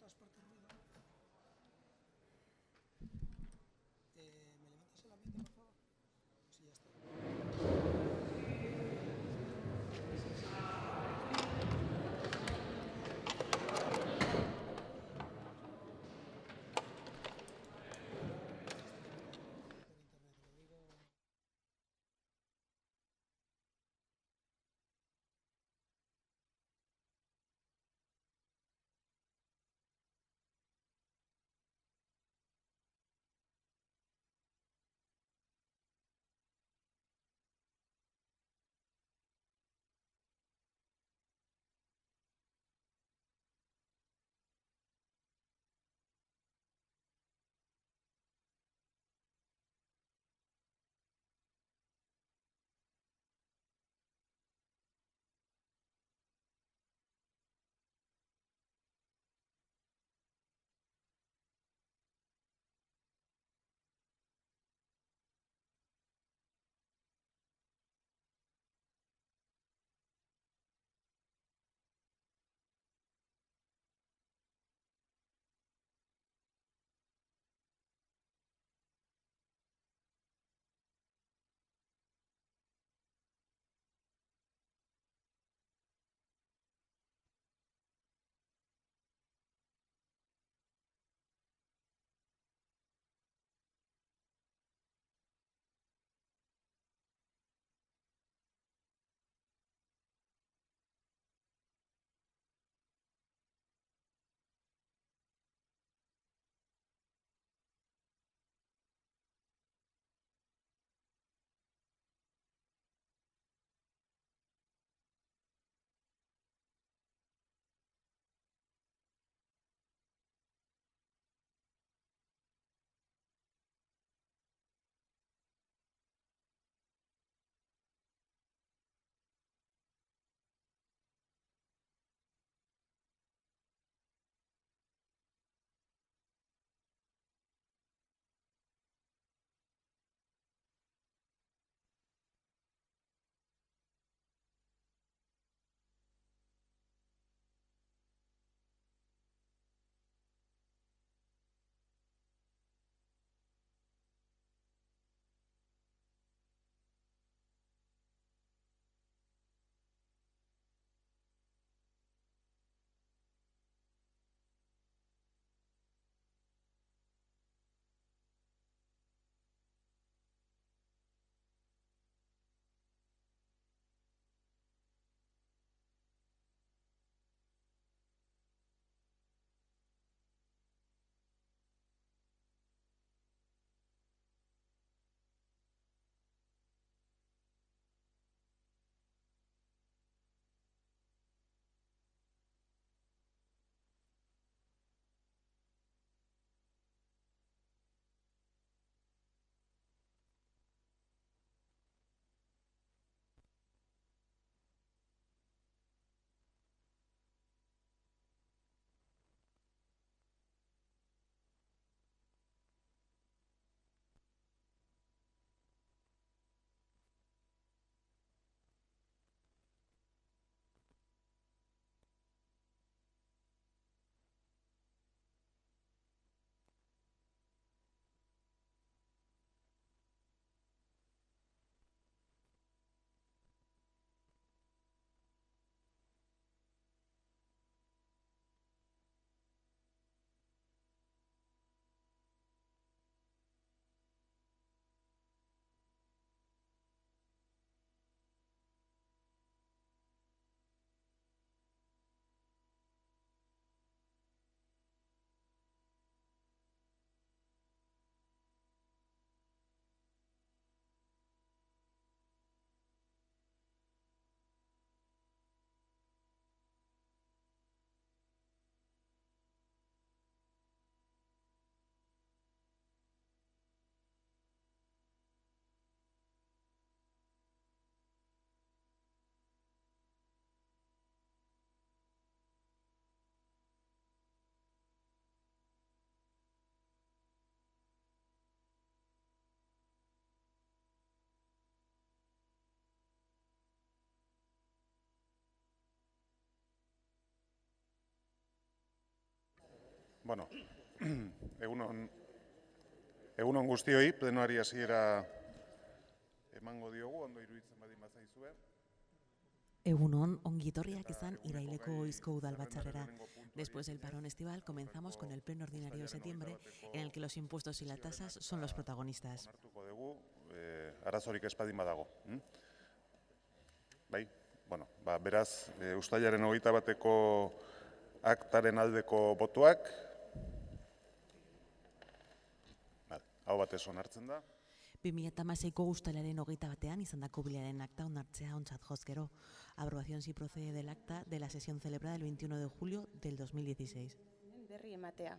todas partes ruido. ¿Me levantas el ambiente, por favor? Sí, ya está. Esto es por internet, lo digo. Bueno, egunon guztioi, plenoari hasiera emango diogu, ondo iruditzen baldin bazaizue. Egunon, ongi etorriak izan iraileko oizko udalbatzarrera. Después del parón estival comenzamos con el pleno ordinario de septiembre, en el que los impuestos y las tasas son los protagonistas. Onartuko dugu, arazorik ez baldin badago. Bai, bueno, beraz, uztailaren 21eko aktaren aldeko botoak, hau batez onartzen da. 2016ko uztailaren 21ean izandako bilaren akta onartzea ontzat joz gero. Aprobación si procede del acta de la sesión celebrada el 21 de julio del 2016. Berri ematea.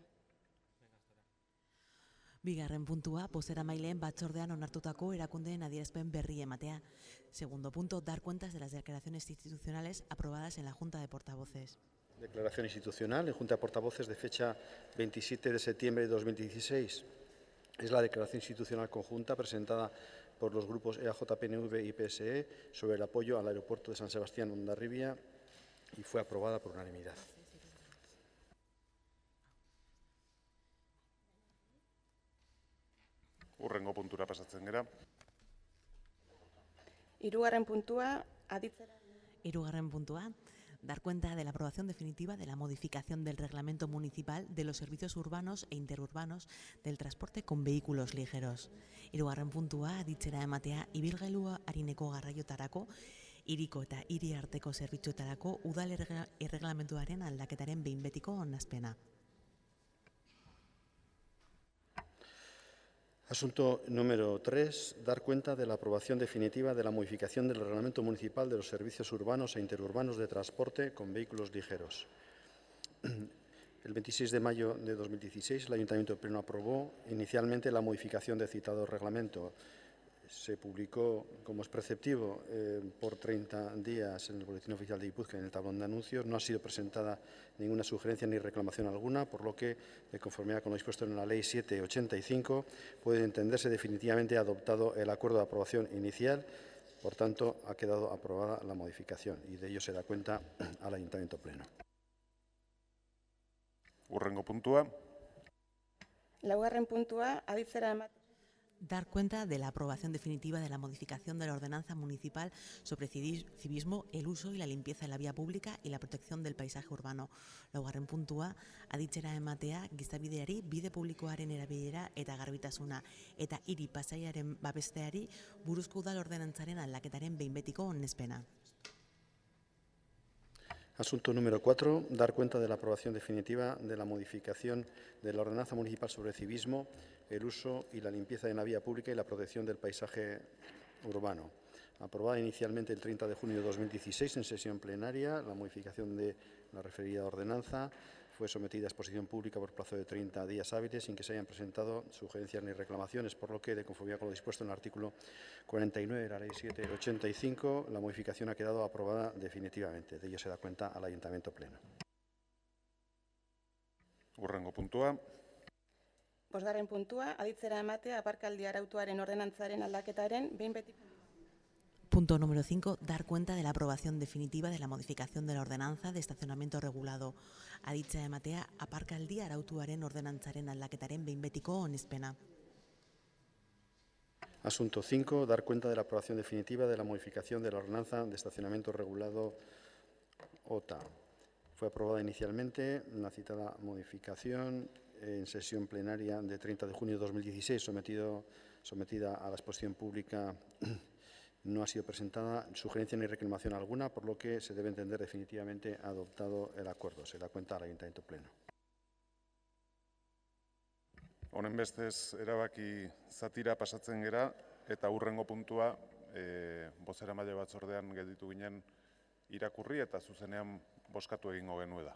Bigarren puntua, bozeramaileen batzordean onartutako erakundeen adierazpen berri ematea. Segundo punto, dar cuentas de las declaraciones institucionales aprobadas en la Junta de Portavoces. Declaración institucional en Junta de Portavoces de fecha 27 de septiembre de 2016. Es la declaración institucional conjunta presentada por los grupos EAJ, PNV y PSE sobre el apoyo al aeropuerto de San Sebastián Hondarribia y fue aprobada por unanimidad. Hurrengo puntura pasatzen gera. Hirugarren puntua, aditzera. Hirugarren puntua, dar cuenta de la aprobación definitiva de la modificación del Reglamento Municipal de los Servicios Urbanos e Interurbanos del Transporte con Vehículos Ligeros. Hirugarren puntua, aditzera ematea ibilgailua harineko garraiotarako, hiriko eta hiri arteko zerbitzuetarako udal erreglamentuaren aldaketaren behin betiko onarpena. Asunto número 3. Dar cuenta de la aprobación definitiva de la modificación del Reglamento Municipal de los Servicios Urbanos e Interurbanos de Transporte con Vehículos Ligeros. El 26 de mayo de 2016, el Ayuntamiento de Pleno aprobó inicialmente la modificación del citado reglamento. Se publicó, como es preceptivo, por 30 días en el Boletín Oficial de Guipúzcoa en el tablón de anuncios. No ha sido presentada ninguna sugerencia ni reclamación alguna, por lo que, de conformidad con lo dispuesto en la Ley 785, puede entenderse definitivamente adoptado el acuerdo de aprobación inicial. Por tanto, ha quedado aprobada la modificación y de ello se da cuenta al Ayuntamiento Pleno. Hurrengo puntua. Laugarren puntua, aditzera ematea. Dar cuenta de la aprobación definitiva de la modificación de la Ordenanza Municipal sobre civismo, el uso y la limpieza de la vía pública y la protección del paisaje urbano. Laugarren puntua, aditzera ematea gizabideari, bide publikoaren erabilera eta garbitasuna eta hiri pasaiaren babesteari buruzko udal ordenantzaren aldaketaren behin betiko onespena. Asunto número 4. Dar cuenta de la aprobación definitiva de la modificación de la Ordenanza Municipal sobre civismo, el uso y la limpieza de la vía pública y la protección del paisaje urbano. Aprobada inicialmente el 30 de junio de 2016 en sesión plenaria, la modificación de la referida ordenanza fue sometida a exposición pública por plazo de 30 días hábiles sin que se hayan presentado sugerencias ni reclamaciones, por lo que, de conformidad con lo dispuesto en el artículo 49 de la Ley 785, la modificación ha quedado aprobada definitivamente. De ello se da cuenta al Ayuntamiento Pleno. Hurrengo puntua. Bosgarren puntua, aditzera ematea aparkaldi arautuaren ordenantzaren aldaketaren behin betiko. Punto número 5. Dar cuenta de la aprobación definitiva de la modificación de la ordenanza de estacionamiento regulado. Aditzera ematea aparkaldi arautuaren ordenantzaren aldaketaren behin betiko onespena. Asunto 5. Dar cuenta de la aprobación definitiva de la modificación de la ordenanza de estacionamiento regulado OTA. Fue aprobada inicialmente la citada modificación en sesión plenaria de 30 de junio de 2016, sometida a la exposición pública. No ha sido presentada sugerencia ni reclamación alguna, por lo que se debe entender definitivamente adoptado el acuerdo. Se da cuenta al Ayuntamiento Pleno. Honen bestez erabaki zatira pasatzen gera eta hurrengo puntua bozeramaile batzordean gelditu ginen irakurri eta zuzenean bozkatu egingo genuela.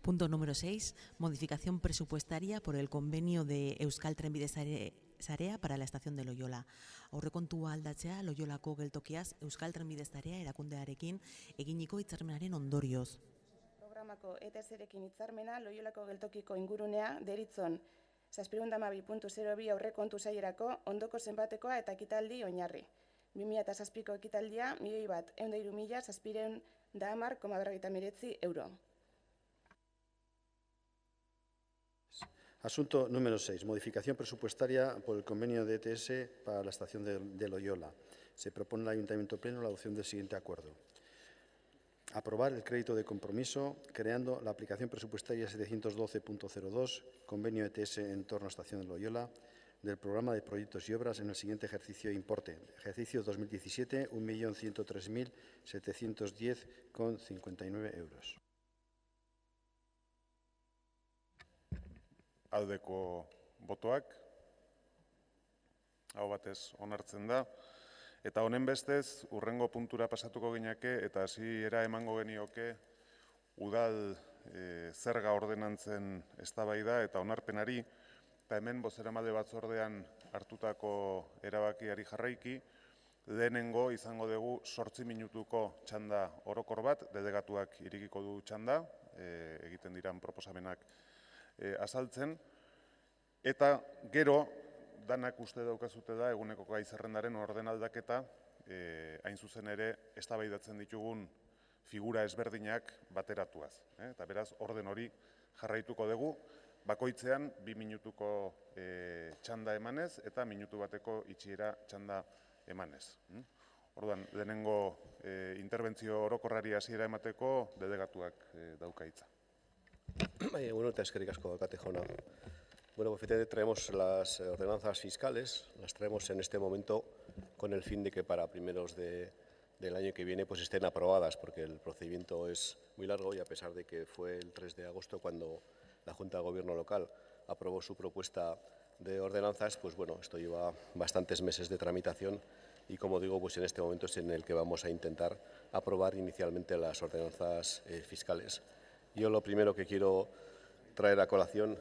Punto número 6. Modificación presupuestaria por el convenio de Euskal Trenbide Sarea para la estación de Loyola. Aurrekontua aldatzea Loyolako geltokiaz Euskal Trenbide Sarea erakundearekin eginiko hitzarmenaren ondorioz. Programako ETS-erekin hitzarmena Loyolako geltokiko ingurunea deritzon 712.02 aurrekontu sailerako ondoko zenbatekoa eta ekitaldi oinarri. 2007ko ekitaldia 1.103.710,59 euro. Asunto número 6. Modificación presupuestaria por el convenio de ETS para la estación de Loyola. Se propone al Ayuntamiento Pleno la adopción del siguiente acuerdo. Aprobar el crédito de compromiso creando la aplicación presupuestaria 712.02, convenio ETS en torno a estación de Loyola, del programa de proyectos y obras en el siguiente ejercicio importe. Ejercicio 2017, 1.103.710,59 euros. Aldeko botoak, hau batez onartzen da, eta honen bestez hurrengo puntura pasatuko gineke eta hasiera emango genioke udal zerga ordenantzen eztabaida eta onarpenari, eta hemen bozeramale batzordean hartutako erabakiari jarraiki, lehenengo izango dugu 8 minutuko txanda orokor bat, delegatuak irekiko du txanda, egiten diran proposamenak azaltzen, eta gero danak uste daukazute da eguneko gai zerrendaren ordenaldaketa, hain zuzen ere eztabaidatzen ditugun figura ezberdinak bateratuaz. Eta beraz, orden hori jarraituko dugu, bakoitzean 2 minutuko txanda emanez eta minutu bateko itxiera txanda emanez. Orduan, lehenengo interbentzio orokorrari hasiera emateko delegatuak dauka hitza. Bueno, eta eskerrik asko daukate jauna. Bueno, efectivamente traemos las ordenanzas fiscales, las traemos en este momento con el fin de que para primeros del año que viene pues estén aprobadas, porque el procedimiento es muy largo y a pesar de que fue el 3 de agosto cuando la Junta de Gobierno local aprobó su propuesta de ordenanzas, pues bueno, esto lleva bastantes meses de tramitación y como digo, pues en este momento es en el que vamos a intentar aprobar inicialmente las ordenanzas fiscales. Yo lo primero que quiero traer a colación,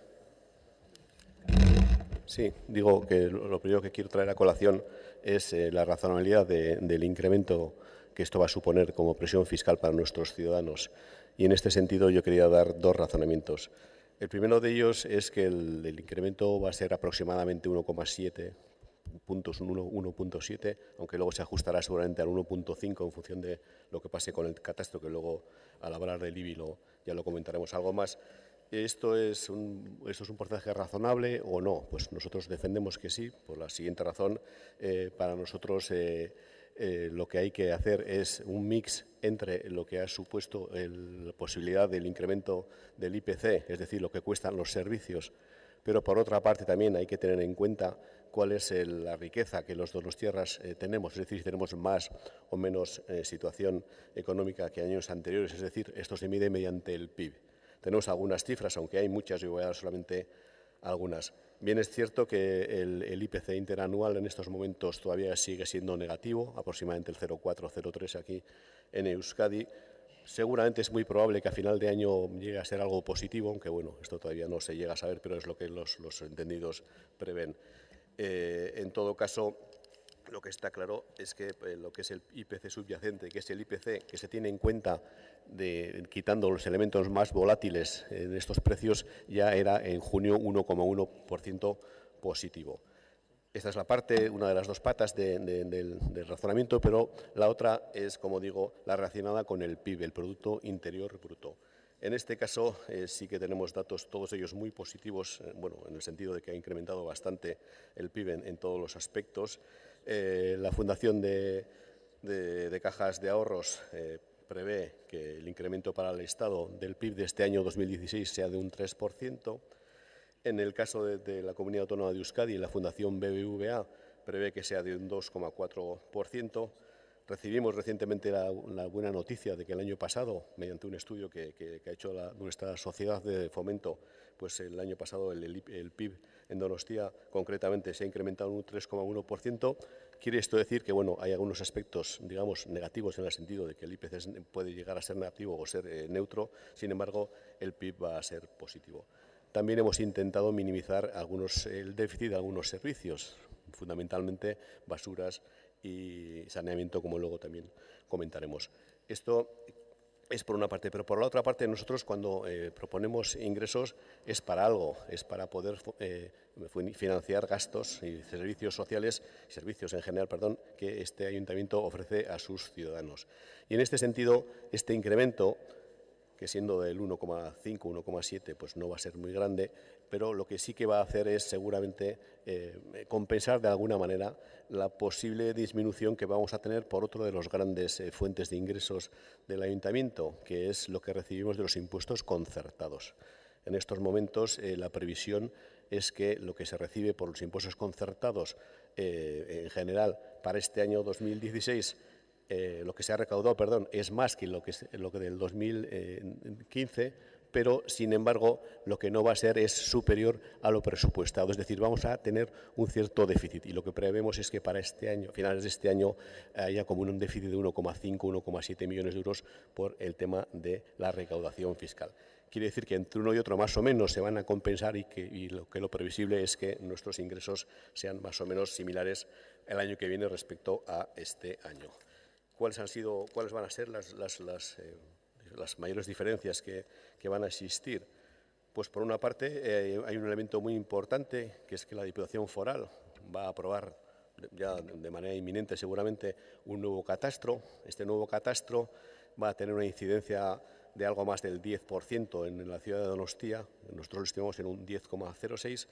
es la razonabilidad del incremento que esto va a suponer como presión fiscal para nuestros ciudadanos. Y en este sentido yo quería dar 2 razonamientos. El primero de ellos es que el incremento va a ser aproximadamente 1,7 puntos, 1,7, aunque luego se ajustará seguramente al 1,5 en función de lo que pase con el catastro, que luego al hablar del IBI ya lo comentaremos algo más. ¿Esto es un porcentaje razonable o no? Pues nosotros defendemos que sí, por la siguiente razón. Para nosotros lo que hay que hacer es un mix entre lo que ha supuesto la posibilidad del incremento del IPC, es decir, lo que cuestan los servicios, pero por otra parte también hay que tener en cuenta cuál es la riqueza que los donostiarras tenemos, es decir, si tenemos más o menos situación económica que años anteriores, es decir, esto se mide mediante el PIB. Tenemos algunas cifras, aunque hay muchas, yo voy a dar solamente algunas. Bien es cierto que el IPC interanual en estos momentos todavía sigue siendo negativo, aproximadamente el 0,4-0,3 aquí en Euskadi. Seguramente es muy probable que a final de año llegue a ser algo positivo, aunque bueno, esto todavía no se llega a saber, pero es lo que los entendidos prevén. En todo caso, lo que está claro es que lo que es el IPC subyacente, que es el IPC que se tiene en cuenta quitando los elementos más volátiles en estos precios, ya era en junio 1,1% positivo. Esta es la parte, una de las 2 patas del razonamiento, pero la otra es, como digo, la relacionada con el PIB, el Producto Interior Bruto. En este caso sí que tenemos datos, todos ellos muy positivos, bueno, en el sentido de que ha incrementado bastante el PIB en todos los aspectos. La Fundación de Cajas de Ahorros prevé que el incremento para el Estado del PIB de este año 2016 sea de un 3%. En el caso de la Comunidad Autónoma de Euskadi, la Fundación BBVA prevé que sea de un 2,4%. Recibimos recientemente la buena noticia de que el año pasado, mediante un estudio que ha hecho nuestra sociedad de fomento, pues el año pasado el PIB en Donostia concretamente se ha incrementado un 3,1%. Quiere esto decir que bueno, hay algunos aspectos, digamos, negativos en el sentido de que el IPC puede llegar a ser negativo o ser neutro, sin embargo, el PIB va a ser positivo. También hemos intentado minimizar el déficit de algunos servicios, fundamentalmente basuras y saneamiento, como luego también comentaremos. Esto es por una parte, pero por la otra parte nosotros cuando proponemos ingresos es para algo, es para poder financiar gastos y servicios sociales, servicios en general, perdón, que este ayuntamiento ofrece a sus ciudadanos. Y en este sentido, este incremento, que siendo del 1,5, 1,7, pues no va a ser muy grande, pero lo que sí que va a hacer es seguramente compensar de alguna manera la posible disminución que vamos a tener por otro de los grandes fuentes de ingresos del ayuntamiento, que es lo que recibimos de los impuestos concertados. En estos momentos la previsión es que lo que se recibe por los impuestos concertados en general para este año 2016 lo que se ha recaudado, es más que lo que del 2015, pero, sin embargo, lo que no va a ser es superior a lo presupuestado. Es decir, vamos a tener un cierto déficit y lo que prevemos es que para este año, finales de este año, haya como un déficit de 1,5, 1,7 millones de euros por el tema de la recaudación fiscal. Quiere decir que entre uno y otro más o menos se van a compensar y lo previsible es que nuestros ingresos sean más o menos similares el año que viene respecto a este año. ¿Cuáles van a ser las mayores diferencias que van a existir? Pues por una parte hay un elemento muy importante, que es que la Diputación Foral va a aprobar ya de manera inminente seguramente un nuevo catastro. Este nuevo catastro va a tener una incidencia de algo más del 10% en la ciudad de Donostia. Nosotros lo estimamos en un 10,06%.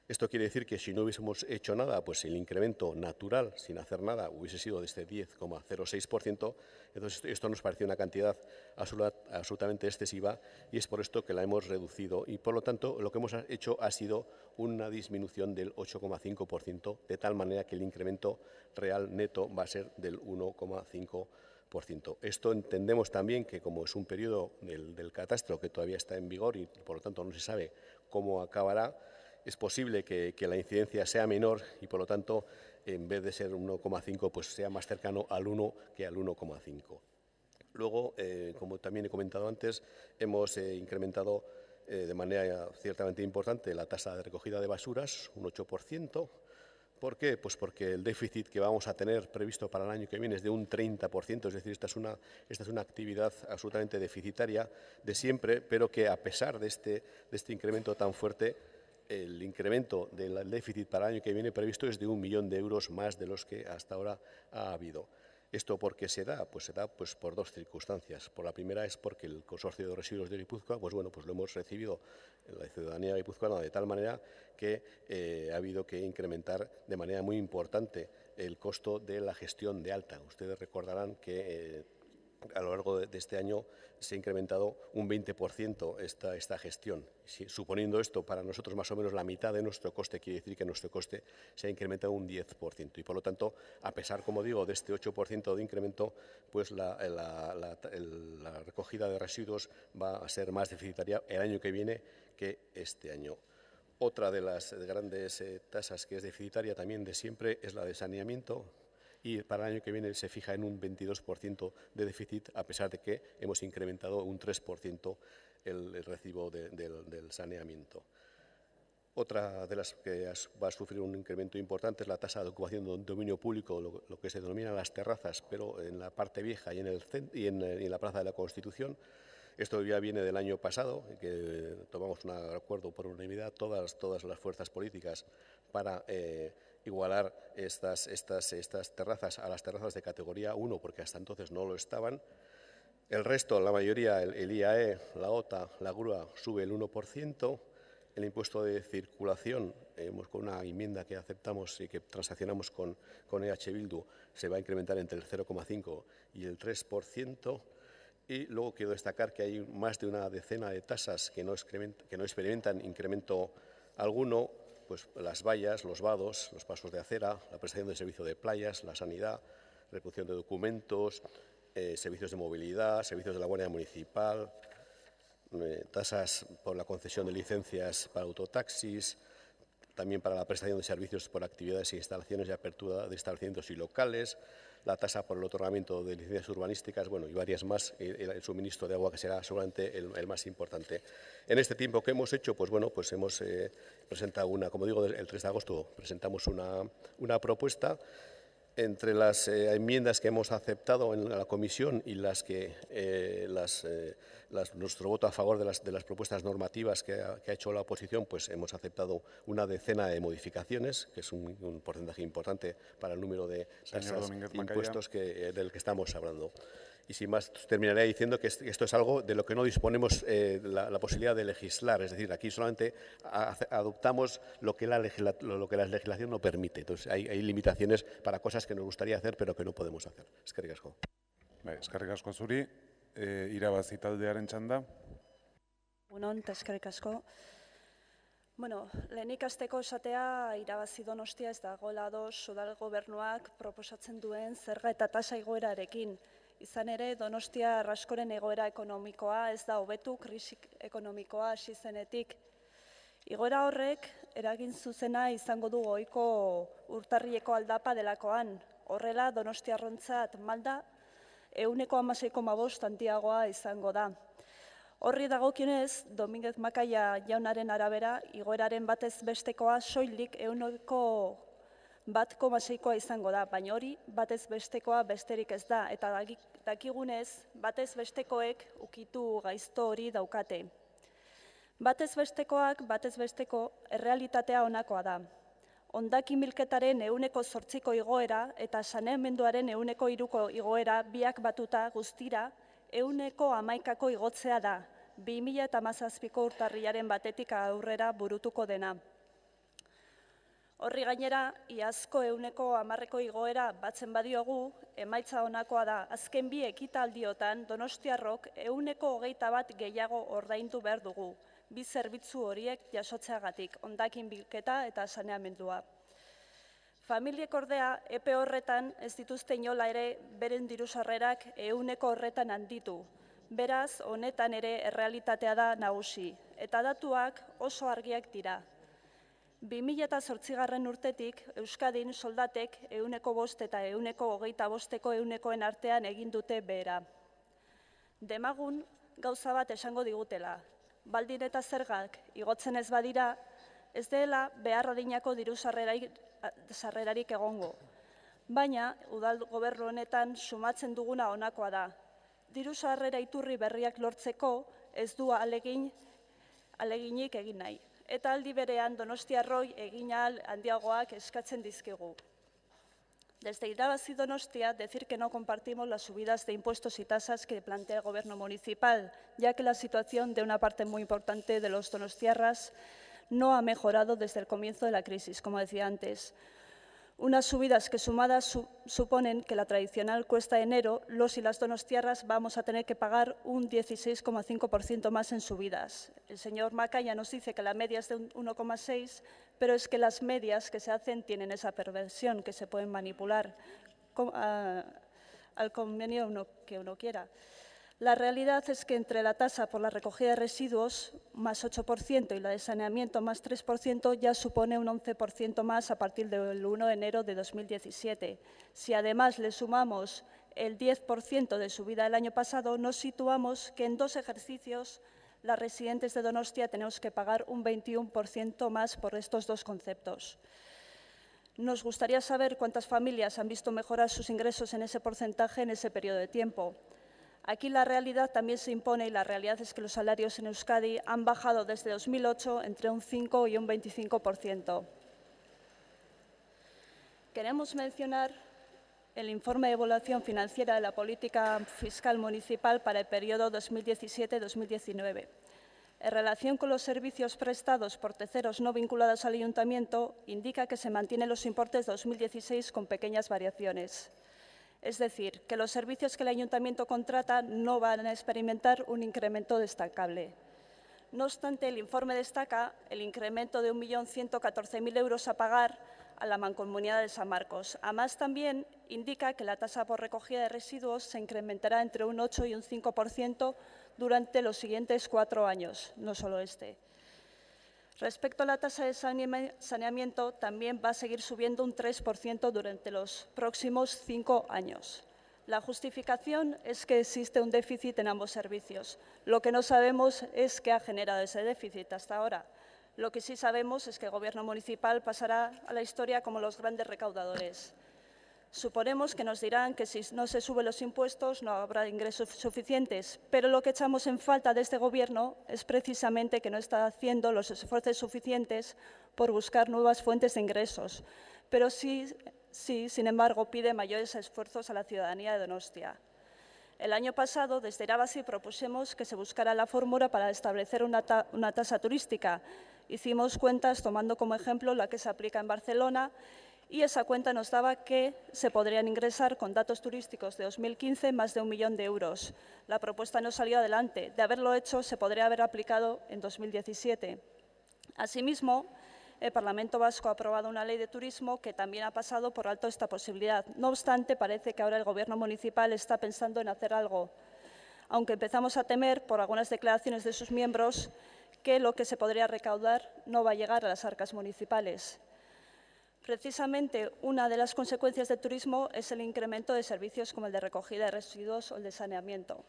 Esto quiere decir que si no hubiésemos hecho nada, pues el incremento natural, sin hacer nada, hubiese sido de este 10,06%. Entonces, esto nos pareció una cantidad absolutamente excesiva y es por esto que la hemos reducido. Y, por lo tanto, lo que hemos hecho ha sido una disminución del 8,5%, de tal manera que el incremento real neto va a ser del 1,5%. Esto entendemos también que, como es un periodo del catastro que todavía está en vigor y, por lo tanto, no se sabe cómo acabará, es posible que la incidencia sea menor y, por lo tanto, en vez de ser 1,5, pues sea más cercano al 1 que al 1,5. Luego, como también he comentado antes, hemos incrementado de manera ciertamente importante la tasa de recogida de basuras, un 8%. ¿Por qué? Pues porque el déficit que vamos a tener previsto para el año que viene es de un 30%, es decir, esta es una actividad absolutamente deficitaria de siempre, pero que a pesar de este incremento tan fuerte, el incremento del déficit para el año que viene previsto es de 1 millón de euros más de los que hasta ahora ha habido. ¿Esto por qué se da? Pues se da por dos circunstancias. Por la primera es porque el Consorcio de Residuos de Guipúzcoa, pues bueno, pues lo hemos recibido en la ciudadanía guipuzcoana de tal manera que ha habido que incrementar de manera muy importante el costo de la gestión de alta. Ustedes recordarán que a lo largo de este año se ha incrementado un 20% esta gestión. Suponiendo esto para nosotros más o menos la mitad de nuestro coste, quiere decir que nuestro coste se ha incrementado un 10%. Y por lo tanto, a pesar, como digo, de este 8% de incremento, pues la recogida de residuos va a ser más deficitaria el año que viene que este año. Otra de las grandes tasas que es deficitaria también de siempre es la de saneamiento, y para el año que viene se fija en un 22% de déficit, a pesar de que hemos incrementado un 3% el recibo del saneamiento. Otra de las que va a sufrir un incremento importante es la tasa de ocupación de dominio público, lo que se denomina las terrazas, pero en la parte vieja y en la Plaza de la Constitución. Esto ya viene del año pasado, que tomamos un acuerdo por unanimidad todas las fuerzas políticas para igualar estas terrazas a las terrazas de categoría 1, porque hasta entonces no lo estaban. El resto, la mayoría, el IAE, la OTA, la grúa, sube el 1%. El impuesto de circulación, con una enmienda que aceptamos y que transaccionamos con EH Bildu, se va a incrementar entre el 0,5 y el 3%. Y luego quiero destacar que hay más de una decena de tasas que no experimentan incremento alguno, pues las vallas, los vados, los pasos de acera, la prestación de servicio de playas, la sanidad, reproducción de documentos, servicios de movilidad, servicios de la Guardia Municipal, tasas por la concesión de licencias para autotaxis, también para la prestación de servicios por actividades e instalaciones y apertura de establecimientos y locales, la tasa por el otorgamiento de licencias urbanísticas, bueno, y varias más, el suministro de agua, que será seguramente el más importante. En este tiempo que hemos hecho, pues bueno, pues hemos presentado como digo, el 3 de agosto presentamos una propuesta Entre las enmiendas que hemos aceptado en la comisión y las que nuestro voto a favor de las propuestas normativas que ha hecho la oposición, pues hemos aceptado una decena de modificaciones, que es un porcentaje importante para el número de tasas de impuestos del que estamos hablando. Y sin más, terminaré diciendo que esto es algo de lo que no disponemos la posibilidad de legislar. Es decir, aquí solamente adoptamos lo que la legislación no permite. Entonces, hay limitaciones para cosas que nos gustaría hacer, pero que no podemos hacer. Eskerrik asko. Eskerrik asko zuri. Irabazi taldearen txanda. Egunon, eta eskerrik asko. Bueno, lehenik hasteko esatea irabazi Donostia ez dagoela ados udal gobernuak proposatzen duen zerga eta tasa igoerarekin. Izan ere, Donostia askoren egoera ekonomikoa ez da hobetu krisi ekonomikoa hasi zenetik. Igoera horrek eragin zuzena izango du ohiko urtarrileko aldapa delakoan. Horrela, Donostiarrontzat malda 16,5% handiagoa izango da. Horri dagokionez, Dominguez Makaia jaunaren arabera, igoeraren batez bestekoa soilik 1,6% izango da, baina hori batez bestekoa besterik ez da, eta dakigunez, batez bestekoek ukitu gaizto hori daukate. Batez bestekoak, batez besteko errealitatea honakoa da. Hondakin bilketaren 8% igoera eta saneamenduaren 3% igoera biak batuta guztira 11% igotzea da, 2017ko urtarrilaren batetik aurrera burutuko dena. Horri gainera, iazko 10% igoera batzen badiogu, emaitza honakoa da, azken bi ekitaldiotan Donostiarrok 21% gehiago ordaindu behar dugu, bi zerbitzu horiek jasotzeagatik, hondakin bilketa eta saneamendua. Familiek ordea, epe horretan ez dituzte inola ere beren diru-sarrerak 100% handitu. Beraz, honetan ere errealitatea da nagusi, eta datuak oso argiak dira. 2008 urtetik Euskadin soldatek 105 eta 125ko ehunekoen artean egin dute behera. Demagun gauza bat esango digutela. Baldin eta zergak igotzen ez badira, ez dela behar adinako diru-sarrerarik egongo. Baina, udal gobernu honetan sumatzen duguna honakoa da. Diru-sarrera iturri berriak lortzeko ez du aleginik egin nahi. Eta aldi berean Donostiarroi egin ahal handiagoak eskatzen dizkigu. Desde Irabazi Donostia, decir que no compartimos las subidas de impuestos y tasas que plantea el Gobierno municipal, ya que la situación de una parte muy importante de los donostiarras no ha mejorado desde el comienzo de la crisis, como decía antes. Unas subidas que sumadas suponen que la tradicional cuesta de enero, los y las donostiarras vamos a tener que pagar un 16,5% más en subidas. El señor Macaya nos dice que la media es de un 1,6%, pero es que las medias que se hacen tienen esa perversión, que se pueden manipular al convenio que uno quiera. La realidad es que entre la tasa por la recogida de residuos, más 8%, y la de saneamiento, más 3%, ya supone un 11% más a partir del 1 de enero de 2017. Si además le sumamos el 10% de subida del año pasado, nos situamos que en 2 ejercicios las residentes de Donostia tenemos que pagar un 21% más por estos dos conceptos. Nos gustaría saber cuántas familias han visto mejorar sus ingresos en ese porcentaje en ese periodo de tiempo. Aquí la realidad también se impone y la realidad es que los salarios en Euskadi han bajado desde 2008 entre un 5 y un 25%. Queremos mencionar el informe de evaluación financiera de la política fiscal municipal para el periodo 2017-2019. En relación con los servicios prestados por terceros no vinculados al ayuntamiento, indica que se mantienen los importes de 2016 con pequeñas variaciones. Es decir, que los servicios que el ayuntamiento contrata no van a experimentar un incremento destacable. No obstante, el informe destaca el incremento de 1.114.000 euros a pagar a la Mancomunidad de San Marcos. Además, también indica que la tasa por recogida de residuos se incrementará entre un 8 y un 5% durante los siguientes 4 años, no solo este. Respecto a la tasa de saneamiento, también va a seguir subiendo un 3% durante los próximos 5 años. La justificación es que existe un déficit en ambos servicios. Lo que no sabemos es qué ha generado ese déficit hasta ahora. Lo que sí sabemos es que el Gobierno municipal pasará a la historia como los grandes recaudadores. Suponemos que nos dirán que si no se suben los impuestos no habrá ingresos suficientes, pero lo que echamos en falta de este Gobierno es precisamente que no está haciendo los esfuerzos suficientes por buscar nuevas fuentes de ingresos, pero sí, sin embargo, pide mayores esfuerzos a la ciudadanía de Donostia. El año pasado, desde Irabazi, propusimos que se buscara la fórmula para establecer una tasa turística. Hicimos cuentas tomando como ejemplo la que se aplica en Barcelona y esa cuenta nos daba que se podrían ingresar con datos turísticos de 2015 más de 1 millón de euros. La propuesta no salió adelante. De haberlo hecho, se podría haber aplicado en 2017. Asimismo, el Parlamento Vasco ha aprobado una ley de turismo que también ha pasado por alto esta posibilidad. No obstante, parece que ahora el Gobierno municipal está pensando en hacer algo, aunque empezamos a temer, por algunas declaraciones de sus miembros, que lo que se podría recaudar no va a llegar a las arcas municipales. Precisamente, una de las consecuencias del turismo es el incremento de servicios como el de recogida de residuos o el de saneamiento.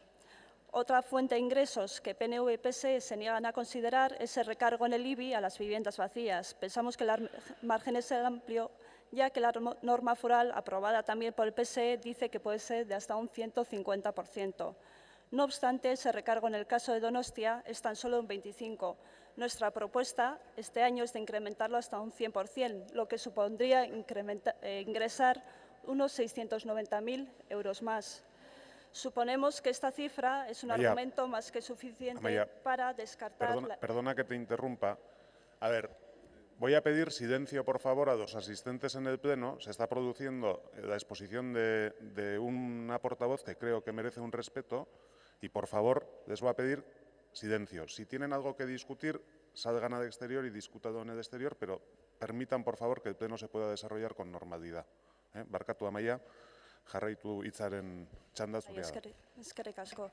Otra fuente de ingresos que PNV y PSE se niegan a considerar es el recargo en el IBI a las viviendas vacías. Pensamos que el margen es amplio, ya que la norma foral, aprobada también por el PSE, dice que puede ser de hasta un 150%. No obstante, ese recargo en el caso de Donostia es tan solo un 25%. Nuestra propuesta este año es de incrementarlo hasta un 100%, lo que supondría ingresar unos 690.000 euros más. Suponemos que esta cifra es un argumento más que suficiente para descartar... Perdona que te interrumpa. A ver, voy a pedir silencio, por favor, a los asistentes en el Pleno. Se está produciendo la exposición de una portavoz que creo que merece un respeto y, por favor, les voy a pedir silencio. Si tienen algo que discutir, salgan al exterior y discútanlo en el exterior, pero permitan, por favor, que el Pleno se pueda desarrollar con normalidad. Barkatu, Amaia. Jarraitu hitzaren txanda zurea da. Eskerrik asko.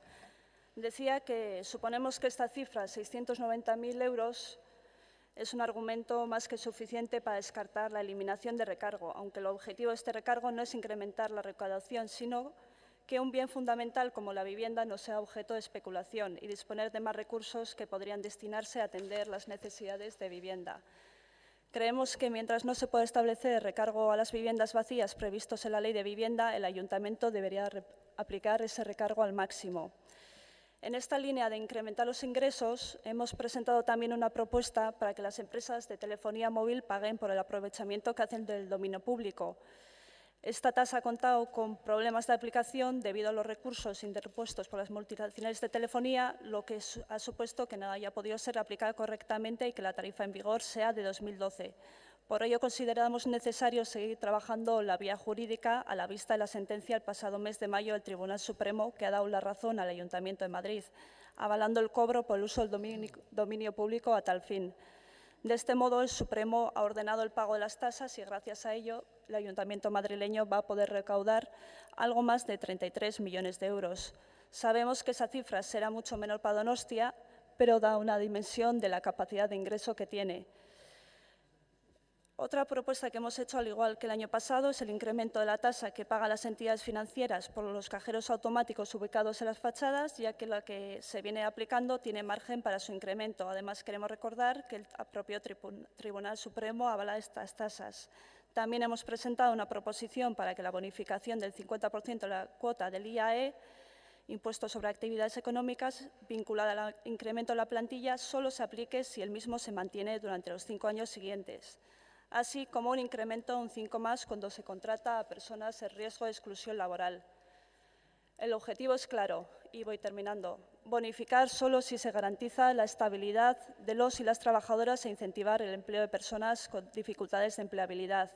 Decía que suponemos que esta cifra, 690.000 euros, es un argumento más que suficiente para descartar la eliminación de recargo, aunque el objetivo de este recargo no es incrementar la recaudación, sino que un bien fundamental como la vivienda no sea objeto de especulación y disponer de más recursos que podrían destinarse a atender las necesidades de vivienda. Creemos que mientras no se pueda establecer recargo a las viviendas vacías previstos en la Ley de Vivienda, el Ayuntamiento debería aplicar ese recargo al máximo. En esta línea de incrementar los ingresos, hemos presentado también una propuesta para que las empresas de telefonía móvil paguen por el aprovechamiento que hacen del dominio público. Esta tasa ha contado con problemas de aplicación debido a los recursos interpuestos por las multinacionales de telefonía, lo que ha supuesto que no haya podido ser aplicada correctamente y que la tarifa en vigor sea de 2012. Por ello, consideramos necesario seguir trabajando la vía jurídica a la vista de la sentencia el pasado mes de mayo del Tribunal Supremo, que ha dado la razón al Ayuntamiento de Madrid, avalando el cobro por el uso del dominio público a tal fin. De este modo, el Supremo ha ordenado el pago de las tasas y, gracias a ello, el Ayuntamiento madrileño va a poder recaudar algo más de 33 millones de euros. Sabemos que esa cifra será mucho menor para Donostia, pero da una dimensión de la capacidad de ingreso que tiene. Otra propuesta que hemos hecho, al igual que el año pasado, es el incremento de la tasa que pagan las entidades financieras por los cajeros automáticos ubicados en las fachadas, ya que la que se viene aplicando tiene margen para su incremento. Además, queremos recordar que el propio Tribunal Supremo avala estas tasas. También hemos presentado una proposición para que la bonificación del 50% de la cuota del IAE, impuesto sobre actividades económicas, vinculada al incremento de la plantilla, solo se aplique si el mismo se mantiene durante los 5 años siguientes, así como un incremento un 5 más cuando se contrata a personas en riesgo de exclusión laboral. El objetivo es claro, y voy terminando, bonificar solo si se garantiza la estabilidad de los y las trabajadoras e incentivar el empleo de personas con dificultades de empleabilidad.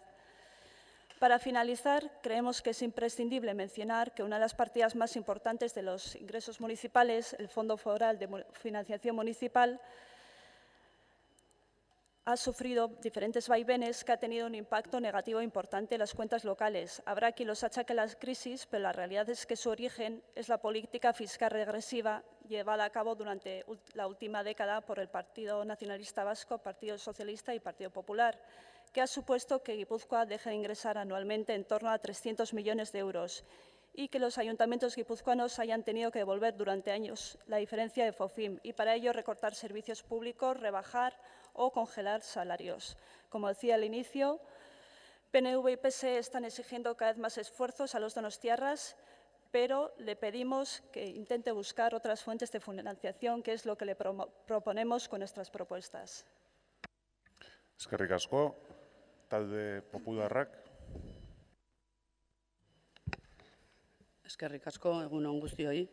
Para finalizar, creemos que es imprescindible mencionar que una de las partidas más importantes de los ingresos municipales, el Fondo Foral de Financiación Municipal, ha sufrido diferentes vaivenes que ha tenido un impacto negativo importante en las cuentas locales. Habrá quien los achaque a la crisis, pero la realidad es que su origen es la política fiscal regresiva llevada a cabo durante la última década por el Partido Nacionalista Vasco, Partido Socialista y Partido Popular, que ha supuesto que Guipúzcoa deje de ingresar anualmente en torno a 300 millones de euros y que los ayuntamientos guipuzcoanos hayan tenido que devolver durante años la diferencia de FOFIM y para ello recortar servicios públicos, rebajar o congelar salarios. Como decía al inicio, PNV y PSE están exigiendo cada vez más esfuerzos a los donostiarras, pero le pedimos que intente buscar otras fuentes de financiación, que es lo que le proponemos con nuestras propuestas. Eskerrik asko, talde popularrak. Eskerrik asko, egun on guztioi.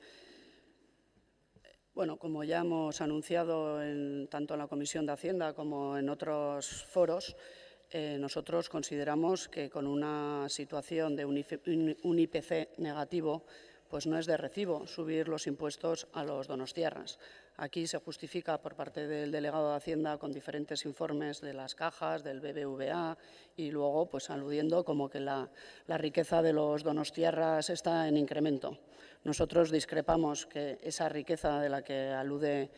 Bueno, como ya hemos anunciado tanto en la Comisión de Hacienda como en otros foros, nosotros consideramos que con una situación de un IPC negativo, pues no es de recibo subir los impuestos a los donostiarras. Aquí se justifica por parte del delegado de Hacienda con diferentes informes de las cajas, del BBVA y luego pues aludiendo como que la riqueza de los donostiarras está en incremento. Nosotros discrepamos que esa riqueza a la que alude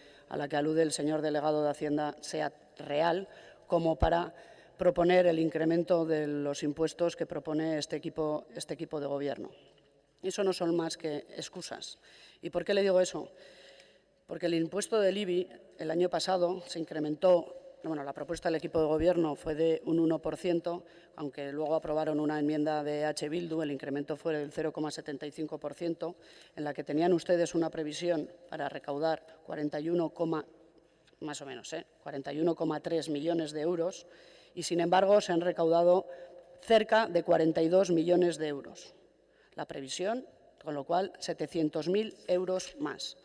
el señor delegado de Hacienda sea real como para proponer el incremento de los impuestos que propone este equipo de gobierno. Eso no son más que excusas. ¿Y por qué le digo eso? Porque el impuesto del IBI el año pasado se incrementó. Bueno, la propuesta del equipo de gobierno fue de un 1%, aunque luego aprobaron una enmienda de H. Bildu, el incremento fue del 0,75%, en la que tenían ustedes una previsión para recaudar 41,3 millones de euros y, sin embargo, se han recaudado cerca de 42 millones de euros. La previsión, con lo cual 700.000 euros más.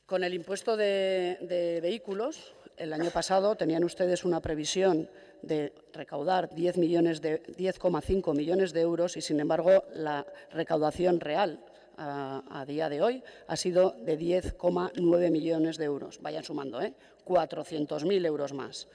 Con el impuesto de vehículos, el año pasado tenían ustedes una previsión de recaudar 10,5 millones de euros y, sin embargo, la recaudación real a día de hoy ha sido de 10,9 millones de euros. Vayan sumando, 400.000 euros más,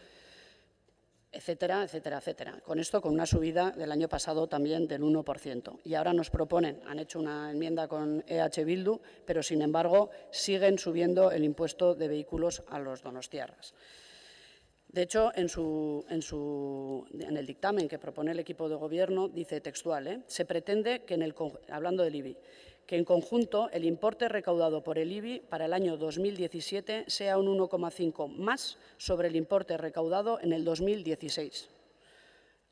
etcétera, etcétera, etcétera. Con esto, con una subida del año pasado también del 1%. Y ahora nos proponen, han hecho una enmienda con EH Bildu, pero sin embargo siguen subiendo el impuesto de vehículos a los donostiarras. De hecho, en el dictamen que propone el equipo de gobierno, dice textual, se pretende que, hablando del IBI, que en conjunto el importe recaudado por el IBI para el año 2017 sea un 1,5 más sobre el importe recaudado en el 2016.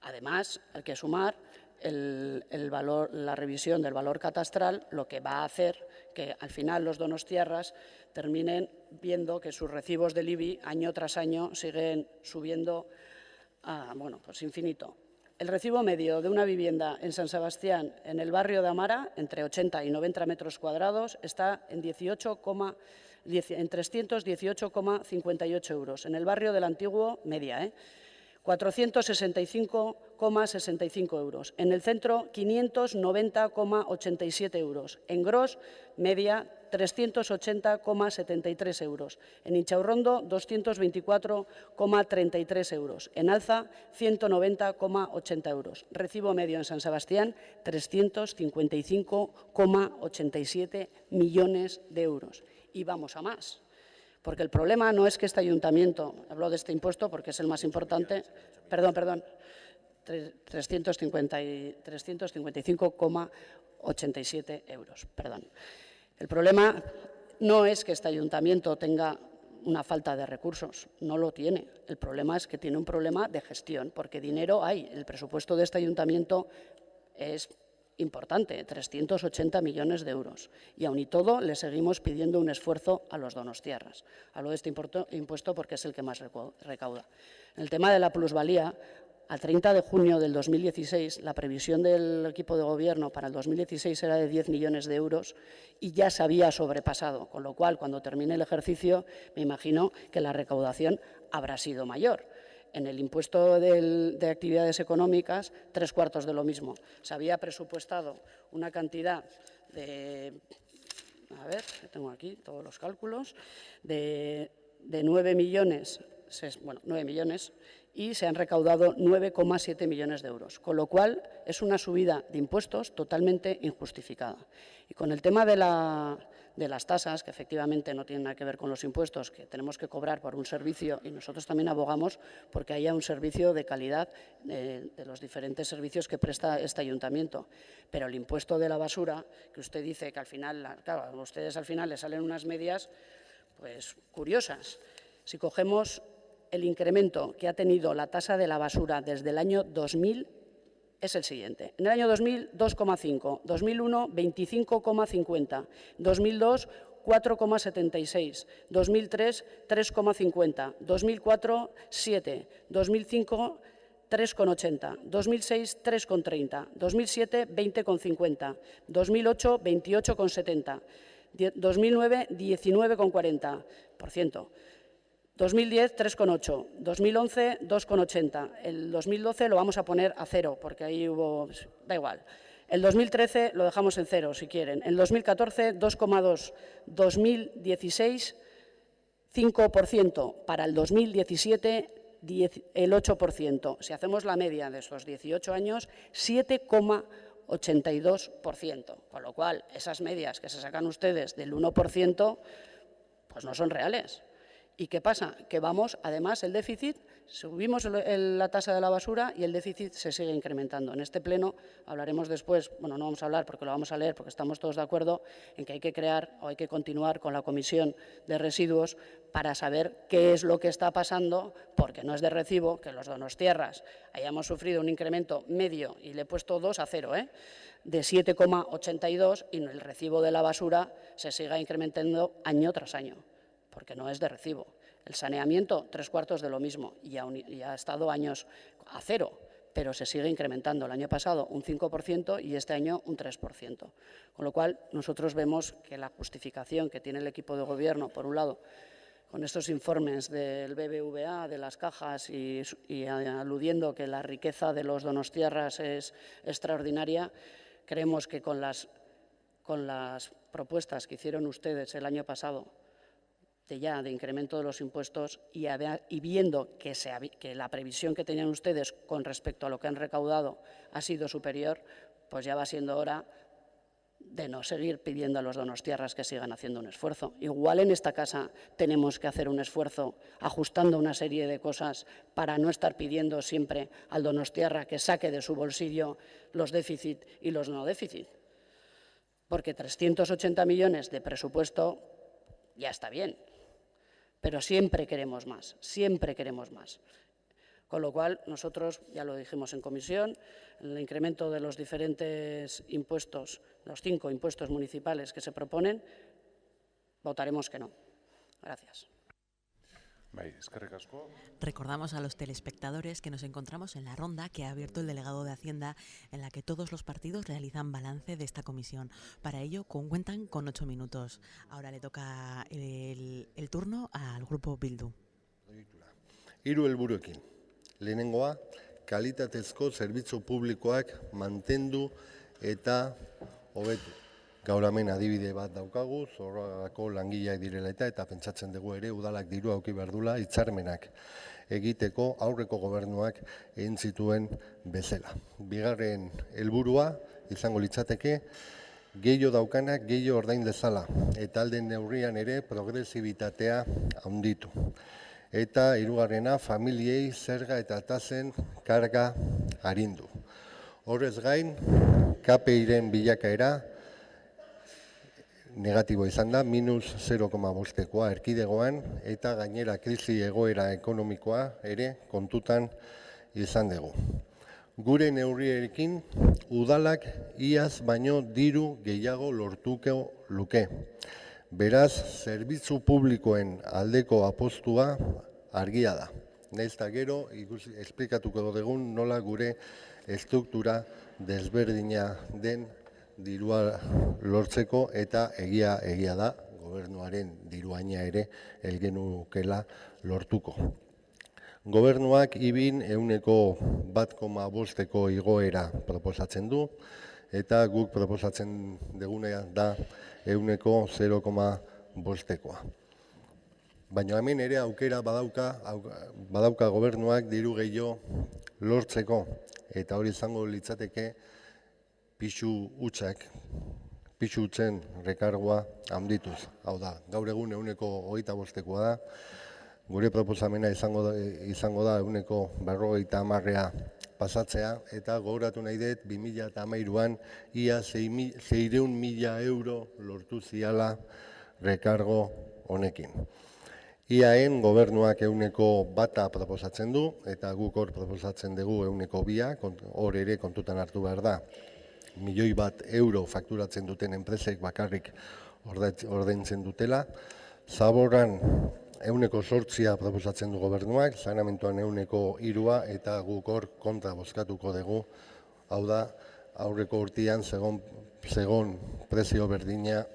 Además, hay que sumar la revisión del valor catastral, lo que va a hacer que al final los donostiarras terminen viendo que sus recibos del IBI año tras año siguen subiendo a, pues infinito. El recibo medio de una vivienda en San Sebastián, en el barrio de Amara, entre 80 y 90 metros cuadrados, está en 318,58 euros. En el barrio del Antiguo, media, 465,65 euros. En el centro, 590,87 euros. En Gros, media, 380,73 euros. En Inchaurrondo, 224,33 euros. En Alza, 190,80 euros. Recibo medio en San Sebastián, 355,87 millones de euros. Y vamos a más. Porque el problema no es que este ayuntamiento, hablo de este impuesto porque es el más importante, 355,87 euros, perdón. El problema no es que este ayuntamiento tenga una falta de recursos, no lo tiene. El problema es que tiene un problema de gestión, porque dinero hay. El presupuesto de este ayuntamiento es importante, 380 millones de euros. Y aun y todo, le seguimos pidiendo un esfuerzo a los donostiarras. Hablo de este impuesto porque es el que más recauda. En el tema de la plusvalía, a 30 de junio del 2016, la previsión del equipo de gobierno para el 2016 era de 10 millones de euros y ya se había sobrepasado, con lo cual, cuando termine el ejercicio, me imagino que la recaudación habrá sido mayor. En el impuesto de actividades económicas, 3/4 de lo mismo. Se había presupuestado una cantidad de, a ver, tengo aquí todos los cálculos, de 9 millones, y se han recaudado 9,7 millones de euros, con lo cual es una subida de impuestos totalmente injustificada. Y con el tema de las tasas, que efectivamente no tienen nada que ver con los impuestos, que tenemos que cobrar por un servicio, y nosotros también abogamos porque haya un servicio de calidad de los diferentes servicios que presta este ayuntamiento. Pero el impuesto de la basura, que usted dice que al final, claro, a ustedes al final les salen unas medias pues curiosas. Si cogemos el incremento que ha tenido la tasa de la basura desde el año 2000 es el siguiente. En el año 2000, 2,5, 2001, 25,50, 2002, 4,76, 2003, 3,50, 2004, 7, 2005, 3,80, 2006, 3,30, 2007, 20,50, 2008, 28,70, 2009, 19,40%. 2010, 3,8, 2011, 2,80, el 2012 lo vamos a poner a 0, porque ahí hubo, da igual. El 2013 lo dejamos en 0, si quieren. El 2014, 2,2, 2016, 5%, para el 2017, el 8%. Si hacemos la media de estos 18 años, 7,82%, con lo cual esas medias que se sacan ustedes del 1%, pues no son reales. ¿Y qué pasa? Que vamos, además, el déficit, subimos la tasa de la basura y el déficit se sigue incrementando. En este pleno hablaremos después, bueno, no vamos a hablar porque lo vamos a leer porque estamos todos de acuerdo en que hay que crear o hay que continuar con la comisión de residuos para saber qué es lo que está pasando, porque no es de recibo que los donostiarras hayamos sufrido un incremento medio, y le he puesto 2 a 0, de 7,82 y el recibo de la basura se siga incrementando año tras año, porque no es de recibo. El saneamiento, 3/4 de lo mismo, y ha estado años a 0, pero se sigue incrementando. El año pasado un 5% y este año un 3%. Con lo cual, nosotros vemos que la justificación que tiene el equipo de gobierno, por un lado, con estos informes del BBVA, de las cajas y aludiendo que la riqueza de los donostiarras es extraordinaria, creemos que con las propuestas que hicieron ustedes el año pasado, de incremento de los impuestos y viendo que la previsión que tenían ustedes con respecto a lo que han recaudado ha sido superior, pues ya va siendo hora de no seguir pidiendo a los donostiarras que sigan haciendo un esfuerzo. Igual en esta casa tenemos que hacer un esfuerzo ajustando una serie de cosas para no estar pidiendo siempre al donostiarra que saque de su bolsillo los déficit y los no déficit. Porque 380 millones de presupuesto ya está bien, pero siempre queremos más, siempre queremos más. Con lo cual, nosotros, ya lo dijimos en comisión, el incremento de los diferentes impuestos, los 5 impuestos municipales que se proponen, votaremos que no. Gracias. Recordamos a los telespectadores que nos encontramos en la ronda que ha abierto el delegado de Hacienda, en la que todos los partidos realizan balance de esta comisión. Para ello cuentan con 8 minutos. Ahora le toca el turno al grupo Bildu. 3 helburuekin. Lehenengoa, kalitatezko zerbitzu publikoak mantendu eta hobetu. Gaur hemen adibide bat daukagu, Zorrogako langileak direla eta pentsatzen dugu ere udalak diru auki behar dula hitzarmenak egiteko aurreko gobernuak egin zituen bezala. Bigarren helburua izango litzateke gehiago daukanak gehiago ordain dezala eta alden neurrian ere progresibitatea handitu. Eta hirugarrena familiei zerga eta tasen karga arindu. Horrez gain, KPIren bilakaera negatibo izan da, -0,5koa erkidegoan, eta gainera krisi egoera ekonomikoa ere kontutan izan dugu. Gure neurriekin udalak iaz baino diru gehiago lortuko luke. Beraz, zerbitzu publikoen aldeko apostua argia da. Nahiz eta gero, esplikatuko dugun nola gure estruktura desberdina den dirua lortzeko eta egia da gobernuaren diruaina ere helgenukela lortuko. Gobernuak ibin 1,1% igoera proposatzen du eta guk proposatzen dugunea da 0,5%. Baina hemen ere aukera badauka gobernuak diru gehiago lortzeko eta hori izango litzateke pisu hutzen rekargoa handituz. Hau da, gaur egun 0,25%koa da, gure proposamena izango da 0,50% pasatzea, eta gogoratu nahi dut 2013an ia 600.000 euro lortu ziala rekargo honekin. IAEN gobernuak 1% proposatzen du, eta guk hor proposatzen dugu 2%, hor ere kontutan hartu behar da. €1.000.000 fakturatzen duten enpresek bakarrik ordaintzen dutela. Zaborran 8% proposatzen du gobernuak, saneamenduan 3%, eta guk hor kontra bozkatuko dugu. Hau da, aurreko urtean zegon prezio berdina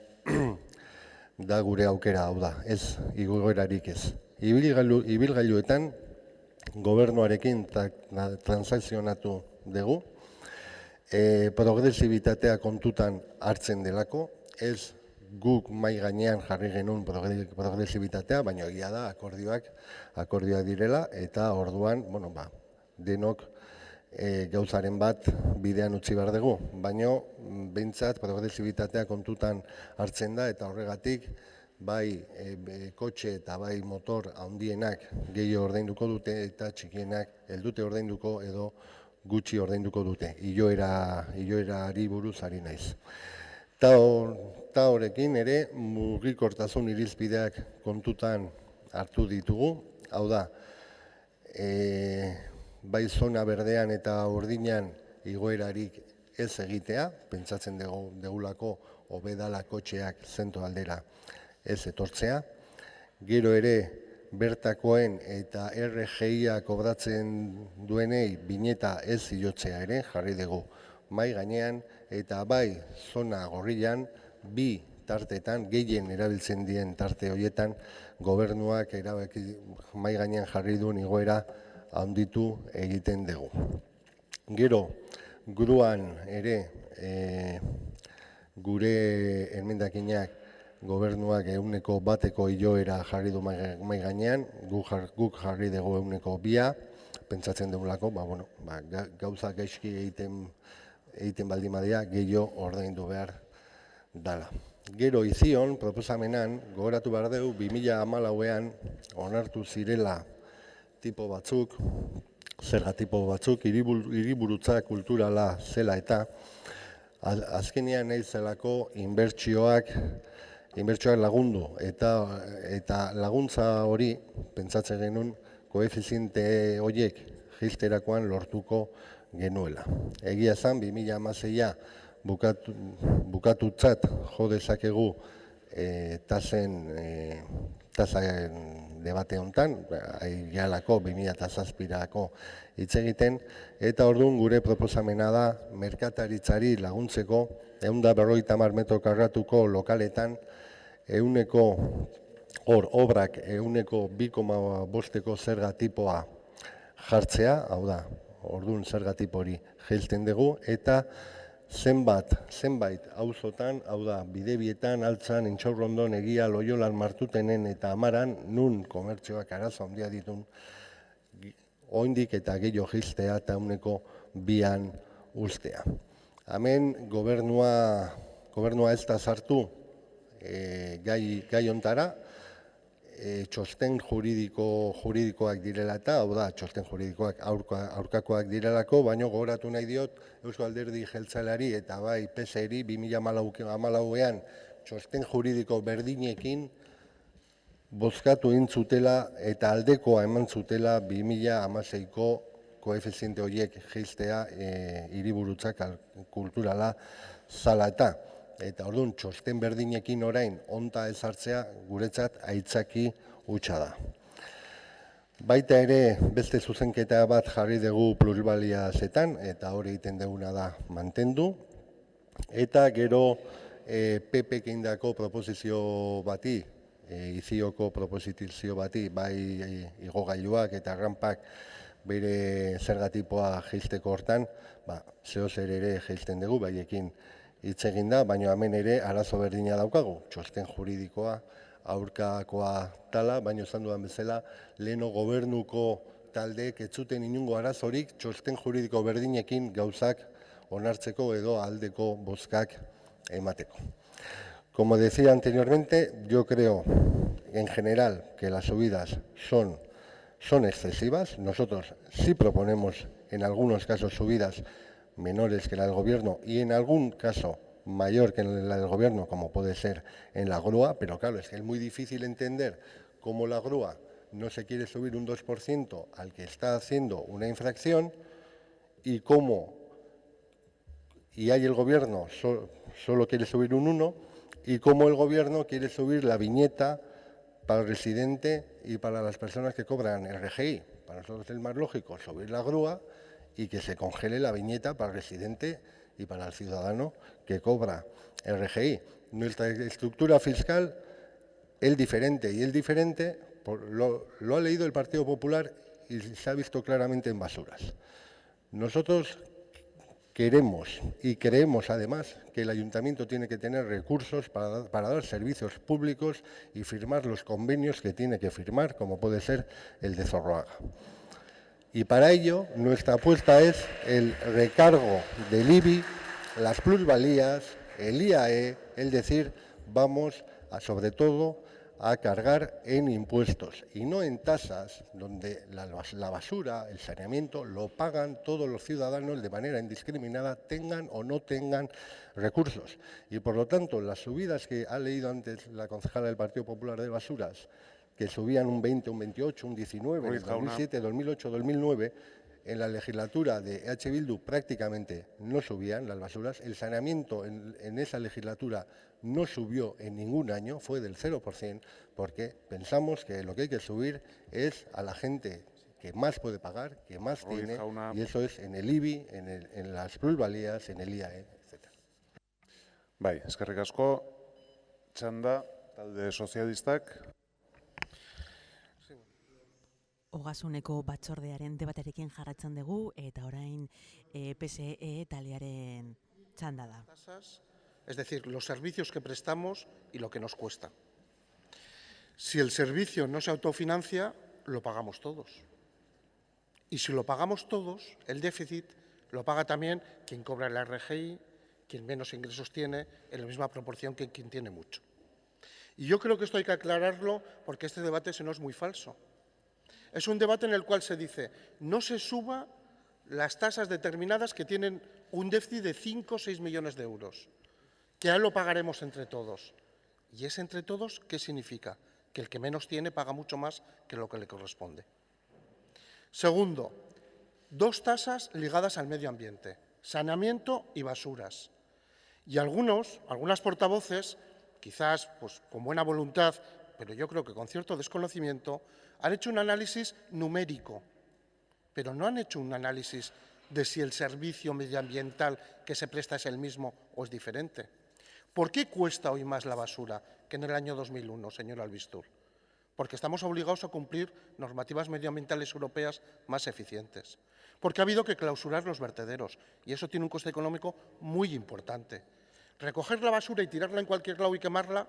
da gure aukera, hau da, ez, igoerarik ez. Ibilgailuetan gobernuarekin transakzionatu dugu, progresibitatea kontutan hartzen delako, ez guk mai gainean jarri genuen progresibitatea, baina egia da akordioak direla, eta orduan, denok gauzaren bat bidean utzi behar dugu, baina behintzat progresibitatea kontutan hartzen da, eta horregatik bai kotxe eta bai motor handienak gehiago ordainduko dute, eta txikienak ez dute ordainduko edo gutxi ordainduko dute. Iloerari buruz ari naiz. Eta horrekin ere mugikortasun irizpideak kontutan hartu ditugu, hau da, bai zona berdean eta urdinan igoerarik ez egitea, pentsatzen degulako hobedala kotxeak zentro aldera ez etortzea. Gero ere bertakoen eta RGIa kobratzen duenei bineta ez ilotzea ere jarri dugu mai gainean, eta bai zona gorrian bi tartetan, gehien erabiltzen dien tarte horietan, gobernuak erabaki mai gainean jarri duen igoera handitu egiten dugu. Gero, gruan ere gure emendakinak gobernuak 1% igoera jarri du mai gainean, guk jarri dugu 2%, pentsatzen dugulako, gauza gaizki egiten baldin badira, gehiago ordaindu behar dala. Gero izion, proposamenan, gogoratu behar dugu, 2014an onartu zirela tipo batzuk, zerga tipo batzuk, hiriburutza kulturala zela eta azkenean nahi zelako inbertsioak lagundu, eta laguntza hori, pentsatzen genuen, koefiziente horiek jisterakoan lortuko genuela. Egia zan, 2016a bukatutzat jo dezakegu tasen debate honetan, aigalako 2007ako hitz egiten, eta orduan gure proposamena da merkataritzari laguntzeko 150 metro karratuko lokaletan obrak 2,5ko zerga tipoa jartzea, hau da, orduan zerga tipo hori jaisten dugu, eta zenbait auzotan, hau da, Bidebietan, Altzan, Intxaurrondon, Egia, Loiolan, Martutenen eta Amaran, nun komertzioak arazo handia ditun, oraindik eta gehiago jaistea eta 2an uztea. Hemen gobernua ez da sartu gai hontara, txosten juridikoak direla eta, hau da, txosten juridikoak aurkakoak direlako, baina gogoratu nahi diot Eusko Alderdi Jeltzaleari eta bai PSeri 2014an txosten juridiko berdinekin bozkatu intzutela eta aldekoa eman zutela 2016ko koefiziente horiek jaistea hiriburutzak kulturala zala eta. Eta orduan, txosten berdinekin orain onta ezartzea guretzat aitzaki hutsa da. Baita ere beste zuzenketa bat jarri dugu pluribaliazetan, eta hori egiten duguna da mantendu. Eta gero PPk indako proposizio bati, Izioko proposizio bati, bai igogailuak eta rampak bere zergatipoa jaisteko hortan, zeozer ere jaisten dugu, baiekin hitz egin da, baina hemen ere arazo berdina daukagu, txosten juridikoa, aurkakoa tala, baina esan dudan bezala, leheno gobernuko taldeek ez zuten inungo arazorik txosten juridiko berdinekin gauzak onartzeko edo aldeko bozkak emateko. Como decía anteriormente, yo creo en general que las subidas son excesivas. Nosotros sí proponemos en algunos casos subidas menores que la del Gobierno y en algún caso mayor que la del Gobierno, como puede ser en la grúa, pero claro, es que es muy difícil entender como la grúa no se quiere subir un 2% al que está haciendo una infracción y ahí el Gobierno solo quiere subir un 1%, y cómo el Gobierno quiere subir la viñeta para el residente y para las personas que cobran el RGI. Para nosotros es más lógico subir la grúa y que se congele la viñeta para el residente y para el ciudadano que cobra el RGI. Nuestra estructura fiscal es diferente, y es diferente, lo ha leído el Partido Popular y se ha visto claramente en basuras. Nosotros queremos y creemos, además, que el Ayuntamiento tiene que tener recursos para dar servicios públicos y firmar los convenios que tiene que firmar, como puede ser el de Zorroaga. Y para ello, nuestra apuesta es el recargo del IBI, las plusvalías, el IAE, es decir, vamos sobre todo a cargar en impuestos y no en tasas, donde la basura, el saneamiento, lo pagan todos los ciudadanos de manera indiscriminada, tengan o no tengan recursos. Y por lo tanto, las subidas que ha leído antes la concejala del Partido Popular de Basuras, que subían un 20, un 28, un 19, en el 2007, 2008, 2009, en la legislatura de EH Bildu prácticamente no subían las basuras. El saneamiento en esa legislatura no subió en ningún año, fue del 0%, porque pensamos que lo que hay que subir es a la gente que más puede pagar, que más tiene, y eso es en el IBI, en las plusvalías, en el IAE, etc. Bai, eskerrik asko. Txanda, talde sozialistak. Ogasuneko batzordearen debaterekin jarraitzen dugu, eta orain PSE taldearen txanda da. Es decir, los servicios que prestamos y lo que nos cuesta. Si el servicio no se autofinancia, lo pagamos todos. Y si lo pagamos todos, el déficit lo paga también quien cobra el RGI, quien menos ingresos tiene, en la misma proporción que quien tiene mucho. Y yo creo que esto hay que aclararlo, porque este debate se nos es muy falso. Es un debate en el cual se dice, no se suba las tasas determinadas que tienen un déficit de 5 o 6 millones de euros, que ya lo pagaremos entre todos. ¿Y ese entre todos qué significa? Que el que menos tiene paga mucho más que lo que le corresponde. Segundo, dos tasas ligadas al medio ambiente, saneamiento y basuras. Y algunas portavoces, quizás pues, con buena voluntad, pero yo creo que con cierto desconocimiento, han hecho un análisis numérico, pero no han hecho un análisis de si el servicio medioambiental que se presta es el mismo o es diferente. ¿Por qué cuesta hoy más la basura que en el año 2001, señor Albistur? Porque estamos obligados a cumplir normativas medioambientales europeas más eficientes. Porque ha habido que clausurar los vertederos y eso tiene un coste económico muy importante. Recoger la basura y tirarla en cualquier lado y quemarla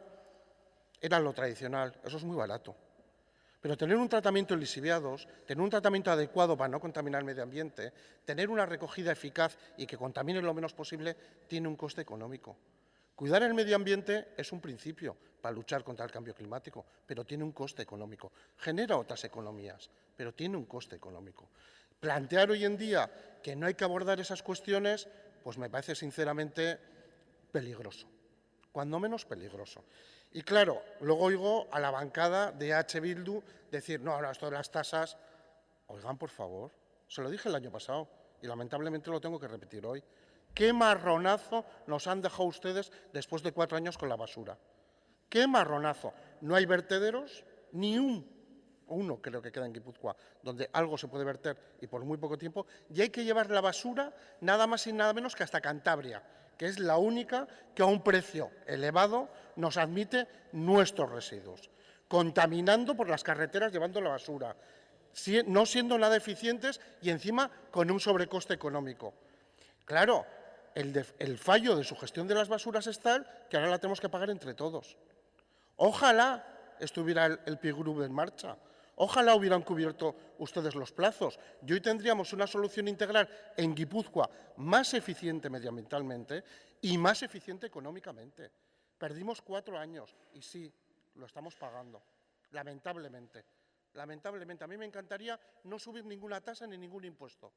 era lo tradicional, eso es muy barato. Pero tener un tratamiento en lixiviados, tener un tratamiento adecuado para no contaminar el medio ambiente, tener una recogida eficaz y que contamine lo menos posible, tiene un coste económico. Cuidar el medio ambiente es un principio para luchar contra el cambio climático, pero tiene un coste económico. Genera otras economías, pero tiene un coste económico. Plantear hoy en día que no hay que abordar esas cuestiones, pues me parece sinceramente peligroso, cuando menos peligroso. Y claro, luego oigo a la bancada de EH Bildu decir, no, esto de las tasas, oigan, por favor, se lo dije el año pasado y lamentablemente lo tengo que repetir hoy. ¿Qué marronazo nos han dejado ustedes después de 4 años con la basura? ¿Qué marronazo? No hay vertederos, ni uno creo que queda en Guipúzcoa, donde algo se puede verter y por muy poco tiempo, y hay que llevar la basura nada más y nada menos que hasta Cantabria, que es la única que a un precio elevado nos admite nuestros residuos, contaminando por las carreteras llevando la basura, no siendo nada eficientes y encima con un sobrecoste económico. Claro, el fallo de su gestión de las basuras es tal que ahora la tenemos que pagar entre todos. Ojalá estuviera el peer group en marcha. Ojalá hubieran cubierto ustedes los plazos y hoy tendríamos una solución integral en Guipúzcoa más eficiente medioambientalmente y más eficiente económicamente. Perdimos 4 años y sí, lo estamos pagando, lamentablemente. Lamentablemente, a mí me encantaría no subir ninguna tasa ni ningún impuesto.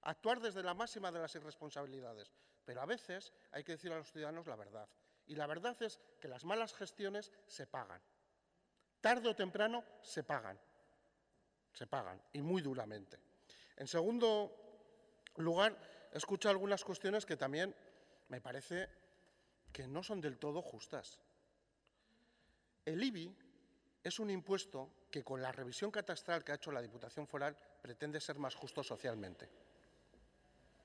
Actuar desde la máxima de las irresponsabilidades, pero a veces hay que decir a los ciudadanos la verdad. Y la verdad es que las malas gestiones se pagan. Tarde o temprano se pagan, y muy duramente. En segundo lugar, he escuchado algunas cuestiones que también me parece que no son del todo justas. El IBI es un impuesto que con la revisión catastral que ha hecho la Diputación Foral pretende ser más justo socialmente.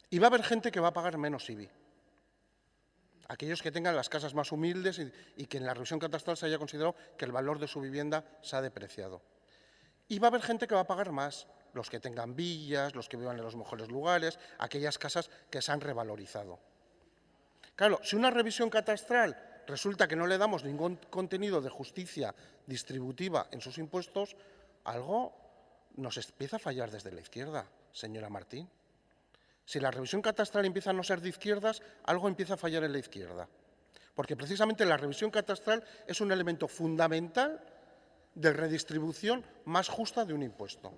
Y va a haber gente que va a pagar menos IBI. Aquellos que tengan las casas más humildes y que en la revisión catastral se haya considerado que el valor de su vivienda se ha depreciado. Y va a haber gente que va a pagar más, los que tengan villas, los que vivan en los mejores lugares, aquellas casas que se han revalorizado. Claro, si una revisión catastral resulta que no le damos ningún contenido de justicia distributiva en sus impuestos, algo nos empieza a fallar desde la izquierda, señora Martín. Si la revisión catastral empieza a no ser de izquierdas, algo empieza a fallar en la izquierda. Porque precisamente la revisión catastral es un elemento fundamental de redistribución más justa de un impuesto.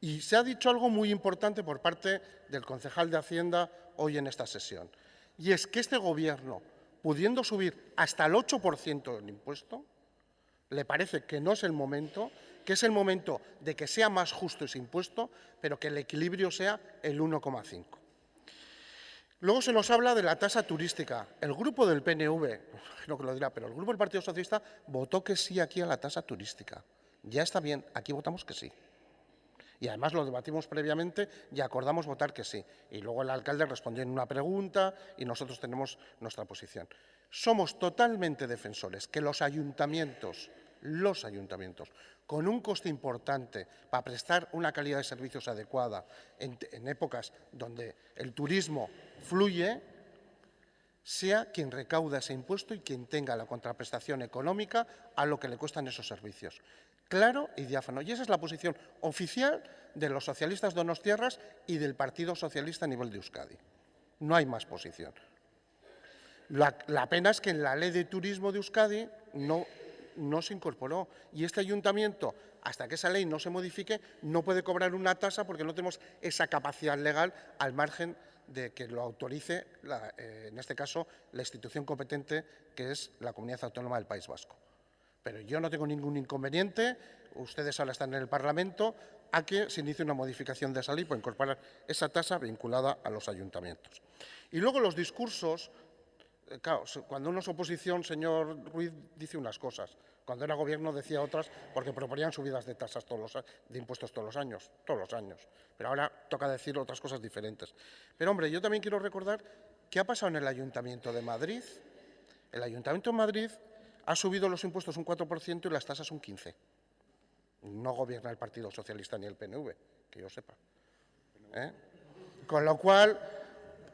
Y se ha dicho algo muy importante por parte del concejal de Hacienda hoy en esta sesión, y es que este Gobierno, pudiendo subir hasta el 8% del impuesto, le parece que no es el momento, que es el momento de que sea más justo ese impuesto, pero que el equilibrio sea el 1,5. Luego se nos habla de la tasa turística. El grupo del PNV, no que lo dirá, pero el grupo del Partido Socialista votó que sí aquí a la tasa turística. Ya está bien, aquí votamos que sí. Y además lo debatimos previamente y acordamos votar que sí. Y luego el alcalde respondió en una pregunta y nosotros tenemos nuestra posición. Somos totalmente defensores que los ayuntamientos, con un coste importante para prestar una calidad de servicios adecuada en épocas donde el turismo fluye, sea quien recauda ese impuesto y quien tenga la contraprestación económica a lo que le cuestan esos servicios. Claro y diáfano. Y esa es la posición oficial de los socialistas donostiarras y del Partido Socialista a nivel de Euskadi. No hay más posición. La pena es que en la Ley de Turismo de Euskadi no se incorporó. Y este ayuntamiento, hasta que esa ley no se modifique, no puede cobrar una tasa porque no tenemos esa capacidad legal al margen de que lo autorice, en este caso, la institución competente, que es la Comunidad Autónoma del País Vasco. Pero yo no tengo ningún inconveniente, ustedes ahora están en el Parlamento, a que se inicie una modificación de esa ley para incorporar esa tasa vinculada a los ayuntamientos. Y luego los discursos, claro, cuando uno es oposición, señor Ruiz, dice unas cosas. Cuando era gobierno decía otras porque proponían subidas de tasas de impuestos todos los años. Pero ahora toca decir otras cosas diferentes. Pero, hombre, yo también quiero recordar qué ha pasado en el Ayuntamiento de Madrid. El Ayuntamiento de Madrid ha subido los impuestos un 4% y las tasas un 15%. No gobierna el Partido Socialista ni el PNV, que yo sepa. Con lo cual,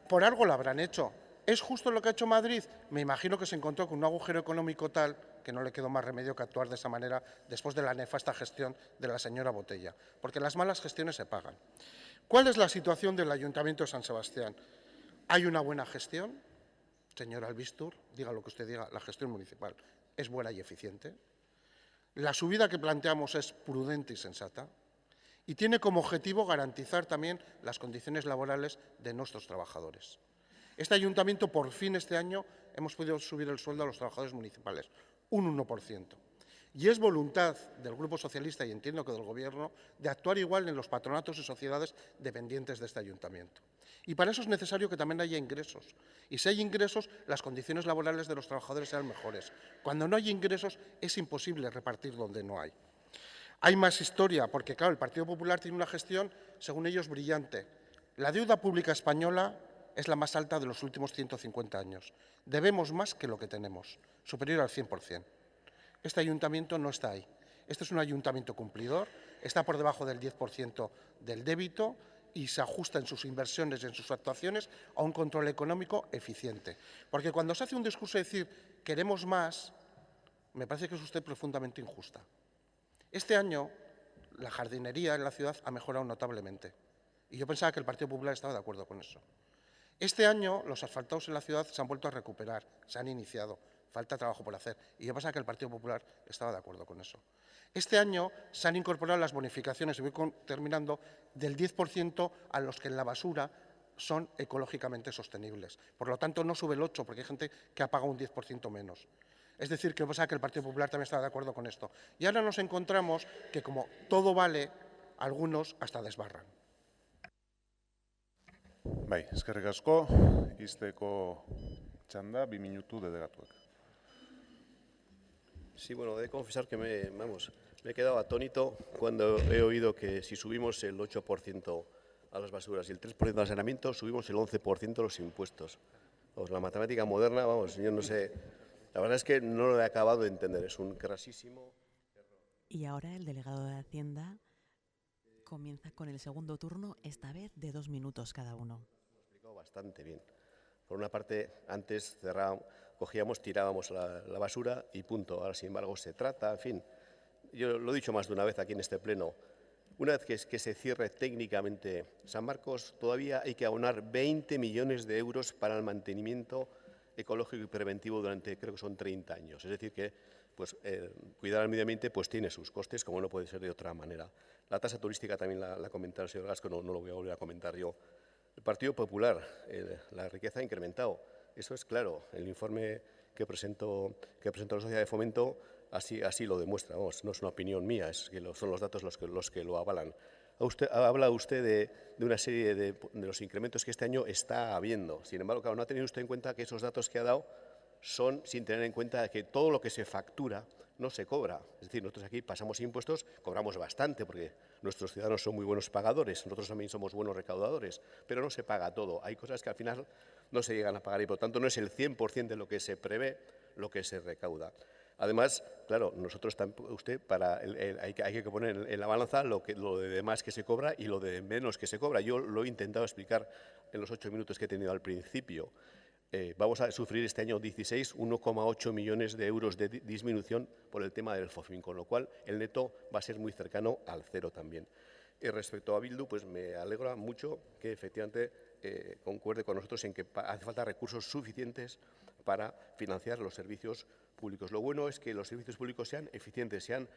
por algo lo habrán hecho. ¿Es justo lo que ha hecho Madrid? Me imagino que se encontró con un agujero económico tal que no le quedó más remedio que actuar de esa manera después de la nefasta gestión de la señora Botella, porque las malas gestiones se pagan. ¿Cuál es la situación del Ayuntamiento de San Sebastián? ¿Hay una buena gestión? Señor Albistur, diga lo que usted diga, la gestión municipal es buena y eficiente. La subida que planteamos es prudente y sensata y tiene como objetivo garantizar también las condiciones laborales de nuestros trabajadores. Este ayuntamiento, por fin, este año, hemos podido subir el sueldo a los trabajadores municipales, un 1%. Y es voluntad del Grupo Socialista, y entiendo que del Gobierno, de actuar igual en los patronatos y sociedades dependientes de este ayuntamiento. Y para eso es necesario que también haya ingresos. Y si hay ingresos, las condiciones laborales de los trabajadores sean mejores. Cuando no hay ingresos, es imposible repartir donde no hay. Hay más historia, porque, claro, el Partido Popular tiene una gestión, según ellos, brillante. La deuda pública española es la más alta de los últimos 150 años. Debemos más que lo que tenemos, superior al 100%. Este ayuntamiento no está ahí. Este es un ayuntamiento cumplidor, está por debajo del 10% del débito y se ajusta en sus inversiones y en sus actuaciones a un control económico eficiente. Porque cuando se hace un discurso de decir queremos más, me parece que es usted profundamente injusta. Este año la jardinería en la ciudad ha mejorado notablemente y yo pensaba que el Partido Popular estaba de acuerdo con eso. Este año los asfaltados en la ciudad se han vuelto a recuperar, se han iniciado, falta trabajo por hacer y yo pensaba que el Partido Popular estaba de acuerdo con eso. Este año se han incorporado las bonificaciones, y voy terminando, del 10% a los que en la basura son ecológicamente sostenibles. Por lo tanto, no sube el 8%, porque hay gente que ha pagado un 10% menos. Es decir, que pasa que el Partido Popular también está de acuerdo con esto. Y ahora nos encontramos que como todo vale, algunos hasta desbarran. Bai, eskerrik asko, izteko txanda, 2 minutu dedegatuak. Sí, bueno, he de confesar que me he quedado atónito cuando he oído que si subimos el 8% a las basuras y el 3% al saneamiento, subimos el 11% los impuestos. Vamos, la matemática moderna, vamos, yo no sé, la verdad es que no lo he acabado de entender, es un crasísimo error. Y ahora el delegado de Hacienda comienza con el segundo turno, esta vez de 2 minutos cada uno. Lo he explicado bastante bien. Por una parte, antes cogíamos, tirábamos la basura y punto. Ahora, sin embargo, se trata, en fin, yo lo he dicho más de una vez aquí en este pleno, una vez que se cierre técnicamente San Marcos, todavía hay que abonar 20 millones de euros para el mantenimiento ecológico y preventivo durante, creo que son 30 años. Es decir, que pues, cuidar al medio ambiente pues, tiene sus costes, como no puede ser de otra manera. La tasa turística también la comentaba el señor Gasco, no lo voy a volver a comentar yo. El Partido Popular, la riqueza ha incrementado. Eso es claro. El informe que presentó la Sociedad de Fomento así lo demuestra. Vamos, no es una opinión mía, son los datos los que lo avalan. Habla usted de una serie de los incrementos que este año está habiendo. Sin embargo, claro, no ha tenido usted en cuenta que esos datos que ha dado son sin tener en cuenta que todo lo que se factura no se cobra. Es decir, nosotros aquí pasamos impuestos, cobramos bastante porque nuestros ciudadanos son muy buenos pagadores, nosotros también somos buenos recaudadores, pero no se paga todo. Hay cosas que al final no se llegan a pagar y por lo tanto no es el 100% de lo que se prevé lo que se recauda. Además, claro, nosotros usted hay que poner en la balanza lo de demás que se cobra y lo de menos que se cobra. Yo lo he intentado explicar en los 8 minutos que he tenido al principio. Vamos a sufrir este año 16 1,8 millones de euros de disminución por el tema del FOFIN, con lo cual el neto va a ser muy cercano al cero también. Y respecto a Bildu, pues me alegra mucho que efectivamente concuerde con nosotros en que hace falta recursos suficientes para financiar los servicios públicos. Lo bueno es que los servicios públicos sean eficientes, sean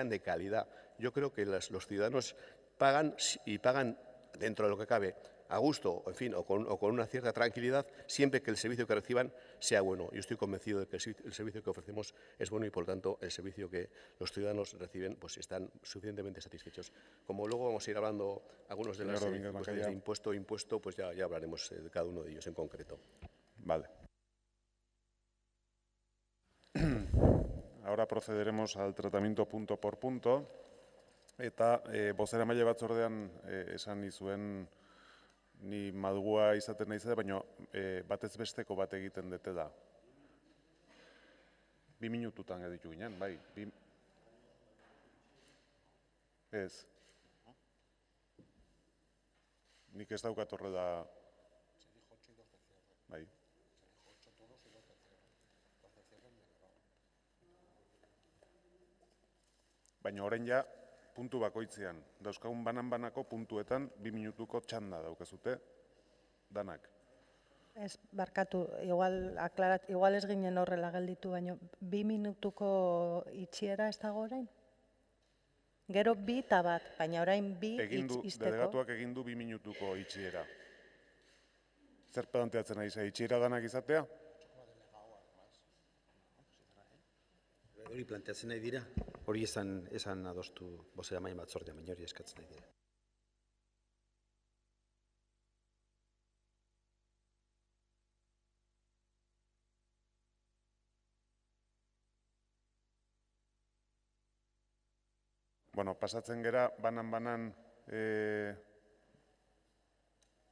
de calidad. Yo creo que los ciudadanos pagan y pagan dentro de lo que cabe, a gusto, en fin, o con una cierta tranquilidad, siempre que el servicio que reciban sea bueno. Yo estoy convencido de que el servicio que ofrecemos es bueno y, por lo tanto, el servicio que los ciudadanos reciben pues están suficientemente satisfechos. Como luego vamos a ir hablando algunos de las cuestiones de impuesto, pues ya hablaremos de cada uno de ellos en concreto. Vale. Ahora procederemos al tratamiento punto por punto. Eta bozeramaile batzordean esan nizuen ni malgua izaten nahi zede, baina batez besteko bat egiten dute da. 2 minututan editu ginen, bai. Ez. Nik ez daukat horrela... Bai. Baina orain ja, puntu bakoitzean, dauzkagun banan-banako puntuetan 2 minutuko txanda daukazute, danak. Ez, barkatu, igual ez ginen horrela gelditu, baina 2 minutuko itxiera ez dago orain? Gero 2 eta bat, baina orain 2 izteko. Delegatuak egin du 2 minutuko itxiera. Zer planteatzen ari za, itxiera danak izatea? Hori planteatzen nahi dira, hori esan adostu bozeramaile batzordean, baina hori eskatzen nahi dira. Bueno, pasatzen gera banan-banan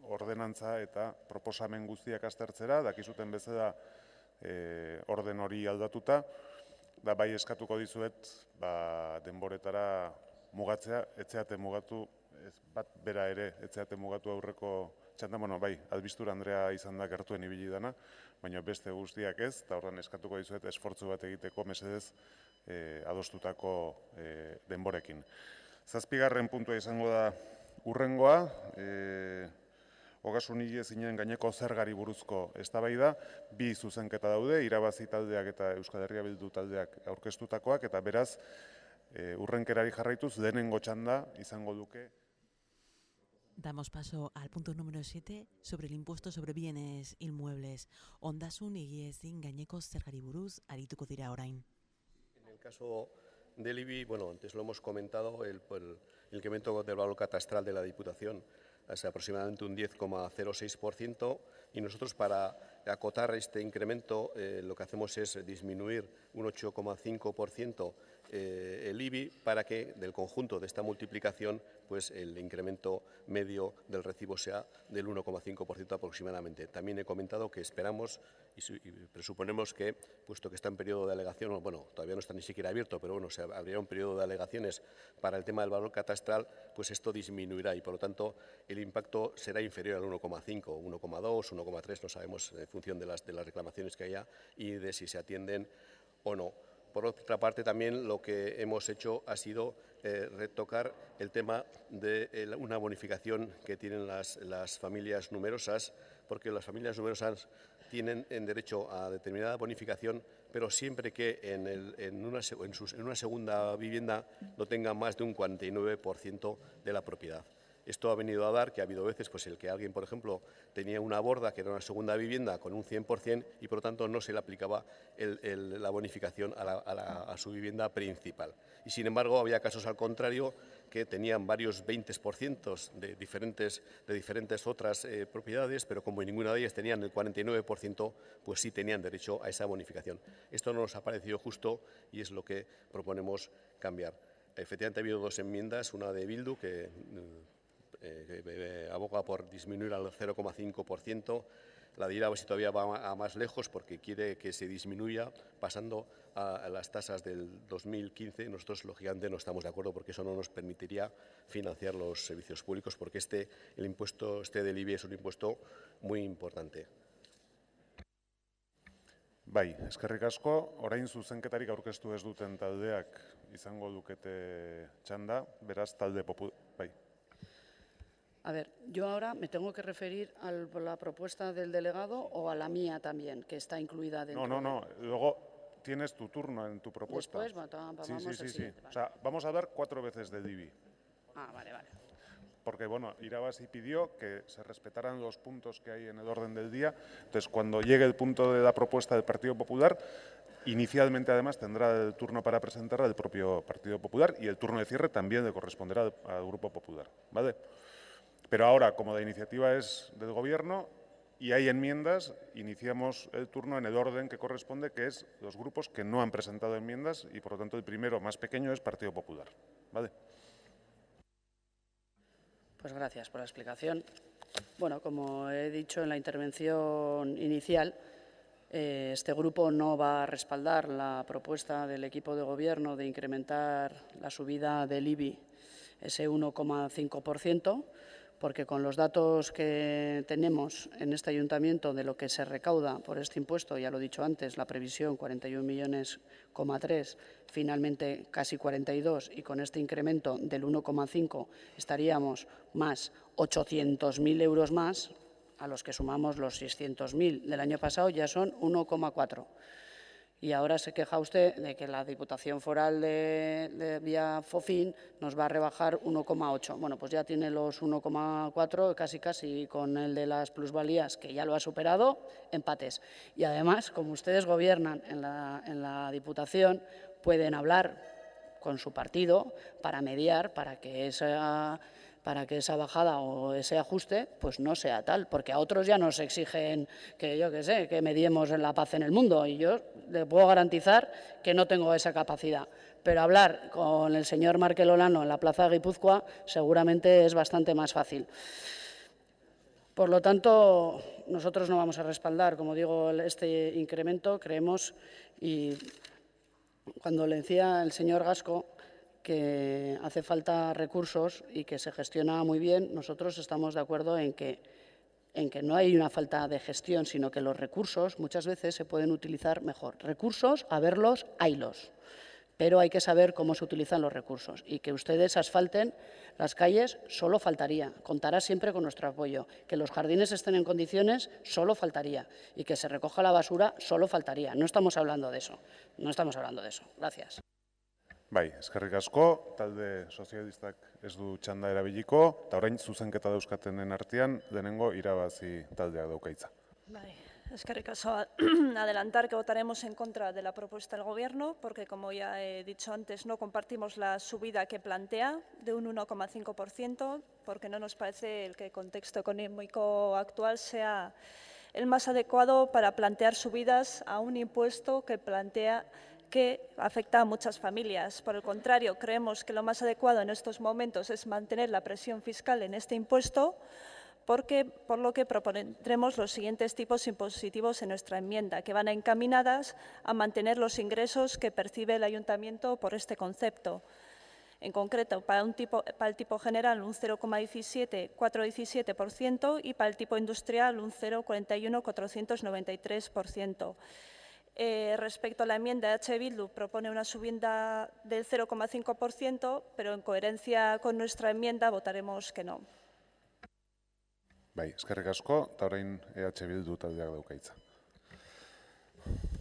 ordenantza eta proposamen guztiak aztertzera, dakizuten bezala orden hori aldatuta, da bai eskatuko dizuet denboretara mugatzea, etzeate mugatu, bat bera ere, etzeate mugatu aurreko txanda, bueno, bai, Albistur Andrea izan da gertuen ibili dana, baina beste guztiak ez, eta horren eskatuko dizuet esfortzu bat egiteko mesedez adostutako denborekin. 7. puntua izango da hurrengoa, Ogasun Hilezinen gaineko zergari buruzko eztabaida, 2 zuzenketa daude, irabazi taldeak eta Euskal Herria Bildu taldeak aurkeztutakoak, eta beraz, hurrenkerari jarraituz, lehenengo txanda izango duke Damos paso al punto número 7 sobre el impuesto sobre bienes inmuebles. Ondasun egiezin gaineko zergari buruz arituko dira orain. En el caso del IBI, bueno, antes lo hemos comentado, el incremento del valor catastral de la Diputación es aproximadamente un 10,06% y nosotros para acotar este incremento lo que hacemos es disminuir un 8,5% el IBI para que del conjunto de esta multiplicación pues el incremento medio del recibo sea del 1,5% aproximadamente. También he comentado que esperamos y presuponemos que, puesto que está en periodo de alegación, bueno, todavía no está ni siquiera abierto, pero bueno, se abrirá un periodo de alegaciones para el tema del valor catastral, pues esto disminuirá y por lo tanto el impacto será inferior al 1,5, 1,2, 1,3, no sabemos en función de las reclamaciones que haya y de si se atienden o no. Por otra parte, también lo que hemos hecho ha sido retocar el tema de una bonificación que tienen las familias numerosas, porque las familias numerosas tienen en derecho a determinada bonificación, pero siempre que en una segunda vivienda no tenga más de un 49% de la propiedad. Esto ha venido a dar que ha habido veces pues el que alguien, por ejemplo, tenía una borda que era una segunda vivienda con un 100% y por lo tanto no se le aplicaba la bonificación a su vivienda principal. Y sin embargo había casos al contrario que tenían varios 20% de diferentes otras propiedades, pero como en ninguna de ellas tenían el 49%, pues sí tenían derecho a esa bonificación. Esto no nos ha parecido justo y es lo que proponemos cambiar. Efectivamente ha habido dos enmiendas, una de Bildu que aboga por disminuir al 0,5%, la de Irabazi todavía va a más lejos porque quiere que se disminuya pasando a las tasas del 2015. Nosotros, lógicamente, no estamos de acuerdo porque eso no nos permitiría financiar los servicios públicos porque el impuesto del IBI es un impuesto muy importante. Bai, eskerrik asko, orain zuzenketarik aurkeztu ez duten taldeak izango dukete txanda, beraz talde bai. A ver, yo ahora me tengo que referir a la propuesta del delegado o a la mía también, que está incluida dentro. No, luego tienes tu turno en tu propuesta. Después vamos al siguiente. Sí. O sea, vamos a dar 4 veces del IBI. Ah, vale. Porque, bueno, Irabazi pidió que se respetaran los puntos que hay en el orden del día. Entonces, cuando llegue el punto de la propuesta del Partido Popular, inicialmente, además, tendrá el turno para presentarla el propio Partido Popular y el turno de cierre también le corresponderá al Grupo Popular, ¿vale? Pero ahora, como la iniciativa es del Gobierno y hay enmiendas, iniciamos el turno en el orden que corresponde, que es los grupos que no han presentado enmiendas y, por lo tanto, el primero más pequeño es Partido Popular, ¿vale? Pues gracias por la explicación. Bueno, como he dicho en la intervención inicial, este grupo no va a respaldar la propuesta del equipo de Gobierno de incrementar la subida del IBI ese 1,5%, porque con los datos que tenemos en este ayuntamiento de lo que se recauda por este impuesto, ya lo he dicho antes, la previsión 41,3 millones, finalmente casi 42, y con este incremento del 1,5 estaríamos más 800.000 euros más, a los que sumamos los 600.000 del año pasado, ya son 1,4. Y ahora se queja usted de que la Diputación Foral de vía FOFIN nos va a rebajar 1,8. Bueno, pues ya tiene los 1,4, casi con el de las plusvalías, que ya lo ha superado, empates. Y además, como ustedes gobiernan en la Diputación, pueden hablar con su partido para mediar, para que esa bajada o ese ajuste pues no sea tal, porque a otros ya nos exigen que mediemos la paz en el mundo y yo le puedo garantizar que no tengo esa capacidad. Pero hablar con el señor Markel Olano en la Plaza de Guipúzcoa seguramente es bastante más fácil. Por lo tanto, nosotros no vamos a respaldar, como digo, este incremento, creemos, y cuando le decía el señor Gasco que hace falta recursos y que se gestiona muy bien, nosotros estamos de acuerdo en que no hay una falta de gestión, sino que los recursos muchas veces se pueden utilizar mejor. Recursos, a verlos, haylos, pero hay que saber cómo se utilizan los recursos. Y que ustedes asfalten las calles, solo faltaría. Contará siempre con nuestro apoyo. Que los jardines estén en condiciones, solo faltaría. Y que se recoja la basura, solo faltaría. No estamos hablando de eso. No estamos hablando de eso. Gracias. Bai, eskerrik asko, talde sozialistak ez du txanda erabiliko, eta orain zuzenketa dauzkatenen artean, denengo irabazi taldeak daukaitza. Eskerrik asko. Adelantar que votaremos en contra de la propuesta del Gobierno, porque, como ya he dicho antes, no compartimos la subida que plantea de un 1,5%, porque no nos parece que el contexto económico actual sea el más adecuado para plantear subidas a un impuesto que afecta a muchas familias. Por el contrario, creemos que lo más adecuado en estos momentos es mantener la presión fiscal en este impuesto, por lo que propondremos los siguientes tipos impositivos en nuestra enmienda, que van encaminadas a mantener los ingresos que percibe el Ayuntamiento por este concepto. En concreto, para el tipo general un 0,417% y para el tipo industrial un 0,41493%. Respecto a la enmienda, H. Bildu propone una subida del 0,5%, pero en coherencia con nuestra enmienda votaremos que no. Bai, eskerrik asko, eta orain EH Bildu taldeak daukaitza.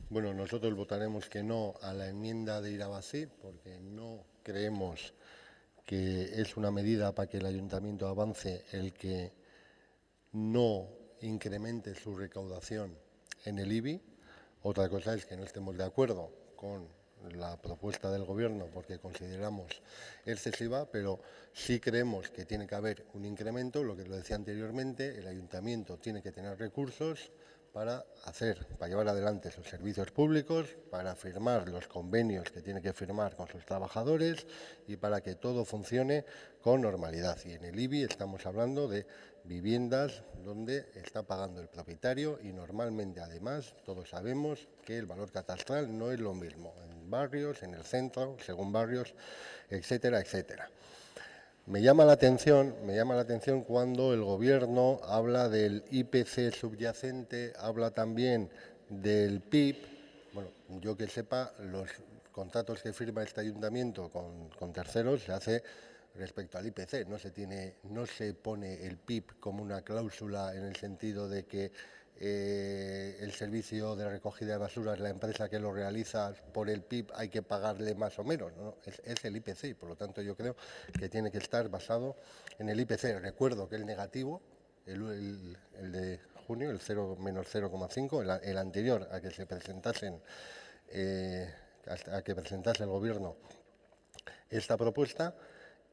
Bueno, nosotros votaremos que no a la enmienda de Irabazi, porque no creemos que es una medida para que el ayuntamiento avance el que no incremente su recaudación en el IBI. Otra cosa es que no estemos de acuerdo con la propuesta del Gobierno porque consideramos excesiva, pero sí creemos que tiene que haber un incremento. Lo que lo decía anteriormente, el Ayuntamiento tiene que tener recursos para llevar adelante sus servicios públicos, para firmar los convenios que tiene que firmar con sus trabajadores y para que todo funcione con normalidad. Y en el IBI estamos hablando de viviendas donde está pagando el propietario y normalmente, además, todos sabemos que el valor catastral no es lo mismo en barrios, en el centro, según barrios, etcétera, etcétera. Me llama la atención cuando el Gobierno habla del IPC subyacente, habla también del PIB. Bueno, yo que sepa, los contratos que firma este ayuntamiento con terceros se hace respecto al IPC. No se pone el PIB como una cláusula en el sentido de que el servicio de recogida de basuras, la empresa que lo realiza por el PIB, hay que pagarle más o menos, ¿no? Es el IPC y por lo tanto yo creo que tiene que estar basado en el IPC. Recuerdo que el negativo, el de junio, el menos 0,5, el anterior a que se presentasen, a que presentase el Gobierno esta propuesta,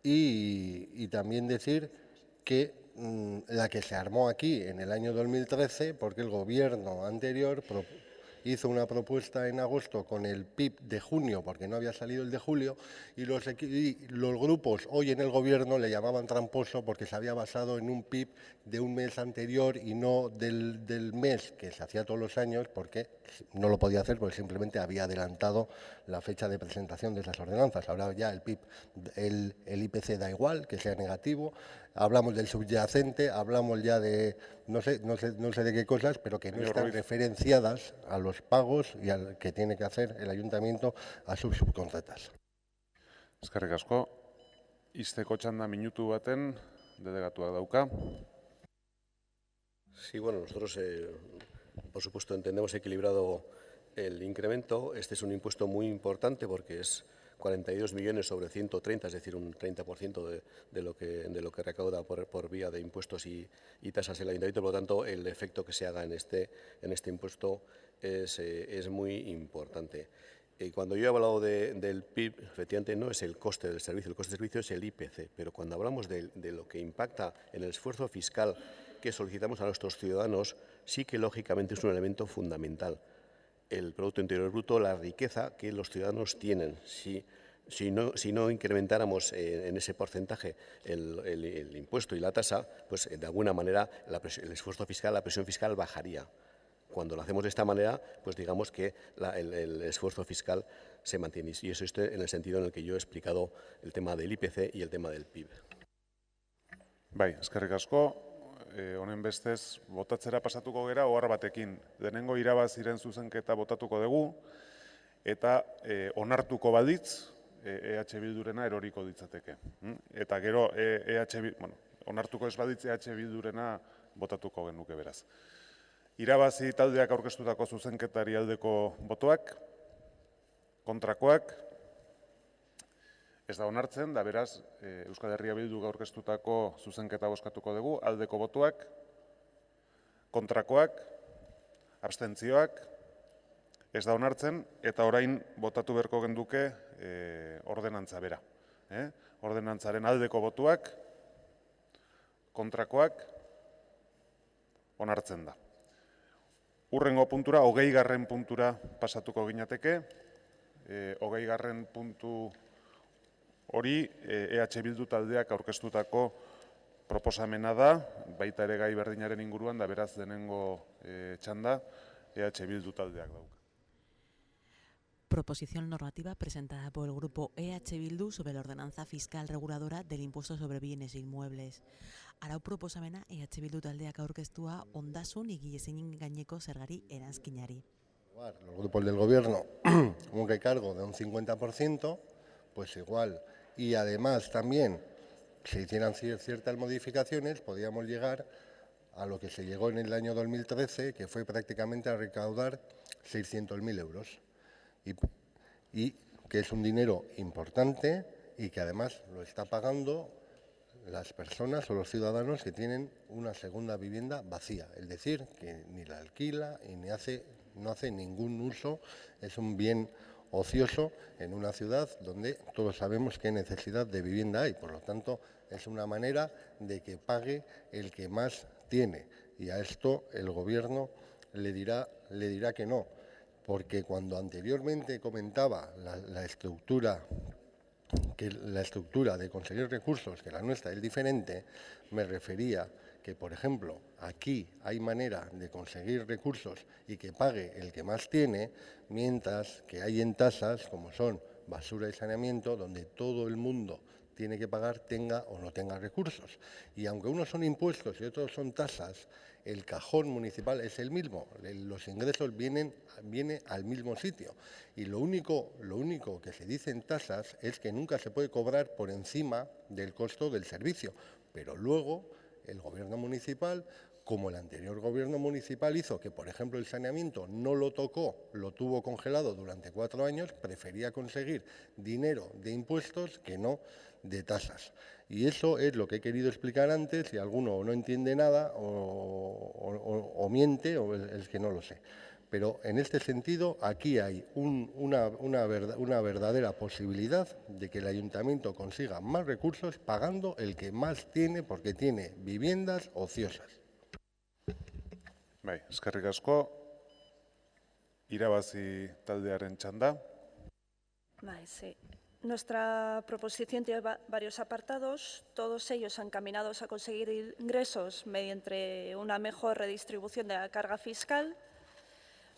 y también decir que la que se armó aquí en el año 2013, porque el Gobierno anterior hizo una propuesta en agosto con el PIB de junio, porque no había salido el de julio, y los grupos hoy en el Gobierno le llamaban tramposo porque se había basado en un PIB de un mes anterior y no del mes que se hacía todos los años, porque no lo podía hacer porque simplemente había adelantado la fecha de presentación de esas ordenanzas. Ahora ya el PIB, el IPC da igual, que sea negativo. Hablamos del subyacente, hablamos ya de no sé de qué cosas, pero que no están referenciadas a los pagos y al que tiene que hacer el ayuntamiento a sus subcontratas. Eskerrik asko. Izteko txanda minutu baten, delegatuak dauka. Sí, bueno, nosotros, por supuesto, entendemos equilibrado el incremento. Este es un impuesto muy importante porque es 42 millones sobre 130, es decir, un 30% de lo que recauda por vía de impuestos y tasas el ayuntamiento. Por lo tanto, el efecto que se haga en este impuesto es muy importante. Cuando yo he hablado del PIB, efectivamente no es el coste del servicio, el coste del servicio es el IPC, pero cuando hablamos de lo que impacta en el esfuerzo fiscal que solicitamos a nuestros ciudadanos, sí que lógicamente es un elemento fundamental. El Producto Interior Bruto, la riqueza que los ciudadanos tienen. Si no incrementáramos en ese porcentaje el impuesto y la tasa, pues de alguna manera el esfuerzo fiscal, la presión fiscal bajaría. Cuando lo hacemos de esta manera, pues digamos que el esfuerzo fiscal se mantiene. Y eso está en el sentido en el que yo he explicado el tema del IPC y el tema del PIB. Bai, eskerrik asko. Honen bestez, botatzera pasatuko gera, ohar batekin. Denengo irabaziren zuzenketa botatuko dugu, eta onartuko balitz, EH Bildurena eroriko ditzateke. Eta gero, onartuko ez balitz, EH Bildurena botatuko genuke beraz. Irabazi taldeak aurkeztutako zuzenketari aldeko botoak, kontrakoak, ez da onartzen, da beraz, Euskal Herria Bilduk aurkeztutako zuzenketa bozkatuko dugu, aldeko botuak, kontrakoak, abstentzioak, ez da onartzen, eta orain botatu beharko genduke ordenantza bera. Ordenantzaren aldeko botuak, kontrakoak, onartzen da. Hurrengo puntura, 20. puntura pasatuko ginateke. 20. puntu hori EH Bildu taldeak aurkeztutako proposamena da, baita ere gai berdinaren inguruan, da beraz denengo txanda EH Bildu taldeak dauka. Proposición normativa presentada por el grupo EH Bildu sobre la ordenanza fiscal reguladora del impuesto sobre bienes inmuebles. Arau proposamena EH Bildu taldeak aurkeztua ondasun igilezinen gaineko zergari eranzkinari. Los grupos del gobierno, un recargo de un 50%, pues igual, y además también, si hicieran ciertas modificaciones, podíamos llegar a lo que se llegó en el año 2013, que fue prácticamente a recaudar 600.000 euros. Y que es un dinero importante y que además lo está pagando las personas o los ciudadanos que tienen una segunda vivienda vacía, es decir, que ni la alquila y no hace ningún uso, es un bien ocioso en una ciudad donde todos sabemos qué necesidad de vivienda hay, por lo tanto es una manera de que pague el que más tiene, y a esto el Gobierno le dirá que no. Porque cuando anteriormente comentaba la estructura de conseguir recursos, que la nuestra es diferente, me refería que, por ejemplo, aquí hay manera de conseguir recursos y que pague el que más tiene, mientras que hay en tasas, como son basura y saneamiento, donde todo el mundo tiene que pagar, tenga o no tenga recursos. Y aunque unos son impuestos y otros son tasas, el cajón municipal es el mismo, los ingresos vienen al mismo sitio. Y lo único que se dice en tasas es que nunca se puede cobrar por encima del costo del servicio. Pero luego el gobierno municipal, como el anterior gobierno municipal hizo, que por ejemplo el saneamiento no lo tocó, lo tuvo congelado durante 4 años, prefería conseguir dinero de impuestos que no de tasas. Y eso es lo que he querido explicar antes, si alguno no entiende nada o miente o es que no lo sé. Pero en este sentido aquí hay una verdadera posibilidad de que el ayuntamiento consiga más recursos pagando el que más tiene, porque tiene viviendas ociosas. Bai, eskerrik asko, irabazi taldearen txanda. Bai, sí. Nuestra proposición tiene varios apartados, todos ellos encaminados a conseguir ingresos mediante una mejor redistribución de la carga fiscal.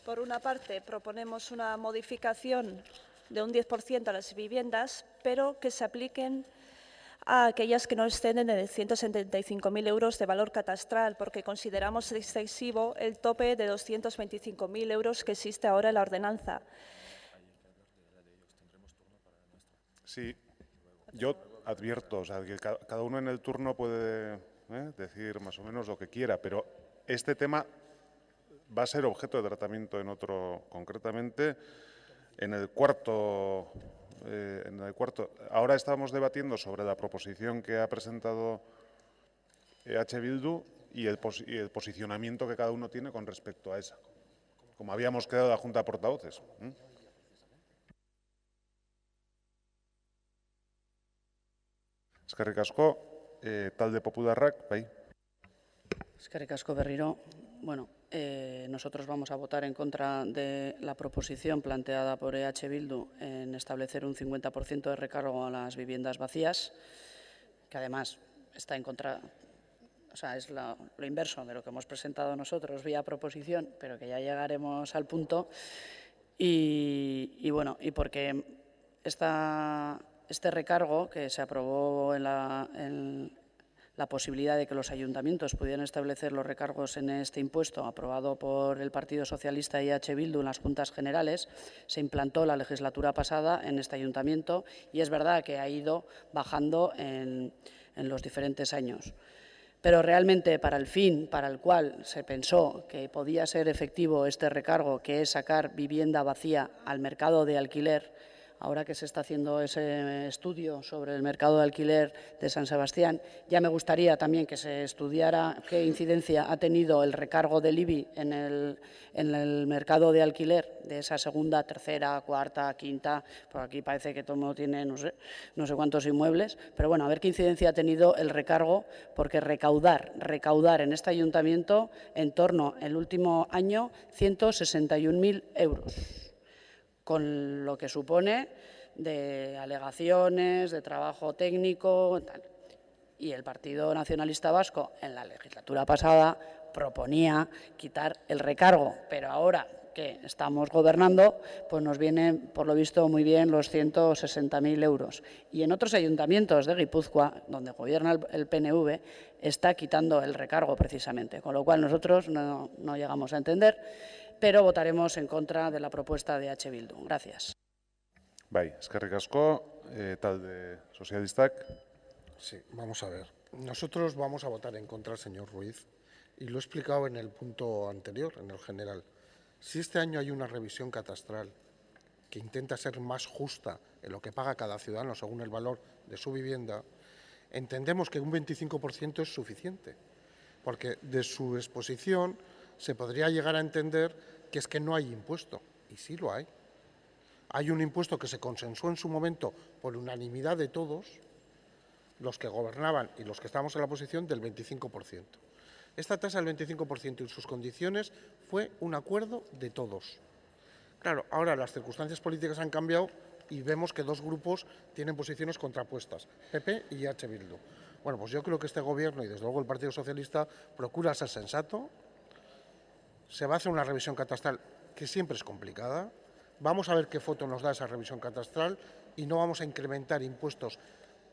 Por una parte, proponemos una modificación de un 10% a las viviendas, pero que se apliquen a aquellas que no exceden de 175.000 euros de valor catastral, porque consideramos excesivo el tope de 225.000 euros que existe ahora en la ordenanza. Sí, yo advierto, o sea, que cada uno en el turno puede decir más o menos lo que quiera, pero este tema va a ser objeto de tratamiento en otro, concretamente, en el cuarto. Ahora estamos debatiendo sobre la proposición que ha presentado EH Bildu y el posicionamiento que cada uno tiene con respecto a esa, como habíamos quedado la Junta de Portavoces. Eskerrik asko, talde popularrak, bai. Eskerrik asko berriro. Bueno, nosotros vamos a votar en contra de la proposición planteada por EH Bildu en establecer un 50% de recargo a las viviendas vacías, que además está en contra, o sea, es lo inverso de lo que hemos presentado nosotros vía proposición, pero que ya llegaremos al punto. Y bueno, y porque este recargo que se aprobó en la posibilidad de que los ayuntamientos pudieran establecer los recargos en este impuesto aprobado por el Partido Socialista y EH Bildu en las Juntas Generales, se implantó la legislatura pasada en este ayuntamiento y es verdad que ha ido bajando en los diferentes años. Pero realmente para el fin para el cual se pensó que podía ser efectivo este recargo, que es sacar vivienda vacía al mercado de alquiler, ahora que se está haciendo ese estudio sobre el mercado de alquiler de San Sebastián, ya me gustaría también que se estudiara qué incidencia ha tenido el recargo del IBI en el mercado de alquiler de esa segunda, tercera, cuarta, quinta, por aquí parece que todo el mundo tiene no sé cuántos inmuebles, pero bueno, a ver qué incidencia ha tenido el recargo, porque recaudar en este ayuntamiento en torno, el último año, 161.000 euros, con lo que supone de alegaciones, de trabajo técnico, tal. Y el Partido Nacionalista Vasco, en la legislatura pasada, proponía quitar el recargo, pero ahora que estamos gobernando, pues nos vienen, por lo visto, muy bien los 160.000 euros. Y en otros ayuntamientos de Guipúzcoa, donde gobierna el PNV, está quitando el recargo precisamente, con lo cual nosotros no llegamos a entender, pero votaremos en contra de la propuesta de H. Bildu. Gracias. Bai, eskerrik asko, talde sozialistak. Sí, vamos a ver. Nosotros vamos a votar en contra, señor Ruiz, y lo he explicado en el punto anterior, en el general. Si este año hay una revisión catastral que intenta ser más justa en lo que paga cada ciudadano según el valor de su vivienda, entendemos que un 25% es suficiente, porque de su exposición se podría llegar a entender que es que no hay impuesto, y sí lo hay. Hay un impuesto que se consensuó en su momento por unanimidad de todos, los que gobernaban y los que estábamos en la oposición, del 25%. Esta tasa del 25% y sus condiciones fue un acuerdo de todos. Claro, ahora las circunstancias políticas han cambiado y vemos que dos grupos tienen posiciones contrapuestas, PP y H. Bildu. Bueno, pues yo creo que este Gobierno y desde luego el Partido Socialista procura ser sensato. Se va a hacer una revisión catastral que siempre es complicada. Vamos a ver qué foto nos da esa revisión catastral y no vamos a incrementar impuestos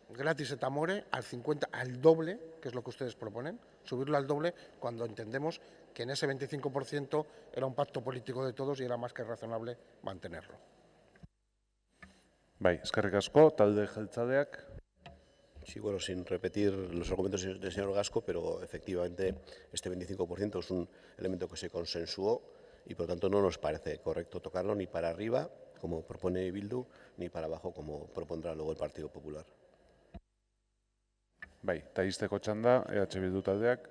gratis et amore al 50, al doble, que es lo que ustedes proponen, subirlo al doble cuando entendemos que en ese 25% era un pacto político de todos y era más que razonable mantenerlo. Bai, eskerrik asko, talde jeltzaleak. Sí, bueno, sin repetir los argumentos del señor Gasco, pero efectivamente este 25% es un elemento que se consensuó y por lo tanto no nos parece correcto tocarlo ni para arriba, como propone Bildu, ni para abajo, como propondrá luego el Partido Popular. Bai, eta izteko txanda, EH Bildu taldeak.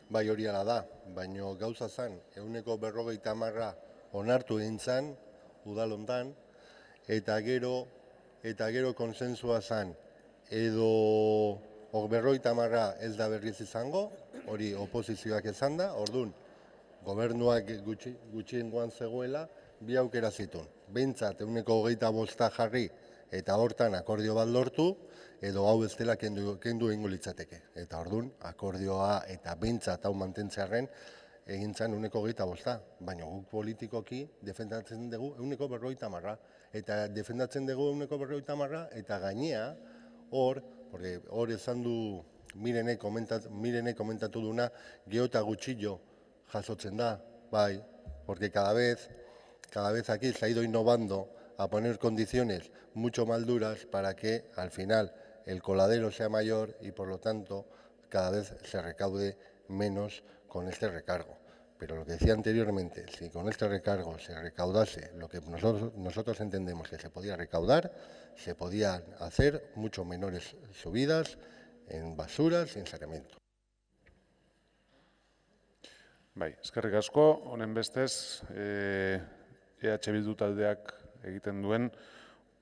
Bai, hori ala da, baino gauza zen, 50% onartu egin zen, udalontan, eta gero konsensua zen, edo 50% ez da berriz izango, hori oposizioak esan da, orduan, gobernuak gutxiengoan zegoela, bi aukera zituen. Behintzat, 25% jarri eta hortan akordio bat lortu, edo hau ez dela kendu egingo litzateke. Eta orduan, akordioa eta behintzat hau mantentzearren egin zen 25%. Baina guk politikoki defendatzen dugu 50%. Eta defendatzen dugu 50% eta gainea hor esan du Mirenek komentatu duna, gero eta gutxillo jasotzen da, bai, porque cada vez aquí se ha ido innovando a poner condiciones mucho más duras para que al final el coladero sea mayor y por lo tanto cada vez se recaude menos con este recargo. Pero lo que decía anteriormente, si con este recargo se recaudase lo que nosotros entendemos que se podía recaudar, se podían hacer mucho menores subidas en basuras y en saneamiento. Bai, eskerrik asko, honen bestez, EH Bildu taldeak egiten duen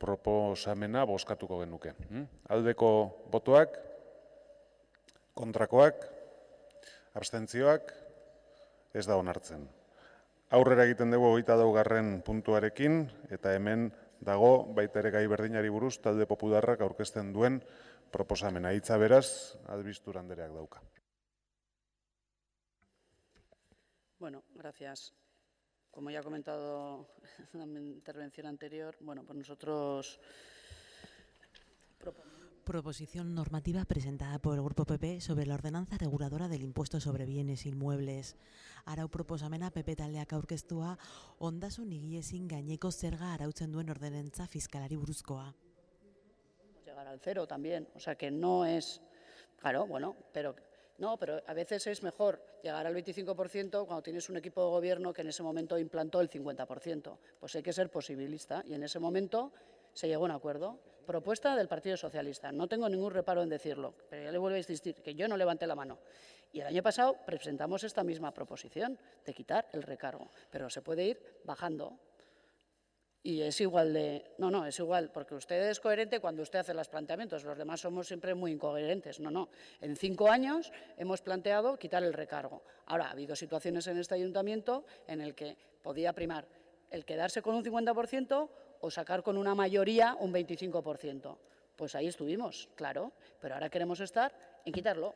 proposamena bozkatuko genuke. Aldeko botoak, kontrakoak, abstentzioak, ez da onartzen. Aurrera egiten dugu 22. puntuarekin, eta hemen dago baita ere gai berdinari buruz talde popularrak aurkezten duen proposamena. Hitza beraz, Albiztur Andereak dauka. Bueno, gracias. Como ya he comentado en mi intervención anterior, bueno, pues nosotros Proposición normativa presentada por el Grupo PP sobre la ordenanza reguladora del impuesto sobre bienes inmuebles. Arau proposamena PP taldeak aurkeztua ondasun higiezin gaineko zerga arautzen duen ordenantza fiskalari buruzkoa. Llegar al cero también, o sea que no es, claro, bueno, pero No, pero a veces es mejor llegar al 25% cuando tienes un equipo de gobierno que en ese momento implantó el 50%. Pues hay que ser posibilista y en ese momento se llegó a un acuerdo. Propuesta del Partido Socialista. No tengo ningún reparo en decirlo, pero ya le vuelvo a insistir que yo no levanté la mano. Y el año pasado presentamos esta misma proposición de quitar el recargo, pero se puede ir bajando. Y es igual de... No, es igual, porque usted es coherente cuando usted hace los planteamientos, los demás somos siempre muy incoherentes. No. En 5 años hemos planteado quitar el recargo. Ahora, ha habido situaciones en este ayuntamiento en el que podía primar el quedarse con un 50% o sacar con una mayoría un 25%. Pues ahí estuvimos, claro, pero ahora queremos estar en quitarlo.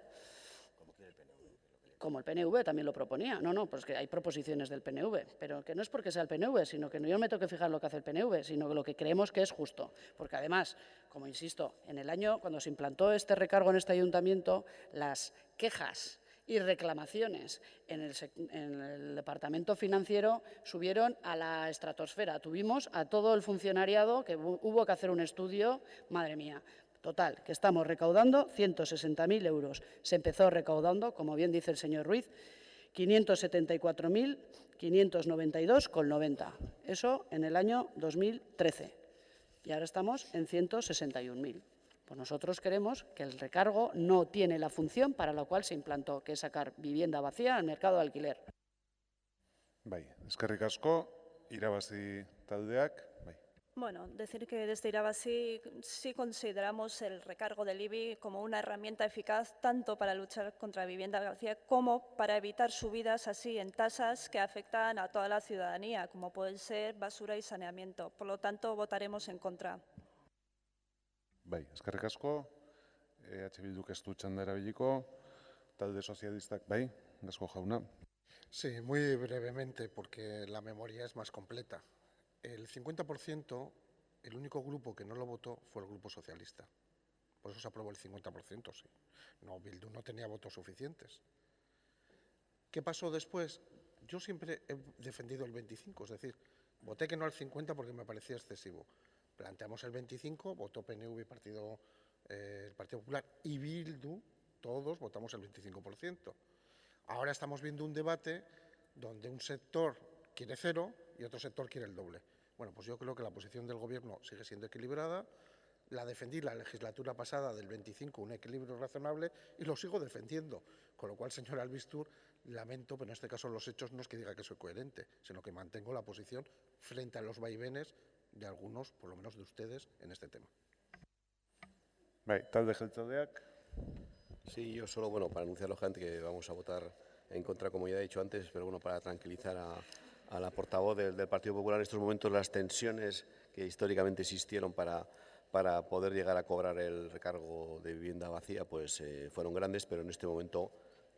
Como el PNV también lo proponía. No, pues que hay proposiciones del PNV, pero que no es porque sea el PNV, sino que no yo me tengo que fijar lo que hace el PNV, sino que lo que creemos que es justo. Porque además, como insisto, en el año, cuando se implantó este recargo en este ayuntamiento, las quejas y reclamaciones en el departamento financiero subieron a la estratosfera. Tuvimos a todo el funcionariado que hubo que hacer un estudio, madre mía. Total, que estamos recaudando 160.000 euros. Se empezó recaudando, como bien dice el señor Ruiz, 574.592,90. Eso en el año 2013. Y ahora estamos en 161.000. Pues nosotros queremos que el recargo no tiene la función para la cual se implantó, que es sacar vivienda vacía al mercado de alquiler. Bai, eskerrik asko, irabazi taldeak, bai. Bueno, decir que desde Irabazi sí consideramos el recargo del IBI como una herramienta eficaz tanto para luchar contra la vivienda vacía como para evitar subidas así en tasas que afectan a toda la ciudadanía, como pueden ser basura y saneamiento. Por lo tanto, votaremos en contra. Bai, eskerrik asko, EH Bilduk ez du txanda erabiliko, talde sozialistak, bai, Gasco jauna. Sí, muy brevemente, porque la memoria es más completa. El 50%, el único grupo que no lo votó fue el Grupo Socialista. Por eso se aprobó el 50%, sí. No, Bildu no tenía votos suficientes. ¿Qué pasó después? Yo siempre he defendido el 25, es decir, voté que no al 50 porque me parecía excesivo. Planteamos el 25, votó PNV y el Partido Popular y Bildu, todos votamos el 25%. Ahora estamos viendo un debate donde un sector quiere 0 y otro sector quiere el doble. Bueno, pues yo creo que la posición del Gobierno sigue siendo equilibrada. La defendí la legislatura pasada del 25, un equilibrio razonable, y lo sigo defendiendo. Con lo cual, señor Albistur, lamento, pero en este caso los hechos no es que diga que soy coherente, sino que mantengo la posición frente a los vaivenes de algunos, por lo menos de ustedes, en este tema. Bai, talde jeltzaleak. Sí, yo solo, para anunciar lógicamente que vamos a votar en contra, como ya he dicho antes, pero para tranquilizar a la portavoz del Partido Popular, en estos momentos las tensiones que históricamente existieron para poder llegar a cobrar el recargo de vivienda vacía, pues fueron grandes, pero en este momento,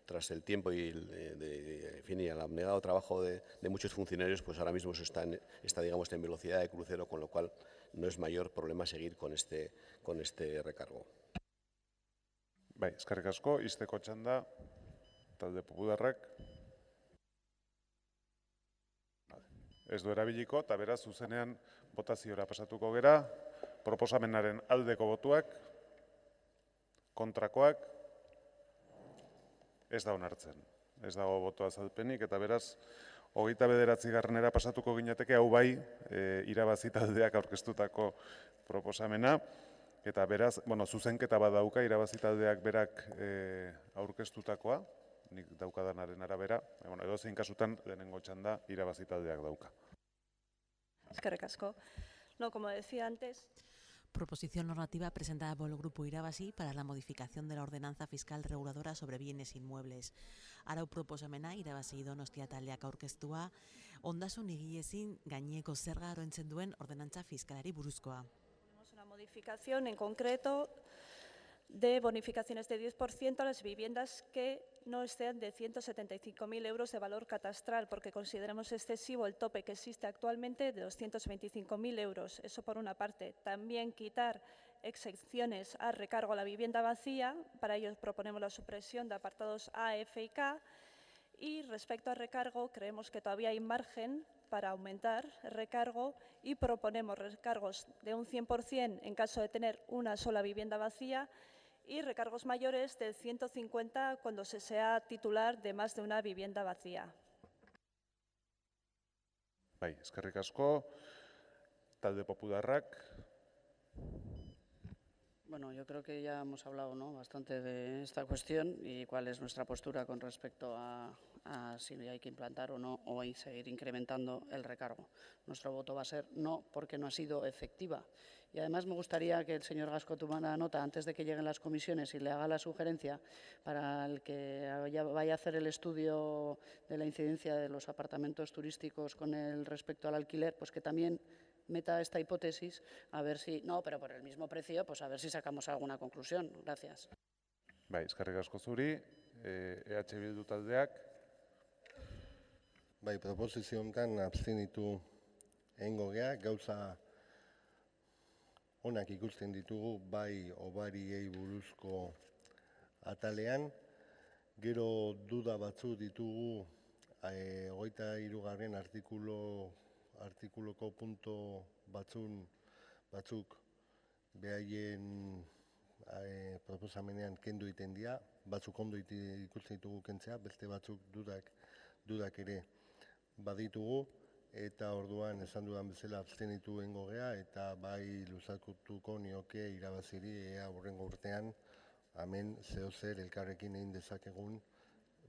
tras el tiempo y el abnegado trabajo de muchos funcionarios, pues ahora mismo está digamos, en velocidad de crucero, con lo cual no es mayor problema seguir con este recargo. Bai, eskerrik asko, izteko txanda, talde popularrak. Ez du erabiliko, eta beraz, zuzenean botaziora pasatuko gera, proposamenaren aldeko botuak, kontrakoak, ez da onartzen. Ez dago boto azalpenik, eta beraz, 29. pasatuko ginateke, hau bai, irabazi taldeak aurkeztutako proposamena, eta beraz, zuzenketa bat dauka, irabazi taldeak berak aurkeztutakoa, nik daukadanaren arabera, edozein kasutan lehenengo txanda irabazi taldeak dauka. Eskerrik asko. No, como decía antes... Proposición normativa presentada por el Grupo Irabazi para la modificación de la ordenanza fiscal reguladora sobre bienes inmuebles. Arau proposamena Irabazi Donostia taldeak aurkeztua, ondasun egiezin gaineko zerga aroentzen duen ordenantza fiskalari buruzkoa. Tenemos una modificación en concreto de bonificaciones de 10% a las viviendas que no exceden de 175.000 euros de valor catastral, porque consideramos excesivo el tope que existe actualmente de 225.000 euros. Eso por una parte. También quitar exenciones a recargo a la vivienda vacía. Para ello proponemos la supresión de apartados A, F y K. Y respecto al recargo, creemos que todavía hay margen para aumentar el recargo y proponemos recargos de un 100% en caso de tener una sola vivienda vacía y recargos mayores del 150 cuando se sea titular de más de una vivienda vacía. Bai, eskerrik asko, talde popularrak. Bueno, yo creo que ya hemos hablado, ¿no?, bastante de esta cuestión y cuál es nuestra postura con respecto a si hay que implantar o no, o hay que seguir incrementando el recargo. Nuestro voto va a ser no, porque no ha sido efectiva. Y además me gustaría que el señor Gasco tomara nota antes de que lleguen las comisiones y le haga la sugerencia para el que vaya a hacer el estudio de la incidencia de los apartamentos turísticos con el respecto al alquiler, pues que también meta esta hipótesis, a ver si, no, pero por el mismo precio, pues a ver si sacamos alguna conclusión. Gracias. Bai, eskerrik asko zuri, EH Bildu taldeak. Bai, proposizio honetan abstenitu egingo gea, gauza onak ikusten ditugu, bai hobariei buruzko atalean, gero duda batzu ditugu 23. artikuloko punto batzuk behaien proposamenean kendu egiten dira, batzuk ondo ikusten ditugu kentzea, beste batzuk dudak ere baditugu, eta orduan esan dudan bezala abstenitu egingo gea, eta bai luzatuko nioke irabaziri ea hurrengo urtean, hemen zeozer elkarrekin egin dezakegun,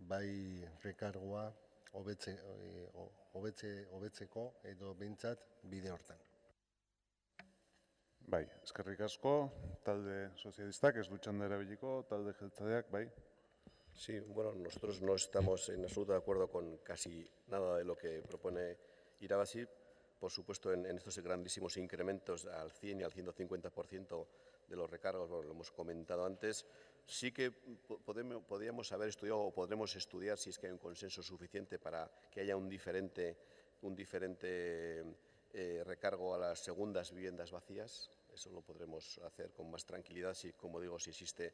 bai rekargoa hobetzeko edo behintzat bide hortan. Bai, eskerrik asko, talde sozialistak, ez du txanda erabiliko, talde jeltzaleak, bai. Sí, bueno, nosotros no estamos en absoluto de acuerdo con casi nada de lo que propone Irabazi. Por supuesto, en estos grandísimos incrementos al 100 y al 150% de los recargos, bueno, lo hemos comentado antes, sí que podríamos haber estudiado o podremos estudiar si es que hay un consenso suficiente para que haya un diferente recargo a las segundas viviendas vacías. Eso lo podremos hacer con más tranquilidad si, como digo, si existe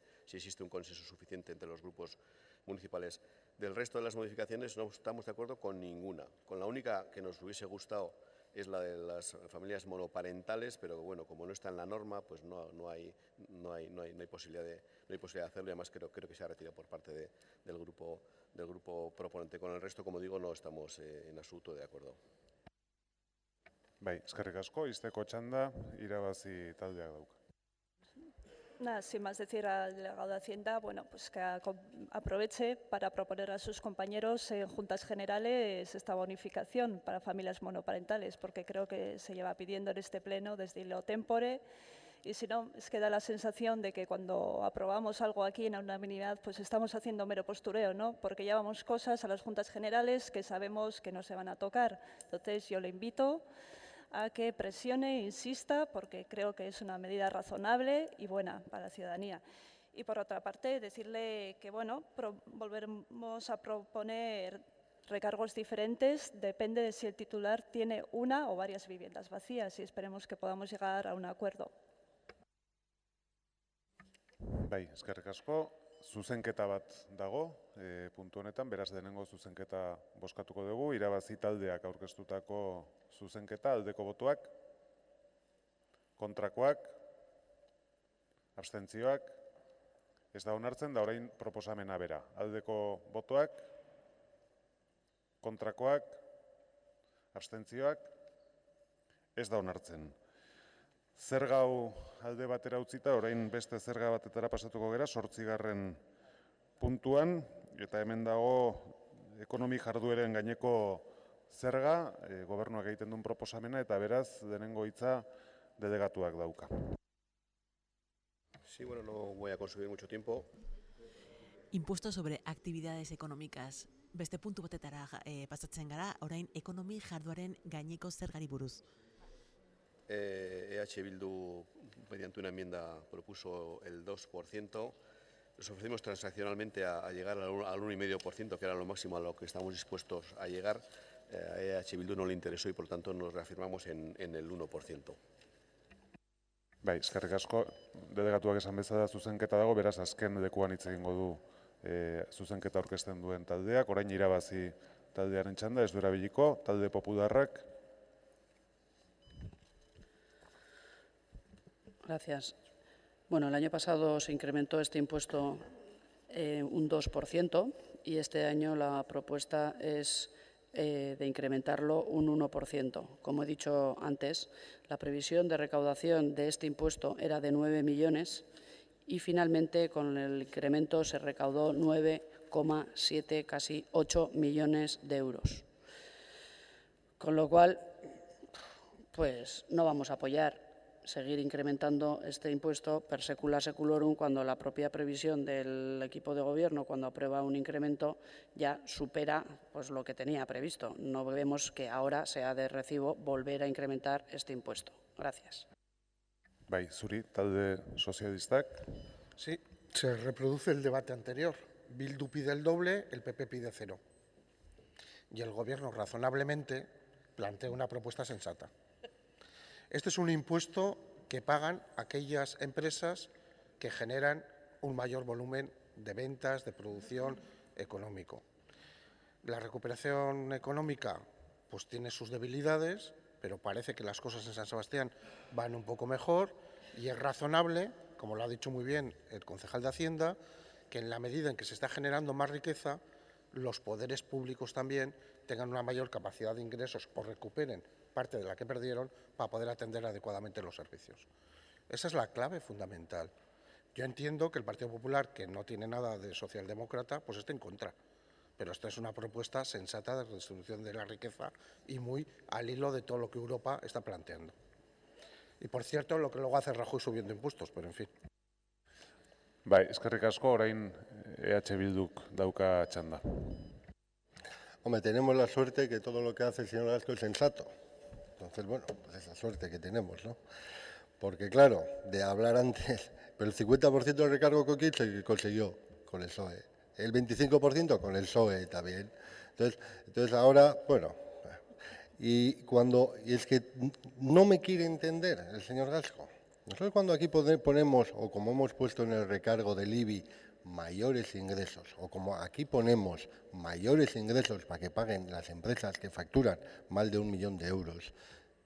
un consenso suficiente entre los grupos municipales. Del resto de las modificaciones no estamos de acuerdo con ninguna. Con la única que nos hubiese gustado es la de las familias monoparentales, pero bueno, como no está en la norma, pues no hay posibilidad de hacerlo, y además creo que se ha retirado por parte del grupo proponente. Con el resto, como digo, no estamos en absoluto de acuerdo. Bai, eskerrik asko, izteko txanda, Irabazi taldeak dauka. Nada, sin más decir al delegado de Hacienda, bueno, pues que aproveche para proponer a sus compañeros en Juntas Generales esta bonificación para familias monoparentales, porque creo que se lleva pidiendo en este pleno desde illo tempore, y si no, es que da la sensación de que cuando aprobamos algo aquí en unanimidad, pues estamos haciendo mero postureo, ¿no? Porque llevamos cosas a las Juntas Generales que sabemos que no se van a tocar. Entonces, yo le invito a que presione e insista, porque creo que es una medida razonable y buena para la ciudadanía. Y por otra parte, decirle que, bueno, volveremos a proponer recargos diferentes, depende de si el titular tiene una o varias viviendas vacías, y esperemos que podamos llegar a un acuerdo. Bai, eskerrik asko, zuzenketa bat dago, puntu honetan, beraz denengo zuzenketa bozkatuko dugu, Irabazi taldeak aurkeztutako zuzenketa, aldeko botoak, kontrakoak, abstentzioak, ez da onartzen, da orain proposamena bera. Aldeko botoak, kontrakoak, abstentzioak, ez da onartzen. Zerga hau alde batera utzita, orain beste zerga batetara pasatuko gera, 8. puntuan, eta hemen dago ekonomi jardueren gaineko zerga, gobernuak egiten duen proposamena, eta beraz denengo hitza delegatuak dauka. Sí, bueno, no voy a consumir mucho tiempo. Impuesto sobre actividades económicas. Beste puntu batetara pasatzen gara, orain ekonomi jarduaren gaineko zergari buruz. EH Bildu, mediante una enmienda, propuso el 2%. Nos ofrecimos transaccionalmente a llegar al 1,5%, que era lo máximo a lo que estamos dispuestos a llegar. A EH Bildu no le interesó y, por tanto, nos reafirmamos en el 1%. Bai, eskerrik asko, delegatuak esan bezala zuzenketa dago, beraz azken lekuan hitz egingo du zuzenketa aurkezten duen taldeak, orain Irabazi taldearen txanda, ez du erabiliko, talde popularrak. Gracias. Bueno, el año pasado se incrementó este impuesto un 2% y este año la propuesta es de incrementarlo un 1%. Como he dicho antes, la previsión de recaudación de este impuesto era de 9 millones y finalmente con el incremento se recaudó 9,7, casi 8 millones de euros. Con lo cual, pues no vamos a apoyar seguir incrementando este impuesto per secula seculorum cuando la propia previsión del equipo de gobierno, cuando aprueba un incremento, ya supera pues, lo que tenía previsto. No vemos que ahora sea de recibo volver a incrementar este impuesto. Gracias. Bai, zuri, talde sozialistak. Sí, se reproduce el debate anterior. Bildu pide el doble, el PP pide 0. Y el Gobierno razonablemente plantea una propuesta sensata. Este es un impuesto que pagan aquellas empresas que generan un mayor volumen de ventas, de producción económico. La recuperación económica pues tiene sus debilidades, pero parece que las cosas en San Sebastián van un poco mejor y es razonable, como lo ha dicho muy bien el concejal de Hacienda, que en la medida en que se está generando más riqueza, los poderes públicos también tengan una mayor capacidad de ingresos o recuperen parte de la que perdieron para poder atender adecuadamente los servicios. Esa es la clave fundamental. Yo entiendo que el Partido Popular, que no tiene nada de socialdemócrata, pues esté en contra. Pero esta es una propuesta sensata de redistribución de la riqueza y muy al hilo de todo lo que Europa está planteando. Y, por cierto, lo que luego hace Rajoy subiendo impuestos, pero en fin. Bai, eskerrik asko, orain EH Bilduk dauka txanda. Hombre, tenemos la suerte que todo lo que hace el señor Gasco es sensato. Entonces, bueno, pues esa suerte que tenemos, ¿no? Porque, claro, de hablar antes, pero el 50% del recargo que se consiguió con el PSOE, el 25% con el PSOE también. Entonces ahora, bueno, y es que no me quiere entender el señor Gasco. Nosotros cuando aquí ponemos, o como hemos puesto en el recargo del IBI, mayores ingresos, o como aquí ponemos mayores ingresos para que paguen las empresas que facturan más de 1 millón de euros,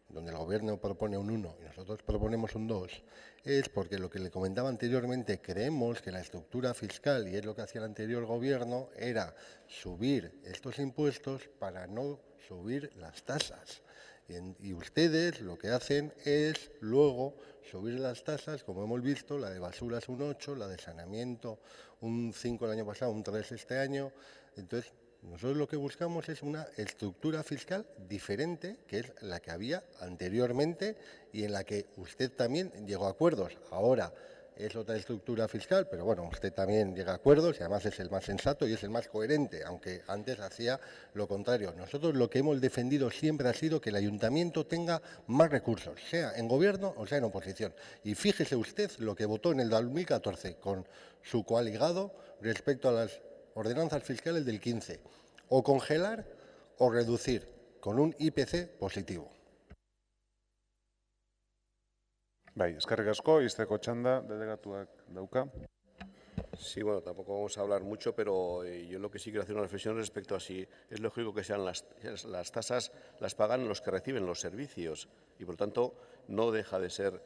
donde el Gobierno propone un 1 y nosotros proponemos un 2, es porque lo que le comentaba anteriormente, creemos que la estructura fiscal, y es lo que hacía el anterior Gobierno, era subir estos impuestos para no subir las tasas. Y ustedes lo que hacen es luego subir las tasas, como hemos visto, la de basura es un 8, la de saneamiento un 5 el año pasado, un 3 este año. Entonces, nosotros lo que buscamos es una estructura fiscal diferente, que es la que había anteriormente y en la que usted también llegó a acuerdos. Ahora es otra estructura fiscal, pero bueno, usted también llega a acuerdos y además es el más sensato y es el más coherente, aunque antes hacía lo contrario. Nosotros lo que hemos defendido siempre ha sido que el ayuntamiento tenga más recursos, sea en gobierno o sea en oposición. Y fíjese usted lo que votó en el 2014 con su coaligado respecto a las ordenanzas fiscales del 15, o congelar o reducir con un IPC positivo. Bai, eskerrik asko, izteko txanda, delegatuak dauka. Sí, bueno, tampoco vamos a hablar mucho, pero yo lo que sí quiero hacer una reflexión respecto a si es lógico que sean las tasas, las pagan los que reciben los servicios y, por tanto, no deja de ser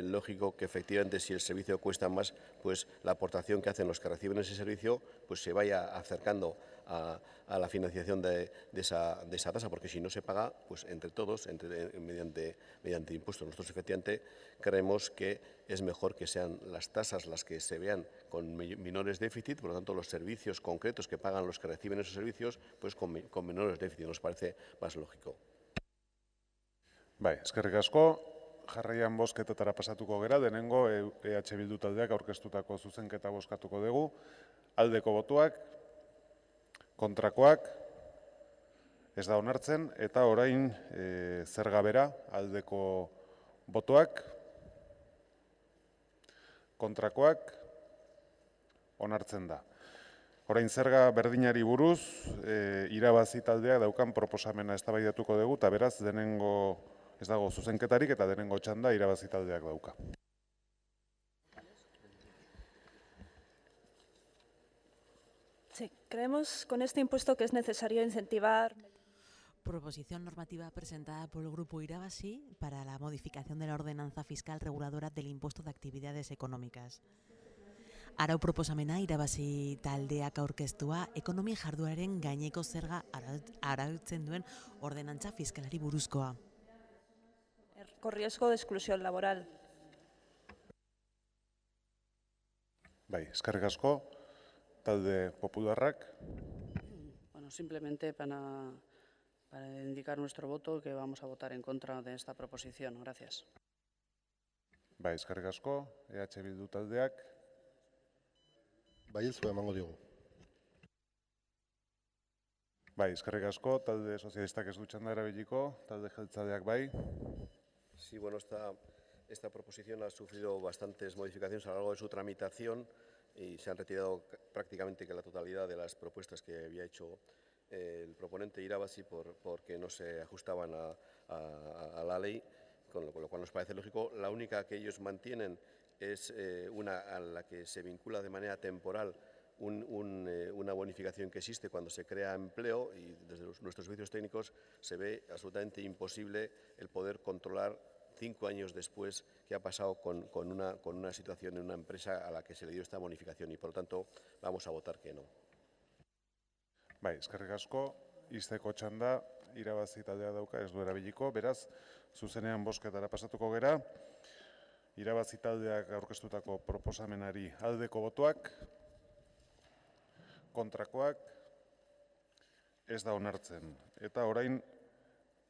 lógico que efectivamente si el servicio cuesta más, pues la aportación que hacen los que reciben ese servicio pues se vaya acercando a la financiación de esa tasa, porque si no se paga pues entre todos, mediante impuestos. Nosotros efectivamente creemos que es mejor que sean las tasas las que se vean con menores déficit, por lo tanto los servicios concretos que pagan los que reciben esos servicios pues con menores déficit, nos parece más lógico. Bai, eskerrik asko. Jarraian bozketetara pasatuko gera, denengo EH Bildu taldeak aurkeztutako zuzenketa bozkatuko dugu. Aldeko botoak, kontrakoak, ez da onartzen, eta orain zerga bera, aldeko botoak, kontrakoak, onartzen da. Orain zerga berdinari buruz, irabazi taldeak daukan proposamena eztabaidatuko dugu, eta beraz denengo ez dago zuzenketarik eta denengo txanda irabazi taldeak dauka. Sí, creemos con este impuesto que es necesario incentivar. Proposición normativa presentada por el Grupo Irabazi para la modificación de la ordenanza fiscal reguladora del impuesto de actividades económicas. Arau proposamena Irabazi taldeak aurkeztua ekonomia jardueraren gaineko zerga arautzen duen ordenantza fiskalari buruzkoa. Con riesgo de exclusión laboral. Bai, eskerrik asko, talde popularrak. Bueno, simplemente para indicar nuestro voto que vamos a votar en contra de esta proposición. Gracias. Bai, eskerrik asko, EH Bildu taldeak. Baiezkoa emango diogu. Bai, eskerrik asko, talde sozialistak ez du txanda erabiliko, talde jeltzaleak bai. Sí, bueno, esta proposición ha sufrido bastantes modificaciones a lo largo de su tramitación y se han retirado prácticamente que la totalidad de las propuestas que había hecho el proponente Irabazi porque no se ajustaban a la ley, con lo cual nos parece lógico. La única que ellos mantienen es una a la que se vincula de manera temporal una bonificación que existe cuando se crea empleo, y desde nuestros servicios técnicos se ve absolutamente imposible el poder controlar 5 años después qué ha pasado con una situación en una empresa a la que se le dio esta bonificación, y por lo tanto vamos a votar que no. Bai, eskerrik asko, izteko txanda Irabazi taldea dauka, ez du erabiliko, beraz, zuzenean bozketara pasatuko gera. Irabazi taldeak aurkeztutako proposamenari aldeko botoak, kontrakoak, ez da onartzen. Eta orain,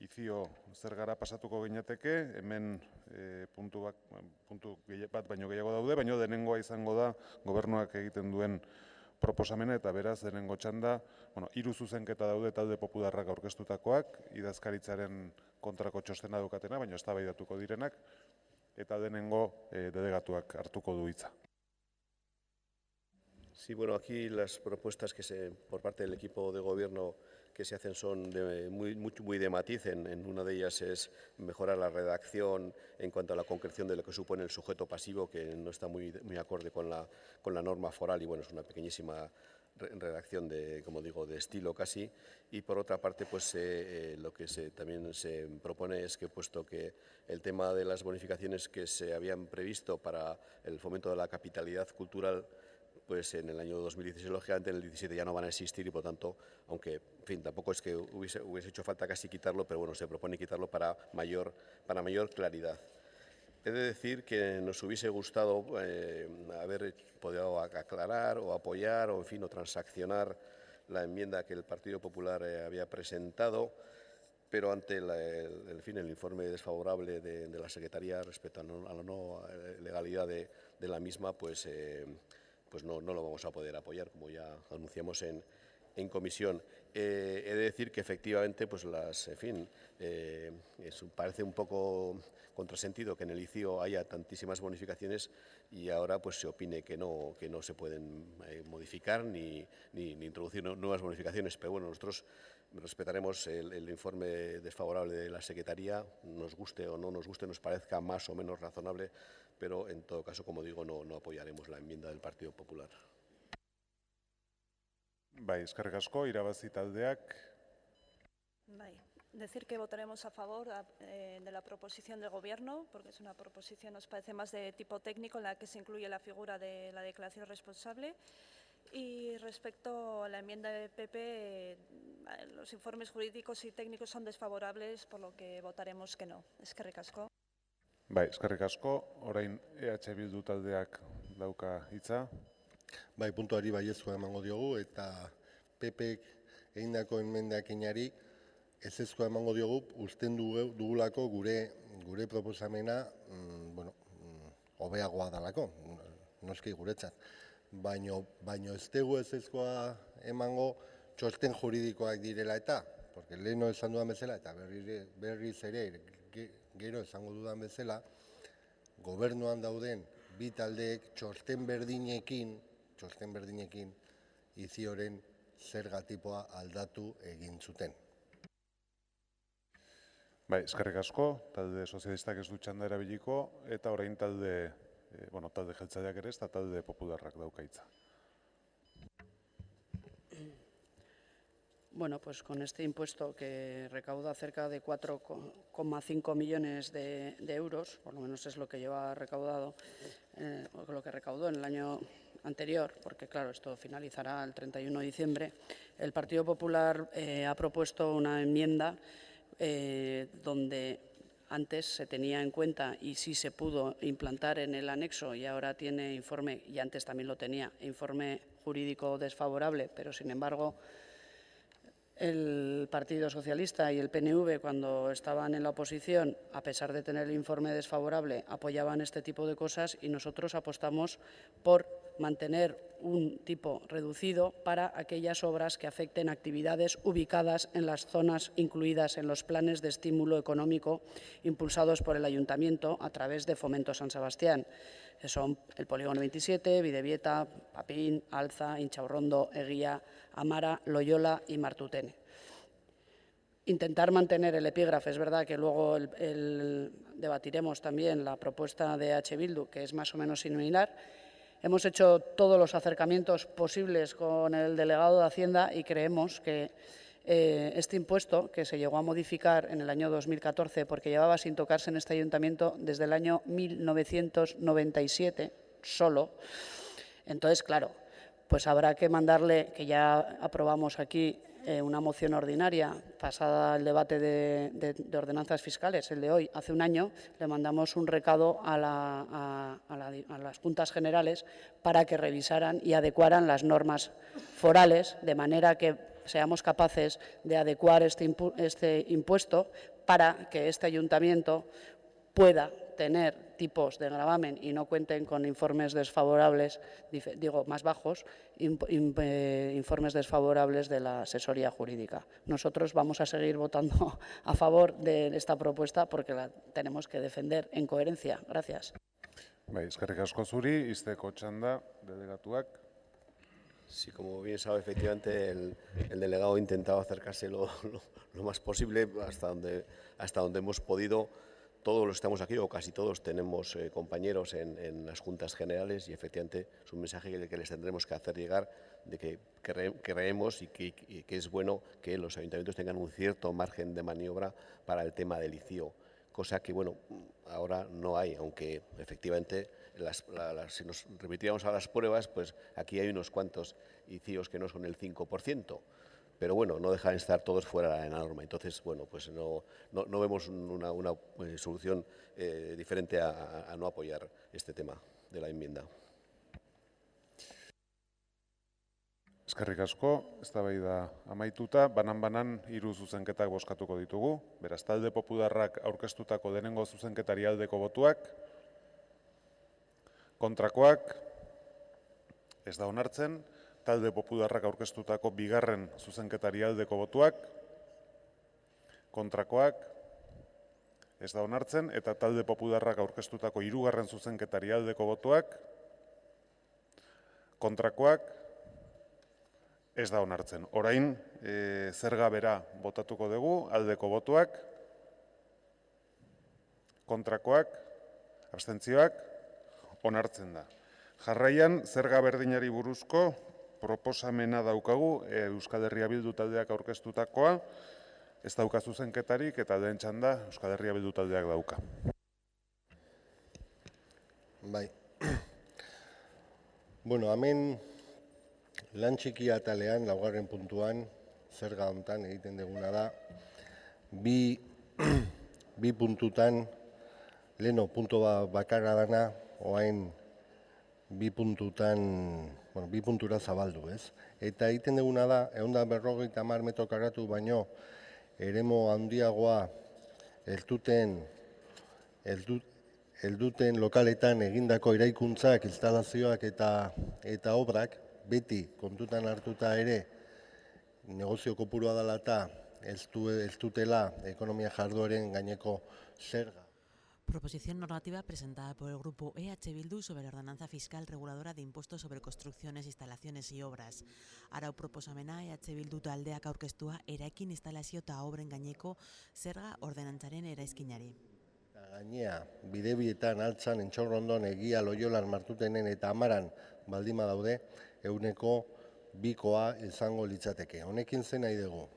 izio zergara pasatuko ginateke, hemen puntu bat baino gehiago daude, baino denengoa izango da gobernuak egiten duen proposamena, eta beraz denengo txanda, 3 zuzenketa daude talde popularrak aurkeztutakoak, idazkaritzaren kontrako txostena daukatena, baina eztabaidatuko direnak, eta denengo delegatuak hartuko du hitza. Sí, bueno, aquí las propuestas por parte del equipo de gobierno que se hacen son muy de matiz. En una de ellas es mejorar la redacción en cuanto a la concreción de lo que supone el sujeto pasivo, que no está muy acorde con la norma foral, y bueno, es una pequeñísima redacción como digo, de estilo casi. Y por otra parte, pues lo que también se propone es que, puesto que el tema de las bonificaciones que se habían previsto para el fomento de la capitalidad cultural, pues en el año 2016, lógicamente, en el 17 ya no van a existir, y por tanto, aunque, en fin, tampoco es que hubiese hecho falta casi quitarlo, pero bueno, se propone quitarlo para mayor claridad. He de decir que nos hubiese gustado haber podido aclarar o apoyar o, en fin, o transaccionar la enmienda que el Partido Popular había presentado, pero ante el informe desfavorable de la Secretaría respecto a la no legalidad de la misma, pues no lo vamos a poder apoyar, como ya anunciamos en comisión. He de decir que efectivamente, pues parece un poco contrasentido que en el ICIO haya tantísimas bonificaciones y ahora pues se opine que no se pueden modificar ni introducir nuevas bonificaciones. Pero bueno, nosotros respetaremos el informe desfavorable de la Secretaría, nos guste o no nos guste, nos parezca más o menos razonable, pero en todo caso, como digo, no apoyaremos la enmienda del Partido Popular. Bai, eskerrik asko, Irabazi taldeak. Bai. Decir que votaremos a favor de la proposición del Gobierno, porque es una proposición, nos parece, más de tipo técnico, en la que se incluye la figura de la declaración responsable. Y respecto a la enmienda del PP, los informes jurídicos y técnicos son desfavorables, por lo que votaremos que no. Eskerrik asko. Bai, eskerrik asko, orain EH Bildu taldeak dauka hitza. Bai, puntuari baiezkoa emango diogu, eta PPek egindako emendakinari ezezkoa emango diogu, usten dugulako gure proposamena hobeagoa dalako, noski guretzat. Baino ez dugu ezezkoa emango txosten juridikoak direla eta, porque leheno esan dudan bezala, eta berriz ere gero esango dudan bezala, gobernuan dauden bi taldeek txosten berdinekin izioren zerga tipoa aldatu egin zuten. Bai, eskerrik asko, talde sozialistak ez du txanda erabiliko, eta orain talde jeltzaleak ere, eta talde popularrak dauka hitza. Bueno, pues con este impuesto que recauda cerca de 4,5 millones de euros, por lo menos es lo que lleva recaudado, o lo que recaudó en el año anterior, porque claro, esto finalizará el 31 de diciembre, el Partido Popular ha propuesto una enmienda donde antes se tenía en cuenta y sí se pudo implantar en el anexo y ahora tiene informe, y antes también lo tenía, informe jurídico desfavorable, pero sin embargo el Partido Socialista y el PNV, cuando estaban en la oposición, a pesar de tener el informe desfavorable, apoyaban este tipo de cosas y nosotros apostamos por mantener un tipo reducido para aquellas obras que afecten actividades ubicadas en las zonas incluidas en los planes de estímulo económico impulsados por el Ayuntamiento a través de Fomento San Sebastián, que son el Polígono 27, Bidebieta, Papín, Alza, Inchaurrondo, Eguía, Amara, Loyola y Martutene. Intentar mantener el epígrafe, es verdad que luego debatiremos también la propuesta de H. Bildu, que es más o menos similar. Hemos hecho todos los acercamientos posibles con el delegado de Hacienda y creemos que este impuesto, que se llegó a modificar en el año 2014 porque llevaba sin tocarse en este ayuntamiento desde el año 1997 solo, entonces, claro, pues habrá que mandarle, que ya aprobamos aquí una moción ordinaria, pasada el debate de ordenanzas fiscales, el de hoy, hace un año, le mandamos un recado a las Juntas Generales para que revisaran y adecuaran las normas forales, de manera que seamos capaces de adecuar este impuesto para que este ayuntamiento pueda tener tipos de gravamen y no cuenten con informes desfavorables, digo, más bajos, informes desfavorables de la asesoría jurídica. Nosotros vamos a seguir votando a favor de esta propuesta porque la tenemos que defender en coherencia. Gracias. Eskerrik asko zuri, izteko txanda, delegatuak. Sí, como bien sabe, efectivamente, el delegado ha intentado acercarse lo más posible hasta donde hemos podido. Todos los que estamos aquí, o casi todos, tenemos compañeros en las Juntas Generales y efectivamente es un mensaje que les tendremos que hacer llegar de que creemos y que es bueno que los ayuntamientos tengan un cierto margen de maniobra para el tema del ICIO, cosa que, bueno, ahora no hay, aunque efectivamente si nos remitiéramos a las pruebas, pues aquí hay unos cuantos ICIOs que no son el 5%. Pero bueno, no dejan de estar todos fuera de la norma. Entonces, bueno, pues no vemos una solución diferente a no apoyar este tema de la enmienda. Eskerrik asko, eztabaida amaituta, banan-banan 3 zuzenketak bozkatuko ditugu. Beraz, talde popularrak aurkeztutako lehenengo zuzenketari aldeko botuak, kontrakoak, ez da onartzen. Talde popularrak aurkeztutako bigarren zuzenketari aldeko botuak, kontrakoak, ez da onartzen, eta talde popularrak aurkeztutako hirugarren zuzenketari aldeko botuak, kontrakoak, ez da onartzen. Orain, zerga bera botatuko dugu, aldeko botuak, kontrakoak, abstentzioak, onartzen da. Jarraian, zerga berdinari buruzko proposamena daukagu, Euskal Herria Bildu taldeak aurkeztutakoa, ez dauka zuzenketarik eta lehen txanda Euskal Herria Bildu taldeak dauka. Bai. Bueno, hemen lan txiki atalean, laugarren puntuan, zerga hontan egiten duguna da, bi puntutan, leheno puntu bakarra dana, oain bi puntura zabaldu, ez? Eta egiten duguna da, 150 metro karratu baino, eremu handiagoa helduten lokaletan egindako eraikuntzak, instalazioak eta obrak, beti kontutan hartuta ere, negozio kopurua dela eta ez dutela ekonomia jardueren gaineko zerga. Proposición normativa presentada por el Grupo EH Bildu sobre la ordenanza fiscal reguladora de impuestos sobre construcciones, instalaciones y obras. Arau proposamena EH Bildu taldeak aurkeztua eraikin instalazio eta obren gaineko zerga ordenantzaren eraizkinari. Gainea, Bidebietan, Altzan, Intxaurrondon, Egia, Loiolan, Martutenen eta Amaran baldima daude, 100 bikoa izango litzateke. Honekin zen nahi dugu.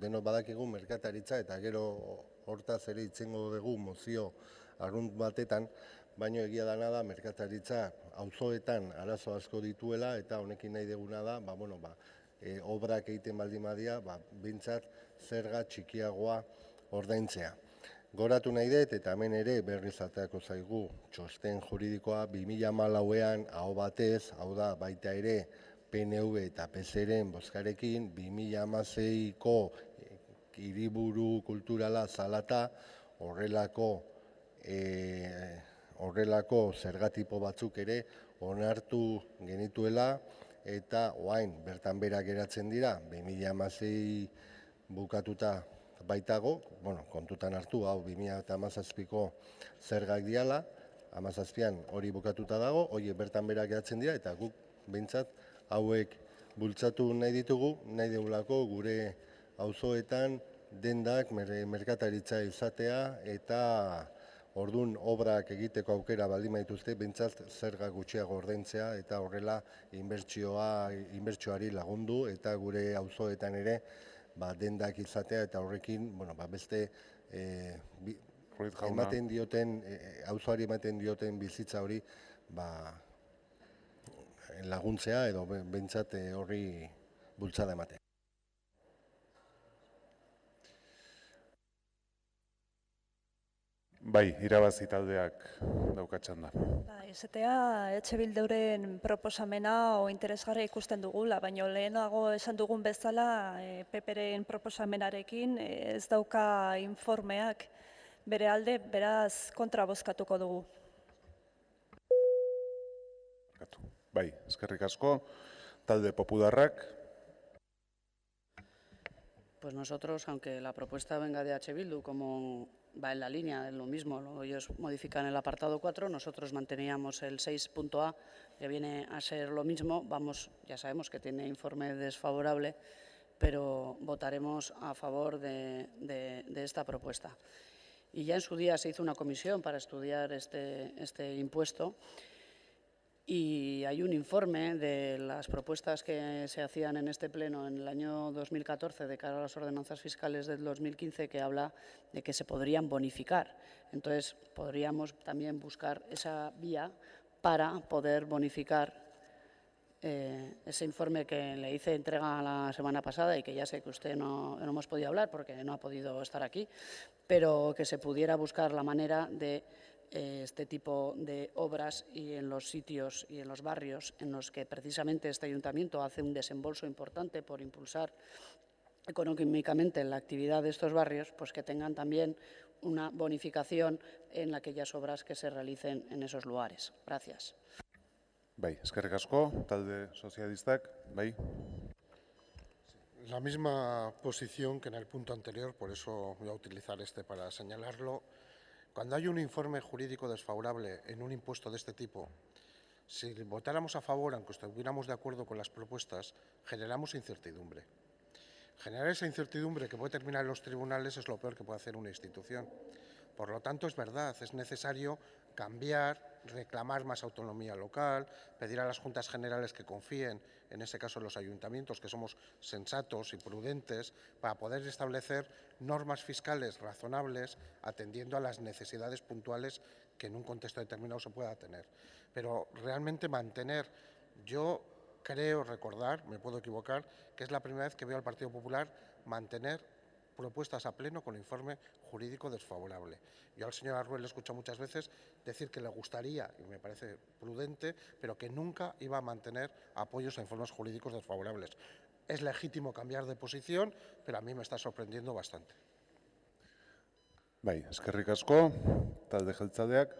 Denok badakigu merkataritza eta gero hortaz ere itzengo dugu mozio arrunt batetan, baina egia dana da merkataritza auzoetan arazo asko dituela eta honekin nahi duguna da, obrak egiten baldin badia, bintzat zerga txikiagoa ordaintzea. Goratu nahi dut, eta hemen ere berriz ateako zaigu txosten juridikoa 2014an aho batez, hau da baita ere PNV eta PSeren bozkarekin 2016ko hiriburu kulturala zalata horrelako zergatipo batzuk ere onartu genituela eta orain bertan behera geratzen dira 2016 bukatuta baitago, kontutan hartu, hau 2017ko zergak diala, 2017an hori bukatuta dago, hori bertan behera geratzen dira, eta guk behintzat hauek bultzatu nahi ditugu, nahi dugulako gure auzoetan dendak merkataritza izatea, eta ordun obrak egiteko aukera baldin badituzte, behintzat zerga gutxiago ordaintzea, eta horrela inbertsioari lagundu, eta gure auzoetan ere dendak izatea eta horrekin beste auzoari ematen dioten bizitza hori laguntzea edo behintzat horri bultzada ematea. Bai, irabazi taldeak daukatxan da. Esatea, Bildeuren proposamena interesgarria ikusten dugula, baina lehenago esan dugun bezala PPren proposamenarekin ez dauka informeak bere alde, beraz kontra bozkatuko dugu. Bai, eskerrik asko, talde popularrak. Pues nosotros, aunque la propuesta venga de Bildu como va en la línea de lo mismo, ellos modifican el apartado 4, nosotros manteníamos el 6.a, que viene a ser lo mismo, ya sabemos que tiene informe desfavorable, pero votaremos a favor de esta propuesta. Y ya en su día se hizo una comisión para estudiar este impuesto, y hay un informe de las propuestas que se hacían en este pleno en el año 2014 de cara a las ordenanzas fiscales del 2015 que habla de que se podrían bonificar. Entonces, podríamos también buscar esa vía para poder bonificar ese informe que le hice entrega la semana pasada y que ya sé que usted no hemos podido hablar porque no ha podido estar aquí, pero que se pudiera buscar la manera de este tipo de obras y en los sitios y en los barrios en los que precisamente este ayuntamiento hace un desembolso importante por impulsar económicamente la actividad de estos barrios, pues que tengan también una bonificación en aquellas obras que se realicen en esos lugares. Gracias. Bai, eskerrik asko, talde sozialistak, bai. La misma posición que en el punto anterior, por eso voy a utilizar para señalarlo. Cuando hay un informe jurídico desfavorable en un impuesto de este tipo, si votáramos a favor, aunque estuviéramos de acuerdo con las propuestas, generamos incertidumbre. Generar esa incertidumbre que puede terminar en los tribunales es lo peor que puede hacer una institución. Por lo tanto, es verdad, es necesario cambiar, reclamar más autonomía local, pedir a las juntas generales que confíen, en ese caso en los ayuntamientos, que somos sensatos y prudentes, para poder establecer normas fiscales razonables, atendiendo a las necesidades puntuales que en un contexto determinado se pueda tener. Pero realmente mantener, yo creo recordar, me puedo equivocar, que es la primera vez que veo al Partido Popular mantener propuestas a pleno con informe jurídico desfavorable. Yo al señor Arruel le he escuchado muchas veces decir que le gustaría, y me parece prudente, pero que nunca iba a mantener apoyos a informes jurídicos desfavorables. Es legítimo cambiar de posición, pero a mí me está sorprendiendo bastante. Bai, eskerrik asko, talde jeltzaleak.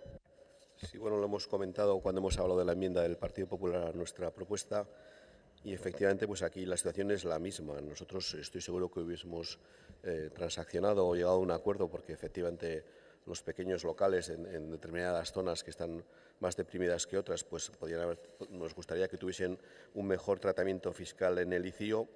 Sí, bueno, lo hemos comentado cuando hemos hablado de la enmienda del Partido Popular a nuestra propuesta. Y efectivamente, pues aquí la situación es la misma. Nosotros estoy seguro que hubiésemos transaccionado o llegado a un acuerdo porque efectivamente los pequeños locales en determinadas zonas que están más deprimidas que otras, pues nos gustaría que tuviesen un mejor tratamiento fiscal en el ICIO,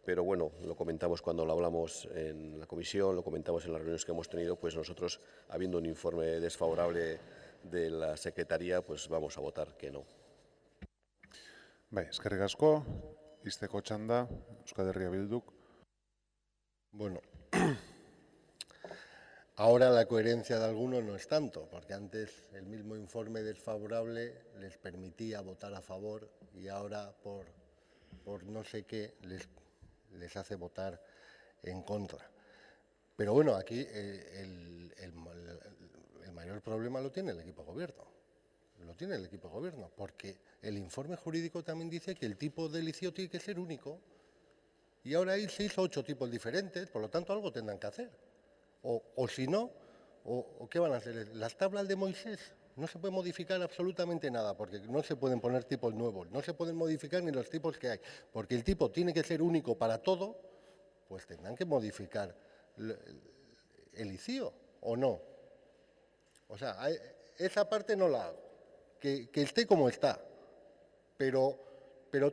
pero bueno, lo comentamos cuando lo hablamos en la comisión, lo comentamos en las reuniones que hemos tenido, pues nosotros, habiendo un informe desfavorable de la Secretaría, pues vamos a votar que no. Bai, eskerrik asko. izteko txanda, Euskal Herria Bilduk. Bueno, ahora la coherencia de algunos no es tanto, porque antes el mismo informe desfavorable les permitía votar a favor y ahora por no sé qué les hace votar en contra. Pero bueno, aquí el mayor problema lo tiene el equipo de gobierno. Lo tiene el equipo de gobierno, porque el informe jurídico también dice que el tipo de licio tiene que ser único. Y ahora hay 6 o 8 tipos diferentes, por lo tanto algo tendrán que hacer. O si no, o ¿qué van a hacer? Las tablas de Moisés no se puede modificar absolutamente nada, porque no se pueden poner tipos nuevos, no se pueden modificar ni los tipos que hay, porque el tipo tiene que ser único para todo, pues tendrán que modificar el ICIO, ¿o no? O sea, esa parte no la hago, que esté como está, pero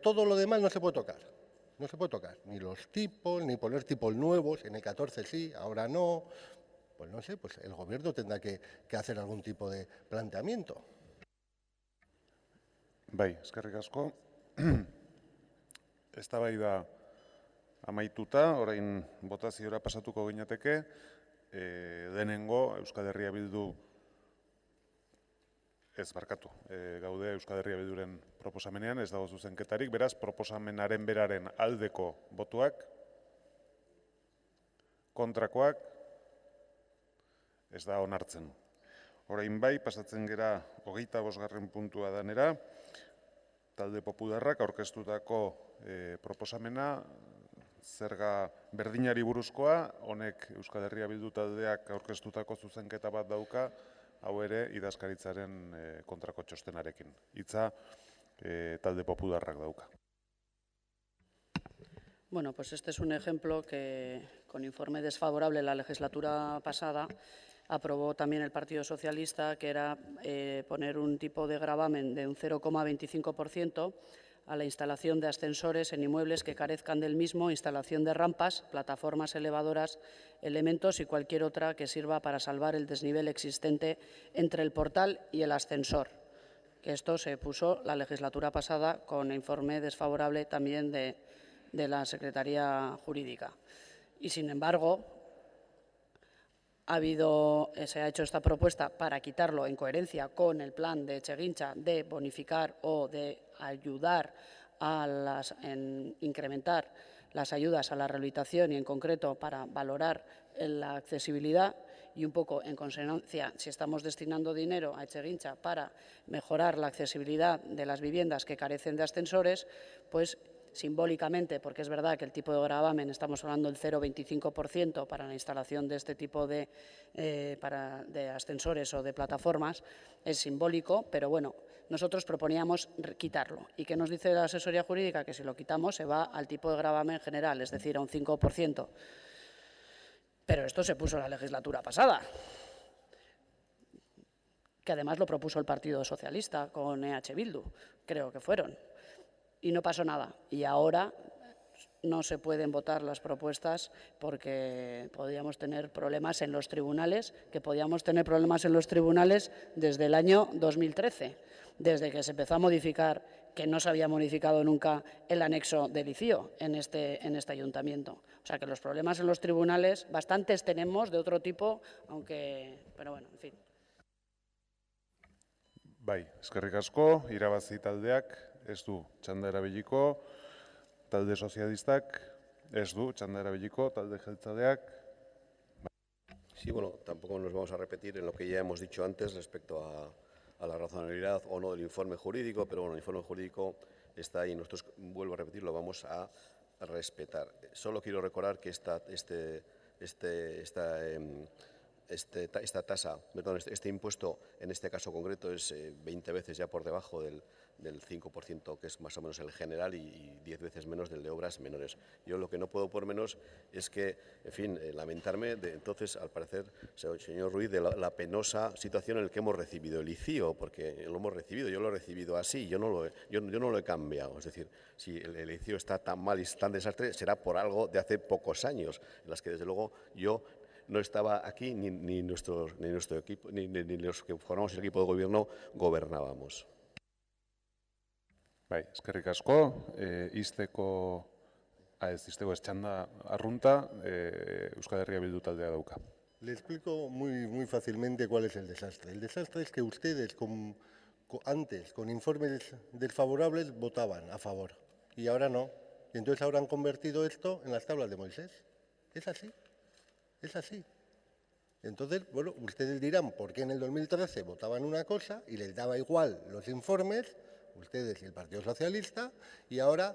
todo lo demás no se puede tocar. No se puede tocar, ni los tipos, ni poner tipos nuevos, en el 14 sí, ahora no. Pues no sé, pues el gobierno tendrá que hacer algún tipo de planteamiento. Bai, eskerrik asko. Eztabaida amaituta, orain botaziora pasatuko ginateke, denengo Euskal Herria Bildu gaude Euskal Herria Bilduren proposamenean, ez dago zuzenketarik, beraz, proposamenaren beraren aldeko botuak, kontrakoak, ez da onartzen. Orain bai, pasatzen gera 25. puntua danera, talde popularrak aurkeztutako proposamena, zerga berdinari buruzkoa, honek Euskal Herria Bildu taldeak aurkeztutako zuzenketa bat dauka, hau ere idazkaritzaren kontrako txostenarekin. Hitza talde popularrak dauka. Bueno, pues este es un ejemplo que con informe desfavorable en la legislatura pasada aprobó también el Partido Socialista, que era poner un tipo de gravamen de un 0,25% a la instalación de ascensores en inmuebles que carezcan del mismo, instalación de rampas, plataformas elevadoras, elementos y cualquier otra que sirva para salvar el desnivel existente entre el portal y el ascensor. Que esto se puso la legislatura pasada con informe desfavorable también de la Jurídica. Y, sin embargo, se ha hecho esta propuesta para quitarlo en coherencia con el plan de Etxegintza de bonificar o de ayudar en incrementar las ayudas a la rehabilitación y, en concreto, para valorar la accesibilidad y un poco en consonancia, si estamos destinando dinero a Etxegintza para mejorar la accesibilidad de las viviendas que carecen de ascensores, pues simbólicamente, porque es verdad que el tipo de gravamen, estamos hablando del 0,25% para la instalación de este tipo de ascensores o de plataformas, es simbólico, pero bueno, nosotros proponíamos quitarlo. ¿Y qué nos dice la asesoría jurídica? Que si lo quitamos se va al tipo de gravamen general, es decir, a un 5%. Pero esto se puso en la legislatura pasada, que además lo propuso el Partido Socialista con EH Bildu, creo que fueron. Y no pasó nada. Y ahora no se pueden votar las propuestas porque podríamos tener problemas en los tribunales, desde el año 2013, desde que se empezó a modificar, que no se había modificado nunca el anexo del ICIO en este ayuntamiento. O sea que los problemas en los tribunales bastantes tenemos de otro tipo, pero bueno, en fin. Bai, eskerrik asko, irabazi taldeak ez du txanda erabiliko, talde sozialistak ez du txanda erabiliko, talde jeltzaleak. Sí, bueno, tampoco nos vamos a repetir en lo que ya hemos dicho antes respecto a la razonabilidad o no del informe jurídico, pero bueno, el informe jurídico está ahí, nosotros, vuelvo a repetir, lo vamos a respetar. Solo quiero recordar que este impuesto, en este caso concreto, es 20 veces ya por debajo del 5%, que es más o menos el general, y 10 veces menos del de obras menores. Yo lo que no puedo por menos es que, en fin, lamentarme de, entonces, al parecer, señor Ruiz, de la penosa situación en la que hemos recibido el ICIO, porque lo hemos recibido, yo lo he recibido así, yo no lo he cambiado. Es decir, si el ICIO está tan mal y tan desastre, será por algo de hace pocos años, en las que, desde luego, yo no estaba aquí, ni nuestro equipo, ni los que formamos el equipo de gobierno gobernábamos. Bai, eskerrik asko. Izteko txanda arrunta, Euskal Herria Bildu taldea dauka. Le explico muy fácilmente cuál es el desastre. El desastre es que ustedes antes, con informes desfavorables, votaban a favor y ahora no. Y entonces ahora han convertido esto en las tablas de Moisés. Es así, es así. Entonces, bueno, ustedes dirán por qué en el 2013 votaban una cosa y les daba igual los informes, ustedes y el Partido Socialista, y ahora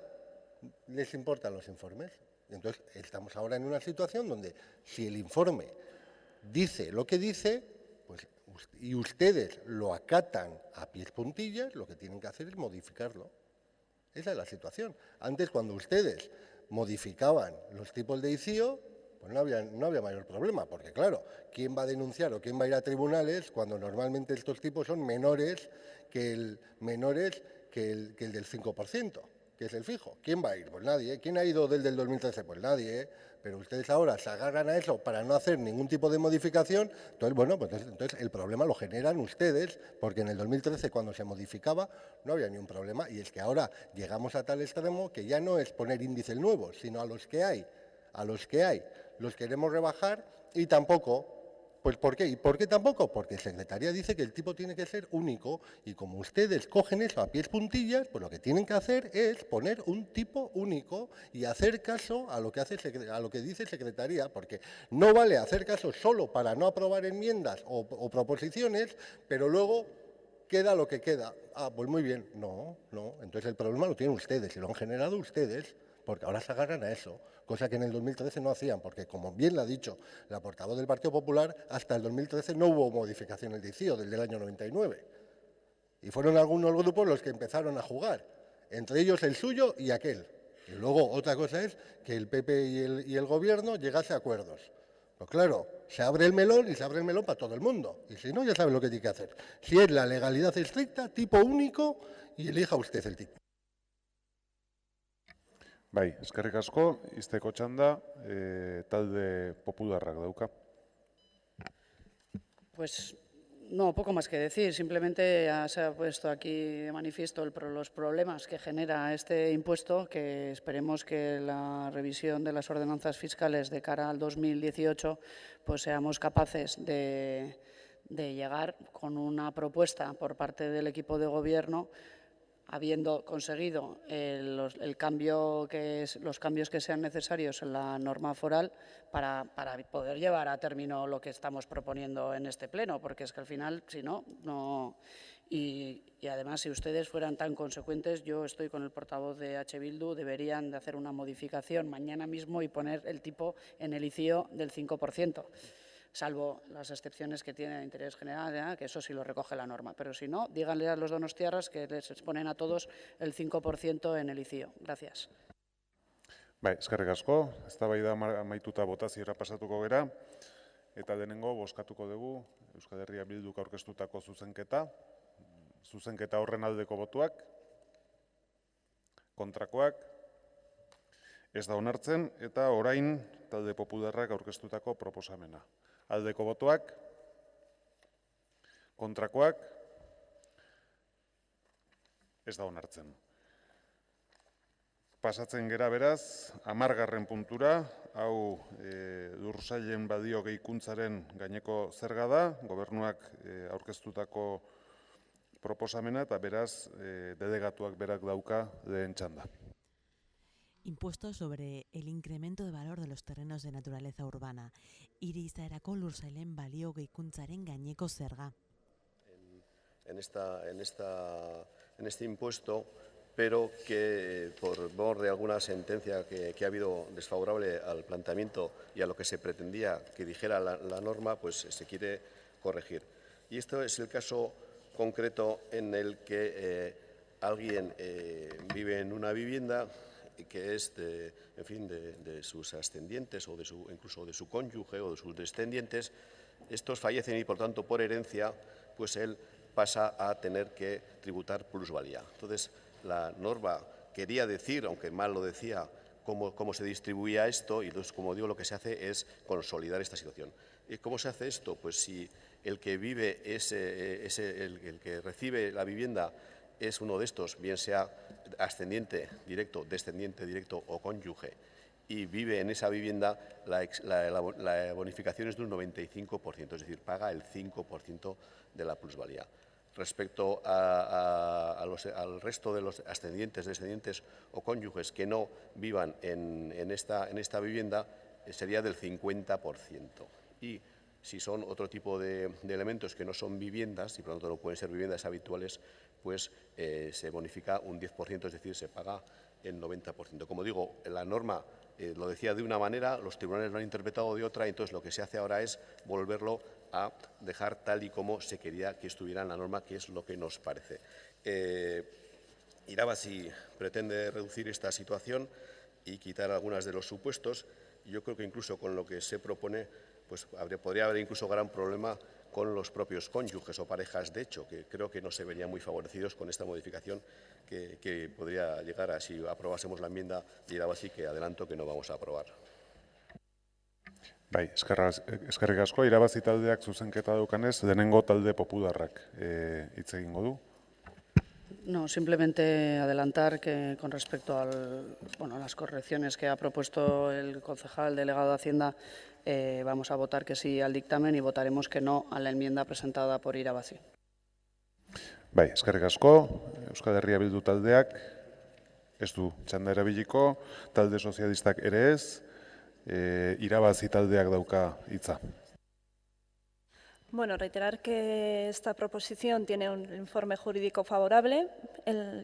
les importan los informes. Entonces, estamos ahora en una situación donde si el informe dice lo que dice, pues, y ustedes lo acatan a pies juntillas, lo que tienen que hacer es modificarlo. Esa es la situación. Antes, cuando ustedes modificaban los tipos de ICIO, pues no había mayor problema, porque claro, ¿quién va a denunciar o quién va a ir a tribunales cuando normalmente estos tipos son menores que el del 5%, que es el fijo? ¿Quién va a ir? Pues nadie. ¿Quién ha ido desde el 2013? Pues nadie. Pero ustedes ahora se agarran a eso para no hacer ningún tipo de modificación. Entonces, bueno, pues entonces el problema lo generan ustedes, porque en el 2013 cuando se modificaba no había ni un problema, y es que ahora llegamos a tal extremo que ya no es poner índices nuevos, sino a los que hay, los queremos rebajar y tampoco. Pues ¿por qué? ¿Y por qué tampoco? Porque Secretaría dice que el tipo tiene que ser único, y como ustedes cogen eso a pies puntillas, pues lo que tienen que hacer es poner un tipo único y hacer caso a lo que dice Secretaría, porque no vale hacer caso solo para no aprobar enmiendas o proposiciones, pero luego queda lo que queda. Ah, pues muy bien. No. Entonces el problema lo tienen ustedes y lo han generado ustedes, porque ahora se agarran a eso, cosa que en el 2013 no hacían, porque como bien lo ha dicho la portavoz del Partido Popular, hasta el 2013 no hubo modificaciones de ICIO desde el año 99. Y fueron algunos grupos los que empezaron a jugar, entre ellos el suyo y aquel. Y luego otra cosa es que el PP y el Gobierno llegase a acuerdos. Pues claro, se abre el melón y se abre el melón para todo el mundo. Y si no, ya sabe lo que tiene que hacer. Si es la legalidad estricta, tipo único, y elija usted el tipo. Bai, eskerrik asko. Izteko txanda, talde popularrak dauka. Pues no, poco más que decir. Simplemente se ha puesto aquí de manifiesto los problemas que genera este impuesto, que esperemos que la revisión de las ordenanzas fiscales de cara al 2018 pues seamos capaces de llegar con una propuesta por parte del equipo de Gobierno, habiendo conseguido los cambios que sean necesarios en la norma foral para poder llevar a término lo que estamos proponiendo en este pleno, porque es que al final, si no. Y además, si ustedes fueran tan consecuentes, yo estoy con el portavoz de H. Bildu, deberían de hacer una modificación mañana mismo y poner el tipo en el ICIO del 5%. Salvo las excepciones que tienen de interés general, que eso sí lo recoge la norma. Pero si no, díganle a los donostiarras que les exponen a todos el 5% en el ICIO. Gracias. Bai, eskerrik asko. Eztabaida amaituta botaziora pasatuko gera, eta lehenengo bozkatuko dugu Euskal Herria Bilduk aurkeztutako zuzenketa. Zuzenketa horren aldeko botuak, kontrakoak, ez da onartzen, eta orain talde popularrak aurkeztutako proposamena. Aldeko botuak, kontrakoak, ez da onartzen. Pasatzen gera beraz, 10. puntura, hau Lursailen badio gehikuntzaren gaineko zerga da, gobernuak aurkeztutako proposamena, eta beraz delegatuak berak dauka lehen txanda. Impuesto sobre el incremento de valor de los terrenos de naturaleza urbana. Hiri izaerako Lursailen balio gehikuntzaren gaineko zerga. En este impuesto, pero que por mor de alguna sentencia que ha habido desfavorable al planteamiento y a lo que se pretendía que dijera la norma, pues se quiere corregir. Y esto es el caso concreto en el que alguien vive en una vivienda que es de sus ascendientes o incluso de su cónyuge o de sus descendientes. Estos fallecen y, por tanto, por herencia, pues él pasa a tener que tributar plusvalía. Entonces, la norma quería decir, aunque mal lo decía, cómo se distribuía esto, y entonces, como digo, lo que se hace es consolidar esta situación. ¿Y cómo se hace esto? Pues si el que vive el que recibe la vivienda es uno de estos, bien sea ascendiente directo, descendiente directo o cónyuge y vive en esa vivienda, la bonificación es de un 95%, es decir, paga el 5% de la plusvalía. Respecto al resto de los ascendientes, descendientes o cónyuges que no vivan en esta vivienda, sería del 50%. Y si son otro tipo de elementos que no son viviendas y por lo tanto no pueden ser viviendas habituales, pues se bonifica un 10%, es decir, se paga el 90%. Como digo, la norma lo decía de una manera, los tribunales lo han interpretado de otra, entonces lo que se hace ahora es volverlo a dejar tal y como se quería que estuviera en la norma, que es lo que nos parece. Irabazi pretende reducir esta situación y quitar algunas de los supuestos. Yo creo que incluso con lo que se propone, pues podría haber incluso gran problema con los propios cónyuges o parejas de hecho, que creo que no se verían muy favorecidos con esta modificación que podría llegar a si aprobásemos la enmienda de Irabazi, que adelanto que no vamos a aprobar. Bai, eskerrik asko, Irabazi taldeak zuzenketa daukanez, denengo talde popularrak hitz egingo du. No, simplemente adelantar que con respecto a las correcciones que ha propuesto el concejal delegado de Hacienda, vamos a votar que sí al dictamen y votaremos que no a la enmienda presentada por Irabazi. Bai, eskerrik asko, Euskal Herria Bildu taldeak ez du txanda erabiliko, talde sozialistak ere ez, Irabazi taldeak dauka hitza. Bueno, reiterar que esta proposición tiene un informe jurídico favorable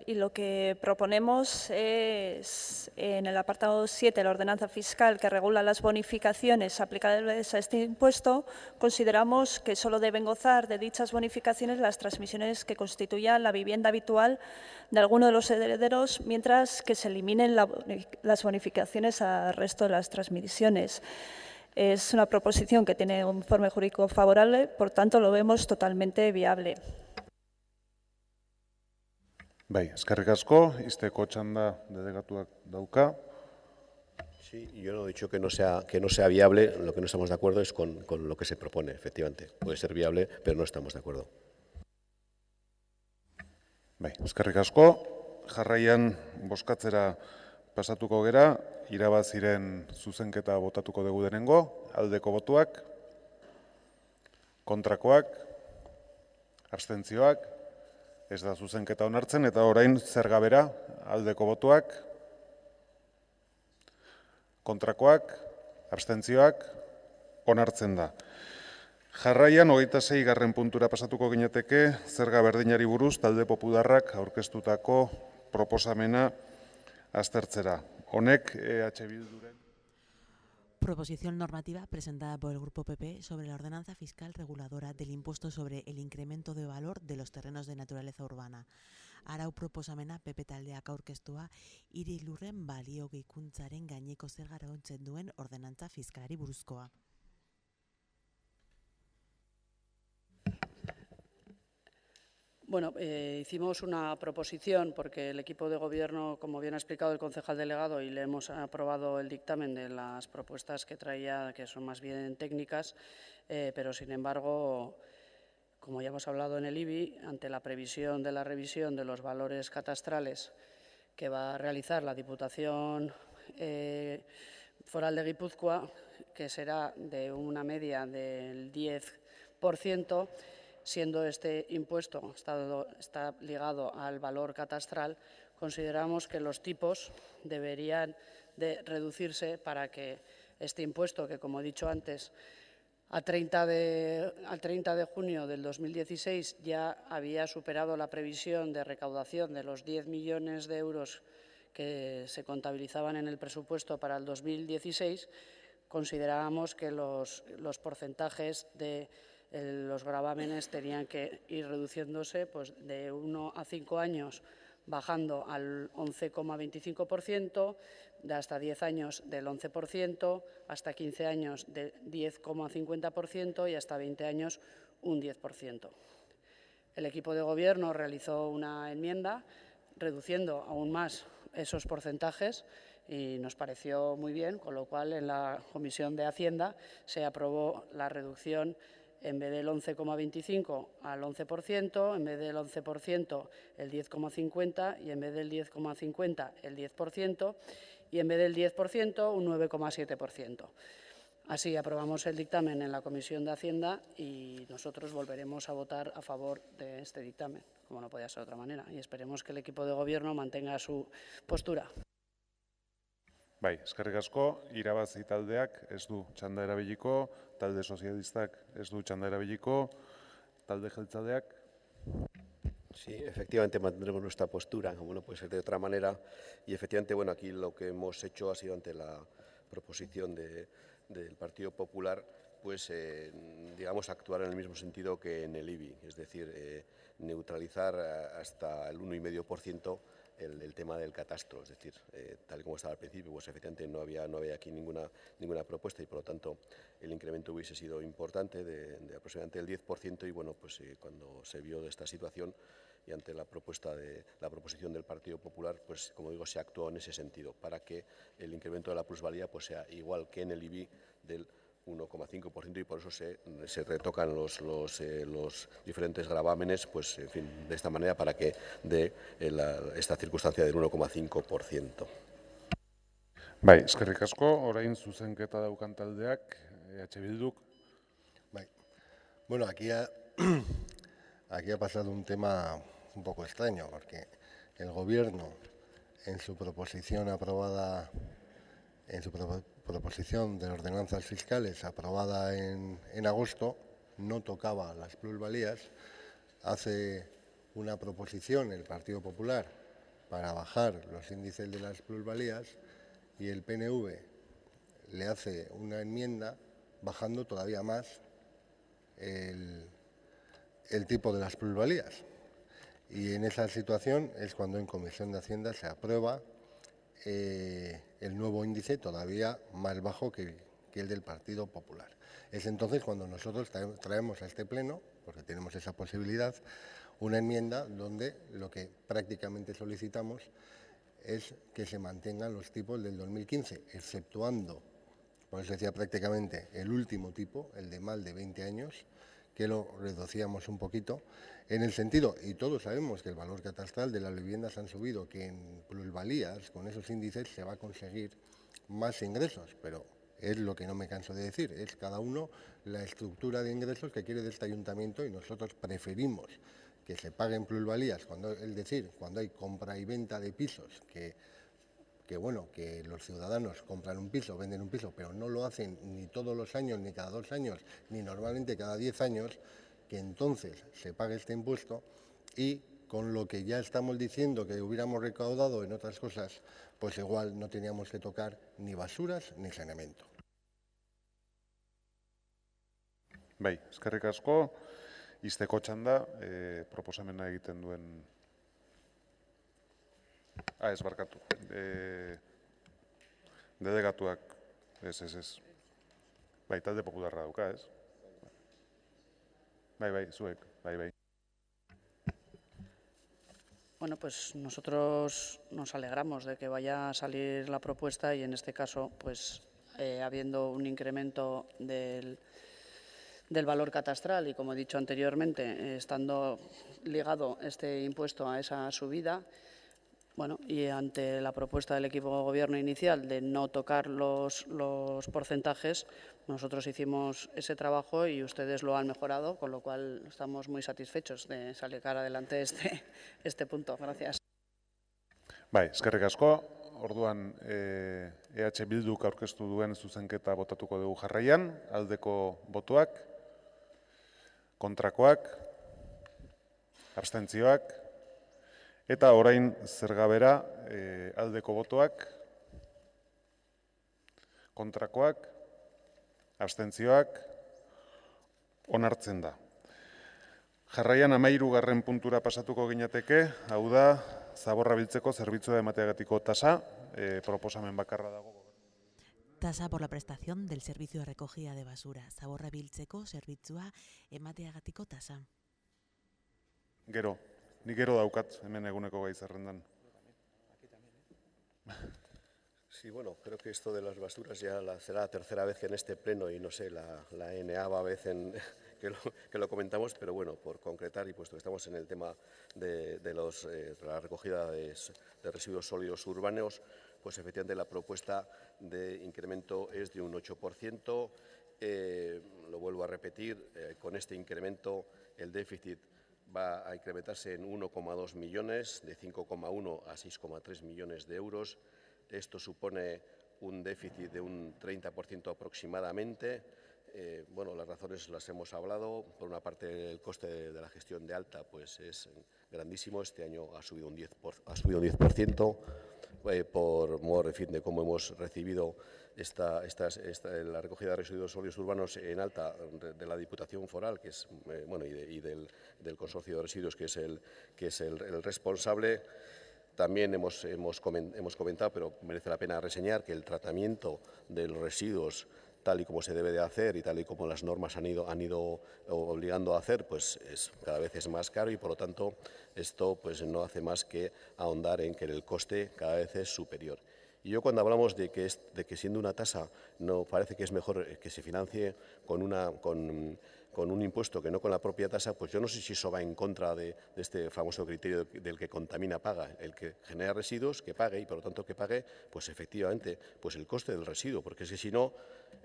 y lo que proponemos es, en el apartado 7 de la ordenanza fiscal que regula las bonificaciones aplicables a este impuesto, consideramos que solo deben gozar de dichas bonificaciones las transmisiones que constituyan la vivienda habitual de alguno de los herederos, mientras que se eliminen las bonificaciones al resto de las transmisiones. Es una proposición que tiene un informe jurídico favorable, por tanto lo vemos totalmente viable. Bai, eskerrik asko, izteko txanda delegatuak dauka. Sí, yo no he dicho que no sea viable, lo que no estamos de acuerdo es con lo que se propone, efectivamente. Puede ser viable, pero no estamos de acuerdo. Bai, eskerrik asko, jarraian bozkatzera pasatuko gera, Irabaziren zuzenketa botatuko dugu denengo, aldeko botuak, kontrakoak, abstentzioak, ez da zuzenketa onartzen, eta orain zerga bera, aldeko botuak, kontrakoak, abstentzioak, onartzen da. Jarraian, 26. puntura pasatuko ginateke, zerga berdinari buruz, talde popularrak aurkeztutako proposamena aztertzera. Honek, EH Bilduren. Proposición normativa presentada por el Grupo PP sobre la ordenanza fiscal reguladora del impuesto sobre el incremento de valor de los terrenos de naturaleza urbana. Arau proposamena PP taldeak aurkeztua hiri lurren balio gehikuntzaren gaineko zerga erabiltzen duen ordenantza fiskalari buruzkoa. Bueno, hicimos una proposición porque el equipo de gobierno, como bien ha explicado el concejal delegado, y le hemos aprobado el dictamen de las propuestas que traía, que son más bien técnicas, pero sin embargo, como ya hemos hablado en el IBI, ante la previsión de la revisión de los valores catastrales que va a realizar la Diputación Foral de Guipúzcoa, que será de una media del 10%, siendo este impuesto está ligado al valor catastral, consideramos que los tipos deberían de reducirse para que este impuesto, que como he dicho antes, al 30 de junio del 2016 ya había superado la previsión de recaudación de los 10 millones de euros que se contabilizaban en el presupuesto para el 2016, considerábamos que los porcentajes de los gravámenes tenían que ir reduciéndose pues, de 1 a 5 años, bajando al 11,25%, de hasta 10 años del 11%, hasta 15 años del 10,50% y hasta 20 años un 10%. El equipo de gobierno realizó una enmienda reduciendo aún más esos porcentajes y nos pareció muy bien, con lo cual en la Comisión de Hacienda se aprobó la reducción en vez del 11,25 al 11%, en vez del 11% el 10,50 y en vez del 10,50 el 10% y en vez del 10% un 9,7%. Así aprobamos el dictamen en la Comisión de Hacienda y nosotros volveremos a votar a favor de este dictamen, como no podía ser de otra manera, y esperemos que el equipo de Gobierno mantenga su postura. Bai, eskerrik asko, irabazi taldeak ez du txanda erabiliko, talde sozialistak ez du txanda erabiliko, talde jeltzaleak. Sí, efectivamente mantendremos nuestra postura, como no puede ser de otra manera, y efectivamente, bueno, aquí lo que hemos hecho ha sido ante la proposición del Partido Popular, pues, digamos, actuar en el mismo sentido que en el IBI, es decir, neutralizar hasta el 1,5% el tema del catastro, es decir, tal y como estaba al principio, pues efectivamente no había aquí ninguna propuesta y por lo tanto el incremento hubiese sido importante de aproximadamente el 10% y bueno, pues cuando se vio de esta situación y ante la proposición del Partido Popular, pues como digo, se actuó en ese sentido para que el incremento de la plusvalía pues sea igual que en el IBI del 1,5% y por eso se retocan los diferentes gravámenes, pues en fin, de esta manera para que dé esta circunstancia del 1,5%. Bai, eskerrik asko, orain zuzenketa daukan taldeak, Bilduk. Bai. Bueno, aquí ha pasado un tema un poco extraño, porque el Gobierno, en su proposición aprobada, proposición de ordenanzas fiscales aprobada en agosto, no tocaba las plusvalías, hace una proposición el Partido Popular para bajar los índices de las plusvalías y el PNV le hace una enmienda bajando todavía más el tipo de las plusvalías. Y en esa situación es cuando en Comisión de Hacienda se aprueba el nuevo índice todavía más bajo que el del Partido Popular. Es entonces cuando nosotros traemos a este pleno, porque tenemos esa posibilidad, una enmienda donde lo que prácticamente solicitamos es que se mantengan los tipos del 2015, exceptuando, por eso decía prácticamente, el último tipo, el de más de 20 años, que lo reducíamos un poquito, en el sentido, y todos sabemos que el valor catastral de las viviendas han subido, que en plusvalías, con esos índices, se va a conseguir más ingresos, pero es lo que no me canso de decir, es cada uno la estructura de ingresos que quiere de este ayuntamiento y nosotros preferimos que se paguen plusvalías, es decir, cuando hay compra y venta de pisos, que los ciudadanos compran un piso, venden un piso, pero no lo hacen ni todos los años, ni cada 2 años, ni normalmente cada 10 años, que entonces se pague este impuesto y con lo que ya estamos diciendo que hubiéramos recaudado en otras cosas, pues igual no teníamos que tocar ni basuras ni saneamiento. Bai, eskerrik asko, izteko txanda, proposamena egiten duen... Ez, barkatu. Delegatuak, ez. Bai, talde popularra dauka, ez? Bai, zuek, bai. Bueno, pues nosotros nos alegramos de que vaya a salir la propuesta y en este caso, pues habiendo un incremento del valor catastral y, como he dicho anteriormente, estando ligado este impuesto a esa subida, bueno, y ante la propuesta del equipo de gobierno inicial de no tocar los porcentajes, nosotros hicimos ese trabajo y ustedes lo han mejorado, con lo cual estamos muy satisfechos de sacar adelante este punto. Gracias. Bai, eskerrik asko. Orduan, Bilduk aurkeztu duen zuzenketa botatuko dugu jarraian, aldeko botoak, kontrakoak, abstentzioak, eta orain zergabera aldeko botoak, kontrakoak, abstentzioak, onartzen da. Jarraian 13. puntura pasatuko ginateke, hau da, zaborra biltzeko zerbitzua emateagatiko tasa, proposamen bakarra dago. Tasa por la prestación del servicio de recogida de basura. Zaborra biltzeko zerbitzua emateagatiko tasa. Gero. Nik gero daukat, hemen eguneko gai zerrendan. Sí, bueno, creo que esto de las basuras ya será la tercera vez que en este pleno y no sé, la enneava vez que lo comentamos, pero bueno, por concretar y puesto que estamos en el tema de la recogida de residuos sólidos urbanos, pues efectivamente la propuesta de incremento es de un 8%. Lo vuelvo a repetir, con este incremento el déficit va a incrementarse en 1,2 millones, de 5,1 a 6,3 millones de euros. Esto supone un déficit de un 30% aproximadamente. Bueno, las razones las hemos hablado. Por una parte, el coste de la gestión de alta pues es grandísimo. Este año ha subido un 10%. Por mor, en fin, de cómo hemos recibido la recogida de residuos sólidos urbanos en alta de la Diputación Foral, que es bueno, y del Consorcio de Residuos, que es el responsable. También hemos comentado, pero merece la pena reseñar, que el tratamiento de los residuos, tal y como se debe de hacer y tal y como las normas han ido obligando a hacer, pues cada vez es más caro y, por lo tanto, esto pues no hace más que ahondar en que el coste cada vez es superior. Y yo, cuando hablamos de que siendo una tasa no parece que es mejor que se financie con un impuesto que no con la propia tasa, pues yo no sé si eso va en contra de este famoso criterio del que contamina paga. El que genera residuos, que pague, y por lo tanto que pague, pues efectivamente, pues el coste del residuo, porque es que si no,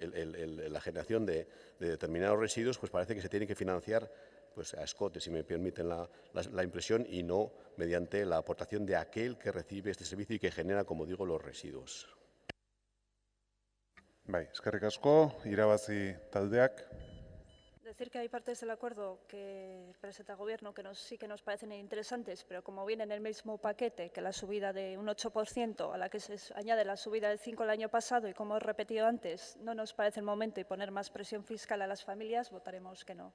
la generación de determinados residuos, pues parece que se tiene que financiar pues a escote, si me permiten la impresión, y no mediante la aportación de aquel que recibe este servicio y que genera, como digo, los residuos. Bai, eskerrik asko, irabazi taldeak. Decir que hay partes del acuerdo que presenta el Gobierno que sí que nos parecen interesantes, pero como viene en el mismo paquete que la subida de un 8%, a la que se añade la subida del 5% el año pasado, y como he repetido antes, no nos parece el momento de poner más presión fiscal a las familias, votaremos que no.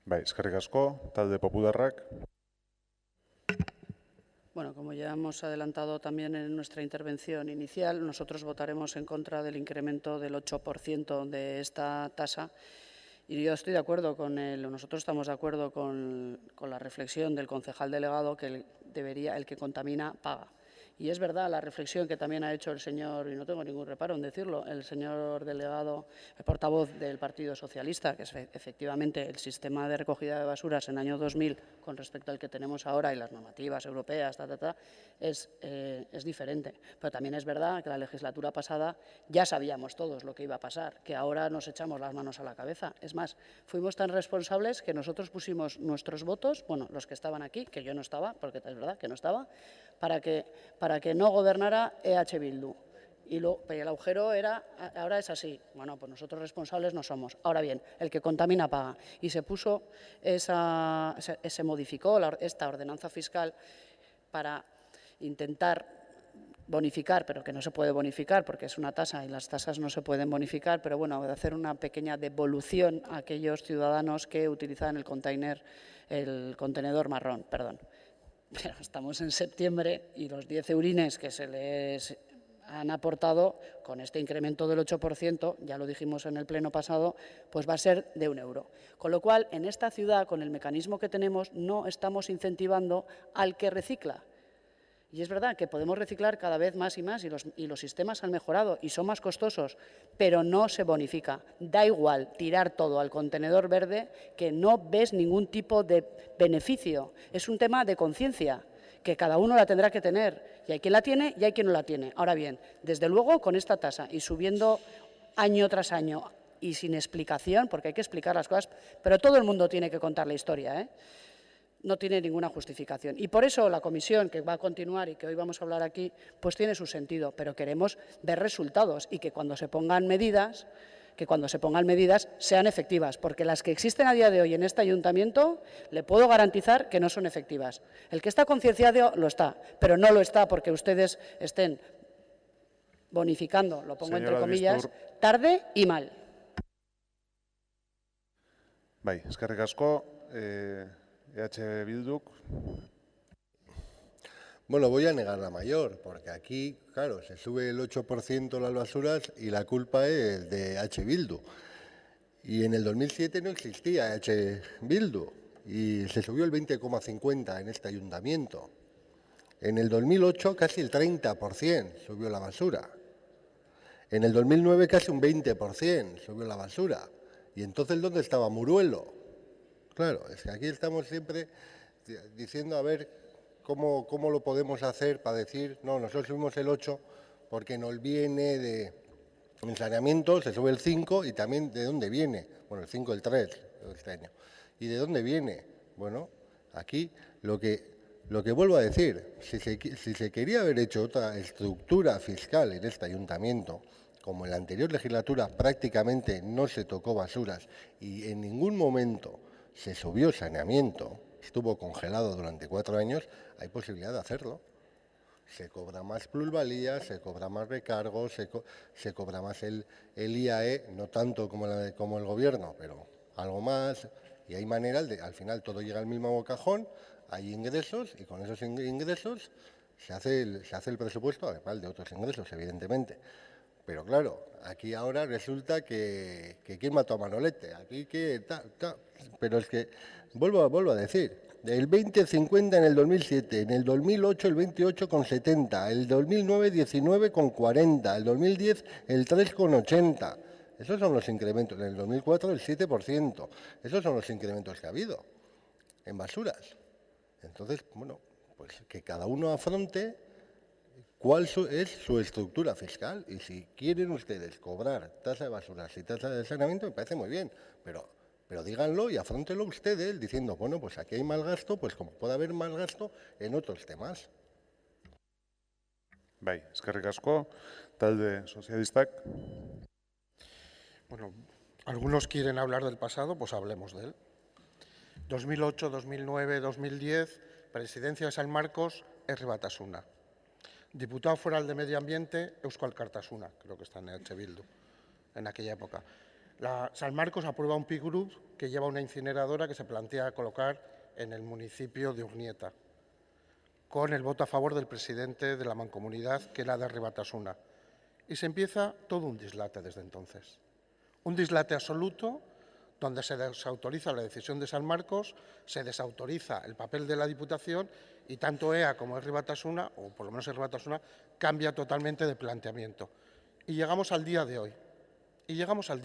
Bai, eskerrik asko, talde popularrak. Bueno, como ya hemos adelantado también en nuestra intervención inicial, nosotros votaremos en contra del incremento del 8% de esta tasa. Y yo estoy de acuerdo nosotros estamos de acuerdo con la reflexión del concejal delegado que el que contamina paga. Y es verdad la reflexión que también ha hecho el señor, y no tengo ningún reparo en decirlo, el señor delegado, el portavoz del Partido Socialista, que es efectivamente el sistema de recogida de basuras en el año 2000 con respecto al que tenemos ahora y las normativas europeas, es diferente. Pero también es verdad que la legislatura pasada ya sabíamos todos lo que iba a pasar, que ahora nos echamos las manos a la cabeza. Es más, fuimos tan responsables que nosotros pusimos nuestros votos, bueno, los que estaban aquí, que yo no estaba, porque es verdad que no estaba, para que no gobernara EH Bildu. Pero el agujero ahora es así. Bueno, pues nosotros responsables no somos. Ahora bien, el que contamina paga. Y se modificó esta ordenanza fiscal para intentar bonificar, pero que no se puede bonificar porque es una tasa y las tasas no se pueden bonificar, pero bueno, de hacer una pequeña devolución a aquellos ciudadanos que utilizan el contenedor marrón, perdón. Pero estamos en septiembre y los 10 eurines que se les han aportado con este incremento del 8%, ya lo dijimos en el pleno pasado, pues va a ser de 1 euro. Con lo cual, en esta ciudad, con el mecanismo que tenemos, no estamos incentivando al que recicla. Y es verdad que podemos reciclar cada vez más y más y los sistemas han mejorado y son más costosos, pero no se bonifica. Da igual tirar todo al contenedor verde que no ves ningún tipo de beneficio. Es un tema de conciencia que cada uno la tendrá que tener y hay quien la tiene y hay quien no la tiene. Ahora bien, desde luego con esta tasa y subiendo año tras año y sin explicación, porque hay que explicar las cosas, pero todo el mundo tiene que contar la historia, no tiene ninguna justificación. Y por eso la comisión, que va a continuar y que hoy vamos a hablar aquí, pues tiene su sentido, pero queremos ver resultados y que cuando se pongan medidas, sean efectivas, porque las que existen a día de hoy en este ayuntamiento, le puedo garantizar que no son efectivas. El que está concienciado lo está, pero no lo está porque ustedes estén bonificando, lo pongo entre comillas, tarde y mal. Bai, eskerrik asko. EH Bilduk. Bueno, voy a negar la mayor, porque aquí, claro, se sube el 8% las basuras y la culpa es de EH Bildu. Y en el 2007 no existía EH Bildu y se subió el 20,50 en este ayuntamiento. En el 2008 casi el 30% subió la basura. En el 2009 casi un 20% subió la basura. Y entonces, ¿dónde estaba Muruelo? Claro, es que aquí estamos siempre diciendo a ver cómo lo podemos hacer para decir, no, nosotros subimos el 8 porque nos viene de en saneamiento, se sube el 5 y también de dónde viene. Bueno, el 5, el 3 este año. ¿Y de dónde viene? Bueno, aquí lo que vuelvo a decir, si se quería haber hecho otra estructura fiscal en este ayuntamiento, como en la anterior legislatura prácticamente no se tocó basuras y en ningún momento se subió saneamiento, estuvo congelado durante 4 años, hay posibilidad de hacerlo. Se cobra más plusvalía, se cobra más recargos, se cobra más el IAE, no tanto como el Gobierno, pero algo más, y hay maneras de, al final todo llega al mismo cajón, hay ingresos, y con esos ingresos se hace el presupuesto, además de otros ingresos, evidentemente. Pero claro, aquí ahora resulta que ¿quién mató a Manolete? Aquí que pero es que, vuelvo a decir, el 20,50 en el 2007, en el 2008 el 28,70, el 2009 19,40, el 2010 el 3,80. Esos son los incrementos. En el 2004 el 7%. Esos son los incrementos que ha habido en basuras. Entonces, bueno, pues que cada uno afronte cuál es su estructura fiscal. Y si quieren ustedes cobrar tasa de basuras y tasa de saneamiento, me parece muy bien, pero díganlo y afróntenlo ustedes diciendo, bueno, pues aquí hay mal gasto, pues como puede haber mal gasto en otros temas. Bai, eskerrik asko, talde sozialistak. Bueno, algunos quieren hablar del pasado, pues hablemos de él. 2008, 2009, 2010, presidencia de San Marcos, Herri Batasuna. Diputado foral de Medio Ambiente, Euskal Alkartasuna, creo que está en EH Bildu, en aquella época. San Marcos aprueba un PIC Group que lleva una incineradora que se plantea colocar en el municipio de Urnieta, con el voto a favor del presidente de la mancomunidad, que era de Herri Batasuna. Y se empieza todo un dislate desde entonces. Un dislate absoluto donde se desautoriza la decisión de San Marcos, se desautoriza el papel de la Diputación y tanto EA como Herri Batasuna, o por lo menos Herri Batasuna, cambia totalmente de planteamiento. Y llegamos al día de hoy. Llegamos al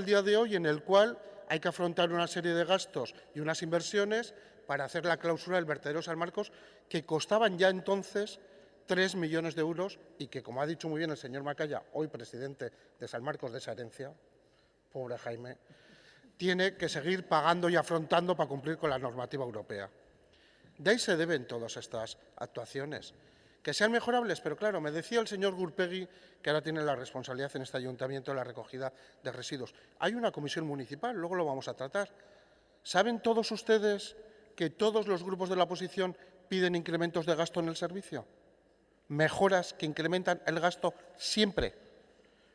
día de hoy en el cual hay que afrontar una serie de gastos y unas inversiones para hacer la clausura del vertedero San Marcos, que costaban ya entonces 3 millones de euros y que, como ha dicho muy bien el señor Macaya, hoy presidente de San Marcos de esa herencia, pobre Jaime, tiene que seguir pagando y afrontando para cumplir con la normativa europea. De ahí se deben todas estas actuaciones. Que sean mejorables, pero claro, me decía el señor Gurpegui, que ahora tiene la responsabilidad en este ayuntamiento de la recogida de residuos. Hay una comisión municipal, luego lo vamos a tratar. ¿Saben todos ustedes que todos los grupos de la oposición piden incrementos de gasto en el servicio? Mejoras que incrementan el gasto siempre.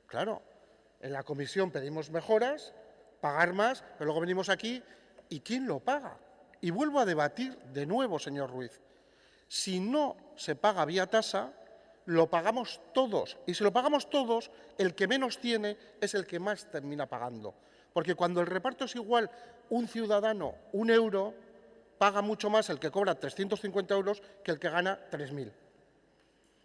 Claro, en la comisión pedimos mejoras, pagar más, pero luego venimos aquí y ¿quién lo paga? Y vuelvo a debatir de nuevo, señor Ruiz. Si no se paga vía tasa, lo pagamos todos. Y si lo pagamos todos, el que menos tiene es el que más termina pagando. Porque cuando el reparto es igual, un ciudadano, 1 euro, paga mucho más el que cobra 350 euros que el que gana 3.000.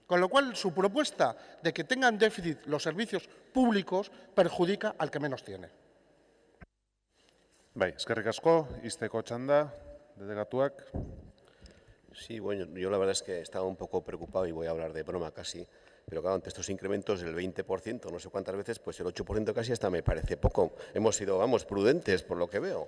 Con lo cual, su propuesta de que tengan déficit los servicios públicos perjudica al que menos tiene. Bai, eskerrik asko, izteko txanda, delegatuak. Sí, bueno, yo la verdad es que estaba un poco preocupado y voy a hablar de broma casi, pero claro, ante estos incrementos del 20%, no sé cuántas veces, pues el 8% casi hasta me parece poco. Hemos sido, vamos, prudentes por lo que veo.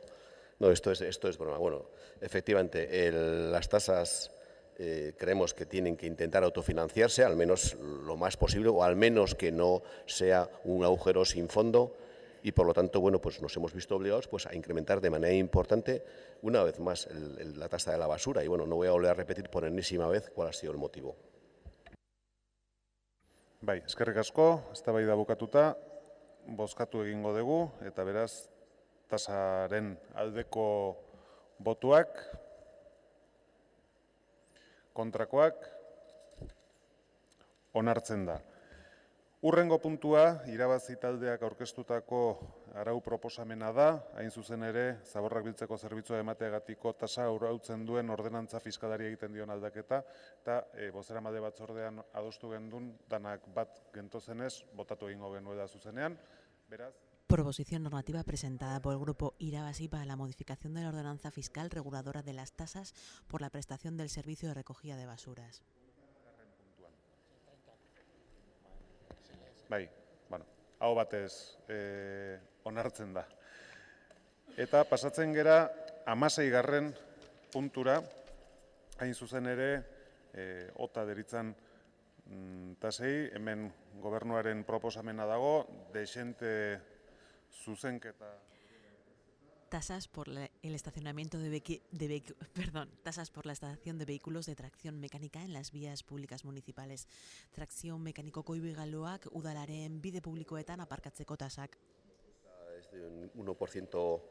No, esto es broma. Bueno, efectivamente, las tasas creemos que tienen que intentar autofinanciarse, al menos lo más posible, o al menos que no sea un agujero sin fondo. Y, por lo tanto, bueno, pues nos hemos visto obligados pues, a incrementar de manera importante, una vez más, la tasa de la basura. Y, bueno, no voy a volver a repetir por enésima vez cuál ha sido el motivo. Bai, eskerrik asko, eztabaida bukatuta, bozkatu egingo dugu, eta beraz, tasaren aldeko botuak, kontrakoak, onartzen da. Hurrengo puntua, irabazi taldeak aurkeztutako arau proposamena da, hain zuzen ere, zaborrak biltzeko zerbitzua emateagatiko tasa arautzen duen ordenantza fiskalari egiten dion aldaketa, eta bozeramale batzordean adostu gendun, danak bat gentozenez, botatu egingo genuela zuzenean, beraz, Proposición normativa presentada por el Grupo Irabazi para la modificación de la ordenanza fiscal reguladora de las tasas por la prestación del servicio de recogida de basuras. Bai, bueno, hau batez onartzen da. Eta pasatzen gera 16. puntura, hain zuzen ere, ota deritzan tasei, hemen gobernuaren proposamena dago, dexente zuzenketa. Tasas por el estacionamiento tasas por la estación de vehículos de tracción mecánica en las vías públicas municipales. Tracción mekanikoko ibilgailuak udalaren bide publikoetan aparkatzeko tasak. Es de un 1%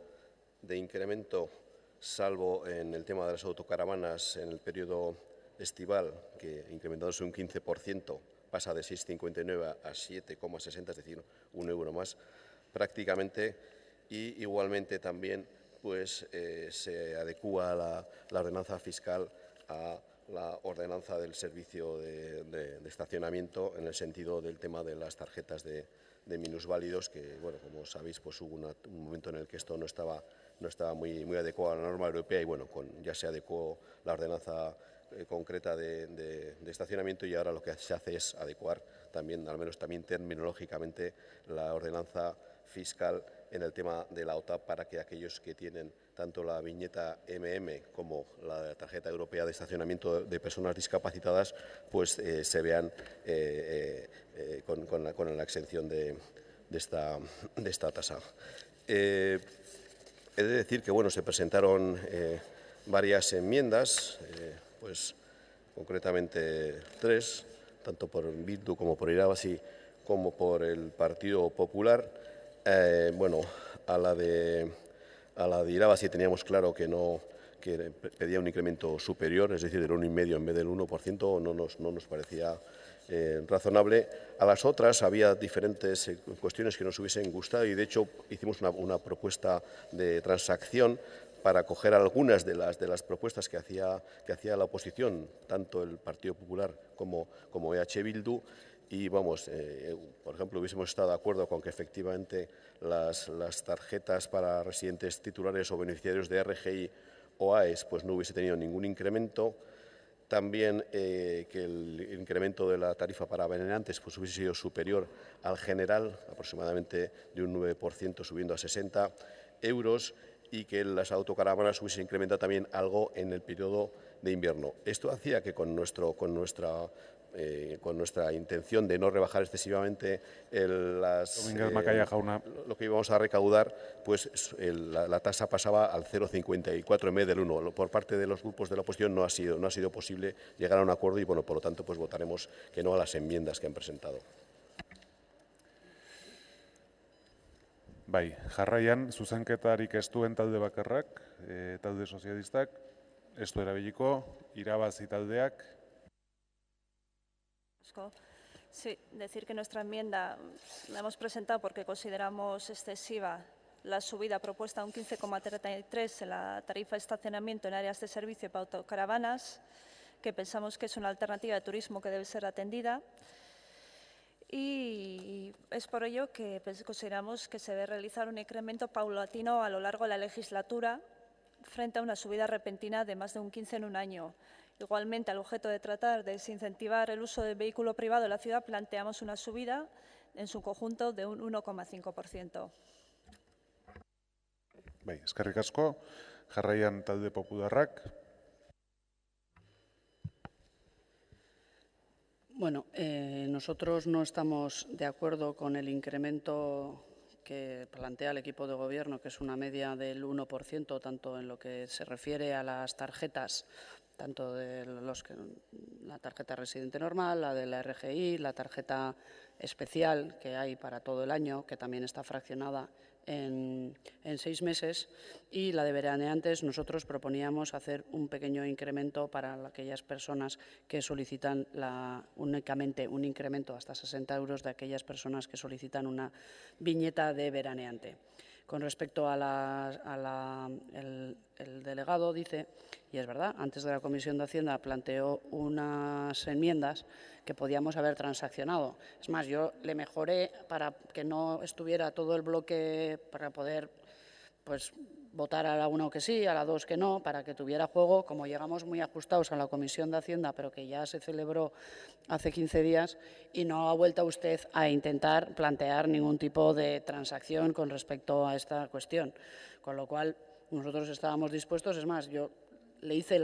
de incremento, salvo en el tema de las autocaravanas en el periodo estival, que incrementándose un 15%, pasa de 6,59 a 7,60, es decir, €1 más prácticamente. Y igualmente también pues, se adecúa la ordenanza fiscal a la ordenanza del servicio de estacionamiento en el sentido del tema de las tarjetas de minusválidos, que, bueno, como sabéis, pues hubo un momento en el que esto no estaba muy adecuado a la norma europea y, bueno, ya se adecuó la ordenanza concreta de estacionamiento y ahora lo que se hace es adecuar también, al menos también terminológicamente, la ordenanza fiscal en el tema de la OTAP para que aquellos que tienen tanto la viñeta MM como la tarjeta europea de estacionamiento de personas discapacitadas pues se vean con la exención de esta tasa. He de decir que bueno, se presentaron varias enmiendas, pues concretamente 3, tanto por Bildu como por Irabazi como por el Partido Popular. Bueno, a la de Irabazi teníamos claro que pedía un incremento superior, es decir, del 1,5 en vez del 1%, no nos parecía razonable. A las otras había diferentes cuestiones que nos hubiesen gustado y, de hecho, hicimos una propuesta de transacción para coger algunas de las propuestas que hacía la oposición, tanto el Partido Popular como EH Bildu. Y vamos, por ejemplo, hubiésemos estado de acuerdo con que efectivamente las tarjetas para residentes titulares o beneficiarios de RGI o AES pues no hubiese tenido ningún incremento. También que el incremento de la tarifa para veraneantes pues hubiese sido superior al general, aproximadamente de un 9%, subiendo a 60 euros, y que las autocaravanas hubiesen incrementado también algo en el periodo de invierno. Esto hacía que con nuestra intención de no rebajar excesivamente lo que íbamos a recaudar, pues la tasa pasaba al 0,54 en vez del 1. Por parte de los grupos de la oposición no ha sido posible llegar a un acuerdo y, bueno, por lo tanto, pues votaremos que no a las enmiendas que han presentado. Bai, jarraian, zuzenketarik ez duen talde bakarrak, talde sozialistak, ez du erabiliko, Irabazi taldeak. Sí, decir que nuestra enmienda la hemos presentado porque consideramos excesiva la subida propuesta a un 15,33 en la tarifa de estacionamiento en áreas de servicio para autocaravanas, que pensamos que es una alternativa de turismo que debe ser atendida. Y es por ello que consideramos que se debe realizar un incremento paulatino a lo largo de la legislatura frente a una subida repentina de más de un 15 en un año. Igualmente, al objeto de tratar de desincentivar el uso del vehículo privado en la ciudad, planteamos una subida en su conjunto de un 1,5%. Bai, eskerrik asko. Jarraian talde popularrak. Bueno, nosotros no estamos de acuerdo con el incremento que plantea el equipo de gobierno, que es una media del 1%, tanto en lo que se refiere a las tarjetas, tanto de la tarjeta residente normal, la de la RGI, la tarjeta especial que hay para todo el año, que también está fraccionada en 6 meses, y la de veraneantes. Nosotros proponíamos hacer un pequeño incremento para aquellas personas que solicitan únicamente un incremento hasta 60 euros de aquellas personas que solicitan una viñeta de veraneante. Con respecto el delegado dice, y es verdad, antes de la Comisión de Hacienda planteó unas enmiendas que podíamos haber transaccionado. Es más, yo le mejoré para que no estuviera todo el bloque, para poder pues votar a la 1 que sí, a la 2 que no, para que tuviera juego. Como llegamos muy ajustados a la Comisión de Hacienda, pero que ya se celebró hace 15 días, y no ha vuelto usted a intentar plantear ningún tipo de transacción con respecto a esta cuestión. Con lo cual, nosotros estábamos dispuestos, es más, yo le hice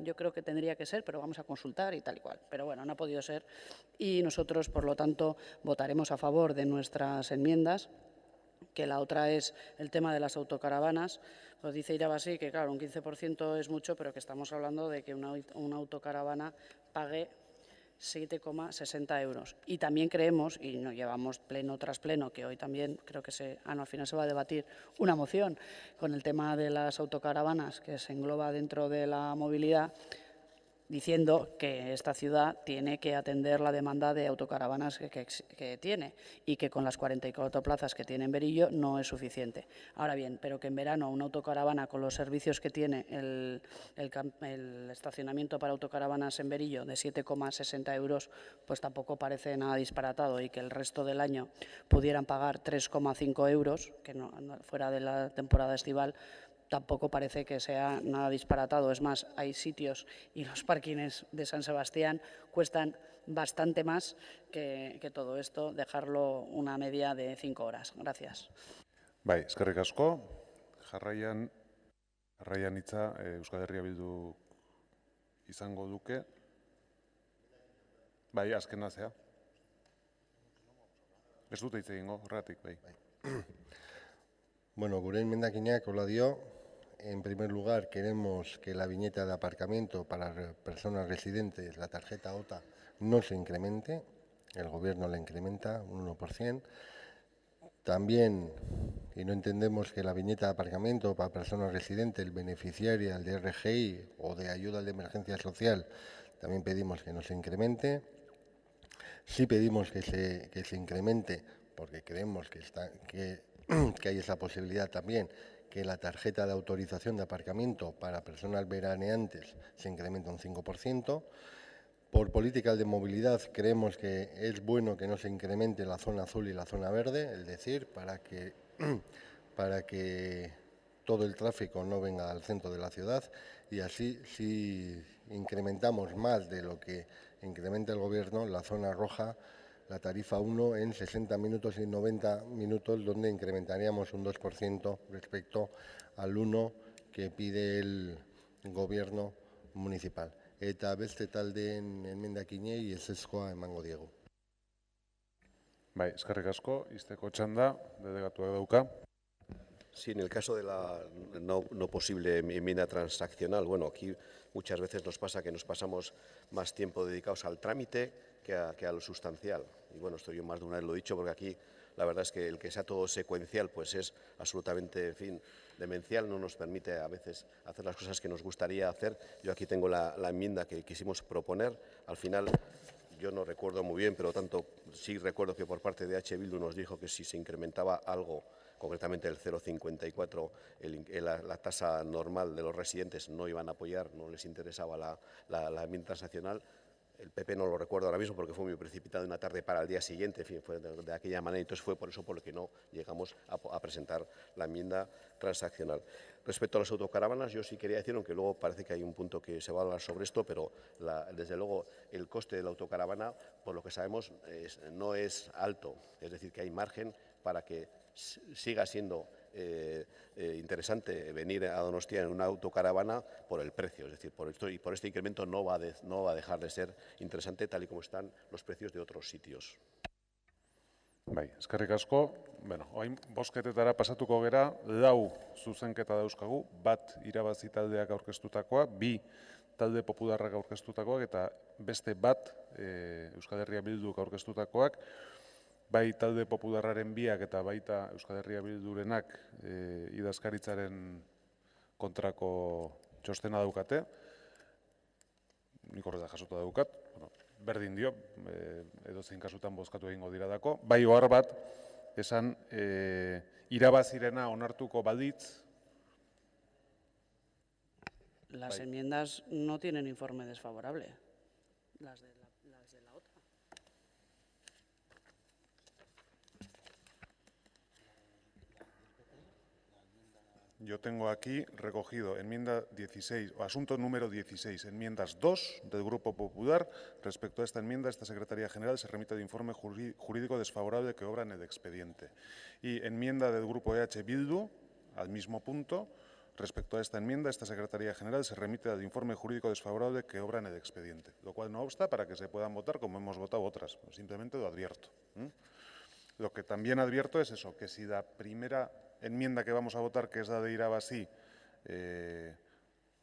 yo creo que tendría que ser, pero vamos a consultar y tal y cual. Pero bueno, no ha podido ser y nosotros, por lo tanto, votaremos a favor de nuestras enmiendas, que la otra es el tema de las autocaravanas. Pues dice Irabasí que, claro, un 15% es mucho, pero que estamos hablando de que una autocaravana pague 7,60 euros. Y también creemos, y nos llevamos pleno tras pleno, que hoy también creo que al final se va a debatir una moción con el tema de las autocaravanas que se engloba dentro de la movilidad, diciendo que esta ciudad tiene que atender la demanda de autocaravanas que tiene y que con las 44 plazas que tiene en Berillo no es suficiente. Ahora bien, pero que en verano una autocaravana con los servicios que tiene el estacionamiento para autocaravanas en Berillo de 7,60 euros, pues tampoco parece nada disparatado, y que el resto del año pudieran pagar 3,5 euros, que no, fuera de la temporada estival, tampoco parece que sea nada disparatado. Es más, hay sitios y los parkings de San Sebastián cuestan bastante más que todo esto, dejarlo una media de 5 horas. Gracias. Bai, eskerrik asko. Jarraian hitza Euskal Herria Bildu izango duke. Bai, azkena zea. Ez dute hitz egingo, horregatik, bai. Bueno, gure emendakinak hola dio. En primer lugar, queremos que la viñeta de aparcamiento para personas residentes, la tarjeta OTA, no se incremente. El Gobierno la incrementa un 1%. También, y no entendemos que la viñeta de aparcamiento para personas residentes, el beneficiario del de RGI o de ayuda de emergencia social, también pedimos que no se incremente. Sí pedimos que se incremente, porque creemos que hay esa posibilidad también, que la tarjeta de autorización de aparcamiento para personas veraneantes se incremente un 5%. Por políticas de movilidad creemos que es bueno que no se incremente la zona azul y la zona verde, es decir, para que todo el tráfico no venga al centro de la ciudad, y así si incrementamos más de lo que incrementa el Gobierno, la zona roja, la tarifa 1 en 60 minutos y 90 minutos, donde incrementaríamos un 2% respecto al 1 que pide el Gobierno municipal. Eta beste taldeen emendakinei ezezkoa emango diegu. Bai, eskerrik asko. Izteko txanda, delegatuak dauka. Sí, en el caso de la no posible enmienda transaccional, bueno, aquí muchas veces nos pasa que nos pasamos más tiempo dedicados al trámite que a lo sustancial. Y bueno, esto yo más de una vez lo he dicho, porque aquí la verdad es que el que sea todo secuencial pues es absolutamente, en fin, demencial, no nos permite a veces hacer las cosas que nos gustaría hacer. Yo aquí tengo la enmienda que quisimos proponer. Al final, yo no recuerdo muy bien, pero sí recuerdo que por parte de H. Bildu nos dijo que si se incrementaba algo, concretamente el 0,54, la tasa normal de los residentes, no iban a apoyar, no les interesaba la enmienda transaccional. El PP no lo recuerdo ahora mismo porque fue muy precipitado una tarde para el día siguiente, en fin, fue de aquella manera, entonces fue por eso por lo que no llegamos a presentar la enmienda transaccional. Respecto a las autocaravanas, yo sí quería decir, aunque luego parece que hay un punto que se va a hablar sobre esto, pero desde luego el coste de la autocaravana, por lo que sabemos, no es alto, es decir, que hay margen para que siga siendo interesante venir a Donostia en una autocaravana por el precio, es decir, por esto y por este incremento no va a dejar de ser interesante tal y como están los precios de otros sitios. Bai, eskerrik asko. Bueno, orain bozketetara pasatuko gera, 4 zuzenketa dauzkagu, 1 irabazi taldeak aurkeztutakoa, 2 talde popularrak aurkeztutakoak eta beste 1 Euskal Herria Bilduk aurkeztutakoak. Bai talde popularraren 2 eta baita Euskal Herria Bildurenak idazkaritzaren kontrako txostena daukate. Nik horrela jasota daukat, berdin dio, edozein kasutan bozkatu egingo dira dako. Bai ohar bat, esan irabazirena onartuko balitz. Las enmiendas no tienen informe desfavorable, las de la otra. Yo tengo aquí recogido enmienda 16, o asunto número 16, enmiendas 2 del Grupo Popular. Respecto a esta enmienda, esta Secretaría General se remite de informe jurídico desfavorable que obra en el expediente. Y enmienda del Grupo EH Bildu, al mismo punto. Respecto a esta enmienda, esta Secretaría General se remite al informe jurídico desfavorable que obra en el expediente, lo cual no obsta para que se puedan votar como hemos votado otras. Simplemente lo advierto. Lo que también advierto es eso, que si la primera enmienda que vamos a votar, que es la de Irabazi,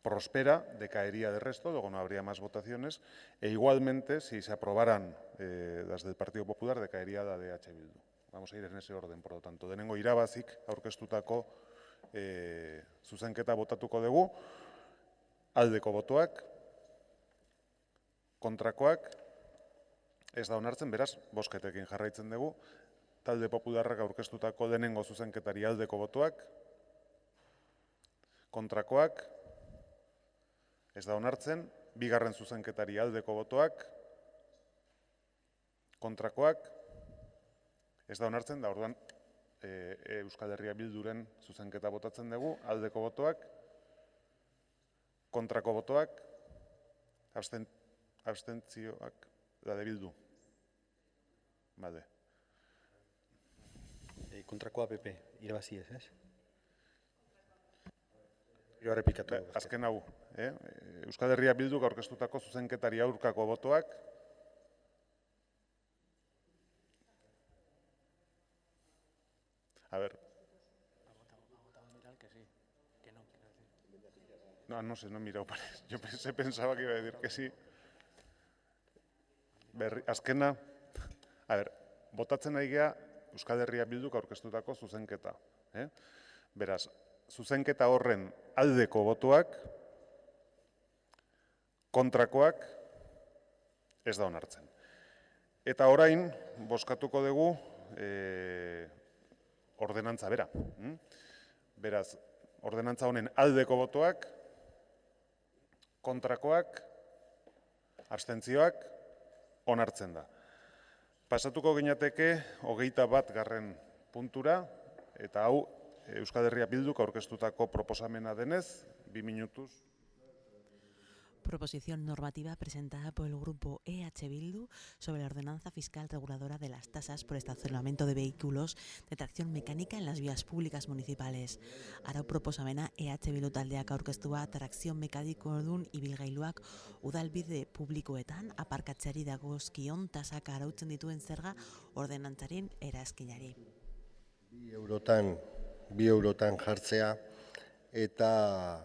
prospera, decaería de resto, luego no habría más votaciones, e igualmente, si se aprobaran las del Partido Popular, decaería la de EH Bildu. Vamos a ir en ese orden, por lo tanto. Denengo Irabazik aurkeztutako zuzenketa botatuko dugu, aldeko botoak, kontrakoak, ez da onartzen, beraz, bozketekin jarraitzen dugu, talde popularrak aurkeztutako denengo zuzenketari aldeko botoak, kontrakoak, ez da onartzen, bigarren zuzenketari aldeko botoak, kontrakoak, ez da onartzen, da orduan Euskal Herria Bilduren zuzenketa botatzen dugu, aldeko botoak, kontrako botoak, abstentzioak, da de Bildu. Bale. Kontrakoa PP, Irabazi ez, ez? Errepikatu. Azken hau, Euskal Herria Bilduk aurkeztutako zuzenketari aurkako botoak, a ver. No sé, no he mirado. Yo pensaba que iba a decir que sí. Azkena, a ver, votatzen nahi gea Euskal Herria Bilduk aurkeztutako zuzenketa. Beraz, zuzenketa horren aldeko botoak, kontrakoak, ez da onartzen. Eta orain, bozkatuko dugu ordenantza bera. Beraz, ordenantza honen aldeko botoak, kontrakoak, abstentzioak, onartzen da. Pasatuko ginateke 21. puntura, eta hau Euskal Herria Bilduk aurkeztutako proposamena denez, 2 minutuz. Proposición normativa presentada por el Grupo EH Bildu sobre la ordenanza fiscal reguladora de las tasas por estacionamiento de vehículos de tracción mecánica en las vías públicas municipales. Arau proposamena EH Bildu taldeak aurkeztua trakzio mekanikordun ibilgailuak udalbide publikoetan aparkatzeari dagozkion tasak arautzen dituen zerga ordenantzaren erazkinari. 2 eurotan jartzea eta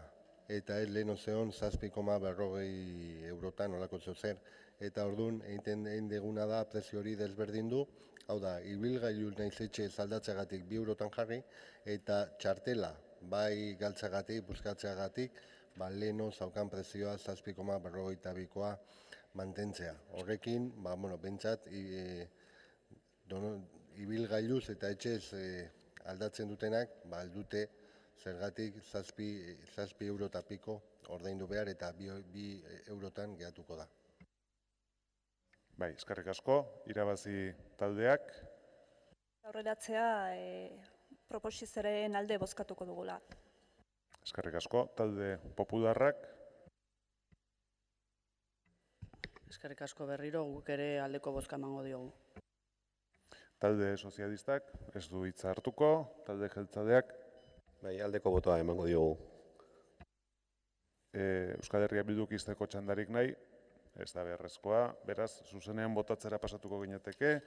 ez lehen ozeon 7,40 eurotan olako zer. Eta orduan egin deguna da prezio hori desberdindu, hau da, ibilgailu nahiz etxe aldatzeagatik 2 eurotan jarri, eta txartela, bai galtzagatik, buskatzeagatik, lehen zaukan prezioa 7,42koa mantentzea. Horrekin, bentsat, ibilgailuz eta etxez aldatzen dutenak, aldute zergatik 7 euro eta piko ordaindu behar eta 2 eurotan gehatuko da. Bai, eskerrik asko, Irabazi taldeak. Aurreratzea proposizioaren alde bozkatuko dugula. Eskerrik asko, talde popularrak. Eskerrik asko berriro, guk ere aldeko bozka emango diogu. Talde sozialistak, ez du hitza hartuko, talde jeltzaleak. Bai, aldeko botoa emango diogu. Euskal Herria Bilduk izteko txandarik nahi, ez da beharrezkoa, beraz, zuzenean botatzera pasatuko ginateke,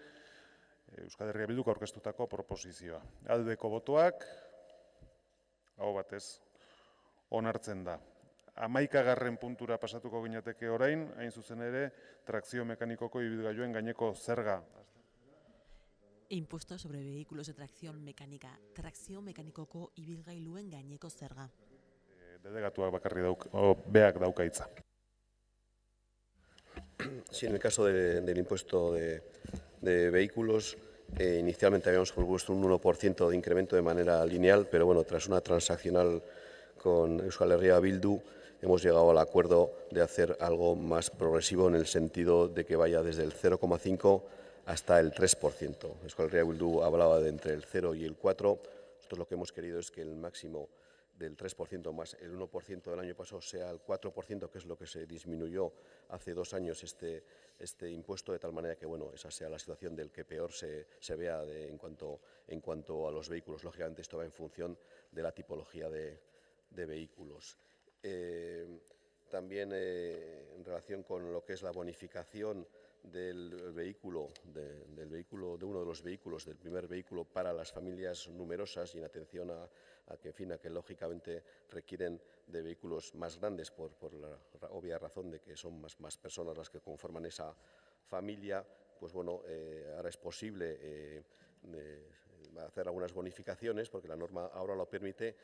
Euskal Herria Bilduk aurkeztutako proposizioa. Aldeko botoak, hau batez, onartzen da. 11. puntura pasatuko ginateke orain, hain zuzen ere, trakzio mekanikoko ibilgailuen gaineko zerga. Impuesto sobre vehículos de tracción mecánica, trakzio mekanikoko ibilgailuen gaineko zerga. Delegatuak bakarri beak dauka hitza. Sí, en el caso del impuesto de vehículos, Inicialmente habíamos propuesto un 1% de incremento de manera lineal, pero bueno, tras una transaccional con Euskal Herria Bildu, hemos llegado al acuerdo de hacer algo más progresivo en el sentido de que vaya desde el 0,5 hasta el 3%. Euskal Herria Bildu hablaba de entre el 0 y el 4. Nosotros lo que hemos querido es que el máximo del 3% más el 1% del año pasado sea el 4%, que es lo que se disminuyó hace 2 años este impuesto, de tal manera que bueno, esa sea la situación del que peor se vea en cuanto a los vehículos. Lógicamente, esto va en función de la tipología de vehículos. También en relación con lo que es la bonificación del vehículo, de uno de los vehículos, del primer vehículo para las familias numerosas, y en atención a que lógicamente requieren de vehículos más grandes por la obvia razón de que son más personas las que conforman esa familia, pues bueno, ahora es posible hacer algunas bonificaciones porque la norma ahora lo permite.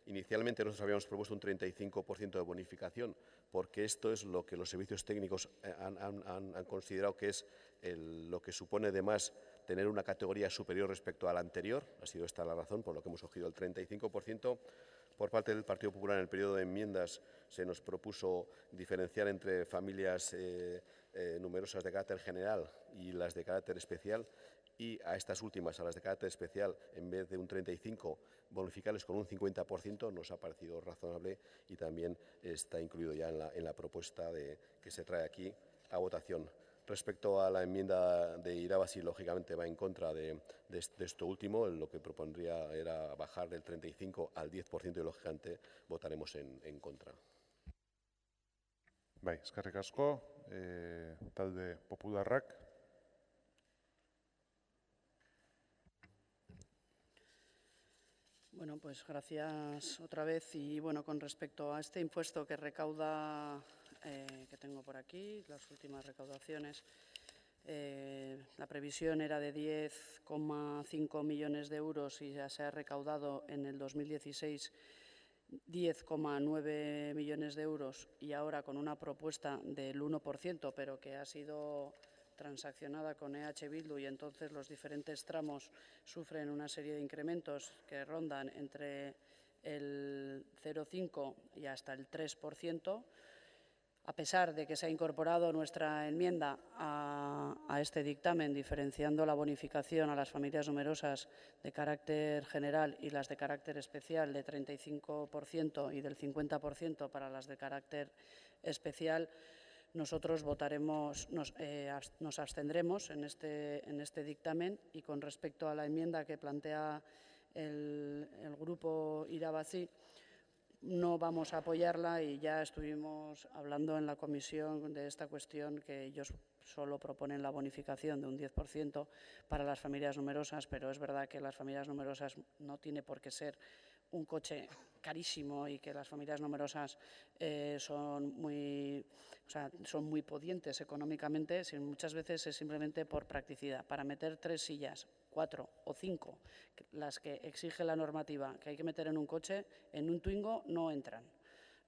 Inicialmente nosotros habíamos propuesto un 35% de bonificación, porque esto es lo que los servicios técnicos han considerado que es lo que supone de más tener una categoría superior respecto a la anterior. Ha sido esta la razón por lo que hemos cogido el 35%. Por parte del Partido Popular, en el periodo de enmiendas, se nos propuso diferenciar entre familias numerosas de carácter general y las de carácter especial, y a estas últimas, a las de carácter especial, en vez de un 35%, bonificarles con un 50%, nos ha parecido razonable y también está incluido ya en la propuesta que se trae aquí a votación. Respecto a la enmienda de Irabazi, lógicamente va en contra de esto último. Lo que propondría era bajar del 35 al 10% y lógicamente votaremos en contra. Bai, eskerrik asko, talde Popularrak. Bueno, pues gracias otra vez. Y bueno, con respecto a este impuesto que recauda, que tengo por aquí, las últimas recaudaciones, la previsión era de 10,5 millones de euros y ya se ha recaudado en el 2016 10,9 millones de euros, y ahora con una propuesta del 1%, pero que ha sido transaccionada con EH Bildu, y entonces los diferentes tramos sufren una serie de incrementos que rondan entre el 0,5 y hasta el 3%. A pesar de que se ha incorporado nuestra enmienda a este dictamen, diferenciando la bonificación a las familias numerosas de carácter general y las de carácter especial de 35% y del 50% para las de carácter especial, nosotros nos abstendremos en este dictamen. Y con respecto a la enmienda que plantea el grupo Irabazi, no vamos a apoyarla, y ya estuvimos hablando en la comisión de esta cuestión, que ellos solo proponen la bonificación de un 10% para las familias numerosas, pero es verdad que las familias numerosas no tiene por qué ser un coche carísimo, y que las familias numerosas son muy pudientes económicamente. Muchas veces es simplemente por practicidad, para meter 3 sillas, 4 o 5, las que exige la normativa que hay que meter en un coche, en un Twingo no entran.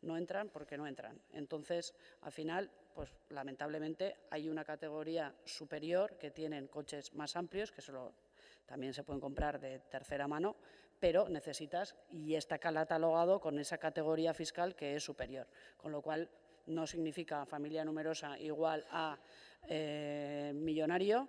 No entran porque no entran. Entonces, al final, pues lamentablemente hay una categoría superior que tienen coches más amplios, que también se pueden comprar de tercera mano, pero necesitas, y está catalogado con esa categoría fiscal que es superior. Con lo cual, no significa familia numerosa igual a millonario.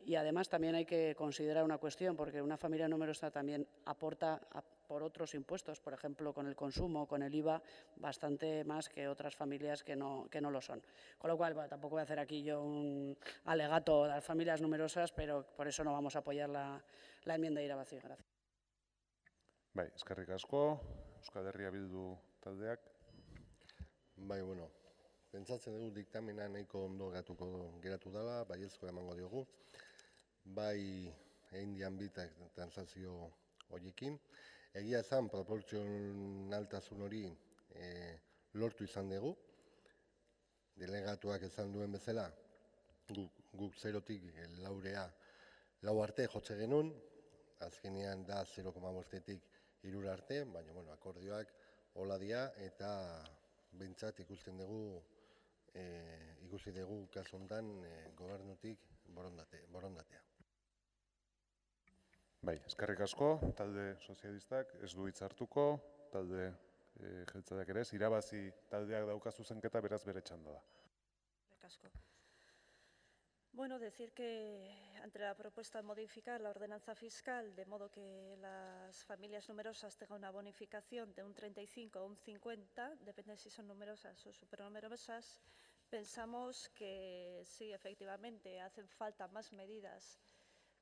Y además también hay que considerar una cuestión, porque una familia numerosa también aporta por otros impuestos, por ejemplo, con el consumo, con el IVA, bastante más que otras familias que no lo son. Con lo cual, bueno, tampoco voy a hacer aquí yo un alegato a las familias numerosas, pero por eso no vamos a apoyar la enmienda de Irabazi. Gracias. Bai, eskerrik asko, Euskal Herria Bildu taldeak. Bai, bueno, pentsatzen dugu diktamena nahiko ondo geratu dela, baiezkoa emango diogu. Bai, egin dian bitak transakzio horiekin. Egia esan, proportzionaltasun hori lortu izan dugu. Delegatuak esan duen bezala, guk 0tik lau arte jotze genuen, azkenean da 0,5-tik 3 arte, baina bueno, akordioak hola dira, eta behintzat ikusi dugu kasu honetan gobernutik borondatea. Bai, eskerrik asko, talde sozialistak ez du hitz hartuko, talde jeltzaleak ere ez, irabazi taldeak dauka zuzenketa, beraz bere txanda da. Eskerrik asko. Bueno, decir que ante la propuesta de modificar la ordenanza fiscal de modo que las familias numerosas tengan una bonificación de un 35 o un 50, depende si son numerosas o supernumerosas, pensamos que sí, efectivamente, hacen falta más medidas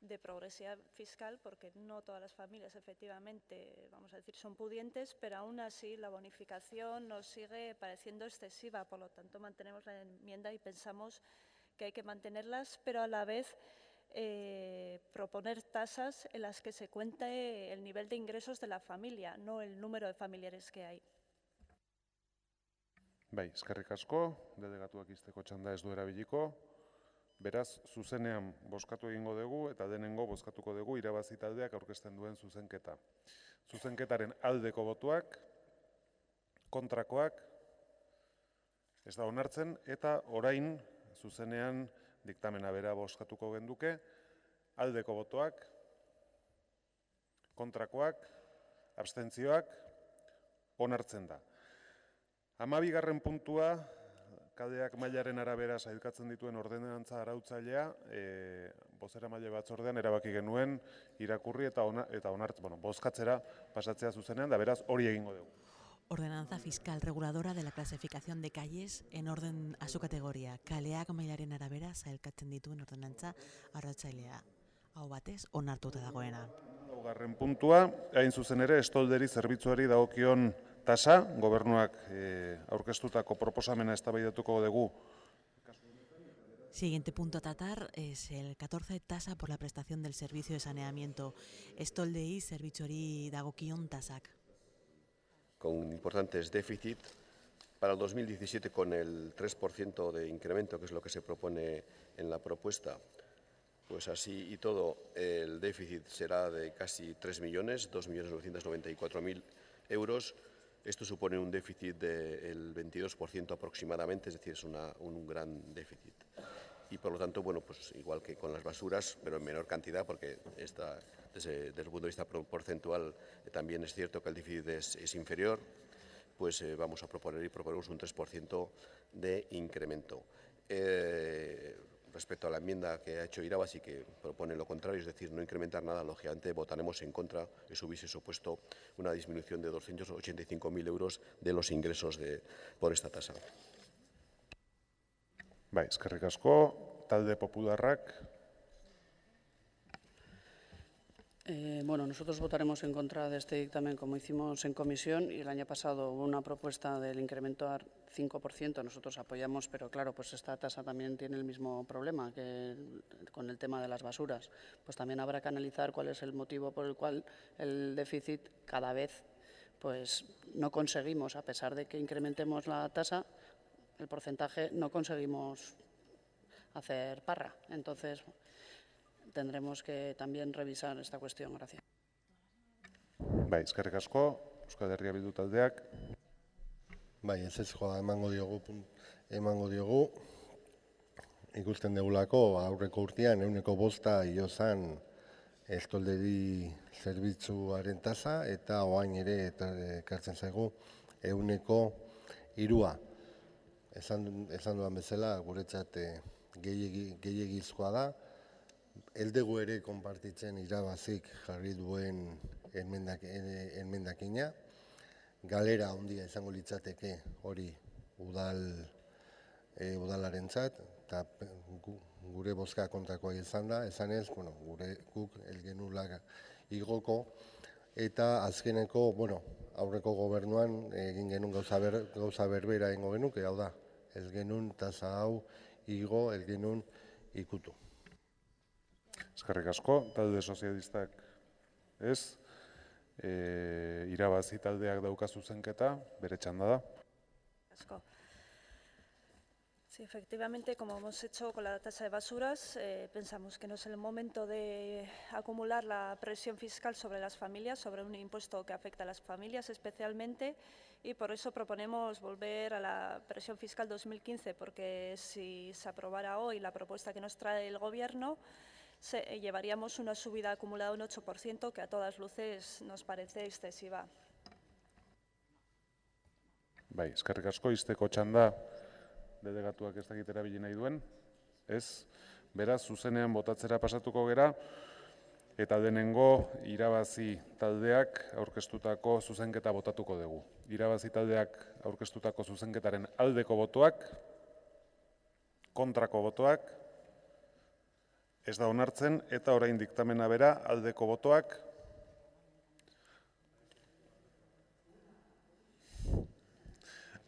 de progresividad fiscal porque no todas las familias efectivamente, vamos a decir, son pudientes, pero aún así la bonificación nos sigue pareciendo excesiva, por lo tanto mantenemos la enmienda y pensamos que hay que mantenerlas, pero a la vez proponer tasas en las que se cuente el nivel de ingresos de la familia, no el número de familiares que hay. Bai, eskerrik asko, delegatuak izteko txanda ez du erabiliko. Beraz, zuzenean bozkatu egingo dugu eta denengo bozkatuko dugu irabazi taldeak aurkezten duen zuzenketa. Zuzenketaren aldeko botuak, kontrakoak, ez da onartzen, eta orain zuzenean diktamena bera bozkatuko genduke, aldeko botoak, kontrakoak, abstentzioak, onartzen da. 12. puntua, kadeak mailaren arabera sailkatzen dituen ordenantza arautzailea, bozeramaile batzordean erabaki genuen irakurri eta bozkatzera pasatzea zuzenean, da beraz hori egingo dugu. Ordenanza fiscal reguladora de la clasificación de calles en orden a su categoría. Kaleak mailaren arabera sailkatzen dituen ordenantza arautzailea. Hau batez, onartuta dagoena. 4. puntua, hain zuzen ere, estolderi zerbitzuari dagokion tasa, gobernuak aurkeztutako proposamena eztabaidatuko dugu. Siguiente punto a tratar es el 14, tasa por la prestación del servicio de saneamiento. Estoldei zerbitzuari dagokion tasak. Con importantes déficit. Para el 2017, con el 3% de incremento, que es lo que se propone en la propuesta, pues así y todo, el déficit será de casi 3 millones, 2.994.000 euros. Esto supone un déficit del 22% aproximadamente, es decir, es un gran déficit. Y por lo tanto, bueno, pues igual que con las basuras, pero en menor cantidad, porque desde el punto de vista porcentual también es cierto que el déficit es inferior, pues vamos a proponemos un 3% de incremento. Respecto a la enmienda que ha hecho Irabazi, que propone lo contrario, es decir, no incrementar nada, lógicamente votaremos en contra. Eso hubiese supuesto una disminución de 285.000 euros de los ingresos por esta tasa. Bai, eskerrik asko, talde popularrak. Bueno, nosotros votaremos en contra de este dictamen como hicimos en comisión y el año pasado hubo una propuesta del incremento al 5%, nosotros apoyamos, pero claro, pues esta tasa también tiene el mismo problema que con el tema de las basuras. Pues también habrá que analizar cuál es el motivo por el cual el déficit cada vez pues no conseguimos, a pesar de que incrementemos la tasa, el porcentaje no conseguimos hacer parra. Entonces, tendremos que también revisar esta cuestión. Gracias. Bai, eskerrik asko, Euskal Herria Bildu taldeak. Bai, ezezkoa emango diogu. Ikusten degulako aurreko urtean 105 igo zen estolderi zerbitzuaren tasa eta orain ere ekartzen zaigu 103. Esan duan bezala guretzat gehiegizkoa da. Eldegu ere konpartitzen Irabazik jarri duen enmendakina. Galera handia izango litzateke hori udalarentzat, eta gure bozka kontrakoa izan da, esanez, guk ez genuela igoko, eta azkeneko, aurreko gobernuan egin genuen gauza berbera egingo genuke, hau da, ez genuen tasa hau igo, ez genuen ikutu. Eskerrik asko, talde sozialistak ez, Irabazi taldeak dauka zuzenketa, bere txanda da. Sí, efectivamente, como hemos hecho con la tasa de basuras, pensamos que no es el momento de acumular la presión fiscal sobre las familias, sobre un impuesto que afecta a las familias especialmente, y por eso proponemos volver a la presión fiscal 2015, porque si se aprobara hoy la propuesta que nos trae el Gobierno, llevaríamos una subida acumulada de un 8% que a todas luces nos parece excesiva. Bai, eskerrik asko, izteko txanda delegatuak ez dakit erabili nahi duen. Ez, beraz, zuzenean botatzera pasatuko gera, eta denengo irabazi taldeak aurkeztutako zuzenketa botatuko dugu. Irabazi taldeak aurkeztutako zuzenketaren aldeko botoak, kontrako botoak, ez da onartzen, eta orain diktamena bera aldeko botoak,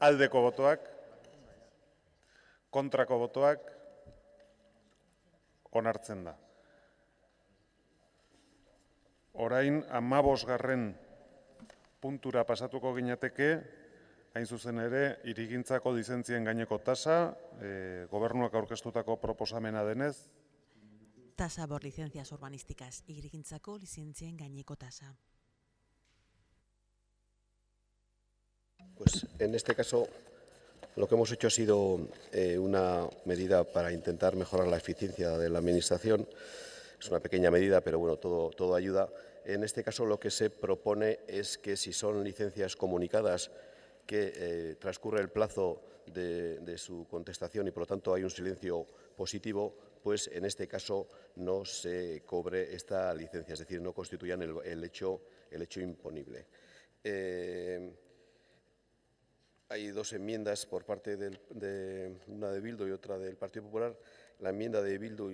aldeko botoak, kontrako botoak, onartzen da. Orain, 15. puntura pasatuko ginateke, hain zuzen ere, hirigintzako lizentzien gaineko tasa, gobernuak aurkeztutako proposamena denez. Tasa por licencias urbanísticas, hirigintzako lizentzien gaineko tasa. Pues en este caso lo que hemos hecho ha sido una medida para intentar mejorar la eficiencia de la Administración. Es una pequeña medida, pero bueno, todo ayuda. En este caso lo que se propone es que si son licencias comunicadas que transcurre el plazo de su contestación y por lo tanto hay un silencio positivo, pues en este caso no se cobre esta licencia, es decir, no constituyan el hecho imponible. Hay dos enmiendas por parte de una de Bildu y otra del Partido Popular. La enmienda de Bildu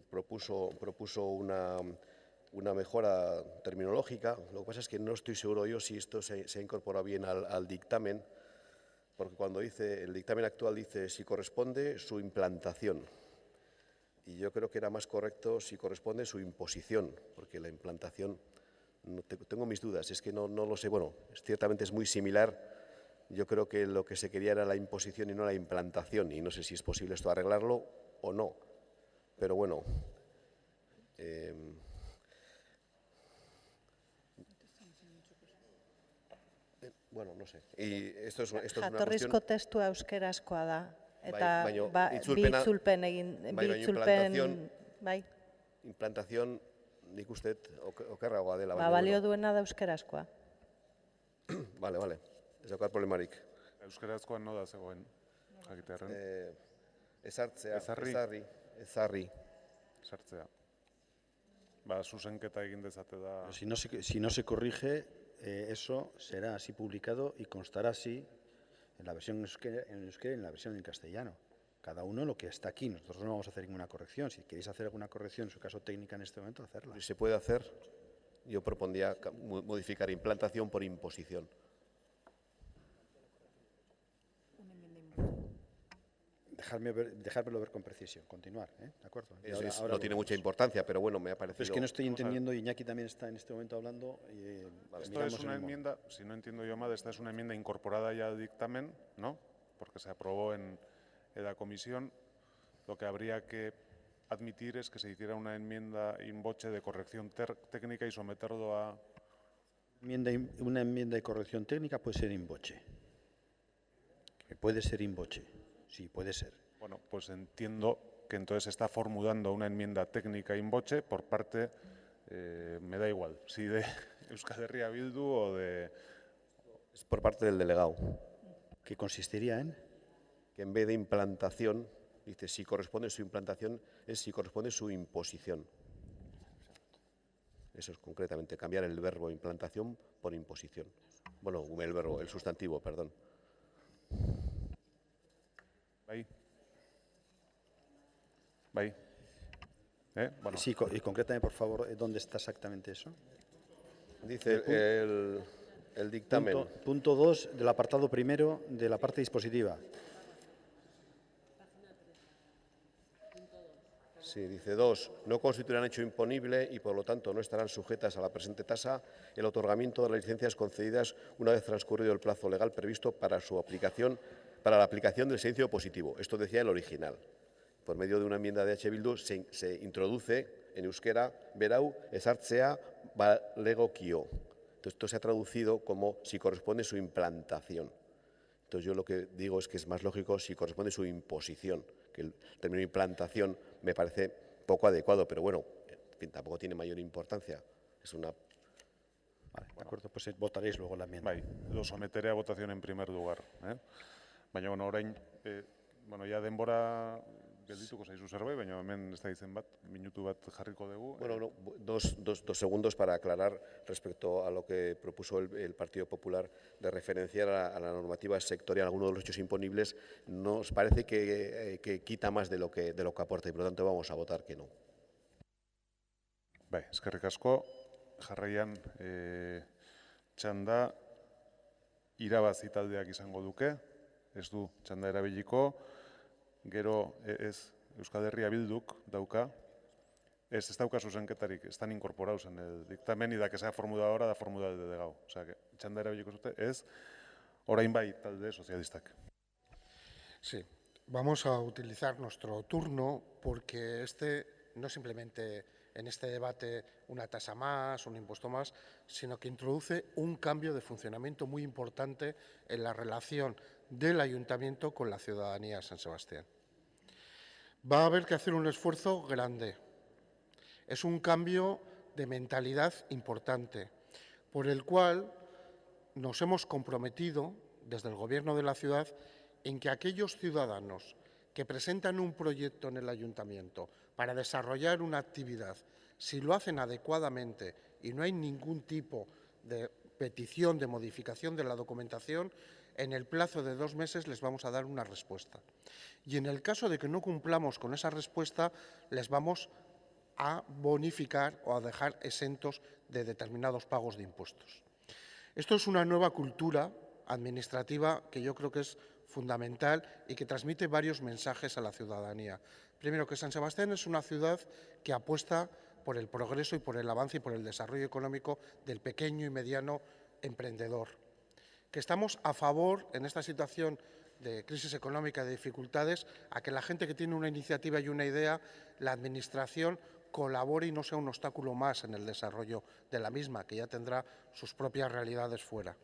propuso una mejora terminológica. Lo que pasa es que no estoy seguro yo si esto se ha incorporado bien al dictamen, porque cuando dice, el dictamen actual dice si corresponde su implantación. Y yo creo que era más correcto si corresponde su imposición, porque la implantación, tengo mis dudas, es que no lo sé. Bueno, ciertamente es muy similar. Yo creo que lo que se quería era la imposición y no la implantación, y no sé si es posible esto arreglarlo o no. Pero bueno, bueno, no sé. Y esto es una cuestión... Jatorrizko testua euskerazkoa da. Eta implantación, nik uste okerragoa dela. Balio duena da euskerazkoa. Vale. Ez daukar problemarik. Euskarazkoan no da zegoen, jakiterren. Ezartzea, ezarri. Ezartzea. Zuzenketa egin dezate da... Si no se corrige, eso será así publicado y constará así en la versión en euskera y en la versión en castellano. Cada uno lo que está aquí. Nosotros no vamos a hacer ninguna corrección. Si queréis hacer alguna corrección, en su caso técnica en este momento, hacerla. Si se puede hacer, yo propondría modificar implantación por imposición. Dejármelo ver con precisión, continuar, ¿de acuerdo? Ahora no tiene mucha importancia, pero bueno, me ha parecido... Pero es que no estoy entendiendo, y Iñaki también está en este momento hablando... Esto es una enmienda, si no entiendo yo mal, esta es una enmienda incorporada ya al dictamen, ¿no? Porque se aprobó en la comisión. Lo que habría que admitir es que se hiciera una enmienda in voce de corrección técnica y someterlo a... Una enmienda de corrección técnica puede ser in voce. Puede ser in voce. Sí, puede ser. Bueno, pues entiendo que entonces se está formulando una enmienda técnica in voce por parte, me da igual, si de Euskal Herria Bildu o de... Es por parte del delegado. ¿Qué consistiría en? Que en vez de implantación, dice si corresponde su implantación, es si corresponde su imposición. Eso es concretamente, cambiar el verbo implantación por imposición. Bueno, el sustantivo, perdón. Bai. Bueno. Sí, y concrétame, por favor, ¿dónde está exactamente eso? Dice el dictamen. Punto 2 del apartado primero de la parte dispositiva. Sí, dice 2. No constituirán hecho imponible y, por lo tanto, no estarán sujetas a la presente tasa el otorgamiento de las licencias concedidas una vez transcurrido el plazo legal previsto para su aplicación, para la aplicación del silencio positivo. Esto decía el original. Por medio de una enmienda de H. Bildu se introduce en euskera berau ezartzea balegokio. Entonces, esto se ha traducido como si corresponde su implantación. Entonces, yo lo que digo es que es más lógico si corresponde su imposición, que el término implantación me parece poco adecuado, pero bueno, en fin, tampoco tiene mayor importancia. Es una... Vale, de acuerdo, pues votaréis luego la enmienda. Bai, lo someteré a votación en primer lugar. Baina, orain, ja denbora geldituko zaizu zerbait, baina hemen ez da izen bat, minutu bat jarriko dugu. Bueno, dos segundos para aclarar respecto a lo que propuso el Partido Popular de referenciar a la normativa sectorial algunos de los hechos imponibles. Nos parece que quita más de lo que aporta y por lo tanto vamos a votar que no. Bai, eskerrik asko. Jarraian txanda irabazi taldeak izango duke, ez du txanda erabiliko, gero ez Euskal Herria Bilduk dauka, ez dauka zuzenketarik, están incorporados en el dictamen y da que sea formulada ahora, da formulada de delegado. O sea, que txanda erabiliko zute, ez orain bai talde sozialistak. Sí, vamos a utilizar nuestro turno porque no simplemente en este debate una tasa más, un impuesto más, sino que introduce un cambio de funcionamiento muy importante en la relación del ayuntamiento con la ciudadanía de San Sebastián. Va a haber que hacer un esfuerzo grande. Es un cambio de mentalidad importante, por el cual nos hemos comprometido desde el Gobierno de la ciudad en que aquellos ciudadanos que presentan un proyecto en el ayuntamiento para desarrollar una actividad, si lo hacen adecuadamente y no hay ningún tipo de petición de modificación de la documentación, en el plazo de 2 meses les vamos a dar una respuesta. Y en el caso de que no cumplamos con esa respuesta, les vamos a bonificar o a dejar exentos de determinados pagos de impuestos. Esto es una nueva cultura administrativa que yo creo que es fundamental y que transmite varios mensajes a la ciudadanía. Primero, que San Sebastián es una ciudad que apuesta por el progreso y por el avance y por el desarrollo económico del pequeño y mediano emprendedor. Que estamos a favor, en esta situación de crisis económica, de dificultades, a que la gente que tiene una iniciativa y una idea, la Administración colabore y no sea un obstáculo más en el desarrollo de la misma, que ya tendrá sus propias realidades fuera.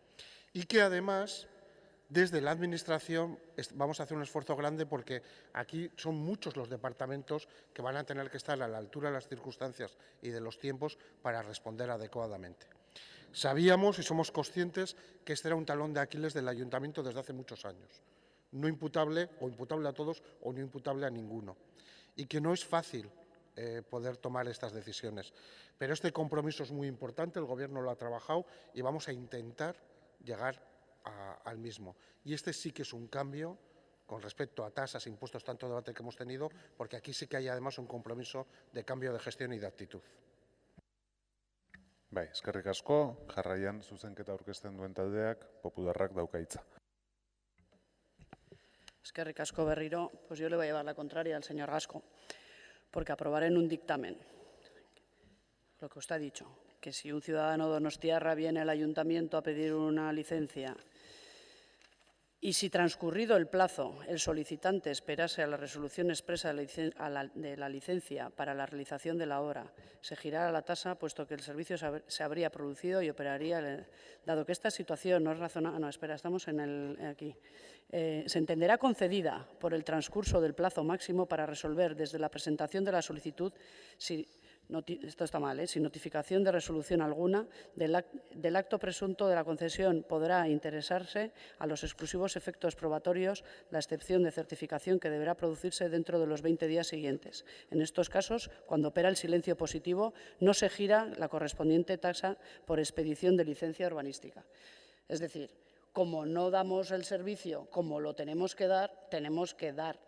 Y que además, desde la Administración, vamos a hacer un esfuerzo grande porque aquí son muchos los departamentos que van a tener que estar a la altura de las circunstancias y de los tiempos para responder adecuadamente. Sabíamos y somos conscientes que este era un talón de Aquiles del Ayuntamiento desde hace muchos años. No imputable o imputable a todos o no imputable a ninguno. Y que no es fácil poder tomar estas decisiones. Pero este compromiso es muy importante, el Gobierno lo ha trabajado y vamos a intentar llegar al mismo. Y este sí que es un cambio con respecto a tasas, impuestos, tanto debate que hemos tenido, porque aquí sí que hay además un compromiso de cambio de gestión y de actitud. Bai, eskerrik asko, jarraian zuzenketa aurkezten duen taldeak, Popularrak dauka hitza. Eskerrik asko berriro, pues yo le voy a llevar la contraria al señor Gasco, porque aprobaré en un dictamen lo que usted ha dicho, que si un ciudadano donostiarra viene al ayuntamiento a pedir una licencia y si transcurrido el plazo el solicitante esperase a la resolución expresa de la licencia para la realización de la obra, se girará la tasa, puesto que el servicio se habría producido y operaría. Dado que esta situación no es razonable, no, espera, estamos aquí. Se entenderá concedida por el transcurso del plazo máximo para resolver desde la presentación de la solicitud, esto está mal, sin notificación de resolución alguna del acto presunto de la concesión, podrá interesarse a los exclusivos efectos probatorios la excepción de certificación que deberá producirse dentro de los 20 días siguientes. En estos casos, cuando opera el silencio positivo, no se gira la correspondiente tasa por expedición de licencia urbanística. Es decir, como no damos el servicio como lo tenemos que dar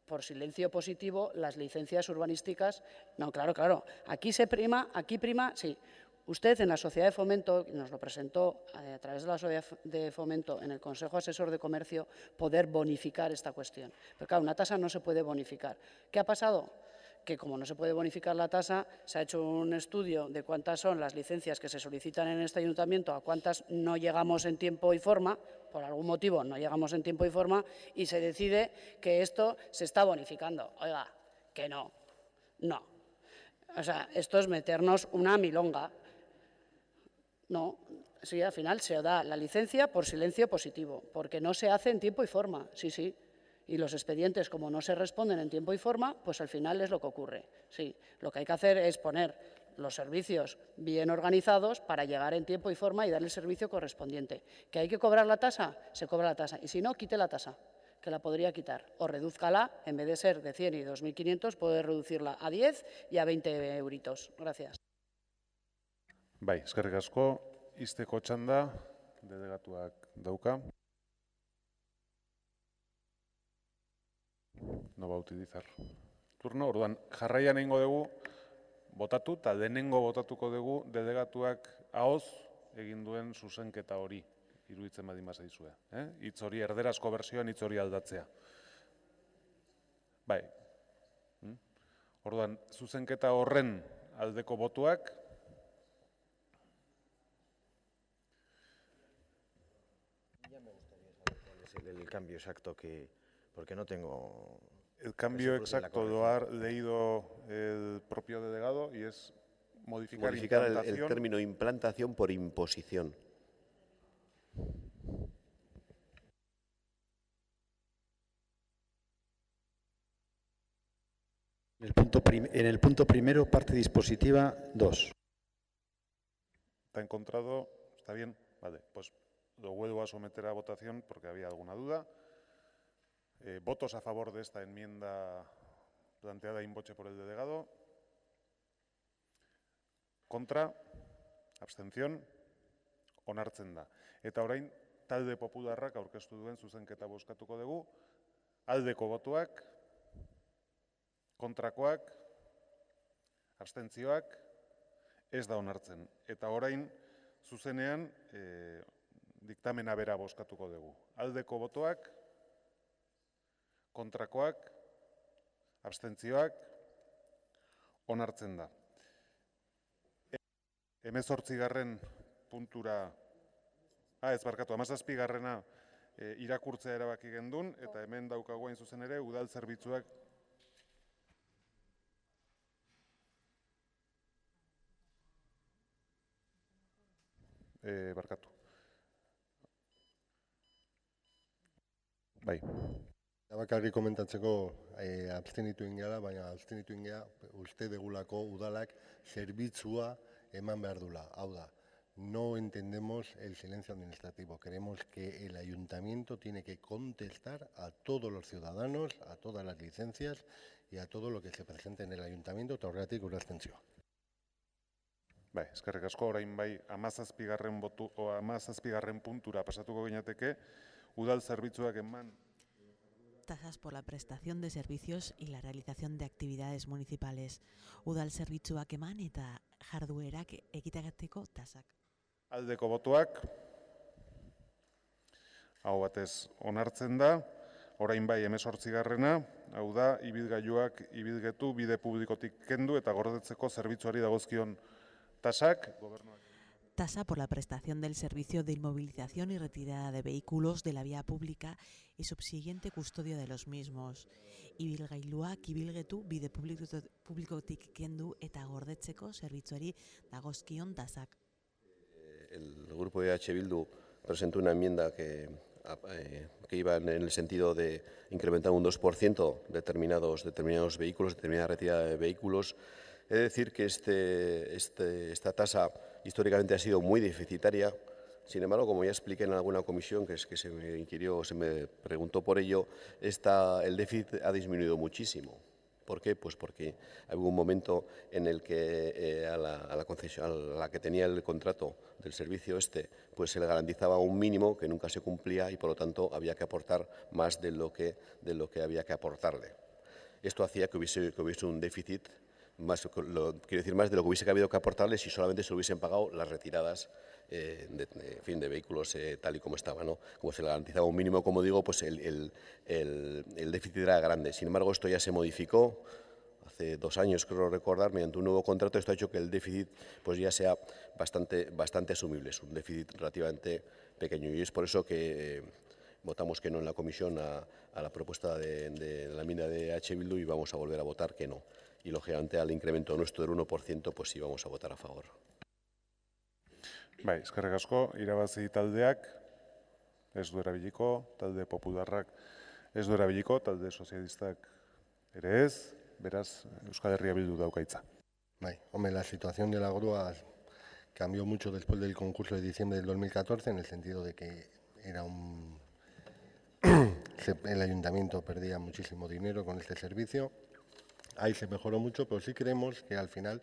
por silencio positivo las licencias urbanísticas. No, claro. Aquí prima, sí. Usted en la Sociedad de Fomento, nos lo presentó a través de la Sociedad de Fomento en el Consejo Asesor de Comercio, poder bonificar esta cuestión. Pero claro, una tasa no se puede bonificar. ¿Qué ha pasado? Que como no se puede bonificar la tasa, se ha hecho un estudio de cuántas son las licencias que se solicitan en este ayuntamiento, a cuántas no llegamos en tiempo y forma, por algún motivo no llegamos en tiempo y forma, y se decide que esto se está bonificando. Oiga, que no. O sea, esto es meternos una milonga. No, sí, al final se da la licencia por silencio positivo, porque no se hace en tiempo y forma, sí. y los expedientes, como no se responden en tiempo y forma, pues al final es lo que ocurre. Sí, lo que hay que hacer es poner los servicios bien organizados para llegar en tiempo y forma y dar el servicio correspondiente. ¿Que hay que cobrar la tasa? Se cobra la tasa. Y si no, quite la tasa, que la podría quitar. O redúzcala, en vez de ser de 100 y 2.500, puede reducirla a 10 y a 20 euritos. Gracias. Bai, eskerrik asko. Izteko txanda, delegatuak dauka. No va a utilizar turno. Orduan, jarraian egingo dugu, botatu, eta denengo botatuko dugu delegatuak ahoz egin duen zuzenketa hori, iruditzen badin bazaizue. Hitz hori, erderazko bersioan hitz hori aldatzea. Bai. Orduan, zuzenketa horren aldeko botuak, el cambio exacto que, porque no tengo... El cambio exacto lo ha leído el propio delegado y es modificar el término implantación por imposición. En el punto primero, parte dispositiva 2. ¿Está encontrado? ¿Está bien? Vale, pues lo vuelvo a someter a votación porque había alguna duda. ¿Votos a favor de esta enmienda planteada in voce por el delegado? ¿Contra? ¿Abstención? Onartzen da. Eta orain, talde popularrak aurkeztu duen zuzenketa bozkatuko dugu. Aldeko botuak, kontrakoak, abstentzioak, ez da onartzen. Eta orain, zuzenean, diktamena bera bozkatuko dugu. Aldeko botuak, kontrakoak, abstentzioak, onartzen da. 18. puntura, ez barkatu, 17. irakurtzea erabaki gendun, eta hemen daukagu hain zuzen ere, udal zerbitzuak barkatu. Bai. Bakarrik komentatzeko abstenitu ingela, baina abstenitu ingela uste degulako udalak zerbitzua eman behar dula. Hau da, no entendemos el silencio administrativo. Creemos que el ayuntamiento tiene que contestar a todos los ciudadanos, a todas las licencias y a todo lo que se presente en el ayuntamiento, eta horregatik gure abstentzioa. Bai, eskerrik asko, orain bai, 17. puntura pasatuko ginateke, udal zerbitzuak eman. Tasas por la prestación de servicios y la realización de actividades municipales. Udal zerbitzuak eman eta jarduerak egitegateko tasak. Aldeko botuak, hau batez onartzen da, orain bai 18. Hau da, ibilgailuak ibilgetu bide publikotik kendu eta gordetzeko zerbitzuari dagozkion tasak. Tasa por la prestación del servicio de inmovilización y retirada de vehículos de la vía pública y subsiguiente custodia de los mismos. Ibilgailuak ibilgetu bide publikotik kendu eta gordetzeko zerbitzuari dagozkion tasak. El grupo de EH Bildu presentó una enmienda que iba en el sentido de incrementar un 2% determinados vehículos, determinada retirada de vehículos. He de decir que esta tasa históricamente ha sido muy deficitaria. Sin embargo, como ya expliqué en alguna comisión que se me inquirió, se me preguntó por ello, el déficit ha disminuido muchísimo. ¿Por qué? Pues porque hubo un momento en el que a la concesión, a la que tenía el contrato del servicio pues se le garantizaba un mínimo que nunca se cumplía y por lo tanto había que aportar más de lo que había que aportarle. Esto hacía que hubiese un déficit, quiero decir, más de lo que hubiese habido que aportarle si solamente se hubiesen pagado las retiradas de vehículos tal y como estaba, ¿no? Como se le garantizaba un mínimo, como digo, pues el déficit era grande. Sin embargo, esto ya se modificó hace 2 años, creo recordar, mediante un nuevo contrato. Esto ha hecho que el déficit pues ya sea bastante asumible. Es un déficit relativamente pequeño y es por eso que votamos que no en la comisión a la propuesta de la enmienda de EH Bildu y vamos a volver a votar que no. Y, lógicamente, al incremento nuestro del 1%, pues sí vamos a votar a favor. Bai, eskerrik asko, irabazi taldeak, ez du erabiliko, talde popularrak ez du erabiliko, talde sozialistak ere ez, beraz, Euskal Herria Bildu dauka hitza. Hombre, la situación de la grúa cambió mucho después del concurso de diciembre del 2014, en el sentido de que era el ayuntamiento perdía muchísimo dinero con este servicio. Ahí se mejoró mucho, pero sí creemos que al final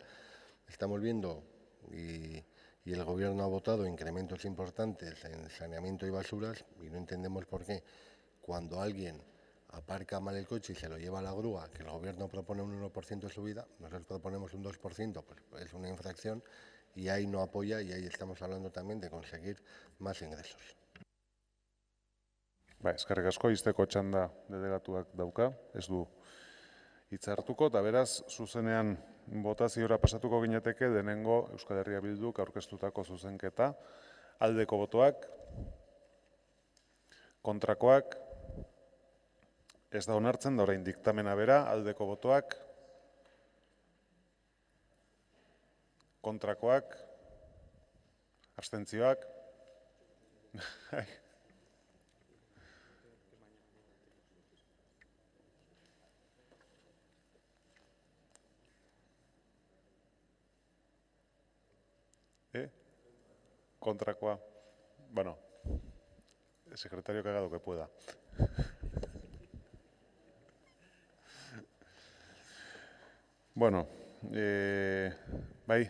estamos viendo, y el Gobierno ha votado incrementos importantes en saneamiento y basuras, y no entendemos por qué cuando alguien aparca mal el coche y se lo lleva a la grúa, que el Gobierno propone un 1% de subida, nosotros proponemos un 2%, pues es una infracción, y ahí no apoya, y ahí estamos hablando también de conseguir más ingresos. Eskerrik asko, izteko txanda delegatuak dauka, ez du hitza hartuko, eta beraz, zuzenean botaziora pasatuko gineteke denengo Euskal Herria Bilduk aurkeztutako zuzenketa, aldeko botoak, kontrakoak, ez da onartzen, da orain diktamena bera, aldeko botoak, kontrakoak, abstentzioak, kontrakoa, bueno, el secretario que haga lo que pueda. Bueno, bai,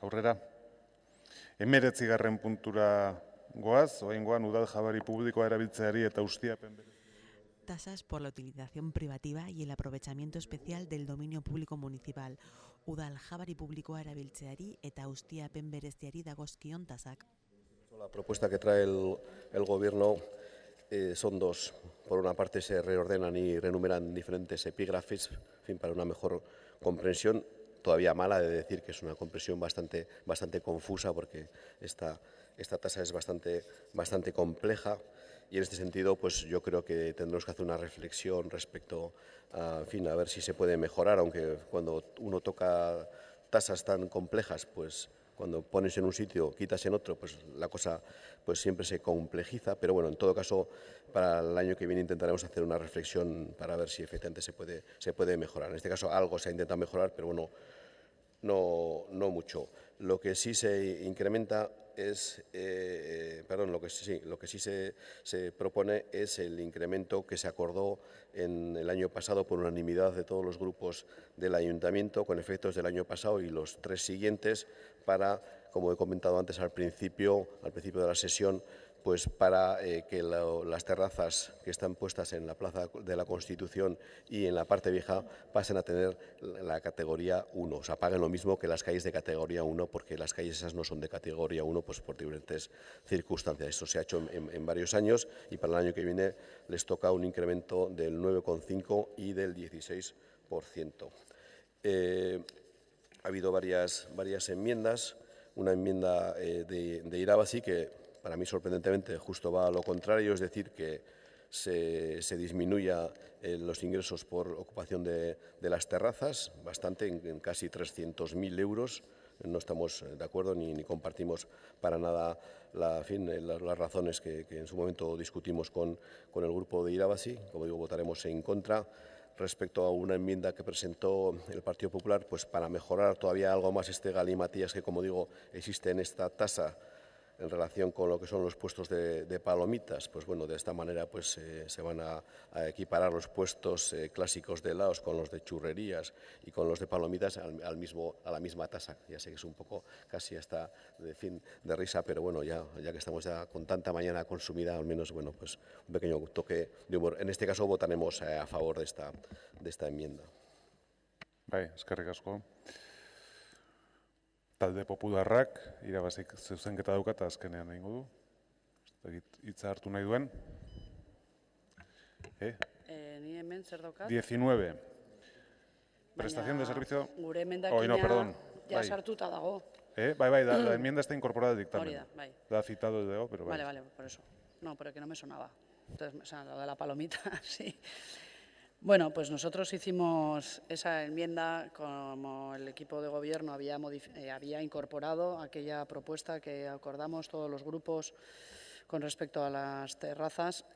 aurrera. 19. puntura goaz, oraingoan udal jabari publikoa erabiltzeari eta ustiapen Tasas por la utilización privativa y el aprovechamiento especial del dominio público municipal. Udal jabari publikoa erabiltzeari eta ustiapen bereziari dagozkion tasak. La propuesta que trae el Gobierno son dos. Por una parte se reordenan y renumeran diferentes epígrafes, en fin, para una mejor comprensión. Todavía mala de decir que es una comprensión bastante confusa, porque esta tasa es bastante compleja. Y en este sentido, pues yo creo que tendremos que hacer una reflexión respecto a, en fin, a ver si se puede mejorar, aunque cuando uno toca tasas tan complejas, pues cuando pones en un sitio, quitas en otro, pues la cosa pues siempre se complejiza. Pero bueno, en todo caso, para el año que viene intentaremos hacer una reflexión para ver si efectivamente se puede mejorar. En este caso algo se ha intentado mejorar, pero bueno, no mucho. Lo que sí se incrementa es, lo que sí se propone es el incremento que se acordó en el año pasado por unanimidad de todos los grupos del Ayuntamiento, con efectos del año pasado y los 3 siguientes, para, como he comentado antes al principio de la sesión, pues para que las terrazas que están puestas en la Plaza de la Constitución y en la parte vieja pasen a tener la categoría 1, o sea, paguen lo mismo que las calles de categoría 1, porque las calles esas no son de categoría 1 pues por diferentes circunstancias. Esto se ha hecho en varios años, y para el año que viene les toca un incremento del 9,5 y del 16%. Ha habido varias enmiendas. Una enmienda de Irabazi que, para mí, sorprendentemente, justo va a lo contrario, es decir, que se disminuya los ingresos por ocupación de las terrazas, bastante, en casi 300.000 euros. No estamos de acuerdo ni compartimos para nada las razones que en su momento discutimos con el grupo de Irabazi. Como digo, votaremos en contra. Respecto a una enmienda que presentó el Partido Popular, pues para mejorar todavía algo más este galimatías que, como digo, existe en esta tasa en relación con lo que son los puestos de palomitas, pues bueno, de esta manera pues se van a equiparar los puestos clásicos de helados con los de churrerías y con los de palomitas a la misma tasa. Ya sé que es un poco casi hasta de risa, pero bueno, ya que estamos ya con tanta mañana consumida, al menos, bueno, pues un pequeño toque de humor. En este caso votaremos a favor de esta enmienda. Bai, eskerrik asko. Talde Popularrak Irabazik zuzenketa dauka eta azkenean egingo du. Hitza hartu nahi duen. Ni hemen zer daukat? 19. Prestación de servicio. Gure emendakina sartuta dago. Bai, la enmienda está incorporada al dictamen. Hori da, bai. La ha citado el DO, pero Vale, por eso. No, pero que no me sonaba. Entonces, o sea, lo de la palomita, sí. Bueno, pues nosotros hicimos esa enmienda como el equipo de gobierno había incorporado aquella propuesta que acordamos todos los grupos con respecto a las terrazas.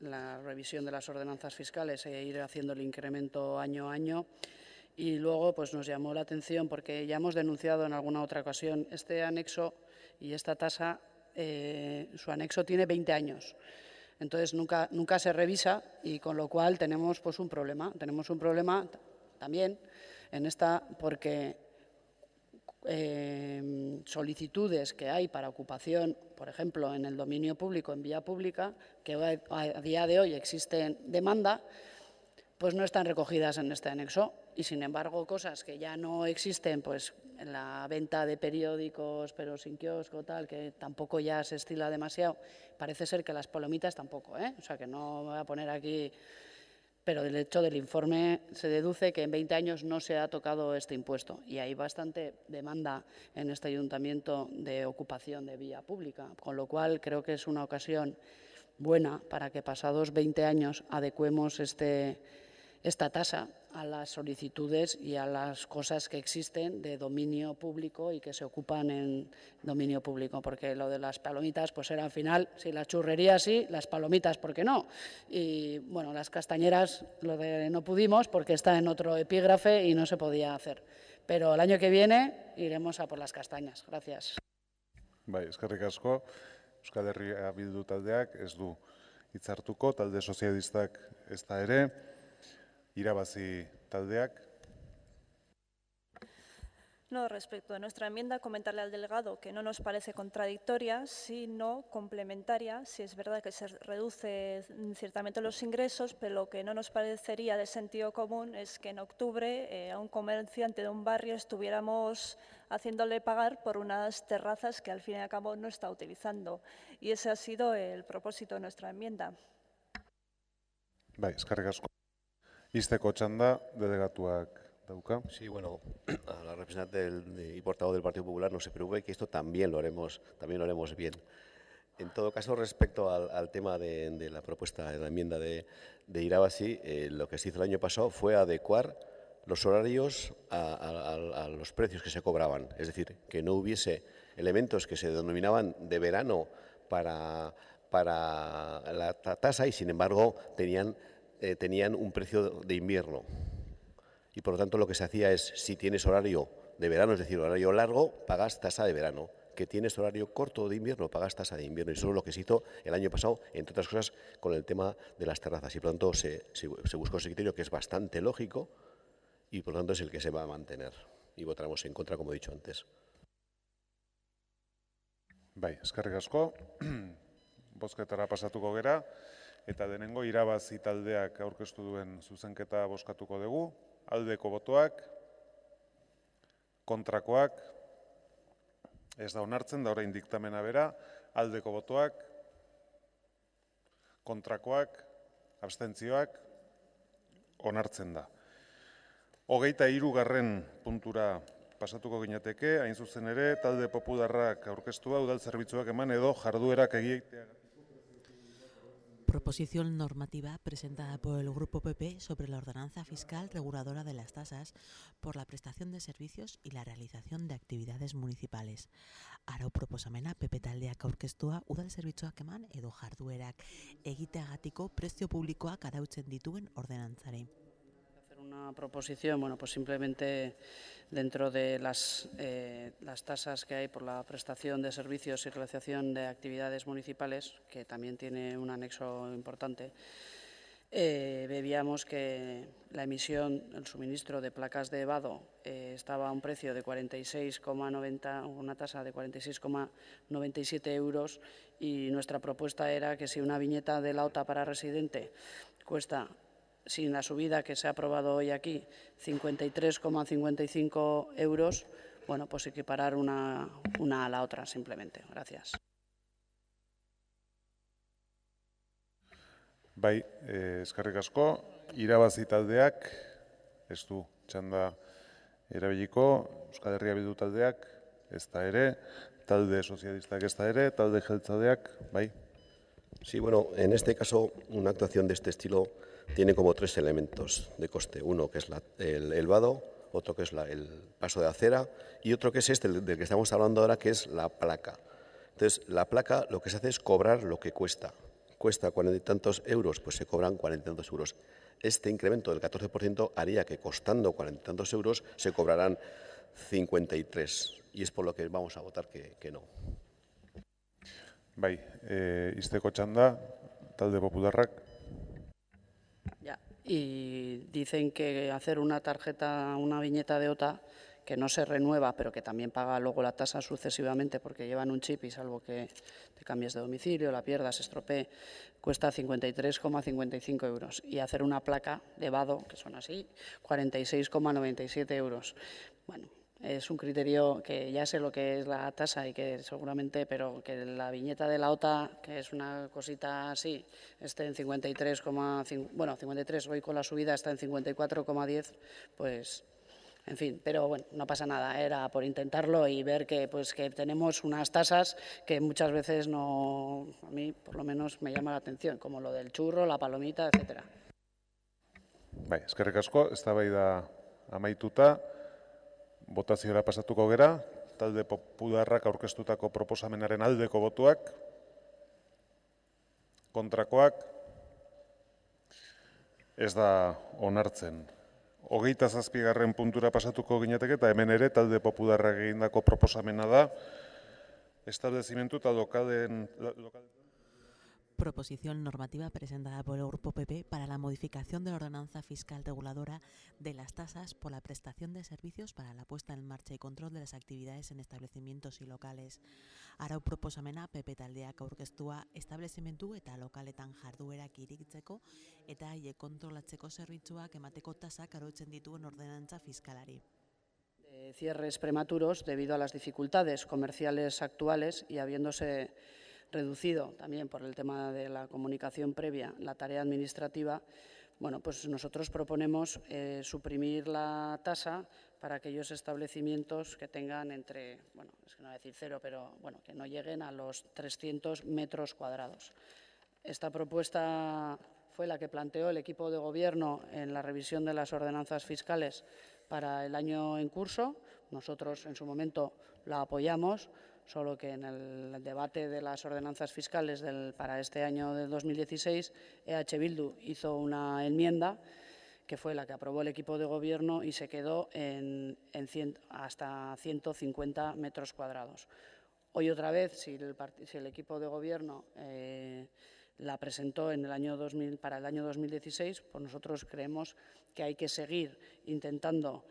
la revisión de las ordenanzas fiscales e ir haciendo el incremento año a año. Y luego pues nos llamó la atención porque ya hemos denunciado en alguna otra ocasión este anexo y esta tasa, su anexo tiene 20 años. Entonces nunca se revisa y con lo cual tenemos pues un problema. Tenemos un problema también en esta porque solicitudes que hay para ocupación, por ejemplo, en el dominio público, en vía pública, que a día de hoy existen demanda, pues no están recogidas en este anexo. Y, sin embargo, cosas que ya no existen, pues en la venta de periódicos, pero sin kiosco, tal, que tampoco ya se estila demasiado, parece ser que las palomitas tampoco, ¿eh? O sea, que no me voy a poner aquí. Pero del hecho del informe se deduce que en 20 años no se ha tocado este impuesto y hay bastante demanda en este ayuntamiento de ocupación de vía pública, con lo cual creo que es una ocasión buena para que pasados 20 años adecuemos esta tasa a las solicitudes y a las cosas que existen de dominio público y que se ocupan en dominio público, porque lo de las palomitas pues era al final, si la churrería sí, las palomitas, ¿por qué no? Y bueno, las castañeras, lo de no pudimos porque está en otro epígrafe y no se podía hacer. Pero el año que viene iremos a por las castañas. Gracias. Bai, eskerrik asko. Euskal Herria Bildu taldeak ez du hitz hartuko, talde sozialistak ezta ere. Irabazi taldeak. No, respecto a nuestra enmienda, comentarle al delegado que no nos parece contradictoria, sino complementaria. Si es verdad que se reduce ciertamente los ingresos, pero lo que no nos parecería de sentido común es que en octubre a un comerciante de un barrio estuviéramos haciéndole pagar por unas terrazas que al fin y al cabo no está utilizando. Y ese ha sido el propósito de nuestra enmienda. Bai, eskerrik asko. Izteko txanda, delegatuak dauka. Sí, bueno, a la representante y portavoz del Partido Popular no se preocupe que esto también lo haremos bien. En todo caso, respecto al tema de la propuesta, de la enmienda de Irabazi, lo que se hizo el año pasado fue adecuar los horarios a los precios que se cobraban. Es decir, que no hubiese elementos que se denominaban de verano para la tasa y, sin embargo, tenían un precio de invierno. Y, por lo tanto, lo que se hacía es, si tienes horario de verano, es decir, horario largo, pagas tasa de verano. Que tienes horario corto de invierno, pagas tasa de invierno. Y eso es lo que se hizo el año pasado, entre otras cosas, con el tema de las terrazas. Y, por lo tanto, se buscó ese criterio que es bastante lógico y, por lo tanto, es el que se va a mantener. Y votaremos en contra, como he dicho antes. Bai, eskerrik asko. Bozketara pasatuko gera. Eta denengo Irabazi taldeak aurkeztu duen zuzenketa bozkatuko dugu. Aldeko botoak, kontrakoak, ez da onartzen, da orain diktamena bera. Aldeko botoak, kontrakoak, abstentzioak, onartzen da. 23. puntura pasatuko ginateke, hain zuzen ere, talde popularrak aurkeztua udal zerbitzuak eman edo jarduerak egiteagatik. Proposición normativa presentada por el Grupo PP sobre la ordenanza fiscal reguladora de las tasas por la prestación de servicios y la realización de actividades municipales. Arau proposamena PP taldeak aurkeztua udal zerbitzuak eman edo jarduerak egiteagatiko prezio publikoak arautzen dituen ordenantzari. Una proposición, bueno, pues simplemente dentro de las tasas que hay por la prestación de servicios y realización de actividades municipales, que también tiene un anexo importante, veíamos que la emisión, el suministro de placas de vado estaba a un precio de 46,90, una tasa de 46,97 euros y nuestra propuesta era que si una viñeta de la OTA para residente cuesta, sin la subida que se ha aprobado hoy aquí, 53,55 euros, bueno, pues equiparar una a la otra simplemente. Gracias. Bai, eskerrik asko. Irabazi taldeak, ez du txanda erabiliko, Euskal Herria Bildu taldeak, ez da ere, talde sozialistak ez da ere, talde jeltzaleak, bai. Sí, bueno, en este caso, una actuación de este estilo tiene como 3 elementos de coste. Uno que es el vado, otro que es el paso de acera y otro que es este del que estamos hablando ahora, que es la placa. Entonces, la placa lo que se hace es cobrar lo que cuesta. cuesta 40 y tantos euros, pues se cobran 40 y tantos euros. Este incremento del 14% haría que costando 40 y tantos euros se cobrarán 53, y es por lo que vamos a votar que no. Bai, izteko txanda, talde popularrak. Ya. Y dicen que hacer una tarjeta, una viñeta de OTA, que no se renueva, pero que también paga luego la tasa sucesivamente porque llevan un chip y salvo que te cambies de domicilio, la pierdas, se estropee, cuesta 53,55 euros. Y hacer una placa de vado, que son así, 46,97 euros. Bueno, es un criterio que ya sé lo que es la tasa y que seguramente, pero que la viñeta de la OTA, que es una cosita así, esté en 53,5, bueno, 53, hoy con la subida está en 54,10, pues, en fin, pero bueno, no pasa nada, era por intentarlo y ver que, pues, que tenemos unas tasas que muchas veces no, a mí por lo menos me llama la atención, como lo del churro, la palomita, etcétera. Bai, eskerrik asko, eztabaida amaituta, botaziora pasatuko gera, talde popularrak aurkeztutako proposamenaren aldeko botuak, kontrakoak, ez da onartzen. 27. puntura pasatuko ginateke eta hemen ere talde popularrak egindako proposamena da, establezimentu eta lokalen... Proposición normativa presentada por el Grupo PP para la modificación de la ordenanza fiscal reguladora de las tasas por la prestación de servicios para la puesta en marcha y control de las actividades en establecimientos y locales. Arau proposamena PP taldeak aurkeztua establezimentu eta lokaletan jarduerak irekitzeko eta haiek kontrolatzeko zerbitzuak emateko tasak arautzen dituen ordenantza fiskalari. Cierres prematuros debido a las dificultades comerciales actuales y habiéndose reducido también por el tema de la comunicación previa la tarea administrativa, bueno, pues nosotros proponemos suprimir la tasa para aquellos establecimientos que tengan entre, bueno, es que no voy a decir cero, pero bueno, que no lleguen a los 300 metros cuadrados. Esta propuesta fue la que planteó el equipo de gobierno en la revisión de las ordenanzas fiscales para el año en curso. Nosotros en su momento la apoyamos, solo que en el debate de las ordenanzas fiscales para este año del 2016, EH Bildu hizo una enmienda que fue la que aprobó el equipo de gobierno y se quedó hasta 150 metros cuadrados. Hoy otra vez, si el equipo de gobierno la presentó para el año 2016, pues nosotros creemos que hay que seguir intentando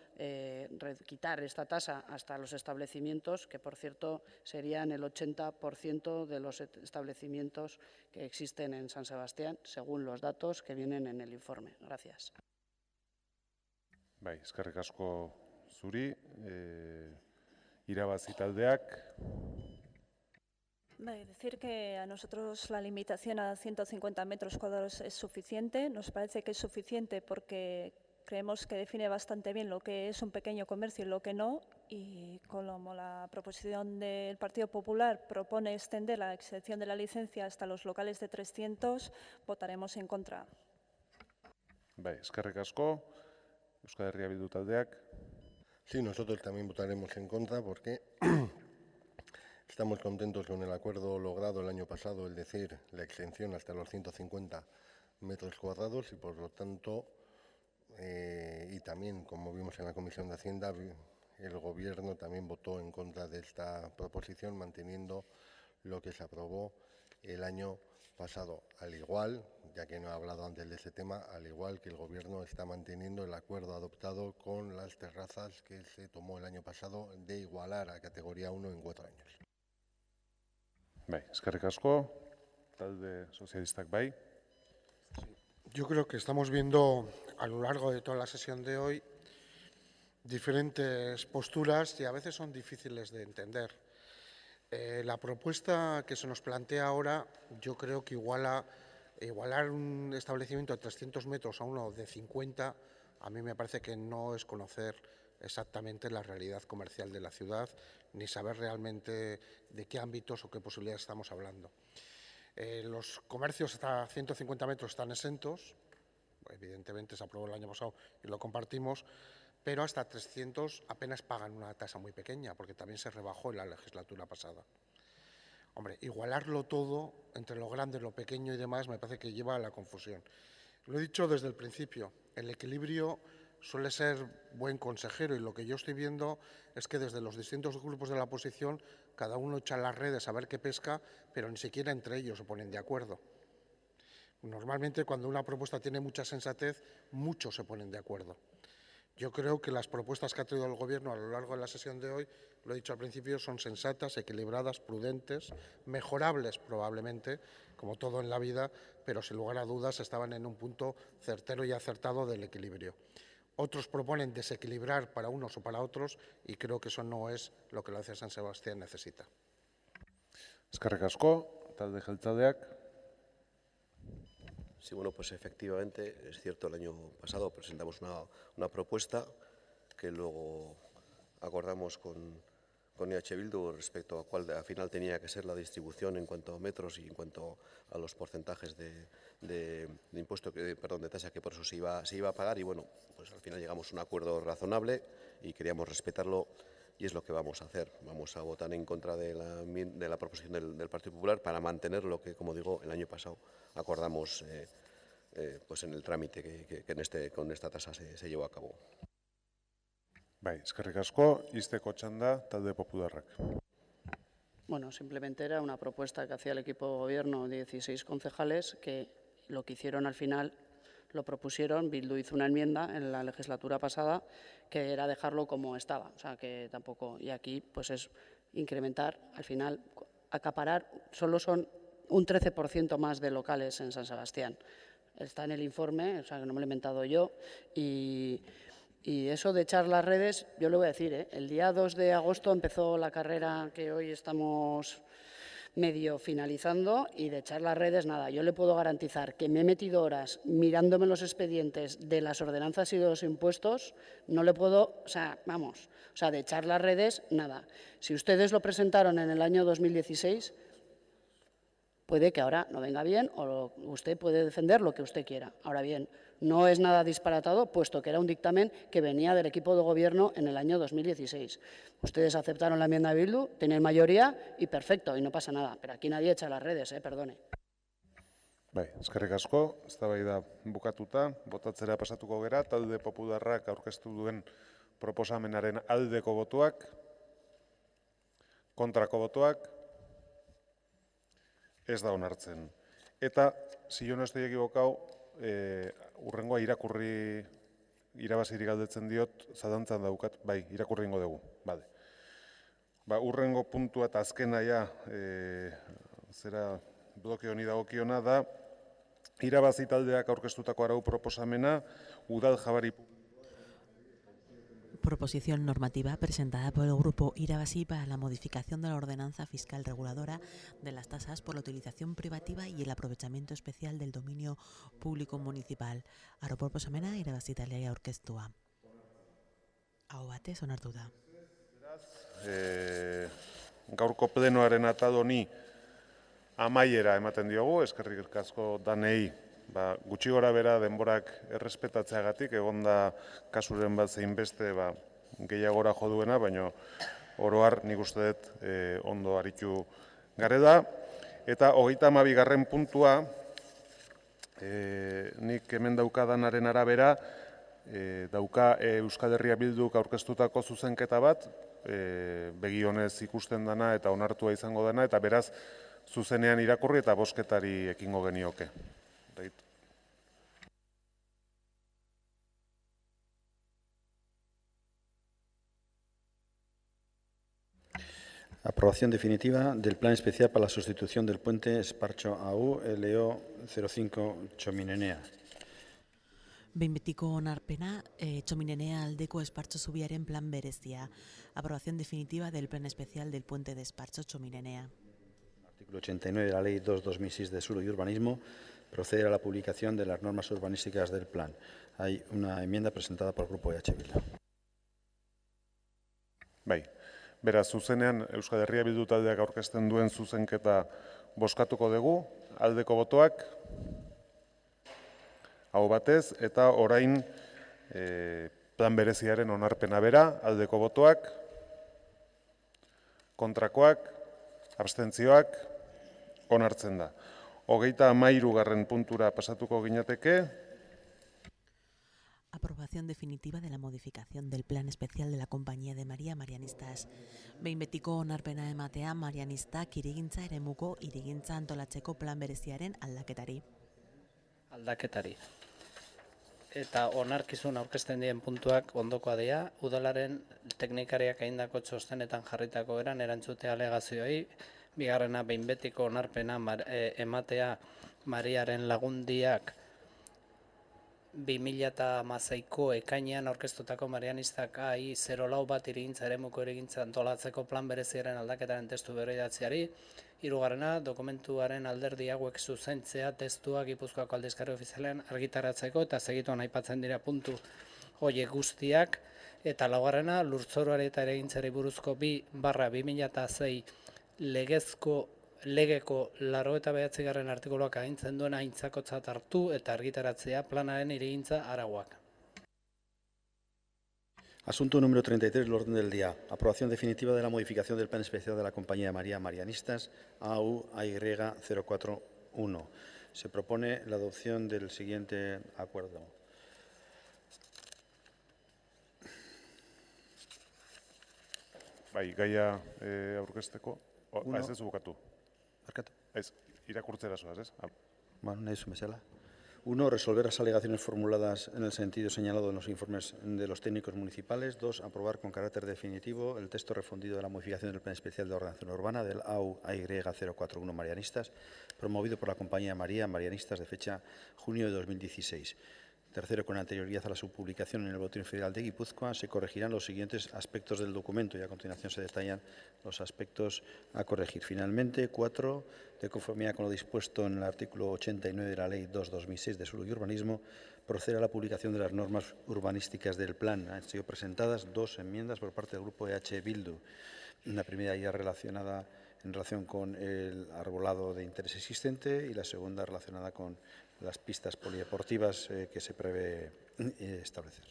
quitar esta tasa hasta los establecimientos, que por cierto serían el 80% de los establecimientos que existen en San Sebastián, según los datos que vienen en el informe. Gracias. Bai, eskerrik asko zuri, irabazi taldeak. Decir que a nosotros la limitación a 150 metros cuadrados es suficiente. Nos parece que es suficiente porque creemos que define bastante bien lo que es un pequeño comercio y lo que no. Y como la proposición del Partido Popular propone extender la exención de la licencia hasta los locales de 300, votaremos en contra. Bai, eskerrik asko, Euskal Herria Bildu taldeak. Sí, nosotros también votaremos en contra porque estamos contentos con el acuerdo logrado el año pasado, es decir, la exención hasta los 150 metros cuadrados y, por lo tanto, y también, como vimos en la Comisión de Hacienda, el Gobierno también votó en contra de esta proposición, manteniendo lo que se aprobó el año pasado. Al igual, ya que no he hablado antes de ese tema, al igual que el Gobierno está manteniendo el acuerdo adoptado con las terrazas que se tomó el año pasado de igualar a categoría 1 en 4 años. Bai, eskerrik asko, talde sozialistak bai. Yo creo que estamos viendo a lo largo de toda la sesión de hoy diferentes posturas y a veces son difíciles de entender. La propuesta que se nos plantea ahora, yo creo que igualar un establecimiento de 300 metros a uno de 50, a mí me parece que no es conocer exactamente la realidad comercial de la ciudad, ni saber realmente de qué ámbitos o qué posibilidades estamos hablando. Los comercios hasta 150 metros están exentos, evidentemente se aprobó el año pasado y lo compartimos, pero hasta 300 apenas pagan una tasa muy pequeña, porque también se rebajó en la legislatura pasada. Hombre, igualarlo todo entre lo grande, lo pequeño y demás me parece que lleva a la confusión. Lo he dicho desde el principio, el equilibrio suele ser buen consejero y lo que yo estoy viendo es que desde los distintos grupos de la oposición cada uno echa las redes a ver qué pesca, pero ni siquiera entre ellos se ponen de acuerdo. Normalmente cuando una propuesta tiene mucha sensatez, muchos se ponen de acuerdo. Yo creo que las propuestas que ha traído el Gobierno a lo largo de la sesión de hoy, lo he dicho al principio, son sensatas, equilibradas, prudentes, mejorables probablemente, como todo en la vida, pero sin lugar a dudas estaban en un punto certero y acertado del equilibrio. Otros proponen desequilibrar para unos o para otros y creo que eso no es lo que la ciudad de San Sebastián necesita. Eskerrik asko, talde jeltzaleak. Sí, bueno, pues efectivamente, es cierto, el año pasado presentamos una propuesta que luego acordamos con EH Bildu respecto a cuál al final tenía que ser la distribución en cuanto a metros y en cuanto a los porcentajes de impuesto, de tasa que por eso se iba a pagar y bueno, pues al final llegamos a un acuerdo razonable y queríamos respetarlo y es lo que vamos a hacer. Vamos a votar en contra de la proposición del Partido Popular para mantener lo que, como digo, el año pasado acordamos pues en el trámite que con esta tasa se llevó a cabo. Bai, eskerrik asko, izteko txanda, talde popularrak. Bueno, simplemente era una propuesta que hacía el equipo de gobierno de 16 concejales que lo que hicieron al final lo propusieron, Bildu hizo una enmienda en la legislatura pasada que era dejarlo como estaba, o sea que tampoco, y aquí pues es incrementar, al final acaparar, solo son un 13% más de locales en San Sebastián. Está en el informe, o sea que no me lo he inventado yo, y eso de echar las redes, yo le voy a decir, el día 2 de agosto empezó la carrera que hoy estamos medio finalizando y de echar las redes, nada, yo le puedo garantizar que me he metido horas mirándome los expedientes de las ordenanzas y de los impuestos, no le puedo, o sea, vamos, o sea, de echar las redes, nada. Si ustedes lo presentaron en el año 2016, puede que ahora no venga bien o usted puede defender lo que usted quiera. Ahora bien, no es nada disparatado, puesto que era un dictamen que venía del equipo de gobierno en el año 2016. Ustedes aceptaron la enmienda de Bildu, tienen mayoría y perfecto, y no pasa nada. Pero aquí nadie echa las redes, perdone. Bai, eskerrik asko, eztabaida bukatuta, botatzera pasatuko gera, talde popularrak aurkeztu duen proposamenaren aldeko botoak, kontrako botoak, ez da onartzen. Eta, si yo no estoy equivocado, urrengoa irabazirik galdetzen diot, zalantzan daukat, bai, irakurri ingo dugu, bale. Urrengo puntua eta azkena ja, zera bloke honi dagokiona da, irabazi taldeak aurkeztutako arau proposamena, udal jabari Proposición normativa presentada por el Grupo Irabasi para la modificación de la ordenanza fiscal reguladora de las tasas por la utilización privativa y el aprovechamiento especial del dominio público municipal. Arau proposamena Irabasi taldeari aurkeztua. Aho batez onartu da. Gaurko plenoaren atadoni amaiera ematen diogu, eskerrik asko danei gutxi gora bera denborak errespetatzeagatik, egonda kasuren bat zein beste gehiagora jo duena, baina oroar nik uste dut ondo aritu garela. Eta 32. puntua, nik hemen daukadanaren arabera, dauka Euskal Herria Bilduk aurkeztutako zuzenketa bat, begionez ikusten dana eta onartua izango dena, eta beraz zuzenean irakurri eta bozketari ekingo genioke. Aprobación definitiva del Plan Especial para la Sustitución del Puente Espartxo AU LO 05 Txominenea. Behin betiko onarpena, Txominenea aldeko Espartxo zubiaren plan berezia. Aprobación definitiva del Plan Especial del Puente de Espartxo Txominenea. Artículo 89 de la Ley 2/2006 de Suelo y Urbanismo proceder a la publicación de las normas urbanísticas del plan. Hay una enmienda presentada por el Grupo EH Bildu. Bai, beraz, zuzenean Euskal Herria Bildu taldeak aurkezten duen zuzenketa bozkatuko dugu, aldeko botoak, hau batez, eta orain plan bereziaren onarpena bera, aldeko botoak, kontrakoak, Abstentzioak onartzen da. 33. puntura pasatuko ginateke. Aprobación definitiva de la modificación del plan especial de la Compañía de María Marianistas. Behin betiko onarpena ematea Marianistak hirigintza eremuko hirigintza antolatzeko plan bereziaren aldaketari. Eta onarkizun aurkezten dien puntuak ondokoa dira, udalaren teknikariak egindako txostenetan jarritako eran erantzutea alegazioei, bigarrena behin betiko onarpena ematea Mariaren lagundiak 2016ko ekainean aurkeztutako Marianistak AI 04 bat hirigintza eremuko hirigintza antolatzeko plan bereziaren aldaketaren testu berridatzeari, hirugarrena dokumentuaren alderdi hauek zuzentzea testua Gipuzkoako aldizkari ofizialean argitaratzeko eta segituan aipatzen dira puntu horiek guztiak, eta laugarrena lurzoruari eta eragintzari buruzko 2/2006 legeko 89. artikuluak agintzen duena aintzakotzat hartu eta argitaratzea planaren hirigintza arauak. Asunto número 33 del orden del día. Aprobación definitiva de la modificación del plan especial de la Compañía de María Marianistas AU-AY 041. Se propone la adopción del siguiente acuerdo. Bai, gaia aurkezteko. Ez ez bukatu. Barkatu. Ez, irakurtzera zoaz, ez? Bueno, nahi zumezela. 1. Resolver las alegaciones formuladas en el sentido señalado en los informes de los técnicos municipales. 2. Aprobar con carácter definitivo el texto refundido de la modificación del plan especial de ordenación urbana del AU-AY 041 Marianistas, promovido por la Compañía María Marianistas de fecha junio de 2016. Tercero, con anterioridad a la subpublicación en el Boletín Oficial de Guipúzcoa, se corregirán los siguientes aspectos del documento y a continuación se detallan los aspectos a corregir. Finalmente, 4, de conformidad con lo dispuesto en el artículo 89 de la Ley 2/2006 de Suelo y Urbanismo, proceder a la publicación de las normas urbanísticas del plan. Han sido presentadas 2 enmiendas por parte del Grupo EH Bildu. La primera ya relacionada en relación con el arbolado de interés existente y la segunda relacionada con las pistas polideportivas que se prevé establecer.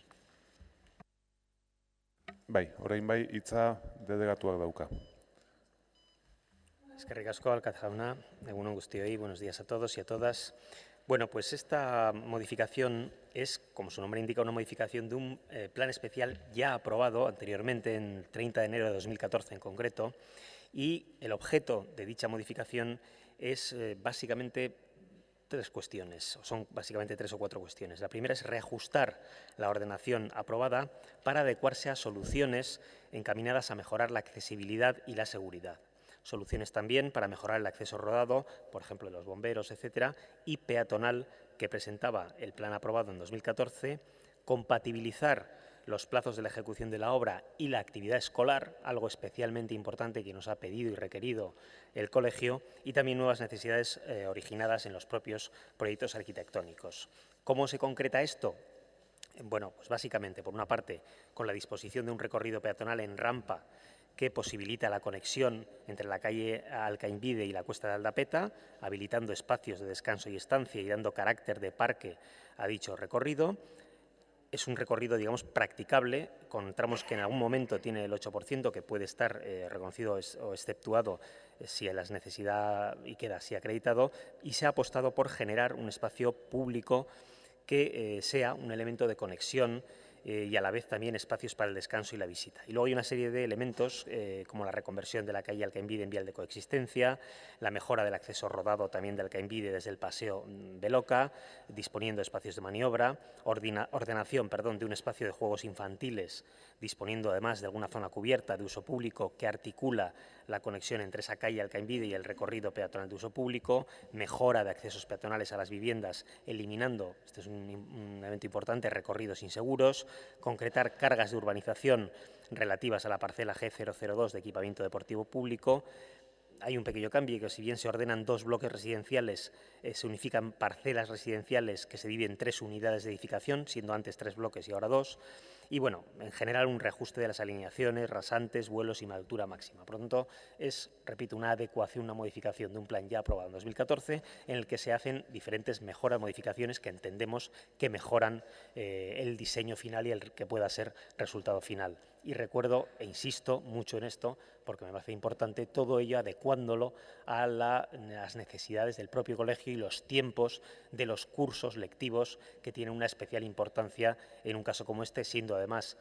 Bai, orain bai, hitza delegatuak dauka. Eskerrik asko, alkate jauna, egun on guztioi, buenos días a todos y a todas. Bueno, pues esta modificación es, como su nombre indica, una modificación de un plan especial ya aprobado anteriormente, en el 30 de enero de 2014 en concreto, y el objeto de dicha modificación es básicamente 3 cuestiones, son básicamente 3 o 4 cuestiones. La primera es reajustar la ordenación aprobada para adecuarse a soluciones encaminadas a mejorar la accesibilidad y la seguridad. Soluciones también para mejorar el acceso rodado, por ejemplo, de los bomberos, etcétera, y peatonal que presentaba el plan aprobado en 2014, compatibilizar los plazos de la ejecución de la obra y la actividad escolar, algo especialmente importante que nos ha pedido y requerido el colegio, y también nuevas necesidades originadas en los propios proyectos arquitectónicos. ¿Cómo se concreta esto? Bueno, pues básicamente, por una parte, con la disposición de un recorrido peatonal en rampa que posibilita la conexión entre la calle Alcainvide y la Cuesta de Aldapeta, habilitando espacios de descanso y estancia y dando carácter de parque a dicho recorrido. Es un recorrido, digamos, practicable, con tramos que en algún momento tiene el 8%, que puede estar reconocido o exceptuado si hay las necesidad y queda así acreditado, y se ha apostado por generar un espacio público que sea un elemento de conexión y a la vez también espacios para el descanso y la visita. Y luego hay una serie de elementos como la reconversión de la calle Alcainvide en vial de coexistencia, la mejora del acceso rodado también de Alcainvide desde el paseo Beloca, disponiendo de espacios de maniobra, ordenación de un espacio de juegos infantiles, disponiendo además de alguna zona cubierta de uso público que articula la conexión entre esa calle Alcainvide y el recorrido peatonal de uso público, mejora de accesos peatonales a las viviendas, eliminando, este es un elemento importante, recorridos inseguros, concretar cargas de urbanización relativas a la parcela G002 de equipamiento deportivo público. Hay un pequeño cambio, que si bien se ordenan 2 bloques residenciales, se unifican parcelas residenciales que se dividen en 3 unidades de edificación, siendo antes 3 bloques y ahora 2. Y bueno, en general un reajuste de las alineaciones, rasantes, vuelos y altura máxima. Por lo tanto, es, repito, una adecuación, una modificación de un plan ya aprobado en 2014, en el que se hacen diferentes mejoras, modificaciones que entendemos que mejoran el diseño final y el que pueda ser resultado final y recuerdo e insisto mucho en esto porque me parece importante todo ello adecuándolo a las necesidades del propio colegio y los tiempos de los cursos lectivos que tienen una especial importancia en un caso como este, siendo además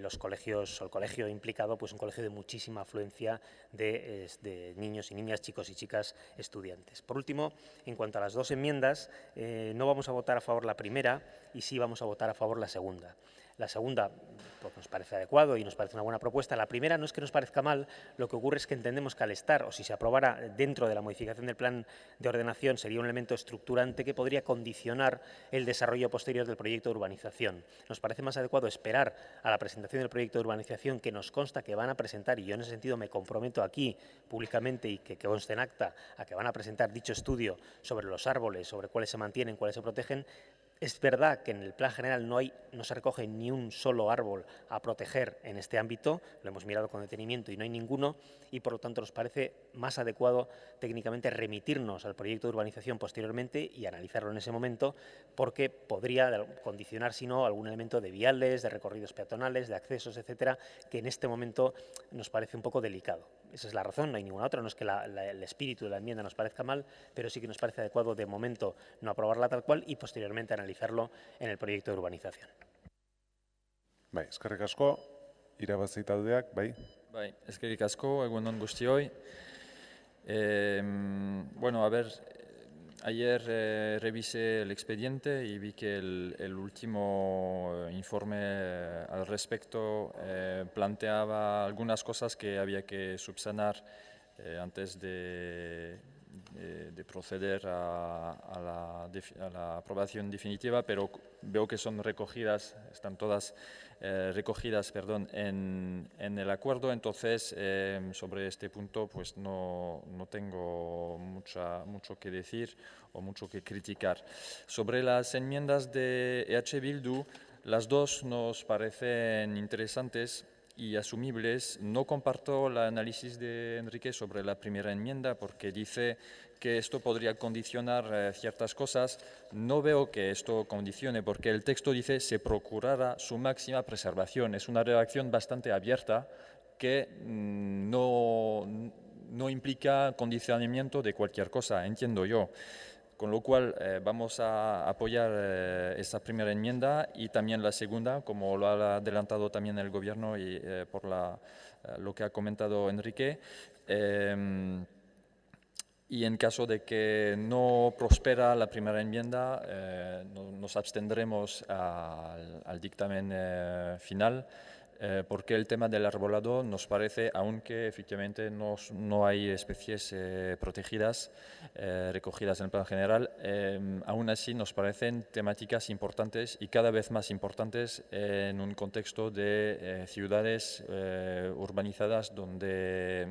los colegios o el colegio implicado pues un colegio de muchísima afluencia de niños y niñas, chicos y chicas estudiantes. Por último, en cuanto a las dos enmiendas, no vamos a votar a favor la primera y sí vamos a votar a favor la segunda. La segunda, pues nos parece adecuado y nos parece una buena propuesta. La primera no es que nos parezca mal, lo que ocurre es que entendemos que al estar, o si se aprobara dentro de la modificación del plan de ordenación, sería un elemento estructurante que podría condicionar el desarrollo posterior del proyecto de urbanización. Nos parece más adecuado esperar a la presentación del proyecto de urbanización que nos consta que van a presentar, y yo en ese sentido me comprometo aquí públicamente y que conste en acta a que van a presentar dicho estudio sobre los árboles, sobre cuáles se mantienen, cuáles se protegen. Es verdad que en el plan general no se recoge ni un solo árbol a proteger en este ámbito, lo hemos mirado con detenimiento y no hay ninguno, y por lo tanto nos parece más adecuado técnicamente remitirnos al proyecto de urbanización posteriormente y analizarlo en ese momento, porque podría condicionar, si no, algún elemento de viales, de recorridos peatonales, de accesos, etcétera, que en este momento nos parece un poco delicado. Esa es la razón, no hay ninguna otra, no es que el espíritu de la enmienda nos parezca mal, pero sí que nos parece adecuado de momento no aprobarla tal cual y posteriormente analizarlo en el proyecto de urbanización. Bai, eskerrik asko, irabazi taldeak, bai. Bai, eskerrik asko, egun on guztioi. Bueno, a ver, ayer revisé el expediente y vi que el último informe al respecto planteaba algunas cosas que había que subsanar antes de proceder a la aprobación definitiva, pero veo que son recogidas, están todas recogidas, perdón, en el acuerdo. Entonces, sobre este punto, pues no tengo mucho que decir o mucho que criticar. Sobre las enmiendas de EH Bildu, las dos nos parecen interesantes y asumibles. No comparto el análisis de Enrique sobre la primera enmienda porque dice que esto podría condicionar ciertas cosas. No veo que esto condicione porque el texto dice se procurará su máxima preservación. Es una redacción bastante abierta que no implica condicionamiento de cualquier cosa, entiendo yo. Con lo cual vamos a apoyar esta primera enmienda y también la segunda, como lo ha adelantado también el Gobierno y por lo que ha comentado Enrique. Y en caso de que no prospera la primera enmienda, nos abstendremos al dictamen final. Porque el tema del arbolado nos parece, aunque efectivamente no hay especies protegidas, recogidas en el plan general, aún así nos parecen temáticas importantes y cada vez más importantes en un contexto de ciudades urbanizadas donde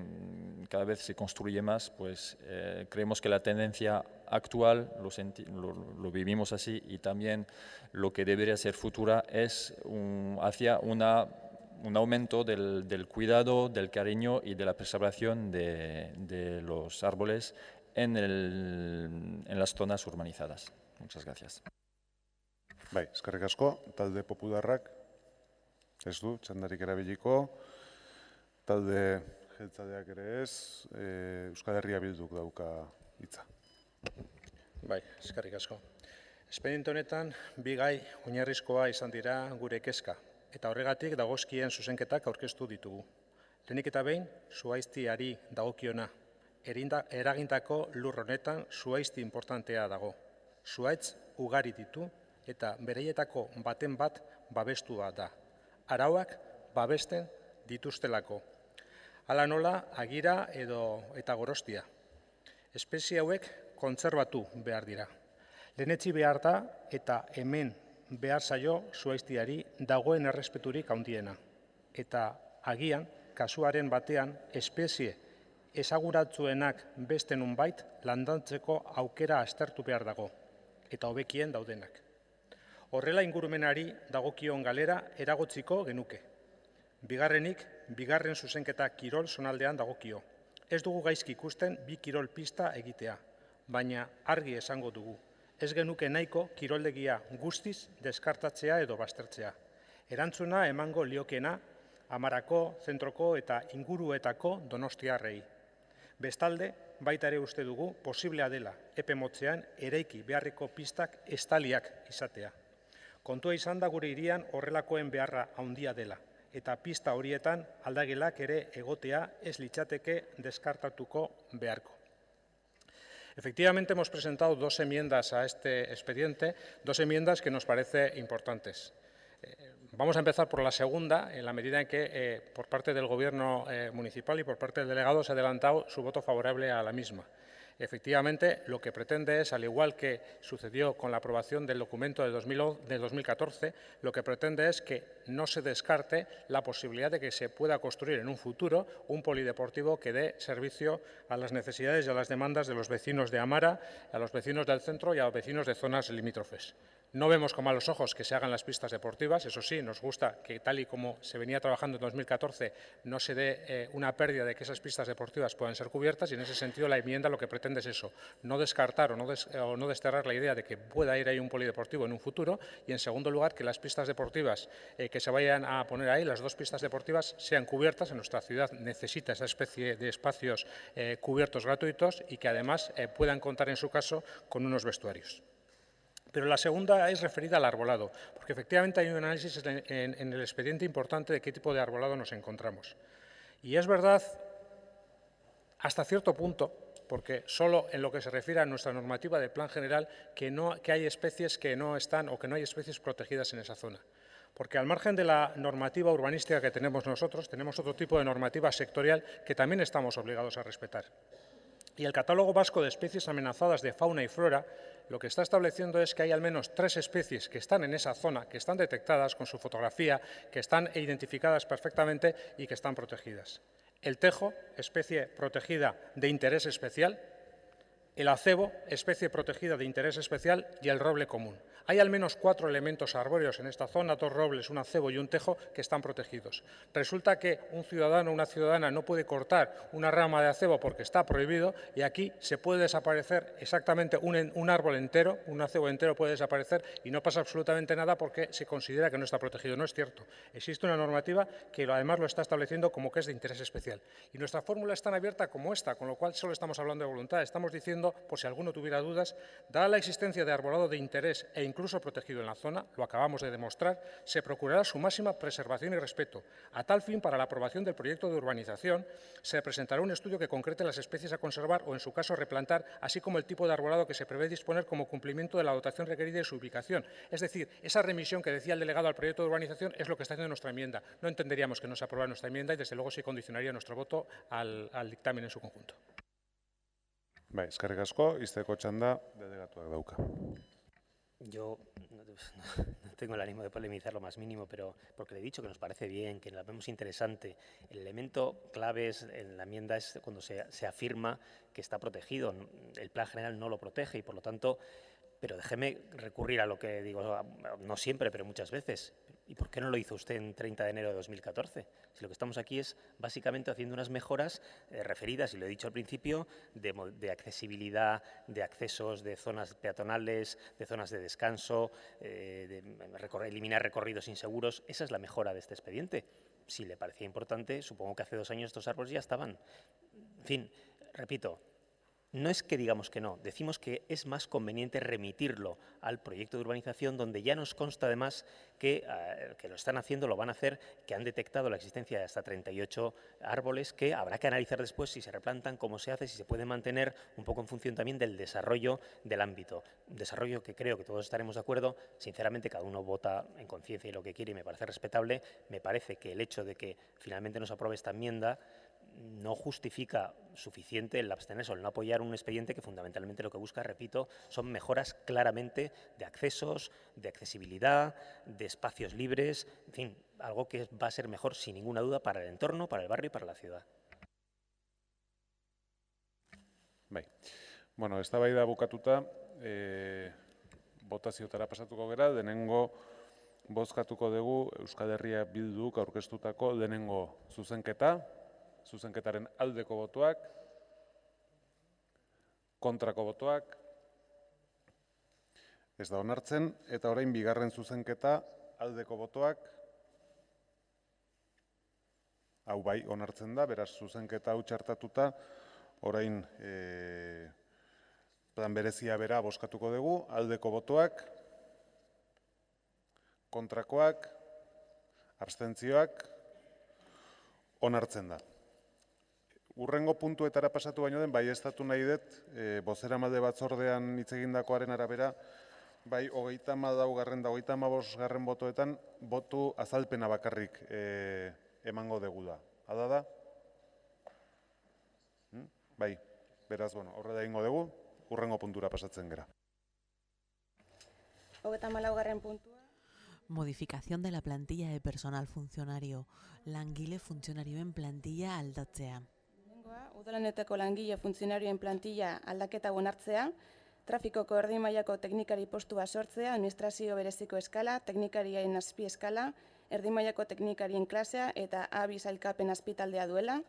cada vez se construye más. Pues creemos que la tendencia actual, lo vivimos así, y también lo que debería ser futura es hacia un aumento del cuidado, del cariño y de la preservación de los árboles en las zonas urbanizadas. Muchas gracias. Bai, eskerrik asko, talde popularrak ez du, txandarik erabiliko, talde jeltzaleak ere ez, Euskal Herria Bilduk dauka hitza. Bai, eskerrik asko. Espediente honetan, bi gai oinarrizkoa izan dira gure kezka, eta horregatik dagozkien zuzenketak aurkeztu ditugu. Lehenik eta behin, zuhaiztiari dagokiona. Eragindako lur honetan zuhaizti importantea dago. Zuhaitz ugari ditu eta bereietako baten bat babestua da. Arauak babesten dituztelako. Hala nola, agira eta gorostia. Espezie hauek kontserbatu behar dira. Lehenetsi behar da eta hemen behar zaio zuhaiztiari dagoen errespeturik handiena. Eta agian, kasuaren batean, espezie ezaguratzuenak beste nunbait landantzeko aukera aztertu behar dago, eta hobekien daudenak. Horrela ingurumenari dagokion galera eragotziko genuke. Bigarrenik, bigarren zuzenketa kirol zonaldean dagokio. Ez dugu gaizki ikusten bi kirol pista egitea, baina argi esango dugu. Ez genuke nahiko kiroldegia guztiz deskartatzea edo baztertzea. Erantzuna emango liokena Amarako, zentroko eta inguruetako donostiarrei. Bestalde, baita ere uste dugu, posiblea dela epe motzean eraiki beharreko pistak estaliak izatea. Kontua izan da gure hirian horrelakoen beharra handia dela, eta pista horietan aldagelak ere egotea ez litzateke deskartatuko beharko. Efectivamente, hemos presentado 2 enmiendas a este expediente, 2 enmiendas que nos parecen importantes. Vamos a empezar por la segunda, en la medida en que por parte del Gobierno municipal y por parte del delegado se ha adelantado su voto favorable a la misma. Efectivamente, lo que pretende es, al igual que sucedió con la aprobación del documento de 2014, lo que pretende es que no se descarte la posibilidad de que se pueda construir en un futuro un polideportivo que dé servicio a las necesidades y a las demandas de los vecinos de Amara, a los vecinos del centro y a los vecinos de zonas limítrofes. No vemos con malos ojos que se hagan las pistas deportivas, eso sí, nos gusta que tal y como se venía trabajando en 2014 no se dé una pérdida de que esas pistas deportivas puedan ser cubiertas y en ese sentido la enmienda lo que pretende es eso, no descartar o no desterrar la idea de que pueda ir ahí un polideportivo en un futuro y en segundo lugar que las pistas deportivas que se vayan a poner ahí, las 2 pistas deportivas sean cubiertas, en nuestra ciudad necesita esa especie de espacios cubiertos gratuitos y que además puedan contar en su caso con unos vestuarios. Pero la segunda es referida al arbolado, porque efectivamente hay un análisis en el expediente importante de qué tipo de arbolado nos encontramos. Y es verdad, hasta cierto punto, porque solo en lo que se refiere a nuestra normativa de plan general, que hay especies que no están o que no hay especies protegidas en esa zona. Porque al margen de la normativa urbanística que tenemos nosotros, tenemos otro tipo de normativa sectorial que también estamos obligados a respetar. Y el Catálogo Vasco de Especies Amenazadas de Fauna y Flora lo que está estableciendo es que hay al menos 3 especies que están en esa zona, que están detectadas con su fotografía, que están identificadas perfectamente y que están protegidas. El tejo, especie protegida de interés especial, el acebo, especie protegida de interés especial, y el roble común. Hay al menos 4 elementos arbóreos en esta zona, 2 robles, un acebo y un tejo, que están protegidos. Resulta que un ciudadano o una ciudadana no puede cortar una rama de acebo porque está prohibido y aquí se puede desaparecer exactamente un árbol entero, un acebo entero puede desaparecer y no pasa absolutamente nada porque se considera que no está protegido. No es cierto. Existe una normativa que además lo está estableciendo como que es de interés especial. Y nuestra fórmula es tan abierta como esta, con lo cual solo estamos hablando de voluntad. Estamos diciendo, por si alguno tuviera dudas, dada la existencia de arbolado de interés e incluso protegido en la zona, lo acabamos de demostrar, se procurará su máxima preservación y respeto. A tal fin, para la aprobación del proyecto de urbanización, se presentará un estudio que concrete las especies a conservar o, en su caso, replantar, así como el tipo de arbolado que se prevé disponer como cumplimiento de la dotación requerida y su ubicación. Es decir, esa remisión que decía el delegado al proyecto de urbanización es lo que está haciendo nuestra enmienda. No entenderíamos que no se aprobara nuestra enmienda y, desde luego, sí condicionaría nuestro voto al dictamen en su conjunto. Bai, eskerrik asko, izteko txanda, delegatuak dauka. Yo no tengo el ánimo de polemizar lo más mínimo, pero porque le he dicho que nos parece bien, que la vemos interesante. El elemento clave en la enmienda es cuando se afirma que está protegido. El plan general no lo protege y, por lo tanto, pero déjeme recurrir a lo que digo, no siempre, pero muchas veces. ¿Y por qué no lo hizo usted en 30 de enero de 2014? Si lo que estamos aquí es básicamente haciendo unas mejoras referidas, y lo he dicho al principio, de accesibilidad, de accesos, de zonas peatonales, de zonas de descanso, eliminar recorridos inseguros. Esa es la mejora de este expediente. Si le parecía importante, supongo que hace 2 años estos árboles ya estaban. En fin, repito, no es que digamos que no, decimos que es más conveniente remitirlo al proyecto de urbanización, donde ya nos consta además que lo están haciendo, lo van a hacer, que han detectado la existencia de hasta 38 árboles que habrá que analizar después si se replantan, cómo se hace, si se puede mantener, un poco en función también del desarrollo del ámbito. Un desarrollo que creo que todos estaremos de acuerdo. Sinceramente, cada uno vota en conciencia y lo que quiere y me parece respetable. Me parece que el hecho de que finalmente nos apruebe esta enmienda no justifica suficiente el abstenerse o el no apoyar un expediente que fundamentalmente lo que busca, repito, son mejoras claramente de accesos, de accesibilidad, de espacios libres, en fin, algo que va a ser mejor sin ninguna duda para el entorno, para el barrio y para la ciudad. Bai. Bueno, eztabaida bukatuta, botaziotara pasatuko gera, denengo bozkatuko dugu Euskal Herria Bilduk aurkeztutako denengo zuzenketaren aldeko botoak, kontrako botoak, ez da onartzen, eta orain bigarren zuzenketa aldeko botoak, Hau bai onartzen da, beraz zuzenketa hau txartatuta, orain plan berezia bera bozkatuko dugu, aldeko botoak, kontrakoak, abstentzioak, onartzen da. Urrengo puntuetara pasatu baino den, bai estatu nahi dut, bozeramale batzordean hitz egindakoaren arabera, bai 34. da 35. botoetan, botu azalpena bakarrik emango degula. Hala da? Bai, beraz, horrela egingo dugu, urrengo puntura pasatzen gera. 34. puntua. Modificación de la plantilla de personal funcionario. Langile funtzionarioen plantilla aldatzea. Udalanetako langile funtzionarioen plantilla aldaketa onartzea, trafikoko erdi mailako teknikari postua sortzea, administrazio bereziko eskala, teknikariaren azpi eskala, erdi mailako teknikarien klasea eta A2 sailkapen azpitaldea duela,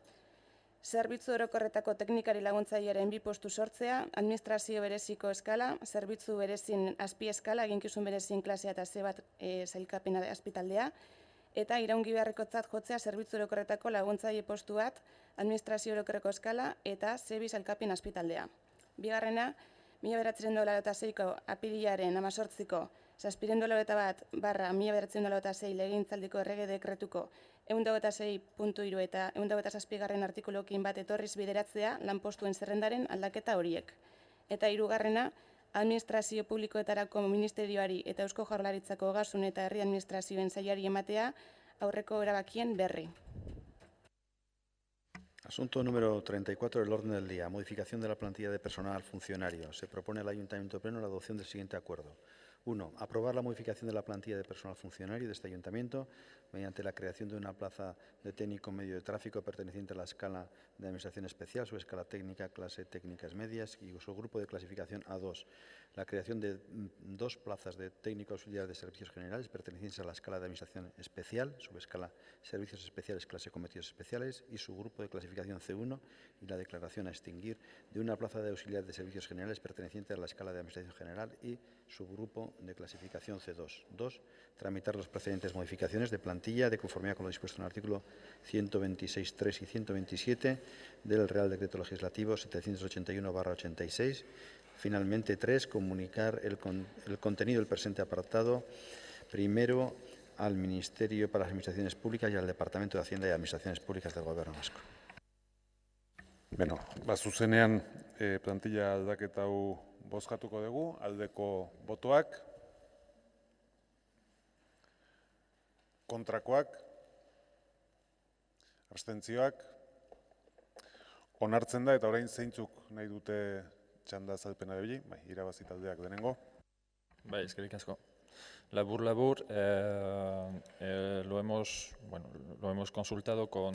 zerbitzu orokorretako teknikari laguntzailearen 2 postu sortzea, administrazio bereziko eskala, zerbitzu berezin azpi eskala, eginkizun berezin klasea eta C1 sailkapen azpitaldea, eta iraungi beharrekotzat jotzea zerbitzu orokorretako laguntzaile postu bat, administrazio orokorreko eskala eta C2 sailkapen azpitaldea. Bigarrena, 1996ko apirilaren 18ko 791/1996 legegintzaldiko errege dekretuko 126.3 eta 127. artikuluekin bat etorriz bideratzea lanpostuen zerrendaren aldaketa horiek. Eta hirugarrena, administrazio publikoetarako ministerioari eta Eusko Jaurlaritzako Ogasun eta Herri Administrazioen sailari ematea aurreko erabakien berri. Asunto número 34 del orden del día. Modificación de la plantilla de personal funcionario. Se propone al Ayuntamiento Pleno la adopción del siguiente acuerdo. 1. Aprobar la modificación de la plantilla de personal funcionario de este Ayuntamiento mediante la creación de una plaza de técnico medio de tráfico perteneciente a la escala de administración especial, su escala técnica, clase técnicas medias y su grupo de clasificación A2. La creación de 2 plazas de técnico auxiliar de servicios generales pertenecientes a la escala de administración especial, subescala servicios especiales, clase cometidos especiales y su grupo de clasificación C1 y la declaración a extinguir de una plaza de auxiliar de servicios generales perteneciente a la escala de administración general y su grupo de clasificación C2. 2. Tramitar las procedentes modificaciones de plantilla de conformidad con lo dispuesto en el artículo 126.3 y 127 del Real Decreto Legislativo 781/86. Finalmente, 3. Comunicar el contenido del presente apartado primero al Ministerio para las Administraciones Públicas y al Departamento de Hacienda y Administraciones Públicas del Gobierno Vasco. Zuzenean plantilla aldaketa hau bozkatuko dugu, aldeko botoak, kontrakoak, abstentzioak, onartzen da eta orain zeintzuk nahi dute txanda azalpena ibili, irabazi taldeak denengo. Bai, eskerrik asko. Labur, lo hemos consultado con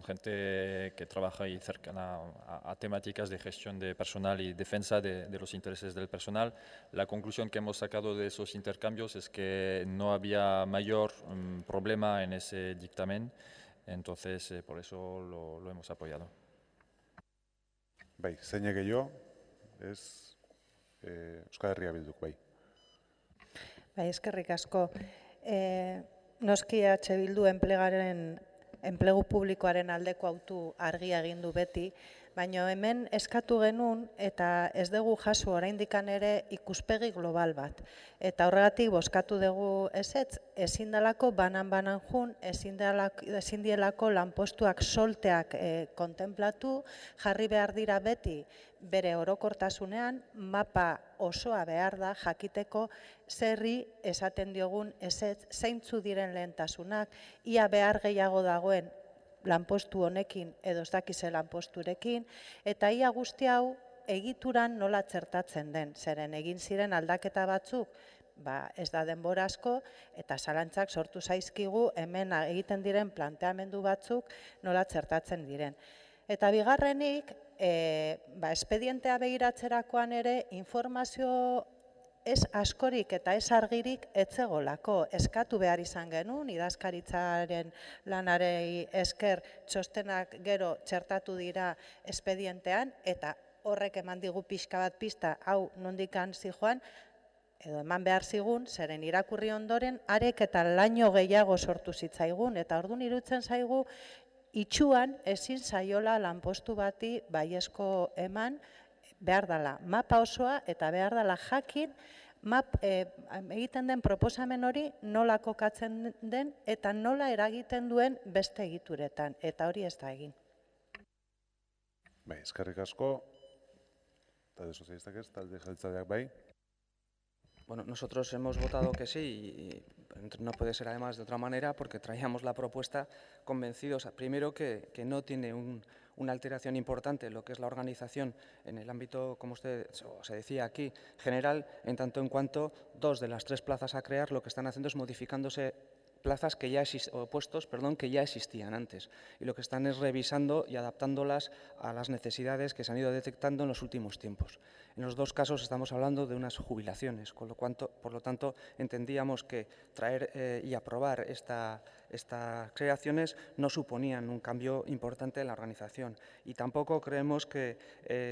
gente que trabaja ahí cercana a temáticas de gestión de personal y defensa de los intereses del personal. La conclusión que hemos sacado de esos intercambios es que no había mayor problema en ese dictamen, entonces por eso lo hemos apoyado. Bai, zein gehiago, ez Euskal Herria Bilduk, bai. Bai, eskerrik asko. Noski EH Bildu enplegu publikoaren aldeko autu argia egin du beti, baina hemen eskatu genuen eta ez dugu jaso oraindikan ere ikuspegi global bat. Eta horregatik bozkatu dugu ezetz, ezin delako banan jun, ezin dielako lanpostuak solteak kontemplatu, jarri behar dira beti bere orokortasunean, mapa osoa behar da jakiteko zerri esaten diogun ezetz, zeintzu diren lehentasunak, ia behar gehiago dagoen lanpostu honekin edo ez dakize lanposturekin, eta ia guzti hau egituran nola txertatzen den, zeren egin ziren aldaketa batzuk, ez da denbora asko, eta zalantzak sortu zaizkigu hemen egiten diren planteamendu batzuk nola txertatzen diren. Eta bigarrenik, espedientea begiratzerakoan ere informazio ez askorik eta ez argirik etzegolako. Eskatu behar izan genuen, idazkaritzaren lanarei esker txostenak gero txertatu dira espedientean, eta horrek eman digu pixka bat pista, hau nondikan zijoan, edo eman behar zigun, zeren irakurri ondoren, arek eta laino gehiago sortu zitzaigun, eta orduan iruditzen zaigu, itxuan ezin zaiola lanpostu bati baiezko eman behar dela mapa osoa eta behar dela jakin egiten den proposamen hori nola kokatzen den eta nola eragiten duen beste egituretan, eta hori ez da egin. Bai, eskerrik asko. Talde sozialistak ez, talde jeltzaleak bai. Bueno, nosotros hemos votado que sí y no puede ser además de otra manera porque traíamos la propuesta convencidos, primero que no tiene una alteración importante en lo que es la organización en el ámbito, como usted se decía aquí, general, en tanto en cuanto 2 de las 3 plazas a crear lo que están haciendo es modificándose plazas que ya puestos que ya existían antes y lo que están es revisando y adaptándolas a las necesidades que se han ido detectando en los últimos tiempos. En los 2 casos estamos hablando de unas jubilaciones, por lo tanto entendíamos que traer y aprobar estas creaciones no suponían un cambio importante en la organización y tampoco creemos que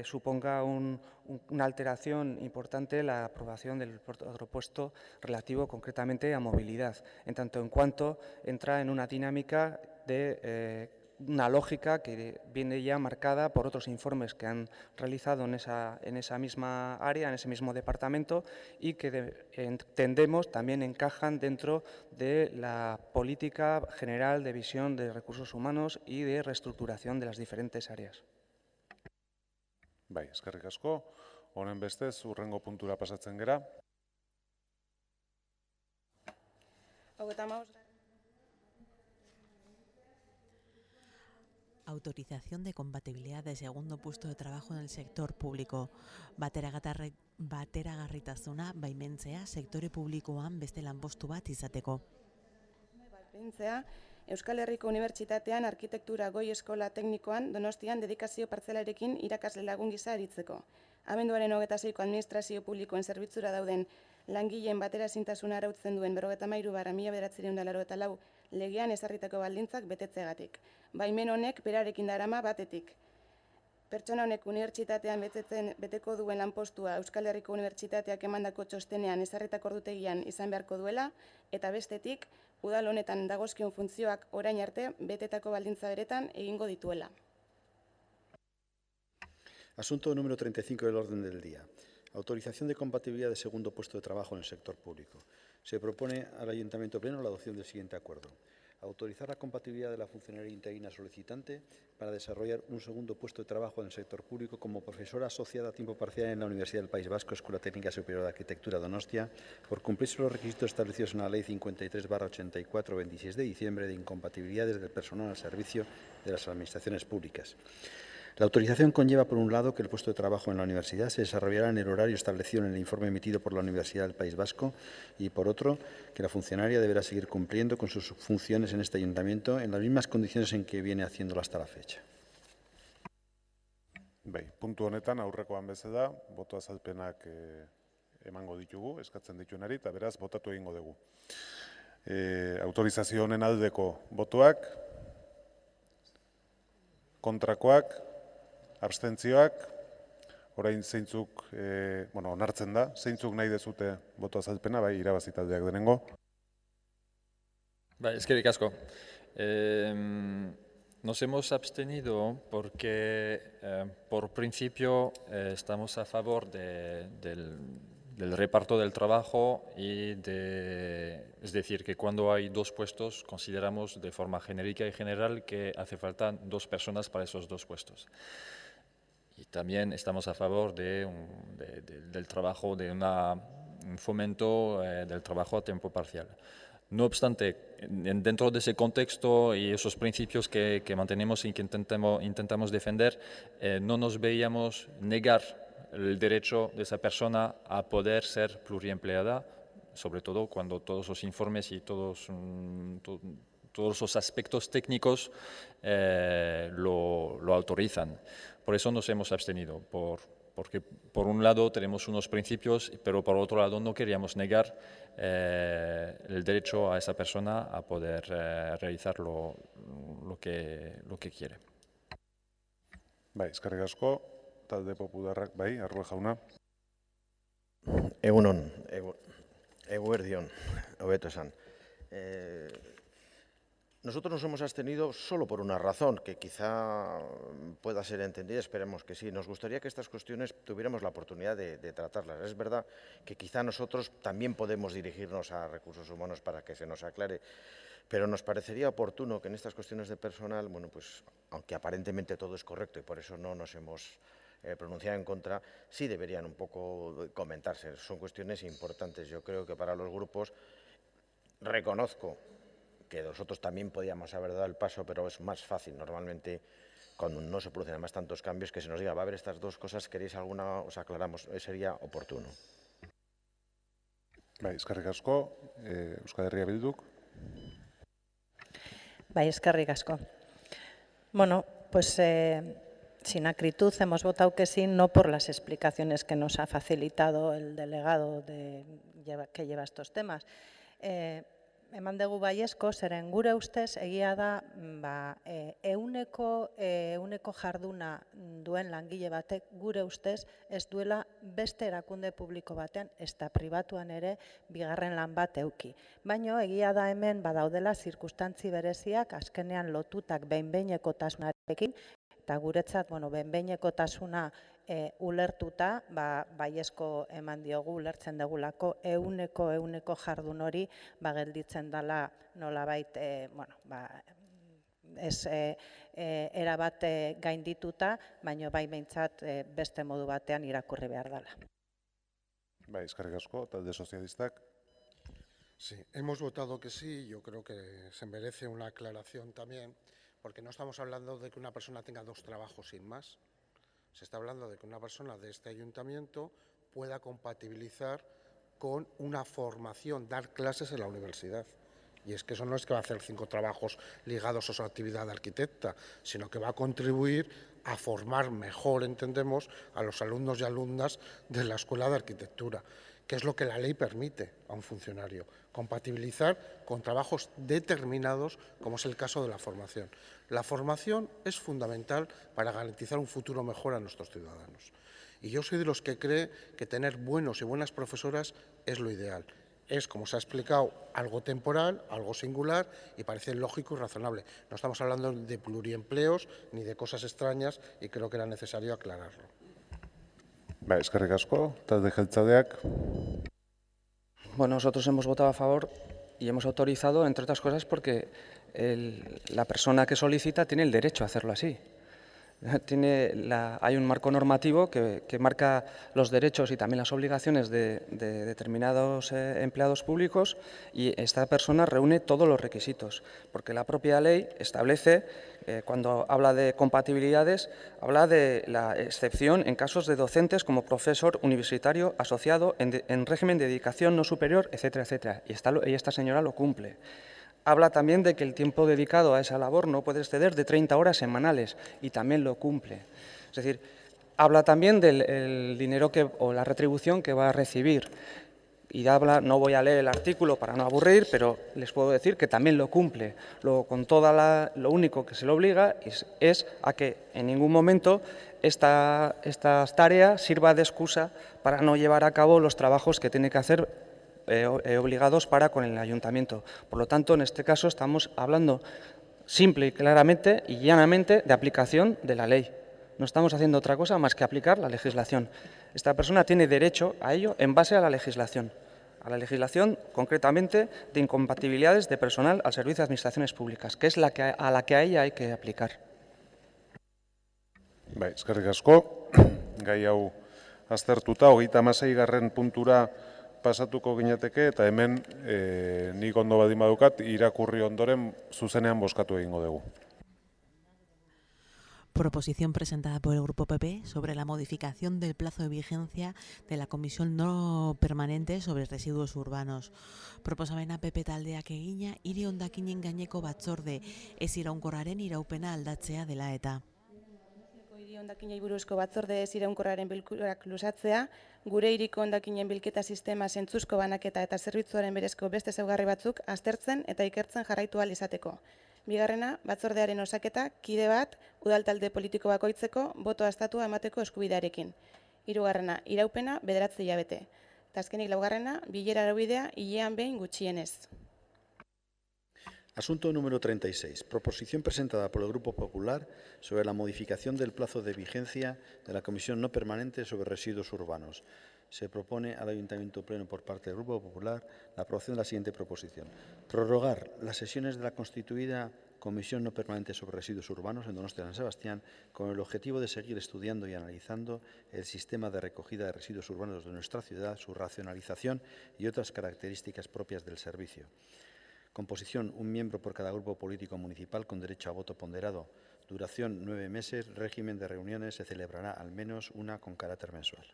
suponga una alteración importante la aprobación del otro puesto relativo concretamente a movilidad, en tanto en cuanto entra en una dinámica de una lógica que viene ya marcada por otros informes que han realizado en esa misma área, en ese mismo departamento y que entendemos también encajan dentro de la política general de visión de recursos humanos y de reestructuración de las diferentes áreas. Bai, eskerrik asko. Honen bestez, hurrengo puntura pasatzen gera. Autorización de compatibilidad de segundo puesto de trabajo en el sector público. Bateragarritasuna baimentzea sektore publikoan beste lanpostu bat izateko. Euskal Herriko Unibertsitatean Arkitektura Goi Eskola Teknikoan Donostian dedikazio partzelarekin irakasle lagun gisa aritzeko. Abenduaren 26ko administrazio publikoen zerbitzura dauden langileen bateraezintasuna arautzen duen 53/1994 legean ezarritako baldintzak betetzeagatik. Baimen honek berarekin darama batetik. Pertsona honek unibertsitatean beteko duen lanpostua Euskal Herriko Unibertsitateak emandako txostenean ezarritako ordutegian izan beharko duela, eta bestetik, udal honetan dagozkion funtzioak orain arte betetako baldintza beretan egingo dituela. Asunto número 35 del orden del día. Autorización de compatibilidad de segundo puesto de trabajo en el sector público. Se propone al Ayuntamiento Pleno la adopción del siguiente acuerdo. Autorizar la compatibilidad de la funcionaria interina solicitante para desarrollar un segundo puesto de trabajo en el sector público como profesora asociada a tiempo parcial en la Universidad del País Vasco, Escuela Técnica Superior de Arquitectura Donostia, por cumplirse los requisitos establecidos en la Ley 53/84, 26 de diciembre, de incompatibilidades del personal al servicio de las administraciones públicas. La autorización conlleva, por un lado, que el puesto de trabajo en la universidad se desarrollará en el horario establecido en el informe emitido por la Universidad del País Vasco y, por otro, que la funcionaria deberá seguir cumpliendo con sus funciones en este ayuntamiento en las mismas condiciones en que viene haciéndolo hasta la fecha. Bai, puntu honetan aurrekoan bezala, boto azalpenak emango ditugu, eskatzen dituenari, eta beraz, botatu egingo dugu. Autorizazio honen aldeko botoak, kontrakoak, abstentzioak, orain zeintzuk, onartzen da, zeintzuk nahi dezute boto azalpena, bai, irabazi taldeak denengo. Bai, eskerrik asko. Nos hemos abstenido porque, por principio, estamos a favor del reparto del trabajo es decir, que cuando hay 2 puestos, consideramos de forma genérica y general que hace falta 2 personas para esos 2 puestos. Y también estamos a favor del trabajo, de un fomento del trabajo a tiempo parcial. No obstante, dentro de ese contexto y esos principios que mantenemos y que intentamos defender, no nos veíamos negar el derecho de esa persona a poder ser pluriempleada, sobre todo cuando todos los informes y todos los aspectos técnicos lo autorizan. Por eso nos hemos abstenido, porque por un lado tenemos unos principios, pero por otro lado no queríamos negar el derecho a esa persona a poder realizar lo que quiere. Bai, eskerrik asko, talde popularrak, bai, Arrue jauna. Egunon, eguerdion, hobeto esan. Nosotros nos hemos abstenido solo por una razón, que quizá pueda ser entendida, esperemos que sí. Nos gustaría que estas cuestiones tuviéramos la oportunidad de tratarlas. Es verdad que quizá nosotros también podemos dirigirnos a recursos humanos para que se nos aclare, pero nos parecería oportuno que en estas cuestiones de personal, bueno, pues, aunque aparentemente todo es correcto y por eso no nos hemos pronunciado en contra, sí deberían un poco comentarse. Son cuestiones importantes. Yo creo que para los grupos, reconozco que nosotros también podíamos haber dado el paso, pero es más fácil normalmente cuando no se producen además tantos cambios que se nos diga, va a haber estas dos cosas, ¿queréis alguna? Os aclaramos, sería oportuno. Eskerrik asko, Euskal Herria Bilduk. Eskerrik asko. Bueno, pues sin acritud hemos votado que sí, no por las explicaciones que nos ha facilitado el delegado que lleva estos temas. Eman dugu baiezko, zeren gure ustez egia da ehuneko jarduna duen langile batek gure ustez ez duela beste erakunde publiko batean, ezta pribatuan ere bigarren lan bat eduki. Baina egia da hemen badaudela zirkustantzi bereziak azkenean lotutak behin-behinekotasunarekin, eta guretzat behin-behinekotasuna ulertuta, baiezko eman diogu, ulertzen degulako, ehuneko jardun hori gelditzen dela nolabait, ez erabat gaindituta, baina bai behintzat beste modu batean irakurri behar dela. Eskerrik asko, talde sozialistak. Sí, hemos votado que sí, yo creo que se merece una aclaración también, porque no estamos hablando de que una persona tenga dos trabajos sin más. Se está hablando de que una persona de este ayuntamiento pueda compatibilizar con una formación, dar clases en la universidad. Y es que eso no es que va a hacer 5 trabajos ligados a su actividad de arquitecta, sino que va a contribuir a formar mejor, entendemos, a los alumnos y alumnas de la Escuela de Arquitectura, que es lo que la ley permite a un funcionario, compatibilizar con trabajos determinados, como es el caso de la formación. La formación es fundamental para garantizar un futuro mejor a nuestros ciudadanos. Y yo soy de los que cree que tener buenos y buenas profesoras es lo ideal. Es, como se ha explicado, algo temporal, algo singular y parece lógico y razonable. No estamos hablando de pluriempleos ni de cosas extrañas y creo que era necesario aclararlo. Eskerrik asko, talde jeltzaleak. Bueno, nosotros hemos votado a favor y hemos autorizado, entre otras cosas, porque la persona que solicita tiene el derecho a hacerlo así. Hay un marco normativo que marca los derechos y también las obligaciones de determinados empleados públicos y esta persona reúne todos los requisitos, porque la propia ley establece, cuando habla de compatibilidades, habla de la excepción en casos de docentes como profesor universitario asociado en régimen de dedicación no superior, etcétera, etcétera, y esta señora lo cumple. Habla también de que el tiempo dedicado a esa labor no puede exceder de 30 horas semanales y también lo cumple. Es decir, habla también del dinero o la retribución que va a recibir. Y habla, no voy a leer el artículo para no aburrir, pero les puedo decir que también lo cumple. Luego, con lo único que se le obliga es a que en ningún momento esta tarea sirva de excusa para no llevar a cabo los trabajos que tiene que hacer obligados con el ayuntamiento. Por lo tanto, en este caso estamos hablando simple y claramente y llanamente de aplicación de la ley. No estamos haciendo otra cosa más que aplicar la legislación. Esta persona tiene derecho a ello en base a la legislación concretamente de incompatibilidades de personal al servicio de administraciones públicas, que es a la que a ella hay que aplicar. Eskerrik asko, gai hau aztertuta, 36. puntura pasatuko ginateke, eta hemen nik ondo badin badukat, irakurri ondoren zuzenean bozkatu egingo dugu. Proposición presentada por el Grupo PP sobre la modificación del plazo de vigencia de la Comisión no permanente sobre residuos urbanos. Proposamena PP taldeak egina, hiri hondakinen gaineko batzorde ez iraunkorraren iraupena aldatzea dela eta. Hiri hondakinei buruzko batzorde ez iraunkorraren bilkurak luzatzea, gure hiriko hondakinen bilketa sistema zentzuzko banaketa eta zerbitzuaren berezko beste ezaugarri batzuk aztertzen eta ikertzen jarraitu ahal izateko. Bigarrena, batzordearen osaketa, kide bat, udaltalde politiko bakoitzeko, botoa estatua emateko eskubidearekin. Hirugarrena, iraupena 9 hilabete. Eta azkenik laugarrena, bilera araubidea hilean behin gutxienez. Asunto número 36. Proposición presentada por el Grupo Popular sobre la modificación del plazo de vigencia de la Comisión No Permanente sobre Residuos Urbanos. Se propone al Ayuntamiento Pleno por parte del Grupo Popular la aprobación de la siguiente proposición. Prorrogar las sesiones de la constituida Comisión No Permanente sobre Residuos Urbanos en Donostia San Sebastián con el objetivo de seguir estudiando y analizando el sistema de recogida de residuos urbanos de nuestra ciudad, su racionalización y otras características propias del servicio. Composición: un miembro por cada grupo político municipal con derecho a voto ponderado. Duración: 9 meses. Régimen de reuniones: se celebrará al menos una con carácter mensual.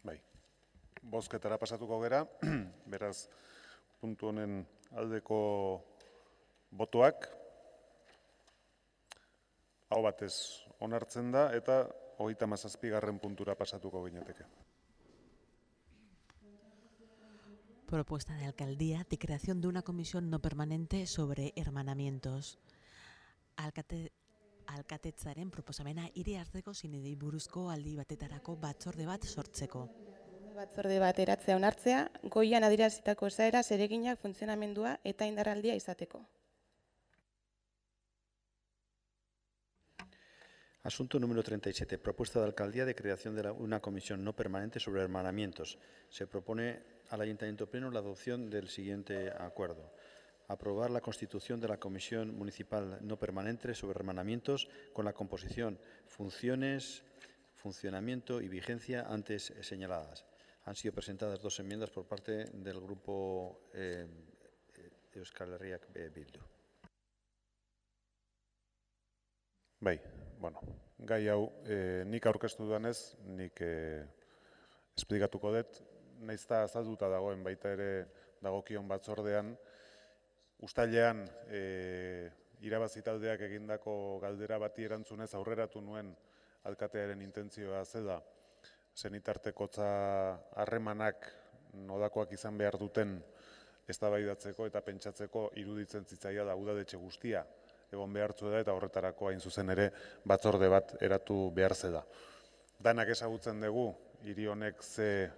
Bai. Bozketara pasatuko gera, beraz, puntu honen aldeko botoak aho batez onartzen da eta 37. puntura pasatuko ginateke. Propuesta de alcaldía de creación de una comisión no permanente sobre hermanamientos. Alkatetzaren proposamena hiri arteko zinedei buruzko aldi batetarako batzorde bat sortzeko. Batzorde bat eratzea onartzea, goian adierazitako esaera, zereginak, funtzionamendua eta indarraldia izateko. Asunto número 37. Propuesta de alcaldía de creación de una comisión no permanente sobre hermanamientos. Se propone al Ayuntamiento Pleno la adopción del siguiente acuerdo. Aprobar la constitución de la Comisión Municipal No Permanente sobre Hermanamientos con la composición, funciones, funcionamiento y vigencia antes señaladas. Han sido presentadas 2 enmiendas por parte del Grupo Euskal Herria Bildu. Bai, bueno, gai hau nik aurkeztu duanez, nik esplikatuko dut, naizta azalduta dagoen baita ere dagokion batzordean, uztailean irabazi taldeak egindako galdera bati erantzunez aurreratu nuen alkatearen intentzioa zela senitartekotza harremanak nodakoak izan behar duten eztabaidatzeko eta pentsatzeko iruditzen zitzaia da udaletxe guztia egon behartzu da eta horretarako hain zuzen ere batzorde bat eratu behar zela. Danak ezagutzen dugu hiri honek ze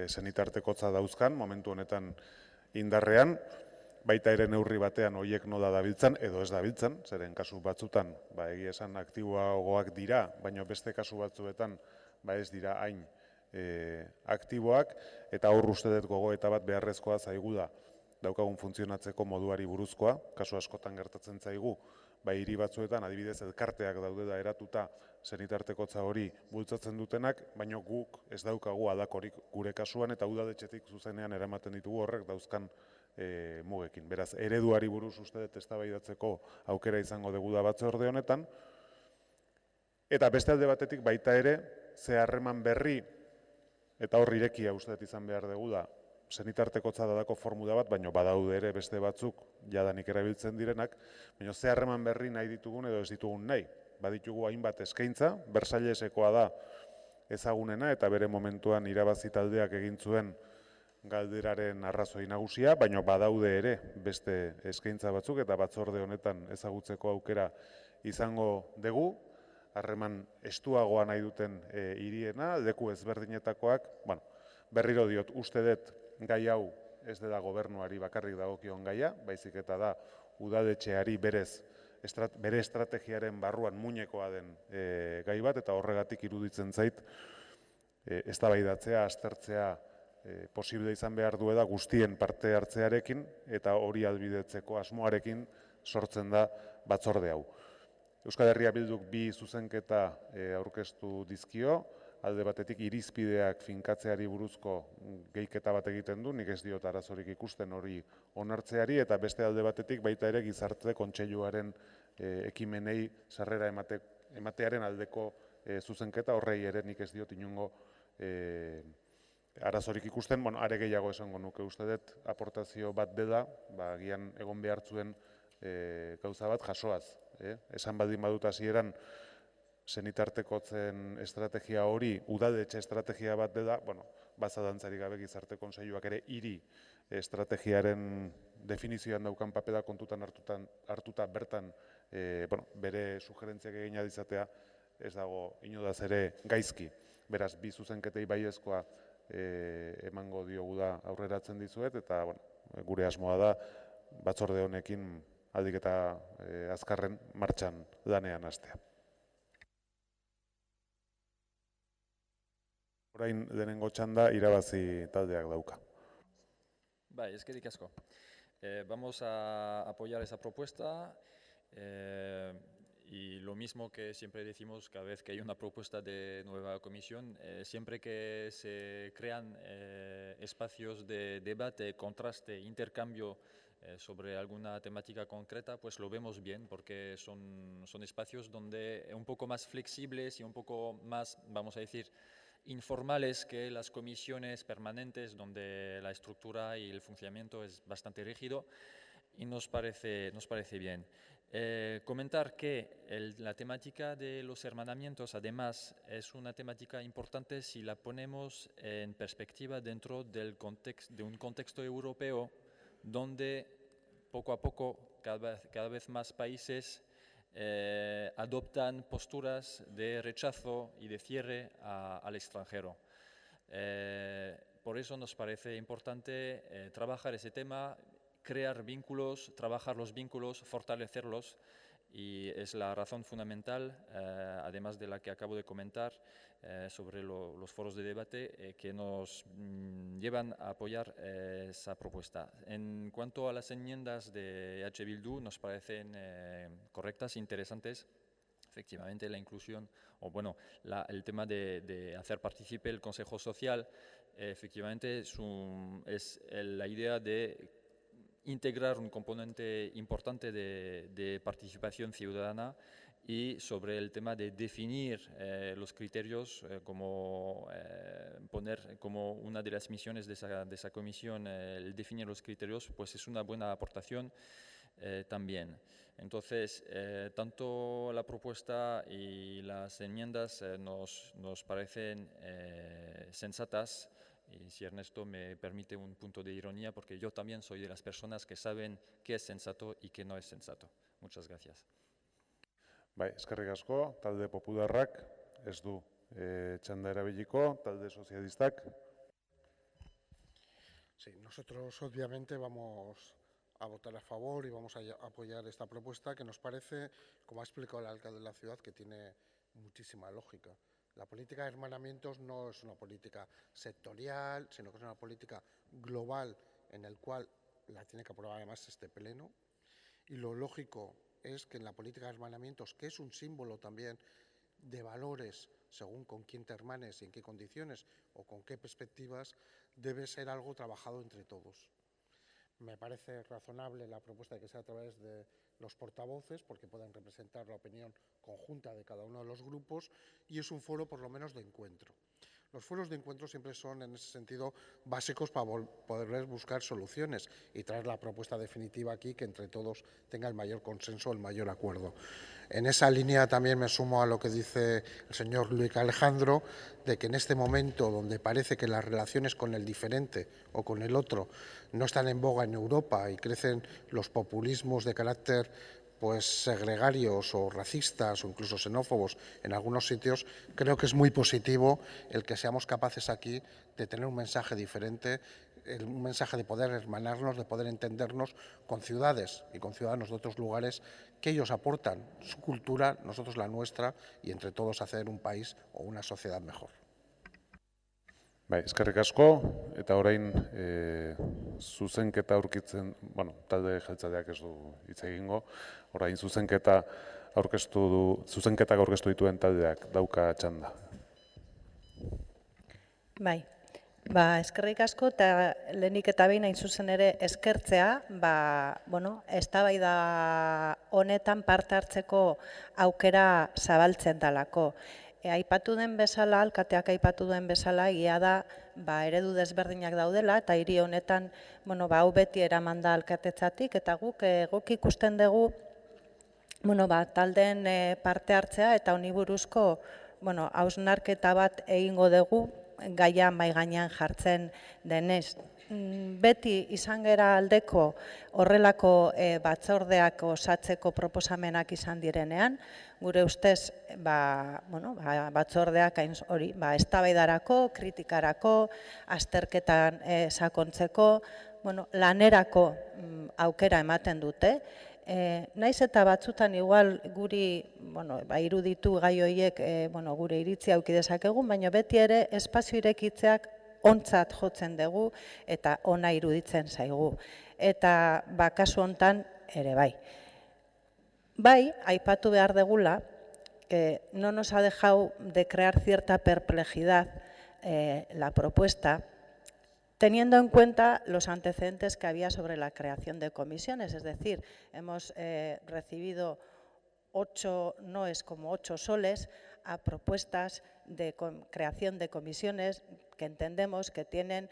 senitartekotza dauzkan, momentu honetan indarrean, baita ere neurri batean horiek nola dabiltzan edo ez dabiltzan, zeren kasu batzutan egia esan aktiboagoak dira, baina beste kasu batzuetan ez dira hain aktiboak, eta hor uste dut gogoeta bat beharrezkoa zaigu da daukagun funtzionatzeko moduari buruzkoa, kasu askotan gertatzen zaigu, hiri batzuetan adibidez elkarteak daude da eratuta senitartekotza hori bultzatzen dutenak, baina guk ez daukagu aldakorik gure kasuan eta udaletxetik zuzenean eramaten ditugu horrek dauzkan mugekin. Beraz, ereduari buruz uste dut eztabaidatzeko aukera izango dugu da batzorde honetan, eta beste alde batetik baita ere, ze harreman berri, eta hor irekia uste dut izan behar dugu da, senitartekotza dadako formula bat, baina badaude ere beste batzuk jadanik erabiltzen direnak, baina ze harreman berri nahi ditugun edo ez ditugun nahi. Baditugu hainbat eskaintza, Bersailesekoa da ezagunena eta bere momentuan irabazi taldeak egin zuen galderaren arrazoi nagusia, baina badaude ere beste eskaintza batzuk eta batzorde honetan ezagutzeko aukera izango dugu, harreman estuagoa nahi duten hiriena, leku ezberdinetakoak, berriro diot, uste dut gai hau ez dela gobernuari bakarrik dagokion gaia, baizik eta da udaletxeari bere estrategiaren barruan muinekoa den gai bat, eta horregatik iruditzen zait eztabaidatzea, aztertzea posible izan behar duela guztien parte hartzearekin eta hori ahalbidetzeko asmoarekin sortzen da batzorde hau. Euskal Herria Bilduk 2 zuzenketa aurkeztu dizkio, alde batetik irizpideak finkatzeari buruzko gehiketa bat egiten du, nik ez diot arazorik ikusten hori onartzeari, eta beste alde batetik baita ere gizarte kontseiluaren ekimenei sarrera ematearen aldeko zuzenketa, horrei ere nik ez diot inongo arazorik ikusten, are gehiago esango nuke uste dut aportazio bat dela, agian egon behartzuen gauza bat jasoaz. Esan baldin badut hasieran senitartekotzen estrategia hori udaletxe estrategia bat dela, bazadantzarik gabe gizarte kontseiluak ere hiri estrategiaren definizioan daukan papera kontutan hartuta bertan bere sugerentziak egin izatea ez dago inodaz ere gaizki. Beraz, bi zuzenketei baiezkoa emango diogu da aurreratzen dizuet, eta gure asmoa da batzorde honekin aldik eta azkarren martxan lanean hastea. Orain lehenengo txanda irabazi taldeak dauka. Bai, eskerrik asko. Vamos a apoyar esa propuesta y lo mismo que siempre decimos cada vez que hay una propuesta de nueva comisión, siempre que se crean espacios de debate, contraste, intercambio sobre alguna temática concreta, pues lo vemos bien, porque son espacios donde un poco más flexibles y un poco más, vamos a decir, informales que las comisiones permanentes, donde la estructura y el funcionamiento es bastante rígido, y nos parece bien. Comentar que la temática de los hermanamientos, además, es una temática importante si la ponemos en perspectiva dentro de un contexto europeo donde poco a poco cada vez más países adoptan posturas de rechazo y de cierre al extranjero. Por eso nos parece importante trabajar ese tema, crear vínculos, trabajar los vínculos, fortalecerlos, y es la razón fundamental, además de la que acabo de comentar, sobre los foros de debate que nos llevan a apoyar esa propuesta. En cuanto a las enmiendas de EH Bildu, nos parecen correctas, interesantes. Efectivamente, la inclusión, o bueno, el tema de hacer partícipe el Consejo Social, efectivamente es la idea de integrar un componente importante de participación ciudadana, y sobre el tema de definir los criterios, como poner como una de las misiones de esa comisión el definir los criterios, pues es una buena aportación también. Entonces, tanto la propuesta y las enmiendas nos parecen sensatas. Y si Ernesto me permite un punto de ironía, porque yo también soy de las personas que saben qué es sensato y qué no es sensato. Muchas gracias. Bai, eskerrik asko, talde popularrak ez du txanda erabiliko, talde sozialistak. Sí, nosotros obviamente vamos a votar a favor y vamos a apoyar esta propuesta que nos parece, como ha explicado el alcalde de la ciudad, que tiene muchísima lógica. La política de hermanamientos no es una política sectorial, sino que es una política global en el cual la tiene que aprobar además este pleno. Y lo lógico es que en la política de hermanamientos, que es un símbolo también de valores, según con quién te hermanes y en qué condiciones o con qué perspectivas, debe ser algo trabajado entre todos. Me parece razonable la propuesta de que sea a través de los portavoces, porque pueden representar la opinión conjunta de cada uno de los grupos, y es un foro por lo menos de encuentro. Los foros de encuentro siempre son, en ese sentido, básicos para poder buscar soluciones y traer la propuesta definitiva aquí, que entre todos tenga el mayor consenso, el mayor acuerdo. En esa línea también me sumo a lo que dice el señor Luis Alejandro, de que en este momento donde parece que las relaciones con el diferente o con el otro no están en boga en Europa y crecen los populismos de carácter segregarios o racistas o incluso xenófobos en algunos sitios, creo que es muy positivo el que seamos capaces aquí de tener un mensaje diferente, un mensaje de poder hermanarnos, de poder entendernos con ciudades y con ciudadanos de otros lugares, que ellos aportan su cultura, nosotros la nuestra, y entre todos hacer un país o una sociedad mejor. Bai, eskerrik asko, eta orain zuzenketa aurkitzen, talde jeltzaleak ez du hitz egingo, orain zuzenketak aurkeztu dituen taldeak dauka txanda. Bai, eskerrik asko, eta lehenik eta behin hain zuzen ere eskertzea, eztabaida honetan parte hartzeko aukera zabaltzen dalako. Aipatu den bezala, alkateak aipatu duen bezala, egia da eredu desberdinak daudela, eta hiri honetan hau beti eraman da alkatetzatik, eta guk ikusten dugu taldeen parte hartzea, eta honi buruzko hausnarketa bat egingo dugu, gaia mai gainean jartzen denez. Beti izan gera aldeko horrelako batzordeak osatzeko proposamenak izan direnean, gure ustez batzordeak hori eztabaidarako, kritikarako, azterketan sakontzeko, lanerako aukera ematen dute. Naiz eta batzutan igual guri iruditu gai horiek gure iritzia eduki dezakegun, baina beti ere espazio irekitzeak ontzat jotzen dugu eta ona iruditzen zaigu. Eta kasu hontan ere bai. Bai, aipatu behar degula, no nos ha dejado de crear cierta perplejidad la propuesta, teniendo en cuenta los antecedentes que había sobre la creación de comisiones. Es decir, hemos recibido 8 noes como 8 soles a propuestas de creación de comisiones que entendemos que tienen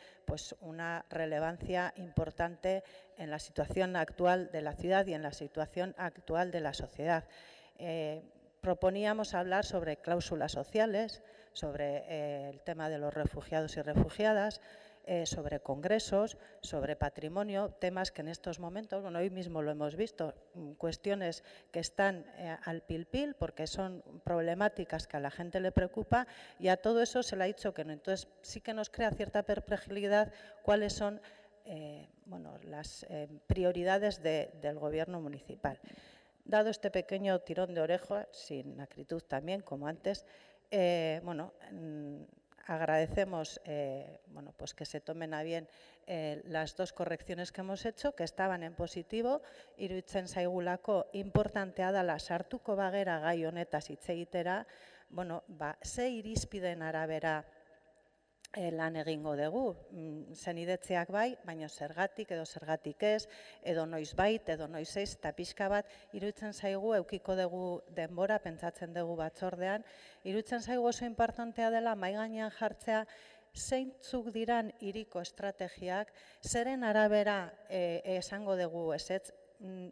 una relevancia importante en la situación actual de la ciudad y en la situación actual de la sociedad. Proponíamos hablar sobre cláusulas sociales, sobre el tema de los refugiados y refugiadas, sobre congresos, sobre patrimonio, temas que en estos momentos, hoy mismo lo hemos visto, cuestiones que están al pil porque son problemáticas que a la gente le preocupa, y a todo eso se le ha dicho que no. Entonces sí que nos crea cierta perplejidad cuáles son las prioridades del Gobierno municipal. Dado este pequeño tirón de oreja, sin acritud también, como antes, agradecemos que se tomen a bien las 2 correcciones que hemos hecho, que estaban en positivo. Iruditzen zaigulako inportantea dela sartuko bagera gai honetaz hitz egitera, ze irizpideen arabera lan egingo dugu. Zenidetzeak bai, baina zergatik edo zergatik ez, edo noiz bait, edo noiz ez, eta pixka bat iruditzen zaigu, eukiko dugu denbora, pentsatzen dugu batzordean, iruditzen zaigu oso importantea dela mahai gainean jartzea zeintzuk diran hiriko estrategiak, zeren arabera esango dugu ezetz,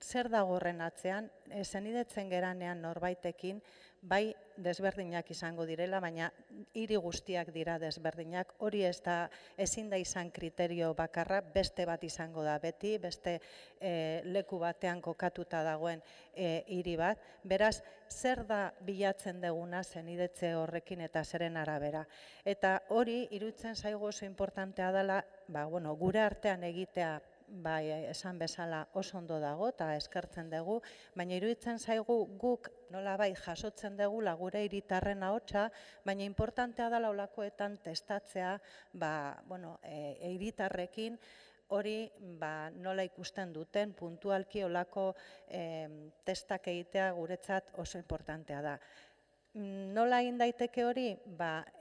zer dago horren atzean, zenidetzen geranean norbaitekin, bai desberdinak izango direla, baina hiri guztiak dira desberdinak, hori ezin da izan kriterio bakarra, beste bat izango da beti, beste leku batean kokatuta dagoen hiri bat. Beraz, zer da bilatzen deguna zenidetze horrekin eta zeren arabera. Eta hori iruditzen zaigu oso importantea dela, gure artean egitea, esan bezala oso ondo dago eta eskertzen dugu, baina iruditzen zaigu guk nolabait jasotzen dugula gure hiritarren ahotsa, baina importantea dela olakoetan testatzea hiritarrekin hori nola ikusten duten puntualki olako testak egitea guretzat oso importantea da. Nola egin daiteke hori?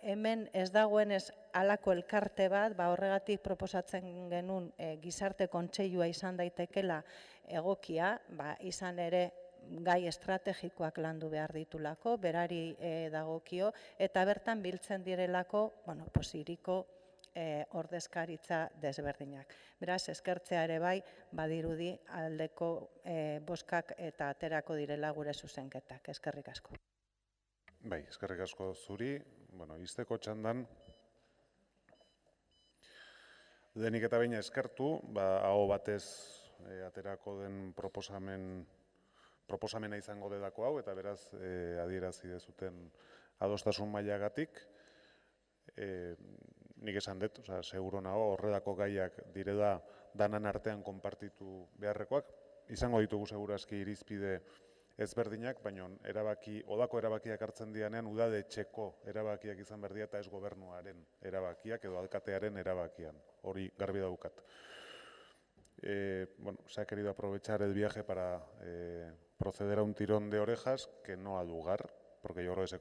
Hemen ez dagoenez halako elkarte bat, horregatik proposatzen genuen gizarte kontseilua izan daitekela egokia, izan ere gai estrategikoak landu behar ditulako, berari dagokio, eta bertan biltzen direlako hiriko ordezkaritza desberdinak. Beraz, eskertzea ere bai, badirudi aldeko bozkak eta aterako direla gure zuzenketak. Eskerrik asko. Bai, eskerrik asko zuri. Izteko txandan, denik eta behin eskertu, aho batez aterako den proposamena izango dedako hau, eta beraz adierazi dezuten adostasun mailagatik. Nik esan dut, seguro nago, horredako gaiak direla danan artean konpartitu beharrekoak. Izango ditugu segurazki irizpide ezberdinak, baina odako erabakiak hartzen dianean udadetxeko erabakiak izan behar dira eta ez gobernuaren erabakiak edo alkatearen erabakian. Hori garbi daukat. Se ha querido aprovechar el viaje para proceder a un tirón de orejas que no ha lugar, porque yo creo que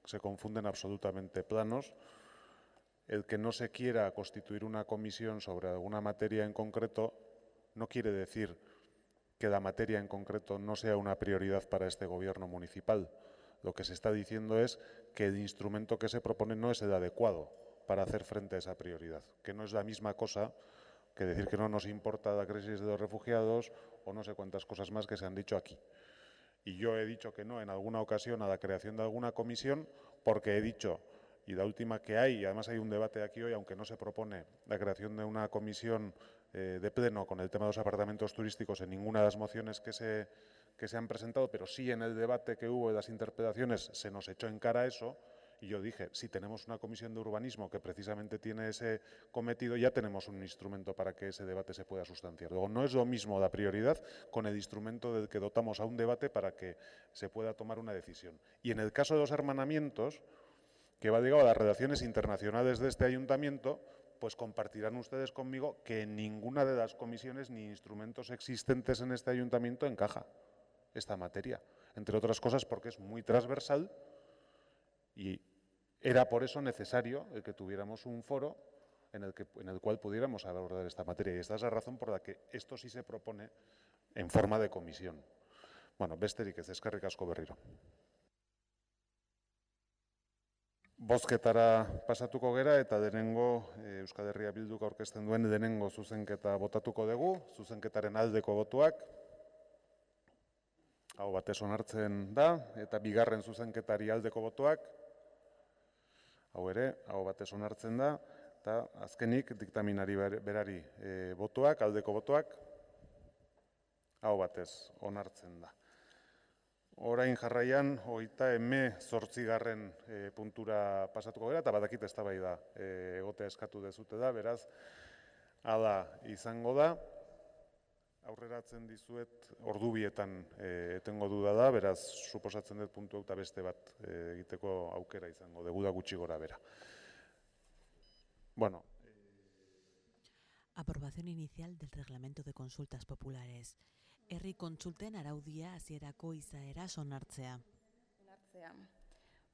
se confunden absolutamente planos. El que no se quiera constituir una comisión sobre alguna materia en concreto no quiere decir que la materia en concreto no sea una prioridad para este gobierno municipal. Lo que se está diciendo es que el instrumento que se propone no es el adecuado para hacer frente a esa prioridad, que no es la misma cosa que decir que no nos importa la crisis de los refugiados o no sé cuántas cosas más que se han dicho aquí. Y yo he dicho que no en alguna ocasión a la creación de alguna comisión porque he dicho y la última que hay, y además hay un debate aquí hoy, aunque no se propone la creación de una comisión de pleno con el tema de los apartamentos turísticos en ninguna de las mociones que se han presentado, pero sí en el debate que hubo de las interpelaciones se nos echó en cara eso, y yo dije, si tenemos una comisión de urbanismo que precisamente tiene ese cometido, ya tenemos un instrumento para que ese debate se pueda sustanciar. Luego, no es lo mismo la prioridad con el instrumento del que dotamos a un debate para que se pueda tomar una decisión. Y en el caso de los hermanamientos, que va ligado a las relaciones internacionales de este ayuntamiento, pues compartirán ustedes conmigo que en ninguna de las comisiones ni instrumentos existentes en este ayuntamiento encaja esta materia. Entre otras cosas porque es muy transversal y era por eso necesario el que tuviéramos un foro en el cual pudiéramos abordar esta materia. Y esta es la razón por la que esto sí se propone en forma de comisión. Bueno, besterik ez, eskerrik asko berriro. Bozketara pasatuko gera eta denengo Euskal Herria Bilduk aurkezten duen denengo zuzenketa botatuko dugu, zuzenketaren aldeko botuak. Hau batez onartzen da, eta bigarren zuzenketari aldeko botuak. Hau ere, hau batez onartzen da, eta azkenik diktaminari berari botuak, aldeko botuak. Hau batez onartzen da. Orain jarraian, 38. puntura pasatuko gara, eta badakit eztabaida egotea eskatu dezute da, beraz, hala izango da. Aurreratzen dizuet, ordubietan etengo duda da, beraz, suposatzen dut puntu eta beste bat egiteko aukera izango, dugu da gutxi gora bera. Bueno. Aprobación inicial del reglamento de consultas populares. Herri kontsulten araudia hasierako izaera onartzea.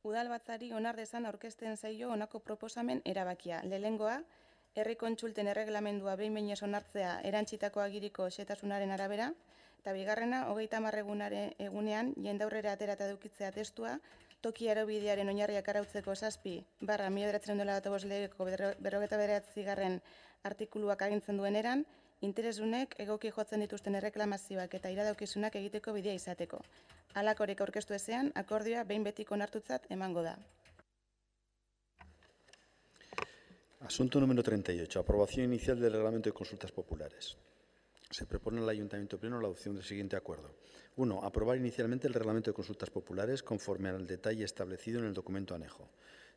Udalbatzari onar dezan aurkezten zaio honako proposamen erabakia. Lehengoa, herri kontsulten erreglamendua behin-behinez onartzea erantzitako agiriko xehetasunaren arabera, eta bigarrena, 30 egunean jendaurrera aterata edukitzea testua, toki araubidearen oinarriak arautzeko 7/1995 legeko 59. artikuluak agintzen duen eran, interesunek egoki jotzen dituzten erreklamazioak eta iradaukizunak egiteko bidea izateko. Halakorik aurkeztu ezean, akordioa behin betiko onartutzat emango da. Asunto número 38. Aprobación inicial del reglamento de consultas populares. Se propone al Ayuntamiento Pleno la adopción del siguiente acuerdo. 1. Aprobar inicialmente el reglamento de consultas populares conforme al detalle establecido en el documento anejo.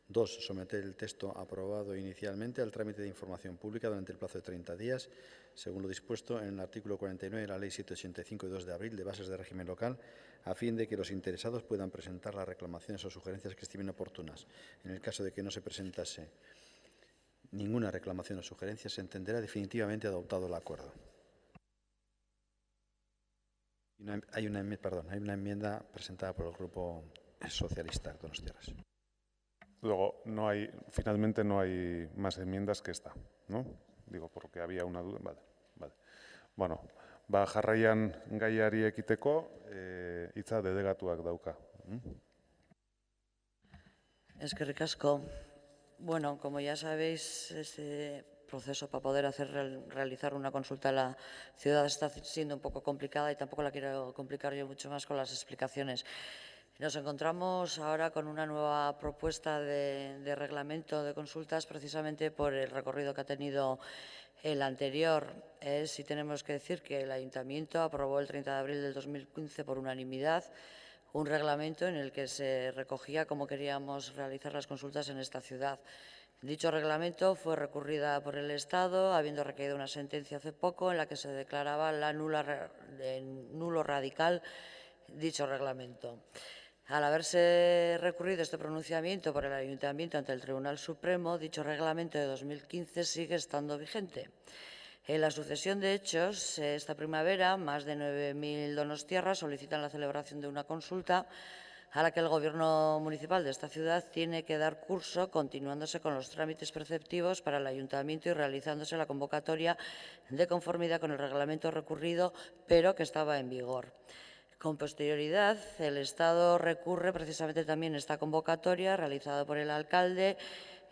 2. Someter el texto aprobado inicialmente al trámite de información pública durante el plazo de 30 días, según lo dispuesto en el artículo 49 de la Ley 785 de 2 de abril de bases de régimen local, a fin de que los interesados puedan presentar las reclamaciones o sugerencias que estimen oportunas. En el caso de que no se presentase ninguna reclamación o sugerencia, se entenderá definitivamente adoptado el acuerdo. Hay una enmienda presentada por el Grupo Socialista Donostiarras. Luego, finalmente no hay más enmiendas que esta, ¿no? Digo, porque había una duda. Vale. Bueno, jarraian gaiari ekiteko, hitza delegatuak dauka. Eskerrik asko. Bueno, como ya sabéis, este proceso para poder realizar una consulta a la ciudad está siendo un poco complicada y tampoco la quiero complicar yo mucho más con las explicaciones. Nos encontramos ahora con una nueva propuesta de reglamento de consultas precisamente por el recorrido que ha tenido el anterior. Sí tenemos que decir que el Ayuntamiento aprobó el 30 de abril del 2015 por unanimidad un reglamento en el que se recogía cómo queríamos realizar las consultas en esta ciudad. Dicho reglamento fue recurrida por el Estado, habiendo recaído una sentencia hace poco en la que se declaraba nulo radical dicho reglamento. Al haberse recurrido este pronunciamiento por el Ayuntamiento ante el Tribunal Supremo, dicho reglamento de 2015 sigue estando vigente. En la sucesión de hechos, esta primavera, más de 9.000 donostiarras solicitan la celebración de una consulta a la que el Gobierno municipal de esta ciudad tiene que dar curso, continuándose con los trámites preceptivos para el Ayuntamiento y realizándose la convocatoria de conformidad con el reglamento recurrido, pero que estaba en vigor. Con posterioridad, el Estado recurre precisamente también esta convocatoria realizada por el alcalde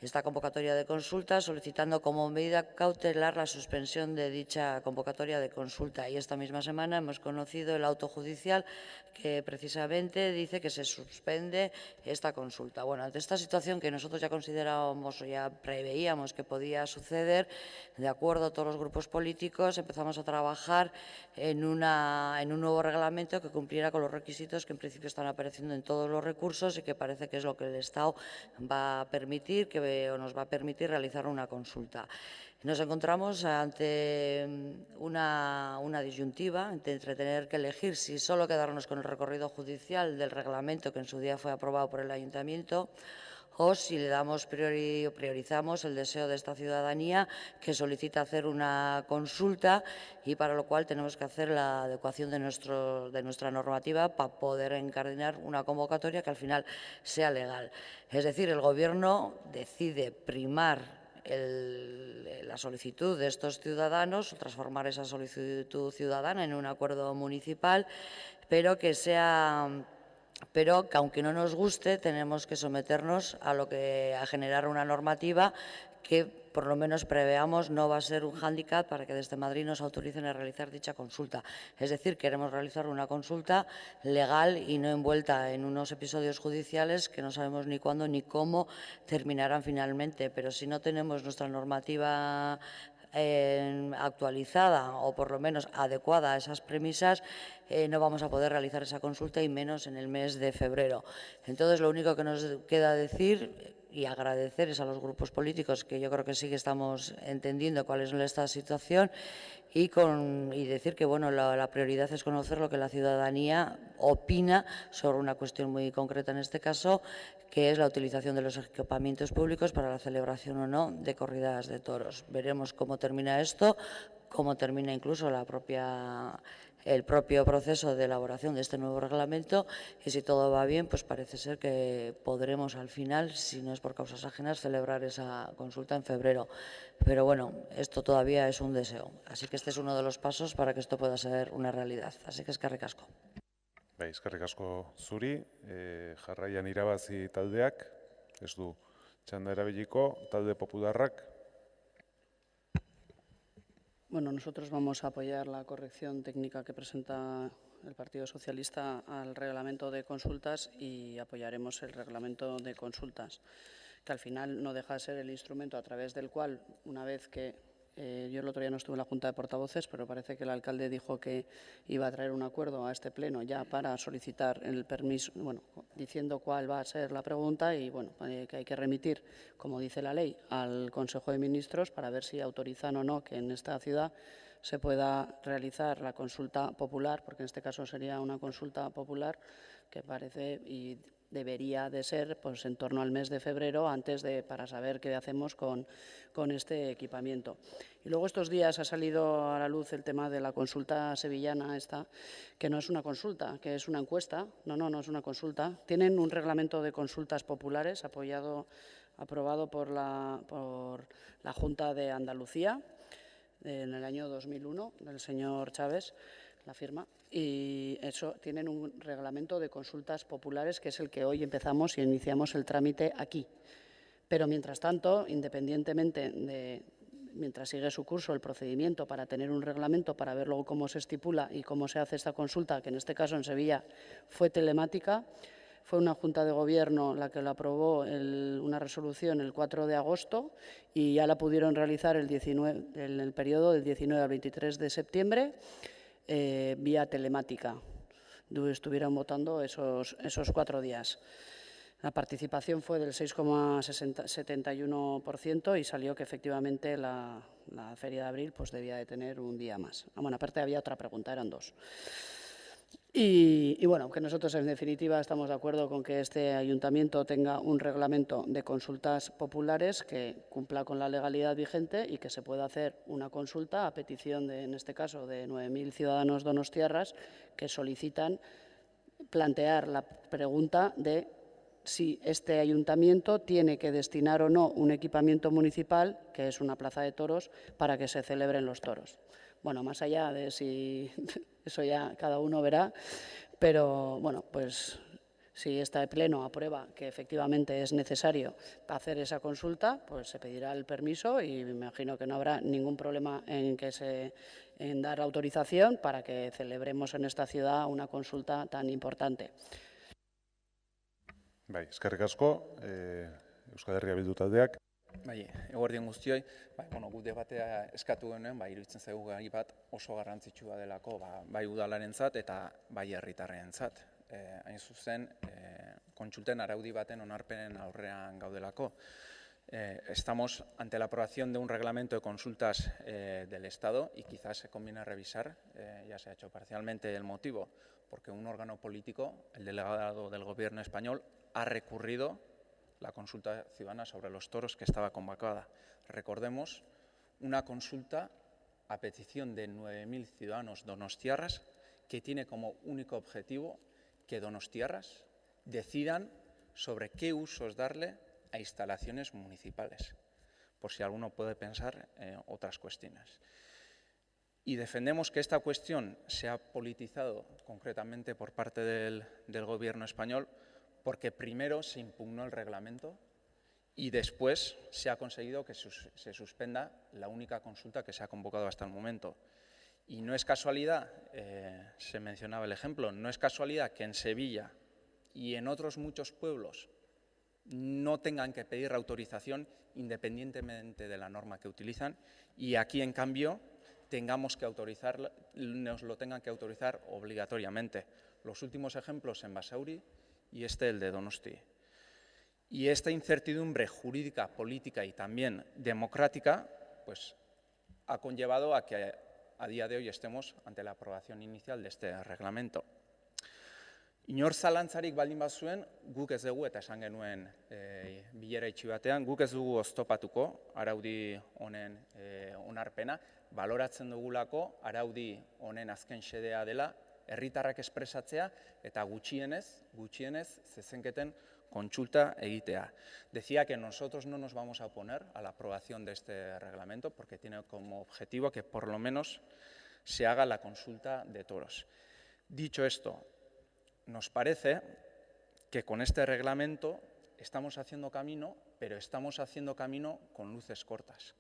esta convocatoria de consulta, solicitando como medida cautelar la suspensión de dicha convocatoria de consulta. Y esta misma semana hemos conocido el auto judicial que precisamente dice que se suspende esta consulta. Bueno, ante esta situación que nosotros ya considerábamos o ya preveíamos que podía suceder, de acuerdo a todos los grupos políticos, empezamos a trabajar en un nuevo reglamento que cumpliera con los requisitos que en principio están apareciendo en todos los recursos y que parece que es lo que el Estado va a permitir, o nos va a permitir realizar una consulta. Nos encontramos ante una disyuntiva entre tener que elegir si solo quedarnos con el recorrido judicial del reglamento que en su día fue aprobado por el Ayuntamiento o si le damos priorizamos el deseo de esta ciudadanía que solicita hacer una consulta y para lo cual tenemos que hacer la adecuación de nuestra normativa para poder encardinar una convocatoria que al final sea legal. Es decir, el Gobierno decide primar la solicitud de estos ciudadanos, transformar esa solicitud ciudadana en un acuerdo municipal, pero que aunque no nos guste, tenemos que someternos a generar una normativa que por lo menos preveamos no va a ser un hándicap para que desde Madrid nos autoricen a realizar dicha consulta. Es decir, queremos realizar una consulta legal y no envuelta en unos episodios judiciales que no sabemos ni cuándo ni cómo terminarán finalmente. Pero si no tenemos nuestra normativa actualizada o por lo menos adecuada a esas premisas, no vamos a poder realizar esa consulta y menos en el mes de febrero. Entonces, lo único que nos queda decir y agradecer es a los grupos políticos, que yo creo que sí que estamos entendiendo cuál es esta situación, y decir que bueno, la prioridad es conocer lo que la ciudadanía opina sobre una cuestión muy concreta en este caso, que es la utilización de los equipamientos públicos para la celebración o no de corridas de toros. Veremos cómo termina esto, cómo termina incluso el propio proceso de elaboración de este nuevo reglamento y si todo va bien, pues parece ser que podremos al final, si no es por causas ajenas, celebrar esa consulta en febrero. Pero bueno, esto todavía es un deseo. Así que este es uno de los pasos para que esto pueda ser una realidad. Así que eskerrik asko. Eskerrik asko zuri, jarraian irabazi taldeak, ez du txanda erabiliko, talde popularrak. Bueno, nosotros vamos a apoyar la corrección técnica que presenta el Partido Socialista al reglamento de consultas y apoyaremos el reglamento de consultas, que al final no deja de ser el instrumento a través del cual, una vez que yo el otro día no estuve en la Junta de Portavoces, pero parece que el alcalde dijo que iba a traer un acuerdo a este pleno ya para solicitar el permiso, bueno, diciendo cuál va a ser la pregunta y bueno, que hay que remitir, como dice la ley, al Consejo de Ministros para ver si autorizan o no que en esta ciudad se pueda realizar la consulta popular, porque en este caso sería una consulta popular que parece y debería de ser pues, en torno al mes de febrero para saber qué hacemos con este equipamiento. Y luego estos días ha salido a la luz el tema de la consulta sevillana esta, que no es una consulta, que es una encuesta. No es una consulta. Tienen un reglamento de consultas populares aprobado por la Junta de Andalucía en el año 2001, del señor Chávez, la firma, y eso tienen un reglamento de consultas populares que es el que hoy empezamos y iniciamos el trámite aquí. Pero mientras tanto, mientras sigue su curso el procedimiento para tener un reglamento, para ver luego cómo se estipula y cómo se hace esta consulta, que en este caso en Sevilla fue telemática, fue una Junta de Gobierno la que lo aprobó una resolución el 4 de agosto y ya la pudieron realizar en el periodo del 19 al 23 de septiembre, vía telemática. Estuvieron votando esos 4 días. La participación fue del 6,71% y salió que efectivamente la Feria de Abril pues debía de tener un día más. Bueno, aparte había otra pregunta, eran 2. Y bueno, que nosotros en definitiva estamos de acuerdo con que este ayuntamiento tenga un reglamento de consultas populares que cumpla con la legalidad vigente y que se pueda hacer una consulta a petición en este caso, de 9.000 ciudadanos donostiarras que solicitan plantear la pregunta de si este ayuntamiento tiene que destinar o no un equipamiento municipal, que es una plaza de toros, para que se celebren los toros. Bueno, más allá de si eso ya cada uno verá, pero bueno, pues Si este Pleno aprueba que efectivamente es necesario hacer esa consulta, pues se pedirá el permiso y me imagino que no habrá ningún problema en dar autorización para que celebremos en esta ciudad una consulta tan importante. Bai, eskerrik asko, Euskal Herria Bildu taldeak. Bai, eguerdion guztioi, gu debatea eskatu genuen, iruditzen zaigu gai bat oso garrantzitsua delako, bai udalarentzat eta bai herritarrentzat. Hain zuzen, kontsulten araudi baten onarpenen aurrean gaudelako. Estamos ante la aprobación de un reglamento de consultas del Estado y quizás se conviene revisar, ya se ha hecho parcialmente el motivo, porque un órgano político, el delegado del Gobierno español, ha recurrido la consulta ciudadana sobre los toros que estaba convocada. Recordemos, una consulta a petición de 9.000 ciudadanos donostiarras que tiene como único objetivo que donostiarras decidan sobre qué usos darle a instalaciones municipales, por si alguno puede pensar en otras cuestiones. Y defendemos que esta cuestión se ha politizado concretamente por parte del Gobierno español porque primero se impugnó el reglamento y después se ha conseguido que se suspenda la única consulta que se ha convocado hasta el momento. Y no es casualidad, se mencionaba el ejemplo, no es casualidad que en Sevilla y en otros muchos pueblos no tengan que pedir autorización independientemente de la norma que utilizan y aquí, en cambio, nos lo tengan que autorizar obligatoriamente. Los últimos ejemplos en Basauri y el de Donosti. Y esta incertidumbre jurídica, política y también democrática, pues ha conllevado a que a día de hoy estemos ante la aprobación inicial de este reglamento. Inor zalantzarik baldin bazuen, guk ez dugu, eta esan genuen bilera itxi batean, guk ez dugu oztopatuko araudi honen onarpena, baloratzen dugulako araudi honen azken xedea dela, herritarrak espresatzea eta gutxienez zezenketen kontsulta egitea. Decía que nosotros no nos vamos a oponer a la aprobación de este reglamento porque tiene como objetivo que por lo menos se haga la consulta de toros. Dicho esto, nos parece que con este reglamento estamos haciendo camino, pero estamos haciendo camino con luces cortas.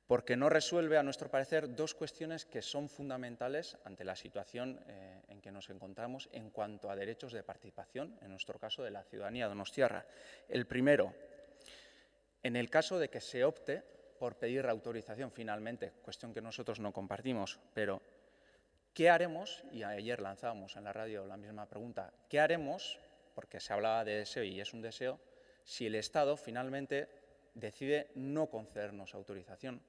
Porque no resuelve, a nuestro parecer, dos cuestiones que son fundamentales ante la situación en que nos encontramos en cuanto a derechos de participación, en nuestro caso de la ciudadanía donostiarra. El primero, en el caso de que se opte por pedir autorización finalmente, cuestión que nosotros no compartimos, pero ¿qué haremos? Y ayer lanzábamos en la radio la misma pregunta, ¿qué haremos? Porque se hablaba de deseo y es un deseo, si el Estado finalmente decide no concedernos autorización.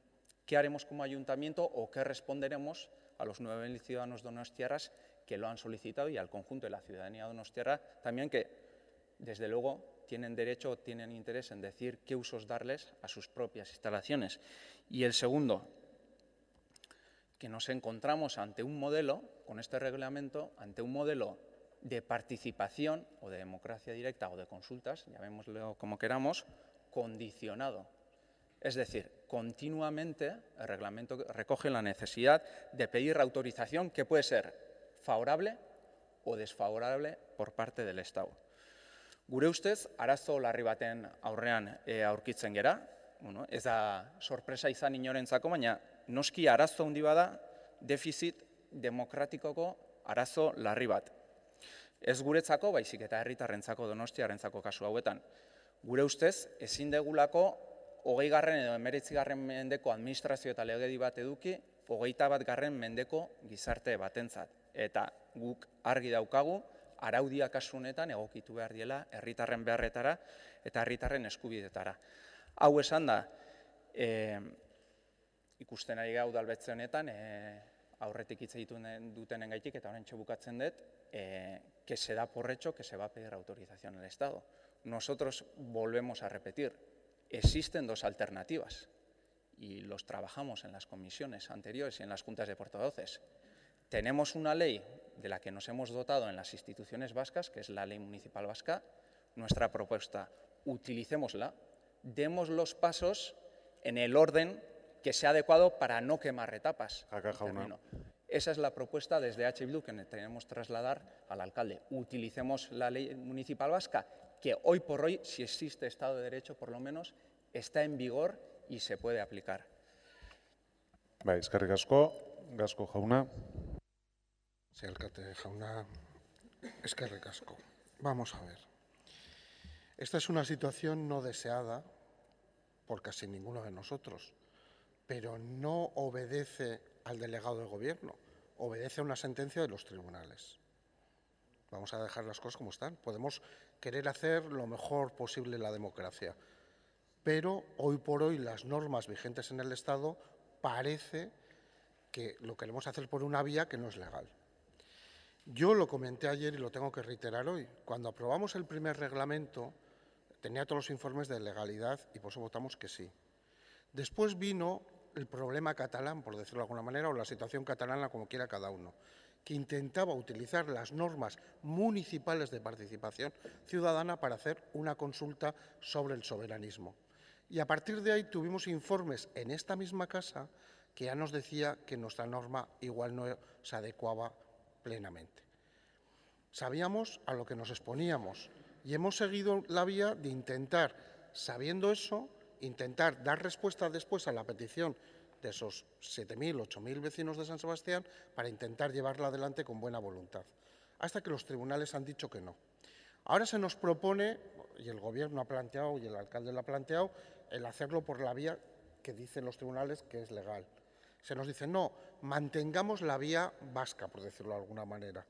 ¿Qué haremos como ayuntamiento o qué responderemos a los 9.000 ciudadanos donostiarras que lo han solicitado y al conjunto de la ciudadanía donostiarra también que, desde luego, tienen derecho o tienen interés en decir qué usos darles a sus propias instalaciones? Y el segundo, que nos encontramos ante un modelo, con este reglamento, ante un modelo de participación o de democracia directa o de consultas, llamémoslo como queramos, condicionado. Es decir, continuamente el reglamento recoge la necesidad de pedir autorización que puede ser favorable o desfavorable por parte del Estado. Gure ustez, arazo larri baten aurrean aurkitzen gera, ez da sorpresa izan inorentzako, baina noski arazo handi bada defizit demokratikoko arazo larri bat. Ez guretzako, baizik eta herritarrentzako donostiarrentzako kasu hauetan. Gure ustez, ezin degulako 20. edo 19. mendeko administrazio eta legedi bat eduki, 21. mendeko gizarte batentzat. Eta guk argi daukagu, araudia kasu honetan egokitu behar diela herritarren beharretara eta herritarren eskubidetara. Hau esan da, ikusten ari gau udalbetze honetan, aurretik hitz egiten dutenen gaitik eta oraintxe bukatzen dut, que se da por hecho que se va a pedir autorización al Estado. Nosotros volvemos a repetir, existen dos alternativas y los trabajamos en las comisiones anteriores y en las juntas de portavoces. Tenemos una ley de la que nos hemos dotado en las instituciones vascas, que es la ley municipal vasca. Nuestra propuesta, utilicémosla, demos los pasos en el orden que sea adecuado para no quemar etapas. Esa es la propuesta desde H. Bildu que tenemos que trasladar al alcalde. Utilicemos la ley municipal vasca, que hoy por hoy, si existe Estado de Derecho, por lo menos, está en vigor y se puede aplicar. Bai, eskerrik asko, Gasco jauna. Sí, alcalde jauna, eskerrik asko. Vamos a ver. Esta es una situación no deseada por casi ninguno de nosotros, pero no obedece al delegado del Gobierno, obedece a una sentencia de los tribunales. Vamos a dejar las cosas como están. Podemos querer hacer lo mejor posible en la democracia, pero hoy por hoy las normas vigentes en el Estado parece que lo queremos hacer por una vía que no es legal. Yo lo comenté ayer y lo tengo que reiterar hoy. Cuando aprobamos el primer reglamento, tenía todos los informes de legalidad y por eso votamos que sí. Después vino el problema catalán, por decirlo de alguna manera, o la situación catalana, como quiera cada uno, que intentaba utilizar las normas municipales de participación ciudadana para hacer una consulta sobre el soberanismo. Y a partir de ahí tuvimos informes en esta misma casa que ya nos decía que nuestra norma igual no se adecuaba plenamente. Sabíamos a lo que nos exponíamos y hemos seguido la vía de intentar, sabiendo eso, intentar dar respuesta después a la petición de esos 7.000, 8.000 vecinos de San Sebastián para intentar llevarla adelante con buena voluntad, hasta que los tribunales han dicho que no. Ahora se nos propone, y el Gobierno ha planteado y el alcalde lo ha planteado, el hacerlo por la vía que dicen los tribunales que es legal. Se nos dice, no, mantengamos la vía vasca, por decirlo de alguna manera.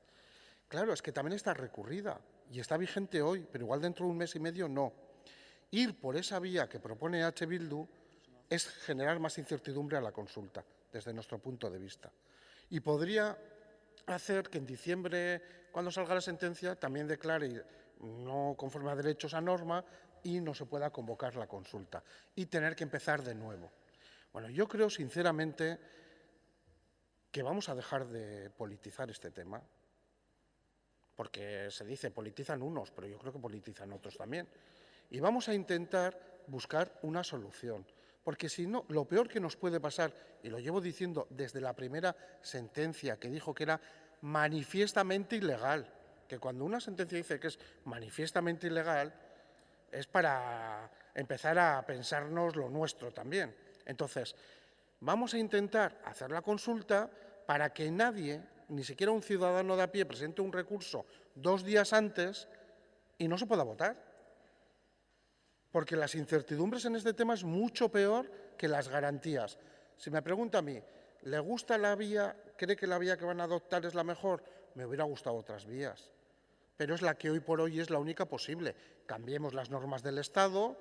Claro, es que también está recurrida y está vigente hoy, pero igual dentro de un mes y medio no. Ir por esa vía que propone H. Bildu es generar más incertidumbre a la consulta, desde nuestro punto de vista. Y podría hacer que en diciembre, cuando salga la sentencia, también declare no conforme a derecho esa norma y no se pueda convocar la consulta y tener que empezar de nuevo. Bueno, yo creo sinceramente que vamos a dejar de politizar este tema, porque se dice politizan unos, pero yo creo que politizan otros también. Y vamos a intentar buscar una solución, porque si no, lo peor que nos puede pasar, y lo llevo diciendo desde la primera sentencia que dijo que era manifiestamente ilegal, que cuando una sentencia dice que es manifiestamente ilegal, es para empezar a pensarnos lo nuestro también. Entonces, vamos a intentar hacer la consulta para que nadie, ni siquiera un ciudadano de a pie, presente un recurso 2 días antes y no se pueda votar. Porque las incertidumbres en este tema es mucho peor que las garantías. Si me pregunta a mí, ¿le gusta la vía, cree que la vía que van a adoptar es la mejor? Me hubiera gustado otras vías, pero es la que hoy por hoy es la única posible. Cambiemos las normas del Estado,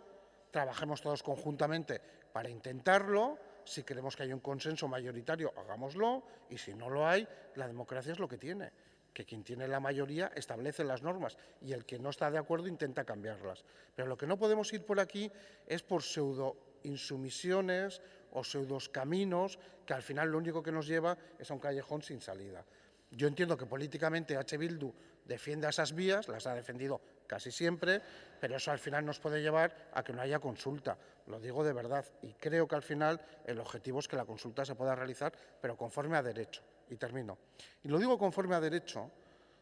trabajemos todos conjuntamente para intentarlo. Si queremos que haya un consenso mayoritario, hagámoslo, y si no lo hay, la democracia es lo que tiene, que quien tiene la mayoría establece las normas y el que no está de acuerdo intenta cambiarlas. Pero lo que no podemos ir por aquí es por pseudo-insumisiones o pseudos-caminos que al final lo único que nos lleva es a un callejón sin salida. Yo entiendo que políticamente H. Bildu defiende esas vías, las ha defendido casi siempre, pero eso al final nos puede llevar a que no haya consulta. Lo digo de verdad y creo que al final el objetivo es que la consulta se pueda realizar, pero conforme a derecho. Y termino. Y lo digo conforme a derecho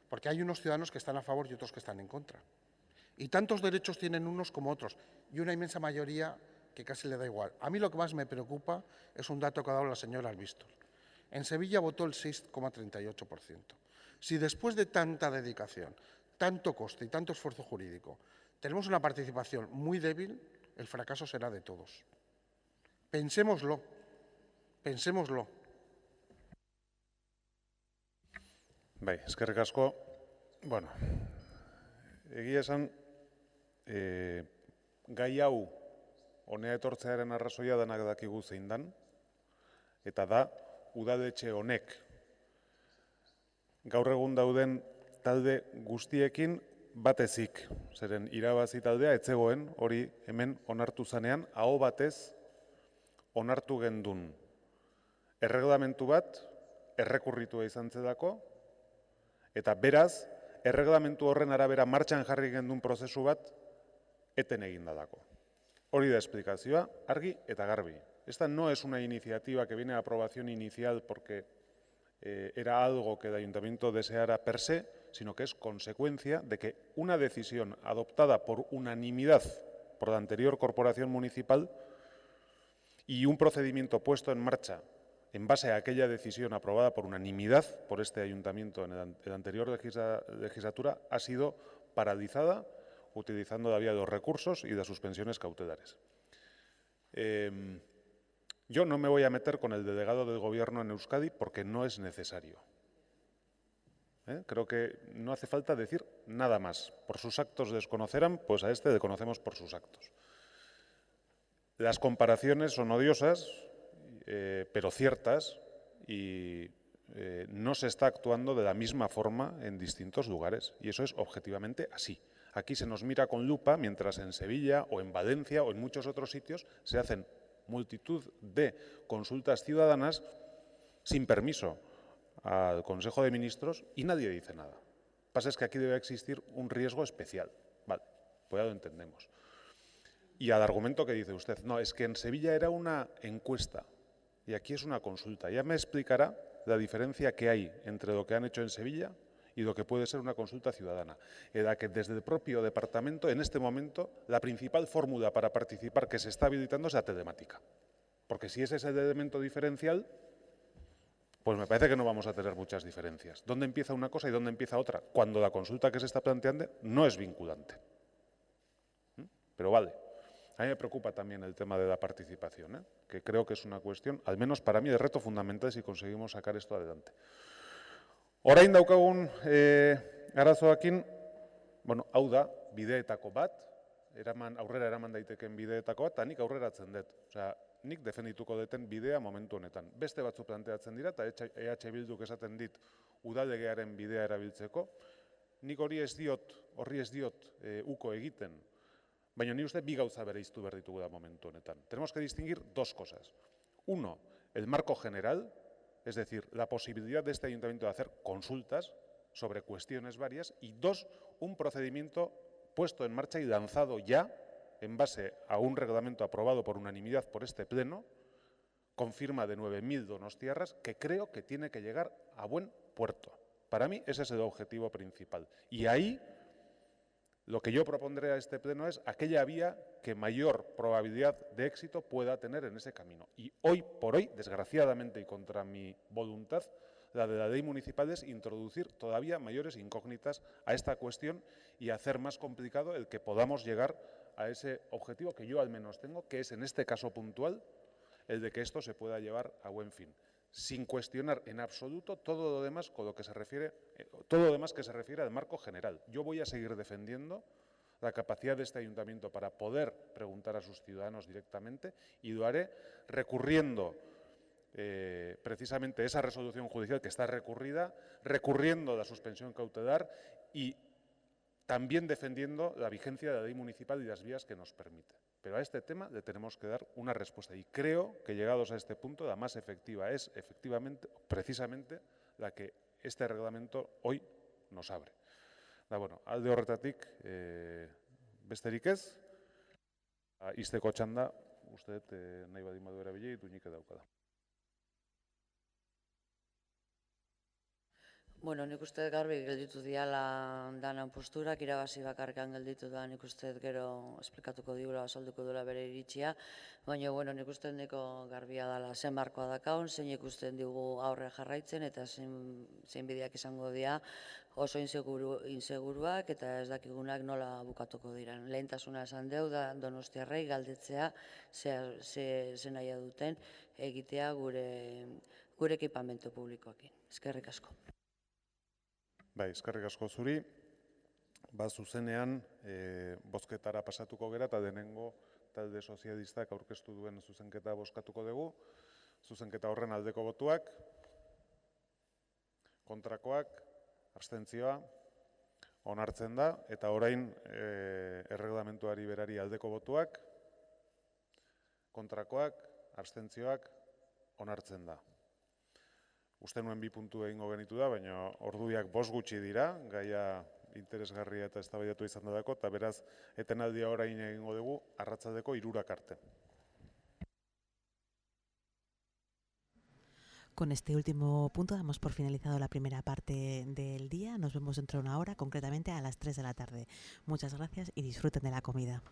porque hay unos ciudadanos que están a favor y otros que están en contra. Y tantos derechos tienen unos como otros y una inmensa mayoría que casi le da igual. A mí lo que más me preocupa es un dato que ha dado la señora Albistor. En Sevilla votó el 6,38%. Si después de tanta dedicación, tanto coste y tanto esfuerzo jurídico, tenemos una participación muy débil, el fracaso será de todos. Pensémoslo, pensémoslo. Bai, eskerrik asko. Bueno, egia esan, gai hau honea etortzearen arrazoia denak dakigu zein dan, eta da, udaletxe honek gaur egun dauden talde guztiekin batezik, zeren irabazi taldea etzegoen hori hemen onartu zanean, aho batez onartu gendun erreglamentu bat errekurritua izan zelako, eta beraz, erreglamentu horren arabera martxan jarri gendun prozesu bat eten egin dadako. Hori da esplikazioa, argi eta garbi. Esta no es una iniciativa que viene a aprobación inicial porque era algo que el ayuntamiento deseara per se, sino que es consecuencia de que una decisión adoptada por unanimidad por la anterior corporación municipal y un procedimiento puesto en marcha en base a aquella decisión aprobada por unanimidad por este ayuntamiento en la anterior legislatura ha sido paralizada utilizando la vía de los recursos y de suspensiones cautelares. Yo no me voy a meter con el delegado del Gobierno en Euskadi porque no es necesario. Creo que no hace falta decir nada más. Por sus actos desconocerán, pues a este le conocemos por sus actos. Las comparaciones son odiosas, pero ciertas, y no se está actuando de la misma forma en distintos lugares, y eso es objetivamente así. Aquí se nos mira con lupa, mientras en Sevilla o en Valencia o en muchos otros sitios se hacen multitud de consultas ciudadanas sin permiso al Consejo de Ministros y nadie dice nada. Lo que pasa es que aquí debe existir un riesgo especial. Vale, pues ya lo entendemos. Y al argumento que dice usted, no, es que en Sevilla era una encuesta y aquí es una consulta. Ya me explicará la diferencia que hay entre lo que han hecho en Sevilla y lo que puede ser una consulta ciudadana, en la que desde el propio departamento, en este momento, la principal fórmula para participar que se está habilitando es la telemática. Porque si ese es el elemento diferencial, pues me parece que no vamos a tener muchas diferencias. ¿Dónde empieza una cosa y dónde empieza otra? Cuando la consulta que se está planteando no es vinculante. Pero vale. A mí me preocupa también el tema de la participación, que creo que es una cuestión, al menos para mí, de reto fundamental si conseguimos sacar esto adelante. Orain daukagun arazoakin, bueno, hau da, bideetako bat, aurrera eraman daiteken bideetako bat, eta nik aurreratzen dut. Osea, nik defendituko deten bidea momentu honetan. Beste batzu planteatzen dira, eta EH Bilduk esaten dit udallegearen bidea erabiltzeko. Nik horri ez diot uko egiten, baina ni uste bi gauza bereiztu behar ditugu da momentu honetan. Tenemos que distinguir dos cosas. Uno, el marco general, es decir, la posibilidad de este ayuntamiento de hacer consultas sobre cuestiones varias, y dos, un procedimiento puesto en marcha y lanzado ya en base a un reglamento aprobado por unanimidad por este pleno, con firma de 9.000 donostiarras, que creo que tiene que llegar a buen puerto. Para mí ese es el objetivo principal. Y ahí lo que yo propondré a este pleno es aquella vía que mayor probabilidad de éxito pueda tener en ese camino. Y hoy por hoy, desgraciadamente y contra mi voluntad, la de la ley municipal es introducir todavía mayores incógnitas a esta cuestión y hacer más complicado el que podamos llegar a ese objetivo que yo al menos tengo, que es en este caso puntual el de que esto se pueda llevar a buen fin, sin cuestionar en absoluto todo lo demás con lo que se refiere, todo lo demás que se refiere al marco general. Yo voy a seguir defendiendo la capacidad de este ayuntamiento para poder preguntar a sus ciudadanos directamente, y lo haré recurriendo precisamente esa resolución judicial que está recurrida, recurriendo la suspensión cautelar y también defendiendo la vigencia de la ley municipal y las vías que nos permite. Pero a este tema le tenemos que dar una respuesta, y creo que llegados a este punto la más efectiva es efectivamente, precisamente, la que este reglamento hoy nos abre. Bueno, alde horretatik besterik ez, izteko txanda, uste dut nahi badin badu erabili, Iñik daukada. Bueno, nik uste garbi gelditu diala danan posturak, irabazi bakarkan gelditu da, nik uste gero esplikatuko digula, azalduko duela bere iritzia, baina, bueno, nik uste neko garbia dela zen markoa dakaun, zein ikusten digu aurre jarraitzen, eta zein bideak izango dira oso inseguruak, eta ez dakigunak nola bukatuko diran. Lehentasuna esan deu da Donostiarrei galdetzea ze nahi duten egitea gure ekipamentu publikoekin. Eskerrik asko. Bai, eskerrik asko zuri. Zuzenean bozketara pasatuko gera, eta denengo talde sozialistak aurkeztu duen zuzenketa bozkatuko dugu. Zuzenketa horren aldeko botuak, kontrakoak, abstentzioa, onartzen da, eta orain erreglamentuari berari aldeko botuak, kontrakoak, abstentzioak, onartzen da. Uste nuen 2 puntu egingo genitu da, baina orduak 5 gutxi dira, gaia interesgarria eta eztabaidatu izan dadako, eta beraz, etenaldia orain egingo dugu, arratsaldeko 3 arte. Con este último punto damos por finalizado la primera parte del día. Nos vemos dentro de una hora, concretamente a las 3 de la tarde. Muchas gracias y disfruten de la comida.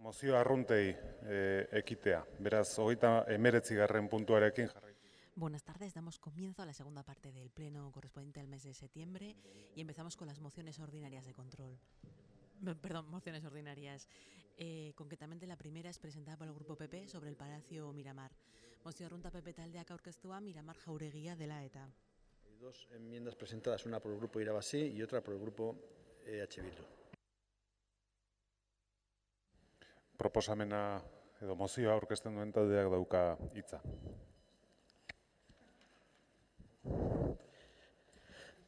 Mozio arruntei ekitea. Beraz, 39. puntuarekin jarraitu. Buenas tardes, damos comienzo a la segunda parte del pleno correspondiente al mes de septiembre y empezamos con las mociones ordinarias de control. Perdón, mociones ordinarias. Concretamente la primera es presentada por el Grupo PP sobre el Palacio Miramar. Mozio arrunta PP taldeak aurkeztua Miramar Jauregia dela eta. Hay dos enmiendas presentadas, una por el Grupo Irabazí y otra por el Grupo EH Bildu. Proposamena edo mozioa aurkezten duen taldeak dauka hitza.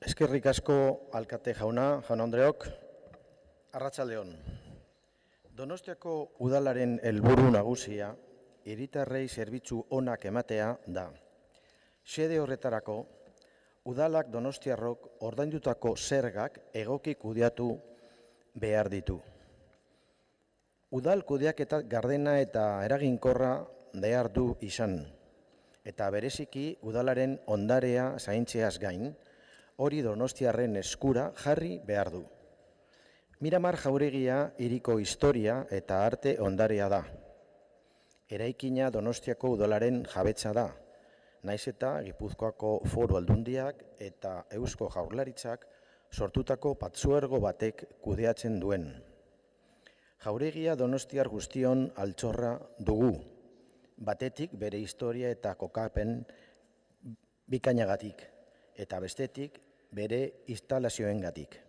Eskerrik asko alkate jauna Andreok, arratsaldeon. Donostiako udalaren helburu nagusia hiritarrei zerbitzu onak ematea da. Xede horretarako, udalak donostiarrok ordaindutako zergak egoki kudeatu behar ditu. Udal kudeaketa gardena eta eraginkorra behar du izan, eta bereziki udalaren ondarea zaintzeaz gain, hori donostiarren eskura jarri behar du. Miramar Jauregia hiriko historia eta arte ondarea da. Eraikina Donostiako udalaren jabetza da, naiz eta Gipuzkoako Foru Aldundiak eta Eusko Jaurlaritzak sortutako patzuergo batek kudeatzen duen. Jauregia donostiar guztion altxorra dugu, batetik bere historia eta kokapen bikainagatik, eta bestetik bere instalazioengatik.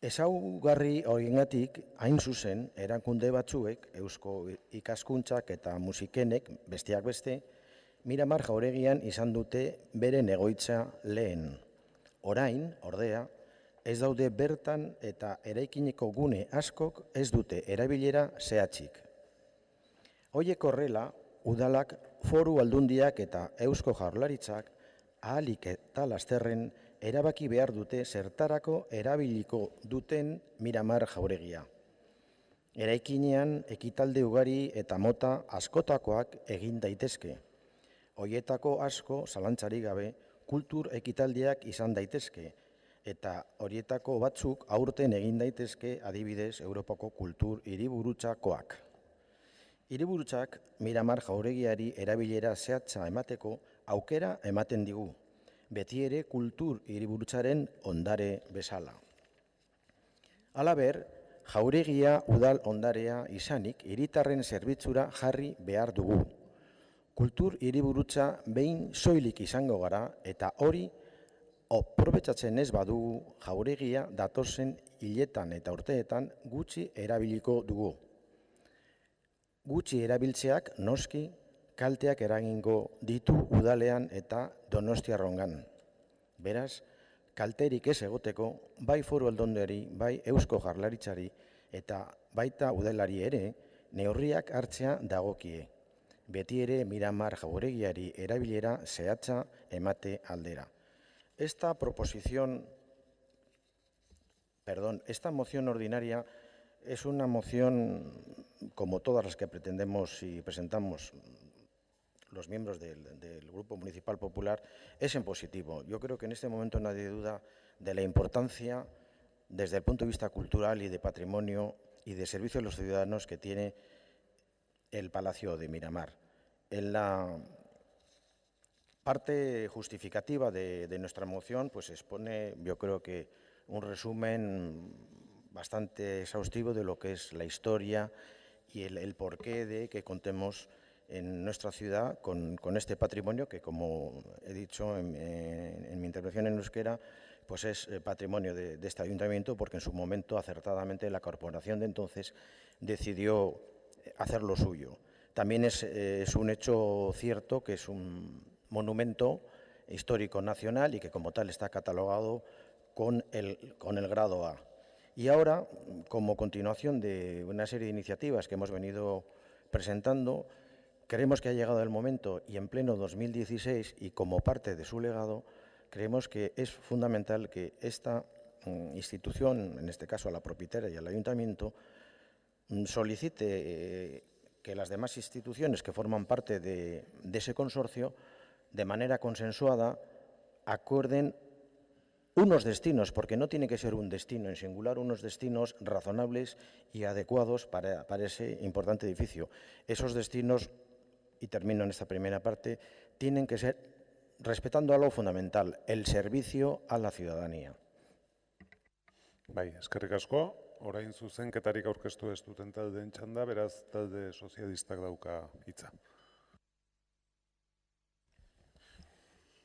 Ezaugarri horiengatik, hain zuzen, erakunde batzuek, eusko ikaskuntzak eta musikenek, besteak beste, Miramar Jauregian izan dute bere egoitza lehen. Orain, ordea, ez daude bertan eta eraikineko gune askok ez dute erabilera zehatzik. Horiek horrela, udalak, Foru Aldundiak eta Eusko Jaurlaritzak ahalik eta lasterren erabaki behar dute zertarako erabiliko duten Miramar Jauregia. Eraikinean ekitalde ugari eta mota askotakoak egin daitezke. Horietako asko, zalantzarik gabe, kultur ekitaldiak izan daitezke, eta horietako batzuk aurten egin daitezke adibidez Europako kultur hiriburutzakoak. Hiriburutzak Miramar Jauregiari erabilera zehatza emateko aukera ematen digu, beti ere kultur hiriburutzaren ondare bezala. Halaber, Jauregia udal ondarea izanik hiritarren zerbitzura jarri behar dugu. Kultur hiriburutza behin soilik izango gara eta hori aprobetxatzen ez badugu Jauregia datozen hiletan eta urteetan gutxi erabiliko dugu. Gutxi erabiltzeak noski kalteak eragingo ditu udalean eta donostiarrongan. Beraz, kalterik ez egoteko, bai Foru Aldundiari, bai Eusko Jaurlaritzari eta baita udalari ere, neurriak hartzea dagokie. Beti ere Miramar Jauregiari erabilera zehatza emate aldera. Esta moción ordinaria es una moción, como todas las que pretendemos y presentamos los miembros del Grupo Municipal Popular, es en positivo. Yo creo que en este momento nadie duda de la importancia, desde el punto de vista cultural y de patrimonio y de servicio a los ciudadanos que tiene el Palacio de Miramar. En la parte justificativa de nuestra moción, pues expone, yo creo que un resumen bastante exhaustivo de lo que es la historia y el porqué de que contemos en nuestra ciudad con este patrimonio que, como he dicho en mi intervención en euskera, pues es patrimonio de este ayuntamiento, porque en su momento acertadamente la corporación de entonces decidió hacer lo suyo. También es un hecho cierto que es un monumento histórico nacional y que como tal está catalogado con el grado A. Y ahora, como continuación de una serie de iniciativas que hemos venido presentando, creemos que ha llegado el momento y en pleno 2016 y como parte de su legado, creemos que es fundamental que esta institución, en este caso a la propietaria y al ayuntamiento, solicite que las demás instituciones que forman parte de ese consorcio, de manera consensuada, acuerden unos destinos, porque no tiene que ser un destino en singular, unos destinos razonables y adecuados para ese importante edificio. Esos destinos, y termino en esta primera parte, tienen que ser respetando algo fundamental, el servicio a la ciudadanía. Bai, eskerrik asko. Orain zuzenketarik aurkeztu ez duten taldeen txanda, beraz talde sozialistak dauka hitza.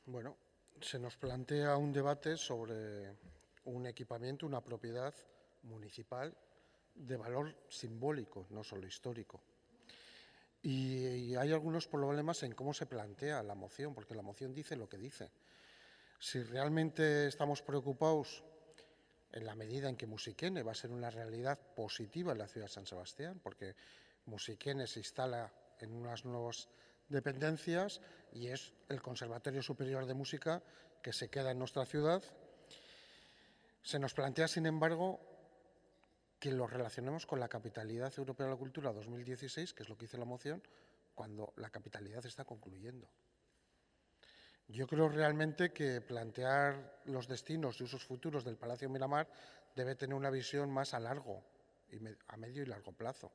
Bueno, se nos plantea un debate sobre un equipamiento, una propiedad municipal de valor simbólico, no solo histórico. Y hay algunos problemas en cómo se plantea la moción, porque la moción dice lo que dice. Si realmente estamos preocupados en la medida en que Musiquene va a ser una realidad positiva en la ciudad de San Sebastián, porque Musiquene se instala en unas nuevas dependencias y es el Conservatorio Superior de Música que se queda en nuestra ciudad. Se nos plantea, sin embargo, que lo relacionemos con la Capitalidad Europea de la Cultura 2016, que es lo que dice la moción, cuando la capitalidad está concluyendo. Yo creo realmente que plantear los destinos y usos futuros del Palacio Miramar debe tener una visión más a largo, a medio y largo plazo.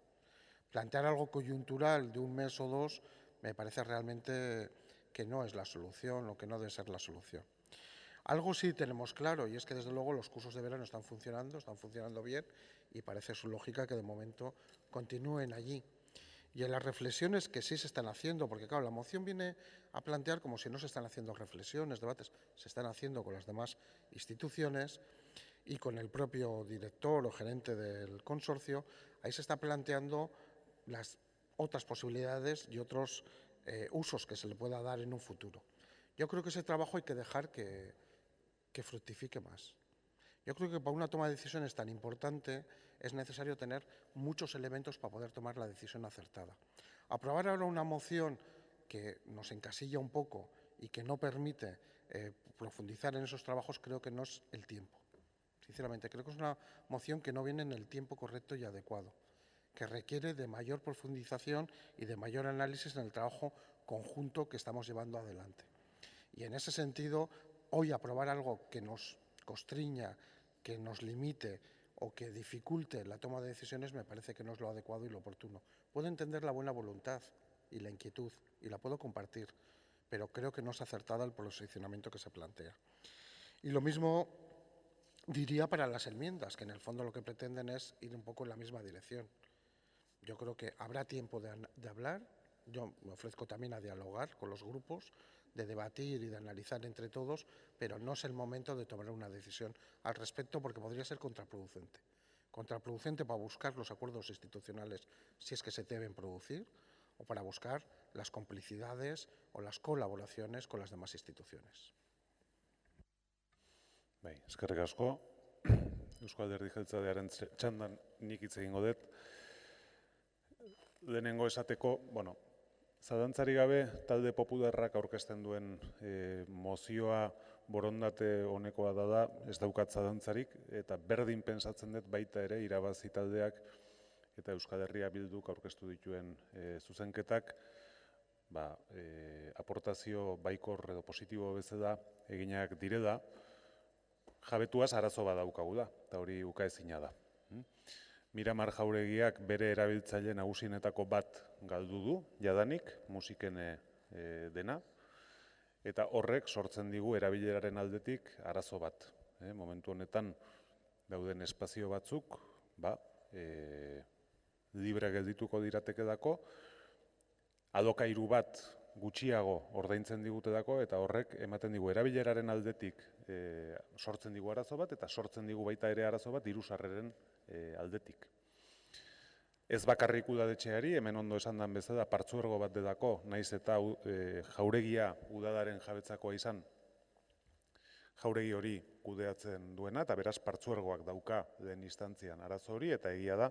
Plantear algo coyuntural de un mes o dos me parece realmente que no es la solución o que no debe ser la solución. Algo sí tenemos claro, y es que desde luego los cursos de verano están funcionando bien y parece su lógica que de momento continúen allí. Y en las reflexiones que sí se están haciendo, porque claro, la moción viene a plantear como si no se están haciendo reflexiones, debates, se están haciendo con las demás instituciones y con el propio director o gerente del consorcio, ahí se está planteando las otras posibilidades y otros usos que se le pueda dar en un futuro. Yo creo que ese trabajo hay que dejar que fructifique más. Yo creo que para una toma de decisiones tan importante es necesario tener muchos elementos para poder tomar la decisión acertada. Aprobar ahora una moción que nos encasilla un poco y que no permite profundizar en esos trabajos creo que no es el tiempo. Sinceramente, creo que es una moción que no viene en el tiempo correcto y adecuado, que requiere de mayor profundización y de mayor análisis en el trabajo conjunto que estamos llevando adelante. Y en ese sentido, hoy aprobar algo que nos constriña, que nos limite o que dificulte la toma de decisiones me parece que no es lo adecuado y lo oportuno. Puedo entender la buena voluntad y la inquietud y la puedo compartir, pero creo que no es acertada el posicionamiento que se plantea. Y lo mismo diría para las enmiendas, que en el fondo lo que pretenden es ir un poco en la misma dirección. Yo creo que habrá tiempo de hablar, yo me ofrezco también a dialogar con los grupos, de debatir y de analizar entre todos, pero no es el momento de tomar una decisión al respecto porque podría ser contraproducente. Contraproducente para buscar los acuerdos institucionales si es que se deben producir o para buscar las complicidades o las colaboraciones con las demás instituciones. Bai, eskerrik asko. Eusko Alderdi Jeltzalearen txandan nik hitz egingo dut. Lehenengo esateko, bueno, zalantzari gabe talde popularrak aurkezten duen mozioa borondate honekoa da, ez daukat zalantzarik, eta berdin pentsatzen dut baita ere irabazi taldeak eta Euskal Herria Bilduk aurkeztu dituen zuzenketak, aportazio baikor edo positibo bezala eginak direla, jabetuaz arazo bat daukagu da, eta hori ukaezina da. Miramar Jauregiak bere erabiltzaile nagusienetako bat galdu du, jadanik, Musikene dena, eta horrek sortzen digu erabileraren aldetik arazo bat. Momentu honetan dauden espazio batzuk, libre geldituko diratekedako, alokairu bat gutxiago ordaintzen digutedako, eta horrek ematen digu erabileraren aldetik sortzen digu arazo bat, eta sortzen digu baita ere arazo bat diru-sarreren aldetik. Ez bakarrik udaletxeari, hemen ondo esan den bezala, partzuergo bat dedako, naiz eta jauregia udadaren jabetzakoa izan, jauregi hori kudeatzen duena, eta beraz partzuergoak dauka lehen instantzian arazo hori, eta egia da,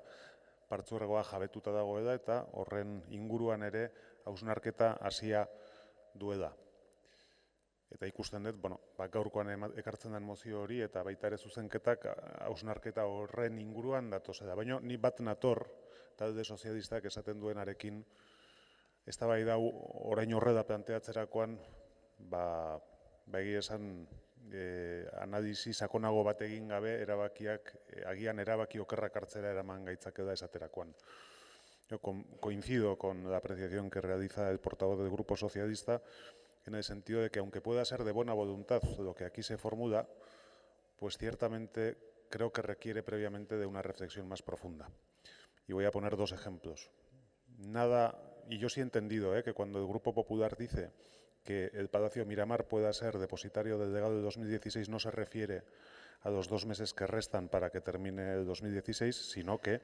partzuergoa jabetuta dagoela, eta horren inguruan ere hausnarketa hasia duela. Eta ikusten dut, gaurkoan ekartzen den mozio hori, eta baita ere zuzenketak hausnarketa horren inguruan datozela. Baina ni bat nator, talde sozialistak esaten duenarekin, eztabaida orain horrela planteatzerakoan, egia esan analisi sakonago bat egin gabe erabakiak, agian erabaki okerrak hartzera eraman gaitzake da esaterakoan. Yo coincido con la apreciación que realiza el portavoz del Grupo Socialista en el sentido de que, aunque pueda ser de buena voluntad lo que aquí se formula, pues ciertamente creo que requiere previamente de una reflexión más profunda. Y voy a poner dos ejemplos. Y yo sí he entendido que cuando el Grupo Popular dice que el Palacio Miramar pueda ser depositario del legado del 2016, no se refiere a los 2 meses que restan para que termine el 2016, sino que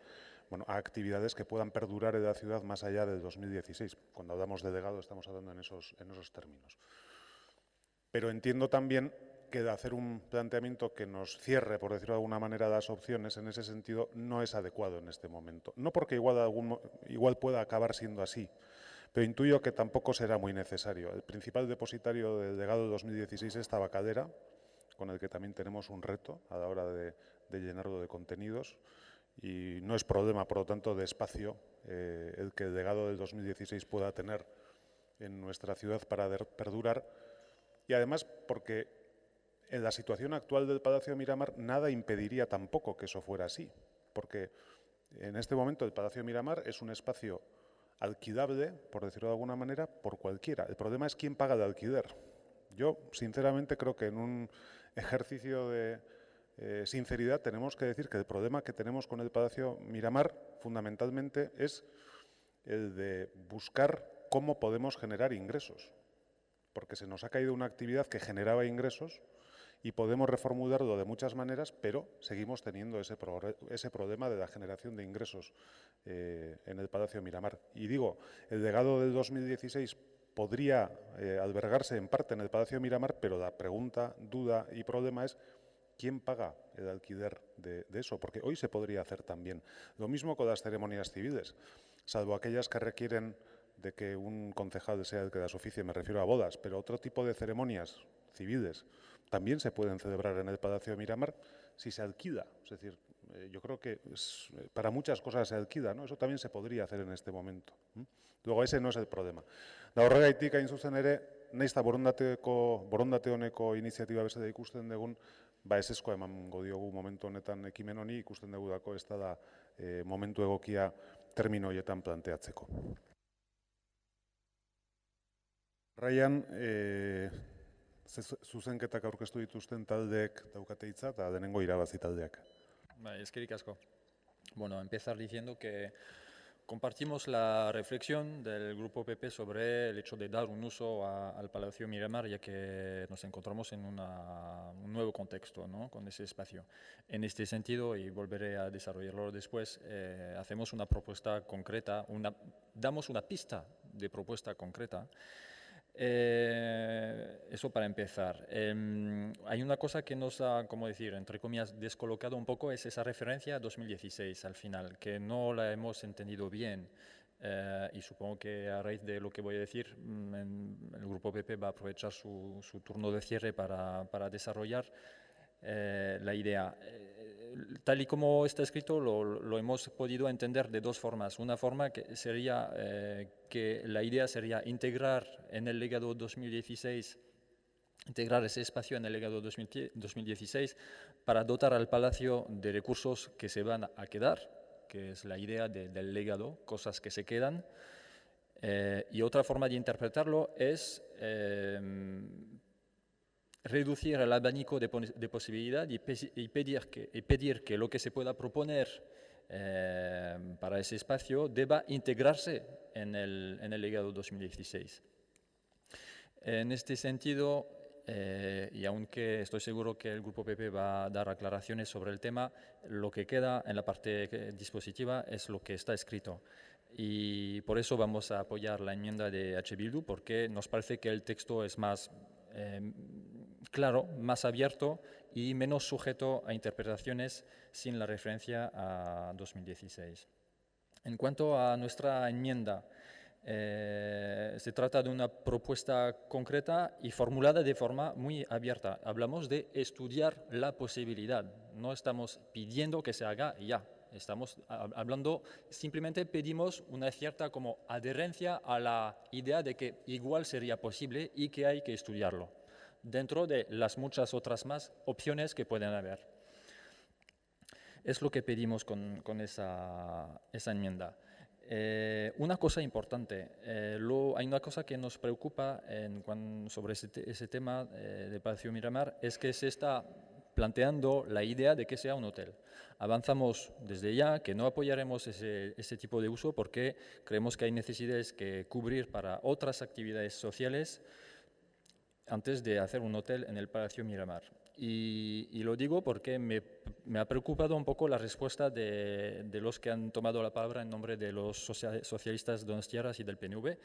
a actividades que puedan perdurar en la ciudad más allá del 2016. Cuando hablamos de legado estamos hablando en esos términos. Pero entiendo también que de hacer un planteamiento que nos cierre, por decirlo de alguna manera, las opciones, en ese sentido no es adecuado en este momento. No porque igual pueda acabar siendo así, pero intuyo que tampoco será muy necesario. El principal depositario del legado del 2016 es Tabacalera, con el que también tenemos un reto a la hora de llenarlo de contenidos, y no es problema, por lo tanto, de espacio el que el legado del 2016 pueda tener en nuestra ciudad para perdurar, y además porque en la situación actual del Palacio Miramar nada impediría tampoco que eso fuera así, porque en este momento el Palacio Miramar es un espacio alquilable, por decirlo de alguna manera, por cualquiera. El problema es quién paga el alquiler. Yo, sinceramente, creo que en un ejercicio de sinceridad tenemos que decir que el problema que tenemos con el Palacio Miramar fundamentalmente es el de buscar cómo podemos generar ingresos, porque se nos ha caído una actividad que generaba ingresos y podemos reformularlo de muchas maneras, pero seguimos teniendo ese problema de la generación de ingresos en el Palacio Miramar. Y digo, el legado del 2016 podría albergarse en parte en el Palacio Miramar, pero la pregunta, duda y problema es ¿quién paga el alquiler de eso? Porque hoy se podría hacer también. Lo mismo con las ceremonias civiles, salvo aquellas que requieren de que un concejal sea el que las oficie, me refiero a bodas, pero otro tipo de ceremonias civiles también se pueden celebrar en el Palacio Miramar si se alquila. Es decir, yo creo que para muchas cosas se alquila, ¿no? Eso también se podría hacer en este momento. Luego, ese no es el problema. Da horregaitik, hain zuzen ere, nahiz eta borondate honeko iniziatiba bezala ikusten dugun, ezezkoa emango diogu momentu honetan ekimen honi, ikusten dugulako ez da momentu egokia termino horietan planteatzeko. Raian, zuzenketak aurkeztu dituzten taldeek daukate hitza eta lehenengo irabazi taldeak. Eskerrik asko. Bueno, empezar diciendo que compartimos la reflexión del Grupo PP sobre el hecho de dar un uso al Palacio Miramar, ya que nos encontramos en un nuevo contexto, ¿no?, con ese espacio. En este sentido, y volveré a desarrollarlo después, hacemos una propuesta concreta, damos una pista de propuesta concreta. Eso para empezar. Hay una cosa que nos ha, como decir, entre comillas, descolocado un poco, es esa referencia a 2016 al final, que no la hemos entendido bien. Y supongo que a raíz de lo que voy a decir, el Grupo PP va a aprovechar su turno de cierre para desarrollar la idea. Tal y como está escrito, lo hemos podido entender de dos formas. Una forma que sería que la idea sería integrar en el legado 2016, integrar ese espacio en el legado 2016 para dotar al Palacio de recursos que se van a quedar, que es la idea del legado, cosas que se quedan. Y otra forma de interpretarlo es reducir el abanico de posibilidad y pedir que lo que se pueda proponer para ese espacio deba integrarse en el legado 2016. En este sentido, y aunque estoy seguro que el Grupo PP va a dar aclaraciones sobre el tema, lo que queda en la parte dispositiva es lo que está escrito. Y por eso vamos a apoyar la enmienda de H. Bildu, porque nos parece que el texto es más claro, más abierto y menos sujeto a interpretaciones sin la referencia a 2016. En cuanto a nuestra enmienda, se trata de una propuesta concreta y formulada de forma muy abierta. Hablamos de estudiar la posibilidad, no estamos pidiendo que se haga ya. Estamos hablando, simplemente pedimos una cierta como adherencia a la idea de que igual sería posible y que hay que estudiarlo. dentro de las muchas otras más opciones que pueden haber. Es lo que pedimos con esa enmienda. Una cosa importante, hay una cosa que nos preocupa sobre ese tema de Palacio Miramar, es que se está planteando la idea de que sea un hotel. Avanzamos desde ya que no apoyaremos ese tipo de uso porque creemos que hay necesidades que cubrir para otras actividades sociales antes de hacer un hotel en el Palacio Miramar. Y lo digo porque me ha preocupado un poco la respuesta de los que han tomado la palabra en nombre de los socialistas donostiarras y del PNV,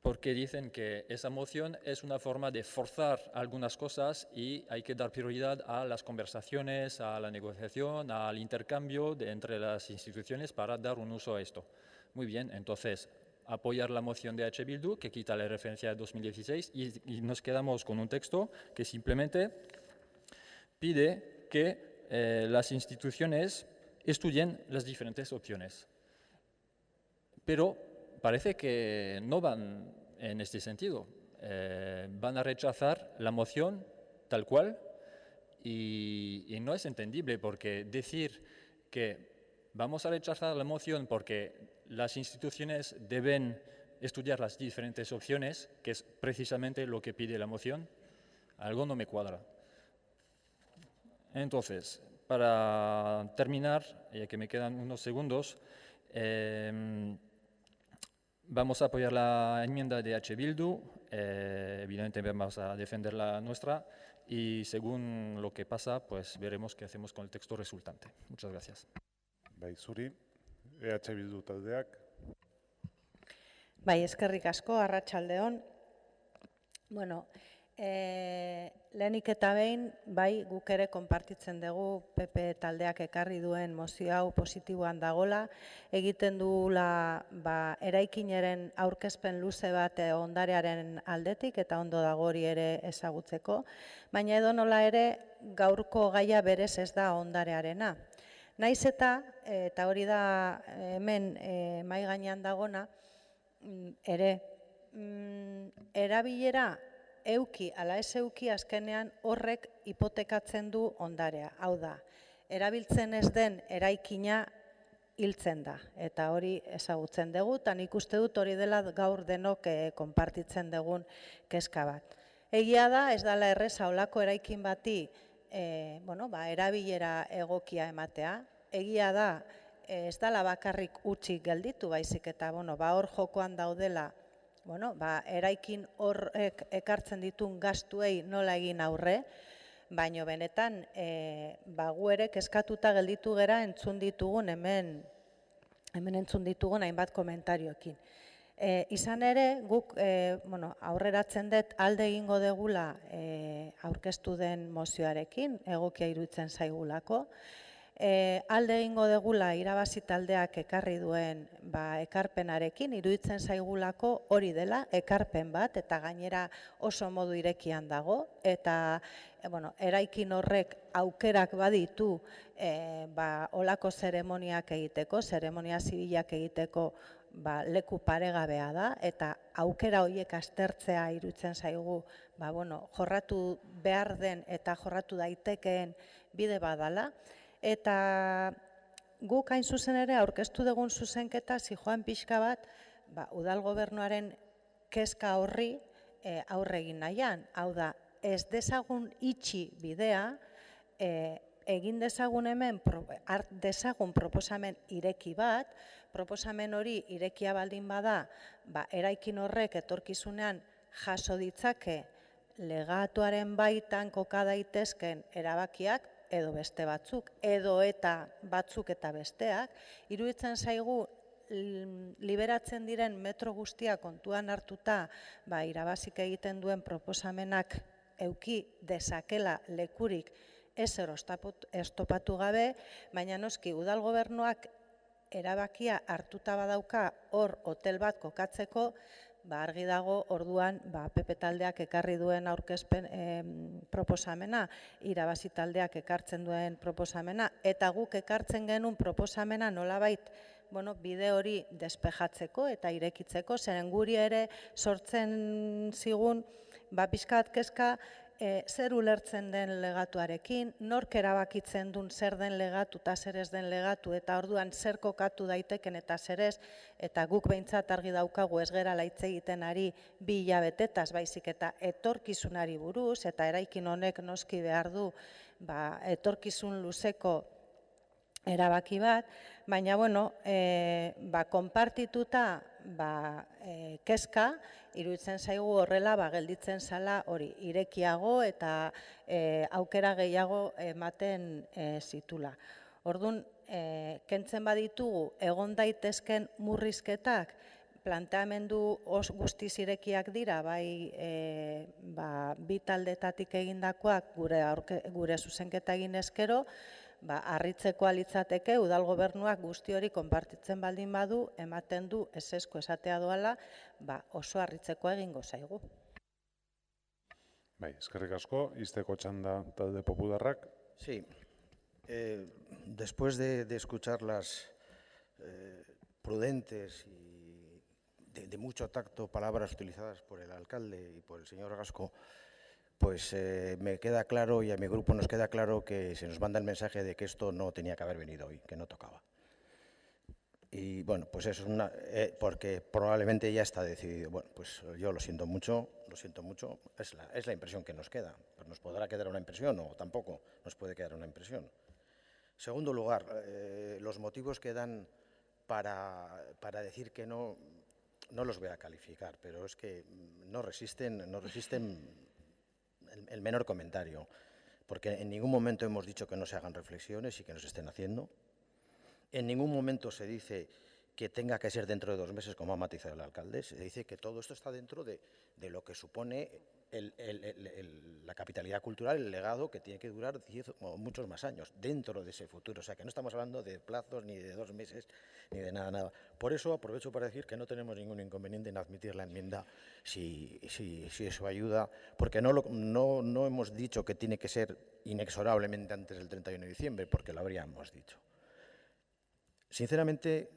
porque dicen que esa moción es una forma de forzar algunas cosas y hay que dar prioridad a las conversaciones, a la negociación, al intercambio entre las instituciones para dar un uso a esto. Muy bien, entonces apoyar la moción de H. Bildu, que quita la referencia de 2016, y nos quedamos con un texto que simplemente pide que las instituciones estudien las diferentes opciones. Pero parece que no van en este sentido. Van a rechazar la moción tal cual y no es entendible porque decir que vamos a rechazar la moción porque las instituciones deben estudiar las diferentes opciones, que es precisamente lo que pide la moción, algo no me cuadra. Entonces, para terminar, ya que me quedan unos segundos, vamos a apoyar la enmienda de H. Bildu, evidentemente vamos a defender la nuestra y según lo que pasa, pues veremos qué hacemos con el texto resultante. Muchas gracias. Bai, zuri, EH Bildu taldeak. Bai, eskerrik asko, arratsaldeon. Bueno, lehenik eta behin, bai, guk ere konpartitzen dugu PP taldeak ekarri duen mozio hau positiboan dagola, egiten dugula eraikinaren aurkezpen luze bat ondarearen aldetik eta ondo dago hori ere ezagutzeko, baina edonola ere gaurko gaia berez ez da ondarearena. Naiz eta hori da hemen mahai gainean dagona, ere, erabilera euki ala ez euki azkenean horrek hipotekatzen du ondarea. Hau da, erabiltzen ez den eraikina hiltzen da, eta hori ezagutzen dugu, eta nik uste dut hori dela gaur denok konpartitzen dugun kezka bat. Egia da, ez dela erreza olako eraikin bati erabilera egokia ematea. Egia da, ez dela bakarrik utzik gelditu baizik eta hor jokoan daudela eraikin horrek ekartzen ditun gastuei nola egin aurre, baina benetan gu ere kezkatuta gelditu gera entzun ditugun hemen entzun ditugun hainbat komentarioekin. Izan ere, guk aurreratzen dut alde egingo degula aurkeztu den mozioarekin, egokia iruditzen zaigulako. Alde egingo degula irabazi taldeak ekarri duen ekarpenarekin, iruditzen zaigulako hori dela, ekarpen bat, eta gainera oso modu irekian dago, eta eraikin horrek aukerak baditu olako zeremoniak egiteko, zeremonia zibilak egiteko leku paregabea da, eta aukera horiek aztertzea iruditzen zaigu jorratu behar den eta jorratu daitekeen bide badala. Eta guk hain zuzen ere aurkeztu dugun zuzenketa zijoan pixka bat udal gobernuaren kezka horri aurre egin nahian. Hau da, ez dezagun itxi bidea, egin dezagun hemen, hart dezagun proposamen ireki bat, proposamen hori irekia baldin bada, eraikin horrek etorkizunean jaso ditzake legatuaren baitan koka daitezken erabakiak, edo beste batzuk, edo eta batzuk eta besteak, iruditzen zaigu liberatzen diren metro guztia kontuan hartuta irabazik egiten duen proposamenak euki dezakela lekurik ezer estopatu gabe, baina noski udal gobernuak erabakia hartuta badauka hor hotel bat kokatzeko, argi dago orduan PP taldeak ekarri duen aurkezpen proposamena, irabazi taldeak ekartzen duen proposamena, eta guk ekartzen genuen proposamena nolabait bide hori despejatzeko eta irekitzeko, zeren guri ere sortzen zigun pixkat kezka zer ulertzen den legatuarekin, nork erabakitzen duen zer den legatu eta zer ez den legatu, eta orduan zer kokatu daiteken eta zer ez, eta guk behintzat argi daukagu ez gera hitz egiten ari 2 hilabetetaz baizik eta etorkizunari buruz, eta eraikin honek noski behar du etorkizun luzeko erabaki bat, baina, bueno, konpartituta kezka, iruditzen zaigu horrela gelditzen zala hori irekiago eta aukera gehiago ematen zitula. Orduan, kentzen baditugu egon daitezken murrizketak, planteamendu guztiz irekiak dira, bai bi taldetatik egindakoak gure zuzenketa egin ezkero, harritzeko alitzateke udal gobernuak guzti hori konpartitzen baldin badu, ematen du esesko esatea doala, oso harritzeko egingo zaigu. Bai, eskerrik asko, izteko txanda talde popularrak. Sí, después de escuchar las prudentes y de mucho tacto palabras utilizadas por el alcalde y por el señor Gasco, pues me queda claro y a mi grupo nos queda claro que se nos manda el mensaje de que esto no tenía que haber venido hoy, que no tocaba. Y bueno, pues eso es porque probablemente ya está decidido. Bueno, pues yo lo siento mucho, es la impresión que nos queda. Pues nos podrá quedar una impresión o tampoco nos puede quedar una impresión. Segundo lugar, los motivos que dan para decir que no los voy a calificar, pero es que no resisten el menor comentario, porque en ningún momento hemos dicho que no se hagan reflexiones y que no se estén haciendo. En ningún momento se dice que tenga que ser dentro de 2 meses, como ha matizado el alcalde. Se dice que todo esto está dentro de lo que supone la capitalidad cultural, el legado que tiene que durar 10 o muchos más años, dentro de ese futuro. O sea, que no estamos hablando de plazos, ni de 2 meses, ni de nada. Por eso aprovecho para decir que no tenemos ningún inconveniente en admitir la enmienda si eso ayuda, porque no hemos dicho que tiene que ser inexorablemente antes del 31 de diciembre, porque lo habríamos dicho. Sinceramente,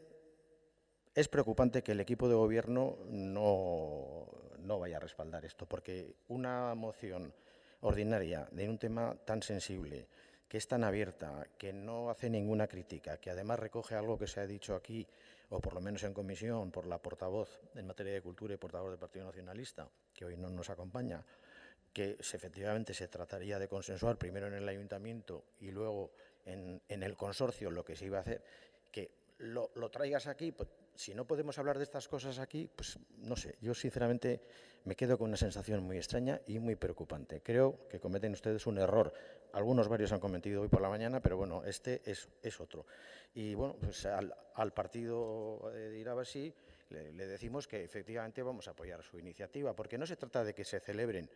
es preocupante que el equipo de gobierno no vaya a respaldar esto, porque una moción ordinaria de un tema tan sensible, que es tan abierta, que no hace ninguna crítica, que además recoge algo que se ha dicho aquí, o por lo menos en comisión, por la portavoz en materia de cultura y portavoz del Partido Nacionalista, que hoy no nos acompaña, que efectivamente se trataría de consensuar primero en el ayuntamiento y luego en el consorcio lo que se iba a hacer, que lo traigas aquí, pues, si no podemos hablar de estas cosas aquí, pues no sé, yo sinceramente me quedo con una sensación muy extraña y muy preocupante. Creo que cometen ustedes un error. Varios han cometido hoy por la mañana, pero bueno, este es otro. Y bueno, pues al partido de Irabasi le decimos que efectivamente vamos a apoyar su iniciativa, porque no se trata de que se celebren,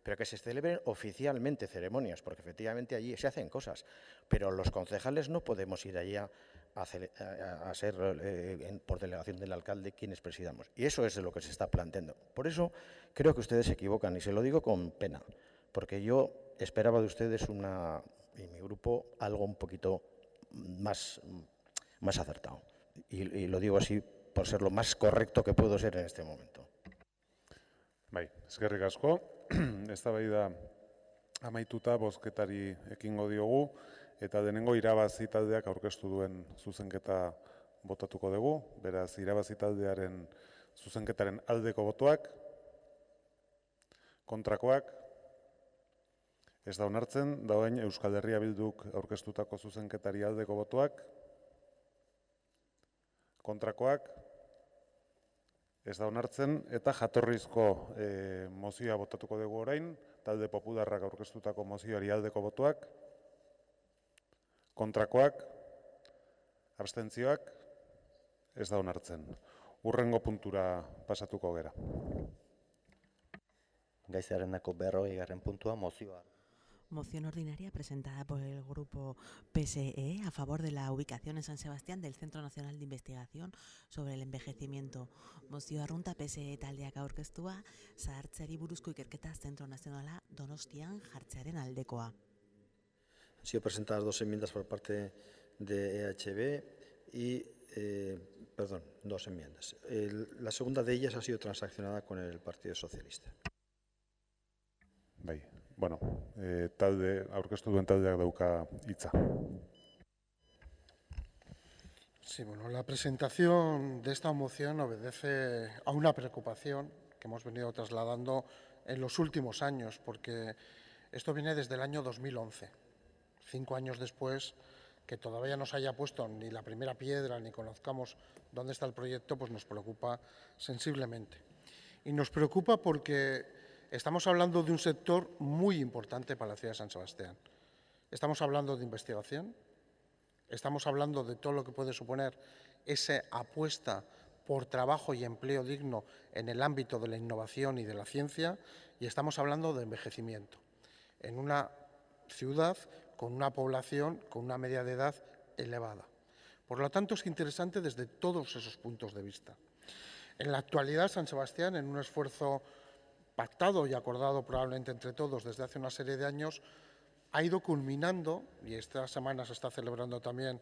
pero que se celebren oficialmente ceremonias, porque efectivamente allí se hacen cosas, pero los concejales no podemos ir allí a ser, por delegación del alcalde, quienes presidamos. Y eso es de lo que se está planteando. Por eso creo que ustedes se equivocan, y se lo digo con pena, porque yo esperaba de ustedes y mi grupo algo un poquito más acertado. Y lo digo así por ser lo más correcto que puedo ser en este momento. Bai, eskerrik asko. Eztabaida amaituta bozketari ekingo diogu, eta denengo Irabazi taldeak aurkeztu duen zuzenketa botatuko dugu. Beraz, Irabazi taldearen zuzenketaren aldeko botoak, kontrakoak, ez da onartzen, dagoen Euskal Herria Bilduk aurkeztutako zuzenketari aldeko botoak, kontrakoak, ez da onartzen, eta jatorrizko mozioa botatuko dugu orain, talde popularrak aurkeztutako mozioari aldeko botoak, kontrakoak, abstentzioak, ez da onartzen. Hurrengo puntura pasatuko gera. Gai zerrendako 40. puntua, mozioa. Moción ordinaria presentada por el grupo PSE a favor de la ubicación en San Sebastián del Centro Nacional de Investigación sobre el Envejecimiento. Mozio arrunta PSE taldeak aurkeztua, zahartzeari buruzko ikerketa Zentro Nazionala Donostian jartzearen aldekoa. Han sido presentadas 2 enmiendas por parte de EHB y, perdón, 2 enmiendas. La segunda de ellas ha sido transaccionada con el Partido Socialista. Bai, bueno, aurkeztu duen taldeak dauka hitza. Sí, bueno, la presentación de esta moción obedece a una preocupación que hemos venido trasladando en los últimos años, porque esto viene desde el año 2011, 5 años después, que todavía no se haya puesto ni la primera piedra ni conozcamos dónde está el proyecto, pues nos preocupa sensiblemente. Y nos preocupa porque estamos hablando de un sector muy importante para la ciudad de San Sebastián. Estamos hablando de investigación, estamos hablando de todo lo que puede suponer esa apuesta por trabajo y empleo digno en el ámbito de la innovación y de la ciencia, y estamos hablando de envejecimiento en una ciudad con una población con una media de edad elevada. Por lo tanto, es interesante desde todos esos puntos de vista. En la actualidad, San Sebastián, en un esfuerzo pactado y acordado probablemente entre todos desde hace una serie de años, ha ido culminando, y esta semana se está celebrando también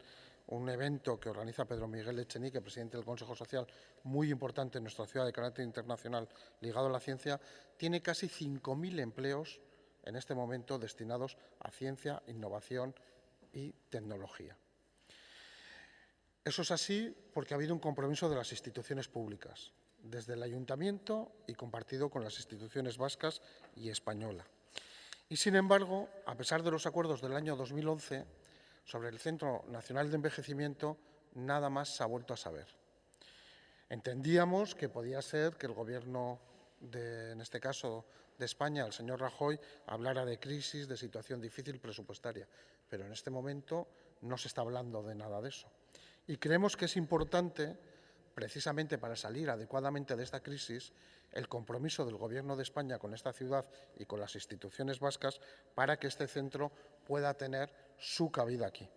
un evento que organiza Pedro Miguel Echenique, presidente del Consejo Social, muy importante en nuestra ciudad de carácter internacional ligado a la ciencia, tiene casi 5.000 empleos en este momento destinados a ciencia, innovación y tecnología. Eso es así porque ha habido un compromiso de las instituciones públicas, desde el Ayuntamiento y compartido con las instituciones vascas y española. Y, sin embargo, a pesar de los acuerdos del año 2011 sobre el Centro Nacional de Envejecimiento, nada más se ha vuelto a saber. Entendíamos que podía ser que el Gobierno, en este caso de España, el señor Rajoy, hablara de crisis, de situación difícil presupuestaria, pero en este momento no se está hablando de nada de eso. Y creemos que es importante, precisamente para salir adecuadamente de esta crisis, el compromiso del Gobierno de España con esta ciudad y con las instituciones vascas para que este centro pueda tener su cabida aquí.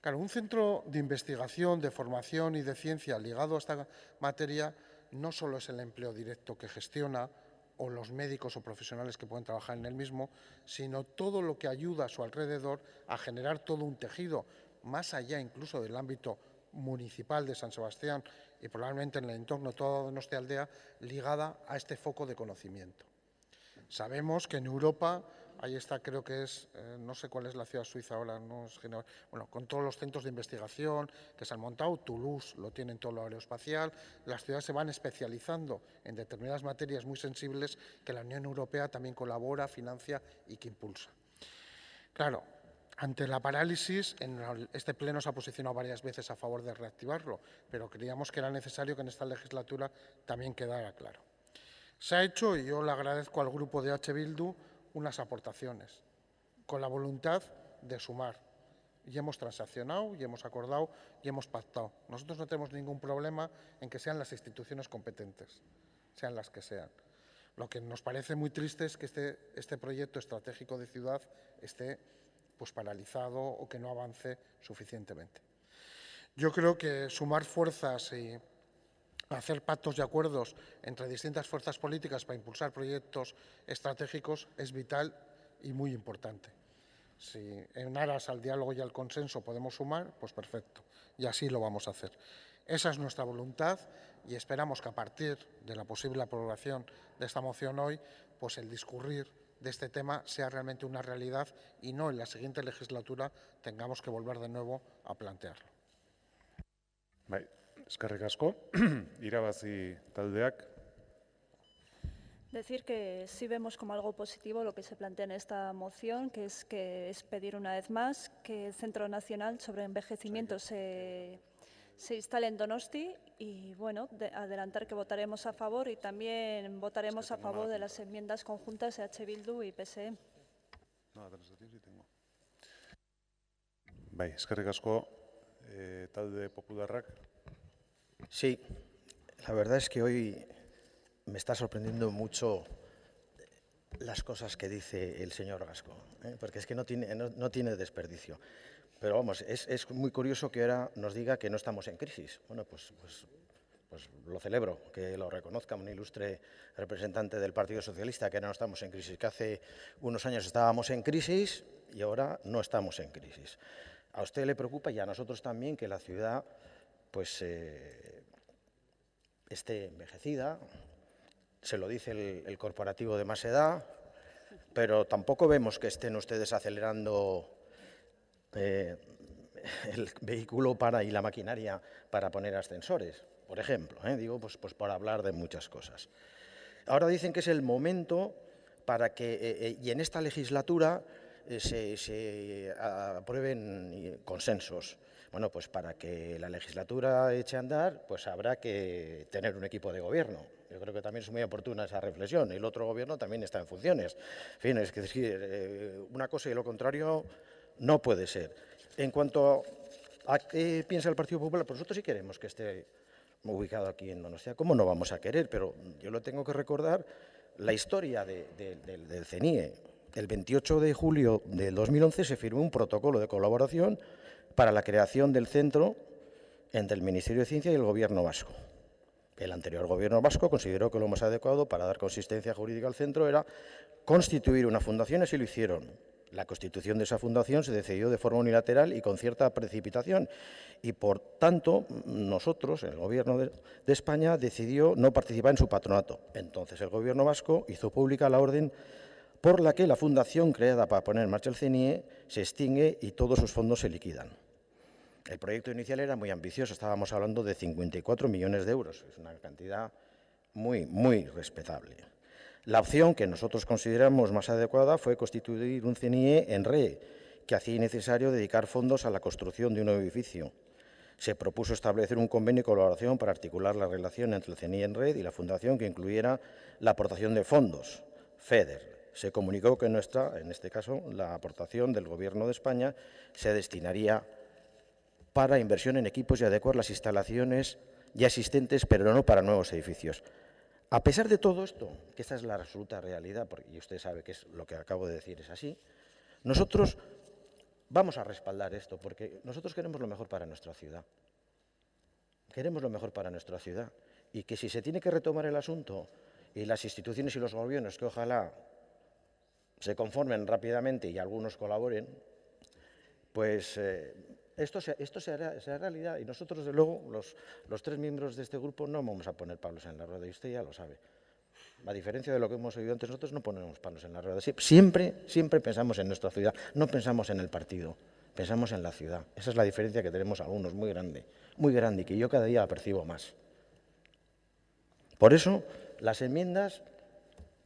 Claro, un centro de investigación, de formación y de ciencia ligado a esta materia no solo es el empleo directo que gestiona o los médicos o profesionales que pueden trabajar en el mismo, sino todo lo que ayuda a su alrededor a generar todo un tejido, más allá incluso del ámbito municipal de San Sebastián y probablemente en el entorno de toda Donostialdea, ligada a este foco de conocimiento. Sabemos que en Europa, ahí está, creo que es, no sé cuál es la ciudad suiza ahora, no es Ginebra, bueno, con todos los centros de investigación que se han montado, Toulouse lo tiene en todo lo aeroespacial, las ciudades se van especializando en determinadas materias muy sensibles que la Unión Europea también colabora, financia y que impulsa. Claro, ante la parálisis, este Pleno se ha posicionado varias veces a favor de reactivarlo, pero creíamos que era necesario que en esta legislatura también quedara claro. Se ha hecho, y yo le agradezco al grupo de H. Bildu, unas aportaciones, con la voluntad de sumar. Y hemos transaccionado, y hemos acordado, y hemos pactado. Nosotros no tenemos ningún problema en que sean las instituciones competentes, sean las que sean. Lo que nos parece muy triste es que este proyecto estratégico de ciudad esté pues paralizado o que no avance suficientemente. Yo creo que sumar fuerzas y hacer pactos y acuerdos entre distintas fuerzas políticas para impulsar proyectos estratégicos es vital y muy importante. Si en aras al diálogo y al consenso podemos sumar, pues perfecto, y así lo vamos a hacer. Esa es nuestra voluntad y esperamos que a partir de la posible aprobación de esta moción hoy, pues el discurrir de este tema sea realmente una realidad y no en la siguiente legislatura tengamos que volver de nuevo a plantearlo. Bai, eskerrik asko, irabazi taldeak. Decir que sí vemos como algo positivo lo que se plantea en esta moción, que es pedir una vez más que el Centro Nacional sobre Envejecimiento se instale en Donosti y, bueno, adelantar que votaremos a favor y también votaremos a favor de las enmiendas conjuntas de H. Bildu y PSE. Bai, eskerrik asko, talde popularrak. Sí, la verdad es que hoy me está sorprendiendo mucho las cosas que dice el señor Gasco, porque es que no tiene desperdicio. Pero vamos, es muy curioso que ahora nos diga que no estamos en crisis. Bueno, pues lo celebro, que lo reconozca un ilustre representante del Partido Socialista, que no estamos en crisis, que hace unos años estábamos en crisis y ahora no estamos en crisis. A usted le preocupa y a nosotros también que la ciudad pues esté envejecida, se lo dice el corporativo de más edad, pero tampoco vemos que estén ustedes acelerando el vehículo y la maquinaria para poner ascensores, por ejemplo. Digo, pues por hablar de muchas cosas. Ahora dicen que es el momento para que, y en esta legislatura, se aprueben consensos. Bueno, pues para que la legislatura eche a andar, pues habrá que tener un equipo de gobierno. Yo creo que también es muy oportuna esa reflexión. El otro gobierno también está en funciones. En fin, es decir, una cosa y lo contrario no puede ser. En cuanto a qué piensa el Partido Popular, pues nosotros sí queremos que esté ubicado aquí en Donostia. ¿Cómo no vamos a querer? Pero yo lo tengo que recordar la historia del CENIE. El 28 de julio del 2011 se firmó un protocolo de colaboración para la creación del centro entre el Ministerio de Ciencia y el Gobierno vasco. El anterior Gobierno vasco consideró que lo más adecuado para dar consistencia jurídica al centro era constituir una fundación, y así lo hicieron. La constitución de esa fundación se decidió de forma unilateral y con cierta precipitación, y por tanto nosotros, el Gobierno de España, decidió no participar en su patronato. Entonces el Gobierno vasco hizo pública la orden por la que la fundación creada para poner en marcha el CENIE se extingue y todos sus fondos se liquidan. El proyecto inicial era muy ambicioso, estábamos hablando de 54 millones de euros, es una cantidad muy, muy respetable. La opción que nosotros consideramos más adecuada fue constituir un CENIE en RE, que hacía necesario dedicar fondos a la construcción de un nuevo edificio. Se propuso establecer un convenio de colaboración para articular la relación entre el CENIE en red y la Fundación, que incluyera la aportación de fondos, FEDER. Se comunicó que en este caso, la aportación del Gobierno de España se destinaría para inversión en equipos y adecuar las instalaciones ya existentes, pero no para nuevos edificios. A pesar de todo esto, que esta es la absoluta realidad, y usted sabe que es lo que acabo de decir, es así, nosotros vamos a respaldar esto, porque nosotros queremos lo mejor para nuestra ciudad. Queremos lo mejor para nuestra ciudad. Y que si se tiene que retomar el asunto, y las instituciones y los gobiernos, que ojalá se conformen rápidamente y algunos colaboren, pues esto se hará realidad. Y nosotros, desde luego, los tres miembros de este grupo no vamos a poner palos en la rueda, y usted ya lo sabe. A diferencia de lo que hemos oído antes, nosotros no ponemos palos en la rueda. Siempre pensamos en nuestra ciudad, no pensamos en el partido, pensamos en la ciudad. Esa es la diferencia que tenemos algunos, muy grande, y que yo cada día la percibo más. Por eso, las enmiendas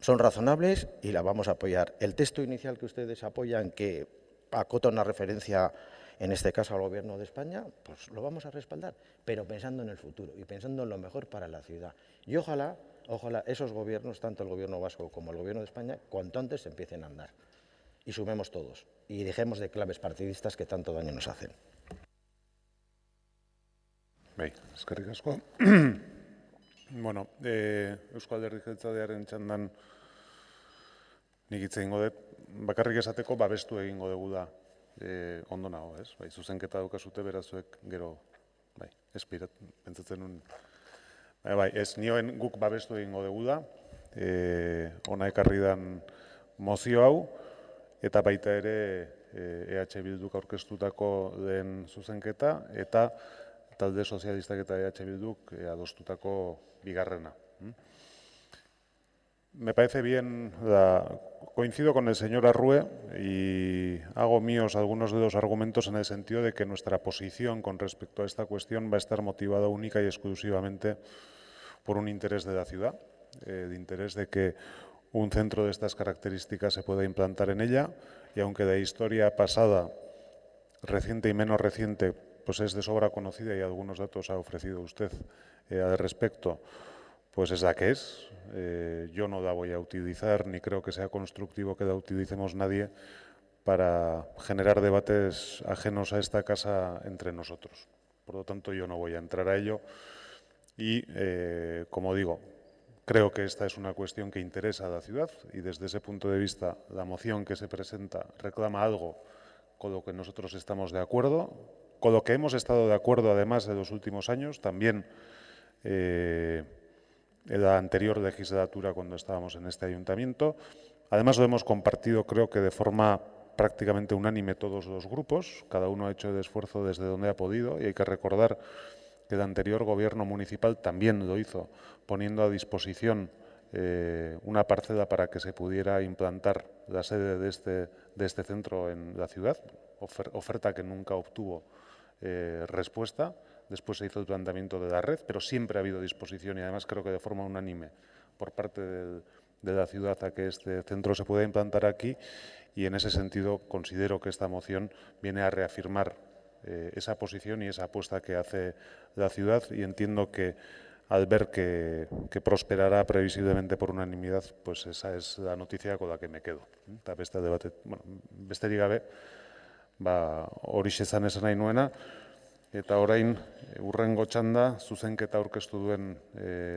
son razonables y las vamos a apoyar. El texto inicial que ustedes apoyan, que acota una referencia, en este caso al Gobierno de España, pues lo vamos a respaldar, pero pensando en el futuro y pensando en lo mejor para la ciudad. Y ojalá esos gobiernos, tanto el Gobierno vasco como el Gobierno de España, cuanto antes empiecen a andar. Y sumemos todos. Y dejemos de claves partidistas que tanto daño nos hacen. Eskerrik asko. Bueno, Eusko Alderdi Jeltzalearen txandan nik hitz egingo dut, bakarrik esateko babestu egingo dugu da, ondo nago, ez? Bai, zuzenketa daukazute berazuek gero, bai, espirat, pentsatzen nun. Bai, ez nioen guk babestu egingo dugu da, ona ekarri dan mozio hau, eta baita ere EH Bilduk aurkeztutako den zuzenketa, eta talde sozialistak eta EH Bilduk adostutako bigarrena. Me parece bien, coincido con el señor Arrue y hago míos algunos de los argumentos en el sentido de que nuestra posición con respecto a esta cuestión va a estar motivada única y exclusivamente por un interés de la ciudad, de interés de que un centro de estas características se pueda implantar en ella, y aunque la historia pasada, reciente y menos reciente, pues es de sobra conocida y algunos datos ha ofrecido usted al respecto, pues es la que es. Yo no la voy a utilizar, ni creo que sea constructivo que la utilicemos nadie para generar debates ajenos a esta casa entre nosotros. Por lo tanto, yo no voy a entrar a ello y, como digo, creo que esta es una cuestión que interesa a la ciudad y desde ese punto de vista la moción que se presenta reclama algo con lo que nosotros estamos de acuerdo, con lo que hemos estado de acuerdo además de los últimos años, también en la anterior legislatura cuando estábamos en este ayuntamiento. Además lo hemos compartido creo que de forma prácticamente unánime todos los grupos, cada uno ha hecho el esfuerzo desde donde ha podido y hay que recordar que el anterior gobierno municipal también lo hizo poniendo a disposición una parcela para que se pudiera implantar la sede de este centro en la ciudad, oferta que nunca obtuvo respuesta. Después se hizo el planteamiento de la red, pero siempre ha habido disposición y además creo que de forma unánime por parte de la ciudad a que este centro se pueda implantar aquí, y en ese sentido considero que esta moción viene a reafirmar esa posición y esa apuesta que hace la ciudad, y entiendo que al ver que prosperará previsiblemente por unanimidad, pues esa es la noticia con la que me quedo. Eta beste debate, besterik gabe, horixe zan esan nahi nuena, eta orain hurrengo txanda zuzenketa aurkeztu duen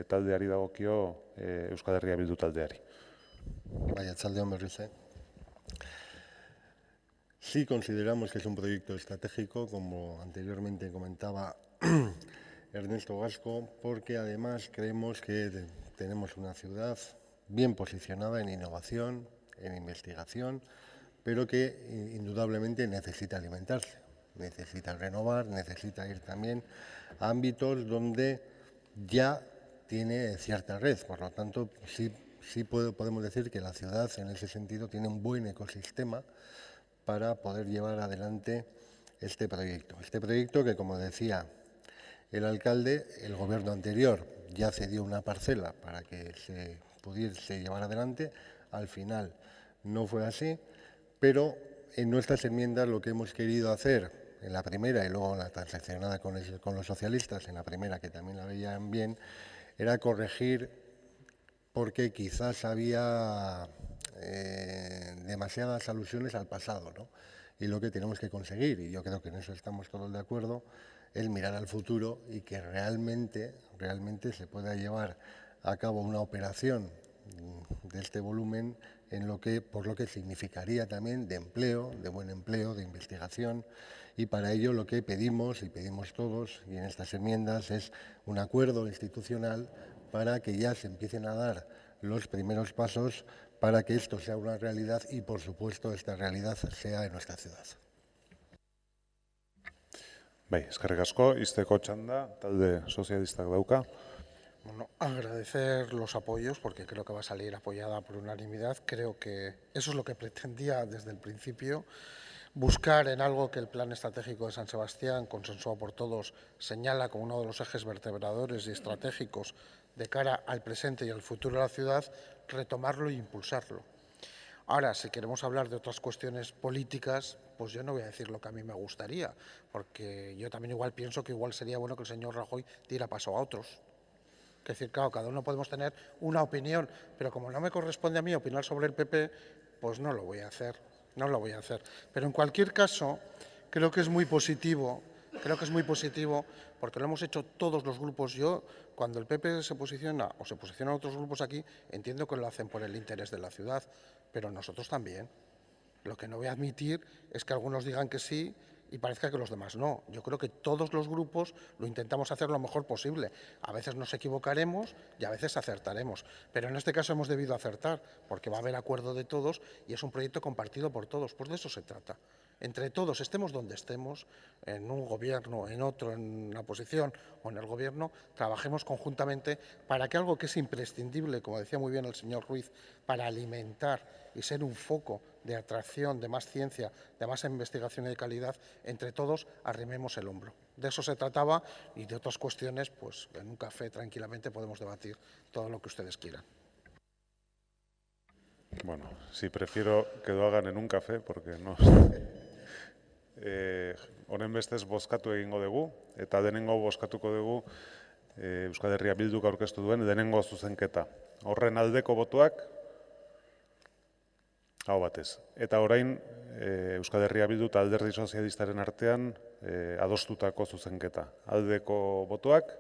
taldeari dagokio, Euskal Herria Bildu taldeari. Bai, arratsaldeon berriz. Sí consideramos que es un proyecto estratégico, como anteriormente comentaba Ernesto Gasco, porque además creemos que tenemos una ciudad bien posicionada en innovación, en investigación, pero que indudablemente necesita alimentarse, necesita renovar, necesita ir también a ámbitos donde ya tiene cierta red. Por lo tanto, sí podemos decir que la ciudad en ese sentido tiene un buen ecosistema para poder llevar adelante este proyecto. Este proyecto que, como decía el alcalde, el gobierno anterior ya cedió una parcela para que se pudiese llevar adelante. Al final no fue así, pero en nuestras enmiendas lo que hemos querido hacer en la primera y luego en la transaccionada con los socialistas, en la primera que también la veían bien, era corregir porque quizás había demasiadas alusiones al pasado, ¿no? Y lo que tenemos que conseguir, y yo creo que en eso estamos todos de acuerdo, es mirar al futuro y que realmente se pueda llevar a cabo una operación de este volumen por lo que significaría también de empleo, de buen empleo, de investigación, y para ello lo que pedimos, y pedimos todos, y en estas enmiendas, es un acuerdo institucional para que ya se empiecen a dar los primeros pasos para que esto sea una realidad y, por supuesto, esta realidad sea en nuestra ciudad. Bai, eskerrik asko, izteko txanda, talde sozialistak dauka. Bueno, agradecer los apoyos porque creo que va a salir apoyada por unanimidad. Creo que eso es lo que pretendía desde el principio. Buscar en algo que el Plan Estratégico de San Sebastián, consensuado por todos, señala como uno de los ejes vertebradores y estratégicos de cara al presente y al futuro de la ciudad, retomarlo e impulsarlo. Ahora, si queremos hablar de otras cuestiones políticas, pues yo no voy a decir lo que a mí me gustaría, porque yo también igual pienso que igual sería bueno que el señor Rajoy diera paso a otros. Es decir, claro, cada uno podemos tener una opinión, pero como no me corresponde a mí opinar sobre el PP, pues no lo voy a hacer, Pero en cualquier caso, creo que es muy positivo, porque lo hemos hecho todos los grupos. Yo, cuando el PP se posiciona o se posicionan otros grupos aquí, entiendo que lo hacen por el interés de la ciudad, pero nosotros también. Lo que no voy a admitir es que algunos digan que sí y parezca que los demás no. Yo creo que todos los grupos lo intentamos hacer lo mejor posible. A veces nos equivocaremos y a veces acertaremos, pero en este caso hemos debido acertar porque va a haber acuerdo de todos y es un proyecto compartido por todos. Pues de eso se trata. Entre todos, estemos donde estemos, en un gobierno, en otro, en una oposición o en el gobierno, trabajemos conjuntamente para que algo que es imprescindible, como decía muy bien el señor Ruiz, para alimentar y ser un foco de atracción, de más ciencia, de más investigación y de calidad, entre todos arrimemos el hombro. De eso se trataba y de otras cuestiones, pues en un café tranquilamente podemos debatir todo lo que ustedes quieran. Bueno, sí, prefiero que lo hagan en un café, porque no... Honen bestez bozkatu egingo dugu, eta denengo bozkatuko dugu Euskal Herria Bilduk aurkeztu duen denengo zuzenketa. Horren aldeko botuak, hau batez. Eta orain Euskal Herria Bildu eta Alderdi Sozialistaren artean adostutako zuzenketa. Aldeko botuak,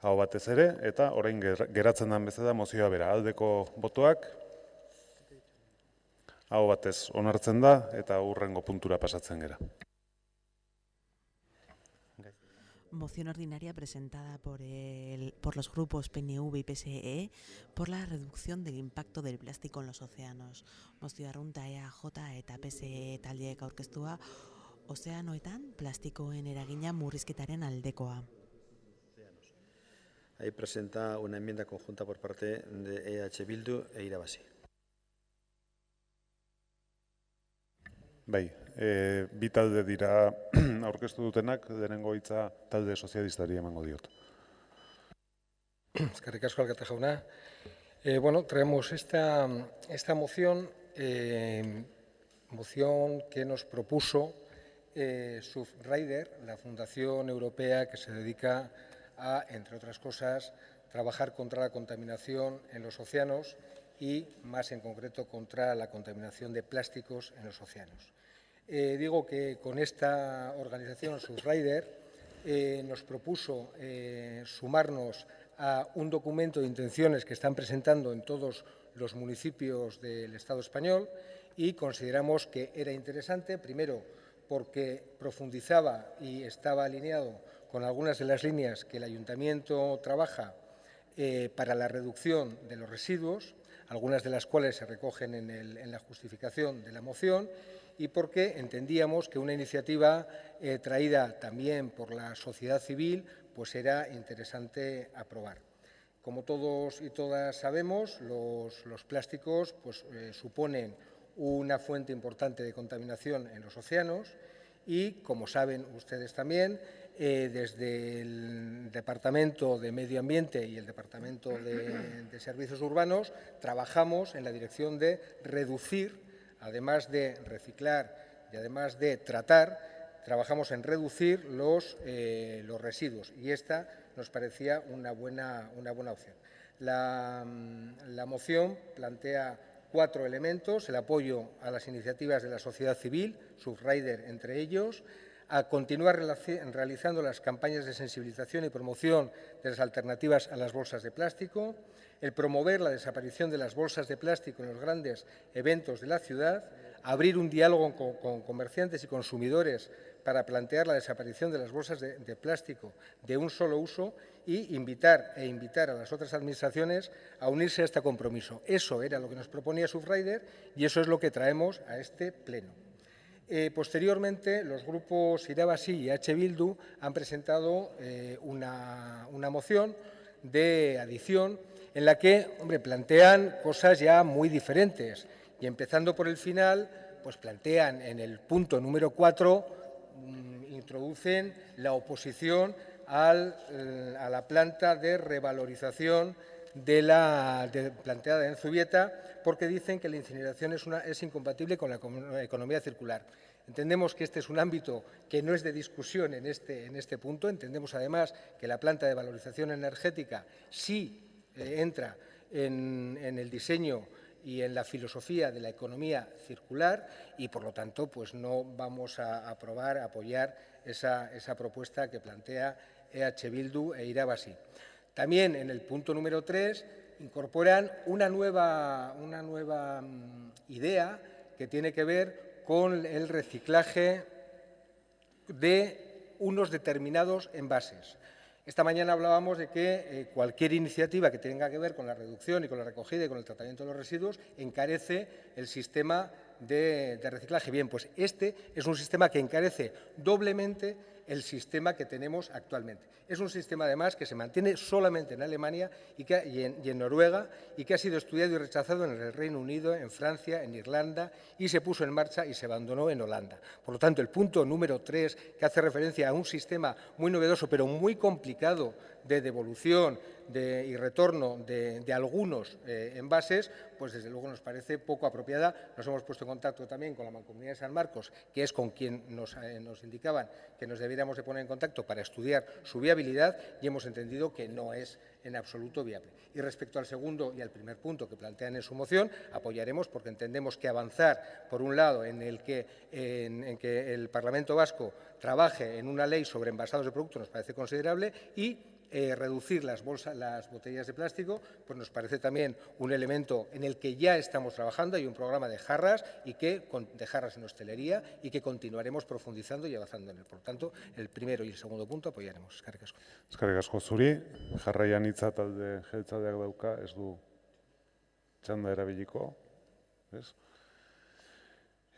hau batez ere, eta orain geratzen den bezala mozioa bera. Aldeko botuak, hau batez onartzen da eta hurrengo puntura pasatzen gera. Moción ordinaria presentada por los grupos PNV y PSE por la reducción del impacto del plástico en los océanos. Mozio arrunta EAJ eta PSE taldeek aurkeztua ozeanoetan plastikoen eragina murrizketaren aldekoa. Ahí presenta una enmienda conjunta por parte de EH Bildu e Irabazi. Bai, bi talde dira aurkeztu dutenak, denengo hitza talde sozialistari emango diot. Eskerrik asko, alkate jauna. Bueno, traemos esta moción, moción que nos propuso Surfrider, la fundación europea que se dedica a, entre otras cosas, trabajar contra la contaminación en los océanos y, más en concreto, contra la contaminación de plásticos en los océanos. Digo que con esta organización, Surfrider, nos propuso sumarnos a un documento de intenciones que están presentando en todos los municipios del Estado español y consideramos que era interesante, primero, porque profundizaba y estaba alineado con algunas de las líneas que el Ayuntamiento trabaja para la reducción de los residuos, algunas de las cuales se recogen en la justificación de la moción, y porque entendíamos que una iniciativa traída también por la sociedad civil pues era interesante aprobar. Como todos y todas sabemos, los plásticos pues, suponen una fuente importante de contaminación en los océanos y, como saben ustedes también, desde el Departamento de Medio Ambiente y el Departamento de Servicios Urbanos trabajamos en la dirección de reducir, además de reciclar y además de tratar, trabajamos en reducir los residuos y esta nos parecía una buena opción. La moción plantea 4 elementos: el apoyo a las iniciativas de la sociedad civil, Surfrider entre ellos, a continuar realizando las campañas de sensibilización y promoción de las alternativas a las bolsas de plástico, el promover la desaparición de las bolsas de plástico en los grandes eventos de la ciudad, abrir un diálogo con comerciantes y consumidores para plantear la desaparición de las bolsas de plástico de un solo uso y invitar a las otras administraciones a unirse a este compromiso. Eso era lo que nos proponía Surfrider y eso es lo que traemos a este pleno. Posteriormente, los grupos Irabazi y H. Bildu han presentado una moción de adición en la que plantean cosas ya muy diferentes y, empezando por el final, pues plantean en el punto número 4, introducen la oposición a la planta de revalorización planteada en Zubieta, porque dicen que la incineración es incompatible con la economía circular. Entendemos que este es un ámbito que no es de discusión en este punto. Entendemos, además, que la planta de valorización energética sí entra en el diseño y en la filosofía de la economía circular y, por lo tanto, pues no vamos a apoyar esa propuesta que plantea EH Bildu e Irabazi. También en el punto número 3 incorporan una nueva idea que tiene que ver con el reciclaje de unos determinados envases. Esta mañana hablábamos de que cualquier iniciativa que tenga que ver con la reducción y con la recogida y con el tratamiento de los residuos encarece el sistema de reciclaje. Bien, pues este es un sistema que encarece doblemente el sistema que tenemos actualmente. Es un sistema, además, que se mantiene solamente en Alemania y en Noruega y que ha sido estudiado y rechazado en el Reino Unido, en Francia, en Irlanda y se puso en marcha y se abandonó en Holanda. Por lo tanto, el punto número 3, que hace referencia a un sistema muy novedoso pero muy complicado de devolución y retorno de algunos envases, pues desde luego nos parece poco apropiada. Nos hemos puesto en contacto también con la Mancomunidad de San Marcos, que es con quien nos indicaban que nos debiéramos de poner en contacto para estudiar su viabilidad y hemos entendido que no es en absoluto viable. Y respecto al segundo y al primer punto que plantean en su moción, apoyaremos porque entendemos que avanzar, por un lado, en que el Parlamento Vasco trabaje en una ley sobre envasados de productos nos parece considerable y reducir las botellas de plástico, pues nos parece también un elemento en el que ya estamos trabajando. Hay un programa de jarras de jarras en hostelería y que continuaremos profundizando y avanzando en él. Por lo tanto, el primero y el segundo punto apoyaremos. Eskerrik asko. Eskerrik asko zuri, jarraian hitza talde jeltzaleak dauka, ez du txanda erabiliko, ez?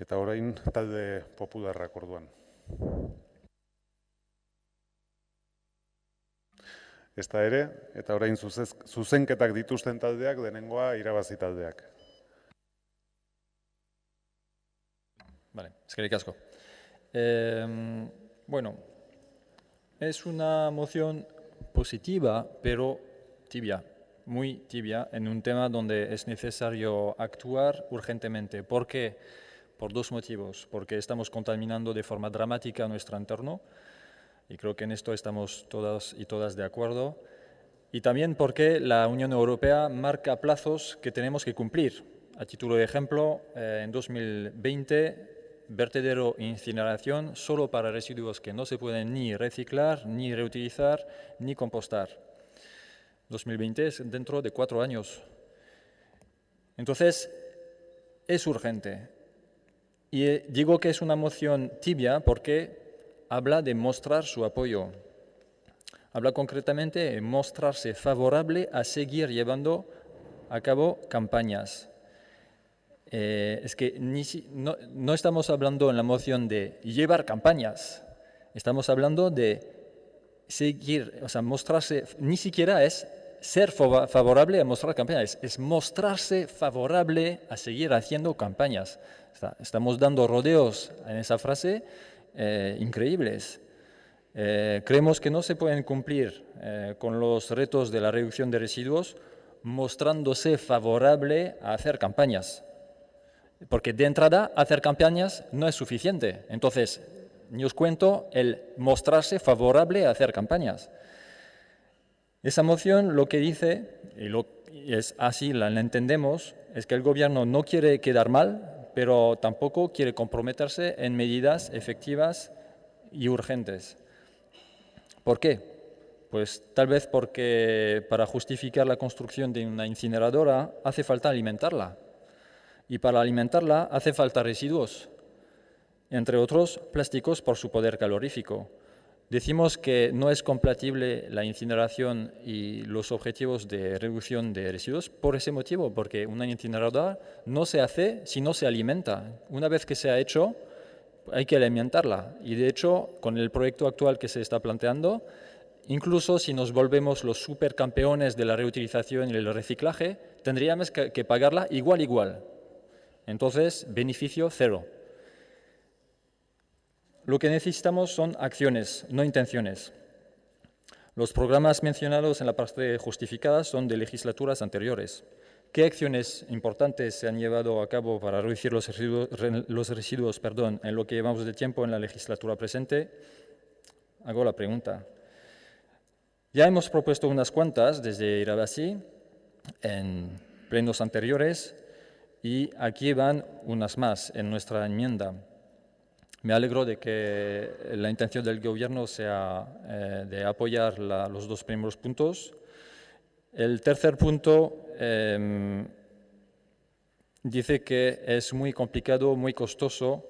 Eta orain talde popularrak orduan. ezta ere, eta orain zuzenketak dituzten taldeak denengoa irabazi taldeak. Vale, eskerrik asko. Bueno, es una moción positiva, pero tibia, muy tibia, en un tema donde es necesario actuar urgentemente. ¿Por qué? Por dos motivos. Porque estamos contaminando de forma dramática nuestro entorno, y creo que en esto estamos todas y todas de acuerdo. Y también porque la Unión Europea marca plazos que tenemos que cumplir. A título de ejemplo, en 2020, vertedero e incineración solo para residuos que no se pueden ni reciclar, ni reutilizar, ni compostar. 2020 es dentro de 4 años. Entonces, es urgente. Y digo que es una moción tibia porque habla de mostrar su apoyo. Habla concretamente de mostrarse favorable a seguir llevando a cabo campañas. Es que no estamos hablando en la moción de llevar campañas, estamos hablando de seguir, o sea, mostrarse, ni siquiera es ser favorable a mostrar campañas, es mostrarse favorable a seguir haciendo campañas. Estamos dando rodeos en esa frase increíbles. Creemos que no se pueden cumplir con los retos de la reducción de residuos mostrándose favorable a hacer campañas. Porque de entrada hacer campañas no es suficiente. Entonces, ni os cuento el mostrarse favorable a hacer campañas. Esa moción lo que dice, y es así, la entendemos, es que el gobierno no quiere quedar mal, pero tampoco quiere comprometerse en medidas efectivas y urgentes. ¿Por qué? Pues tal vez porque para justificar la construcción de una incineradora hace falta alimentarla. Y para alimentarla hace falta residuos, entre otros plásticos por su poder calorífico. Decimos que no es compatible la incineración y los objetivos de reducción de residuos por ese motivo, porque una incineradora no se hace si no se alimenta. Una vez que se ha hecho, hay que alimentarla. Y de hecho, con el proyecto actual que se está planteando, incluso si nos volvemos los supercampeones de la reutilización y el reciclaje, tendríamos que pagarla igual. Entonces, beneficio cero. Lo que necesitamos son acciones, no intenciones. Los programas mencionados en la parte justificada son de legislaturas anteriores. ¿Qué acciones importantes se han llevado a cabo para reducir los residuos en lo que llevamos de tiempo en la legislatura presente? Hago la pregunta. Ya hemos propuesto unas cuantas desde Irabazi en plenos anteriores, y aquí van unas más en nuestra enmienda. Me alegro de que la intención del Gobierno sea de apoyar los dos primeros puntos. El tercer punto dice que es muy complicado, muy costoso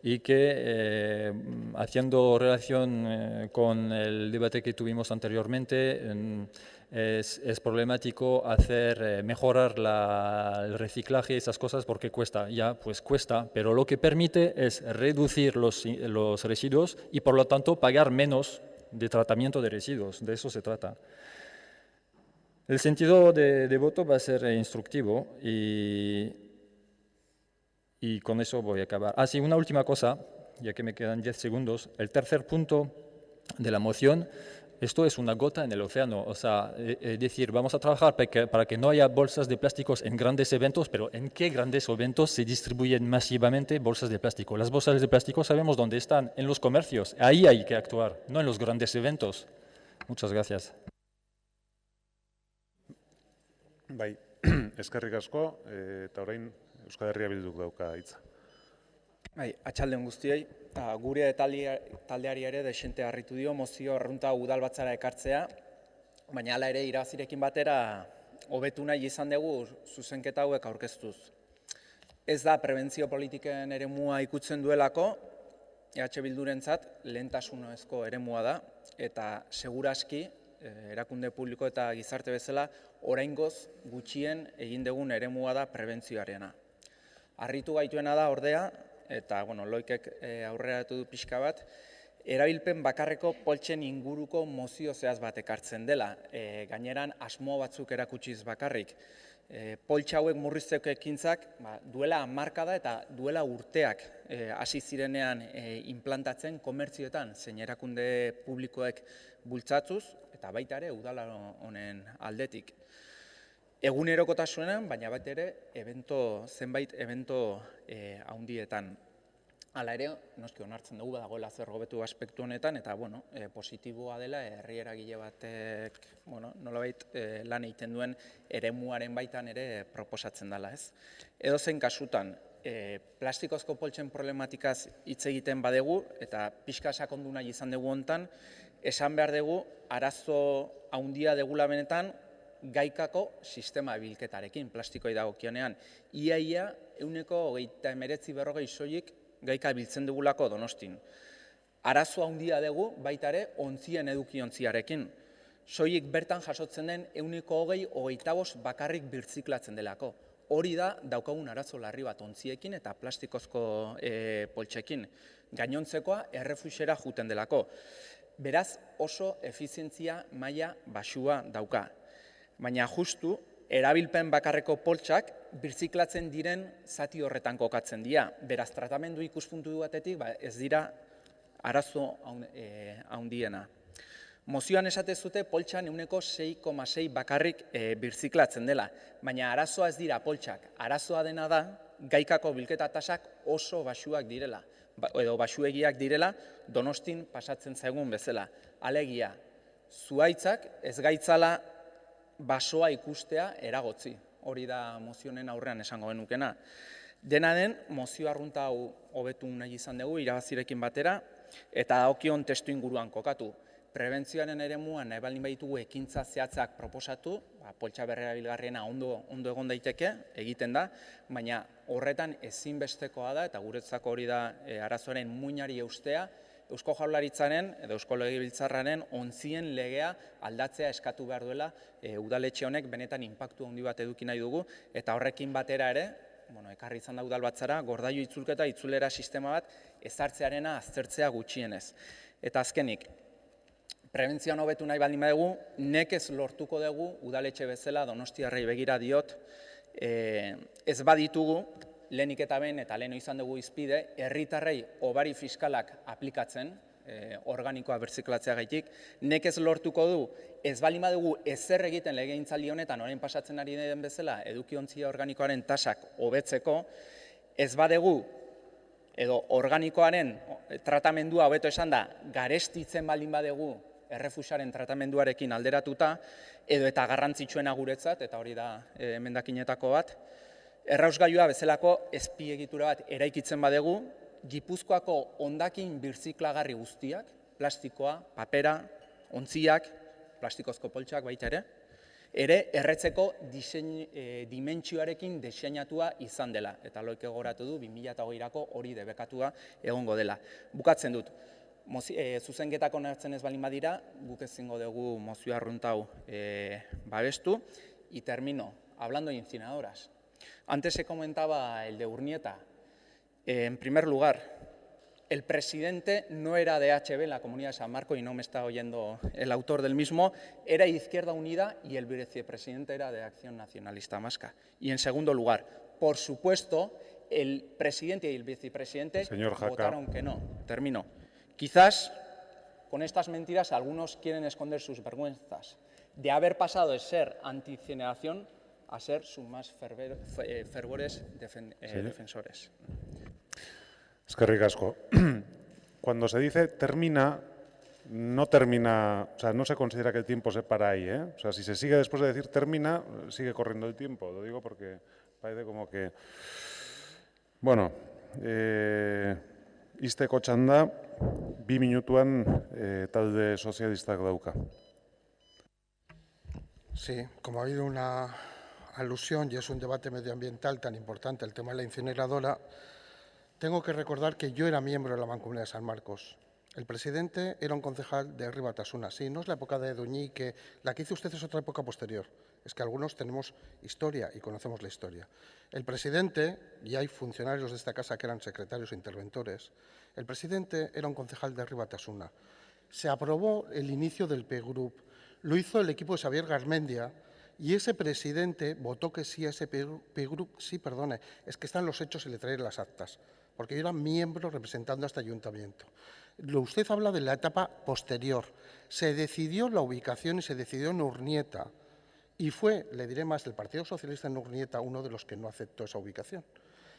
y que, haciendo relación con el debate que tuvimos anteriormente, es problemático mejorar el reciclaje y esas cosas porque cuesta. Ya, pues cuesta, pero lo que permite es reducir los residuos y, por lo tanto, pagar menos de tratamiento de residuos. De eso se trata. El sentido de voto va a ser instructivo y con eso voy a acabar. Sí, una última cosa, ya que me quedan 10 segundos. El tercer punto de la moción, esto es una gota en el océano. O sea, es decir, vamos a trabajar para que no haya bolsas de plásticos en grandes eventos, pero ¿en qué grandes eventos se distribuyen masivamente bolsas de plástico? Las bolsas de plástico sabemos dónde están, en los comercios. Ahí hay que actuar, no en los grandes eventos. Muchas gracias. Bai, eskerrik asko, eta orain Euskal Herria Bilduk dauka hitza. Bai, atxaldeon guztioi, gure taldeari ere desente harritu dio mozio arrunta udalbatzara ekartzea, baina hala ere irabazirekin batera hobetu nahi izan dugu zuzenketa hauek aurkeztuz. Ez da prebentzio politiken eremua ikutzen duelako, EH Bildurentzat lehentasunezko eremua da, eta seguraski erakunde publiko eta gizarte bezala oraingoz gutxien egin dugun eremua da prebentzioarena. Harritu gaituena da ordea, eta Loikek aurreratu du pixka bat, erabilpen bakarreko poltsen inguruko mozio zehaz bat ekartzen dela, gaineran asmo batzuk erakutsiz bakarrik. Poltsa hauek murrizteko ekintzak duela hamarkada eta duela urteak hasi zirenean implantatzen komertzioetan zein erakunde publikoek bultzatuz eta baita ere udala honen aldetik. Egunerokotasunean, baina baita ere zenbait evento handietan. Hala ere, noski onartzen dugu dagoela zer hobetu aspektu honetan, eta positiboa dela herri eragile batek nolabait lan egiten duen eremuaren baitan ere proposatzen dela. Edozein kasutan, plastikozko poltsen problematikaz hitz egiten badegu, eta pixka sakondu nahi izan dugu hontan, esan behar dugu arazo handia degula benetan gaikako sistema bilketarekin, plastikoi dagokionean. Ia 29% soilik gaika biltzen dugulako Donostin. Arazo handia dugu baita ere ontzien edukiontziarekin. Soilik bertan jasotzen den 20-25% bakarrik birziklatzen delako. Hori da daukagun arazo larri bat ontziekin eta plastikozko poltsekin. Gainontzekoa errefuxera juten delako. Beraz oso efizientzia maila baxua dauka. Baina justu erabilpen bakarreko poltsak birziklatzen diren zati horretan kokatzen dira. Beraz, tratamendu ikuspuntu batetik ez dira arazo handiena. Mozioan esate zute poltsan 6,6 bakarrik birziklatzen dela, baina arazoa ez dira poltsak. Arazoa dena da gaikako bilketa tasak oso baxuak direla, edo baxuegiak direla Donostin pasatzen zaigun bezala. Alegia, zuhaitzak ez gaitzala basoa ikustea eragotzi. Hori da mozionen aurrean esango genukena. Dena den, mozio arrunta hau hobetu nahi izan dugu, irabazirekin batera, eta dagokion testu inguruan kokatu. Prebentzioaren eremuan nahi baldin baditugu ekintza zehatzak proposatu, poltsa berrerabilgarriena ondo egon daiteke, egiten da, baina horretan ezinbestekoa da, eta guretzako hori da arazoaren muinari eustea, Eusko Jaurlaritzaren edo Eusko Legebiltzarraren ontzien legea aldatzea eskatu behar duela udaletxe honek benetan inpaktu handi bat eduki nahi dugu, eta horrekin batera ere, ekarri izan da udalbatzara, gordailu itzulketa itzulera sistema bat ezartzearena aztertzea gutxienez. Eta azkenik, prebentzioan hobetu nahi baldin badugu, nekez lortuko dugu udaletxe bezala Donostiarrei begira diot, ez baditugu, lehenik eta behin eta leheno izan dugu izpide, herritarrei hobari fiskalak aplikatzen, organikoa birziklatzea gaitik, nekez lortuko du, ez baldin badugu ezer egiten legegintzaldi honetan orain pasatzen ari den bezala, edukiontzia organikoaren tasak hobetzeko, ez badugu, edo organikoaren tratamendua hobeto esan da, garestitzen baldin badugu errefusaren tratamenduarekin alderatuta, edo eta garrantzitsuena guretzat, eta hori da emendakinetako bat, errausgailua bezalako ezpiegitura bat eraikitzen badegu, Gipuzkoako hondakin birziklagarri guztiak, plastikoa, papera, ontziak, plastikozko poltsak baita ere erretzeko dimentsioarekin diseinatua izan dela. Eta loike goratu du, 2008ko hori debekatua egongo dela. Bukatzen dut, zuzenketak onartzen ez baldin badira, guk ezingo dugu mozio arruntau babestu, y termino, hablando de incineradoras. Antes se comentaba el de Urnieta. En primer lugar, el presidente no era de HB en la Comunidad de San Marco y no me está oyendo el autor del mismo, era Izquierda Unida y el vicepresidente era de Acción Nacionalista Vasca. Y en segundo lugar, por supuesto, el presidente y el vicepresidente votaron que no. Termino. Quizás con estas mentiras algunos quieren esconder sus vergüenzas de haber pasado de ser anti-incineración a ser sus más fervores defensores. Eskerrik asko. Cuando se dice termina, no termina, o sea, no se considera que el tiempo se para ahí, ¿eh? O sea, si se sigue después de decir termina, sigue corriendo el tiempo. Lo digo porque parece como que... Bueno, izteko txanda, 2 minutuan talde sozialistak dauka. Sí, como ha habido una alusión y es un debate medioambiental tan importante, el tema de la incineradora, tengo que recordar que yo era miembro de la Mancomunidad de San Marcos El presidente era un concejal de Herri Batasuna. Sí, no es la época de Duñique, la que hizo usted es otra época posterior. Es que algunos tenemos historia y conocemos la historia. El presidente, y hay funcionarios de esta casa que eran secretarios e interventores, el presidente era un concejal de Herri Batasuna. Se aprobó el inicio del P-Group, lo hizo el equipo de Xavier Garmendia, y ese presidente votó que sí a ese P-Group. Sí, perdone, es que están los hechos y le traeré las actas, porque yo era miembro representando a este ayuntamiento. Usted habla de la etapa posterior. Se decidió la ubicación y se decidió en Urnieta. Y fue, le diré más, el Partido Socialista en Urnieta uno de los que no aceptó esa ubicación.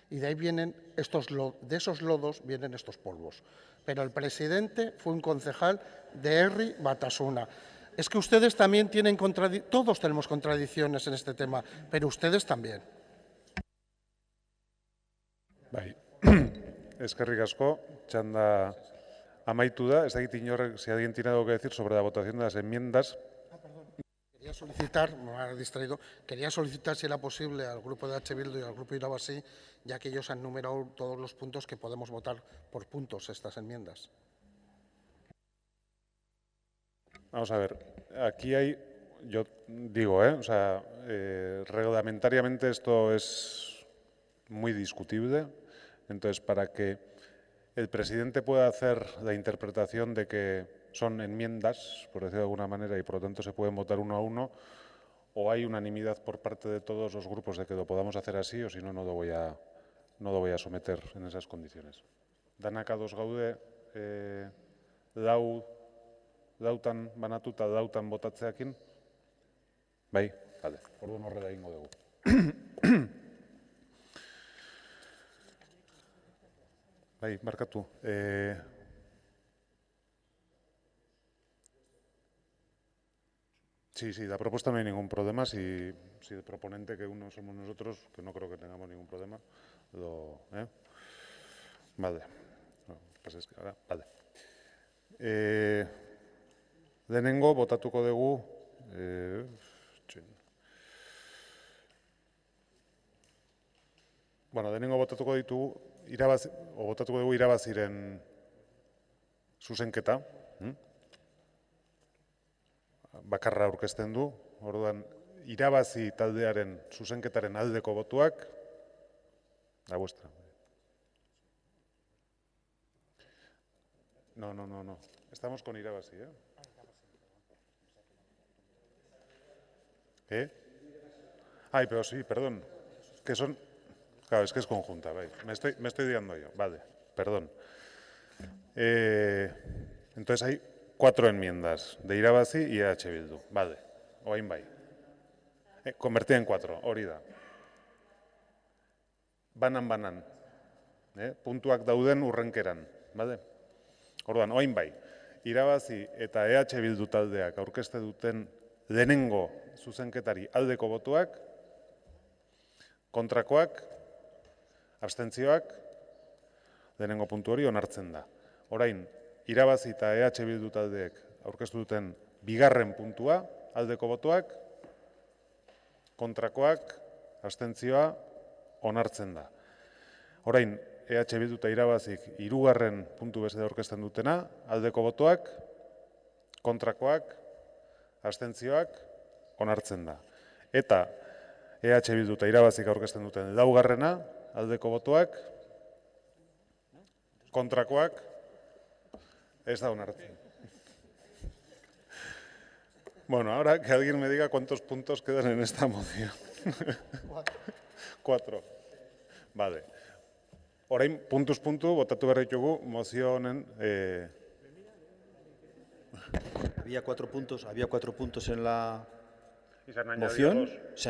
Y de ahí vienen de esos lodos vienen estos polvos. Pero el presidente fue un concejal de Herri Batasuna. Es que ustedes también tienen todos tenemos contradicciones en este tema, pero ustedes también. Bai, eskerrik asko, txanda amaitu da, ez dakit inorrek, si alguien tiene algo que decir sobre la votación de las enmiendas. Quería solicitar, me ha distraído, quería solicitar si era posible al grupo de H. Bildu y al grupo Irabasí, ya que ellos han numerado todos los puntos, que podemos votar por puntos estas enmiendas. Vamos a ver, aquí hay, yo digo, o sea, reglamentariamente esto es muy discutible, entonces para que el presidente pueda hacer la interpretación de que son enmiendas, por decirlo de alguna manera, y por lo tanto se pueden votar uno a uno, o hay unanimidad por parte de todos los grupos de que lo podamos hacer así, o si no, no lo voy a someter en esas condiciones. Danak ados gaude, lautan banatuta, lautan botatzeakin? Bai, bale, orduan horrela egingo dugu. Bai, barkatu. Sí, la propuesta no hay ningún problema. Si el proponente, que uno somos nosotros, que no creo que tengamos ningún problema, Vale. No, pasa es que ahora, vale. Lehenengo, botatuko dugu, lehenengo botatuko dugu irabaziren zuzenketa. Bakarra aurkezten du, orduan irabazi taldearen zuzenketaren aldeko botuak, la vuestra. No. Estamos con irabazi, Ay, pero sí, perdón. Que son... Claro, es que es conjunta, vale. Me estoy liando yo. Vale, perdón. Entonces hay 4 enmiendas de Irabazi y EH Bildu. Vale, oain bai. Convertida en 4, hori da. Banan. Puntuak dauden urrenkeran. Vale? Orduan, oain bai. Irabazi eta EH Bildu taldeak aurkezte duten lehenengo zuzenketari aldeko botuak, kontrakoak, abstentzioak, lehenengo puntu hori onartzen da. Orain, Irabazi eta EH Bildu taldeek aurkeztu duten bigarren puntua, aldeko botuak, kontrakoak, abstentzioa, onartzen da. Orain, EH Bildu eta Irabazik hirugarren puntu bezala aurkezten dutena, aldeko botuak, kontrakoak, abstentzioak, onartzen da. Eta EH Bildu eta Irabazik aurkezten duten laugarrena, aldeko botuak, kontrakoak, ez da onartzen. Bueno, ahora que alguien me diga cuántos puntos quedan en esta moción. 4. Vale. Orain, puntuz puntu, botatu behar ditugu mozio honen... Había 4 puntos en la ¿Y se han moción. añadido 2? Se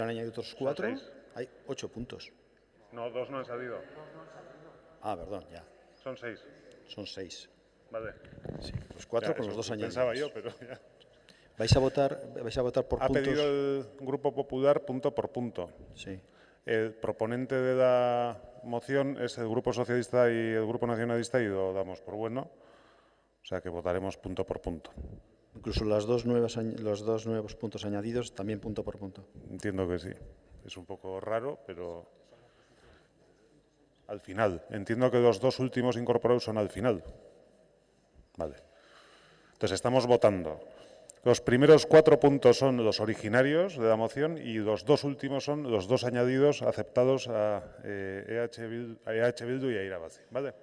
han añadido otros 4. Hay 8 puntos. No, 2 no han salido. Ah, perdón, ya. Son 6. Son 6. Vale. Sí, los 4 Ya, con los 2 añadidos. Pensaba yo, pero ya. ¿Vais a votar por Ha puntos? pedido el Grupo Popular punto por punto. Sí. El proponente de la moción es el Grupo Socialista y el Grupo Nacionalista y lo damos por bueno. O sea que votaremos punto por punto. Incluso los dos nuevos puntos añadidos, también punto por punto. Entiendo que sí. Es un poco raro, pero al final. Entiendo que los 2 últimos incorporados son al final. Vale. Entonces, estamos votando. Los primeros 4 puntos son los originarios de la moción y los 2 últimos son los 2 añadidos aceptados a EH Bildu y a Irabazi. Vale.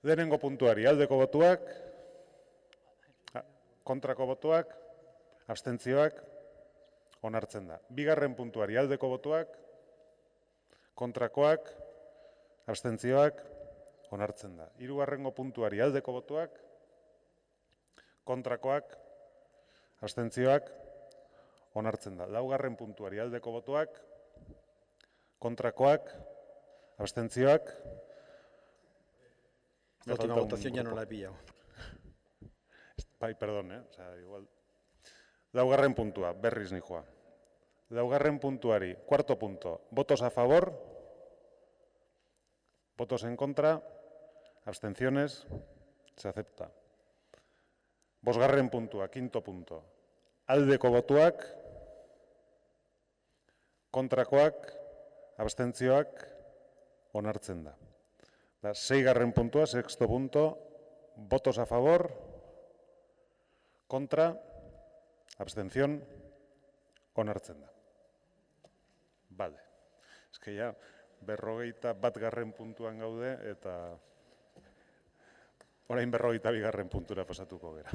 Lehenengo puntuari aldeko botuak, kontrako botuak, abstentzioak, onartzen da. Bigarren puntuari aldeko botuak, kontrakoak, abstentzioak, onartzen da. Hirugarrengo puntuari aldeko botuak, kontrakoak, abstentzioak, onartzen da. Laugarren puntuari aldeko botuak, kontrakoak, abstentzioak. La última votación ya no la he pillado. Bai, perdón, o sea, igual. Laugarren puntua, berriz nijoa. Laugarren puntuari, cuarto punto, votos a favor, votos en contra, abstenciones, se acepta. Bosgarren puntua, quinto punto, aldeko botuak, kontrakoak, abstentzioak, onartzen da. Seigarren puntua, sexto punto, votos a favor, contra, abstención, onartzen da. Vale. Es que ya berrogeita batgarren puntuan gaude eta orain berrogeita bigarren puntura pasatuko gera.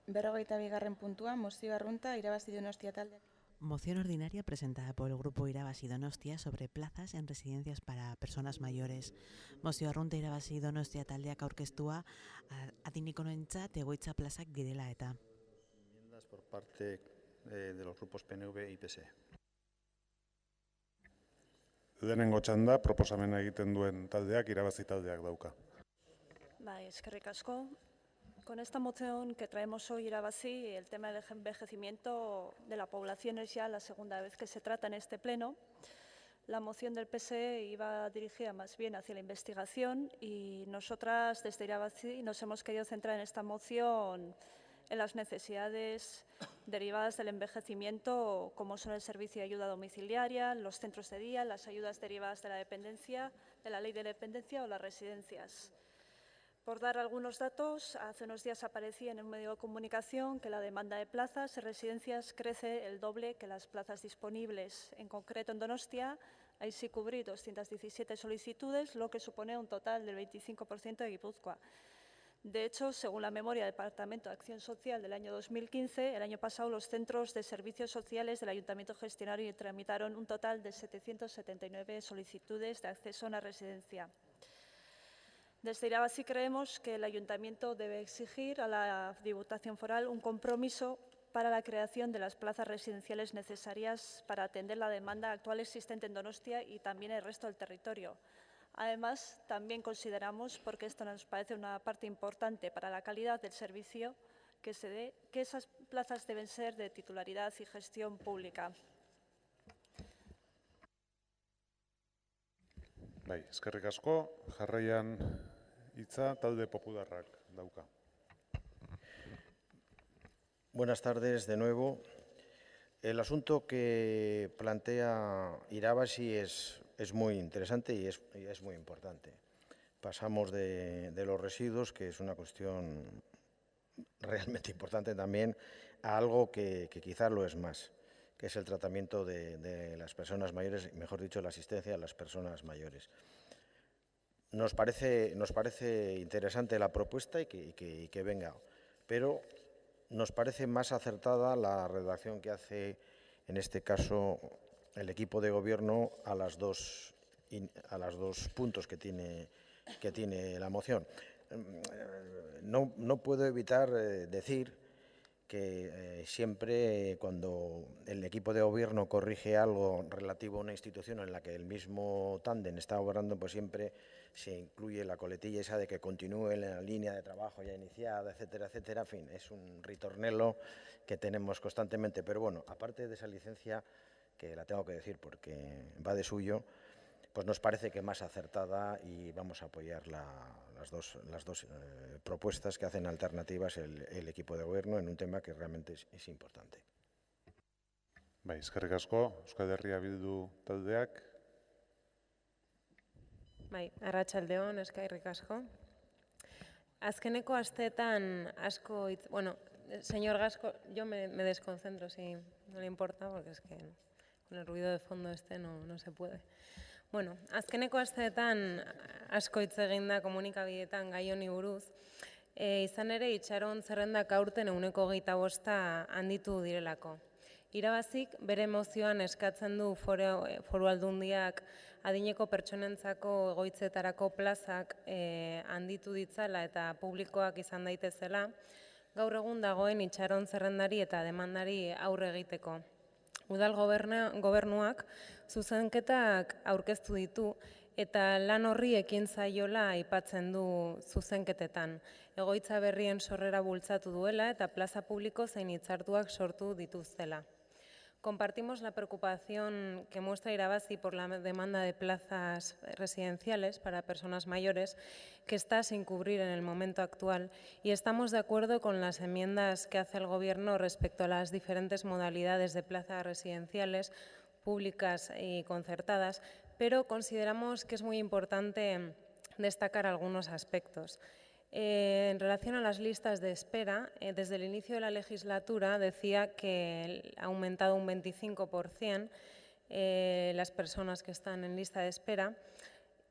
Berrogeita bigarren puntua, mozio arrunta, Irabazi Donostia taldeak. Moción ordinaria presentada por el Grupo Irabazi Donostia sobre plazas en residencias para personas mayores. Mozio arrunta Irabazi Donostia taldeak aurkeztua adinikoentzat egoitza plazak direla eta. Enmiendas por parte de los grupos PNV y PSE. Lehenengo txanda, proposamena egiten duen taldeak, Irabazi taldeak dauka. Bai, eskerrik asko. Con esta moción que traemos hoy, Irabazi, el tema del envejecimiento de la población es ya la segunda vez que se trata en este pleno. La moción del PSE iba dirigida más bien hacia la investigación y nosotras desde Irabazi nos hemos querido centrar en esta moción en las necesidades derivadas del envejecimiento, como son el servicio de ayuda domiciliaria, los centros de día, las ayudas derivadas de la dependencia, de la ley de dependencia o las residencias. Por dar algunos datos, hace unos días aparecía en un medio de comunicación que la demanda de plazas en residencias crece el doble que las plazas disponibles. En concreto, en Donostia, hay sí cubrir 217 solicitudes, lo que supone un total del 25% de Guipúzcoa. De hecho, según la memoria del Departamento de Acción Social del año 2015, el año pasado los centros de servicios sociales del Ayuntamiento gestionaron y tramitaron un total de 779 solicitudes de acceso a una residencia. Desde Irabazi creemos que el Ayuntamiento debe exigir a la Diputación Foral un compromiso para la creación de las plazas residenciales necesarias para atender la demanda actual existente en Donostia y también el resto del territorio. Además, también consideramos, porque esto nos parece una parte importante para la calidad del servicio que se dé, que esas plazas deben ser de titularidad y gestión pública. Bai, eskerrik asko, jarraian hitza talde popularrak dauka. Buenas tardes de nuevo. El asunto que plantea Irabazi es muy interesante y es muy importante. Pasamos de los residuos, que es una cuestión realmente importante también, a algo que quizás lo es más, que es el tratamiento de las personas mayores, mejor dicho, la asistencia a las personas mayores. Nos parece interesante la propuesta y que venga, pero nos parece más acertada la redacción que hace, en este caso, el equipo de gobierno a las dos puntos que tiene la moción. No puedo evitar decir que siempre cuando el equipo de gobierno corrige algo relativo a una institución en la que el mismo tándem está obrando, pues siempre se incluye la coletilla esa de que continúe en la línea de trabajo ya iniciada, etcétera, etcétera. En fin, es un ritornelo que tenemos constantemente. Pero bueno, aparte de esa licencia, que la tengo que decir porque va de suyo, pues nos parece que más acertada y vamos a apoyar las dos propuestas que hacen alternativas el equipo de gobierno en un tema que realmente es importante. Bai, eskerrik asko, Euskal Herria Bildu taldeak. Bai, arratsaldeon, eskerrik asko. Azkeneko asteetan asko bueno, señor Gasco, yo me desconcentro si no le importa, porque es que con el ruido de fondo no se puede. Bueno, azkeneko asteetan asko hitz egin da komunikabideetan gai honi buruz, izan ere itxaron zerrendak aurten 25% handitu direlako. Irabazik bere mozioan eskatzen du foru aldundiak adineko pertsonentzako egoitzetarako plazak handitu ditzala eta publikoak izan daitezela, gaur egun dagoen itxaron zerrendari eta demandari aurre egiteko. Udal gobernuak zuzenketak aurkeztu ditu eta lan horri ekin zaiola aipatzen du zuzenketetan. Egoitza berrien sorrera bultzatu duela eta plaza publiko zein hitzartuak sortu dituztela. Compartimos la preocupación que muestra Irabazi por la demanda de plazas residenciales para personas mayores que está sin cubrir en el momento actual y estamos de acuerdo con las enmiendas que hace el Gobierno respecto a las diferentes modalidades de plazas residenciales públicas y concertadas, pero consideramos que es muy importante destacar algunos aspectos. En relación a las listas de espera, desde el inicio de la legislatura decía que ha aumentado un 25% las personas que están en lista de espera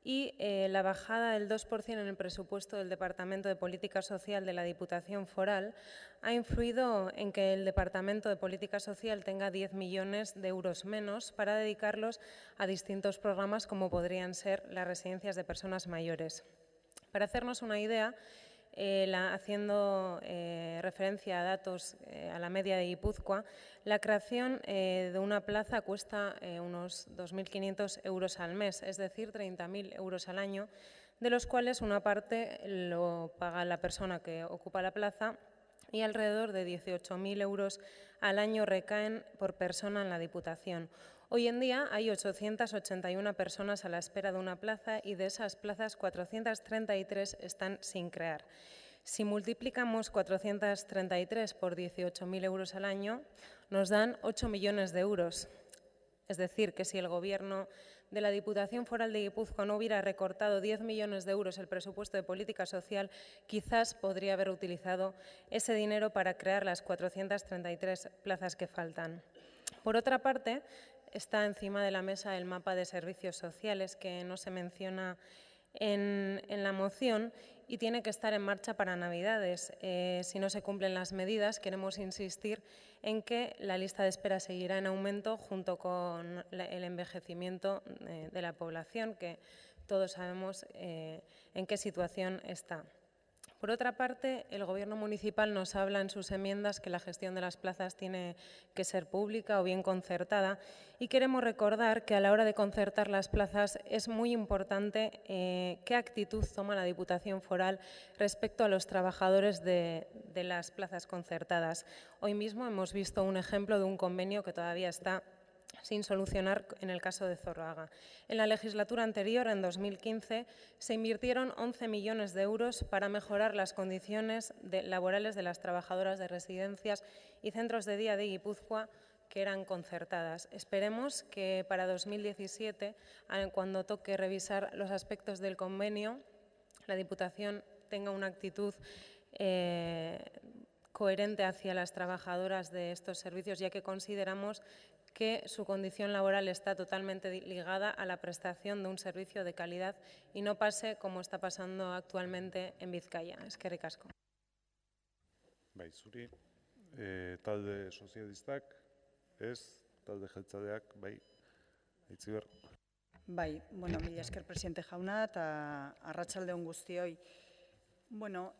y la bajada del 2% en el presupuesto del Departamento de Política Social de la Diputación Foral ha influido en que el Departamento de Política Social tenga 10 millones de euros menos para dedicarlos a distintos programas como podrían ser las residencias de personas mayores. Para hacernos una idea, haciendo referencia a datos a la media de Guipúzcoa, la creación de una plaza cuesta unos 2.500 euros al mes, es decir, 30.000 euros al año, de los cuales una parte lo paga la persona que ocupa la plaza y alrededor de 18.000 euros al año recaen por persona en la Diputación. Hoy en día hay 881 personas a la espera de una plaza y de esas plazas 433 están sin crear. Si multiplicamos 433 por 18.000 euros al año, nos dan 8 millones de euros. Es decir, que si el Gobierno de la Diputación Foral de Guipúzcoa no hubiera recortado 10 millones de euros el presupuesto de política social, quizás podría haber utilizado ese dinero para crear las 433 plazas que faltan. Por otra parte, está encima de la mesa el mapa de servicios sociales que no se menciona en la moción y tiene que estar en marcha para Navidades. Si no se cumplen las medidas, queremos insistir en que la lista de espera seguirá en aumento junto con el envejecimiento de la población, que todos sabemos en qué situación está. Por otra parte, el Gobierno municipal nos habla en sus enmiendas que la gestión de las plazas tiene que ser pública o bien concertada y queremos recordar que a la hora de concertar las plazas es muy importante qué actitud toma la Diputación Foral respecto a los trabajadores de las plazas concertadas. Hoy mismo hemos visto un ejemplo de un convenio que todavía está sin solucionar en el caso de Zorroaga. En la legislatura anterior, en 2015, se invirtieron 11 millones de euros para mejorar las condiciones laborales de las trabajadoras de residencias y centros de día de Guipúzcoa que eran concertadas. Esperemos que para 2017, cuando toque revisar los aspectos del convenio, la Diputación tenga una actitud coherente hacia las trabajadoras de estos servicios, ya que consideramos que su condición laboral está totalmente ligada a la prestación de un servicio de calidad y no pase como está pasando actualmente en Bizkaia. Eskerrik asko. Bai, zuri, talde sozialistak, ez, talde jeltzaleak, bai, Aitziber. Bai, bueno, mila esker presidente jauna eta arratsalde on guztioi. Bueno,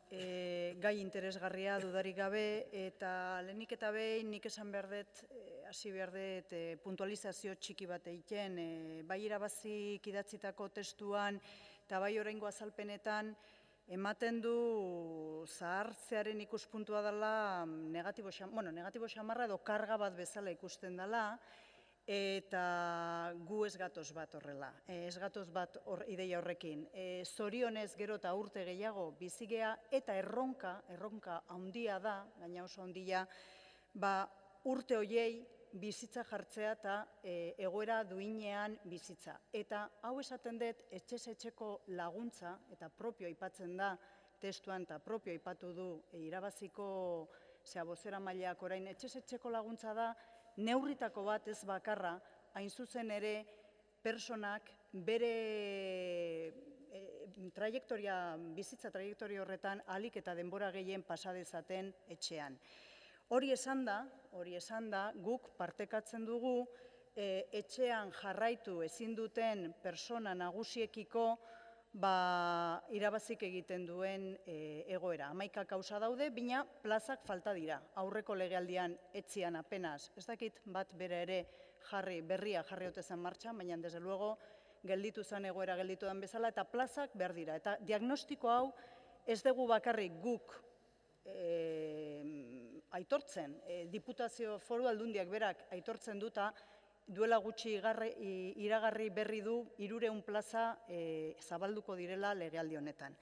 gai interesgarria dudarik gabe eta lehenik eta behin nik esan behar dut, hasi behar dut puntualizazio txiki bat egiten, bai Irabazik idatzitako testuan eta bai oraingo azalpenetan ematen du zahartzearen ikuspuntua dela negatibo xamarra edo karga bat bezala ikusten dela, eta gu ez gatoz bat horrela, ez gatoz bat ideia horrekin. Zorionez gero eta urte gehiago bizigea eta erronka handia da, gaina oso handia, urte horiei bizitza jartzea eta egoera duinean bizitza. Eta hau esaten dut etxez etxeko laguntza, eta propio aipatzen da testuan eta propio aipatu du irabaziko bozeramaileak orain etxez etxeko laguntza da neurritako bat ez bakarra, hain zuzen ere pertsonak bere bizitza trajektoria horretan ahalik eta denbora gehien pasa dezaten etxean. Hori esan da, guk partekatzen dugu etxean jarraitu ezin duten pertsona nagusiekiko irabazik egiten duen egoera. 11 kausa daude, baina plazak falta dira. Aurreko legealdian etzian apenas, ez dakit bat bere ere berria jarri ote zen martxan, baina desde luego gelditu zen egoera gelditu den bezala, eta plazak behar dira. Eta diagnostiko hau ez dugu bakarrik guk aitortzen, Diputazio Foru Aldundiak berak aitortzen duta, duela gutxi iragarri berri du 300 plaza zabalduko direla legealdi honetan.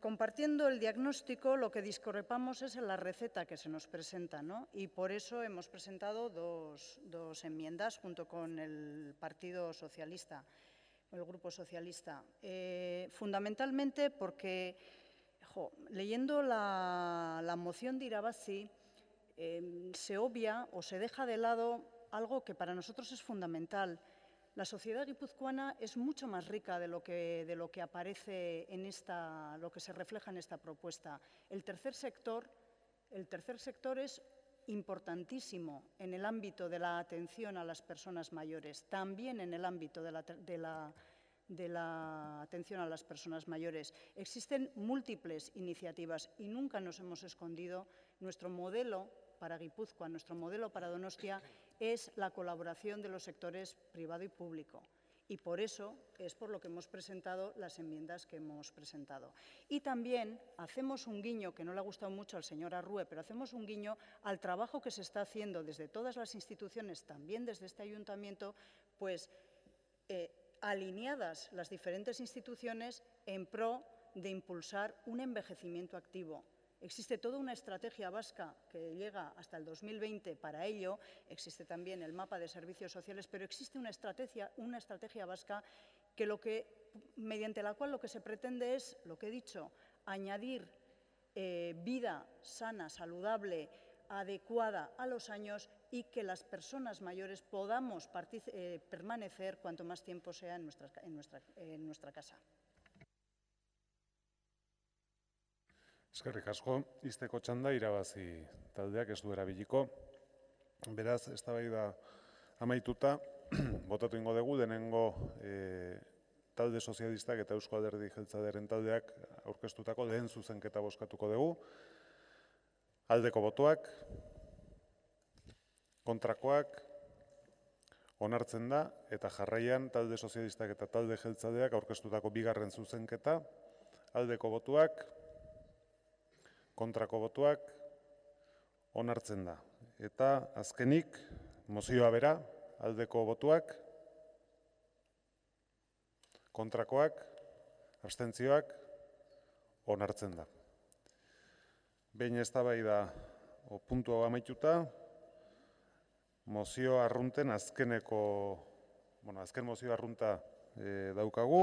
Compartiendo el diagnóstico, lo que discrepamos es en la receta que se nos presenta, ¿no? Y por eso hemos presentado dos enmiendas junto con el Partido Socialista, el Grupo Socialista. Fundamentalmente porque, leyendo la moción de Irabazi, se obvia o se deja de lado algo que para nosotros es fundamental. La sociedad guipuzcoana es mucho más rica de lo que aparece en lo que se refleja en esta propuesta. El tercer sector es importantísimo en el ámbito de la atención a las personas mayores, también en el ámbito de la atención a las personas mayores. Existen múltiples iniciativas y nunca nos hemos escondido. Nuestro modelo para Guipúzcoa, nuestro modelo para Donostia es la colaboración de los sectores privado y público. Y por eso es por lo que hemos presentado las enmiendas que hemos presentado. Y también hacemos un guiño, que no le ha gustado mucho al señor Arrue, pero hacemos un guiño al trabajo que se está haciendo desde todas las instituciones, también desde este ayuntamiento, pues alineadas las diferentes instituciones en pro de impulsar un envejecimiento activo. Existe toda una estrategia vasca que llega hasta el 2020 para ello, existe también el mapa de servicios sociales, pero existe una estrategia vasca mediante la cual lo que se pretende es, lo que he dicho, añadir vida sana, saludable, adecuada a los años y que las personas mayores podamos permanecer cuanto más tiempo sea en nuestra casa. Eskerrik asko, izteko txanda Irabazi taldeak ez du erabiliko. Beraz, eztabaida amaituta, botatu ingo dugu, denengo talde sozialistak eta Eusko Alderdi Jeltzalearen taldeak aurkeztutako lehen zuzenketa bozkatuko dugu. Aldeko botoak, kontrakoak, onartzen da, eta jarraian talde sozialistak eta talde jeltzaleak aurkeztutako bigarren zuzenketa, aldeko botoak, kontrako botoak, onartzen da. Eta azkenik, mozioa bera, aldeko botoak, kontrakoak, abstentzioak, onartzen da. Behin eztabaida puntu hau amaituta, mozio arrunten azken mozio arrunta daukagu,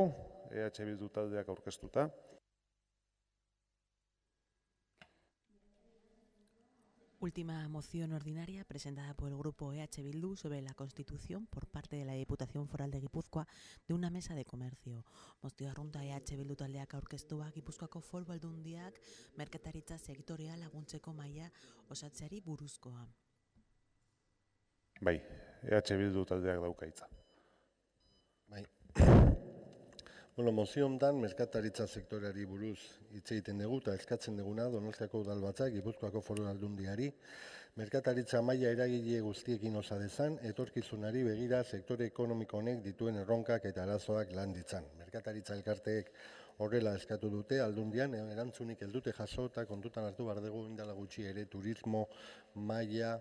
EH Bildu taldeak aurkeztuta. Última moción ordinaria presentada por el Grupo EH Bildu sobre la constitución por parte de la Diputación Foral de Guipúzcoa de una mesa de comercio. Mozio arrunta EH Bildu taldeak aurkeztua Gipuzkoako Foru Aldundiak merkataritza sektorea laguntzeko maila osatzeari buruzkoa. Bai, EH Bildu taldeak dauka hitza. Bai. Mozio honetan merkataritza sektoreari buruz hitz egiten dugu eta eskatzen duguna Donostiako Udalbatzak Gipuzkoako Foru Aldundiari merkataritza maila eragile guztiekin osa dezan, etorkizunari begira sektore ekonomiko honek dituen erronkak eta arazoak lan ditzan. Merkataritza elkarteek horrela eskatu dute, Aldundian erantzunik ez dute jaso eta kontutan hartu behar dugu indala gutxi ere turismo maila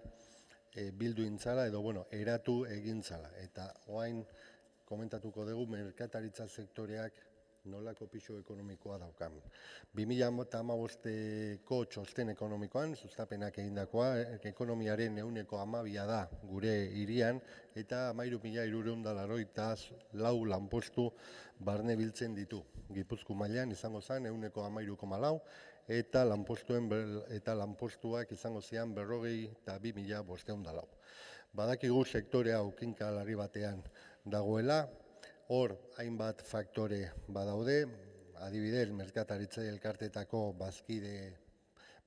bildu intzala edo eratu egintzala. Eta orain komentatuko dugu merkataritza sektoreak nolako pisu ekonomikoa daukan. 2015ko txosten ekonomikoan, sustapenak egindakoa, ekonomiaren 12% da gure hirian, eta 13.684 lanpostu barne biltzen ditu. Gipuzkoa mailan izango zen 13,4, eta lanpostuak izango zian 42.504. Badakigu sektore hau kinka larri batean dagoela, hor hainbat faktore badaude, adibidez, merkataritza elkartetako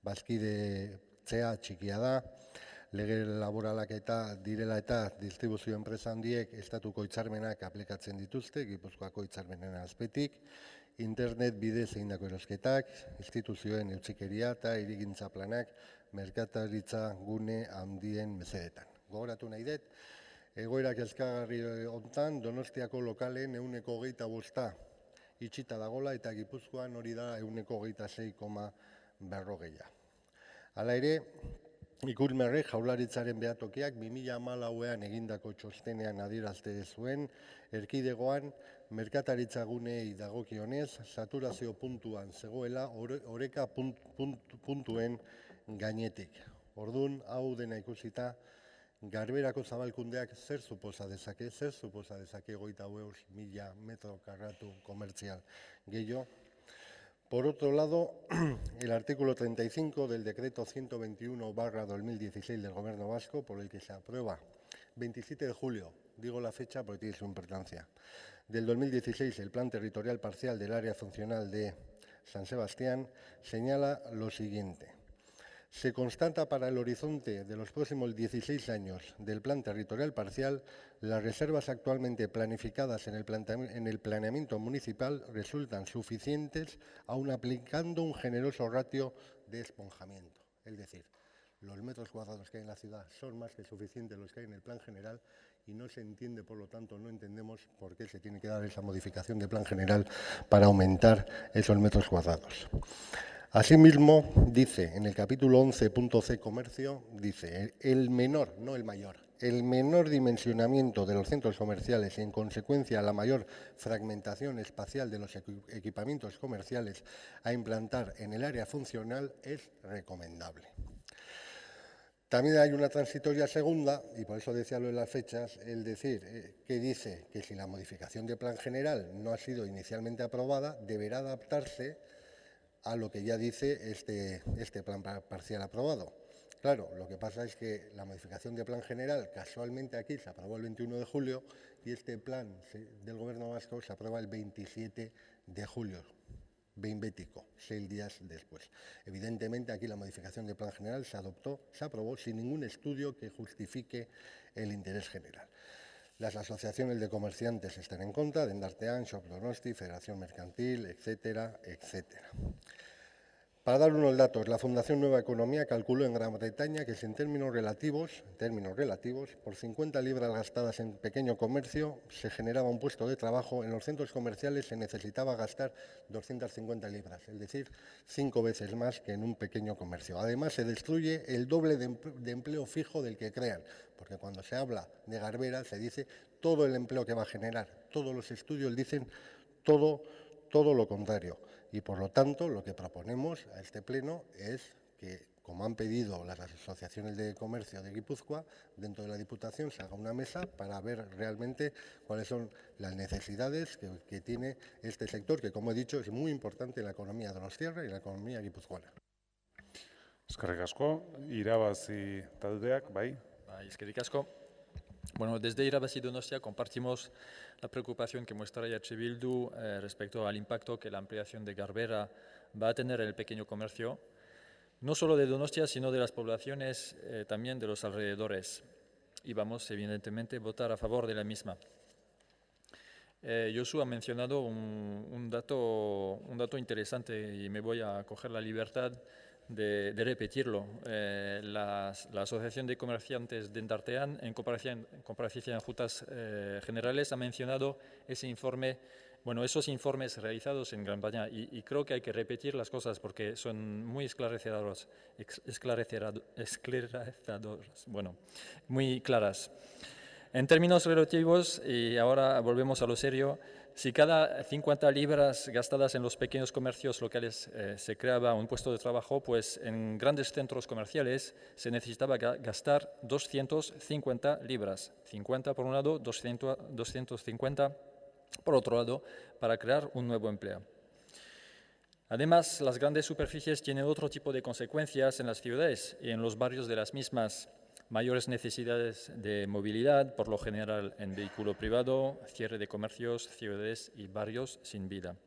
bazkidetzea txikia da, lege laboralak eta direla eta distribuzio enpresa handiek estatuko hitzarmenak aplikatzen dituzte, Gipuzkoako hitzarmenen azpetik, internet bidez egindako erosketak, instituzioen eutxikeria eta hirigintza planak merkataritza gune handien mesedetan. Gogoratu nahi dut, egoera kezkagarri honetan Donostiako lokalen 25% itxita dagola eta Gipuzkoan hori da 26,40. Hala ere, Ikusmerrek Jaurlaritzaren behatokiak 2014an egindako txostenean adierazte zuen, erkidegoan merkataritza gunei dagokionez, saturazio puntuan zegoela oreka puntuen gainetik. Orduan, hau dena ikusita, Garberako zabalkundeak zer suposa dezake 25.000 metro karratu komertzial gehiago. Por otro lado, el artículo 35 del decreto 121/2016 del Gobierno Vasco, por el que se aprueba 27 de julio, digo la fecha porque tiene su importancia, del 2016 el Plan Territorial Parcial del Área Funcional de San Sebastián, señala lo siguiente. Se constata para el horizonte de los próximos 16 años del Plan Territorial Parcial, las reservas actualmente planificadas en el planeamiento municipal resultan suficientes, aun aplicando un generoso ratio de esponjamiento. Es decir, los metros cuadrados que hay en la ciudad son más que suficientes los que hay en el plan general y no se entiende, por lo tanto, no entendemos por qué se tiene que dar esa modificación de plan general para aumentar esos metros cuadrados. Asimismo, dice en el capítulo 11.c Comercio, dice el menor, no el mayor, el menor dimensionamiento de los centros comerciales y en consecuencia la mayor fragmentación espacial de los equipamientos comerciales a implantar en el área funcional es recomendable. También hay una transitoria segunda, y por eso decía lo de las fechas, el decir que dice que si la modificación de plan general no ha sido inicialmente aprobada, deberá adaptarse a lo que ya dice este plan parcial aprobado. Claro, lo que pasa es que la modificación de plan general casualmente aquí se aprobó el 21 de julio y este plan del Gobierno vasco se aprueba el 27 de julio, behin betiko, 6 días después. Evidentemente aquí la modificación de plan general se aprobó sin ningún estudio que justifique el interés general. Las asociaciones de comerciantes están en contra, Dendartean, Shop Donosti, Federación Mercantil, etcétera, etcétera. Para dar unos datos, la Fundación Nueva Economía calculó en Gran Bretaña que si en términos relativos, por 50 libras gastadas en pequeño comercio se generaba un puesto de trabajo, en los centros comerciales se necesitaba gastar 250 libras, es decir, 5 veces más que en un pequeño comercio. Además, se destruye el doble de empleo fijo del que crean, porque cuando se habla de Garbera se dice todo el empleo que va a generar. Todos los estudios dicen todo lo contrario. Y, por lo tanto, lo que proponemos a este Pleno es que, como han pedido las asociaciones de comercio de Guipúzcoa, dentro de la Diputación se haga una mesa para ver realmente cuáles son las necesidades que tiene este sector, que, como he dicho, es muy importante en la economía donostiarra y en la economía guipuzcoana. Eskerrik asko, irabazi taldeak, bai. Eskerrik asko. Bueno, desde Irabazi Donostia compartimos la preocupación que muestra EH Bildu respecto al impacto que la ampliación de Garbera va a tener en el pequeño comercio, no solo de Donostia, sino de las poblaciones también de los alrededores. Y vamos, evidentemente, a votar a favor de la misma. Josu ha mencionado un dato interesante y me voy a coger la libertad de repetirlo. La Asociación de Comerciantes de Endartean, en comparecencia en Juntas Generales, ha mencionado ese informe, bueno, esos informes realizados en Gran Bretaña y creo que hay que repetir las cosas porque son muy esclarecedores, bueno, muy claras. En términos relativos, y ahora volvemos a lo serio, si cada 50 libras gastadas en los pequeños comercios locales se creaba un puesto de trabajo, pues en grandes centros comerciales se necesitaba gastar 250 libras. 50 por un lado, 250 por otro lado, para crear un nuevo empleo. Además, las grandes superficies tienen otro tipo de consecuencias en las ciudades y en los barrios de las mismas. Mayores necesidades de movilidad, por lo general en vehículo privado, cierre de comercios, ciudades y barrios sin vida.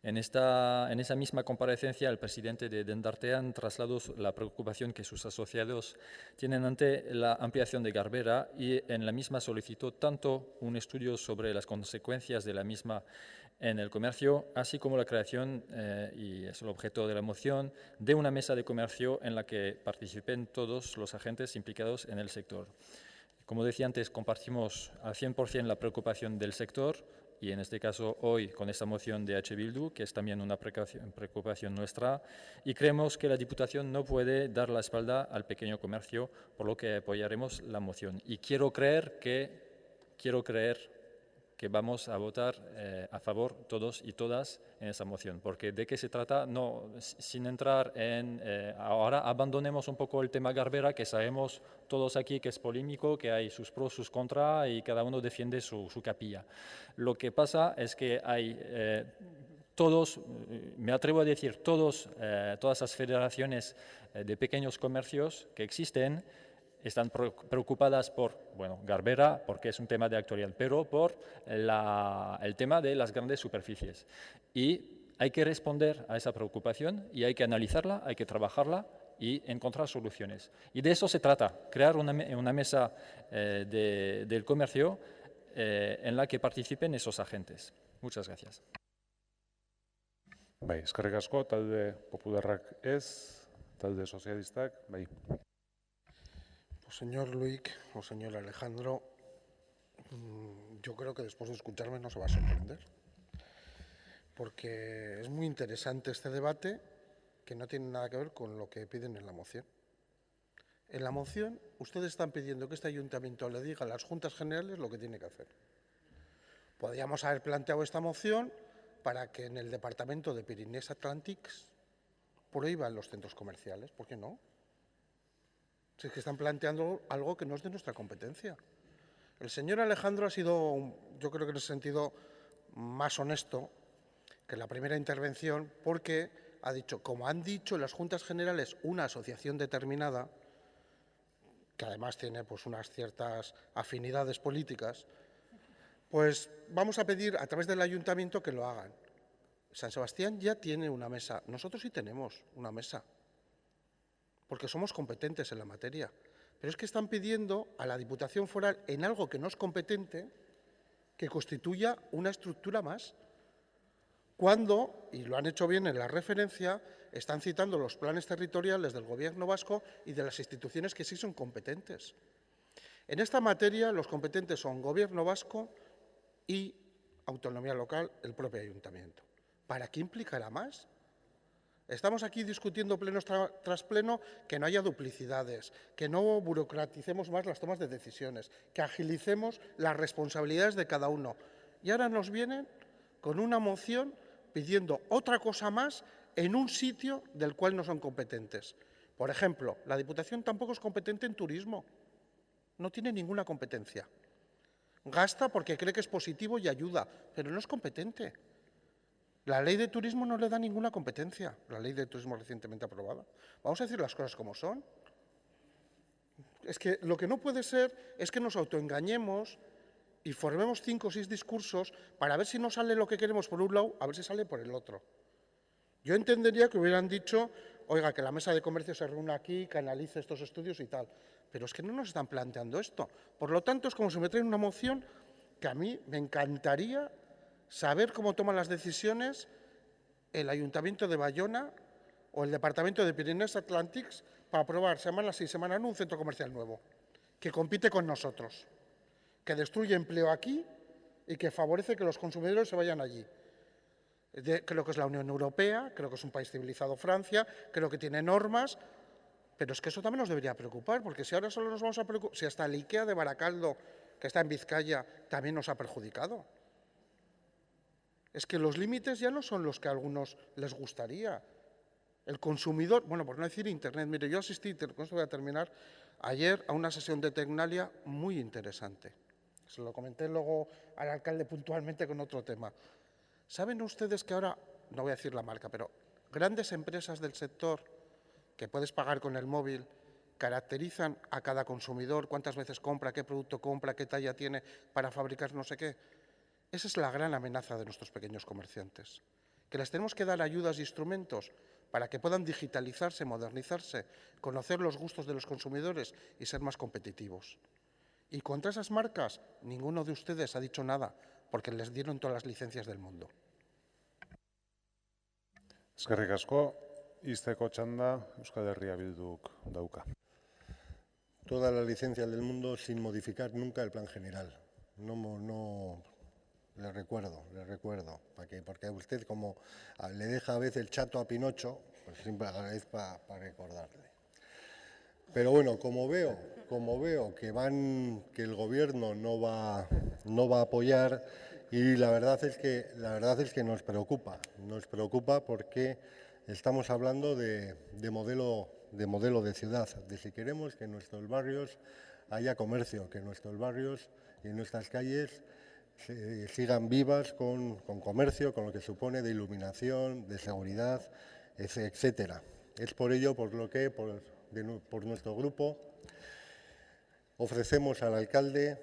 En esa misma comparecencia, el presidente de Dendartean trasladó la preocupación que sus asociados tienen ante la ampliación de Garbera y en la misma solicitó tanto un estudio sobre las consecuencias de la misma en el comercio, así como la creación, y es el objeto de la moción, de una mesa de comercio en la que participen todos los agentes implicados en el sector. Como decía antes, compartimos al 100% la preocupación del sector y en este caso hoy con esta moción de H. Bildu, que es también una preocupación nuestra, y creemos que la Diputación no puede dar la espalda al pequeño comercio, por lo que apoyaremos la moción. Y quiero creer que vamos a votar a favor todos y todas en esa moción, porque de qué se trata, no, sin entrar en, ahora abandonemos un poco el tema Garbera, que sabemos todos aquí que es polémico, que hay sus pros, sus contras y cada uno defiende su capilla. Lo que pasa es que hay todos, me atrevo a decir todas las federaciones de pequeños comercios que existen, están preocupadas por, bueno, Garbera, porque es un tema de actualidad, pero por el tema de las grandes superficies. Y hay que responder a esa preocupación y hay que analizarla, hay que trabajarla y encontrar soluciones. Y de eso se trata, crear una mesa del comercio en la que participen esos agentes. Muchas gracias. Bai, eskerrik asko, talde popularrak ez, talde sozialistak, bai. Señor Luik o señor Alejandro, yo creo que después de escucharme no se va a sorprender, porque es muy interesante este debate que no tiene nada que ver con lo que piden en la moción. En la moción ustedes están pidiendo que este ayuntamiento le diga a las Juntas Generales lo que tiene que hacer. Podríamos haber planteado esta moción para que en el departamento de Pyrénées Atlantiques prohíban los centros comerciales, ¿por qué no? Si es que están planteando algo que no es de nuestra competencia. El señor Alejandro ha sido, yo creo que en ese sentido, más honesto que en la primera intervención, porque ha dicho, como han dicho en las Juntas Generales una asociación determinada, que además tiene pues, unas ciertas afinidades políticas, pues vamos a pedir a través del ayuntamiento que lo hagan. San Sebastián ya tiene una mesa, nosotros sí tenemos una mesa, porque somos competentes en la materia. Pero es que están pidiendo a la Diputación Foral, en algo que no es competente, que constituya una estructura más. Cuando, y lo han hecho bien en la referencia, están citando los planes territoriales del Gobierno vasco y de las instituciones que sí son competentes. En esta materia, los competentes son Gobierno vasco y autonomía local, el propio ayuntamiento. ¿Para qué implicará más? Estamos aquí discutiendo pleno tras pleno que no haya duplicidades, que no burocraticemos más las tomas de decisiones, que agilicemos las responsabilidades de cada uno. Y ahora nos vienen con una moción pidiendo otra cosa más en un sitio del cual no son competentes. Por ejemplo, la Diputación tampoco es competente en turismo. No tiene ninguna competencia. Gasta porque cree que es positivo y ayuda, pero no es competente. La ley de turismo no le da ninguna competencia, la ley de turismo recientemente aprobada. Vamos a decir las cosas como son. Es que lo que no puede ser es que nos autoengañemos y formemos 5 o 6 discursos para ver si no sale lo que queremos por un lado, a ver si sale por el otro. Yo entendería que hubieran dicho, oiga, que la mesa de comercio se reúna aquí, que analice estos estudios y tal. Pero es que no nos están planteando esto. Por lo tanto, es como si me traen una moción que a mí me encantaría saber cómo toman las decisiones el Ayuntamiento de Bayona o el Departamento de Pyrénées Atlantiques para aprobar semana sí, semana no un centro comercial nuevo, que compite con nosotros, que destruye empleo aquí y que favorece que los consumidores se vayan allí. Creo que es la Unión Europea, creo que es un país civilizado Francia, creo que tiene normas, pero es que eso también nos debería preocupar, porque si ahora solo nos vamos a preocupar, si hasta el IKEA de Baracaldo, que está en Vizcaya, también nos ha perjudicado. Es que los límites ya no son los que a algunos les gustaría. El consumidor, bueno, por no decir Internet, mire, yo asistí, con esto voy a terminar, ayer a una sesión de Tecnalia muy interesante. Se lo comenté luego al alcalde puntualmente con otro tema. ¿Saben ustedes que ahora, no voy a decir la marca, pero grandes empresas del sector que puedes pagar con el móvil caracterizan a cada consumidor, cuántas veces compra, qué producto compra, qué talla tiene para fabricar no sé qué? Esa es la gran amenaza de nuestros pequeños comerciantes, que les tenemos que dar ayudas e instrumentos para que puedan digitalizarse, modernizarse, conocer los gustos de los consumidores y ser más competitivos. Y contra esas marcas, ninguno de ustedes ha dicho nada, porque les dieron todas las licencias del mundo. Eskerrik asko, izteko txanda Euskal Herria Bilduk dauka. Todas las licencias del mundo sin modificar nunca el plan general. No le recuerdo, porque a usted como le deja a veces el chato a Pinocho, pues siempre agradezco para recordarle. Pero bueno, como veo que el gobierno no va a apoyar, y la verdad es que nos preocupa porque estamos hablando de modelo de ciudad, de si queremos que en nuestros barrios haya comercio, que en nuestros barrios y en nuestras calles sigan vivas con comercio, con lo que supone de iluminación, de seguridad, etcétera. Es por ello por lo que por nuestro grupo ofrecemos al alcalde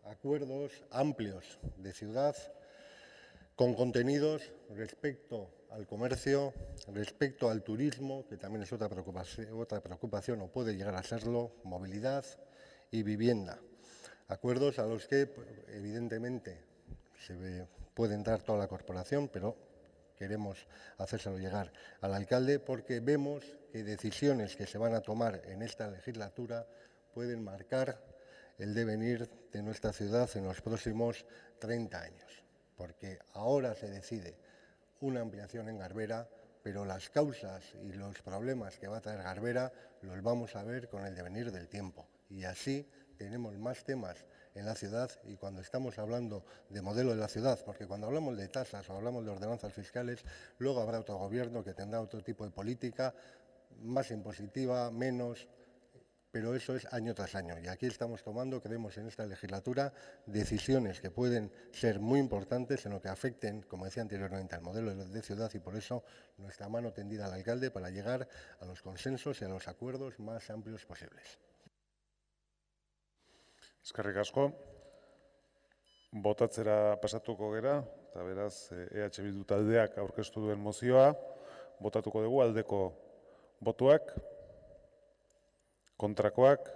acuerdos amplios de ciudad con contenidos respecto al comercio, respecto al turismo, que también es otra preocupación o puede llegar a serlo, movilidad y vivienda. Acuerdos a los que, evidentemente, se puede entrar toda la corporación, pero queremos hacérselo llegar al alcalde porque vemos que decisiones que se van a tomar en esta legislatura pueden marcar el devenir de nuestra ciudad en los próximos 30 años. Porque ahora se decide una ampliación en Garbera, pero las causas y los problemas que va a traer Garbera los vamos a ver con el devenir del tiempo. Y así tenemos más temas en la ciudad, y cuando estamos hablando de modelo de la ciudad, porque cuando hablamos de tasas o hablamos de ordenanzas fiscales, luego habrá otro gobierno que tendrá otro tipo de política, más impositiva, menos, pero eso es año tras año. Y aquí estamos tomando, creemos en esta legislatura, decisiones que pueden ser muy importantes en lo que afecten, como decía anteriormente, al modelo de ciudad, y por eso nuestra mano tendida al alcalde para llegar a los consensos y a los acuerdos más amplios posibles. Eskerrik asko, botatzera pasatuko gera, eta beraz EH Bildu taldeak aurkeztu duen mozioa, botatuko dugu aldeko botuak, kontrakoak,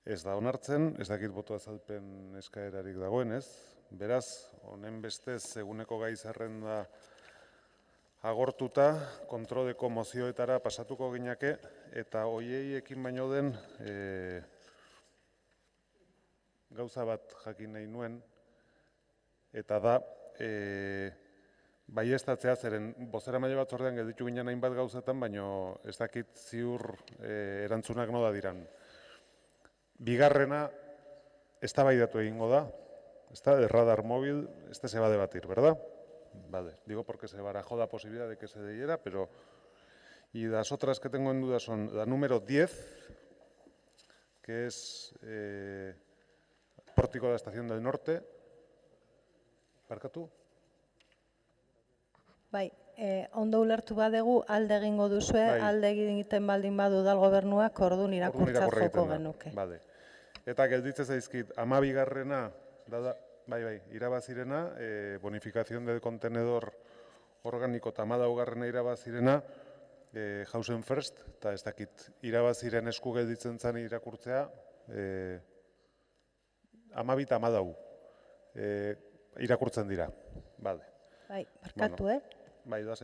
ez da onartzen, ez dakit boto azalpen eskaerarik dagoenez, beraz, honen bestez eguneko gai zerrenda agortuta, kontroleko mozioetara pasatuko gineke, eta hoiei ekin baino den gauza bat jakin nahi nuen, eta da, baieztatzea zeren bozeramaile batzordean gelditu ginen hainbat gauzetan, baino ez dakit ziur erantzunak nola diran. Bigarrena, eztabaidatu egingo da, el radar móvil, se va a debatir, ¿verdad? Vale, digo porque se barajó la posibilidad de que se diera, pero... Y las otras que tengo en duda son la número 10, que es Pórtico de la Estación del Norte. Barkatu? Bai, ondo ulertu badegu alde egingo duzue, alde egiten baldin badu dal gobernuak, orduan irakurtzat joko genuke. Vale. Eta gelditzen zaizkit, 12garrena, irabazirena, bonificación del contenedor orgánico, eta 14garrena irabazirena, Housing First, eta ez dakit, irabaziren esku gelditzen zan irakurtzea, 12 eta 14 irakurtzen dira. Vale. Bai, barkatu, Bai, da,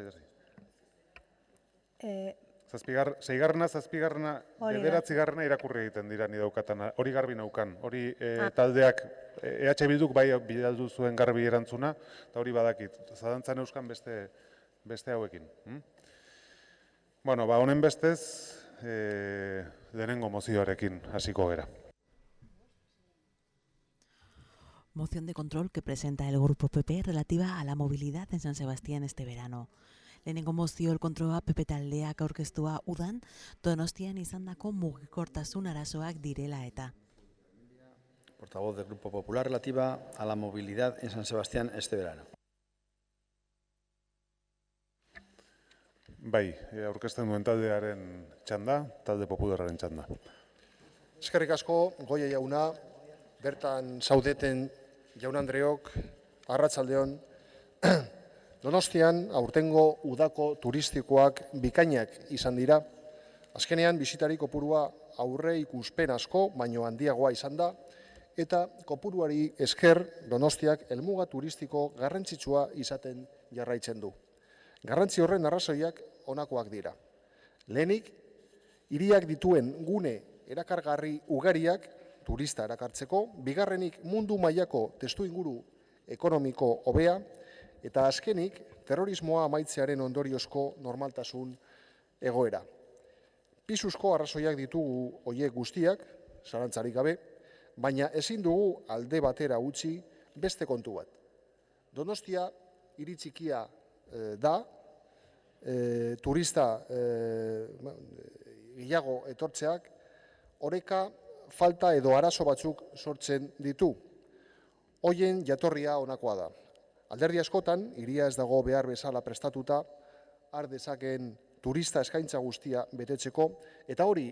Seigarrena, zazpigarrena, bederatzigarrena irakurri egiten dira ni daukatan, hori garbi naukan. Hori taldeak, EH Bilduk bai bidaldu zuen garbi erantzuna, eta hori badakit, zadantzan euskan beste hauekin. Bueno, honen bestez, lehenengo mozioarekin hasiko gera. Moción de control que presenta el Grupo PP relativa a la movilidad en San Sebastián este verano. Lehenengo mozio elkontroa PP taldeak aurkeztua udan, Donostian izandako mugikortasun arazoak direla eta. Portavoz del Grupo Popular relativa a la movilidad en San Sebastián este verano. Bai, aurkezten duen taldearen txanda, talde popularraren txanda. Eskerrik asko, Goia jauna, bertan zaudeten jaun Andreok, arratsaldeon. Donostian aurtengo udako turistikoak bikainak izan dira. Azkenean bisitari kopurua aurre ikuspen asko, baino handiagoa izan da, eta kopuruari esker Donostiak helmuga turistiko garrantzitsua izaten jarraitzen du. Garrantzi horren arrazoiak honakoak dira. Lehenik, hiriak dituen gune erakargarri ugariak turista erakartzeko, bigarrenik mundu mailako testuinguru ekonomiko hobea, eta azkenik terrorismoa amaitzearen ondoriozko normaltasun egoera. Pisuzko arrazoiak ditugu horiek guztiak, zalantzarik gabe, baina ezin dugu alde batera utzi beste kontu bat. Donostia hiri txikia da, turista gehiago etortzeak, oreka falta edo arazo batzuk sortzen ditu. Hoien jatorria honakoa da. Alderdi askotan, hiria ez dago behar bezala prestatuta, har dezakeen turista eskaintza guztia betetzeko, eta hori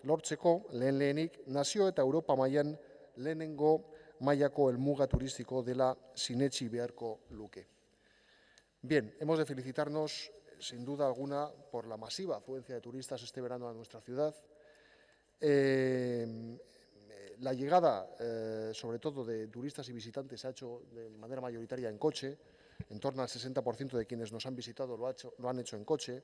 lortzeko lehenik nazio eta Europa mailan lehenengo mailako helmuga turistiko dela sinetsi beharko luke. Bien, hemos de felicitarnos sin duda alguna por la masiva afluencia de turistas este verano a nuestra ciudad. La llegada, sobre todo de turistas y visitantes, se ha hecho de manera mayoritaria en coche. En torno al 60% de quienes nos han visitado lo han hecho en coche.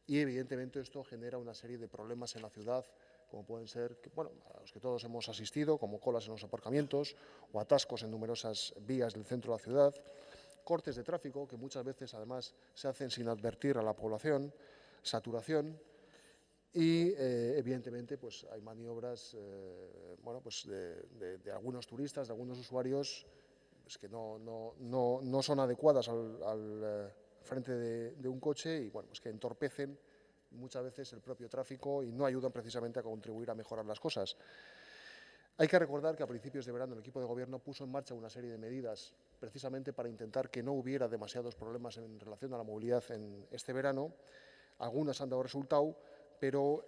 Y evidentemente esto genera una serie de problemas en la ciudad, como pueden ser, bueno, a los que todos hemos asistido, como colas en los aparcamientos o atascos en numerosas vías del centro de la ciudad, cortes de tráfico que muchas veces además se hacen sin advertir a la población, saturación. Y evidentemente pues hay maniobras de algunos turistas, de algunos usuarios pues, que no son adecuadas al frente de un coche y bueno, pues que entorpecen muchas veces el propio tráfico y no ayudan precisamente a contribuir a mejorar las cosas. Hay que recordar que a principios de verano el equipo de gobierno puso en marcha una serie de medidas precisamente para intentar que no hubiera demasiados problemas en relación a la movilidad en este verano. Algunas han dado resultado, pero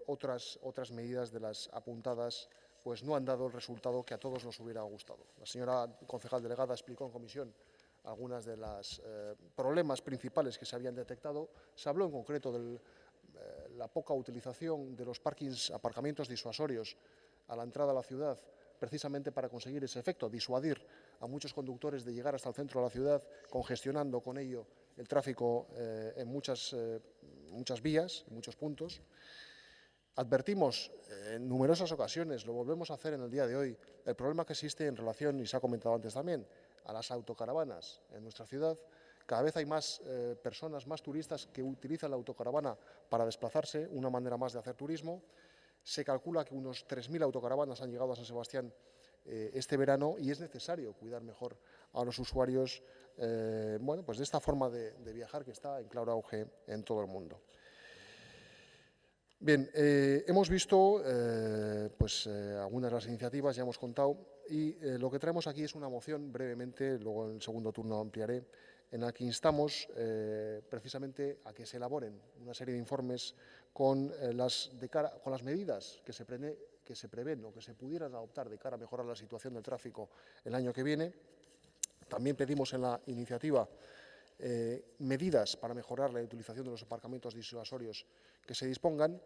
otras medidas de las apuntadas pues no han dado el resultado que a todos nos hubiera gustado. La señora concejal delegada explicó en comisión algunos de los problemas principales que se habían detectado. Se habló en concreto de la poca utilización de los aparcamientos disuasorios a la entrada a la ciudad, precisamente para conseguir ese efecto, disuadir a muchos conductores de llegar hasta el centro de la ciudad, congestionando con ello el tráfico en muchas vías, en muchos puntos. Advertimos en numerosas ocasiones, lo volvemos a hacer en el día de hoy, el problema que existe en relación, y se ha comentado antes también, a las autocaravanas en nuestra ciudad. Cada vez hay más personas, más turistas que utilizan la autocaravana para desplazarse, una manera más de hacer turismo. Se calcula que unos 3.000 autocaravanas han llegado a San Sebastián este verano y es necesario cuidar mejor a los usuarios pues de esta forma de viajar que está en claro auge en todo el mundo. Bien, hemos visto algunas de las iniciativas, ya hemos contado, y lo que traemos aquí es una moción, brevemente, luego en el segundo turno ampliaré, en la que instamos precisamente a que se elaboren una serie de informes con las medidas que se prevén o que se pudieran adoptar de cara a mejorar la situación del tráfico el año que viene. También pedimos en la iniciativa medidas para mejorar la utilización de los aparcamientos disuasorios que se dispongan,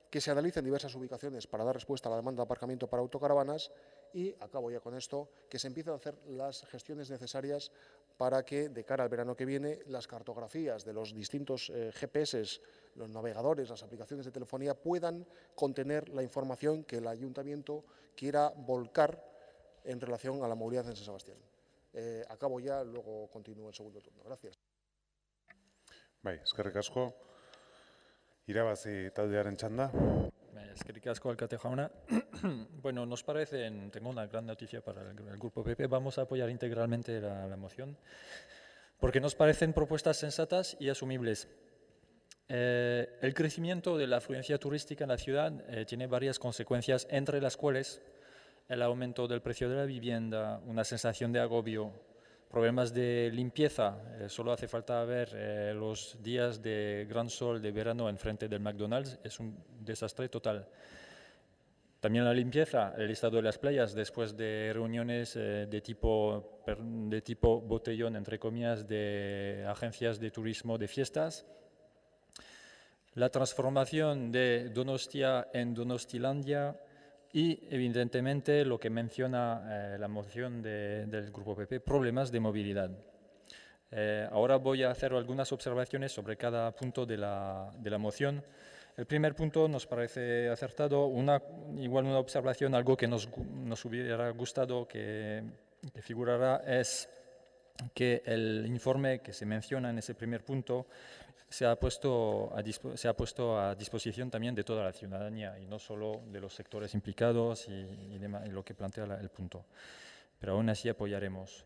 que se analicen diversas ubicaciones para dar respuesta a la demanda de aparcamiento para autocaravanas y, acabo ya con esto, que se empiecen a hacer las gestiones necesarias para que, de cara al verano que viene, las cartografías de los distintos GPS, los navegadores, las aplicaciones de telefonía, puedan contener la información que el Ayuntamiento quiera volcar en relación a la movilidad en San Sebastián. Acabo ya, luego continúo el segundo turno. Gracias. Bai, eskerrik asko. Irabazi taldearen txanda. eskerrik asko alkate jauna. Bueno, nos parece, tengo una gran noticia para el Grupo PP, vamos a apoyar integralmente la moción, porque nos parecen propuestas sensatas y asumibles. El crecimiento de la afluencia turística en la ciudad tiene varias consecuencias, entre las cuales el aumento del precio de la vivienda, una sensación de agobio, problemas de limpieza. Solo hace falta ver los días de gran sol de verano enfrente del McDonald's, es un desastre total. También la limpieza, el estado de las playas después de reuniones de tipo botellón, entre comillas, de agencias de turismo de fiestas. La transformación de Donostia en Donostilandia y, evidentemente, lo que menciona la moción del Grupo PP, problemas de movilidad. Ahora voy a hacer algunas observaciones sobre cada punto de la moción. El primer punto nos parece acertado, igual una observación, algo que nos hubiera gustado que figurara, es que el informe que se menciona en ese primer punto se ha puesto a disposición también de toda la ciudadanía y no solo de los sectores implicados y lo que plantea el punto. Pero aún así apoyaremos.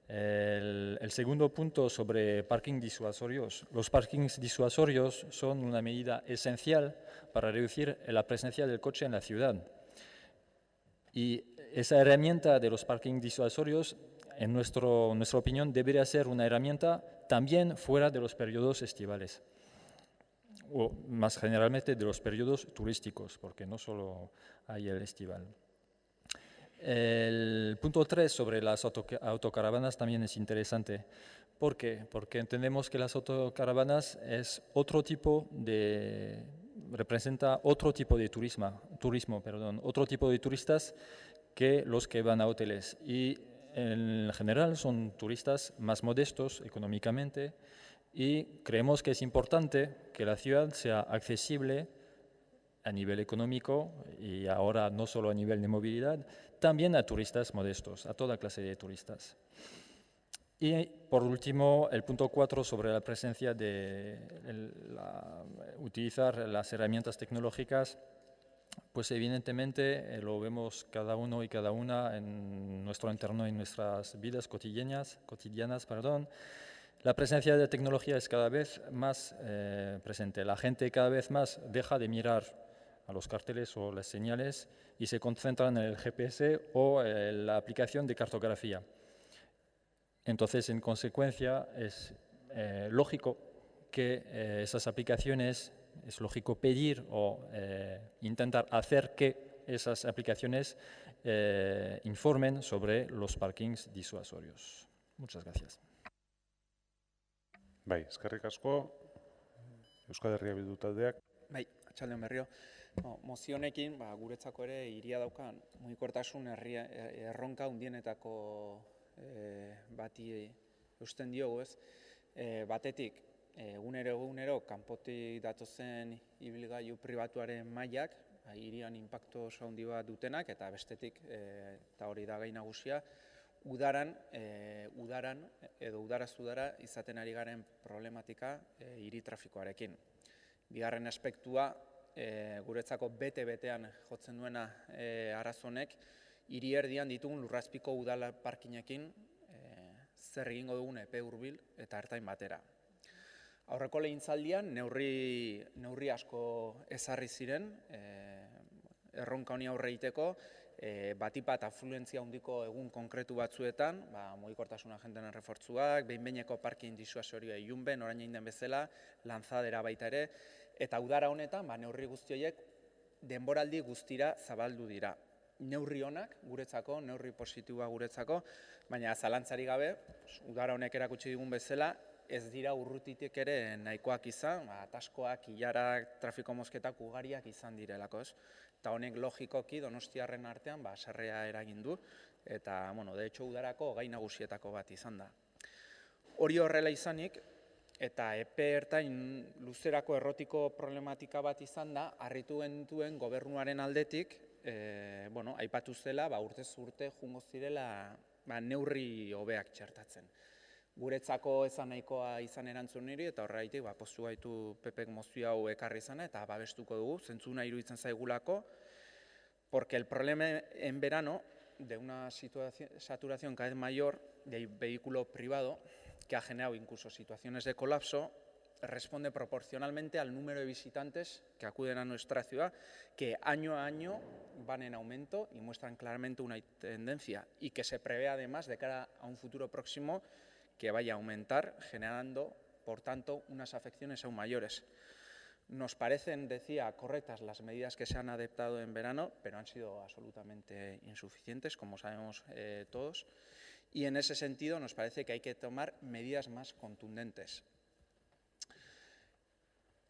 El segundo punto sobre parking disuasorios. Los parkings disuasorios son una medida esencial para reducir la presencia del coche en la ciudad. Y esa herramienta de los parking disuasorios, en nuestra opinión, debería ser una herramienta también fuera de los periodos estivales, o más generalmente de los periodos turísticos, porque no solo hay el estival. El punto 3 sobre las autocaravanas también es interesante. ¿Por qué? Porque entendemos que las autocaravanas representa otro tipo de turismo, otro tipo de turistas que los que van a hoteles. Y en general son turistas más modestos económicamente y creemos que es importante que la ciudad sea accesible a nivel económico y ahora no solo a nivel de movilidad, también a turistas modestos, a toda clase de turistas. Y por último, el punto 4 sobre la presencia de utilizar las herramientas tecnológicas. Pues evidentemente lo vemos cada uno y cada una en nuestro entorno y en nuestras vidas cotidianas. La presencia de tecnología es cada vez más presente. La gente cada vez más deja de mirar a los carteles o las señales y se concentran en el GPS o en la aplicación de cartografía. Entonces, en consecuencia, es lógico que esas aplicaciones, es lógico pedir o intentar hacer que esas aplicaciones informen sobre los parkings disuasorios. Muchas gracias. Bai, eskerrik asko. Euskal Herria Bildu taldeak. Bai, atxaldeon berrio. Mozio honekin, guretzako ere hiria daukan mugikortasun erronka handienetako bati eusten diogu, ez? Batetik, egunero kanpotik datozen ibilgailu pribatuaren mailak, hirian inpaktu oso handi bat dutenak, eta bestetik, eta hori da gai nagusia, udaran edo udaraz udara izaten ari garen problematika hiri trafikoarekin. Bigarren aspektua, guretzako bete-betean jotzen duena arazonek, hiri erdian ditugun lurrazpiko udala parkinekin zer egingo dugun epe hurbil eta ertain batera. Aurreko legintzaldian neurri asko ezarri ziren erronka honi aurre egiteko, batipat afluentzia handiko egun konkretu batzuetan, mugikortasun agentenen refortzuak, behin-behineko parking disuasorioa ilunben, orain egin den bezala, lanzadera baita ere, eta udara honetan neurri guzti horiek denboraldi guztira zabaldu dira. Neurri onak guretzako, neurri positiboa guretzako, baina zalantzari gabe, udara honek erakutsi digun bezala, ez dira urrutitik ere nahikoak izan, ataskoak, ilarak, trafiko mozketak ugariak izan direlako, ez? Eta honek logikoki Donostiarren artean haserrea eragin du, eta, de hecho, udarako gai nagusietako bat izan da. Hori horrela izanik, eta epe ertain luzerako errotiko problematika bat izan da, harritu gentuen gobernuaren aldetik, aipatu zela, urtez urte jungo zirela neurri hobeak txertatzen. Guretzako ezan nahikoa izan erantzun niri, eta horregatik poztu gaitu PPek mozio hau ekarri izana, eta babestuko dugu, zentzuna iruditzen zaigulako, porque el problema en verano de una saturación cada vez mayor de vehículo privado, que ha generado incluso situaciones de colapso, responde proporcionalmente al número de visitantes que acuden a nuestra ciudad, que año a año van en aumento y muestran claramente una tendencia, y que se prevé además de cara a un futuro próximo que vaya a aumentar, generando, por tanto, unas afecciones aún mayores. Nos parecen, decía, correctas las medidas que se han adoptado en verano, pero han sido absolutamente insuficientes, como sabemos todos, y en ese sentido nos parece que hay que tomar medidas más contundentes.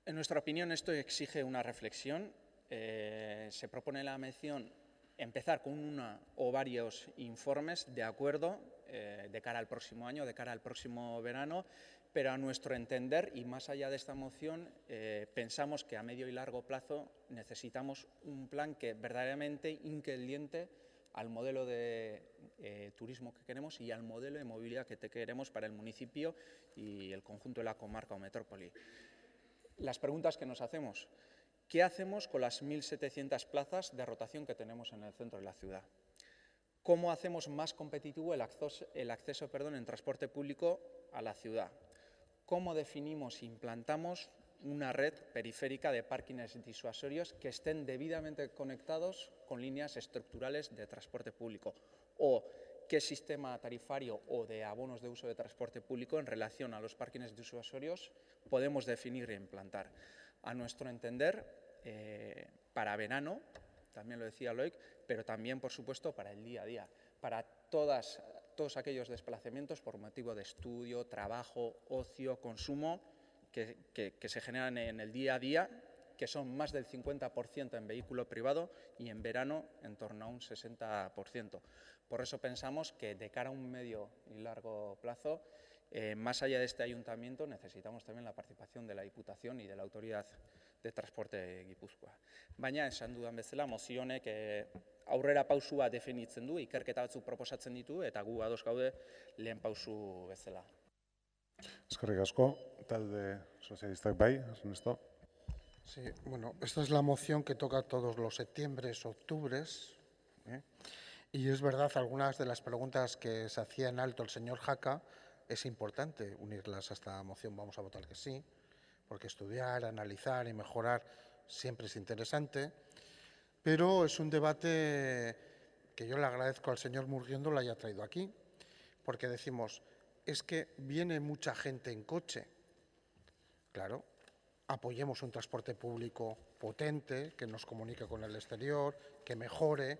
En nuestra opinión, esto exige una reflexión. Se propone en la mención empezar con una o varios informes de acuerdo de cara al próximo año, de cara al próximo verano, pero a nuestro entender, y más allá de esta moción, pensamos que a medio y largo plazo necesitamos un plan que verdaderamente hinque el diente al modelo de turismo que queremos y al modelo de movilidad que queremos para el municipio y el conjunto de la comarca o metrópoli. Las preguntas que nos hacemos: ¿qué hacemos con las 1.700 plazas de rotación que tenemos en el centro de la ciudad? ¿Cómo hacemos más competitivo el acceso en transporte público a la ciudad? ¿Cómo definimos e implantamos una red periférica de parkings disuasorios que estén debidamente conectados con líneas estructurales de transporte público? ¿O qué sistema tarifario o de abonos de uso de transporte público en relación a los parkings disuasorios podemos definir e implantar? A nuestro entender, para verano, también lo decía Loic, pero también, por supuesto, para el día a día, para todos aquellos desplazamientos por motivo de estudio, trabajo, ocio, consumo, que se generan en el día a día, que son más del 50% en vehículo privado y en verano en torno a un 60%. Por eso pensamos que de cara a un medio y largo plazo, más allá de este ayuntamiento, necesitamos también la participación de la Diputación y de la Autoridad de Transporte de Gipuzkoa. Baina, esan dudan bezala, mozio honek aurrera pausua definitzen du, ikerketa batzuk proposatzen ditu, eta gu ados gaude lehen pausu bezala. Eskerrik asko, talde sozialistak bai, Ernesto. Sí, bueno, esta es la moción que toca todos los septiembres, octubres, y es verdad, algunas de las preguntas que se hacía en alto el señor Jaca, es importante unirlas a esta moción. Vamos a votar que sí, porque estudiar, analizar y mejorar siempre es interesante, pero es un debate que yo le agradezco al señor Murguiondo lo haya traído aquí, porque decimos, es que viene mucha gente en coche. Claro, apoyemos un transporte público potente, que nos comunique con el exterior, que mejore,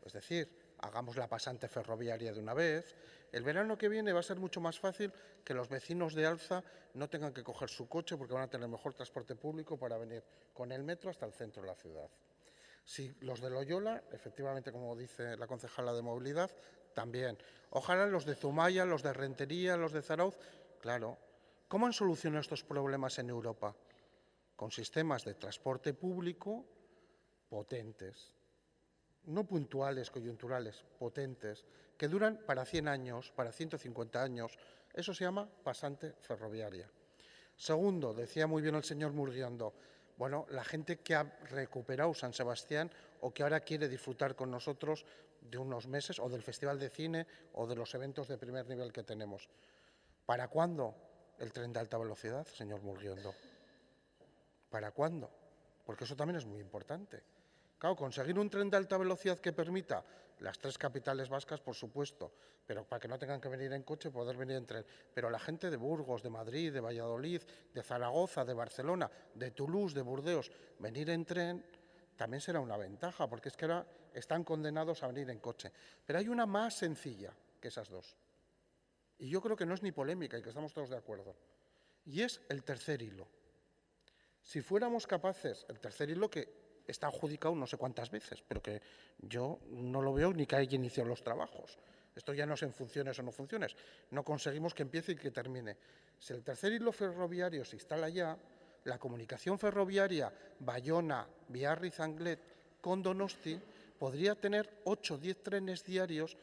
es decir, hagamos la pasante ferroviaria de una vez. El verano que viene va a ser mucho más fácil que los vecinos de Alza no tengan que coger su coche porque van a tener mejor transporte público para venir con el metro hasta el centro de la ciudad. Si los de Loyola, efectivamente, como dice la concejala de movilidad, también. Ojalá los de Zumaya, los de Rentería, los de Zarauz, claro. ¿Cómo han solucionado estos problemas en Europa? Con sistemas de transporte público potentes. No puntuales, coyunturales, potentes, que duran para 100 años, para 150 años. Eso se llama pasante ferroviaria. Segundo, decía muy bien el señor Murguiondo, bueno, la gente que ha recuperado San Sebastián o que ahora quiere disfrutar con nosotros de unos meses o del Festival de Cine o de los eventos de primer nivel que tenemos. ¿Para cuándo el tren de alta velocidad, señor Murguiondo? ¿Para cuándo? Porque eso también es muy importante. Claro, conseguir un tren de alta velocidad que permita las 3 capitales vascas, por supuesto, pero para que no tengan que venir en coche, poder venir en tren. Pero la gente de Burgos, de Madrid, de Valladolid, de Zaragoza, de Barcelona, de Toulouse, de Burdeos, venir en tren también será una ventaja, porque es que ahora están condenados a venir en coche. Pero hay una más sencilla que esas dos. Y yo creo que no es ni polémica y que estamos todos de acuerdo. Y es el tercer hilo. Si fuéramos capaces, el tercer hilo que está adjudicado no sé cuántas veces, pero que yo no lo veo ni que haya iniciado los trabajos. Esto ya no es en funciones o no funciones. No conseguimos que empiece y que termine. Si el tercer hilo ferroviario se instala ya, la comunicación ferroviaria Bayona, Biarritz-Anglet con Donosti podría tener 8 o 10 trenes diarios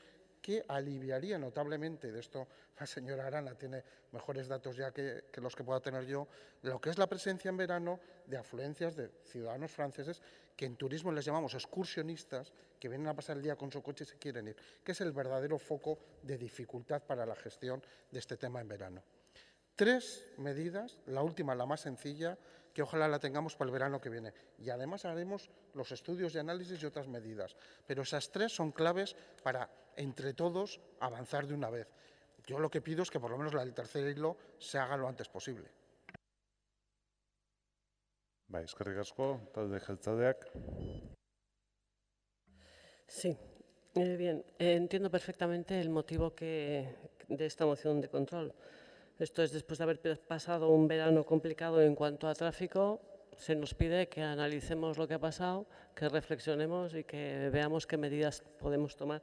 que aliviaría notablemente, de esto la señora Arana tiene mejores datos ya que los que pueda tener yo, lo que es la presencia en verano de afluencias de ciudadanos franceses que en turismo les llamamos excursionistas, que vienen a pasar el día con su coche y se quieren ir, que es el verdadero foco de dificultad para la gestión de este tema en verano. 3 medidas, la última, la más sencilla, que ojalá la tengamos para el verano que viene. Y además haremos los estudios de análisis y otras medidas. Pero esas 3 son claves para, entre todos, avanzar de una vez. Yo lo que pido es que por lo menos la del tercer hilo se haga lo antes posible. Bai, eskerrik asko, talde jeltzaleak. Sí, bien, entiendo perfectamente el motivo de esta moción de control. Esto es después de haber pasado un verano complicado en cuanto a tráfico, se nos pide que analicemos lo que ha pasado, que reflexionemos y que veamos qué medidas podemos tomar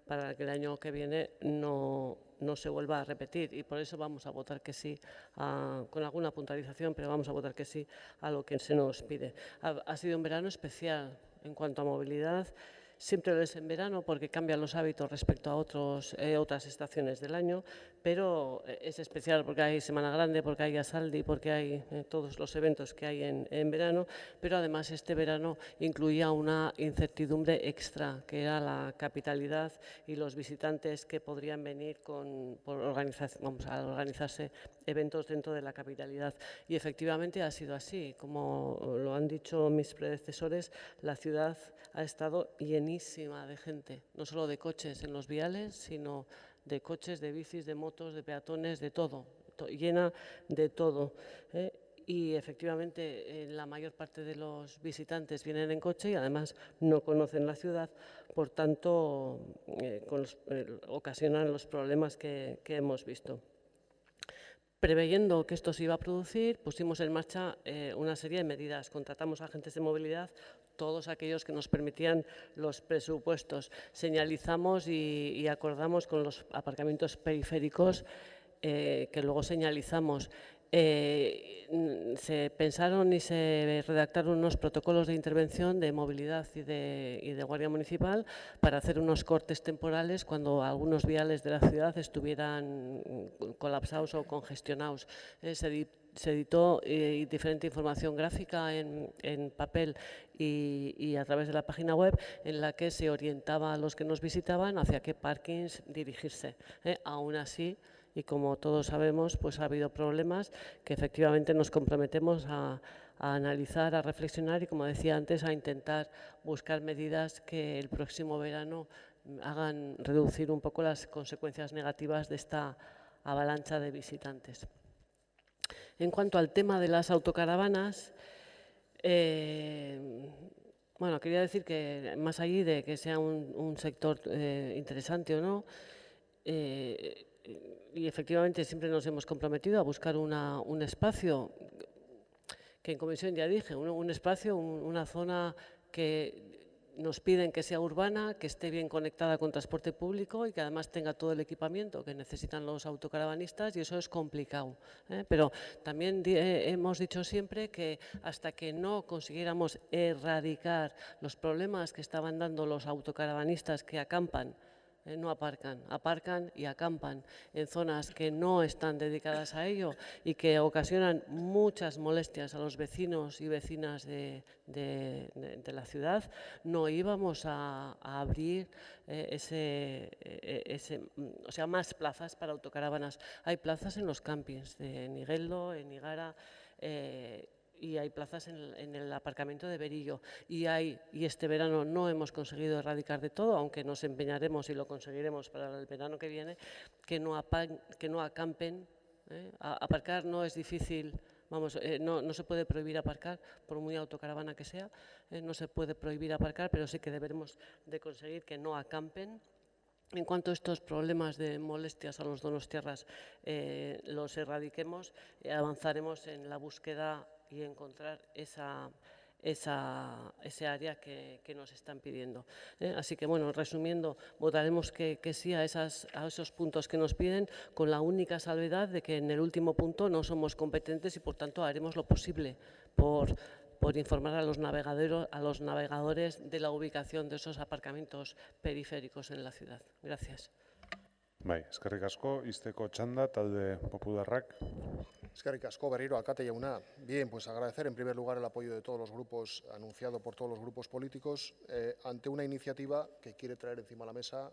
para que el año que viene no se vuelva a repetir. Y por eso vamos a votar que sí, con alguna puntualización, pero vamos a votar que sí a lo que se nos pide. Ha sido un verano especial en cuanto a movilidad. Siempre lo es en verano porque cambian los hábitos respecto a otras estaciones del año, pero es especial porque hay Semana Grande, porque hay Asaldi, porque hay todos los eventos que hay en verano, pero además este verano incluía una incertidumbre extra, que era la capitalidad y los visitantes que podrían venir a organizarse eventos dentro de la capitalidad. Y efectivamente ha sido así, como lo han dicho mis predecesores, la ciudad ha estado llenísima de gente, no solo de coches en los viales, sino de coches, de bicis, de motos, de peatones, de todo, llena de todo. Y efectivamente la mayor parte de los visitantes vienen en coche y además no conocen la ciudad, por tanto ocasionan los problemas que hemos visto. Preveyendo que esto se iba a producir, pusimos en marcha una serie de medidas. Contratamos agentes de movilidad, todos aquellos que nos permitían los presupuestos. Señalizamos y acordamos con los aparcamientos periféricos que luego señalizamos. Se pensaron y se redactaron unos protocolos de intervención de movilidad y de Guardia Municipal para hacer unos cortes temporales cuando algunos viales de la ciudad estuvieran colapsados o congestionados. Se editó diferente información gráfica en papel y a través de la página web en la que se orientaba a los que nos visitaban hacia qué parkings dirigirse. Aún así, y como todos sabemos, pues ha habido problemas que efectivamente nos comprometemos a analizar, a reflexionar y, como decía antes, a intentar buscar medidas que el próximo verano hagan reducir un poco las consecuencias negativas de esta avalancha de visitantes. En cuanto al tema de las autocaravanas, bueno, quería decir que más allá de que sea un sector interesante o no, y efectivamente siempre nos hemos comprometido a buscar un espacio, que en comisión ya dije, un espacio, una zona que nos piden que sea urbana, que esté bien conectada con transporte público y que además tenga todo el equipamiento que necesitan los autocaravanistas, y eso es complicado. Pero también hemos dicho siempre que hasta que no consiguiéramos erradicar los problemas que estaban dando los autocaravanistas que acampan, no aparcan, aparcan y acampan en zonas que no están dedicadas a ello y que ocasionan muchas molestias a los vecinos y vecinas de la ciudad, no íbamos a abrir más plazas para autocaravanas. Hay plazas en los campings de Nigueldo, en Igara, y hay plazas en el aparcamiento de Berillo. Y este verano no hemos conseguido erradicar de todo, aunque nos empeñaremos y lo conseguiremos para el verano que viene, que no acampen. Aparcar no es difícil, no se puede prohibir aparcar, por muy autocaravana que sea, no se puede prohibir aparcar, pero sí que deberemos de conseguir que no acampen. En cuanto a estos problemas de molestias a los donostiarras los erradiquemos, avanzaremos en la búsqueda y encontrar ese área que nos están pidiendo. Así que, bueno, resumiendo, votaremos que sí a esos puntos que nos piden, con la única salvedad de que en el último punto no somos competentes y, por tanto, haremos lo posible por informar a los navegadores de la ubicación de esos aparcamientos periféricos en la ciudad. Gracias. Bai, eskerrik asko, izteko txanda, talde popularrak. Eskerrik asko, berriro, alkate jauna. Bien, pues agradecer en primer lugar el apoyo de todos los grupos, anunciado por todos los grupos políticos, ante una iniciativa que quiere traer encima de la mesa,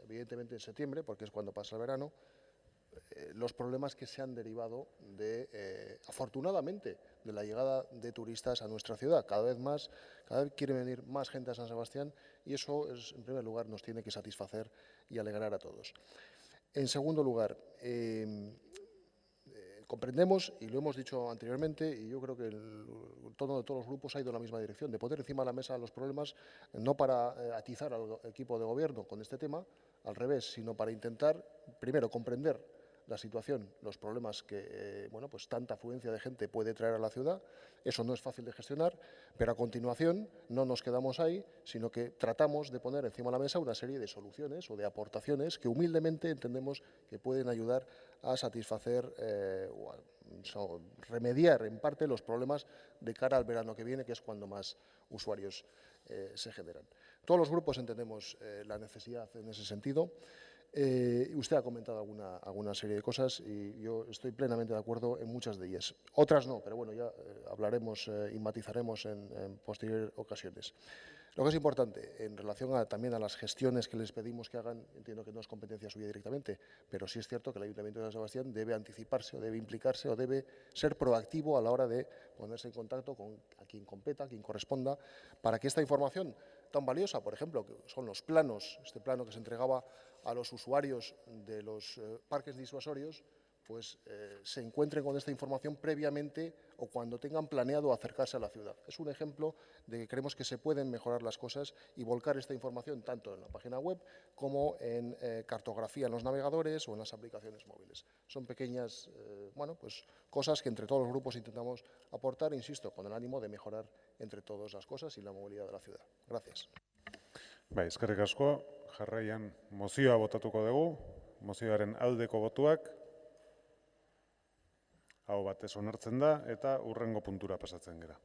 evidentemente en septiembre, porque es cuando pasa el verano, los problemas que se han derivado de, afortunadamente, de la llegada de turistas a nuestra ciudad. Cada vez quiere venir más gente a San Sebastián y eso, en primer lugar, nos tiene que satisfacer y alegrar a todos. En segundo lugar, comprendemos, y lo hemos dicho anteriormente, y yo creo que el tono de todos los grupos ha ido en la misma dirección, de poner encima de la mesa los problemas, no para atizar al equipo de gobierno con este tema, al revés, sino para intentar, primero, comprender la situación, los problemas que pues tanta afluencia de gente puede traer a la ciudad. Eso no es fácil de gestionar, pero a continuación no nos quedamos ahí, sino que tratamos de poner encima de la mesa una serie de soluciones o de aportaciones que humildemente entendemos que pueden ayudar a satisfacer o a remediar en parte los problemas de cara al verano que viene, que es cuando más usuarios se generan. Todos los grupos entendemos la necesidad en ese sentido. Usted ha comentado alguna serie de cosas y yo estoy plenamente de acuerdo en muchas de ellas. Otras no, pero bueno, ya hablaremos y matizaremos en posteriores ocasiones. Lo que es importante, en relación también a las gestiones que les pedimos que hagan, entiendo que no es competencia suya directamente, pero sí es cierto que el Ayuntamiento de San Sebastián debe anticiparse o debe implicarse o debe ser proactivo a la hora de ponerse en contacto con a quien competa, a quien corresponda, para que esta información tan valiosa, por ejemplo, que son los planos, este plano que se entregaba a los usuarios de los parques disuasorios, pues se encuentren con esta información previamente o cuando tengan planeado acercarse a la ciudad. Es un ejemplo de que creemos que se pueden mejorar las cosas y volcar esta información tanto en la página web como en cartografía en los navegadores o en las aplicaciones móviles. Son pequeñas pues cosas que entre todos los grupos intentamos aportar, insisto, con el ánimo de mejorar entre todos las cosas y la movilidad de la ciudad. Gracias. Bai, eskerrik asko, jarraian mozioa botatuko dugu, mozioaren aldeko botuak, hau batez onartzen da eta hurrengo puntura pasatzen gera.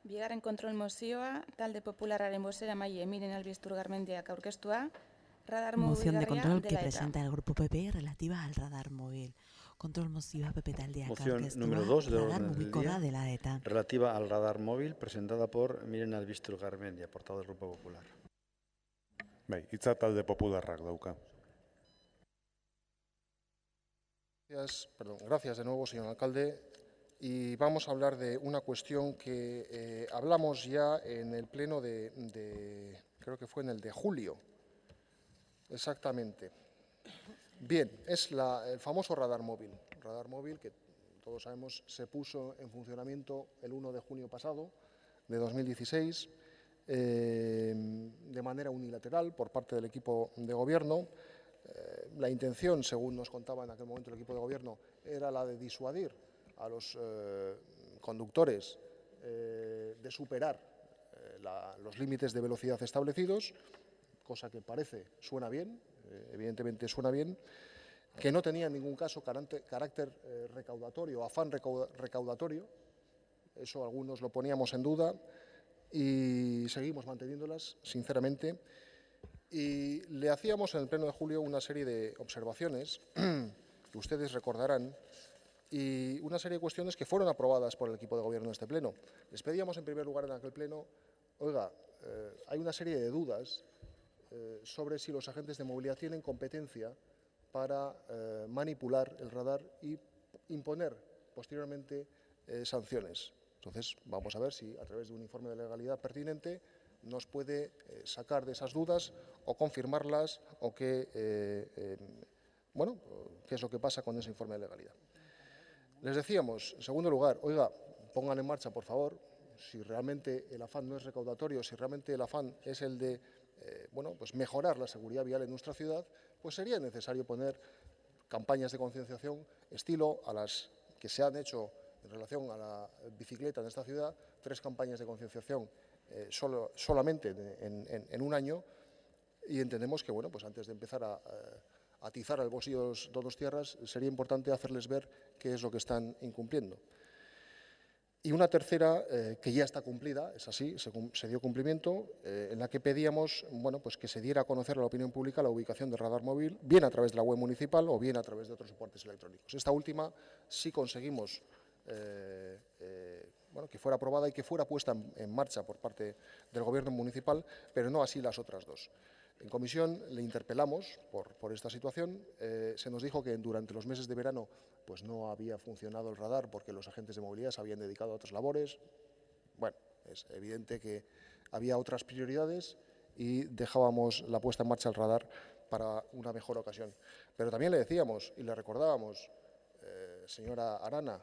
Bigarren kontrol mozioa, talde popularraren bozeramaile Miren Albiztur Garmendiak aurkeztua, radar Moción de control que dela eta. presenta el Grupo PP relativa al radar móvil. Control mozioa PP taldeak Moción aurkeztua, número 2 del radar orden del mugikora día, dela eta. relativa al radar móvil, presentada por Miren Albiztur Garmendia, portavoz del Grupo Popular. Bai, hitza talde popularrak dauka. Gracias de nuevo, señor alcalde. Y vamos a hablar de una cuestión que hablamos ya en el pleno creo que fue en el de julio, exactamente. Bien, es el famoso radar móvil que todos sabemos se puso en funcionamiento el 1 de junio pasado de 2016 de manera unilateral por parte del equipo de gobierno. La intención, según nos contaba en aquel momento el equipo de gobierno, era la de disuadir a los conductores de superar los límites de velocidad establecidos, cosa que suena bien, evidentemente suena bien, que no tenía en ningún caso carácter recaudatorio, afán recaudatorio, eso algunos lo poníamos en duda y seguimos manteniéndolas, sinceramente. Y le hacíamos en el pleno de julio una serie de observaciones que ustedes recordarán y una serie de cuestiones que fueron aprobadas por el equipo de gobierno de este pleno. Les pedíamos en primer lugar en aquel pleno, oiga, hay una serie de dudas sobre si los agentes de movilidad tienen competencia para manipular el radar y imponer posteriormente sanciones. Entonces, vamos a ver si a través de un informe de legalidad pertinente nos puede sacar de esas dudas o confirmarlas o qué es lo que pasa con ese informe de legalidad. Les decíamos, en segundo lugar, oiga, pongan en marcha, por favor, si realmente el afán no es recaudatorio, si realmente el afán es el de pues mejorar la seguridad vial en nuestra ciudad, pues sería necesario poner campañas de concienciación estilo a las que se han hecho en relación a la bicicleta en esta ciudad, 3 campañas de concienciación solamente en un año, y entendemos que pues antes de empezar a atizar al bolsillo de los tierras sería importante hacerles ver qué es lo que están incumpliendo. Y una tercera que ya está cumplida, es así, se dio cumplimiento, en la que pedíamos bueno, pues que se diera a conocer a la opinión pública la ubicación del radar móvil, bien a través de la web municipal o bien a través de otros soportes electrónicos. Esta última sí conseguimos bueno, que fuera aprobada y que fuera puesta en marcha por parte del Gobierno municipal, pero no así las otras dos. En comisión le interpelamos por esta situación. Se nos dijo que durante los meses de verano pues no había funcionado el radar porque los agentes de movilidad se habían dedicado a otras labores. Bueno, es evidente que había otras prioridades y dejábamos la puesta en marcha del radar para una mejor ocasión. Pero también le decíamos y le recordábamos, señora Arana,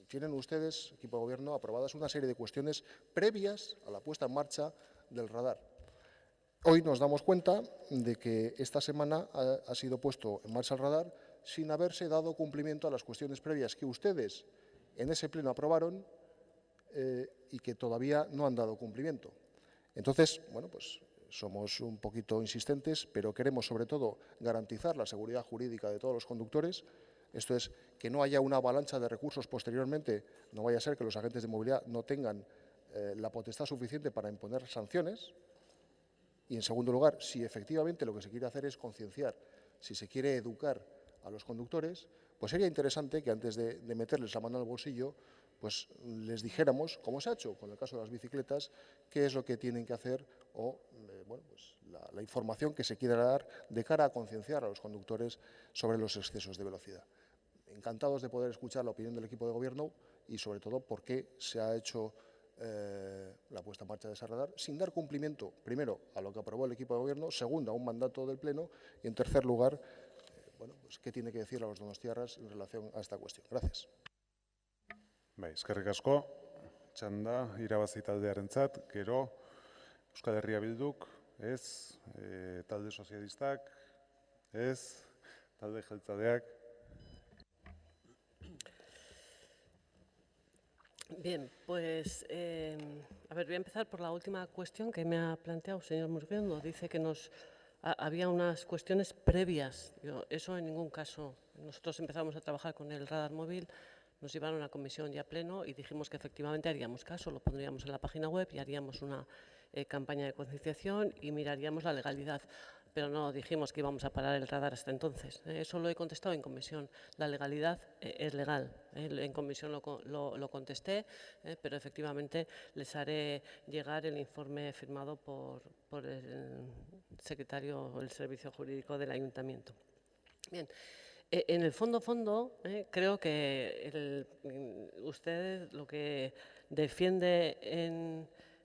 tienen ustedes, equipo de gobierno, aprobadas una serie de cuestiones previas a la puesta en marcha del radar. Hoy nos damos cuenta de que esta semana ha sido puesto en marcha el radar sin haberse dado cumplimiento a las cuestiones previas que ustedes en ese pleno aprobaron y que todavía no han dado cumplimiento. Entonces, bueno, pues somos un poquito insistentes, pero queremos sobre todo garantizar la seguridad jurídica de todos los conductores. Esto es, que no haya una avalancha de recursos posteriormente, no vaya a ser que los agentes de movilidad no tengan la potestad suficiente para imponer sanciones. Y, en segundo lugar, si efectivamente lo que se quiere hacer es concienciar, si se quiere educar a los conductores, pues sería interesante que antes de meterles la mano al bolsillo, pues les dijéramos, como se ha hecho con el caso de las bicicletas, qué es lo que tienen que hacer o bueno, pues la información que se quiera dar de cara a concienciar a los conductores sobre los excesos de velocidad. Encantados de poder escuchar la opinión del equipo de gobierno y, sobre todo, por qué se ha hecho la puesta en marcha de ese radar, sin dar cumplimiento, primero, a lo que aprobó el equipo de gobierno, segundo, a un mandato del Pleno y, en tercer lugar, bueno, pues, qué tiene que decir a los donostiarras en relación a esta cuestión. Gracias. Eskerrik asko, txanda irabazi taldearentzat, gero Euskal Herria Bilduk, ez, talde sozialistak, ez, talde jeltzaleak. Bien, pues a ver, voy a empezar por la última cuestión que me ha planteado el señor Murguiondo. Dice que había unas cuestiones previas. Eso en ningún caso. Nosotros empezamos a trabajar con el radar móvil, nos llevaron a comisión y a pleno y dijimos que efectivamente haríamos caso, lo pondríamos en la página web y haríamos una campaña de concienciación y miraríamos la legalidad. Pero no dijimos que íbamos a parar el radar hasta entonces. Eso lo he contestado en comisión. La legalidad es legal. En comisión lo contesté, pero efectivamente les haré llegar el informe firmado por el secretario del Servicio Jurídico del Ayuntamiento. Bien. En el fondo, creo que usted lo que defiende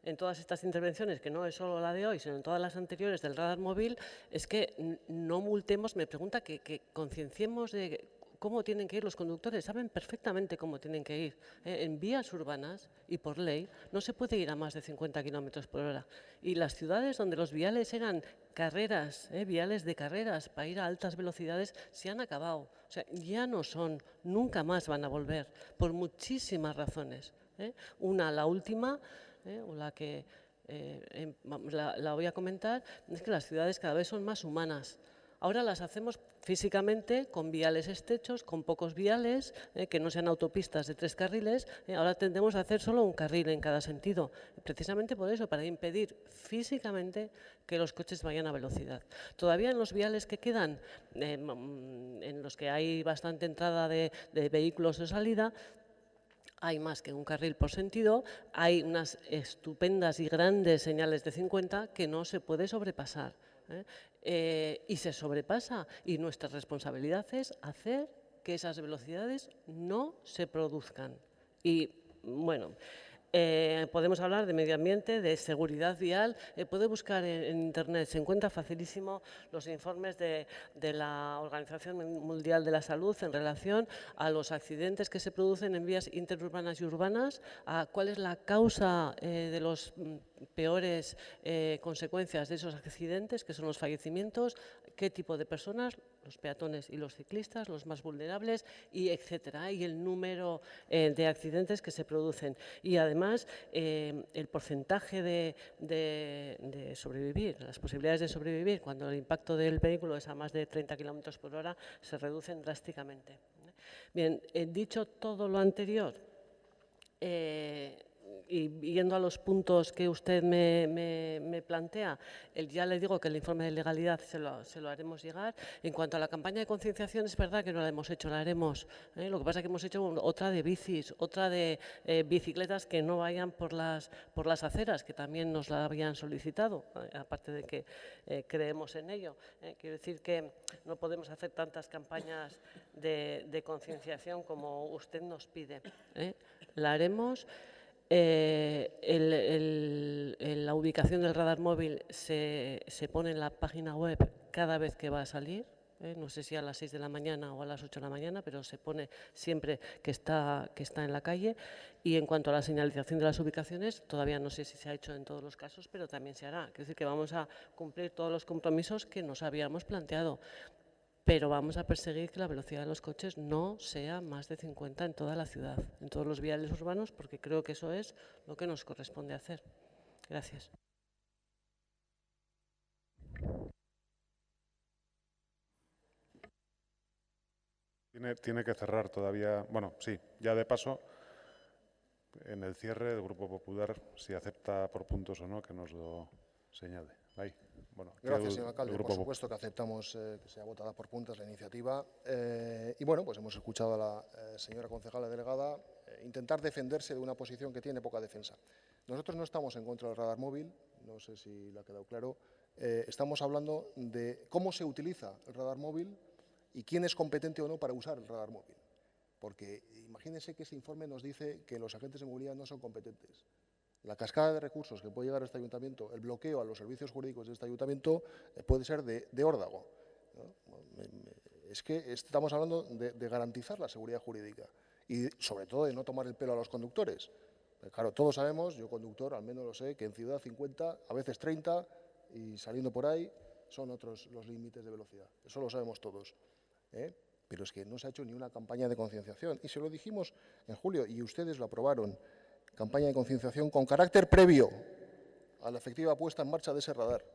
en todas estas intervenciones, que no es solo la de hoy, sino en todas las anteriores del radar móvil, es que no multemos, me pregunta que concienciemos de cómo tienen que ir los conductores. Saben perfectamente cómo tienen que ir. En vías urbanas y por ley no se puede ir a más de 50 kilómetros por hora. Y las ciudades donde los viales eran carreras, viales de carreras para ir a altas velocidades, se han acabado. O sea, ya no son, nunca más van a volver, por muchísimas razones. Una, la última, o la que la voy a comentar, es que las ciudades cada vez son más humanas. Ahora las hacemos físicamente con viales estrechos, con pocos viales, que no sean autopistas de 3 carriles. Ahora tendemos a hacer solo un carril en cada sentido, precisamente por eso, para impedir físicamente que los coches vayan a velocidad. Todavía en los viales que quedan, en los que hay bastante entrada de vehículos de salida, hay más que un carril por sentido, hay unas estupendas y grandes señales de 50 que no se puede sobrepasar. Y se sobrepasa, y nuestra responsabilidad es hacer que esas velocidades no se produzcan. Y bueno, podemos hablar de medio ambiente, de seguridad vial, puede buscar en internet, se encuentra facilísimo los informes de la Organización Mundial de la Salud en relación a los accidentes que se producen en vías interurbanas y urbanas, a cuál es la causa de los peores consecuencias de esos accidentes, que son los fallecimientos, qué tipo de personas, los peatones y los ciclistas, los más vulnerables, y etcétera, y el número de accidentes que se producen. Y además, el porcentaje de sobrevivir, las posibilidades de sobrevivir cuando el impacto del vehículo es a más de 30 kilómetros por hora, se reducen drásticamente. Bien, dicho todo lo anterior, Y yendo a los puntos que usted me plantea, ya le digo que el informe de legalidad se lo haremos llegar. En cuanto a la campaña de concienciación, es verdad que no la hemos hecho, la haremos. Lo que pasa es que hemos hecho otra de bicis, otra de bicicletas que no vayan por las aceras, que también nos la habían solicitado, aparte de que creemos en ello. Quiero decir que no podemos hacer tantas campañas de concienciación como usted nos pide. La haremos. La ubicación del radar móvil se pone en la página web cada vez que va a salir, no sé si a las 6 de la mañana o a las 8 de la mañana, pero se pone siempre que está en la calle. Y en cuanto a la señalización de las ubicaciones, todavía no sé si se ha hecho en todos los casos, pero también se hará. Quiero decir que vamos a cumplir todos los compromisos que nos habíamos planteado. Pero vamos a perseguir que la velocidad de los coches no sea más de 50 en toda la ciudad, en todos los viales urbanos, porque creo que eso es lo que nos corresponde hacer. Gracias. Tiene que cerrar todavía, bueno, sí, ya de paso, en el cierre del Grupo Popular, si acepta por puntos o no, que nos lo señale. Ahí. Bueno, gracias, señor alcalde. Por supuesto que aceptamos que sea votada por puntos la iniciativa. Y bueno, pues hemos escuchado a la señora concejala delegada intentar defenderse de una posición que tiene poca defensa. Nosotros no estamos en contra del radar móvil, no sé si le ha quedado claro. Estamos hablando de cómo se utiliza el radar móvil y quién es competente o no para usar el radar móvil. Porque imagínense que ese informe nos dice que los agentes de movilidad no son competentes. La cascada de recursos que puede llegar a este ayuntamiento, el bloqueo a los servicios jurídicos de este ayuntamiento puede ser de órdago, ¿no? Es que estamos hablando de garantizar la seguridad jurídica y sobre todo de no tomar el pelo a los conductores. Claro, todos sabemos, yo conductor al menos lo sé, que en ciudad 50, a veces 30 y saliendo por ahí son otros los límites de velocidad. Eso lo sabemos todos, pero es que no se ha hecho ni una campaña de concienciación y se lo dijimos en julio y ustedes lo aprobaron. Campaña de concienciación con carácter previo a la efectiva puesta en marcha de ese radar.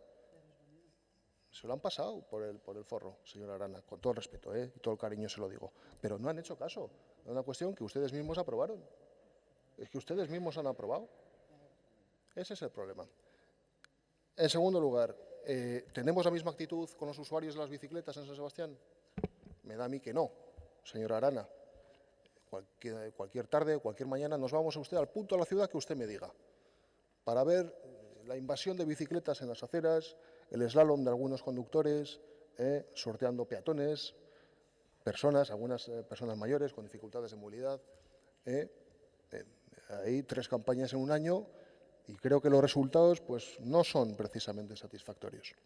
Se lo han pasado por el forro, señora Arana, con todo el respeto, y todo el cariño se lo digo. Pero no han hecho caso. Es una cuestión que ustedes mismos aprobaron. Es que ustedes mismos han aprobado. Ese es el problema. En segundo lugar, ¿tenemos la misma actitud con los usuarios de las bicicletas en San Sebastián? Me da a mí que no, señora Arana. Cualquier tarde o cualquier mañana nos vamos a usted al punto de la ciudad que usted me diga para ver la invasión de bicicletas en las aceras, el slalom de algunos conductores, sorteando peatones, algunas personas mayores con dificultades de movilidad. Hay 3 campañas en un año y creo que los resultados pues, no son precisamente satisfactorios.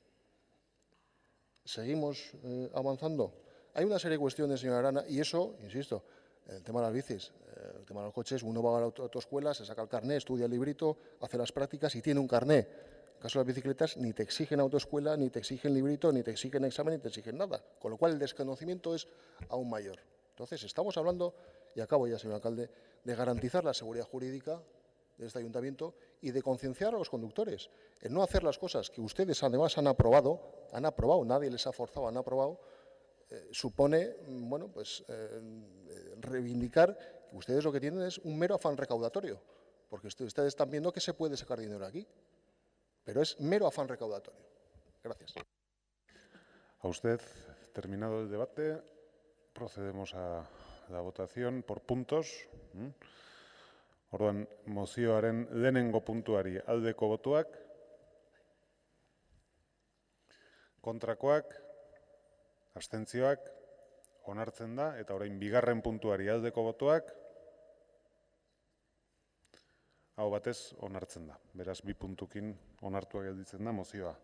Seguimos avanzando. Hay una serie de cuestiones, señora Arana, y eso, insisto, el tema de las bicis, el tema de los coches, uno va a la autoescuela, se saca el carné, estudia el librito, hace las prácticas y tiene un carné. En el caso de las bicicletas, ni te exigen autoescuela, ni te exigen librito, ni te exigen examen, ni te exigen nada. Con lo cual, el desconocimiento es aún mayor. Entonces, estamos hablando, y acabo ya, señor alcalde, de garantizar la seguridad jurídica de este ayuntamiento y de concienciar a los conductores. El no hacer las cosas que ustedes además han aprobado, nadie les ha forzado, han aprobado, supone, bueno, pues reivindicar que ustedes lo que tienen es un mero afán recaudatorio, porque ustedes están viendo que se puede sacar dinero aquí, pero es mero afán recaudatorio. Gracias. A usted, terminado el debate, procedemos a la votación por puntos. Orduan, mozioaren lehenengo puntuari aldeko botoak, kontrakoak, abstentzioak, onartzen da, eta orain bigarren puntuari aldeko botoak, hau batez onartzen da. Beraz, 2 puntukin onartua gelditzen da mozioa.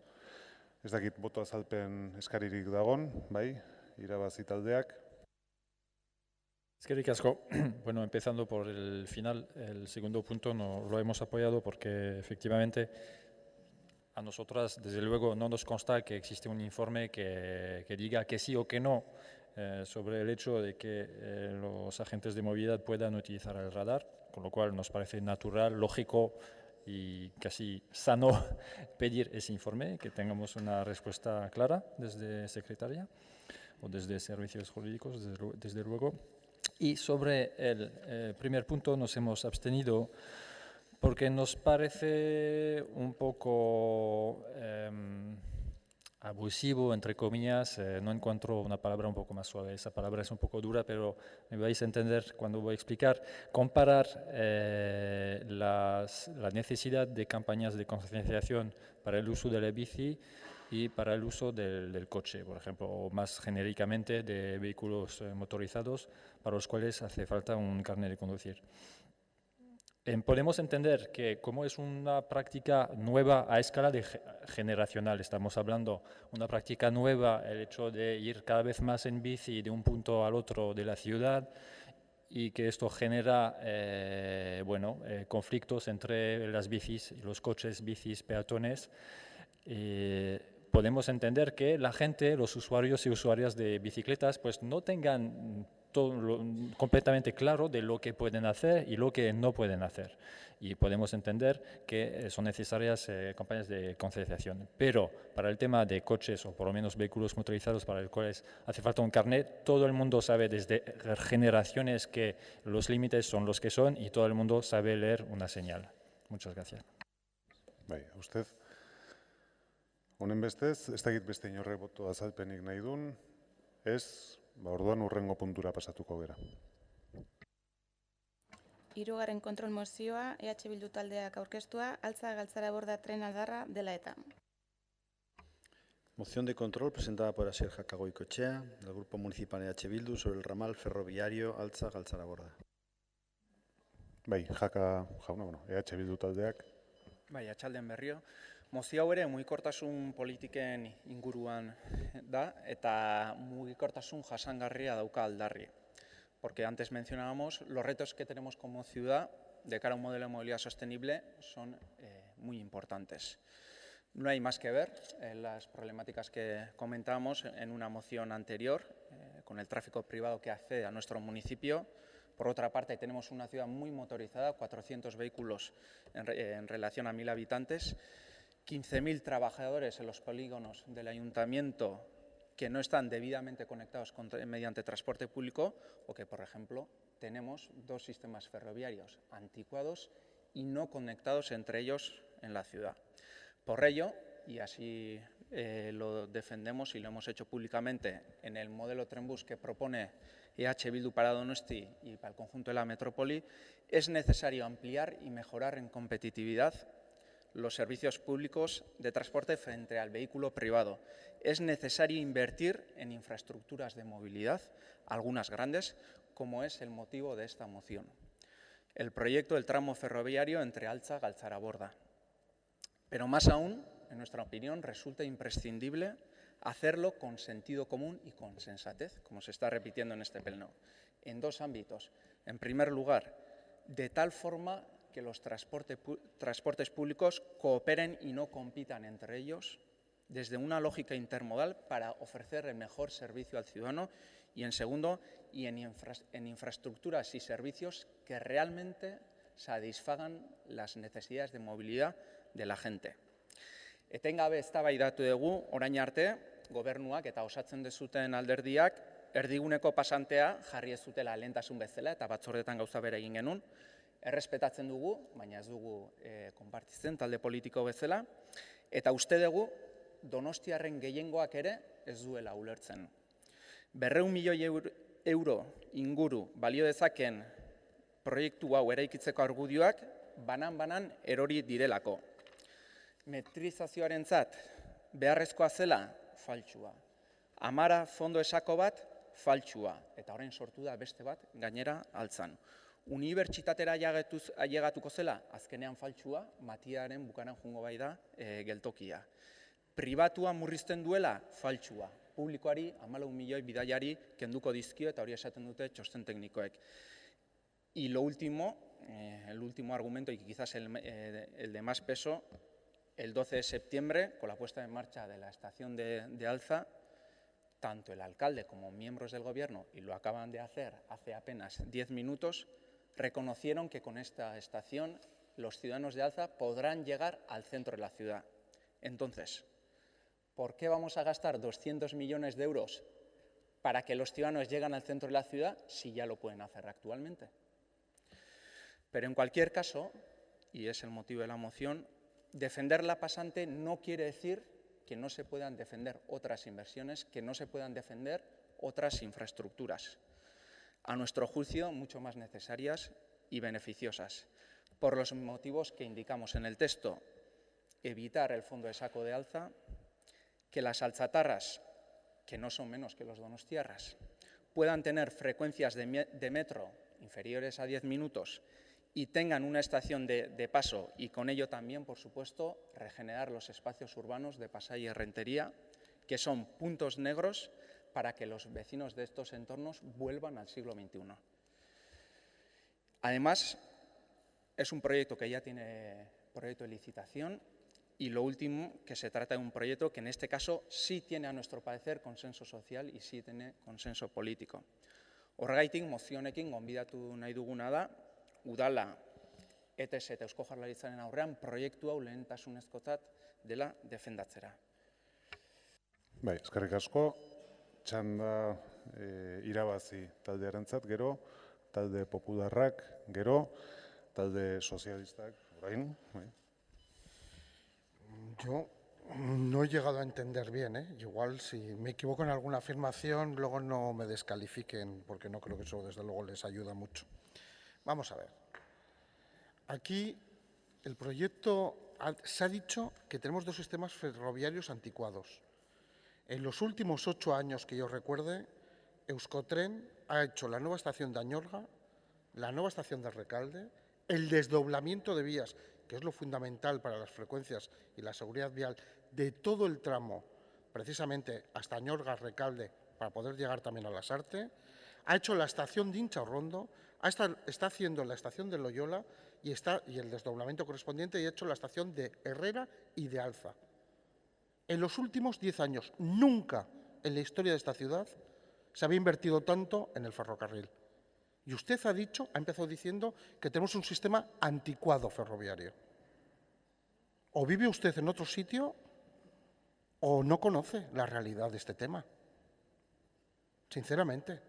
Ez dakit boto azalpen eskaririk dagon, bai, irabazi taldeak. Eskerrik asko. Bueno, empezando por el final, el segundo punto no lo hemos apoyado porque efectivamente a nosotras, desde luego, no nos consta que existe un informe que diga que sí o que no sobre el hecho de que los agentes de movilidad puedan utilizar el radar, con lo cual nos parece natural, lógico y casi sano pedir ese informe, que tengamos una respuesta clara desde Secretaría o desde Servicios Jurídicos, desde luego. Y sobre el primer punto nos hemos abstenido porque nos parece un poco abusivo, entre comillas, no encuentro una palabra un poco más suave, esa palabra es un poco dura, pero me vais a entender cuando voy a explicar, comparar la necesidad de campañas de concienciación para el uso de la bici y para el uso del coche, por ejemplo, o más genéricamente de vehículos motorizados para los cuales hace falta un carnet de conducir. Podemos entender que como es una práctica nueva a escala generacional, estamos hablando una práctica nueva, el hecho de ir cada vez más en bici de un punto al otro de la ciudad y que esto genera conflictos entre las bicis y los coches, bicis, peatones. Podemos entender que la gente, los usuarios y usuarias de bicicletas, pues no tengan completamente claro de lo que pueden hacer y lo que no pueden hacer. Y podemos entender que son necesarias campañas de concienciación. Pero para el tema de coches o por lo menos vehículos motorizados para los cuales hace falta un carnet, todo el mundo sabe desde generaciones que los límites son los que son y todo el mundo sabe leer una señal. Muchas gracias. Bai, usted. Honen bestez, ez dakit beste inorrek boto azalpenik nahi duen, ez, orduan hurrengo puntura pasatuko gera. 3. kontrol mozioa, EH Bildu taldeak aurkeztua, Altza-Galtzaraborda tren aldarra dela eta. Moción de control presentada por Asier Jacagoicoechea, del Grupo Municipal EH Bildu, sobre el ramal ferroviario Altza-Galtzaraborda. Bai, Jaka jauna, EH Bildu taldeak. Bai, atxalden berrio. Mozio hau ere mugikortasun politiken inguruan da eta mugikortasun jasangarria dauka aldarri. Porque antes mencionábamos, los retos que tenemos como ciudad de cara a un modelo de movilidad sostenible son muy importantes. No hay más que ver las problemáticas que comentábamos en una moción anterior, con el tráfico privado que accede a nuestro municipio. Por otra parte, tenemos una ciudad muy motorizada, 400 vehículos en relación a 1.000 habitantes, 15.000 trabajadores en los polígonos del ayuntamiento que no están debidamente conectados mediante transporte público o que, por ejemplo, tenemos 2 sistemas ferroviarios anticuados y no conectados entre ellos en la ciudad. Por ello, y así lo defendemos y lo hemos hecho públicamente en el modelo Trenbus que propone EH Bildu para Donosti y para el conjunto de la metrópoli, es necesario ampliar y mejorar en competitividad los servicios públicos de transporte frente al vehículo privado. Es necesario invertir en infraestructuras de movilidad, algunas grandes, como es el motivo de esta moción. El proyecto del tramo ferroviario entre Altza y Galtzaraborda. Pero más aún, en nuestra opinión, resulta imprescindible hacerlo con sentido común y con sensatez, como se está repitiendo en este pleno, en 2 ámbitos. En primer lugar, de tal forma que los transportes públicos cooperen y no compitan entre ellos desde una lógica intermodal para ofrecer el mejor servicio al ciudadano y, en segundo, en infraestructuras y servicios que realmente satisfagan las necesidades de movilidad de la gente. Etengabe eztabaidatu dugu orain arte, gobernuak eta osatzen dezuten alderdiak erdiguneko pasantea jarri ez zutela lehentasun bezala eta batzordetan gauza bera egin genuen. Errespetatzen dugu, baina ez dugu konpartitzen talde politiko bezala, eta uste dugu Donostiarren gehiengoak ere ez duela ulertzen. 200 milioi euro inguru balio dezaken proiektu hau eraikitzeko argudioak banan-banan erori direlako. Metrizazioarentzat beharrezkoa zela faltsua. Amara fondo esako bat faltsua, eta orain sortu da beste bat gainera Altzan. Unibertsitatera ailegatuko zela, azkenean faltsua, Matiaren bukaran joango bai da geltokia. Pribatua murrizten duela, faltsua. Publikoari 14 milioi bidaiari kenduko dizkio eta hori esaten dute txosten teknikoek. Y lo último, el último argumento y quizás el de más peso, el 12 de septiembre, con la puesta en marcha de la estación de Altza, tanto el alcalde como miembros del gobierno, y lo acaban de hacer hace apenas 10 minutos, reconocieron que con esta estación los ciudadanos de Altza podrán llegar al centro de la ciudad. Entonces, ¿por qué vamos a gastar 200 millones de euros para que los ciudadanos lleguen al centro de la ciudad si ya lo pueden hacer actualmente. Pero en cualquier caso, y es el motivo de la moción, defender la pasante no quiere decir que no se puedan defender otras inversiones, que no se puedan defender otras infraestructuras, a nuestro juicio mucho más necesarias y beneficiosas, por los motivos que indicamos en el texto: evitar el fondo de saco de alza, que las alzatarras, que no son menos que los donostiarras, puedan tener frecuencias de metro inferiores a 10 minutos y tengan una estación de paso, y con ello también, por supuesto, regenerar los espacios urbanos de Pasai y Rentería, que son puntos negros para que los vecinos de estos entornos vuelvan al siglo XXI. Además, es un proyecto que ya tiene proyecto de licitación, y lo último, que se trata de un proyecto que en este caso sí tiene, a nuestro parecer, consenso social y sí tiene consenso político. Horregaitik, mozionekin gonbidatu nahi duguna da, udala ETS eta Eusko Jaurlaritzaren aurrean proiektu hau lehentasunezkotzat dela defendatzera. Bai, eskerrik asko. Txanda irabazi taldearentzat gero, talde popularrak gero, talde sozialistak orain. Yo no he llegado a entender bien, ¿eh? Igual si me equivoco en alguna afirmación, luego no me descalifiquen, porque no creo que eso desde luego les ayuda mucho. Vamos a ver. Aquí el proyecto se ha dicho que tenemos dos sistemas ferroviarios anticuados. En los últimos 8 años que yo recuerde, Euskotren ha hecho la nueva estación de Añorga, la nueva estación de Recalde, el desdoblamiento de vías, que es lo fundamental para las frecuencias y la seguridad vial de todo el tramo, precisamente hasta Añorga, Recalde, para poder llegar también a Lasarte. Ha hecho la estación de Inchaurrondo, está haciendo la estación de Loyola y el desdoblamiento correspondiente, y ha hecho la estación de Herrera y de Alza. En los últimos 10 años, nunca en la historia de esta ciudad se había invertido tanto en el ferrocarril. Y usted ha empezado diciendo que tenemos un sistema anticuado ferroviario. O vive usted en otro sitio o no conoce la realidad de este tema. Sinceramente.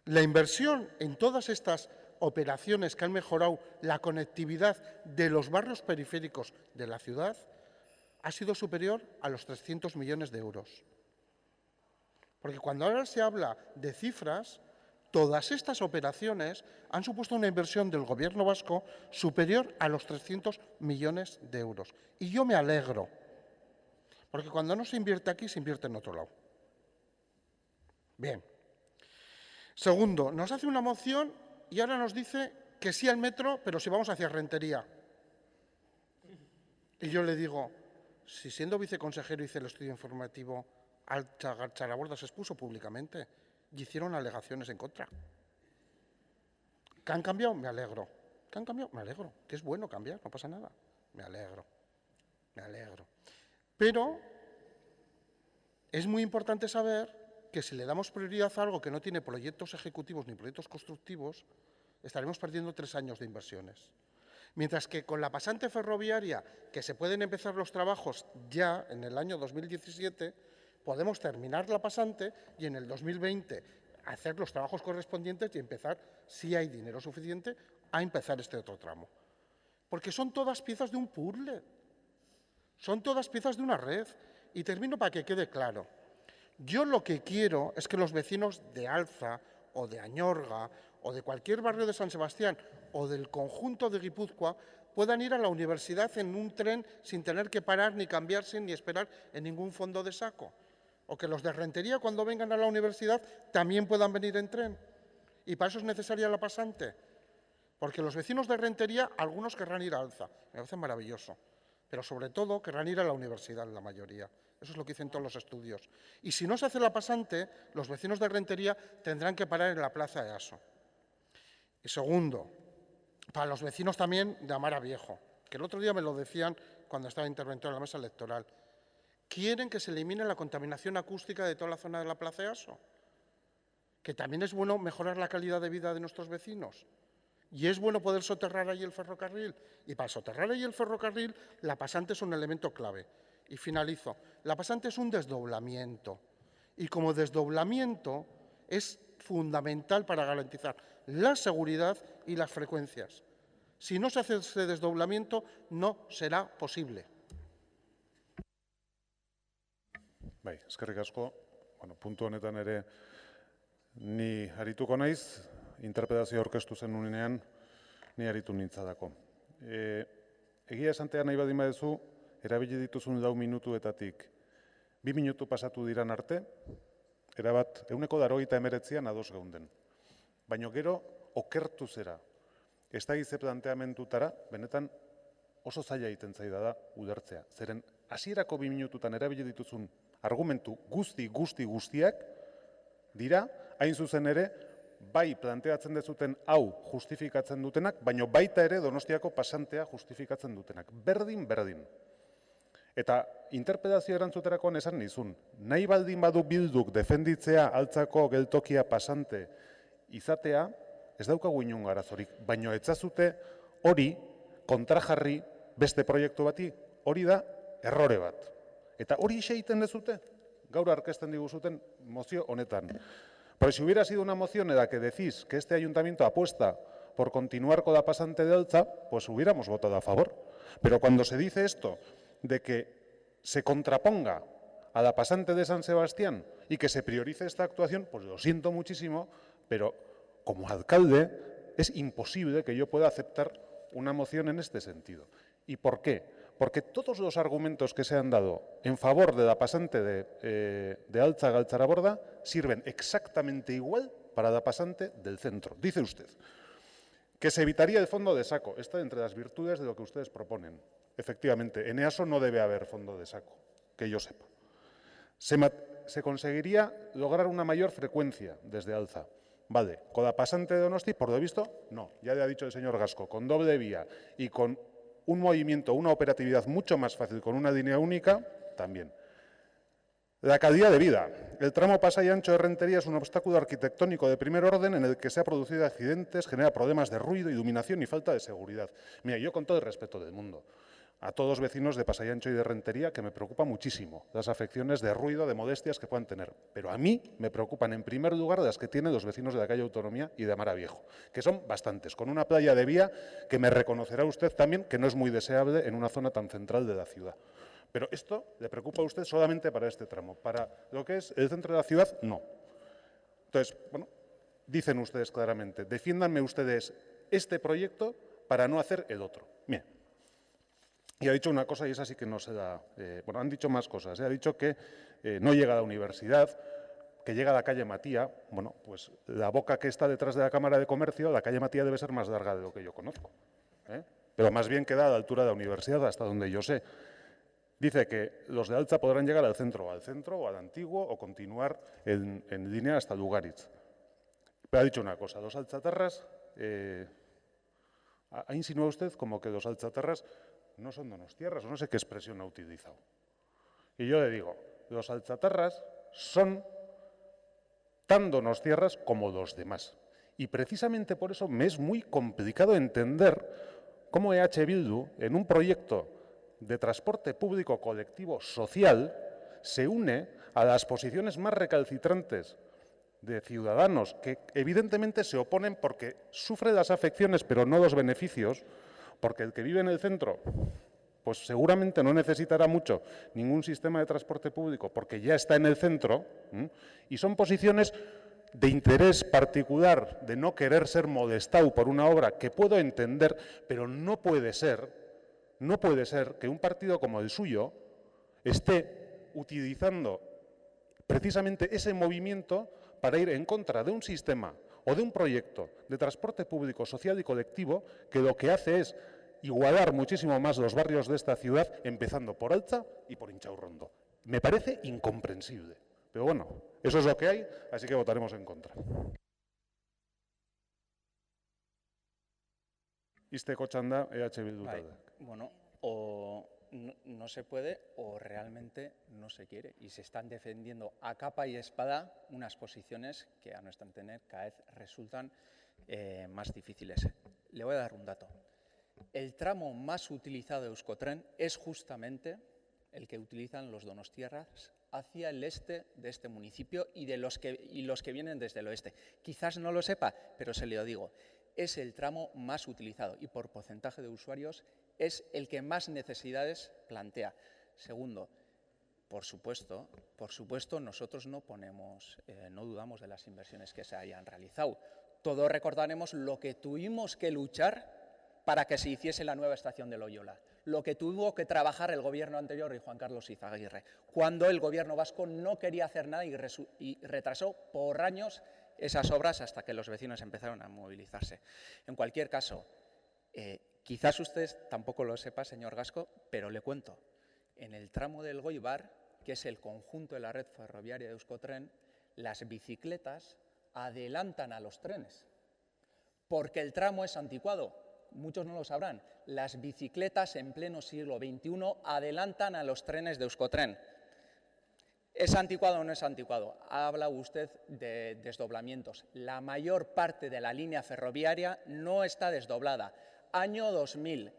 La inversión en todas estas operaciones que han mejorado la conectividad de los barrios periféricos de la ciudad ha sido superior a los 300 millones de euros. Porque cuando ahora se habla de cifras, todas estas operaciones han supuesto una inversión del Gobierno vasco superior a los 300 millones de euros. Y yo me alegro, porque cuando no se invierte aquí, se invierte en otro lado. Bien. Segundo, nos hace una moción y ahora nos dice que sí al metro, pero si vamos hacia Rentería. Y yo le digo, si siendo viceconsejero hice el estudio informativo, Altxaraborda se expuso públicamente y hicieron alegaciones en contra. ¿Que han cambiado? Me alegro. ¿Que han cambiado? Me alegro. Que es bueno cambiar, no pasa nada. Me alegro. Me alegro. Pero es muy importante saber que si le damos prioridad a algo que no tiene proyectos ejecutivos ni proyectos constructivos, estaremos perdiendo 3 años de inversiones. Mientras que con la pasante ferroviaria, que se pueden empezar los trabajos ya en el año 2017, podemos terminar la pasante y en el 2020 hacer los trabajos correspondientes y empezar, si hay dinero suficiente, a empezar este otro tramo. Porque son todas piezas de un puzzle, son todas piezas de una red. Y termino para que quede claro. Yo lo que quiero es que los vecinos de Alza o de Añorga o de cualquier barrio de San Sebastián o del conjunto de Guipúzcoa puedan ir a la universidad en un tren sin tener que parar ni cambiarse ni esperar en ningún fondo de saco. O que los de Rentería, cuando vengan a la universidad, también puedan venir en tren. Y para eso es necesaria la pasante. Porque los vecinos de Rentería, algunos querrán ir a Alza. Me parece maravilloso. Pero sobre todo querrán ir a la universidad, la mayoría. Eso es lo que dicen todos los estudios. Y si no se hace la pasante, los vecinos de Rentería tendrán que parar en la plaza de Aso. Y segundo, para los vecinos también de Amara Viejo, que el otro día me lo decían cuando estaba interveniendo en la mesa electoral. Quieren que se elimine la contaminación acústica de toda la zona de la plaza de Aso. Que también es bueno mejorar la calidad de vida de nuestros vecinos. Y es bueno poder soterrar ahí el ferrocarril. Y para soterrar ahí el ferrocarril, la pasante es un elemento clave. Y finalizo. La pasante es un desdoblamiento. y como desdoblamiento es fundamental para garantizar la seguridad y las frecuencias. Si no se hace ese desdoblamiento, no será posible. Bai, eskerrik asko. Bueno, puntu honetan ere ni arituko naiz, interpretazio aurkeztu zenuenean ni aritu nintzadako. Egia esantea nahi baldin baduzu, erabili dituzun 4 minutuetatik 2 minutu pasatu diran arte, erabat 189an ados geunden. Baina gero okertu zera, ez da gize planteamentutara, benetan oso zaila egiten zaida da ulertzea. Zeren hasierako 2 minututan erabili dituzun argumentu guztiak dira, hain zuzen ere, bai planteatzen dezuten hau justifikatzen dutenak, baina baita ere Donostiako pasantea justifikatzen dutenak. Berdin. Eta interpretazio erantzuterakoan esan nizun, nahi baldin badu Bilduk defenditzea altzako geltokia pasante izatea, ez daukagu inun arazorik, baina etzazute hori kontrajarri beste proiektu bati, hori da errore bat. Eta hori egiten dezute, gaur aurkezten diguzuten mozio honetan. Pero si hubiera sido una moción en la que decís que este ayuntamiento apuesta por continuar con la pasante de Altza, pues hubiéramos votado a favor. Pero cuando se dice esto de que se contraponga a la pasante de San Sebastián y que se priorice esta actuación, pues lo siento muchísimo, pero como alcalde es imposible que yo pueda aceptar una moción en este sentido. ¿Y por qué? Porque todos los argumentos que se han dado en favor de la pasante de Altza-Galtzaraborda sirven exactamente igual para la pasante del centro. Dice usted que se evitaría el fondo de saco. Está entre las virtudes de lo que ustedes proponen. Efectivamente, en EASO no debe haber fondo de saco, que yo sepa. Se conseguiría lograr una mayor frecuencia desde Altza. Vale, con la pasante de Donosti, por lo visto, no. Ya le ha dicho el señor Gasco, con doble vía y con un movimiento, una operatividad mucho más fácil con una línea única, también. La calidad de vida. El tramo Pasai Ancho de Rentería es un obstáculo arquitectónico de primer orden en el que se ha producido accidentes, genera problemas de ruido, iluminación y falta de seguridad. Mira, yo con todo el respeto del mundo, a todos los vecinos de Pasai Ancho y de Rentería, que me preocupa muchísimo las afecciones de ruido, de molestias que puedan tener. Pero a mí me preocupan en primer lugar las que tienen los vecinos de la calle Autonomía y de Amara Viejo, que son bastantes, con una playa de vía que me reconocerá usted también que no es muy deseable en una zona tan central de la ciudad. Pero esto le preocupa a usted solamente para este tramo. Para lo que es el centro de la ciudad, no. Entonces, bueno, dicen ustedes claramente, defiéndanme ustedes este proyecto para no hacer el otro. Bien. Y ha dicho una cosa, y esa sí que no se da. Bueno, han dicho más cosas. Ha dicho que no llega a la universidad, que llega a la calle Matía. Bueno, pues la boca que está detrás de la Cámara de Comercio, la calle Matía debe ser más larga de lo que yo conozco. Pero más bien queda a la altura de la universidad, hasta donde yo sé. Dice que los de Altza podrán llegar al centro o al antiguo, o continuar en línea hasta Lugaritz. Pero ha dicho una cosa, los alzatarras, ha insinuado usted como que los alzatarras no son donostiarras, no sé qué expresión ha utilizado. Y yo le digo, los alzatarras son tan donostiarras como los demás. Y precisamente por eso me es muy complicado entender cómo EH Bildu, en un proyecto de transporte público colectivo social, se une a las posiciones más recalcitrantes de ciudadanos que evidentemente se oponen porque sufre las afecciones pero no los beneficios, porque el que vive en el centro pues seguramente no necesitará mucho ningún sistema de transporte público porque ya está en el centro, y son posiciones de interés particular, de no querer ser molestado por una obra que puedo entender, pero no puede ser que un partido como el suyo esté utilizando precisamente ese movimiento para ir en contra de un sistema o de un proyecto de transporte público, social y colectivo que lo que hace es igualar muchísimo más los barrios de esta ciudad, empezando por Altza y por Inchaurrondo. Me parece incomprensible. Pero bueno, eso es lo que hay, así que votaremos en contra. Izteko txanda EH Bildu taldeak. Bueno, o no se puede o realmente no se quiere. Y se están defendiendo a capa y espada unas posiciones que a nuestro entender cada vez resultan más difíciles. Le voy a dar un dato. El tramo más utilizado de Euskotren es justamente el que utilizan los donostiarras hacia el este de este municipio y los que vienen desde el oeste. Quizás no lo sepa, pero se lo digo, es el tramo más utilizado y por porcentaje de usuarios es el que más necesidades plantea. Segundo, por supuesto, nosotros no dudamos de las inversiones que se hayan realizado. Todos recordaremos lo que tuvimos que luchar para que se hiciese la nueva estación de Loyola, lo que tuvo que trabajar el gobierno anterior y Juan Carlos Izaguirre, cuando el gobierno vasco no quería hacer nada y retrasó por años esas obras hasta que los vecinos empezaron a movilizarse. En cualquier caso, quizás usted tampoco lo sepa, señor Gasco, pero le cuento. En el tramo del Goibar, que es el conjunto de la red ferroviaria de Euskotren, las bicicletas adelantan a los trenes, porque el tramo es anticuado. Muchos no lo sabrán. Las bicicletas en pleno siglo XXI adelantan a los trenes de Euskotren. ¿Es anticuado o no es anticuado? Ha hablado usted de desdoblamientos. La mayor parte de la línea ferroviaria no está desdoblada. Año 2000,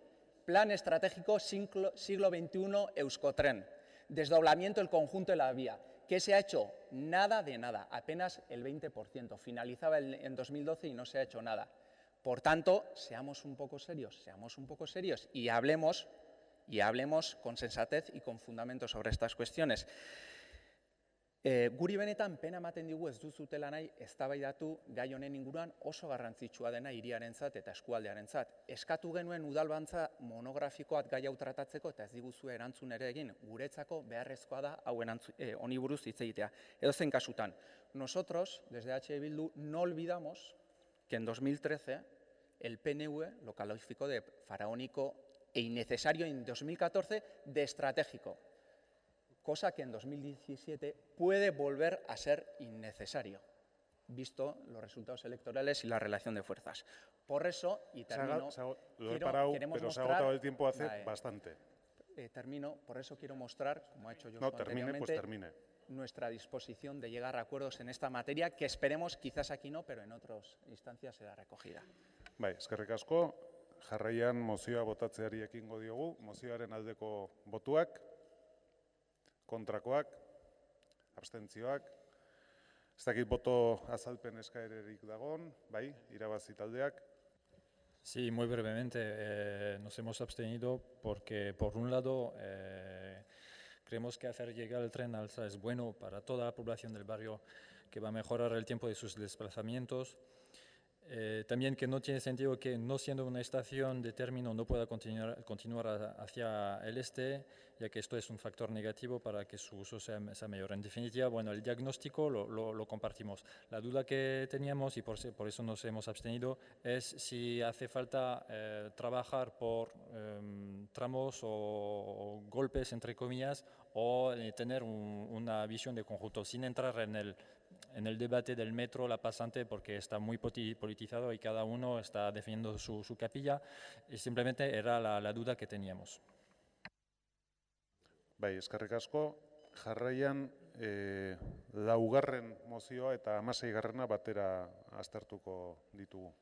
Plan Estratégico Siglo XXI Euskotren. Desdoblamiento del conjunto de la vía. ¿Qué se ha hecho? Nada de nada, apenas el 20%. Finalizaba en 2012 y no se ha hecho nada. Por tanto, seamos un poco serios y hablemos con sensatez y con fundamentos sobre estas cuestiones. Guri benetan pena ematen digu ez duzutela nahi eztabaidatu gai honen inguruan oso garrantzitsua dena hiriarentzat eta eskualdearentzat. Eskatu genuen udalbantza monografikoak gai hau tratatzeko eta ez diguzue erantzun ere egin, guretzako beharrezkoa da honi buruz hitz egitea. Edozein kasutan, nosotros desde H. Bildu no olvidamos que en 2013 el PNV lo calificó de faraónico e innecesario, y en 2014 de estratégico, cosa que en 2017 puede volver a ser innecesario, visto los resultados electorales y la relación de fuerzas. Por eso, y termino, lo he parado, pero se ha agotado el tiempo hace bastante. Termino, por eso quiero mostrar, como ha hecho yo termine. Nuestra disposición de llegar a acuerdos en esta materia, que esperemos, quizás aquí no, pero en otras instancias será recogida. Bai, eskerrik asko. Jarraian mozioa botatzeari ekingo diogu. Mozioaren aldeko botuak, kontrakoak, abstentzioak. Ez dakit boto azalpen eskaererik dagon, bai, irabazi taldeak. Sí, muy brevemente. Nos hemos abstenido porque, por un lado, creemos que hacer llegar el tren alza es bueno para toda la población del barrio, que va a mejorar el tiempo de sus desplazamientos. También que no tiene sentido que, no siendo una estación de término, no pueda continuar hacia el este, ya que esto es un factor negativo para que su uso sea mayor. En definitiva, bueno, el diagnóstico lo compartimos. La duda que teníamos, y por eso nos hemos abstenido, es si hace falta trabajar por tramos o golpes, entre comillas, o tener una visión de conjunto, sin entrar en el debate del metro, la pasante, porque está muy politizado y cada uno está defendiendo su capilla, y simplemente era la duda que teníamos. Bai, eskerrik asko. Jarraian, laugarren mozioa eta 16garrena batera aztertuko ditugu.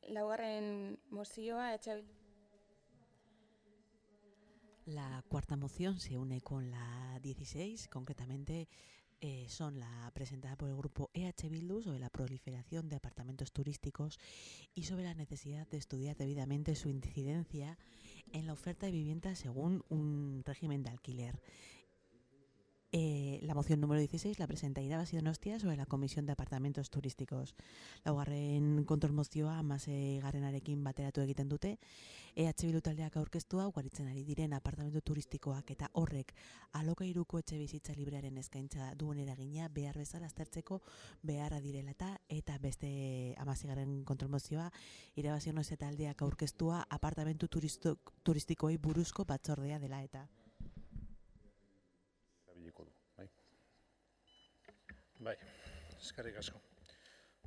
Laugarren mozioa, La cuarta moción se une con la 16, concretamente son la presentada por el grupo EH Bildu sobre la proliferación de apartamentos turísticos y sobre la necesidad de estudiar debidamente su incidencia en la oferta de vivienda según un régimen de alquiler. La moción número 16 la presenta Irabazi Donostia sobre la Comisión de Apartamentos Turísticos. Laugarren kontrolmozioa 16garrenarekin bateratu egiten dute. EH Bildu taldeak aurkeztua ugaritzen ari diren apartamentu turistikoak eta horrek alokairuko etxe bizitza librearen eskaintza duen eragina behar bezala aztertzeko beharra direla eta beste 16garren kontrolmozioa Irabazi Donostia taldeak aurkeztua apartamentu turistikoei buruzko batzordea dela eta. Bai, eskerrik asko.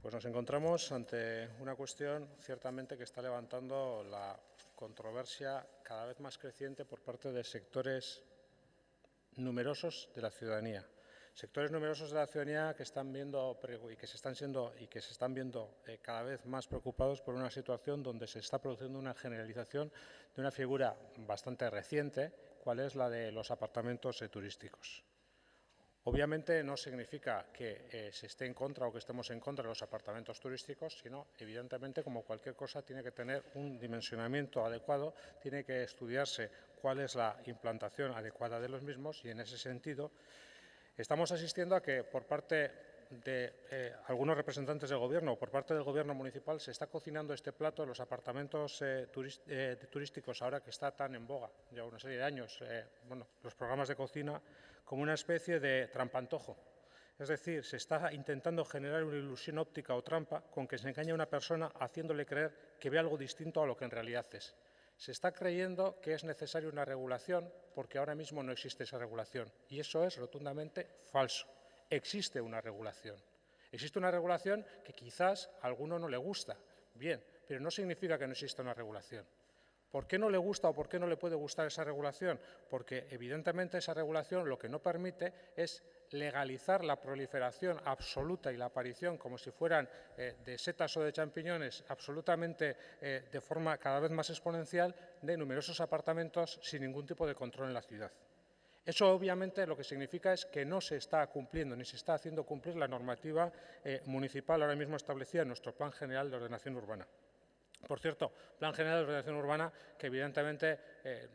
Pues nos encontramos ante una cuestión ciertamente que está levantando la controversia cada vez más creciente por parte de sectores numerosos de la ciudadanía. Sectores numerosos de la ciudadanía que están viendo y que se están viendo cada vez más preocupados por una situación donde se está produciendo una generalización de una figura bastante reciente, cual es la de los apartamentos turísticos. Obviamente no significa que se esté en contra o que estemos en contra de los apartamentos turísticos, sino, evidentemente, como cualquier cosa, tiene que tener un dimensionamiento adecuado, tiene que estudiarse cuál es la implantación adecuada de los mismos y, en ese sentido, estamos asistiendo a que, por parte de algunos representantes del Gobierno o por parte del Gobierno municipal, se está cocinando este plato de los apartamentos turísticos, ahora que está tan en boga, ya una serie de años, los programas de cocina, como una especie de trampantojo. Es decir, se está intentando generar una ilusión óptica o trampa con que se engaña a una persona haciéndole creer que ve algo distinto a lo que en realidad es. Se está creyendo que es necesaria una regulación porque ahora mismo no existe esa regulación y eso es rotundamente falso. Existe una regulación. Existe una regulación que quizás a alguno no le gusta, bien, pero no significa que no exista una regulación. ¿Por qué no le gusta o por qué no le puede gustar esa regulación? Porque, evidentemente, esa regulación lo que no permite es legalizar la proliferación absoluta y la aparición, como si fueran de setas o de champiñones, absolutamente de forma cada vez más exponencial, de numerosos apartamentos sin ningún tipo de control en la ciudad. Eso, obviamente, lo que significa es que no se está cumpliendo ni se está haciendo cumplir la normativa municipal ahora mismo establecida en nuestro Plan General de Ordenación Urbana. Por cierto, Plan General de Ordenación Urbana, que evidentemente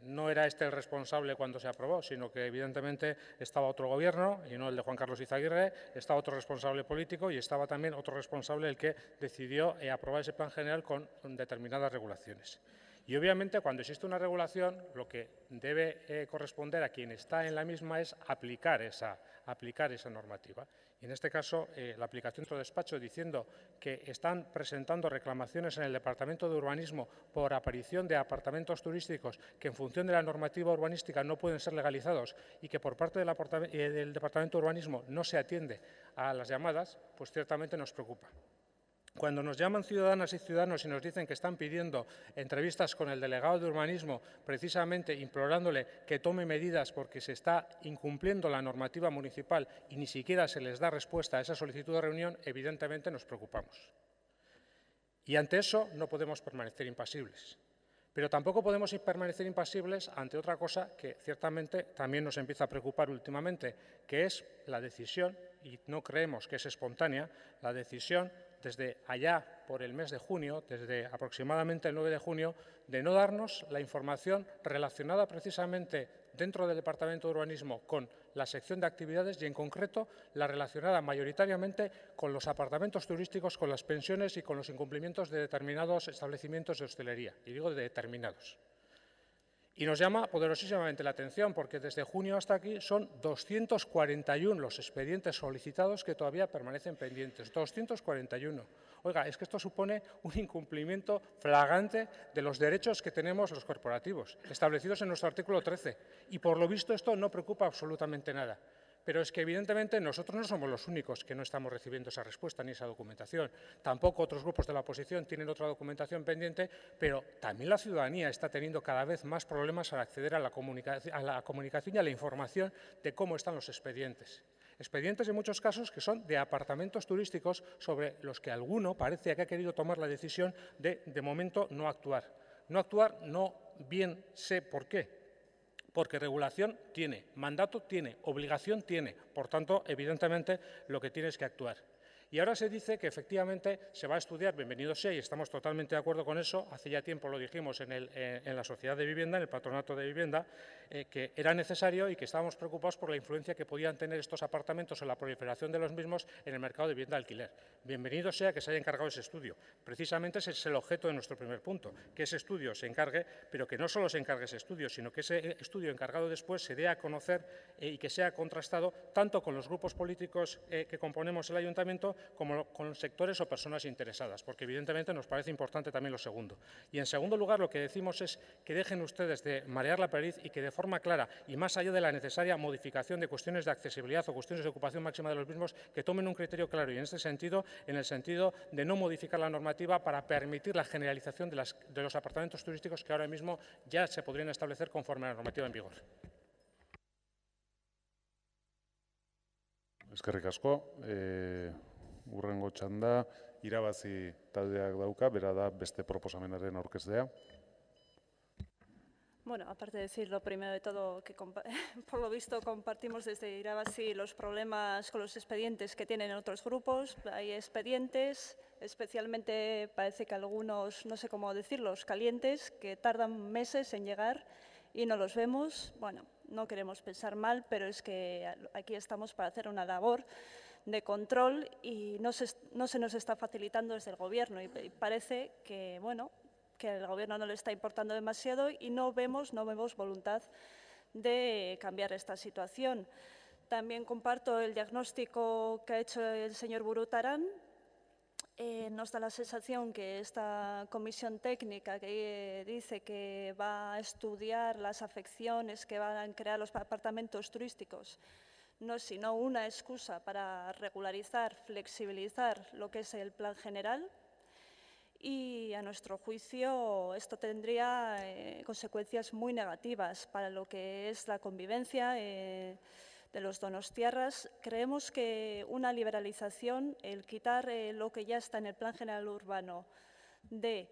no era este el responsable cuando se aprobó, sino que evidentemente estaba otro gobierno, y no el de Juan Carlos Izaguirre, estaba otro responsable político y estaba también otro responsable el que decidió aprobar ese Plan General con determinadas regulaciones. Y obviamente cuando existe una regulación, lo que debe corresponder a quien está en la misma es aplicar esa normativa. Y en este caso, la aplicación de nuestro despacho diciendo que están presentando reclamaciones en el Departamento de Urbanismo por aparición de apartamentos turísticos que en función de la normativa urbanística no pueden ser legalizados y que por parte del Departamento de Urbanismo no se atiende a las llamadas, pues ciertamente nos preocupa. Cuando nos llaman ciudadanas y ciudadanos y nos dicen que están pidiendo entrevistas con el delegado de urbanismo, precisamente implorándole que tome medidas porque se está incumpliendo la normativa municipal y ni siquiera se les da respuesta a esa solicitud de reunión, evidentemente nos preocupamos. Y ante eso no podemos permanecer impasibles. Pero tampoco podemos permanecer impasibles ante otra cosa que ciertamente también nos empieza a preocupar últimamente, que es la decisión, y no creemos que es espontánea, la decisión desde allá por el mes de junio, desde aproximadamente el 9 de junio, de no darnos la información relacionada precisamente dentro del Departamento de Urbanismo con la sección de actividades y, en concreto, la relacionada mayoritariamente con los apartamentos turísticos, con las pensiones y con los incumplimientos de determinados establecimientos de hostelería. Y digo de determinados. Y nos llama poderosísimamente la atención porque desde junio hasta aquí son 241 los expedientes solicitados que todavía permanecen pendientes. 241. Oiga, es que esto supone un incumplimiento flagrante de los derechos que tenemos los corporativos, establecidos en nuestro artículo 13. Y por lo visto esto no preocupa absolutamente nada. Pero es que, evidentemente, nosotros no somos los únicos que no estamos recibiendo esa respuesta ni esa documentación. Tampoco otros grupos de la oposición tienen otra documentación pendiente, pero también la ciudadanía está teniendo cada vez más problemas al acceder a la comunicación y a la información de cómo están los expedientes. Expedientes, en muchos casos, que son de apartamentos turísticos sobre los que alguno parece que ha querido tomar la decisión de momento, no actuar. No actuar, no bien sé por qué. Porque regulación tiene, mandato tiene, obligación tiene. Por tanto, evidentemente, lo que tiene es que actuar. Y ahora se dice que efectivamente se va a estudiar, bienvenido sea, y estamos totalmente de acuerdo con eso, hace ya tiempo lo dijimos en la sociedad de vivienda, en el patronato de vivienda, que era necesario y que estábamos preocupados por la influencia que podían tener estos apartamentos en la proliferación de los mismos en el mercado de vivienda de alquiler. Bienvenido sea que se haya encargado ese estudio. Precisamente ese es el objeto de nuestro primer punto, que ese estudio se encargue, pero que no solo se encargue ese estudio, sino que ese estudio encargado después se dé a conocer y que sea contrastado tanto con los grupos políticos que componemos el ayuntamiento como con sectores o personas interesadas, porque evidentemente nos parece importante también lo segundo. Y en segundo lugar, lo que decimos es que dejen ustedes de marear la perdiz y que de forma clara y más allá de la necesaria modificación de cuestiones de accesibilidad o cuestiones de ocupación máxima de los mismos, que tomen un criterio claro y en este sentido, en el sentido de no modificar la normativa para permitir la generalización de los apartamentos turísticos que ahora mismo ya se podrían establecer conforme a la normativa en vigor. Eskerrik asko. Hurrengo txanda, irabazi taldeak dauka, bera da beste proposamenaren aurkezlea. Bueno, aparte de decir lo primero de todo, que por lo visto compartimos desde Irabazi los problemas con los expedientes que tienen otros grupos. Hay expedientes, especialmente parece que algunos, no sé cómo decirlos, calientes, que tardan meses en llegar y no los vemos. Bueno, no queremos pensar mal, pero es que aquí estamos para hacer una labor de control y no se nos está facilitando desde el Gobierno y parece que, bueno, que al Gobierno no le está importando demasiado y no vemos voluntad de cambiar esta situación. También comparto el diagnóstico que ha hecho el señor Burutarán. Nos da la sensación que esta comisión técnica que dice que va a estudiar las afecciones que van a crear los apartamentos turísticos no es sino una excusa para regularizar, flexibilizar lo que es el plan general. Y a nuestro juicio esto tendría consecuencias muy negativas para lo que es la convivencia de los donostiarras. Creemos que una liberalización, el quitar lo que ya está en el Plan General Urbano de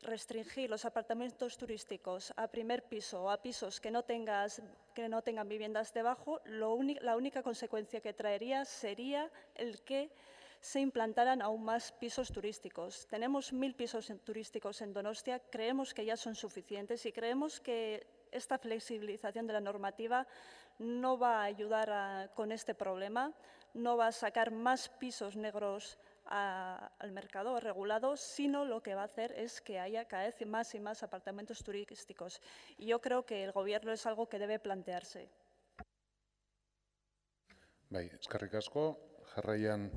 restringir los apartamentos turísticos a primer piso o a pisos que no tengan viviendas debajo, la única consecuencia que traería sería el que se implantaran aún más pisos turísticos. Tenemos 1000 pisos turísticos en Donostia, creemos que ya son suficientes y creemos que esta flexibilización de la normativa no va a ayudar con este problema, no va a sacar más pisos negros al mercado regulado, sino lo que va a hacer es que haya cada vez más y más apartamentos turísticos. Y yo creo que el Gobierno es algo que debe plantearse. Bai, eskerrik asko. Jarraian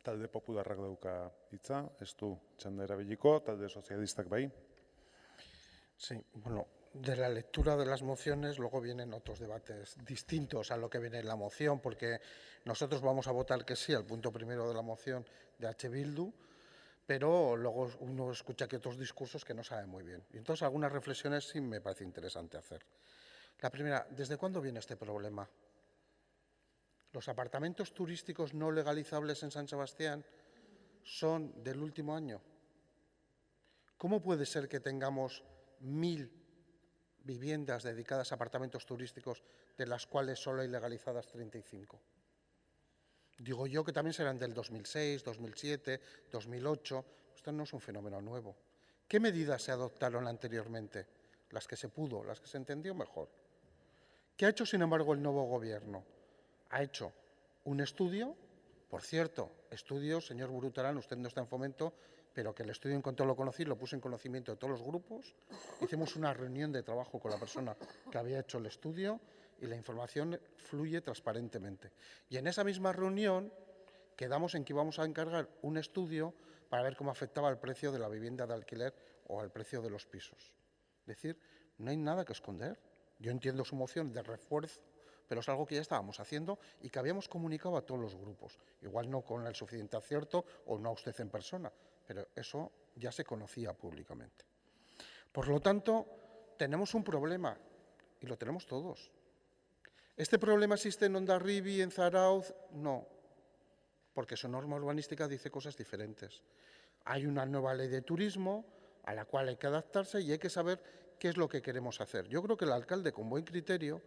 talde popularrak dauka hitza, ez du txanda erabiliko, talde sozialistak bai. Sí, bueno, de la lectura de las mociones luego vienen otros debates distintos a lo que viene en la moción, porque nosotros vamos a votar que sí al punto primero de la moción de H. Bildu, pero luego uno escucha que otros discursos que no sabe muy bien. Y entonces algunas reflexiones sí me parece interesante hacer. La primera, ¿desde cuándo viene este problema? Los apartamentos turísticos no legalizables en San Sebastián son del último año. ¿Cómo puede ser que tengamos 1000 viviendas dedicadas a apartamentos turísticos, de las cuales solo hay legalizadas 35? Digo yo que también serán del 2006, 2007, 2008. Esto no es un fenómeno nuevo. ¿Qué medidas se adoptaron anteriormente? Las que se pudo, las que se entendió mejor. ¿Qué ha hecho, sin embargo, el nuevo Gobierno? Ha hecho un estudio, por cierto, estudio, señor Burutarán, usted no está en Fomento, pero que el estudio en cuanto lo conocí lo puse en conocimiento de todos los grupos. Hicimos una reunión de trabajo con la persona que había hecho el estudio y la información fluye transparentemente. Y en esa misma reunión quedamos en que íbamos a encargar un estudio para ver cómo afectaba al precio de la vivienda de alquiler o al precio de los pisos. Es decir, no hay nada que esconder. Yo entiendo su moción de refuerzo, pero es algo que ya estábamos haciendo y que habíamos comunicado a todos los grupos. Igual no con el suficiente acierto o no a usted en persona, pero eso ya se conocía públicamente. Por lo tanto, tenemos un problema y lo tenemos todos. ¿Este problema existe en Hondarribia, en Zarauz? No, porque su norma urbanística dice cosas diferentes. Hay una nueva ley de turismo a la cual hay que adaptarse y hay que saber qué es lo que queremos hacer. Yo creo que el alcalde, con buen criterio,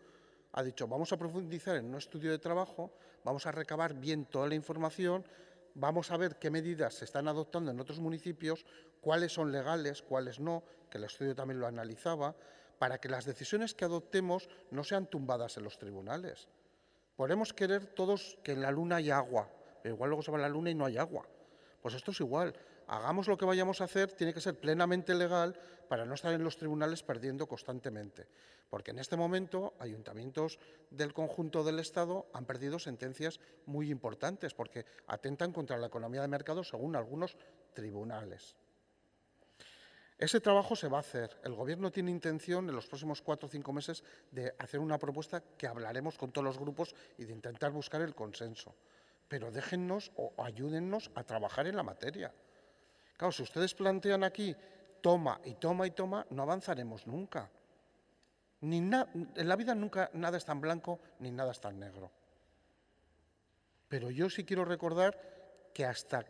ha dicho, vamos a profundizar en un estudio de trabajo, vamos a recabar bien toda la información, vamos a ver qué medidas se están adoptando en otros municipios, cuáles son legales, cuáles no, que el estudio también lo analizaba, para que las decisiones que adoptemos no sean tumbadas en los tribunales. Podemos querer todos que en la luna haya agua, pero igual luego se va a la luna y no hay agua. Pues esto es igual. Hagamos lo que vayamos a hacer, tiene que ser plenamente legal para no estar en los tribunales perdiendo constantemente. Porque en este momento ayuntamientos del conjunto del Estado han perdido sentencias muy importantes porque atentan contra la economía de mercado según algunos tribunales. Ese trabajo se va a hacer. El Gobierno tiene intención en los próximos 4 o 5 meses de hacer una propuesta que hablaremos con todos los grupos y de intentar buscar el consenso. Pero déjennos o ayúdennos a trabajar en la materia. Claro, si ustedes plantean aquí toma y toma y toma, no avanzaremos nunca. En la vida nunca nada es tan blanco ni nada es tan negro. Pero yo sí quiero recordar que hasta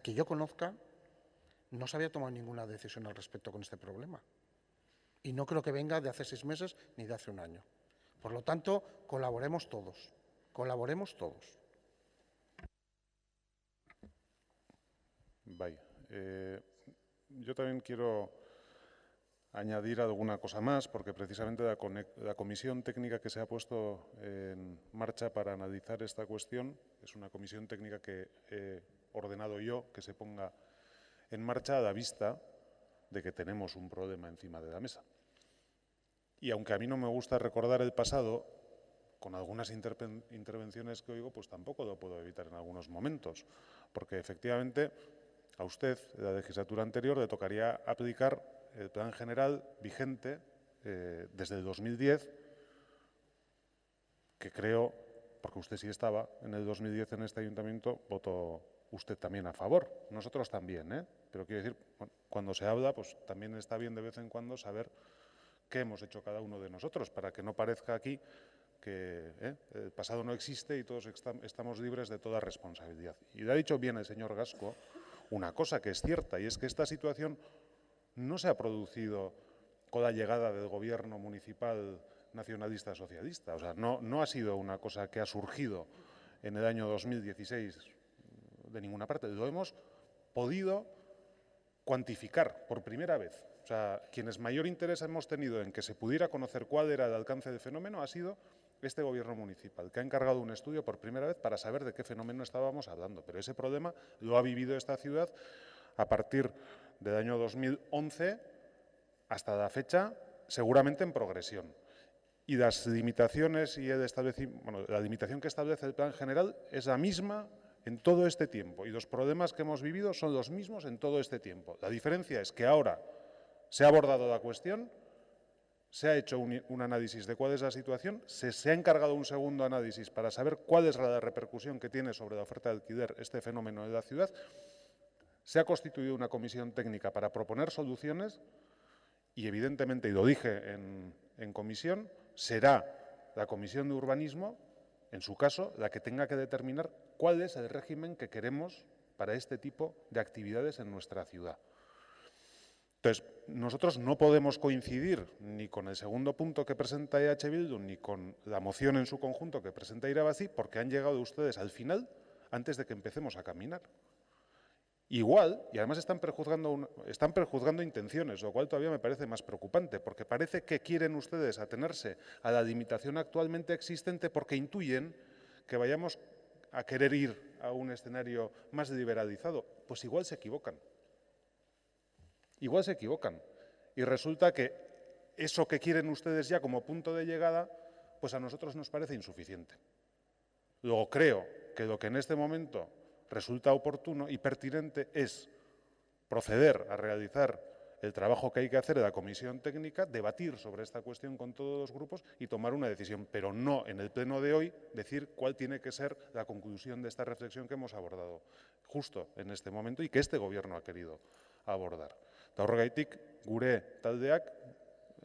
que yo conozca no se había tomado ninguna decisión al respecto con este problema. Y no creo que venga de hace 6 meses ni de hace un año. Por lo tanto, colaboremos todos. Colaboremos todos. Vaya. Yo también quiero añadir alguna cosa más, porque precisamente la comisión técnica que se ha puesto en marcha para analizar esta cuestión es una comisión técnica que he ordenado yo que se ponga en marcha a la vista de que tenemos un problema encima de la mesa. Y aunque a mí no me gusta recordar el pasado, con algunas intervenciones que oigo, pues tampoco lo puedo evitar en algunos momentos, porque efectivamente a usted, en la legislatura anterior, le tocaría aplicar el plan general vigente desde el 2010, que creo, porque usted sí estaba en el 2010 en este ayuntamiento, votó usted también a favor. Nosotros también, pero quiero decir, cuando se habla, pues también está bien de vez en cuando saber qué hemos hecho cada uno de nosotros, para que no parezca aquí que el pasado no existe y todos estamos libres de toda responsabilidad. Y le ha dicho bien el señor Gasco una cosa que es cierta, y es que esta situación no se ha producido con la llegada del gobierno municipal nacionalista socialista. O sea, no ha sido una cosa que ha surgido en el año 2016 de ninguna parte. Lo hemos podido cuantificar por primera vez. O sea, quienes mayor interés hemos tenido en que se pudiera conocer cuál era el alcance del fenómeno ha sido este gobierno municipal, que ha encargado un estudio por primera vez para saber de qué fenómeno estábamos hablando. Pero ese problema lo ha vivido esta ciudad a partir del año 2011 hasta la fecha, seguramente en progresión. Y las limitaciones y la limitación que establece el plan general es la misma en todo este tiempo. Y los problemas que hemos vivido son los mismos en todo este tiempo. La diferencia es que ahora se ha abordado la cuestión, se ha hecho un análisis de cuál es la situación, se ha encargado un segundo análisis para saber cuál es la repercusión que tiene sobre la oferta de alquiler este fenómeno en la ciudad. Se ha constituido una comisión técnica para proponer soluciones y, evidentemente, y lo dije en comisión, será la Comisión de Urbanismo, en su caso, la que tenga que determinar cuál es el régimen que queremos para este tipo de actividades en nuestra ciudad. Entonces, nosotros no podemos coincidir ni con el segundo punto que presenta EH Bildu ni con la moción en su conjunto que presenta Irabazi, porque han llegado ustedes al final antes de que empecemos a caminar. Igual, y además están prejuzgando intenciones, lo cual todavía me parece más preocupante, porque parece que quieren ustedes atenerse a la limitación actualmente existente porque intuyen que vayamos a querer ir a un escenario más liberalizado. Pues igual se equivocan. Igual se equivocan. Y resulta que eso que quieren ustedes ya como punto de llegada, pues a nosotros nos parece insuficiente. Luego creo que lo que en este momento resulta oportuno y pertinente es proceder a realizar el trabajo que hay que hacer de la comisión técnica, debatir sobre esta cuestión con todos los grupos y tomar una decisión, pero no en el pleno de hoy decir cuál tiene que ser la conclusión de esta reflexión que hemos abordado justo en este momento y que este gobierno ha querido abordar. Eta horregaitik, gure taldeak,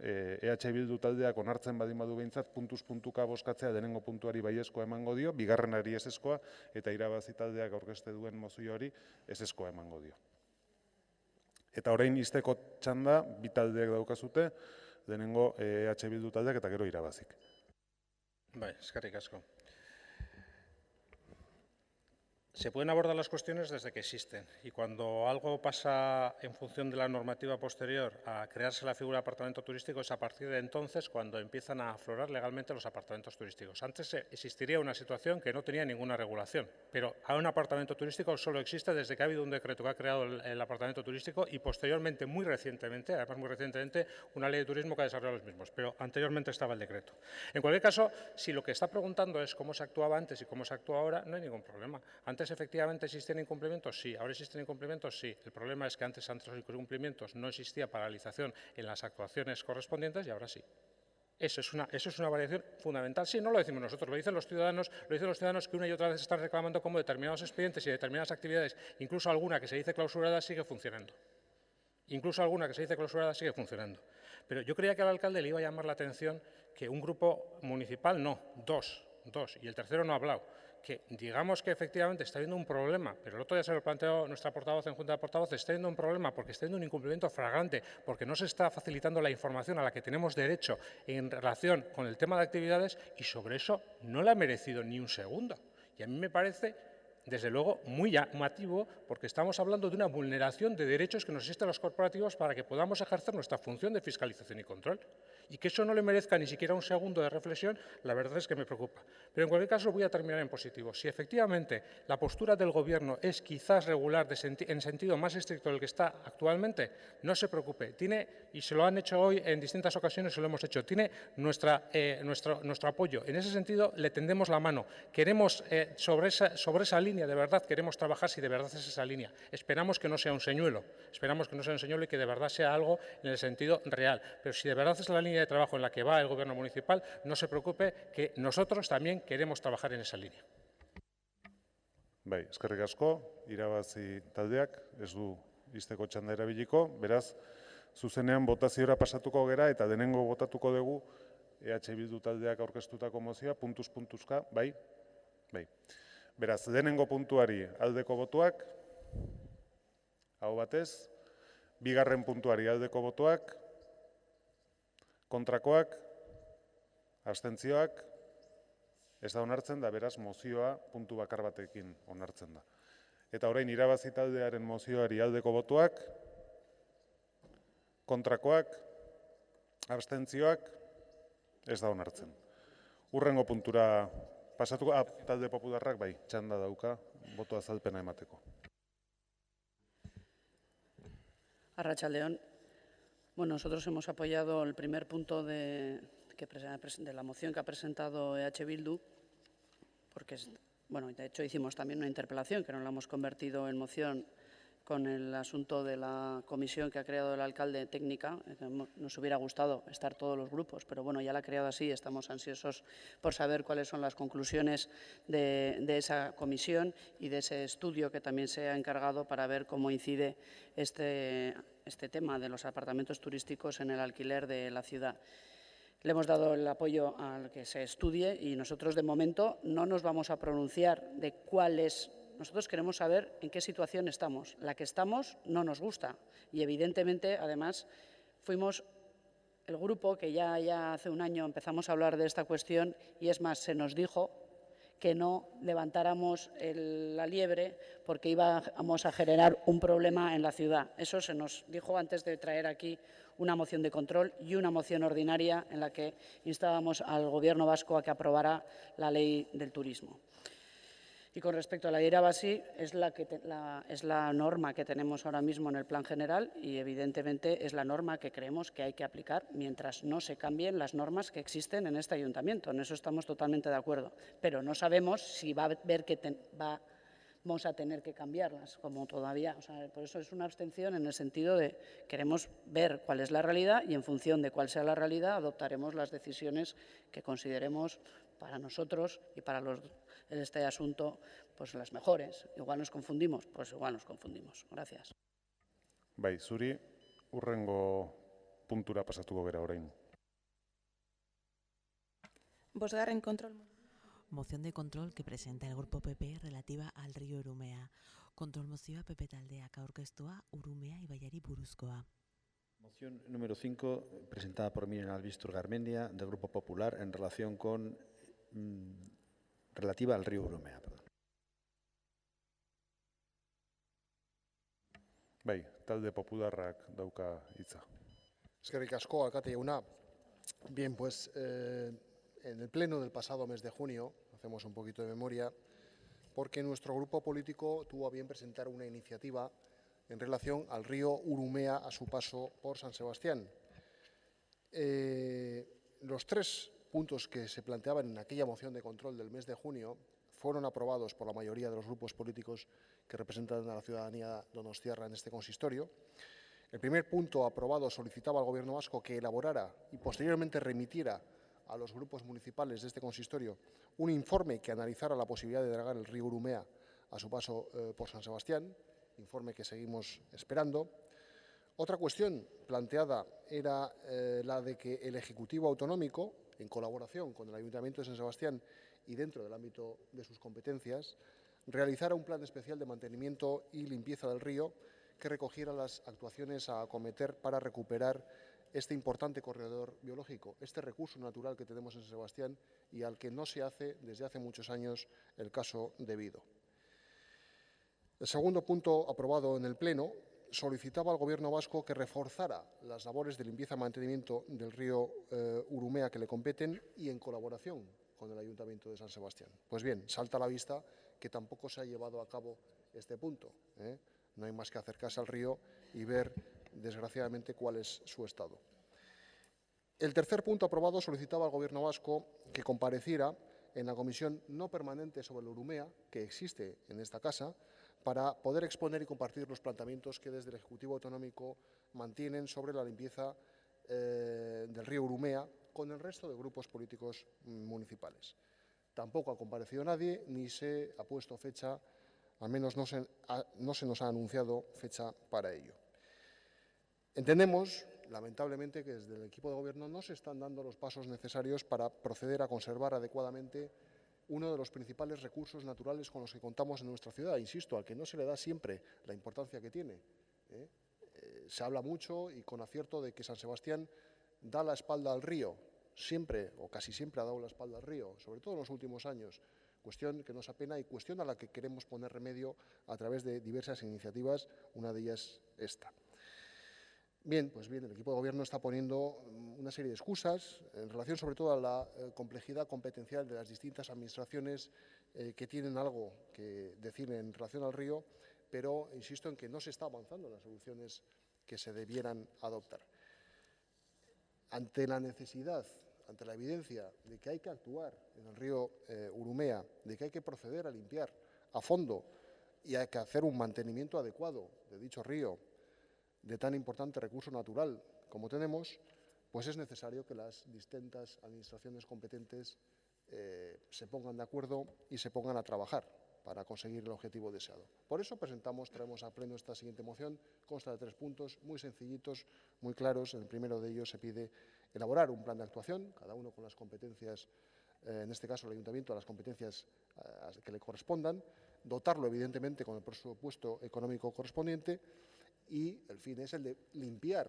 EH Bildu taldeak onartzen baldin badu behintzat, puntuz puntuka bozkatzea lehenengo puntuari baiezkoa emango dio, bigarrenari ezezkoa, eta Irabazi taldeak aurkezte duen mozioari ezezkoa emango dio. Eta orain izteko txanda, bi taldeak daukazute, lehenengo EH Bildu taldeak eta gero Irabazik. Bai, eskerrik asko. Se pueden abordar las cuestiones desde que existen y cuando algo pasa en función de la normativa posterior a crearse la figura de apartamento turístico es a partir de entonces cuando empiezan a aflorar legalmente los apartamentos turísticos. Antes existiría una situación que no tenía ninguna regulación, pero a un apartamento turístico solo existe desde que ha habido un decreto que ha creado el apartamento turístico y posteriormente, muy recientemente, una ley de turismo que ha desarrollado los mismos, pero anteriormente estaba el decreto. En cualquier caso, si lo que está preguntando es cómo se actuaba antes y cómo se actúa ahora, no hay ningún problema. Antes efectivamente existían incumplimientos, sí. Ahora existen incumplimientos, sí. El problema es que antes los incumplimientos no existía paralización en las actuaciones correspondientes y ahora sí. Eso es una variación fundamental. Sí, no lo decimos nosotros, lo dicen los ciudadanos que una y otra vez están reclamando cómo determinados expedientes y determinadas actividades, incluso alguna que se dice clausurada, sigue funcionando. Pero yo creía que al alcalde le iba a llamar la atención que un grupo municipal, no, dos, y el tercero no ha hablado, que digamos que efectivamente está habiendo un problema, pero el otro día se lo planteó nuestra portavoz en Junta de Portavoces, está habiendo un problema porque está habiendo un incumplimiento flagrante, porque no se está facilitando la información a la que tenemos derecho en relación con el tema de actividades, y sobre eso no le ha merecido ni un segundo. Y a mí me parece, desde luego, muy llamativo, porque estamos hablando de una vulneración de derechos que nos existen los corporativos para que podamos ejercer nuestra función de fiscalización y control. Y que eso no le merezca ni siquiera un segundo de reflexión, la verdad es que me preocupa. Pero en cualquier caso voy a terminar en positivo. Si efectivamente la postura del Gobierno es quizás regular en sentido más estricto del que está actualmente, no se preocupe. Tiene, y se lo han hecho hoy en distintas ocasiones, se lo hemos hecho, tiene nuestro apoyo. En ese sentido le tendemos la mano. Queremos sobre esa línea, de verdad, queremos trabajar si de verdad es esa línea. Esperamos que no sea un señuelo, y que de verdad sea algo en el sentido real. Pero si de verdad es la línea de trabajo en la que va el Gobierno municipal, no se preocupe, que nosotros también queremos trabajar en esa línea. Bai, eskerrik asko, irabazi taldeak, ez du izteko txanda erabiliko, beraz, zuzenean botaziora pasatuko gera eta denengo botatuko dugu EH Bildu taldeak aurkeztutako mozioa, puntuz-puntuzka, bai? Bai. Beraz, denengo puntuari aldeko botuak, hau batez, bigarren puntuari aldeko botuak, kontrakoak, abstentzioak, ez da onartzen da, beraz, mozioa puntu bakar batekin onartzen da. Eta orain irabazi taldearen mozioari aldeko botuak, kontrakoak, abstentzioak, ez da onartzen. Hurrengo puntura pasatuko, talde popularrak bai, txanda dauka, boto azalpena emateko. Arratsaldeon. Bueno, nosotros hemos apoyado el primer punto de la moción que ha presentado EH Bildu, porque, bueno, de hecho hicimos también una interpelación que no la hemos convertido en moción con el asunto de la comisión que ha creado el alcalde técnica. Nos hubiera gustado estar todos los grupos, pero bueno, ya la ha creado así, estamos ansiosos por saber cuáles son las conclusiones de esa comisión y de ese estudio que también se ha encargado para ver cómo incide este tema de los apartamentos turísticos en el alquiler de la ciudad. Le hemos dado el apoyo al que se estudie y nosotros, de momento, no nos vamos a pronunciar de cuál es. Nosotros queremos saber en qué situación estamos. La que estamos no nos gusta y, evidentemente, además, fuimos el grupo que ya hace un año empezamos a hablar de esta cuestión y, es más, se nos dijo que no levantáramos la liebre porque íbamos a generar un problema en la ciudad. Eso se nos dijo antes de traer aquí una moción de control y una moción ordinaria en la que instábamos al Gobierno vasco a que aprobara la ley del turismo. Y con respecto a la irabazi, es la norma que tenemos ahora mismo en el plan general y, evidentemente, es la norma que creemos que hay que aplicar mientras no se cambien las normas que existen en este ayuntamiento. En eso estamos totalmente de acuerdo. Pero no sabemos si va a haber vamos a tener que cambiarlas, como todavía. O sea, por eso es una abstención en el sentido de queremos ver cuál es la realidad y, en función de cuál sea la realidad, adoptaremos las decisiones que consideremos para nosotros y para en este asunto, pues las mejores. Igual nos confundimos, pues igual nos confundimos. Gracias. Bai, zuri, hurrengo puntura pasatuko gera orain. Bosgarren control. Moción de control que presenta el Grupo PP relativa al río Urumea. Kontrol mozioa PP taldeak aurkeztua Urumea ibaiari buruzkoa. Moción número 5, presentada por Miren Albistur Garmendia, del Grupo Popular, en relación con relativa al río Urumea. Perdón. Bai, talde popularrak dauka hitza. Eskerrik asko, alkate jauna. Bien, pues en el pleno del pasado mes de junio, hacemos un poquito de memoria, porque nuestro grupo político tuvo a bien presentar una iniciativa en relación al río Urumea a su paso por San Sebastián. Los 3 puntos que se planteaban en aquella moción de control del mes de junio fueron aprobados por la mayoría de los grupos políticos que representan a la ciudadanía donostiarra en este consistorio. El primer punto aprobado solicitaba al Gobierno vasco que elaborara y posteriormente remitiera a los grupos municipales de este consistorio un informe que analizara la posibilidad de dragar el río Urumea a su paso por San Sebastián, informe que seguimos esperando. Otra cuestión planteada era la de que el Ejecutivo Autonómico, en colaboración con el Ayuntamiento de San Sebastián, y dentro del ámbito de sus competencias, realizara un plan especial de mantenimiento y limpieza del río que recogiera las actuaciones a acometer para recuperar este importante corredor biológico, este recurso natural que tenemos en San Sebastián y al que no se hace desde hace muchos años el caso debido. El segundo punto aprobado en el Pleno solicitaba al Gobierno vasco que reforzara las labores de limpieza y mantenimiento del río Urumea que le competen y en colaboración con el Ayuntamiento de San Sebastián. Pues bien, salta a la vista que tampoco se ha llevado a cabo este punto. No hay más que acercarse al río y ver, desgraciadamente, cuál es su estado. El tercer punto aprobado solicitaba al Gobierno vasco que compareciera en la comisión no permanente sobre el Urumea, que existe en esta casa, para poder exponer y compartir los planteamientos que desde el Ejecutivo Autonómico mantienen sobre la limpieza del río Urumea con el resto de grupos políticos municipales. Tampoco ha comparecido nadie ni se ha puesto fecha, al menos no se nos ha anunciado fecha para ello. Entendemos, lamentablemente, que desde el equipo de Gobierno no se están dando los pasos necesarios para proceder a conservar adecuadamente uno de los principales recursos naturales con los que contamos en nuestra ciudad, insisto, al que no se le da siempre la importancia que tiene. Se habla mucho y con acierto de que San Sebastián da la espalda al río, siempre o casi siempre ha dado la espalda al río, sobre todo en los últimos años, cuestión que nos apena y cuestión a la que queremos poner remedio a través de diversas iniciativas, una de ellas esta. Bien, pues bien, el equipo de Gobierno está poniendo una serie de excusas en relación sobre todo a la complejidad competencial de las distintas administraciones que tienen algo que decir en relación al río, pero insisto en que no se está avanzando en las soluciones que se debieran adoptar. Ante la necesidad, ante la evidencia de que hay que actuar en el río Urumea, de que hay que proceder a limpiar a fondo y hay que hacer un mantenimiento adecuado de dicho río, de tan importante recurso natural como tenemos, pues es necesario que las distintas administraciones competentes se pongan de acuerdo y se pongan a trabajar para conseguir el objetivo deseado. Por eso traemos a pleno esta siguiente moción, consta de 3 puntos muy sencillitos, muy claros. En el primero de ellos se pide elaborar un plan de actuación, cada uno con las competencias, en este caso el Ayuntamiento, las competencias que le correspondan, dotarlo evidentemente con el presupuesto económico correspondiente y el fin es el de limpiar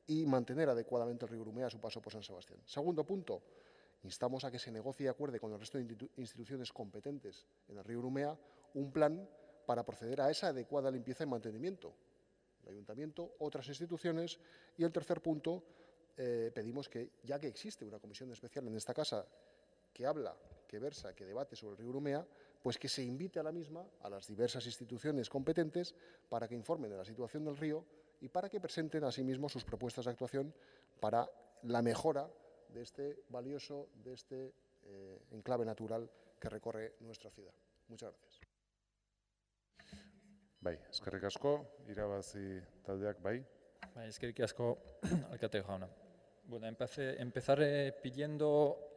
y mantener adecuadamente el río Urumea a su paso por San Sebastián. Segundo punto, instamos a que se negocie y acuerde con el resto de instituciones competentes en el río Urumea un plan para proceder a esa adecuada limpieza y mantenimiento. El Ayuntamiento, otras instituciones. Y el tercer punto, pedimos que, ya que existe una comisión especial en esta casa que habla, que versa, que debate sobre el río Urumea, pues que se invite a la misma a las diversas instituciones competentes para que informen de la situación del río y para que presenten asimismo sus propuestas de actuación para la mejora de este valioso, de este enclave natural que recorre nuestra ciudad. Muchas gracias. Bai, eskerrik asko, irabazi taldeak, bai. Bai, eskerrik asko, alkate jauna. Bueno, empezaré pidiendo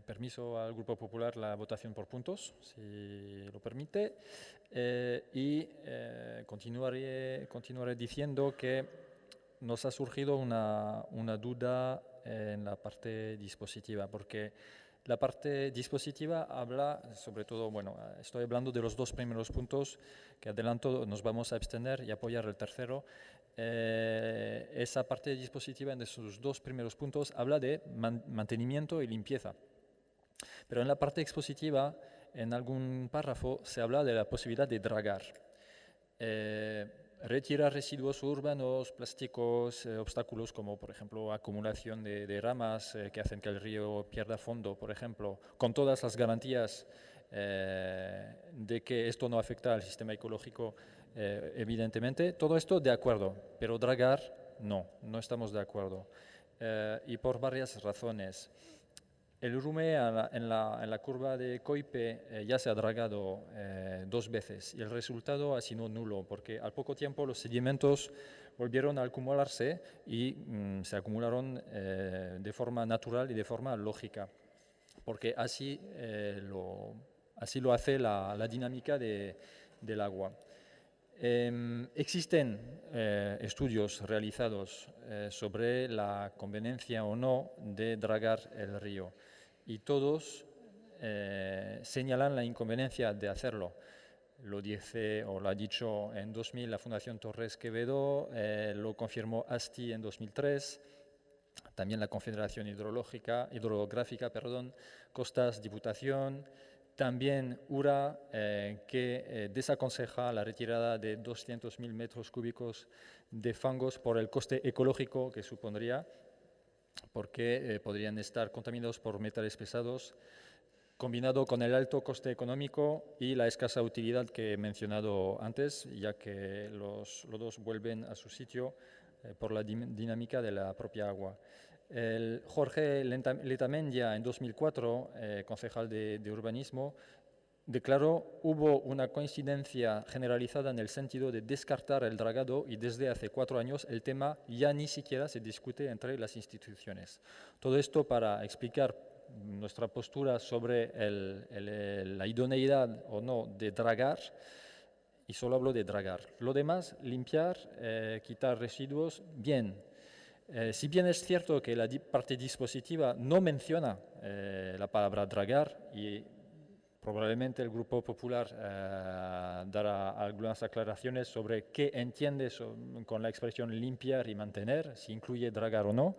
permiso al Grupo Popular la votación por puntos, si lo permite, y continuaré diciendo que nos ha surgido una duda en la parte dispositiva, porque la parte dispositiva habla, sobre todo, bueno, estoy hablando de los 2 primeros puntos, que adelanto, nos vamos a abstener y apoyar el tercero. Esa parte dispositiva en esos 2 primeros puntos habla de mantenimiento y limpieza. Pero en la parte expositiva, en algún párrafo, se habla de la posibilidad de dragar. Retirar residuos urbanos, plásticos, obstáculos como, por ejemplo, acumulación de ramas que hacen que el río pierda fondo, por ejemplo, con todas las garantías de que esto no afecta al sistema ecológico, evidentemente. Todo esto de acuerdo, pero dragar no estamos de acuerdo. Y por varias razones. El Urumea en la curva de Coipe ya se ha dragado 2 veces y el resultado ha sido nulo porque al poco tiempo los sedimentos volvieron a acumularse y se acumularon de forma natural y de forma lógica, porque así lo hace la dinámica del agua. Existen estudios realizados sobre la conveniencia o no de dragar el río y todos señalan la inconveniencia de hacerlo. Lo dice o lo ha dicho en 2000 la Fundación Torres Quevedo, lo confirmó ASTI en 2003, también la Confederación Hidrográfica, Costas, Diputación, también URA, que desaconseja la retirada de 200.000 metros cúbicos de fangos por el coste ecológico que supondría, porque podrían estar contaminados por metales pesados, combinado con el alto coste económico y la escasa utilidad que he mencionado antes, ya que los lodos vuelven a su sitio por la dinámica de la propia agua. Jorge Letamendia, en 2004, concejal de urbanismo, declaró: hubo una coincidencia generalizada en el sentido de descartar el dragado y desde hace 4 años el tema ya ni siquiera se discute entre las instituciones. Todo esto para explicar nuestra postura sobre la idoneidad o no de dragar, y solo hablo de dragar. Lo demás, limpiar, quitar residuos, bien. Si bien es cierto que la parte dispositiva no menciona la palabra dragar, y probablemente el Grupo Popular dará algunas aclaraciones sobre qué entiende con la expresión limpiar y mantener, si incluye dragar o no,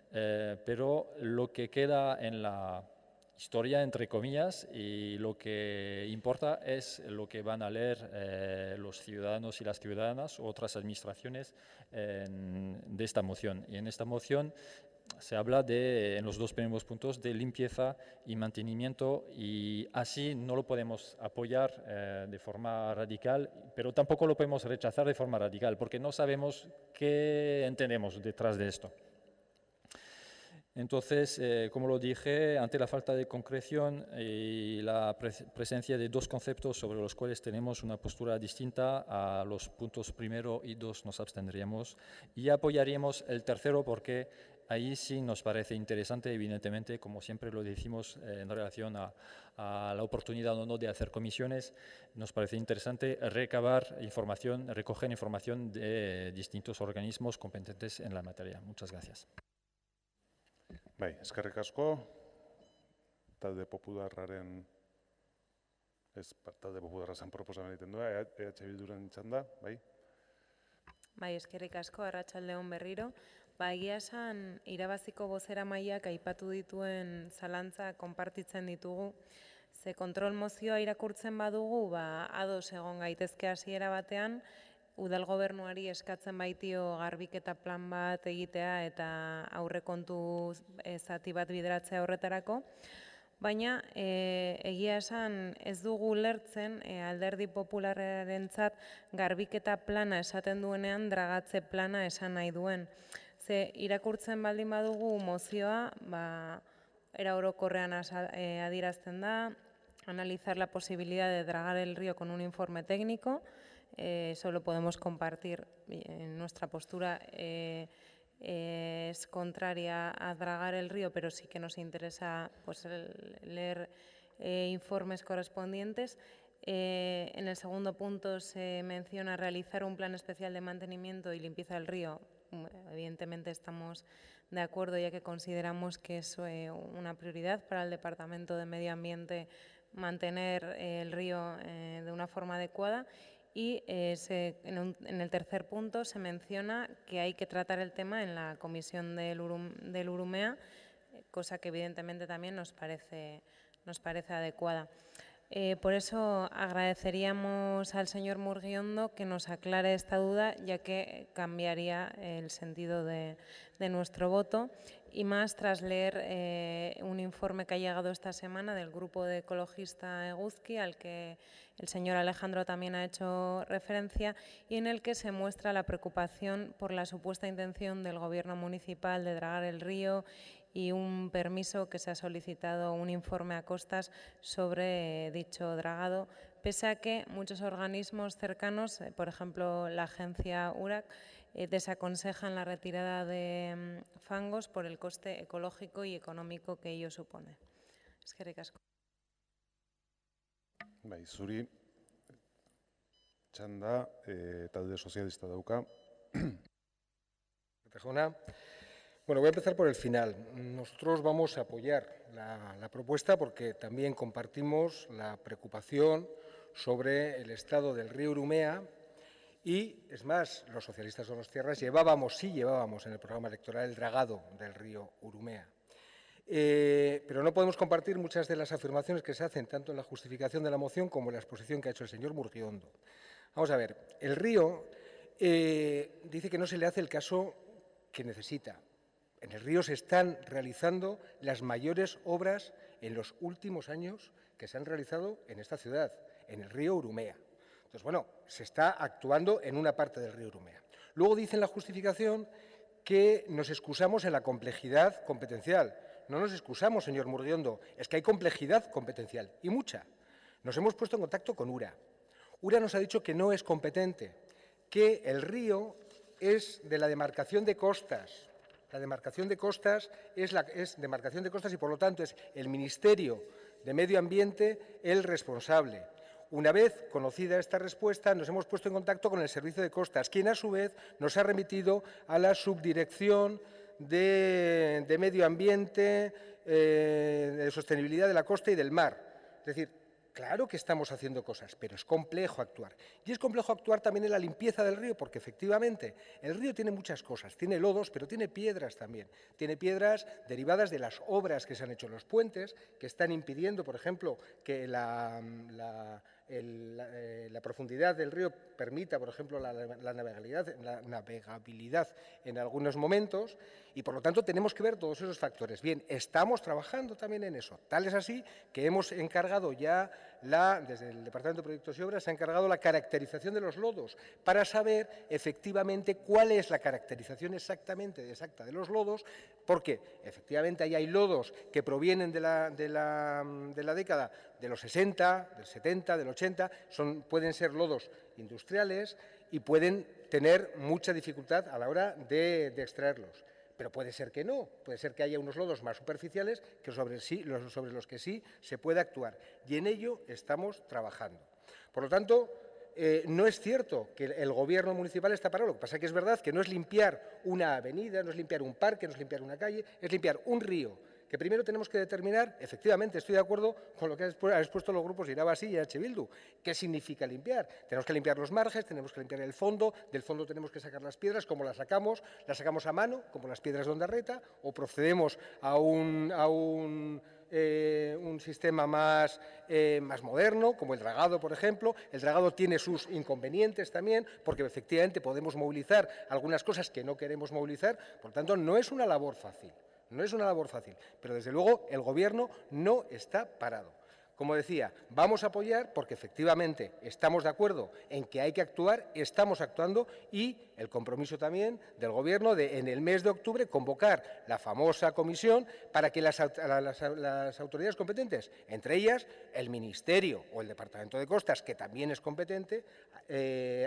pero lo que queda en la historia, entre comillas, y lo que importa es lo que van a leer los ciudadanos y las ciudadanas u otras administraciones de esta moción. Y en esta moción se habla en los 2 primeros puntos, de limpieza y mantenimiento, y así no lo podemos apoyar de forma radical, pero tampoco lo podemos rechazar de forma radical, porque no sabemos qué entendemos detrás de esto. Entonces, como lo dije, ante la falta de concreción y la presencia de 2 conceptos sobre los cuales tenemos una postura distinta, a los puntos 1 y 2 nos abstendríamos y apoyaríamos el tercero, porque ahí sí nos parece interesante, evidentemente, como siempre lo decimos en relación a la oportunidad o no de hacer comisiones, nos parece interesante recoger información de distintos organismos competentes en la materia. Muchas gracias. Bai, eskerrik asko. Talde Popularraren, talde Popularra zen proposamen egiten du, EH Bilduren txanda, bai? Bai, eskerrik asko, arratsalde on berriro. Egia esan, irabaziko bozeramaileak aipatu dituen zalantza konpartitzen ditugu. Ze kontrol mozioa irakurtzen badugu, ados egon gaitezke hasiera batean, udal gobernuari eskatzen baitio garbiketa plan bat egitea eta aurrekontu zati bat bideratzea horretarako. Baina egia esan ez dugu ulertzen Alderdi Popularrarentzat garbiketa plana esaten duenean dragatze plana esan nahi duen. Ze irakurtzen baldin badugu mozioa, era orokorrean adierazten da, analizar la posibilidad de dragar el río con un informe técnico. Solo podemos compartir nuestra postura. Es contraria a dragar el río, pero sí que nos interesa leer informes correspondientes. En el segundo punto se menciona realizar un plan especial de mantenimiento y limpieza del río. Evidentemente estamos de acuerdo, ya que consideramos que es una prioridad para el Departamento de Medio Ambiente mantener el río de una forma adecuada. Y en el tercer punto se menciona que hay que tratar el tema en la comisión del Urumea, cosa que evidentemente también nos parece adecuada. Por eso agradeceríamos al señor Murguiondo que nos aclare esta duda, ya que cambiaría el sentido de nuestro voto, y más tras leer un informe que ha llegado esta semana del grupo de ecologista Eguzki, al que el señor Alejandro también ha hecho referencia, y en el que se muestra la preocupación por la supuesta intención del Gobierno municipal de dragar el río y un permiso que se ha solicitado, un informe a costas sobre dicho dragado, pese a que muchos organismos cercanos, por ejemplo la agencia URAC, desaconsejan la retirada de fangos por el coste ecológico y económico que ello supone. Eskerrik asko. Bai, zuri txanda talde sozialista dauka. Jauna, Bueno, voy a empezar por el final. Nosotros vamos a apoyar la propuesta porque también compartimos la preocupación sobre el estado del río Urumea y, es más, los socialistas donostiarras llevábamos en el programa electoral el dragado del río Urumea. Pero no podemos compartir muchas de las afirmaciones que se hacen tanto en la justificación de la moción como en la exposición que ha hecho el señor Murguiondo. Vamos a ver, el río dice que no se le hace el caso que necesita. En el río se están realizando las mayores obras en los últimos años que se han realizado en esta ciudad, en el río Urumea. Entonces, bueno, se está actuando en una parte del río Urumea. Luego dice en la justificación que nos excusamos en la complejidad competencial. No nos excusamos, señor Murguiondo, es que hay complejidad competencial, y mucha. Nos hemos puesto en contacto con URA. URA nos ha dicho que no es competente, que el río es de la demarcación de costas. La demarcación de costas es demarcación de costas y, por lo tanto, es el Ministerio de Medio Ambiente el responsable. Una vez conocida esta respuesta, nos hemos puesto en contacto con el Servicio de Costas, quien, a su vez, nos ha remitido a la Subdirección de Medio Ambiente, de Sostenibilidad de la Costa y del Mar. Es decir, claro que estamos haciendo cosas, pero es complejo actuar. Y es complejo actuar también en la limpieza del río, porque efectivamente el río tiene muchas cosas. Tiene lodos, pero tiene piedras también. Tiene piedras derivadas de las obras que se han hecho en los puentes, que están impidiendo, por ejemplo, que la profundidad del río permita, por ejemplo, la navegabilidad en algunos momentos, y por lo tanto tenemos que ver todos esos factores. Bien, estamos trabajando también en eso. Tal es así que hemos encargado ya, desde el Departamento de Proyectos y Obras, se ha encargado la caracterización de los lodos para saber efectivamente cuál es la caracterización exacta de los lodos, porque efectivamente ahí hay lodos que provienen de la década de los 60, del 70, del 80, pueden ser lodos industriales y pueden tener mucha dificultad a la hora de extraerlos. Pero puede ser que no, puede ser que haya unos lodos más superficiales que sobre los que sí se puede actuar. Y en ello estamos trabajando. Por lo tanto, no es cierto que el Gobierno municipal está parado. Lo que pasa es que es verdad que no es limpiar una avenida, no es limpiar un parque, no es limpiar una calle, es limpiar un río, que primero tenemos que determinar, efectivamente, estoy de acuerdo con lo que han expuesto los grupos Irabasí y H. Bildu. ¿Qué significa limpiar? Tenemos que limpiar los márgenes, tenemos que limpiar el fondo, del fondo tenemos que sacar las piedras. ¿Cómo las sacamos? Las sacamos a mano, como las piedras de Ondarreta, o procedemos a un sistema más moderno, como el dragado, por ejemplo. El dragado tiene sus inconvenientes también, porque efectivamente podemos movilizar algunas cosas que no queremos movilizar. Por lo tanto, no es una labor fácil. No es una labor fácil, pero desde luego el Gobierno no está parado. Como decía, vamos a apoyar porque efectivamente estamos de acuerdo en que hay que actuar, estamos actuando, y el compromiso también del Gobierno de, en el mes de octubre, convocar la famosa comisión para que las autoridades competentes, entre ellas el Ministerio o el Departamento de Costas, que también es competente,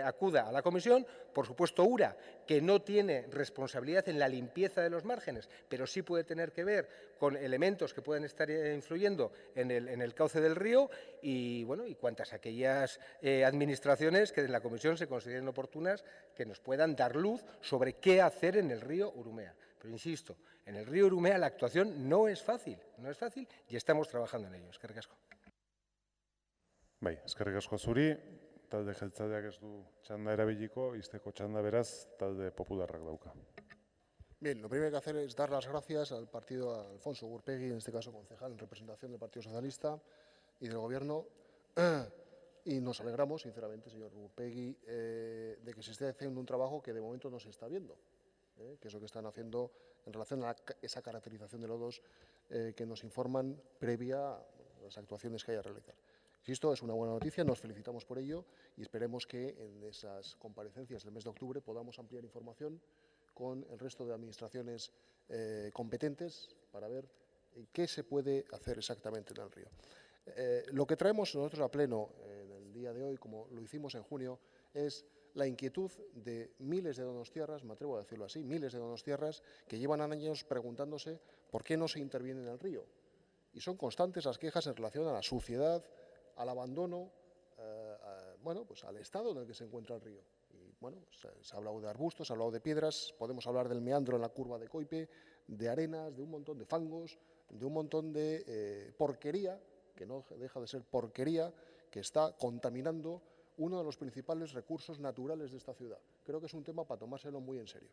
acuda a la comisión. Por supuesto, URA, que no tiene responsabilidad en la limpieza de los márgenes, pero sí puede tener que ver con elementos que pueden estar influyendo en el cauce del río, y bueno, y cuantas aquellas administraciones que en la comisión se consideren oportunas, que nos puedan dar luz sobre qué hacer en el río Urumea. Pero insisto, en el río Urumea la actuación no es fácil, y estamos trabajando en ello. Eskerrik asko. Bai, eskerrik asko zuri, talde jeltzaleak ez du txanda erabiliko, izteko txanda beraz talde popularrak dauka. Bien, lo primero que hay que hacer es dar las gracias al partido, a Alfonso Gurpegui, en este caso concejal en representación del Partido Socialista y del Gobierno, y nos alegramos, sinceramente, señor Gurpegui, de que se esté haciendo un trabajo que de momento no se está viendo, que es lo que están haciendo en relación a esa caracterización de lodos que nos informan previa a las actuaciones que haya que realizar. Insisto, es una buena noticia, nos felicitamos por ello y esperemos que en esas comparecencias del mes de octubre podamos ampliar información con el resto de administraciones competentes para ver qué se puede hacer exactamente en el río. Lo que traemos nosotros a pleno en el día de hoy, como lo hicimos en junio, es la inquietud de miles de donostiarras, me atrevo a decirlo así, miles de donostiarras que llevan años preguntándose por qué no se interviene en el río. Y son constantes las quejas en relación a la suciedad, al abandono, bueno, pues al estado en el que se encuentra el río. Y bueno, se ha hablado de arbustos, se ha hablado de piedras, podemos hablar del meandro en la curva de Coipe, de arenas, de un montón de fangos, de un montón de porquería, que no deja de ser porquería, que está contaminando uno de los principales recursos naturales de esta ciudad. Creo que es un tema para tomárselo muy en serio.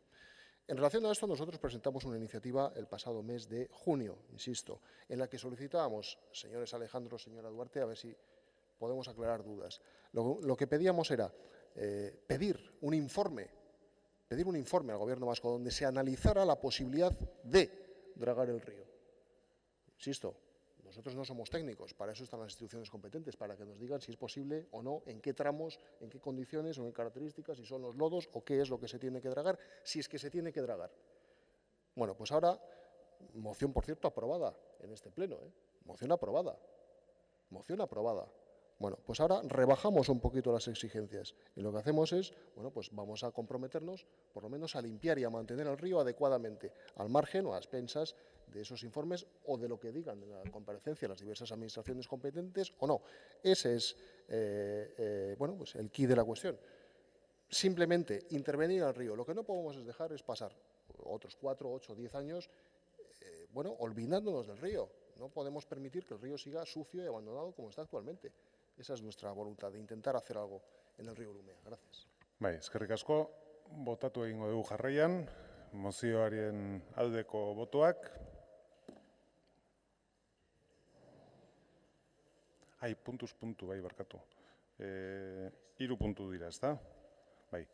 En relación a esto, nosotros presentamos una iniciativa el pasado mes de junio, insisto, en la que solicitábamos, señores Alejandro, señora Duarte, a ver si podemos aclarar dudas. Lo que pedíamos era pedir un informe al Gobierno vasco donde se analizara la posibilidad de dragar el río. Insisto, nosotros no somos técnicos, para eso están las instituciones competentes, para que nos digan si es posible o no, en qué tramos, en qué condiciones o en qué características, si son los lodos o qué es lo que se tiene que dragar, si es que se tiene que dragar. Bueno, pues ahora, moción, por cierto, aprobada en este pleno, moción aprobada. Bueno, pues ahora rebajamos un poquito las exigencias y lo que hacemos es, bueno, pues vamos a comprometernos por lo menos a limpiar y a mantener el río adecuadamente, al margen o a expensas de esos informes o de lo que digan en la comparecencia las diversas administraciones competentes o no. Ese es, bueno, pues el quid de la cuestión. Simplemente intervenir al río. Lo que no podemos es dejar es pasar otros 4, 8, 10 años, bueno, olvidándonos del río. No podemos permitir que el río siga sucio y abandonado como está actualmente. Esa es nuestra voluntad, de intentar hacer algo en el río Urumea. Gracias. Bai, eskerrik asko, botatu egingo dugu jarraian, mozioaren aldeko botoak. Puntuz puntu, bai, barkatu. 3 puntu dira, ezta? Bai.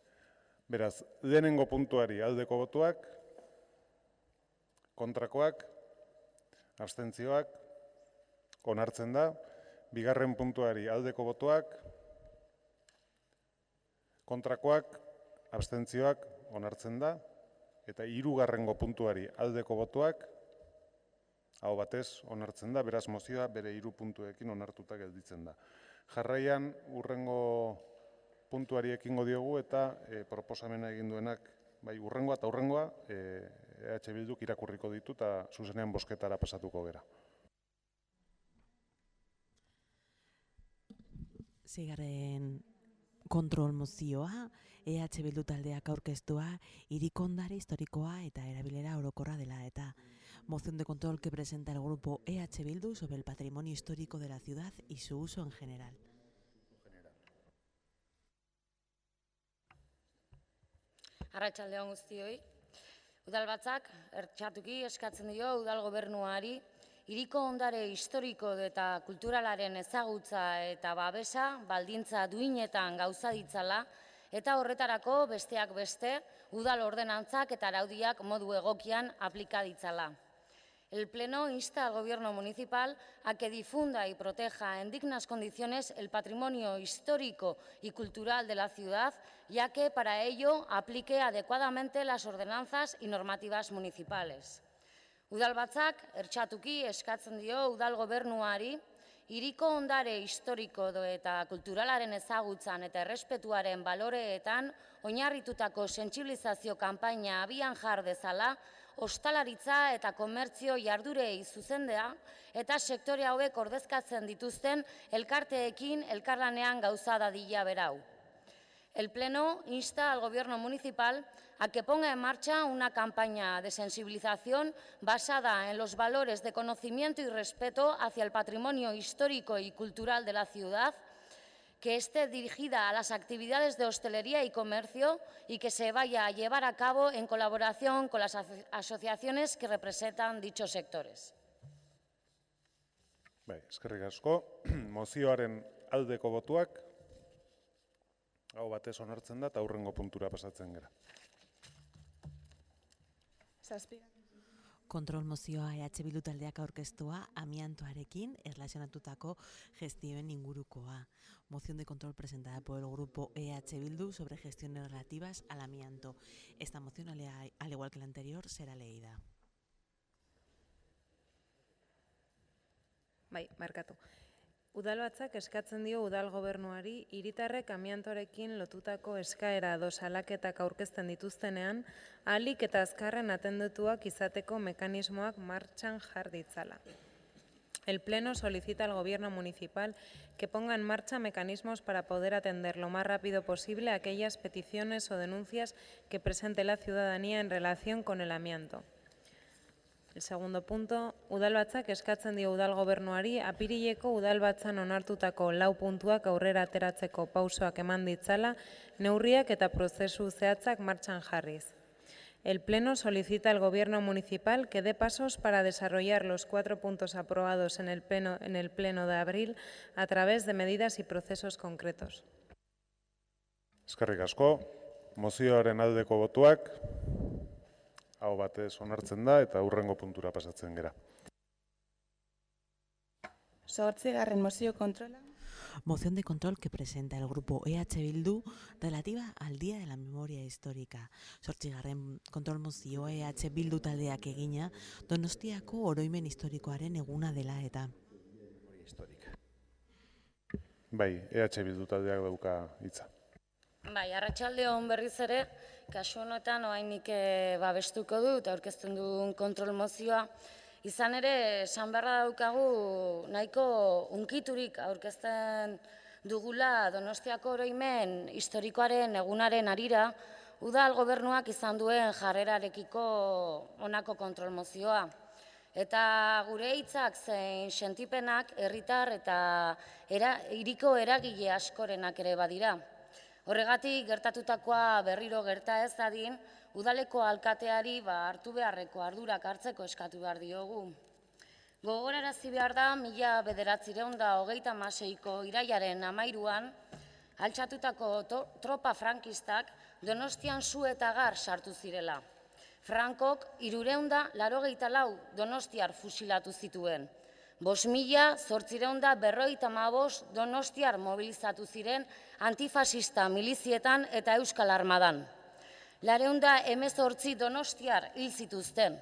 Beraz, lehenengo puntuari aldeko botoak, kontrakoak, abstentzioak, onartzen da. Bigarren puntuari aldeko botoak, kontrakoak, abstentzioak, onartzen da. Eta 3. puntuari aldeko botoak, aho batez onartzen da, beraz mozioa bere 3 puntuekin onartuta gelditzen da. Jarraian, hurrengo puntuari ekingo diogu eta proposamena egin duenak, bai, hurrengoa eta hurrengoa, EH Bilduk irakurriko ditu eta zuzenean bozketara pasatuko gera. Seigarren kontrol mozioa, EH Bildu taldeak aurkeztua, hiriko ondare historikoa eta erabilera orokorra dela eta moción de control que presenta el grupo EH Bildu sobre el patrimonio histórico de la ciudad y su uso en general. Arratsaldeon guztioi. Udalbatzak ertxatuki eskatzen dio udal gobernuari hiriko ondare historiko eta kulturalaren ezagutza eta babesa baldintza duinetan gauza ditzala eta horretarako besteak beste udal ordenantzak eta araudiak modu egokian aplika ditzala. El Pleno insta al Gobierno municipal a que difunda y proteja en dignas condiciones el patrimonio histórico y cultural de la ciudad, ya que para ello aplique adecuadamente las ordenanzas y normativas municipales. Udalbatzak ertxatuki eskatzen dio udal gobernuari hiriko ondare historiko eta kulturalaren ezagutzan eta errespetuaren baloreetan oinarritutako sentsibilizazio kanpaina abian jar dezala, ostalaritza eta komertzio jardurei zuzendea eta sektore hauek ordezkatzen dituzten elkarteekin elkarlanean gauza dadila berau. El Pleno insta al Gobierno municipal a que ponga en marcha una campaña de sensibilización basada en los valores de conocimiento y respeto hacia el patrimonio histórico y cultural de la ciudad, que esté dirigida a las actividades de hostelería y comercio y que se vaya a llevar a cabo en colaboración con las asociaciones que representan dichos sectores. Eskerrik asko, mozioaren aldeko botuak, hau batez onartzen da eta hurrengo puntura pasatzen gara. Kontrol mozioa EH Bildu taldeak aurkeztua amiantoarekin erlazionatutako gestioen ingurukoa. Moción de control presentada por el grupo EH Bildu sobre gestiones relativas al amianto. Esta moción, al igual que la anterior, será leída. Bai, markatu. Udalbatzak eskatzen dio udal gobernuari hiritarrek amiantorekin lotutako eskaera edo salaketak aurkezten dituztenean ahalik eta azkarren atendutuak izateko mekanismoak martxan jar ditzala. El Pleno solicita al Gobierno municipal que ponga en marcha mecanismos para poder atender lo más rápido posible aquellas peticiones o denuncias que presente la ciudadanía en relación con el amianto. El segundo punto, udalbatzak eskatzen dio udal gobernuari apirileko udalbatzan onartutako 4 puntuak aurrera ateratzeko pausoak eman ditzala, neurriak eta prozesu zehatzak martxan jarriz. El Pleno solicita al Gobierno municipal que dé pasos para desarrollar los 4 puntos aprobados en el Pleno de abril a través de medidas y procesos concretos. Eskerrik asko, mozioaren aldeko botuak, hau batez onartzen da eta hurrengo puntura pasatzen gera. 8. mozio kontrola. Moción de control que presenta el grupo EH Bildu relativa al Día de la Memoria Histórica. 8. kontrol mozio EH Bildu taldeak egina Donostiako oroimen historikoaren eguna dela eta. Bai, EH Bildu taldeak dauka hitza. Bai, arratsalde on berriz ere, kasu honetan oraindik babestuko dut aurkezten duen kontrol mozioa. Izan ere, esan beharra daukagu nahiko unkiturik aurkezten dugula Donostiako oroimen historikoaren egunaren harira, udal gobernuak izan duen jarrerarekiko honako kontrol mozioa. Eta gure hitzak zein sentipenak herritar eta hiriko eragile askorenak ere badira. Horregatik gertatutakoa berriro gerta ez dadin, udaleko alkateari hartu beharreko ardurak hartzeko eskatu behar diogu. Gogorarazi behar da, 1936ko irailaren 13an, altxatutako tropa frankistak Donostian su eta gar sartu zirela. Frankok 384 donostiar fusilatu zituen. 5.855 donostiar mobilizatu ziren antifasista milizietan eta Euskal Armadan. 418 donostiar hil zituzten.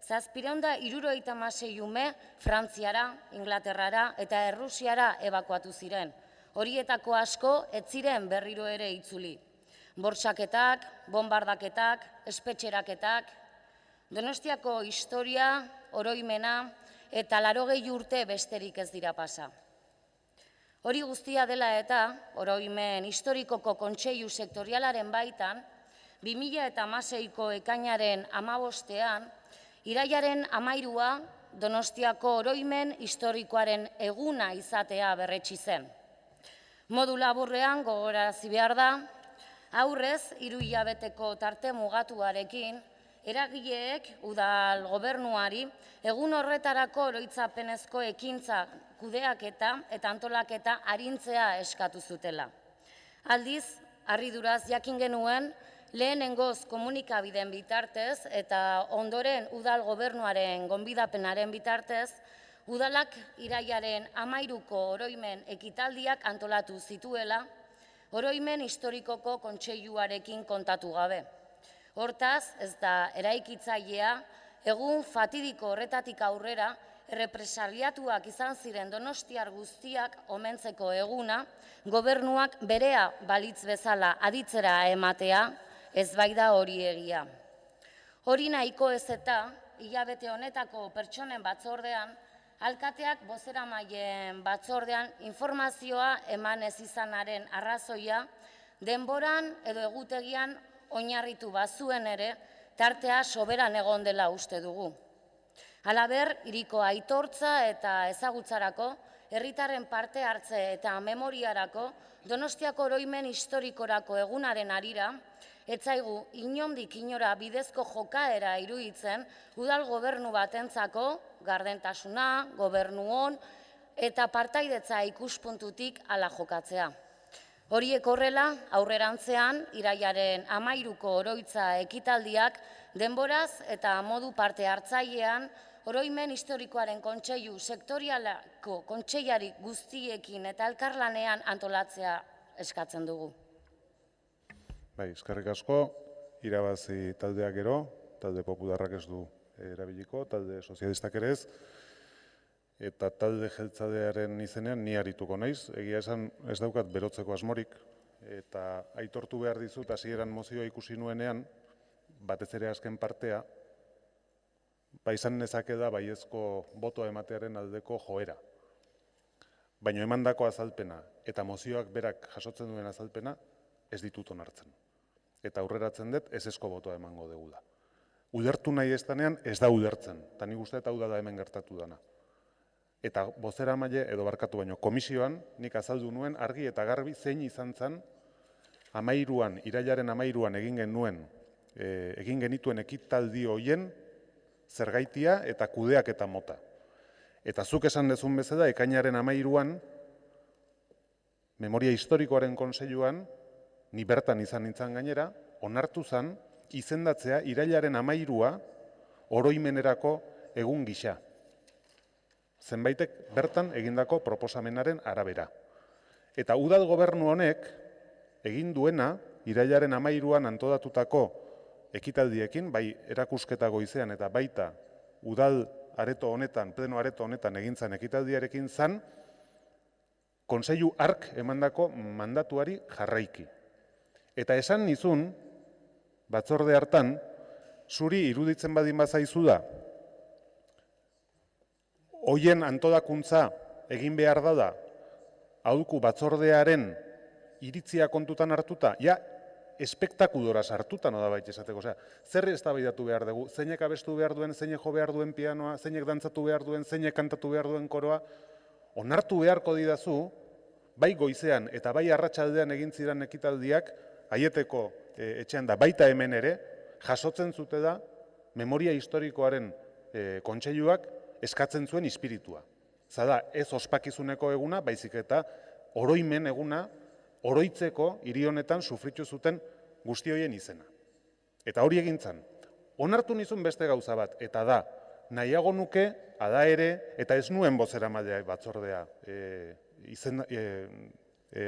776 ume Frantziara, Inglaterrara eta Errusiara ebakuatu ziren. Horietako asko ez ziren berriro ere itzuli. Bortxaketak, bombardaketak, espetxeraketak, Donostiako historia, oroimena eta 80 urte besterik ez dira pasa. Hori guztia dela eta, oroimen historikoko kontseilu sektorialaren baitan, 2016ko ekainaren 15ean, irailaren 13a Donostiako oroimen historikoaren eguna izatea berretsi zen. Modu laburrean gogorarazi behar da, aurrez 3 hilabeteko tarte mugatuarekin, eragileek udal gobernuari egun horretarako oroitzapenezko ekintza kudeaketa eta antolaketa arintzea eskatu zutela. Aldiz, harriduraz jakin genuen, lehenengoz komunikabideen bitartez eta ondoren udal gobernuaren gonbidapenaren bitartez, udalak irailaren 13ko oroimen ekitaldiak antolatu zituela, oroimen historikoko kontseiluarekin kontatu gabe. Hortaz, ez da eraikitzailea, egun fatidiko horretatik aurrera, errepresaliatuak izan ziren donostiar guztiak omentzeko eguna, gobernuak berea balitz bezala aditzera ematea, ez bai da hori egia. Hori nahiko ez eta, hilabete honetako pertsonen batzordean, alkateak bozeramaileen batzordean informazioa eman ez izanaren arrazoia, denboran edo egutegian oinarritu bazuen ere, tartea soberan egon dela uste dugu. Halaber, hiriko aitortza eta ezagutzarako, herritarren parte hartze eta memoriarako, Donostiako oroimen historikorako egunaren harira, etzaigu inondik inora bidezko jokaera iruditzen udal gobernu batentzako gardentasuna, gobernu on eta partaidetza ikuspuntutik hala jokatzea. Horiek horrela, aurrerantzean, irailaren 13ko oroitza ekitaldiak denboraz eta modu parte hartzailean oroimen historikoaren kontseilu sektorialako kontseilari guztiekin eta elkarlanean antolatzea eskatzen dugu. Bai, eskerrik asko, irabazi taldeak gero, talde popularrak ez du erabiliko, talde sozialistak ere ez, eta talde jeltzadearen izenean ni arituko naiz. Egia esan ez daukat berotzeko asmorik, eta aitortu behar dizut hasieran mozioa ikusi nuenean, batez ere azken partea, izan nezake da baiezko botoa ematearen aldeko joera. Baina emandako azalpena eta mozioak berak jasotzen duen azalpena ez ditut onartzen. Eta aurreratzen dut ezezko botoa emango degula. Ulertu nahi ez danean ez da ulertzen, eta nik uste eta hau da hemen gertatu dana. Eta bozeramaile edo barkatu baino komisioan nik azaldu nuen argi eta garbi zein izan zen irailaren 13an egin genituen ekitaldi hoien zergaitia eta kudeak eta mota. Eta zuk esan dezun bezala, ekainaren 13an, Memoria Historikoaren Kontseiluan, ni bertan izan nintzen gainera, onartu zen izendatzea irailaren 13a oroimenerako egun gisa. Zenbaitek bertan egindako proposamenaren arabera. Eta udal gobernu honek egin duena irailaren 13an antolatutako ekitaldiekin, bai erakusketa goizean eta baita udal areto honetan, pleno areto honetan egintzan ekitaldiarekin zan, Kontseilu hark emandako mandatuari jarraiki. Eta esan nizun, batzorde hartan, zuri iruditzen badin bazaizu da, hoien antolakuntza egin behar da, aholku batzordearen iritzia kontutan hartuta, ja, espektakulora sartuta nolabait esateko. Zer eztabaidatu behar dugu, zeinek abestu behar duen, zeinek jo behar duen pianoa, zeinek dantzatu behar duen, zeinek kantatu behar duen koroa, onartu beharko didazu, bai goizean eta bai arratsaldean egin ziren ekitaldiak, Aieteko etxean da baita hemen ere, jasotzen zute da Memoria Historikoaren Kontseiluak eskatzen zuen espiritua. Zada, ez ospakizuneko eguna, baizik eta oroimen eguna, oroitzeko hiri honetan sufritu zuten guzti horien izena. Eta hori egintzan, onartu nizun beste gauza bat, eta da, nahiago nuke, ada ere, eta ez nuen bozeramailea batzordea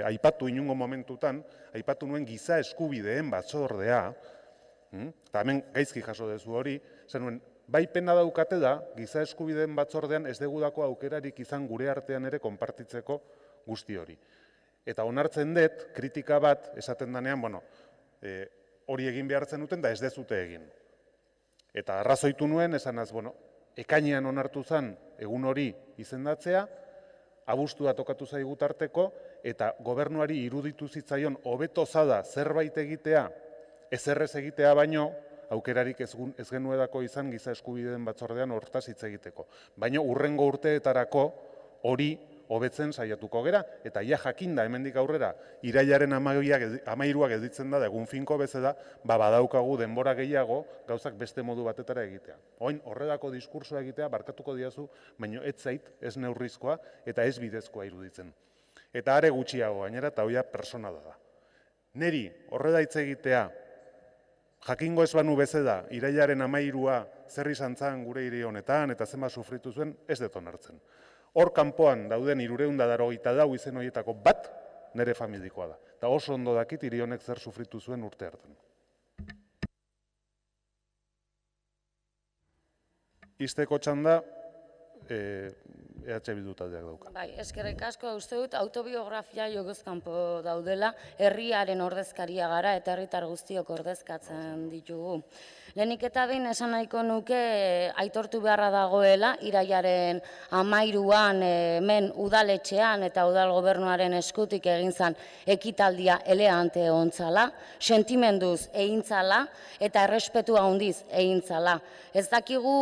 aipatu inungo momentutan, aipatu nuen giza eskubideen batzordea, eta hemen gaizki jaso dezu hori, zenuen, bai pena daukate da, giza eskubideen batzordean ez degudako aukerarik izan gure artean ere konpartitzeko guzti hori. Eta onartzen dut, kritika bat, esaten danean, hori egin behartzen duten da ez dezute egin. Eta arrazoitu nuen, esanaz, ekainean onartu zen egun hori izendatzea, abuztua tokatu zaigu tarteko, eta gobernuari iruditu zitzaion hobeto zada zerbait egitea, ezerrez egitea baino, aukerarik ez genuedako izan giza eskubideen batzordean hortaz hitz egiteko. Baina urrengo urteetarako hori hobetzen saiatuko gera, eta ia jakinda hemendik aurrera, irailaren 13a gelditzen da, egun finko bezala, badaukagu denbora gehiago gauzak beste modu batetara egitea. Oin horrelako diskursoa egitea barkatuko diazu, baina ez zait, ez neurrizkoa eta ez bidezkoa iruditzen. Eta are gutxiago gainera, eta hoia personala da. Neri horrela hitz egitea, jakingo ez banu bezala, irailaren 13a zer izan zan gure hiri honetan eta zenbat sufritu zuen, ez dut onartzen. Hor kanpoan dauden 384 izen horietako bat nire familikoa da. Eta oso ondo dakit hiri honek zer sufritu zuen urte hartan. Izteko txanda, EH Bildu taldeak dauka. Bai, eskerrik asko, uste dut autobiografia jogozkanpo daudela, herriaren ordezkaria gara eta herritar guztiok ordezkatzen ditugu. Lehenik eta behin esan nahiko nuke aitortu beharra dagoela, irailaren 13an hemen udaletxean eta udal gobernuaren eskutik egin zen ekitaldia eleante ontzala, sentimenduz egintzala eta errespetua handiz egintzala. Ez dakigu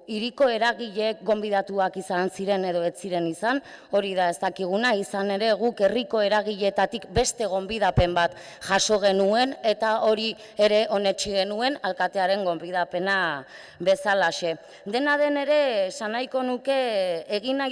hiriko eragileek gonbidatuak izan ziren edo ez ziren izan, hori da ez dakiguna, izan ere guk herriko eragileetatik beste gonbidapen bat jaso genuen eta hori ere onetsi genuen alkatearen gonbidapena bezalaxe. Dena den ere, esan nahiko nuke egin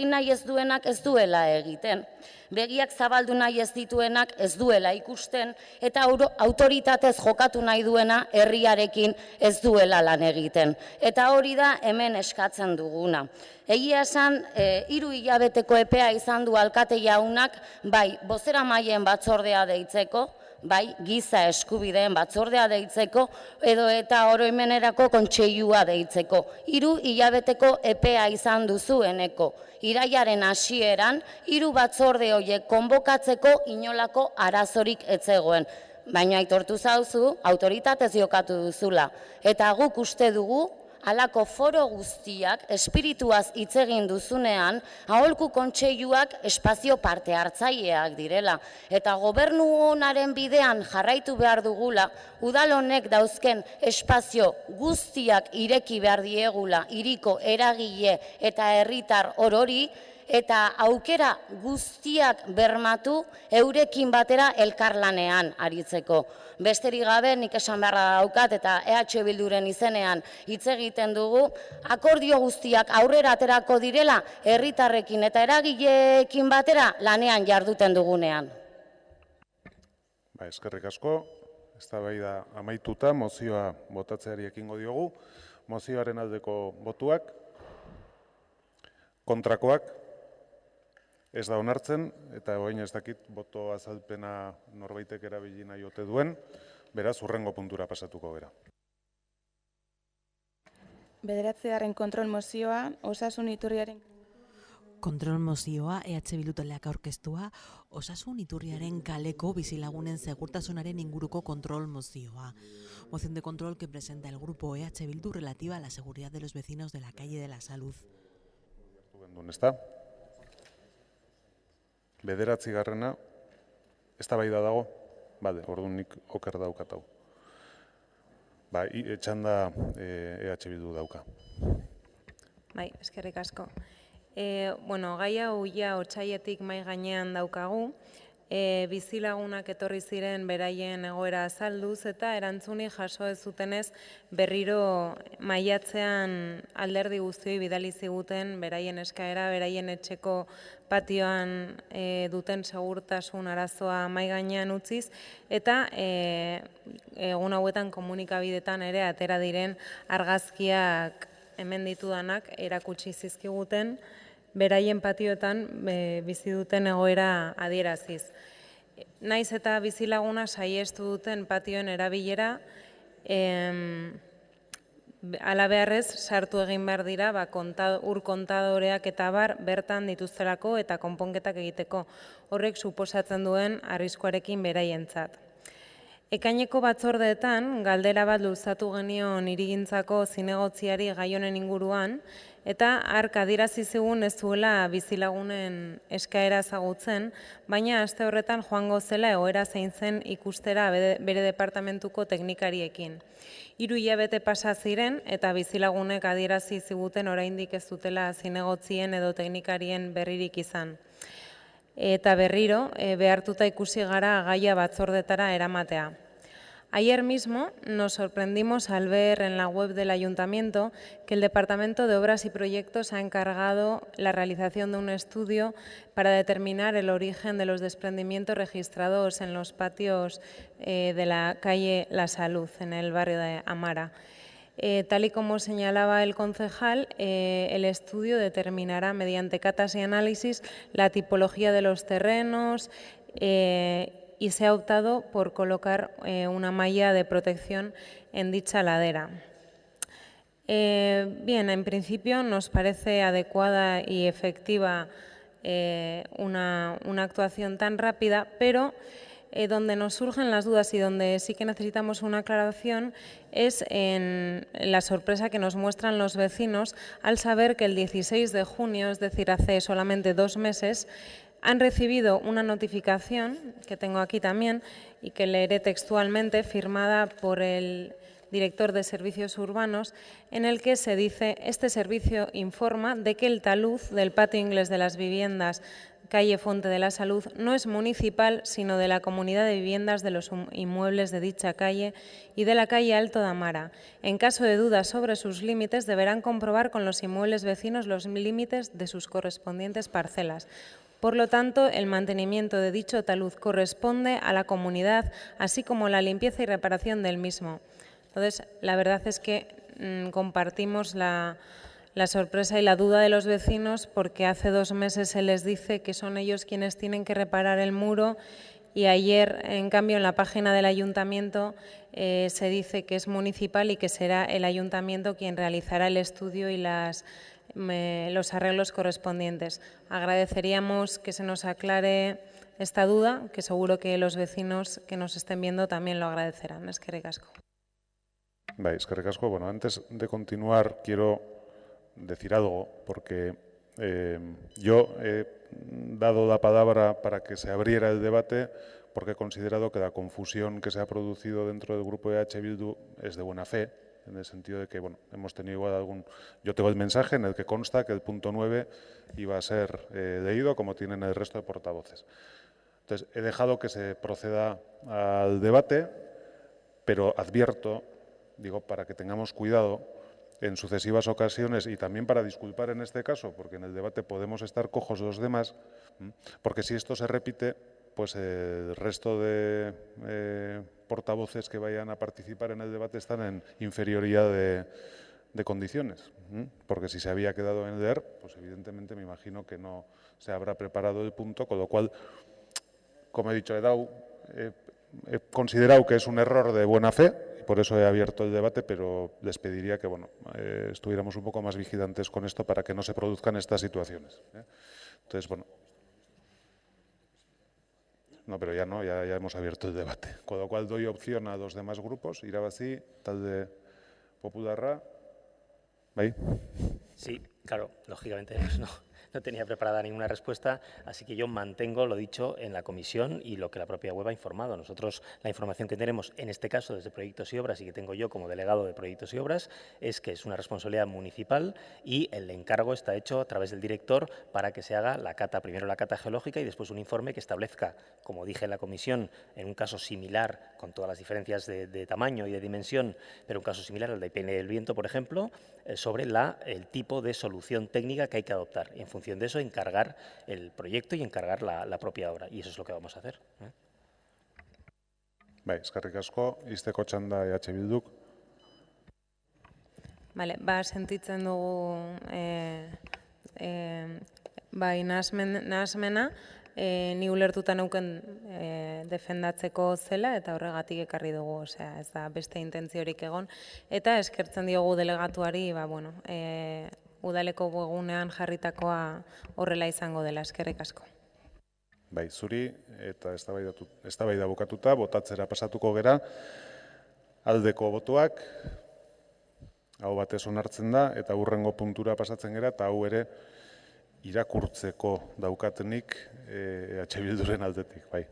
nahi ez duenak ez duela egiten. Begiak zabaldu nahi ez dituenak ez duela ikusten, eta autoritatez jokatu nahi duena herriarekin ez duela lan egiten. Eta hori da hemen eskatzen duguna. Egia esan, 3 hilabeteko epea izan du alkate jaunak, bai, bozeramaileen batzordea deitzeko, bai, giza eskubideen batzordea deitzeko, edo eta oroimenerako kontseilua deitzeko. 3 hilabeteko epea izan duzueneko. Irailaren hasieran, 3 batzorde horiek konbokatzeko inolako arazorik ez zegoen. Baina aitortu zauzu, autoritatez jokatu duzula. Eta guk uste dugu, halako foro guztiak, espirituaz hitz egin duzunean, aholku kontseiluak espazio parte hartzaileak direla. Eta gobernu honaren bidean jarraitu behar dugula, udal honek dauzken espazio guztiak ireki behar diegula, hiriko eragile eta herritar orori, eta aukera guztiak bermatu eurekin batera elkarlanean aritzeko. Besterik gabe nik esan beharra daukat eta EH Bilduren izenean hitz egiten dugu, akordio guztiak aurrera aterako direla herritarrekin eta eragileekin batera lanean jarduten dugunean. Eskerrik asko, eztabaida amaituta, mozioa botatzeari ekingo diogu. Mozioaren aldeko botuak, kontrakoak, ez da onartzen, eta orain ez dakit boto azalpena norbaitek erabili nahi ote duen, beraz hurrengo puntura pasatuko gara. 9. kontrol mozioa, osasun iturriaren... Kontrol mozioa EH Bildu taldeak aurkeztua, osasun iturriaren kaleko bizilagunen segurtasunaren inguruko kontrol mozioa. Moción de control que presenta el grupo EH Bildu relativa a la seguridad de los vecinos de la calle de la Salud. ¿Dónde está? 9. eztabaida dago? Bale, orduan nik oker daukat hau. Txanda EH Bildu dauka. Bai, eskerrik asko. Gai hau ja otsailetik mahai gainean daukagu. Bizilagunak etorri ziren beraien egoera azalduz eta erantzuni jaso ez zutenez berriro maiatzean alderdi guztioi bidali ziguten beraien eskaera, beraien etxeko patioan duten segurtasun arazoa mahai gainean utziz eta egun hauetan komunikabidetan ere atera diren argazkiak hemen ditudanak erakutsi zizkiguten beraien patioetan bizi duten egoera adieraziz. Naiz eta bizilaguna saiestu duten patioen erabilera, ala beharrez sartu egin behar dira ur kontadoreak eta bertan dituztelako eta konponketak egiteko. Horrek suposatzen duen arriskuarekin beraientzat. Ekaineko batzordeetan galdera bat luzatu genion hirigintzako zinegotziari gai honen inguruan eta hark adierazi zigun ez zuela bizilagunen eskaera ezagutzen, baina aste horretan joango zela egoera zein zen ikustera bere departamentuko teknikariekin. 3 hilabete pasa ziren eta bizilagunek adierazi ziguten oraindik ez dutela zinegotzien edo teknikarien berririk izan. Eta berriro, behartuta ikusi gara gaia batzordetara eramatea. Ayer mismo nos sorprendimos al ver en la web del Ayuntamiento que el Departamento de Obras y Proyectos ha encargado la realización de un estudio para determinar el origen de los desprendimientos registrados en los patios de la calle La Salud, en el barrio de Amara. Tal y como señalaba el concejal, el estudio determinará mediante catas y análisis la tipología de los terrenos y se ha optado por colocar una malla de protección en dicha ladera. Bien, en principio nos parece adecuada y efectiva una actuación tan rápida, pero donde nos surgen las dudas y donde sí que necesitamos una aclaración es en la sorpresa que nos muestran los vecinos al saber que el 16 de junio, es decir, hace solamente 2 meses, han recibido una notificación, que tengo aquí también, y que leeré textualmente, firmada por el director de Servicios Urbanos, en el que se dice: este servicio informa de que el talud del patio inglés de las viviendas calle Fuente de la Salud no es municipal, sino de la comunidad de viviendas de los inmuebles de dicha calle y de la calle Alto de Amara. En caso de dudas sobre sus límites, deberán comprobar con los inmuebles vecinos los límites de sus correspondientes parcelas. Por lo tanto, el mantenimiento de dicho talud corresponde a la comunidad, así como la limpieza y reparación del mismo. Entonces, la verdad es que compartimos la sorpresa y la duda de los vecinos porque hace 2 meses se les dice que son ellos quienes tienen que reparar el muro y ayer, en cambio, en la página del ayuntamiento se dice que es municipal y que será el ayuntamiento quien realizará el estudio y los arreglos correspondientes. Agradeceríamos que se nos aclare esta duda, que seguro que los vecinos que nos estén viendo también lo agradecerán. Eskerrik asko. Bai, eskerrik asko. Bueno, antes de continuar, quiero decir algo, porque yo he dado la palabra para que se abriera el debate porque he considerado que la confusión que se ha producido dentro del grupo de EH Bildu es de buena fe, en el sentido de que, bueno, hemos tenido igual algún... Yo tengo el mensaje en el que consta que el punto 9 iba a ser leído, como tienen el resto de portavoces. Entonces, he dejado que se proceda al debate, pero advierto, digo, para que tengamos cuidado en sucesivas ocasiones y también para disculpar en este caso, porque en el debate podemos estar cojos los demás, porque si esto se repite, pues el resto de portavoces que vayan a participar en el debate están en inferioridad de condiciones, porque si se había quedado en leer, pues evidentemente me imagino que no se habrá preparado el punto, con lo cual, como he dicho, he considerado que es un error de buena fe, y por eso he abierto el debate, pero les pediría que bueno, estuviéramos un poco más vigilantes con esto para que no se produzcan estas situaciones. Entonces, bueno. No, pero ya no, ya hemos abierto el debate. Con lo cual doy opción a los demás grupos, Irabazi, Talde Popularra. ¿Ahí? Sí, claro, lógicamente no tenía preparada ninguna respuesta, así que yo mantengo lo dicho en la comisión y lo que la propia web ha informado. Nosotros, la información que tenemos, en este caso desde Proyectos y Obras y que tengo yo como delegado de Proyectos y Obras, es que es una responsabilidad municipal y el encargo está hecho a través del director para que se haga la cata, primero la cata geológica y después un informe que establezca, como dije en la comisión, en un caso similar, con todas las diferencias de tamaño y de dimensión, pero un caso similar al de IPN del viento, por ejemplo, sobre el tipo de solución técnica que hay que adoptar. En función de eso, encargar el proyecto y encargar la propia obra. Y eso es lo que vamos a hacer. Bai, eskerrik asko, izteko txanda EH Bilduk. Vale, sentitzen dugu bai nahasmena, ni ulertuta neuken defendatzeko zela eta horregatik ekarri dugu, osea, ez da beste intentziorik egon. Eta eskertzen diogu delegatuari, bueno, udaleko webgunean jarritakoa horrela izango dela, eskerrik asko. Bai, zuri eta eztabaida bukatuta, botatzera pasatuko gera, aldeko botoak, hau batez onartzen da, eta hurrengo puntura pasatzen gera, eta hau ere irakurtzeko daukatenik EH Bilduren aldetik, bai.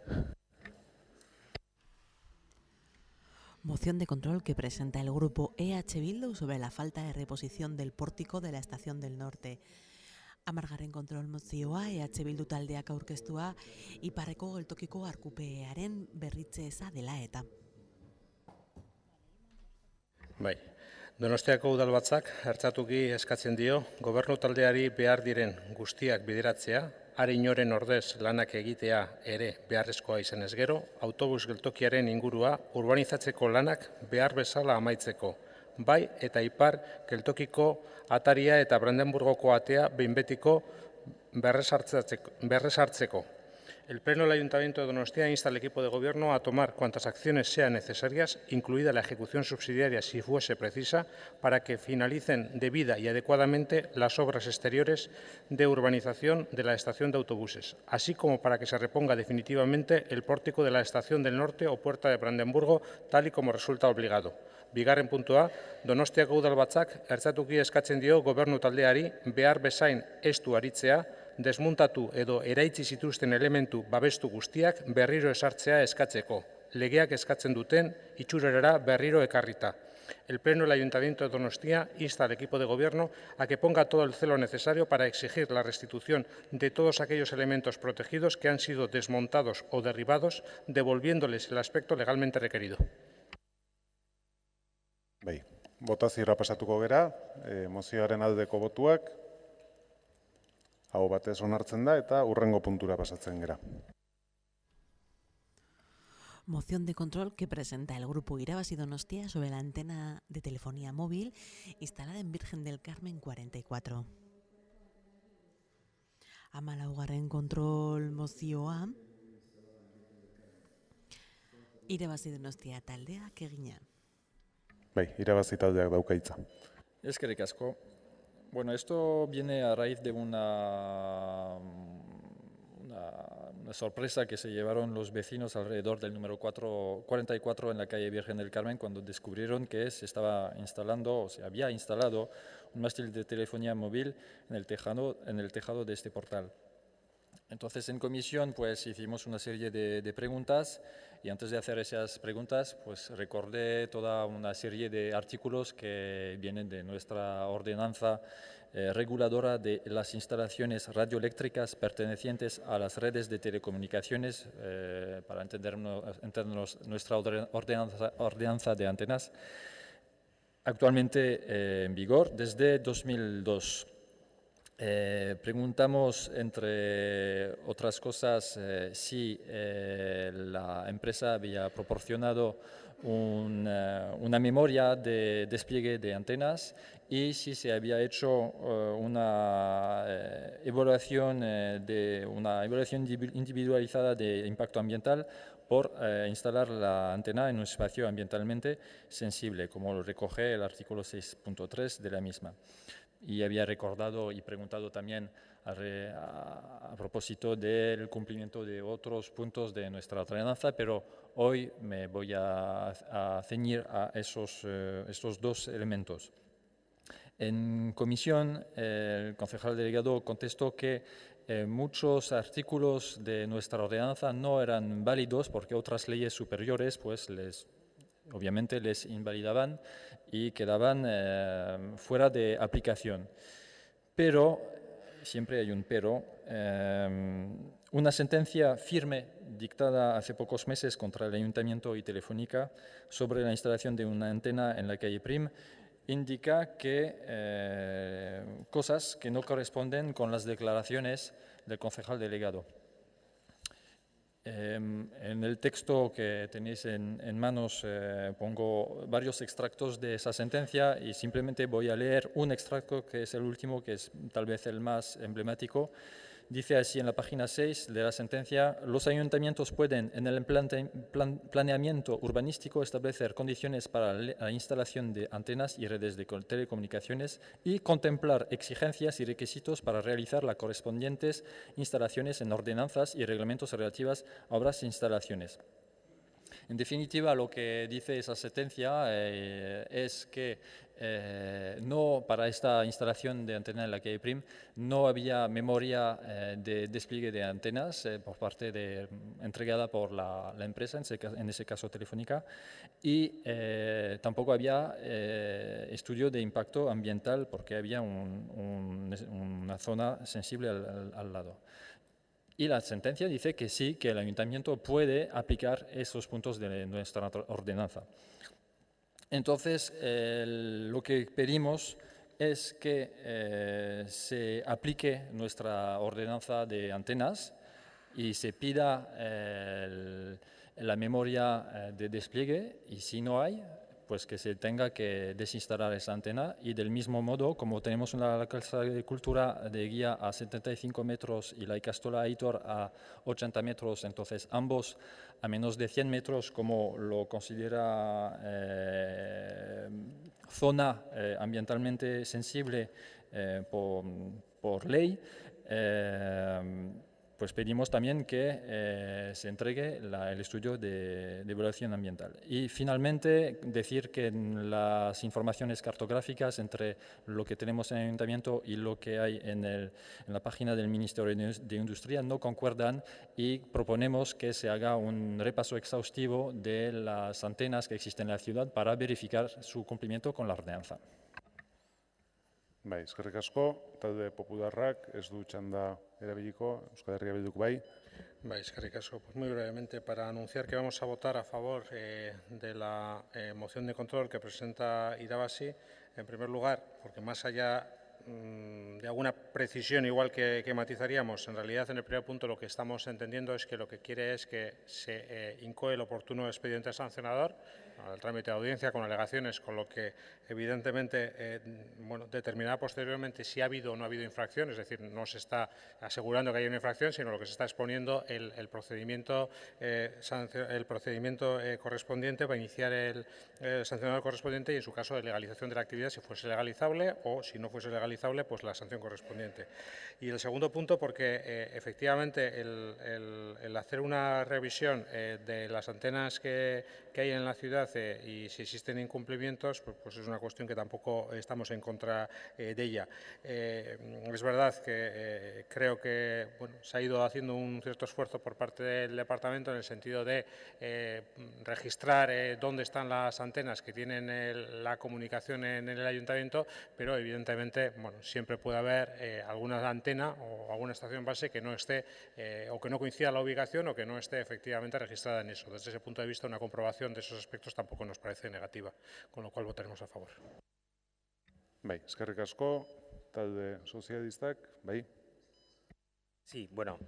Moción de control que presenta el grupo EH Bildu sobre la falta de reposición del pórtico de la Estación del Norte. Amargarren kontrol mozioa EH Bildu taldeak aurkeztua iparreko geltokiko arkupearen berritze eza dela eta. Bai. Donostiako udalbatzak hartzatuki eskatzen dio gobernu taldeari behar diren guztiak bideratzea, are inoren ordez lanak egitea ere beharrezkoa izanez gero, autobus geltokiaren ingurua urbanizatzeko lanak behar bezala amaitzeko, bai eta ipar geltokiko ataria eta Brandenburgoko atea behin betiko berresartzeko. El Pleno del Ayuntamiento de Donostia insta al equipo de Gobierno a tomar cuantas acciones sean necesarias, incluida la ejecución subsidiaria si fuese precisa, para que finalicen debida y adecuadamente las obras exteriores de urbanización de la estación de autobuses, así como para que se reponga definitivamente el pórtico de la Estación del Norte o Puerta de Brandenburgo, tal y como resulta obligado. Bigarren puntua, Donostiako udalbatzak hartzatuki eskatzen dio gobernu taldeari behar bezain estu aritzea, desmuntatu edo eraitsi zituzten elementu babestu guztiak berriro esartzea eskatzeko, legeak eskatzen duten itxurerara berriro ekarrita. El Pleno del Ayuntamiento de Donostia insta al equipo de Gobierno a que ponga todo el celo necesario para exigir la restitución de todos aquellos elementos protegidos que han sido desmontados o derribados, devolviéndoles el aspecto legalmente requerido. Bai, botaziora pasatuko gera, mozioaren aldeko botuak, hau batez onartzen da eta hurrengo puntura pasatzen gera. Moción de control que presenta el grupo Irabazi Donostia sobre la antena de telefonía móvil instalada en Virgen del Carmen 44. Hamalaugarren kontrol mozioa Irabazi Donostia taldeak egina. Bai, Irabazi taldeak dauka hitza. Eskerrik asko. Bueno, esto viene a raíz de una sorpresa que se llevaron los vecinos alrededor del número 44 en la calle Virgen del Carmen cuando descubrieron que se estaba instalando o se había instalado un mástil de telefonía móvil en el tejado de este portal. Entonces, en comisión, pues hicimos una serie de preguntas y antes de hacer esas preguntas, pues recordé toda una serie de artículos que vienen de nuestra ordenanza reguladora de las instalaciones radioeléctricas pertenecientes a las redes de telecomunicaciones, para entendernos nuestra ordenanza de antenas, actualmente en vigor desde 2002. Preguntamos, entre otras cosas, si la empresa había proporcionado una memoria de despliegue de antenas y si se había hecho una evaluación individualizada de impacto ambiental por instalar la antena en un espacio ambientalmente sensible, como lo recoge el artículo 6.3 de la misma. Y había recordado y preguntado también a propósito del cumplimiento de otros puntos de nuestra ordenanza, pero hoy me voy a ceñir a estos dos elementos. En comisión, el concejal delegado contestó que muchos artículos de nuestra ordenanza no eran válidos porque otras leyes superiores pues obviamente les invalidaban y quedaban fuera de aplicación. Pero, siempre hay un pero, una sentencia firme dictada hace pocos meses contra el Ayuntamiento y Telefónica sobre la instalación de una antena en la calle Prim indica que cosas que no corresponden con las declaraciones del concejal delegado. En el texto que tenéis en manos pongo varios extractos de esa sentencia y simplemente voy a leer un extracto que es el último, que es tal vez el más emblemático. Dice así en la página 6 de la sentencia: los ayuntamientos pueden en el planeamiento urbanístico establecer condiciones para la instalación de antenas y redes de telecomunicaciones y contemplar exigencias y requisitos para realizar las correspondientes instalaciones en ordenanzas y reglamentos relativas a obras e instalaciones. En definitiva, lo que dice esa sentencia es que no, para esta instalación de antena en la calle Prim no había memoria de despliegue de antenas por parte entregada por la empresa, en ese caso Telefónica, y tampoco había estudio de impacto ambiental porque había una zona sensible al lado. Y la sentencia dice que sí, que el ayuntamiento puede aplicar esos puntos de nuestra ordenanza. Entonces, lo que pedimos es que se aplique nuestra ordenanza de antenas y se pida la memoria de despliegue, y si no hay, pues que se tenga que desinstalar esa antena. Y del mismo modo, como tenemos la Casa de Cultura de Guía a 75 metros y la Ikastola Aitor a 80 metros, entonces ambos a menos de 100 metros, como lo considera zona ambientalmente sensible por ley, pues pedimos también que se entregue el estudio de evaluación ambiental. Y finalmente decir que en las informaciones cartográficas entre lo que tenemos en el Ayuntamiento y lo que hay en la página del Ministerio de Industria no concuerdan, y proponemos que se haga un repaso exhaustivo de las antenas que existen en la ciudad para verificar su cumplimiento con la ordenanza. Bai, eskerrik asko, talde popularrak ez du txanda erabiliko, Euskal Herria Bilduk bai. Bai, eskerrik asko. Pues muy brevemente, para anunciar que vamos a votar a favor de la moción de control que presenta Irabazi, en primer lugar, porque más allá de alguna precisión igual que matizaríamos, en realidad en el primer punto lo que estamos entendiendo es que lo que quiere es que se incoe el oportuno expediente sancionador, al trámite de audiencia con alegaciones, con lo que evidentemente determinará posteriormente si ha habido o no ha habido infracción, es decir, no se está asegurando que haya una infracción, sino lo que se está exponiendo el procedimiento correspondiente para iniciar el sancionador correspondiente y en su caso de legalización de la actividad si fuese legalizable o si no fuese legalizable pues la sanción correspondiente. Y el segundo punto porque efectivamente el hacer una revisión de las antenas que hay en la ciudad y si existen incumplimientos pues es una cuestión que tampoco estamos en contra de ella. Es verdad que creo que se ha ido haciendo un cierto esfuerzo por parte del departamento en el sentido de registrar dónde están las antenas que tienen la comunicación en el ayuntamiento, pero evidentemente siempre puede haber alguna antena o alguna estación base que no esté o que no coincida la ubicación o que no esté efectivamente registrada en eso. Desde ese punto de vista, una comprobación de esos aspectos tampoco nos parece negativa, con lo cual votaremos a favor. Bai, eskerrik asko, talde sozialistak, bai. Sí, bueno,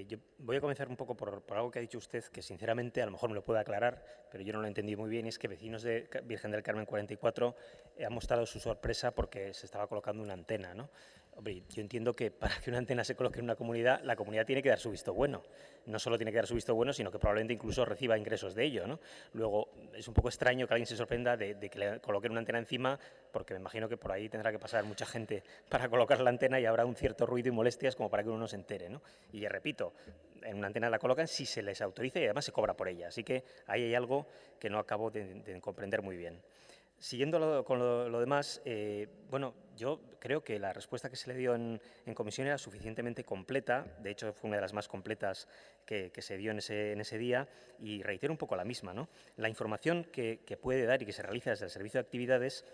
yo voy a comenzar un poco por algo que ha dicho usted, que sinceramente a lo mejor me lo puede aclarar, pero yo no lo he entendido muy bien, y es que vecinos de Virgen del Carmen 44 han mostrado su sorpresa porque se estaba colocando una antena, ¿no? Hombre, yo entiendo que para que una antena se coloque en una comunidad, la comunidad tiene que dar su visto bueno. No solo tiene que dar su visto bueno, sino que probablemente incluso reciba ingresos de ello, ¿no? Luego, es un poco extraño que alguien se sorprenda de que le coloquen una antena encima, porque me imagino que por ahí tendrá que pasar mucha gente para colocar la antena y habrá un cierto ruido y molestias como para que uno no se entere, ¿no? Y ya repito, en una antena la colocan si se les autoriza y además se cobra por ella. Así que ahí hay algo que no acabo de comprender muy bien. Siguiendo con lo demás, bueno, yo creo que la respuesta que se le dio en comisión era suficientemente completa, de hecho fue una de las más completas que se dio en ese día, y reitero un poco la misma, ¿no? La información que puede dar y que se realiza desde el servicio de actividades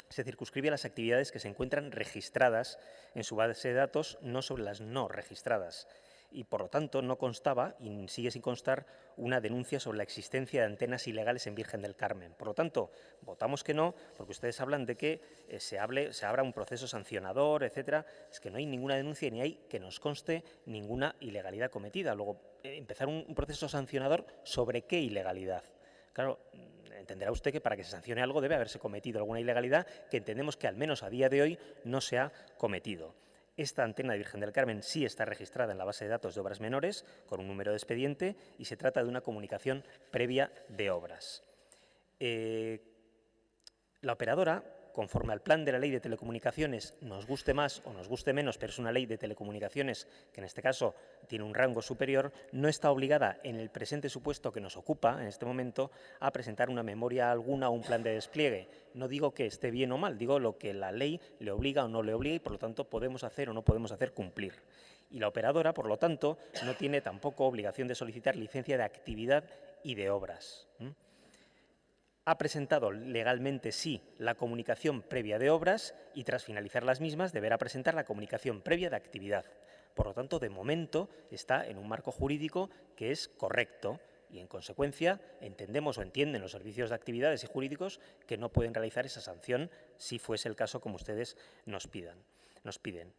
se circunscribe a las actividades que se encuentran registradas en su base de datos, no sobre las no registradas. Y, por lo tanto, no constaba, y sigue sin constar, una denuncia sobre la existencia de antenas ilegales en Virgen del Carmen. Por lo tanto, votamos que no, porque ustedes hablan de que se abra un proceso sancionador, etcétera. Es que no hay ninguna denuncia ni hay que nos conste ninguna ilegalidad cometida. Luego, empezar un proceso sancionador, ¿sobre qué ilegalidad? Claro, entenderá usted que para que se sancione algo debe haberse cometido alguna ilegalidad que entendemos que al menos a día de hoy no se ha cometido. Esta antena de Virgen del Carmen sí está registrada en la base de datos de obras menores con un número de expediente y se trata de una comunicación previa de obras. La operadora, conforme al plan de la Ley de Telecomunicaciones, nos guste más o nos guste menos, pero es una ley de telecomunicaciones que en este caso tiene un rango superior, no está obligada en el presente supuesto que nos ocupa en este momento a presentar una memoria alguna o un plan de despliegue. No digo que esté bien o mal, digo lo que la ley le obliga o no le obliga y por lo tanto podemos hacer o no podemos hacer cumplir. Y la operadora, por lo tanto, no tiene tampoco obligación de solicitar licencia de actividad y de obras. Ha presentado legalmente, sí, la comunicación previa de obras y tras finalizar las mismas deberá presentar la comunicación previa de actividad. Por lo tanto, de momento está en un marco jurídico que es correcto y, en consecuencia, entendemos o entienden los servicios de actividades y jurídicos que no pueden realizar esa sanción si fuese el caso como ustedes nos piden.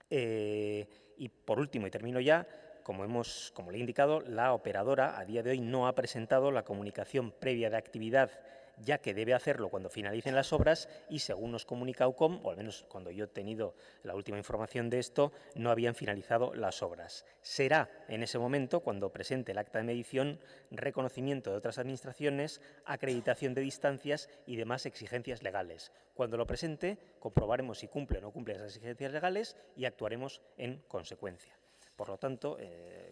Y, por último, y termino ya, como le he indicado, la operadora a día de hoy no ha presentado la comunicación previa de actividad, ya que debe hacerlo cuando finalicen las obras y, según nos comunica AUCOM, o al menos cuando yo he tenido la última información de esto, no habían finalizado las obras. Será en ese momento cuando presente el acta de medición, reconocimiento de otras administraciones, acreditación de distancias y demás exigencias legales. Cuando lo presente, comprobaremos si cumple o no cumple esas exigencias legales y actuaremos en consecuencia. Por lo tanto,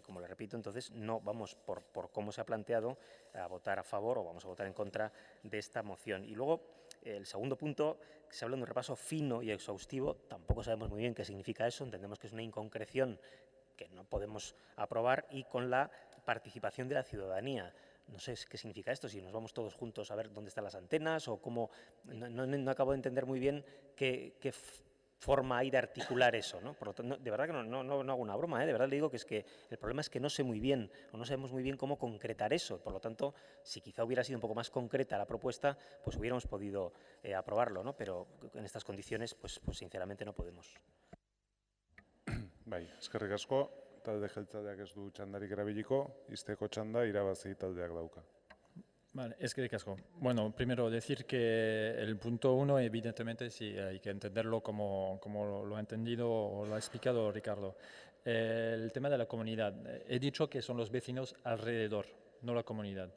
como le repito, entonces no vamos, por cómo se ha planteado, a votar a favor o vamos a votar en contra de esta moción. Y luego, el segundo punto, que se habla de un repaso fino y exhaustivo, tampoco sabemos muy bien qué significa eso, entendemos que es una inconcreción que no podemos aprobar y con la participación de la ciudadanía. No sé qué significa esto, si nos vamos todos juntos a ver dónde están las antenas o cómo. No acabo de entender muy bien qué forma hay de articular eso, ¿no? Por lo tanto, de verdad que no hago una broma, de verdad le digo que es que el problema es que no sé muy bien o no sabemos muy bien cómo concretar eso. Por lo tanto, si quizá hubiera sido un poco más concreta la propuesta, pues hubiéramos podido aprobarlo, ¿no? Pero en estas condiciones, pues sinceramente no podemos. Bai, eskerrik asko, talde jeltzaleak ez du txandarik erabiliko, izteko txanda irabazi taldeak dauka. Vale, es que casco. Bueno, primero decir que el punto 1, evidentemente, sí, hay que entenderlo como lo ha entendido o lo ha explicado Ricardo. El tema de la comunidad. He dicho que son los vecinos alrededor, no la comunidad.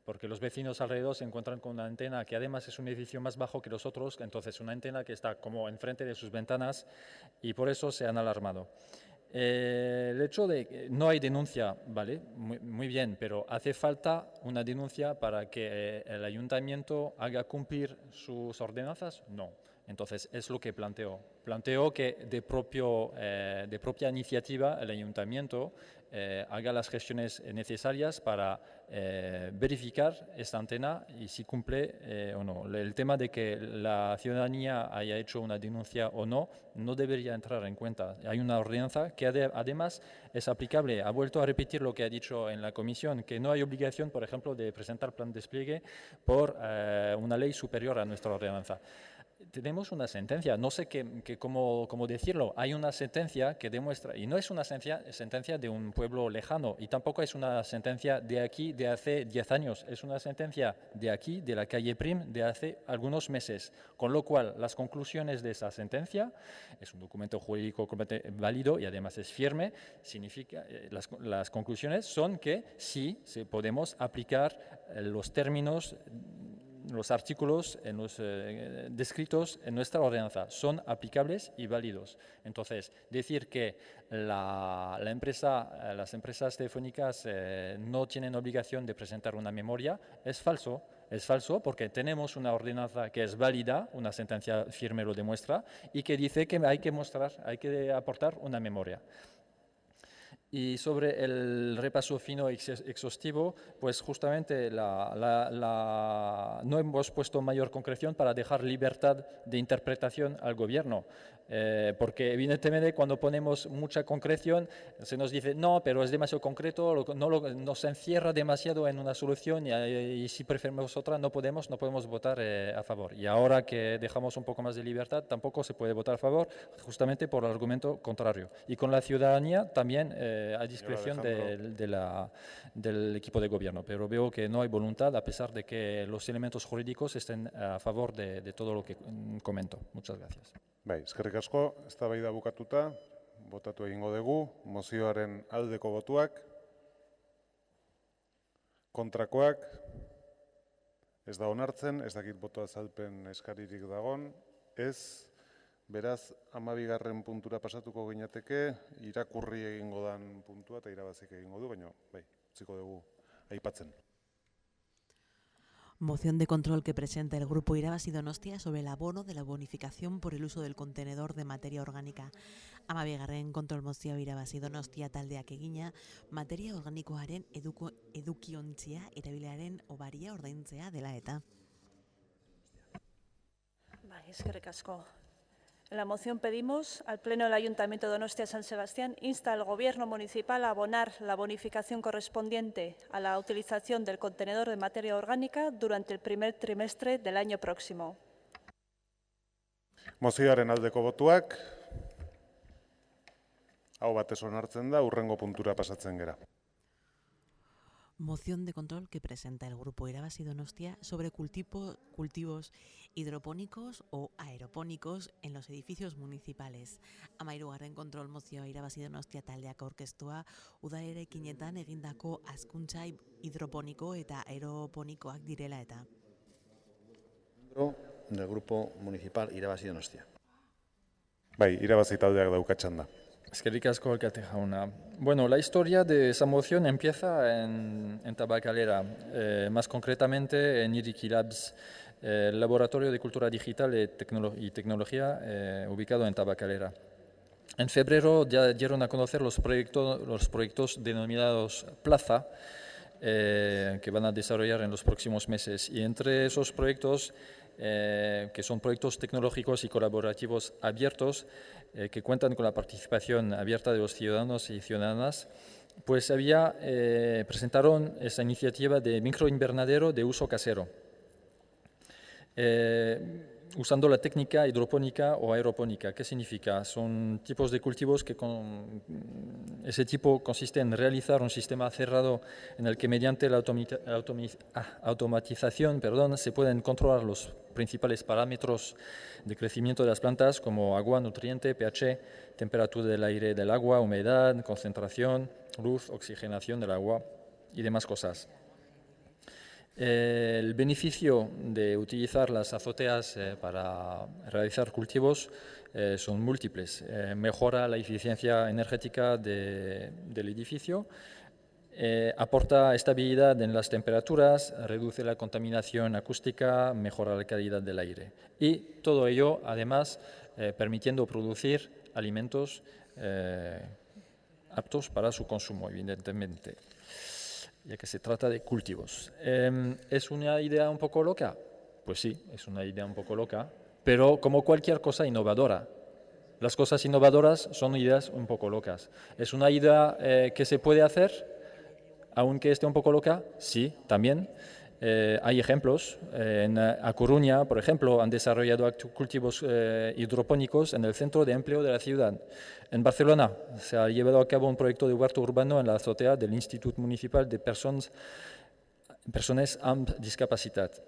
Porque los vecinos alrededor se encuentran con una antena que además es un edificio más bajo que los otros, entonces una antena que está como enfrente de sus ventanas y por eso se han alarmado. El hecho de que no hay denuncia, vale, muy bien, pero hace falta una denuncia para que el ayuntamiento haga cumplir sus ordenanzas, no. Entonces es lo que planteo. Planteo que de propia iniciativa el ayuntamiento haga las gestiones necesarias para verificar esta antena y si cumple o no. El tema de que la ciudadanía haya hecho una denuncia o no, no debería entrar en cuenta. Hay una ordenanza que además es aplicable. Ha vuelto a repetir lo que ha dicho en la comisión, que no hay obligación, por ejemplo, de presentar plan de despliegue por una ley superior a nuestra ordenanza. Tenemos una sentencia, no sé cómo decirlo, hay una sentencia que demuestra, y no es una sentencia de un pueblo lejano, y tampoco es una sentencia de aquí de hace 10 años, es una sentencia de aquí, de la calle Prim, de hace algunos meses, con lo cual las conclusiones de esa sentencia, es un documento jurídico completamente válido y además es firme, significa, las conclusiones son que sí podemos aplicar los términos, los artículos descritos en nuestra ordenanza son aplicables y válidos. Entonces, decir que las empresas telefónicas no tienen obligación de presentar una memoria es falso. Es falso porque tenemos una ordenanza que es válida, una sentencia firme lo demuestra, y que dice que hay que aportar una memoria. Y sobre el repaso fino exhaustivo, pues justamente no hemos puesto mayor concreción para dejar libertad de interpretación al gobierno. Porque evidentemente cuando ponemos mucha concreción se nos dice no, pero es demasiado concreto, nos encierra demasiado en una solución y si preferimos otra no podemos votar a favor. Y ahora que dejamos un poco más de libertad tampoco se puede votar a favor justamente por el argumento contrario. Y con la ciudadanía también a discreción del equipo de gobierno, pero veo que no hay voluntad a pesar de que los elementos jurídicos estén a favor de todo lo que comento. Muchas gracias. Bai, eskerrik asko, eztabaida bukatuta, botatu egingo dugu, mozioaren aldeko botuak, kontrakoak, ez da onartzen, ez dakit boto azalpen eskaririk dagon, ez, beraz, 12. puntura pasatuko ginateke, irakurri egingo dan puntua eta irabazik egingo du, baina, bai, utziko dugu aipatzen. Moción de control que presenta el Grupo Irabazi Donostia sobre el abono de la bonificación por el uso del contenedor de materia orgánica. 12. kontrol mozioa Irabazi Donostia taldeak egina, materia organikoaren edukiontzia erabilearen obaria ordaintzea dela eta. Bai, eskerrik asko. En la moción pedimos al Pleno del Ayuntamiento de Donostia San Sebastián insta al Gobierno municipal a abonar la bonificación correspondiente a la utilización del contenedor de materia orgánica durante el primer trimestre del año próximo. Mozioaren aldeko botuak, hau batez onartzen da, hurrengo puntura pasatzen gera. Moción de control que presenta el Grupo Irabazi Donostia sobre cultivos hidropónicos o aeropónicos en los edificios municipales. 13. kontrol mozioa Irabazi Donostia taldeak aurkeztua, udalerrikinetan egindako hazkuntza hidroponiko eta aeroponikoak direla eta. Del Grupo Municipal Irabazi Donostia. Bai, irabazi taldeak daukatxan da. Eskerrik asko alkate jauna. Bueno, la historia de esa moción empieza en Tabacalera, más concretamente en Iriki Labs, el laboratorio de cultura digital y tecnología ubicado en Tabacalera. En febrero ya dieron a conocer los proyectos denominados Plaza, que van a desarrollar en los próximos meses. Y entre esos proyectos, que son proyectos tecnológicos y colaborativos abiertos, que cuentan con la participación abierta de los ciudadanos y ciudadanas, pues presentaron esa iniciativa de microinvernadero de uso casero, usando la técnica hidropónica o aeropónica. ¿Qué significa? Son tipos de cultivos que Ese tipo consiste en realizar un sistema cerrado en el que mediante la automatización se pueden controlar los principales parámetros de crecimiento de las plantas como agua, nutriente, pH, temperatura del aire y del agua, humedad, concentración, luz, oxigenación del agua y demás cosas. El beneficio de utilizar las azoteas para realizar cultivos son múltiples. Mejora la eficiencia energética del edificio, aporta estabilidad en las temperaturas, reduce la contaminación acústica, mejora la calidad del aire. Y todo ello, además, permitiendo producir alimentos aptos para su consumo, evidentemente, ya que se trata de cultivos. ¿Es una idea un poco loca? Pues sí, es una idea un poco loca, pero como cualquier cosa innovadora. Las cosas innovadoras son ideas un poco locas. ¿Es una idea que se puede hacer, aunque esté un poco loca? Sí, también. Hay ejemplos. En A Coruña, por ejemplo, han desarrollado cultivos hidropónicos en el centro de empleo de la ciudad. En Barcelona se ha llevado a cabo un proyecto de huerto urbano en la azotea del Institut Municipal de Persones amb Discapacitat.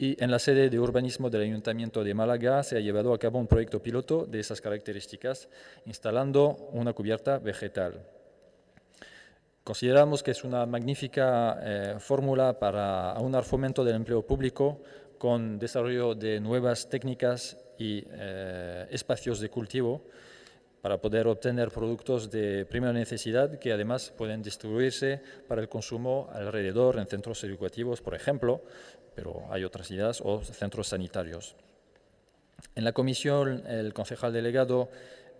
Y en la sede de urbanismo del Ayuntamiento de Málaga se ha llevado a cabo un proyecto piloto de esas características, instalando una cubierta vegetal. Consideramos que es una magnífica fórmula para aunar fomento del empleo público con desarrollo de nuevas técnicas y espacios de cultivo para poder obtener productos de primera necesidad que además pueden distribuirse para el consumo alrededor en centros educativos, por ejemplo, pero hay otras ideas, o centros sanitarios. En la comisión, el concejal delegado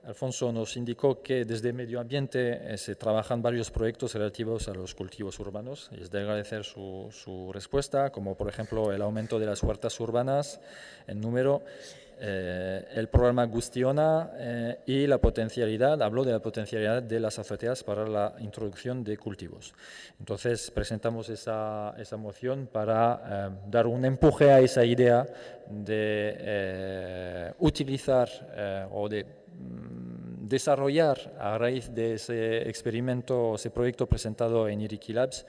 Alfonso nos indicó que desde Medio Ambiente se trabajan varios proyectos relativos a los cultivos urbanos. Y es de agradecer su respuesta, como por ejemplo el aumento de las huertas urbanas en número, el programa Gustiona y la potencialidad, habló de la potencialidad de las azoteas para la introducción de cultivos. Entonces presentamos esa moción para dar un empuje a esa idea de utilizar o de desarrollar a raíz de ese experimento, ese proyecto presentado en Iriki Labs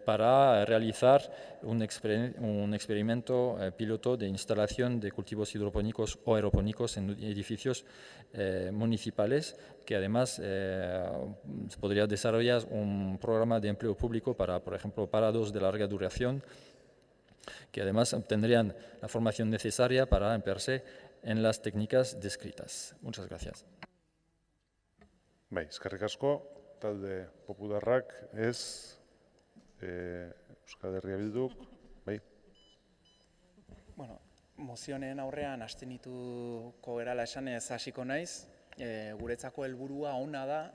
para realizar un experimento piloto de instalación de cultivos hidropónicos o aeropónicos en edificios municipales, que además se podría desarrollar un programa de empleo público para, por ejemplo, parados de larga duración, que además obtendrían la formación necesaria para emplearse en las técnicas descritas. Muchas gracias. Bai, eskerrik asko, talde popularrak ez, Euskal Herria Bilduk, bai. Bueno, mozionen aurrean abstenituko gerala esanez hasiko naiz. Guretzako helburua ona da,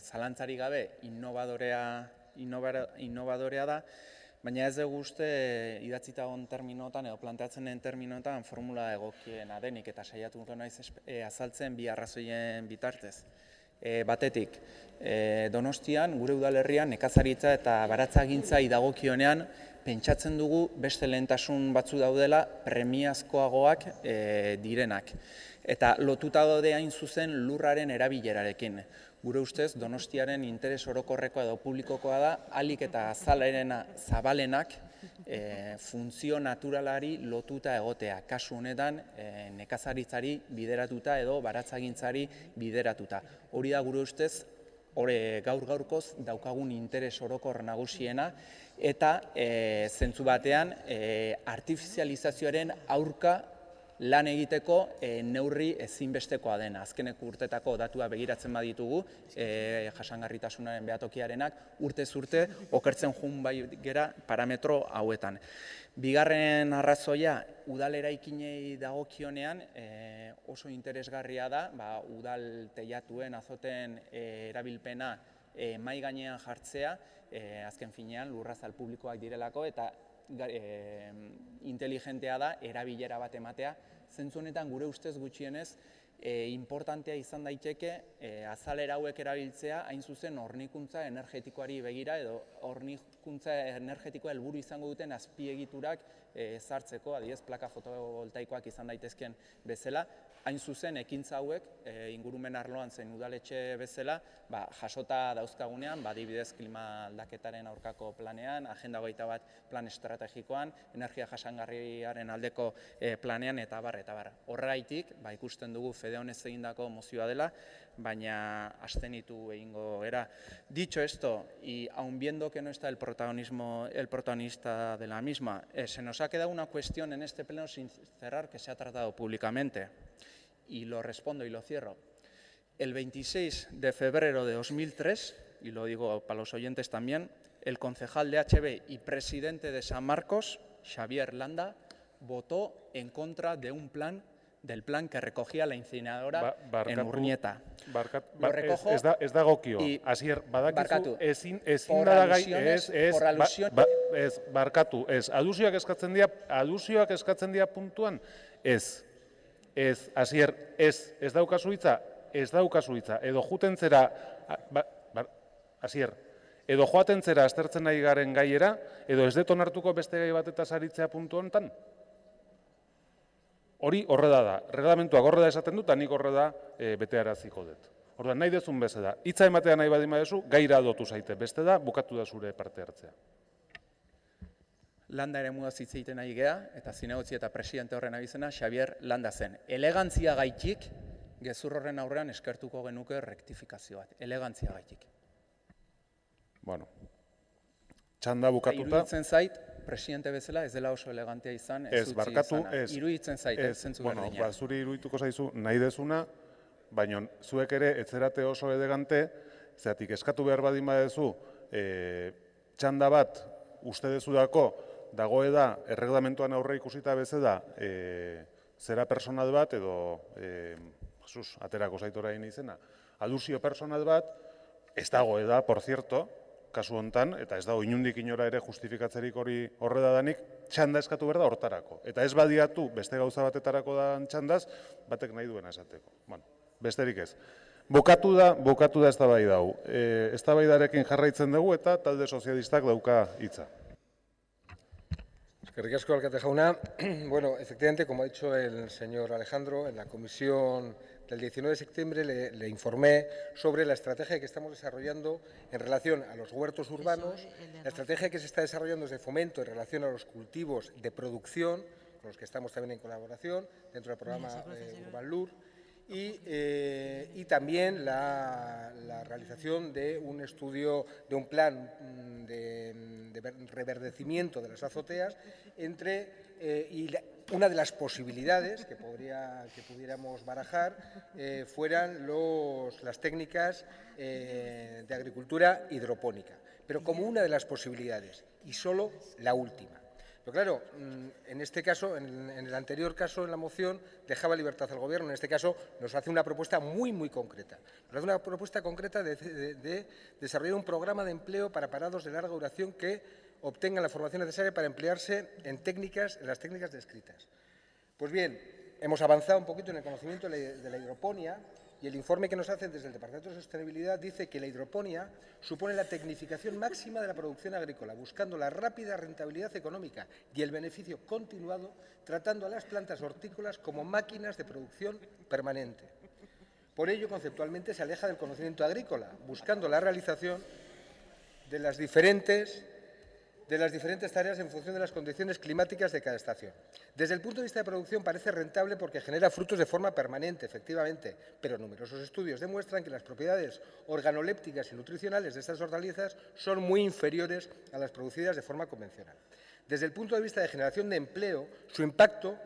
zalantzarik gabe innovadorea da, baina ez dugu uste idatzita egon terminotan edo planteatzen den terminotan formula egokiena denik eta saiatuko naiz azaltzen bi arrazoien bitartez. Batetik, Donostian, gure udalerrian, nekazaritza eta baratzagintza dagokionean pentsatzen dugu beste lehentasun batzu daudela premiazkoagoak direnak. Eta lotuta daude hain zuzen lurraren erabilerarekin. Gure ustez, Donostiaren interes orokorrekoa edo publikokoa da, ahalik eta zabalenak funtzio naturalari lotuta egotea. Kasu honetan, nekazaritzari bideratuta edo baratzagintzari bideratuta. Hori da gure ustez, gaur-gaurkoz daukagun interes orokor nagusiena, eta zentzu batean artifizializazioaren aurka lan egiteko neurri ezinbestekoa dena. Azkeneko urtetako datua begiratzen baditugu, jasangarritasunaren behatokiarenak, urtez urte okertzen joan bai gera parametro hauetan. Bigarren arrazoia, udal eraikinei dagokionean oso interesgarria da, udal teilatuen azoten erabilpena mahai gainean jartzea, azken finean lurrazal publikoak direlako eta inteligentea da erabilera bat ematea. Zentzu honetan gure ustez gutxienez importantea izan daiteke azalera hauek erabiltzea hain zuzen hornikuntza energetikoari begira edo hornikuntza energetikoa helburu izango duten azpiegiturak ezartzeko, adibidez, plaka fotovoltaikoak izan daitezkeen bezala, hain zuzen ekintza hauek ingurumen arloan zein udaletxe bezala jasota dauzkagunean, adibidez klima aldaketaren aurkako planean, Agenda 21 plan estrategikoan, energia jasangarriaren aldeko planean eta abar, eta abar. Horregaitik, ikusten dugu fede honez egindako mozioa dela, baina abstenitu egingo era. Dicho esto, y aun viendo que no está el protagonista de la misma, se nos ha quedado una cuestión en este pleno sin cerrar que se ha tratado públicamente. Y lo respondo y lo cierro. El 26 de febrero de 2003, y lo digo para los oyentes también, el concejal de HB y presidente de San Marcos, Xavier Landa, votó en contra de del plan que recogía la incineradora en Urnieta. Lo recojo ez dagokio. Asier, badakizu ezin da gai barkatu, ez adusioak eskatzen dira puntuan, ez, Asier, ez daukazu hitza, edo juten zera, Asier, edo joaten zera aztertzen nahi garen gaiera, edo ez detonartuko beste gai bat eta saritzea puntu honetan? Hori horreda da, reglamentuak horreda esaten dut, eta nik horreda betearaziko dut. Orduan, nahi dezun beste da, hitza ematea nahi badima dezu, gaira adotu zaite, beste da, bukatu da zure parte hartzea. Landa ere mugaz hitz egiten nahi gea, eta zinegotzi eta presidente horren abizena, Xavier Landa zen. Elegantzia gaitik, gezur horren aurrean eskertuko genuke rektifikazio bat. Elegantzia gaitik. Bueno, txanda bukatuta. Iruditzen zait, presidente bezala ez dela oso elegantea izan, ez utzi izana. Iruditzen zait, zentzu berdina. Zuri irudituko zaizu nahi dezuna, baina zuek ere ez zerate oso elegante, zeratik eskatu behar badin badezu, txanda bat uste dezudako, dagoe da, erreglamentuan aurre ikusita bezala, zera personal bat, edo, Jesus, aterako zaitorain izena, alusio personal bat, ez dagoe da, por cierto, kasu hontan, eta ez dago inundik inora ere justifikatzerik hori horredadanik, txanda eskatu behar da hortarako. Eta ez badiatu beste gauza batetarako da txandaz, batek nahi duena esateko. Bueno, besterik ez. Bukatu da eztabaida hau. Eztabaidarekin jarraitzen dugu eta talde sozialistak dauka hitza. Eskerrik asko, alkate jauna. Bueno, efectivamente, como ha dicho el señor Alejandro, en la comisión del 19 de septiembre le informé sobre la estrategia que estamos desarrollando en relación a los huertos urbanos, la estrategia que se está desarrollando desde Fomento en relación a los cultivos de producción, con los que estamos también en colaboración dentro del programa Urban Lur, y también la realización de un estudio, de un plan de reverdecimiento de las azoteas y una de las posibilidades que pudiéramos barajar fueran las técnicas de agricultura hidropónica, pero como una de las posibilidades y solo la última. Pero claro, en este caso, en el anterior caso, en la moción, dejaba libertad al Gobierno. En este caso, nos hace una propuesta muy concreta. Nos hace una propuesta concreta de desarrollar un programa de empleo para parados de larga duración que obtengan la formación necesaria para emplearse en las técnicas descritas. Pues bien, hemos avanzado un poquito en el conocimiento de la hidroponía, y el informe que nos hacen desde el Departamento de Sostenibilidad dice que la hidroponía supone la tecnificación máxima de la producción agrícola, buscando la rápida rentabilidad económica y el beneficio continuado, tratando a las plantas hortícolas como máquinas de producción permanente. Por ello, conceptualmente, se aleja del conocimiento agrícola, buscando la realización de las diferentes tareas en función de las condiciones climáticas de cada estación. Desde el punto de vista de producción parece rentable porque genera frutos de forma permanente, efectivamente, pero numerosos estudios demuestran que las propiedades organolépticas y nutricionales de estas hortalizas son muy inferiores a las producidas de forma convencional. Desde el punto de vista de generación de empleo, su impacto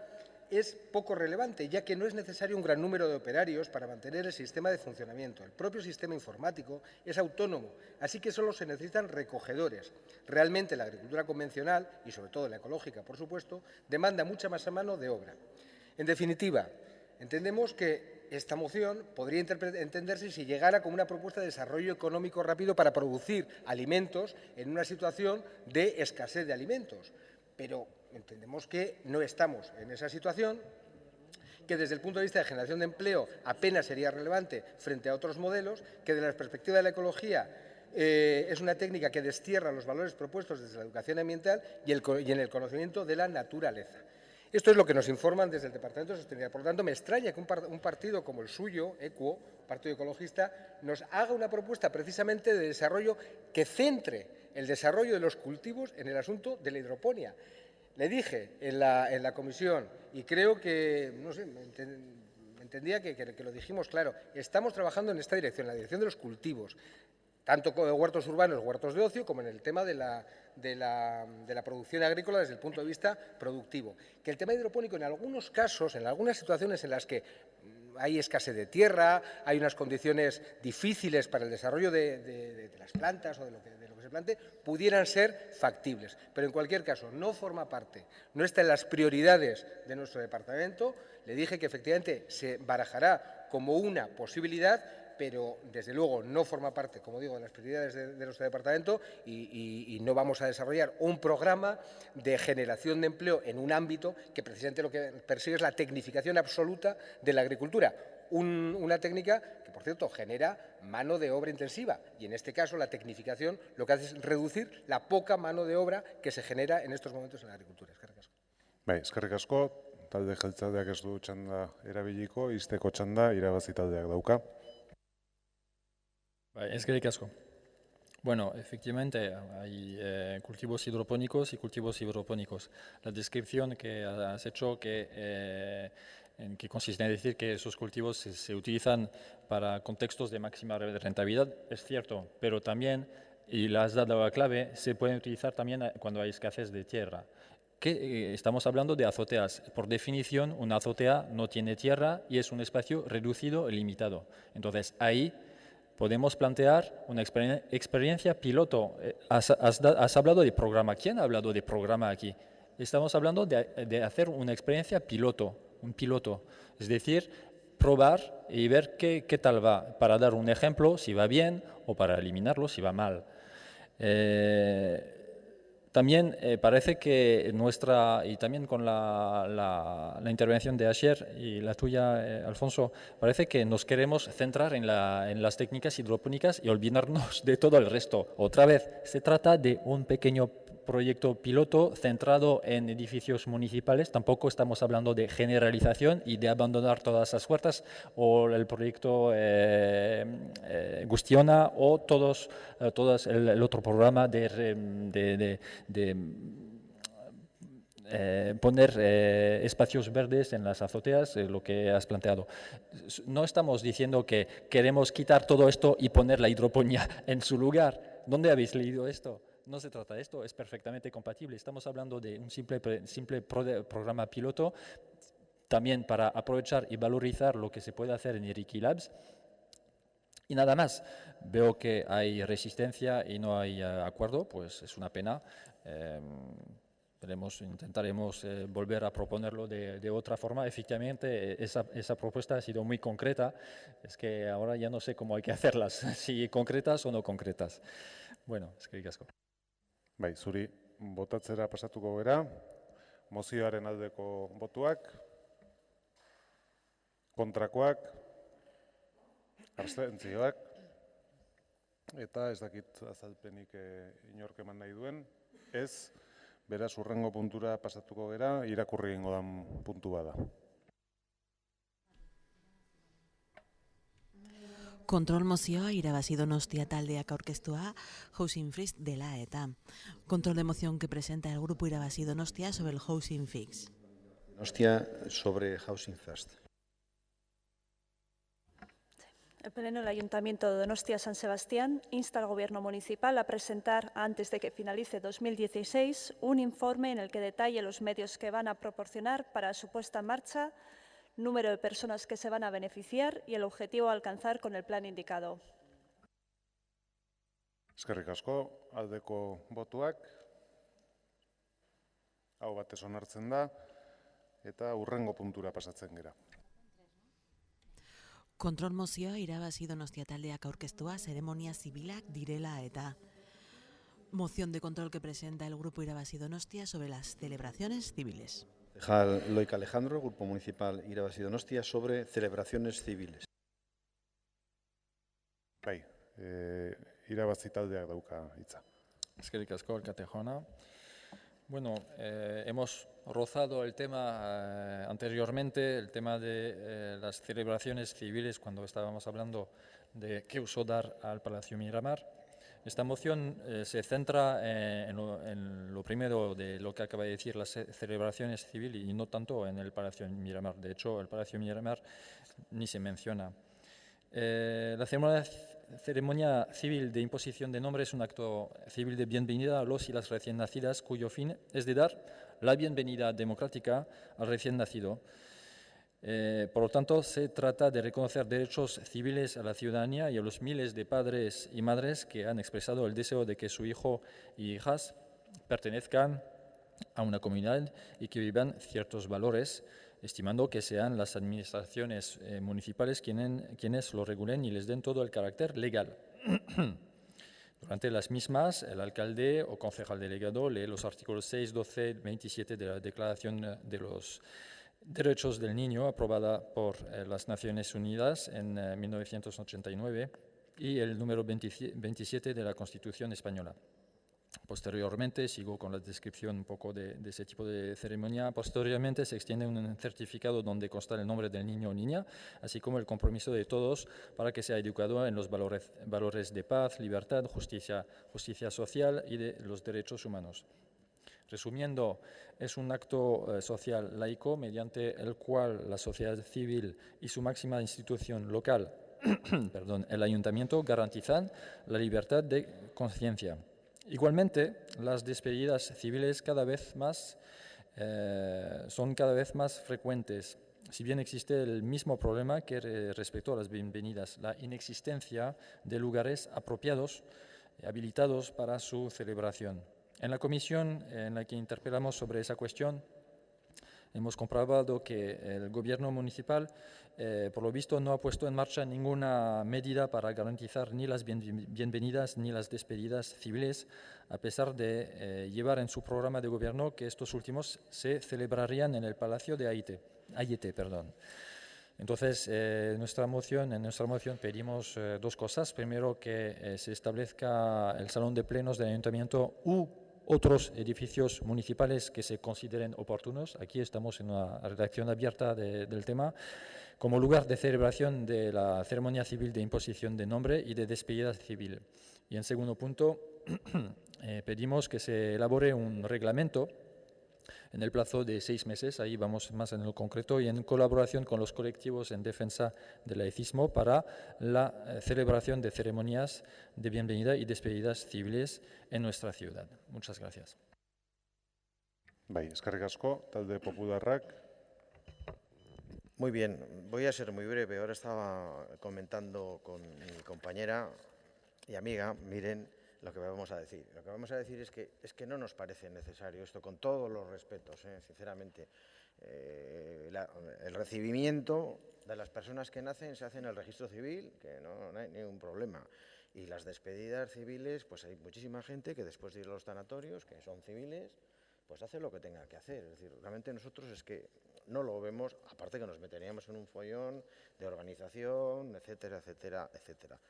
es poco relevante, ya que no es necesario un gran número de operarios para mantener el sistema de funcionamiento. El propio sistema informático es autónomo, así que solo se necesitan recogedores. Realmente la agricultura convencional, y sobre todo la ecológica, por supuesto, demanda mucha más mano de obra. En definitiva, entendemos que esta moción podría entenderse si llegara como una propuesta de desarrollo económico rápido para producir alimentos en una situación de escasez de alimentos, pero entendemos que no estamos en esa situación, que desde el punto de vista de generación de empleo apenas sería relevante frente a otros modelos, que desde la perspectiva de la ecología es una técnica que destierra los valores propuestos desde la educación ambiental y en el conocimiento de la naturaleza. Esto es lo que nos informan desde el Departamento de Sostenibilidad. Por lo tanto, me extraña que un partido como el suyo, ECUO, Partido Ecologista, nos haga una propuesta precisamente de desarrollo que centre el desarrollo de los cultivos en el asunto de la hidroponía. Le dije en la comisión, y creo que, no sé, me entendía que lo dijimos claro, estamos trabajando en esta dirección, en la dirección de los cultivos, tanto con huertos urbanos, huertos de ocio, como en el tema de la producción agrícola desde el punto de vista productivo. Que el tema hidropónico en algunos casos, en algunas situaciones en las que hay escasez de tierra, hay unas condiciones difíciles para el desarrollo de las plantas o de lo que se plante, pudieran ser factibles. Pero en cualquier caso, no forma parte, no está en las prioridades de nuestro departamento. Le dije que efectivamente se barajará como una posibilidad, pero desde luego no forma parte, como digo, de las prioridades de nuestro departamento y no vamos a desarrollar un programa de generación de empleo en un ámbito que precisamente lo que persigue es la tecnificación absoluta de la agricultura. Una técnica que, por cierto, genera mano de obra intensiva y, en este caso, la tecnificación lo que hace es reducir la poca mano de obra que se genera en estos momentos en la agricultura. Eskerrik asko. Bai, eskerrik asko, talde jeltzaleak ez du txanda erabiliko, izteko txanda irabazi taldeak dauka. Eskerrik asko. Bueno, efectivamente hay cultivos hidropónicos y cultivos hidropónicos. La descripción que has hecho en que consiste en decir que esos cultivos se utilizan para contextos de máxima rentabilidad es cierto, pero también, y la has dado la clave, se pueden utilizar también cuando hay escasez de tierra. Estamos hablando de azoteas. Por definición, una azotea no tiene tierra y es un espacio reducido y limitado. Entonces, ahí podemos plantear una experiencia piloto. Has hablado de programa. ¿Quién ha hablado de programa aquí? Estamos hablando de hacer una experiencia piloto, un piloto. Es decir, probar y ver qué tal va, para dar un ejemplo, si va bien, o para eliminarlo, si va mal. También parece que y también con la intervención de ayer y la tuya, Alfonso, parece que nos queremos centrar en las técnicas hidropónicas y olvidarnos de todo el resto. Otra vez, se trata de un pequeño proyecto piloto centrado en edificios municipales. Tampoco estamos hablando de generalización y de abandonar todas las huertas o el proyecto Gustiona o todos el otro programa de poner espacios verdes en las azoteas, lo que has planteado. No estamos diciendo que queremos quitar todo esto y poner la hidroponía en su lugar. ¿Dónde habéis leído esto? No se trata de esto, es perfectamente compatible. Estamos hablando de un simple programa piloto, también para aprovechar y valorizar lo que se puede hacer en Iriki Labs. Y nada más, veo que hay resistencia y no hay acuerdo, pues es una pena. Intentaremos volver a proponerlo de otra forma. Efectivamente, esa propuesta ha sido muy concreta. Es que ahora ya no sé cómo hay que hacerlas, si concretas o no concretas. Bueno, eskerrik asko. Bai, zuri botatzera pasatuko gera, mozioaren aldeko botuak, kontrakoak, abstentzioak, eta ez dakit azalpenik inork eman nahi duen, ez, beraz hurrengo puntura pasatuko gera, irakurri egingo dan puntu bada. Kontrol mozioa irabazi Donostia taldeak aurkeztua Housing First dela eta. Control de moción que presenta el grupo irabazi Donostia sobre el Housing Fix. Donostia sobre Housing First. El Pleno del Ayuntamiento de Donostia-San Sebastián insta al Gobierno municipal a presentar, antes de que finalice 2016, un informe en el que detalle los medios que van a proporcionar para su puesta en marcha, número de personas que se van a beneficiar y el objetivo a alcanzar con el plan indicado. Eskerrik asko, aldeko botuak, hau batez onartzen da, eta hurrengo puntura pasatzen gera. Kontrol mozioa irabazi Donostia taldeak aurkeztua zeremonia zibilak direla eta. Moción de control que presenta el grupo irabazi Donostia sobre las celebraciones civiles. Concejal Loica Alejandro, Grupo Municipal Irabazi Donostia, sobre celebraciones civiles. Bai, irabazi taldeak dauka hitza. Eskerrik asko, alkate jauna. Bueno, hemos rozado el tema anteriormente, el tema de las celebraciones civiles, cuando estábamos hablando de qué uso dar al Palacio Miramar. Esta moción se centra en lo primero de lo que acaba de decir, las celebraciones civiles, y no tanto en el Palacio Miramar. De hecho, el Palacio Miramar ni se menciona. La ceremonia civil de imposición de nombre es un acto civil de bienvenida a los y las recién nacidas, cuyo fin es de dar la bienvenida democrática al recién nacido. Por lo tanto, se trata de reconocer derechos civiles a la ciudadanía y a los miles de padres y madres que han expresado el deseo de que su hijo y hijas pertenezcan a una comunidad y que vivan ciertos valores, estimando que sean las administraciones municipales quienes lo regulen y les den todo el carácter legal. Durante las mismas, el alcalde o concejal delegado lee los artículos 6, 12, 27 de la Declaración de los Derechos del Niño, aprobada por las Naciones Unidas en 1989, y el número 27 de la Constitución Española. Posteriormente, sigo con la descripción un poco de ese tipo de ceremonia. Posteriormente se extiende un certificado donde consta el nombre del niño o niña, así como el compromiso de todos para que sea educado en los valores de paz, libertad, justicia social y de los derechos humanos. Resumiendo, es un acto social laico mediante el cual la sociedad civil y su máxima institución local, el ayuntamiento, garantizan la libertad de conciencia. Igualmente, las despedidas civiles son cada vez más frecuentes, si bien existe el mismo problema que respecto a las bienvenidas, la inexistencia de lugares apropiados, habilitados para su celebración. En la comisión en la que interpelamos sobre esa cuestión, hemos comprobado que el gobierno municipal, por lo visto, no ha puesto en marcha ninguna medida para garantizar ni las bienvenidas ni las despedidas civiles, a pesar de llevar en su programa de gobierno que estos últimos se celebrarían en el Palacio de Ayete. Entonces, en nuestra moción pedimos dos cosas. Primero, que se establezca el salón de plenos del ayuntamiento u otros edificios municipales que se consideren oportunos. Aquí estamos en una redacción abierta del tema, como lugar de celebración de la ceremonia civil de imposición de nombre y de despedida civil. Y en segundo punto, pedimos que se elabore un reglamento en el plazo de 6 meses, ahí vamos más en lo concreto, y en colaboración con los colectivos en defensa del laicismo para la celebración de ceremonias de bienvenida y despedidas civiles en nuestra ciudad. Muchas gracias. Eskerrik asko, talde popularrak. Muy bien, voy a ser muy breve. Ahora estaba comentando con mi compañera y amiga, miren, lo que vamos a decir. Lo que vamos a decir es que no nos parece necesario esto, con todos los respetos, sinceramente. El recibimiento de las personas que nacen se hace en el registro civil, que no hay ningún problema. Y las despedidas civiles, pues hay muchísima gente que después de ir a los tanatorios, que son civiles, pues hace lo que tenga que hacer. Es decir, realmente nosotros es que no lo vemos, aparte que nos meteríamos en un follón de organización, etcétera, etcétera, etcétera.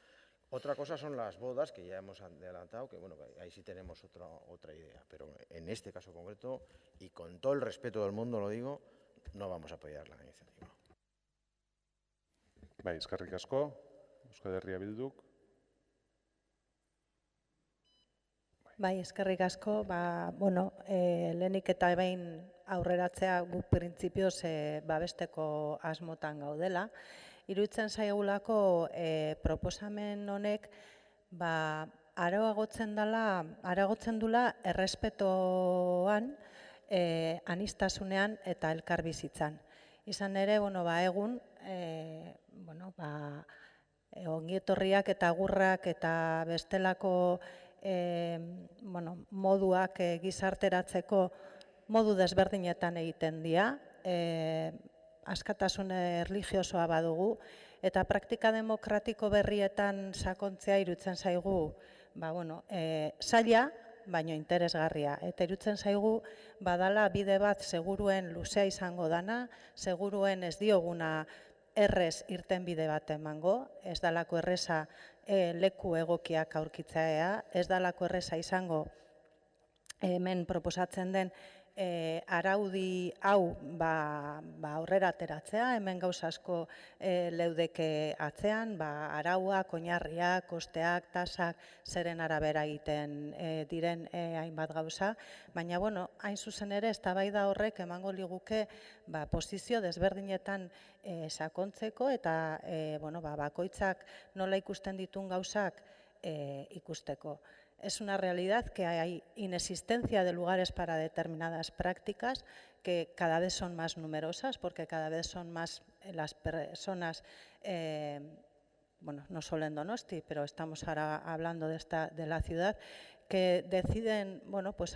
Otra cosa son las bodas, que ya hemos adelantado, que bueno, ahí sí tenemos otra idea, pero en este caso concreto, y con todo el respeto del mundo lo digo, no vamos a apoyar la iniciativa. Eskerrik asko, Euskal Herria Bilduk. Eskerrik asko, lehenik eta behin aurreratzea guk printzipioz babesteko asmotan gaudela. Iruditzen zaigulako proposamen honek areagotzen dula errespetoan, aniztasunean eta elkarbizitzan. Izan ere, egun, ongietorriak eta agurrak eta bestelako moduak gizarteratzeko modu desberdinetan egiten dira, askatasun erlijiosoa badugu, eta praktika demokratiko berrietan sakontzea iruditzen zaigu zaila, baino interesgarria. Eta iruditzen zaigu badala bide bat seguruen luzea izango dana, seguruen ez dioguna errez irtenbide bat emango, ez dalako erreza leku egokiak aurkitzea, ez dalako erreza izango hemen proposatzen den araudi hau aurrera ateratzea, hemen gauza asko leudeke atzean, arauak, oinarriak, kosteak, tasak, zeren arabera egiten diren hainbat gauza, baina, bueno, hain zuzen ere, eztabaida horrek emango liguke posizio desberdinetan sakontzeko eta bakoitzak nola ikusten ditun gauzak ikusteko. Es una realidad que hay inexistencia de lugares para determinadas prácticas que cada vez son más numerosas porque cada vez son más las personas, no solo en Donosti, pero estamos ahora hablando de la ciudad, que deciden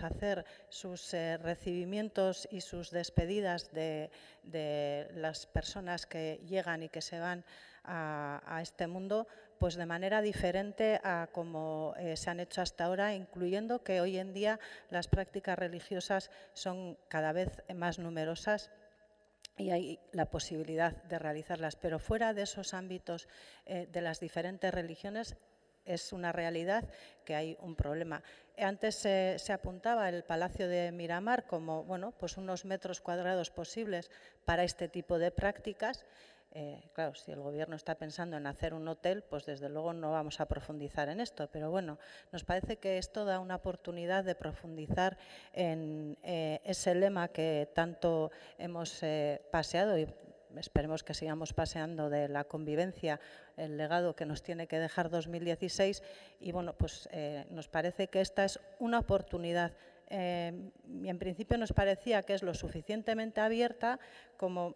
hacer sus recibimientos y sus despedidas de las personas que llegan y que se van a este mundo pues de manera diferente a como se han hecho hasta ahora, incluyendo que hoy en día las prácticas religiosas son cada vez más numerosas y hay la posibilidad de realizarlas. Pero fuera de esos ámbitos de las diferentes religiones es una realidad que hay un problema. Antes se apuntaba el Palacio de Miramar como unos metros cuadrados posibles para este tipo de prácticas. Claro, si el Gobierno está pensando en hacer un hotel, pues desde luego no vamos a profundizar en esto, pero bueno, nos parece que esto da una oportunidad de profundizar en ese lema que tanto hemos paseado y esperemos que sigamos paseando de la convivencia, el legado que nos tiene que dejar 2016 y nos parece que esta es una oportunidad. Y en principio nos parecía que es lo suficientemente abierta como,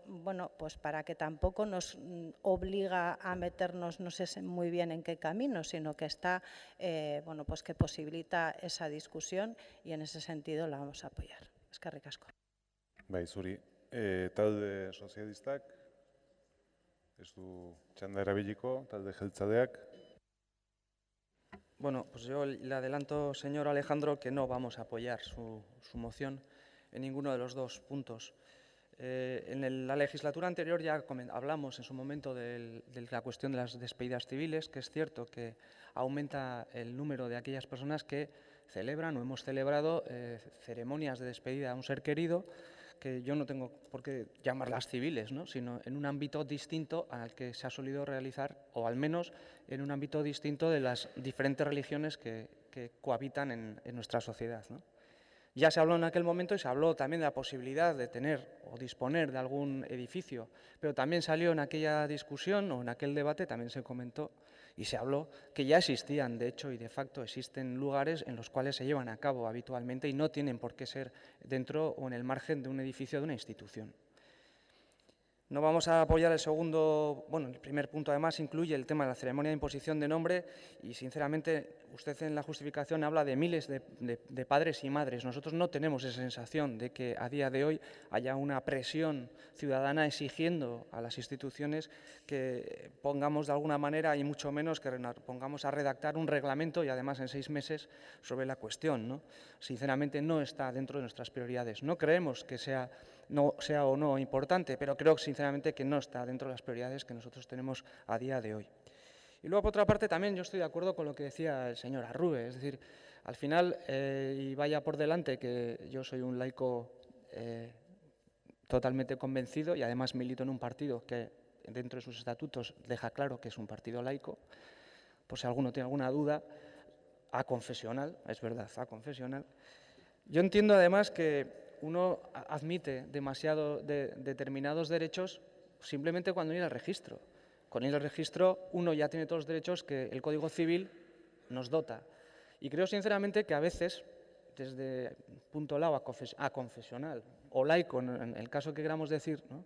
para que tampoco nos obliga a meternos, no sé muy bien en qué camino, sino que está, que posibilita esa discusión y en ese sentido la vamos a apoyar. Eskerrik asko. Bai, zuri, talde sozialistak, ez du txanda erabiliko, talde jeltzaleak. Bueno, pues yo le adelanto, señor Alejandro, que no vamos a apoyar su moción en ninguno de los dos puntos. En la legislatura anterior ya hablamos en su momento de la cuestión de las despedidas civiles, que es cierto que aumenta el número de aquellas personas que celebran o hemos celebrado ceremonias de despedida a un ser querido, que yo no tengo por qué llamarlas civiles, ¿no? Sino en un ámbito distinto al que se ha solido realizar, o al menos en un ámbito distinto de las diferentes religiones que cohabitan en nuestra sociedad, ¿no? Ya se habló en aquel momento y se habló también de la posibilidad de tener o disponer de algún edificio, pero también salió en aquella discusión o en aquel debate, también se comentó y se habló que ya existían, de hecho y de facto existen lugares en los cuales se llevan a cabo habitualmente y no tienen por qué ser dentro o en el margen de un edificio de una institución. No vamos a apoyar el segundo, el primer punto además incluye el tema de la ceremonia de imposición de nombre y sinceramente usted en la justificación habla de miles de padres y madres. Nosotros no tenemos esa sensación de que a día de hoy haya una presión ciudadana exigiendo a las instituciones que pongamos de alguna manera y mucho menos que pongamos a redactar un reglamento y además en 6 meses sobre la cuestión, ¿no? Sinceramente no está dentro de nuestras prioridades. No creemos que no sea o no importante, pero creo sinceramente que no está dentro de las prioridades que nosotros tenemos a día de hoy. Y luego, por otra parte, también yo estoy de acuerdo con lo que decía el señor Arrue, es decir, al final, y vaya por delante que yo soy un laico totalmente convencido y además milito en un partido que dentro de sus estatutos deja claro que es un partido laico, por si alguno tiene alguna duda, aconfesional, es verdad, aconfesional. Yo entiendo además que uno admite determinados derechos simplemente cuando ir al registro. Con ir al registro uno ya tiene todos los derechos que el Código Civil nos dota. Y creo sinceramente que a veces, desde punto lado a confesional o laico, en el caso que queramos decir, ¿no?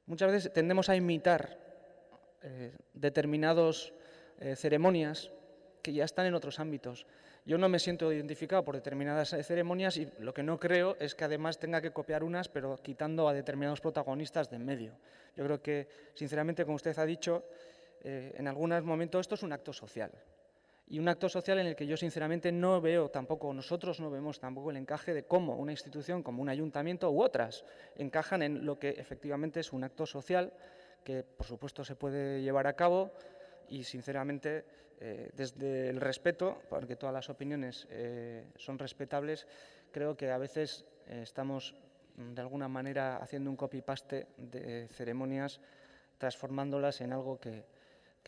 Muchas veces tendemos a imitar determinadas ceremonias que ya están en otros ámbitos. Yo no me siento identificado por determinadas ceremonias y lo que no creo es que además tenga que copiar unas, pero quitando a determinados protagonistas de en medio. Yo creo que, sinceramente, como usted ha dicho, en algunos momentos esto es un acto social. Y un acto social en el que yo, sinceramente, no veo tampoco, nosotros no vemos tampoco el encaje de cómo una institución como un ayuntamiento u otras encajan en lo que efectivamente es un acto social que por supuesto se puede llevar a cabo y sinceramente desde el respeto, porque todas las opiniones son respetables, creo que a veces estamos de alguna manera haciendo un copy-paste de ceremonias, transformándolas en algo que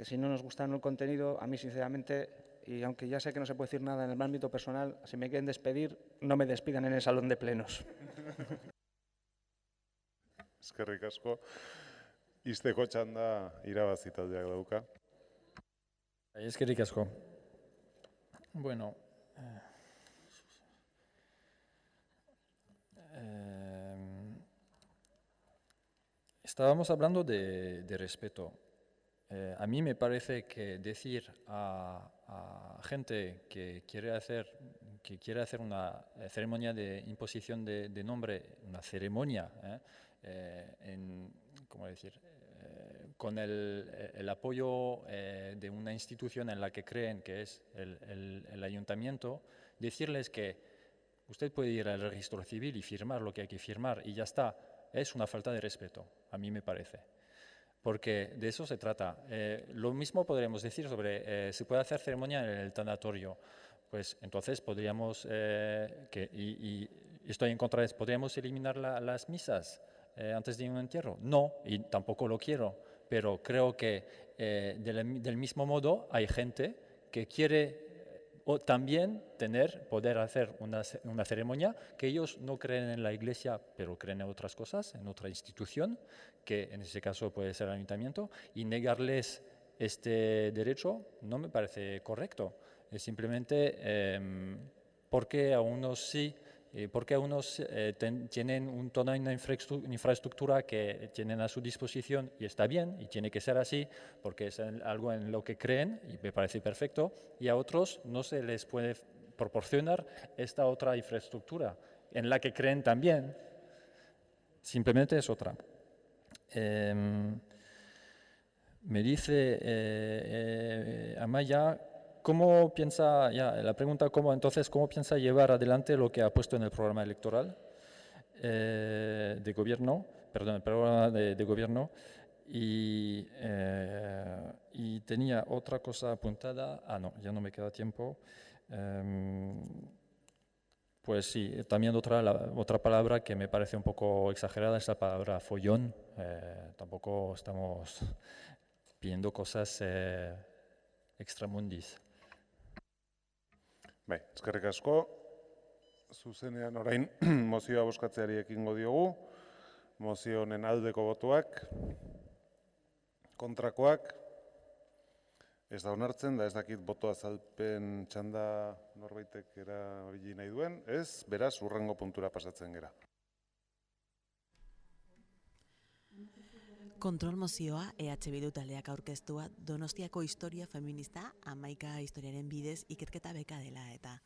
si no nos gusta el contenido, a mí sinceramente, y aunque ya sé que no se puede decir nada en el ámbito personal, si me quieren despedir, no me despidan en el salón de plenos. Eskerrik asko. Izteko txanda irabazi taldeak dauka. Eskerrik asko. Bueno, estábamos hablando de respeto. A mí me parece que decir a gente que quiere hacer una ceremonia de imposición de nombre, una ceremonia, ¿cómo decir? Con el apoyo de una institución en la que creen, que es el ayuntamiento, decirles que usted puede ir al registro civil y firmar lo que hay que firmar y ya está, es una falta de respeto, a mí me parece. Porque de eso se trata. Lo mismo podríamos decir sobre si puede hacer ceremonia en el tanatorio. Pues entonces podríamos, y estoy en contra de eso, ¿podríamos eliminar las misas antes de un entierro? No, y tampoco lo quiero, pero creo que del mismo modo hay gente que quiere también poder hacer una ceremonia que ellos no creen en la iglesia, pero creen en otras cosas, en otra institución, que en ese caso puede ser el ayuntamiento, y negarles este derecho no me parece correcto. Es simplemente porque a unos sí, porque a unos tienen toda una infraestructura que tienen a su disposición y está bien y tiene que ser así porque es algo en lo que creen y me parece perfecto, y a otros no se les puede proporcionar esta otra infraestructura en la que creen también, simplemente es otra. Me dice Amaya, ¿cómo piensa, la pregunta cómo piensa llevar adelante lo que ha puesto en el programa electoral de gobierno, perdón, el programa de gobierno, y tenía otra cosa apuntada, no, ya no me queda tiempo. Pues sí, también otra palabra que me parece un poco exagerada es la palabra follón. Tampoco estamos pidiendo cosas extramundis. Bai, eskerrik asko. Zuzenean orain mozioa bozkatzeari ekingo diogu. Mozio honen aldeko botoak, kontrakoak, ez da onartzen, da ez dakit boto azalpen txanda norbaitek erabili nahi duen, ez, beraz, hurrengo puntura pasatzen gera. Kontrol mozioa EH Bildu taldeak aurkeztua Donostiako historia feminista 11 historiaren bidez ikerketa beka dela eta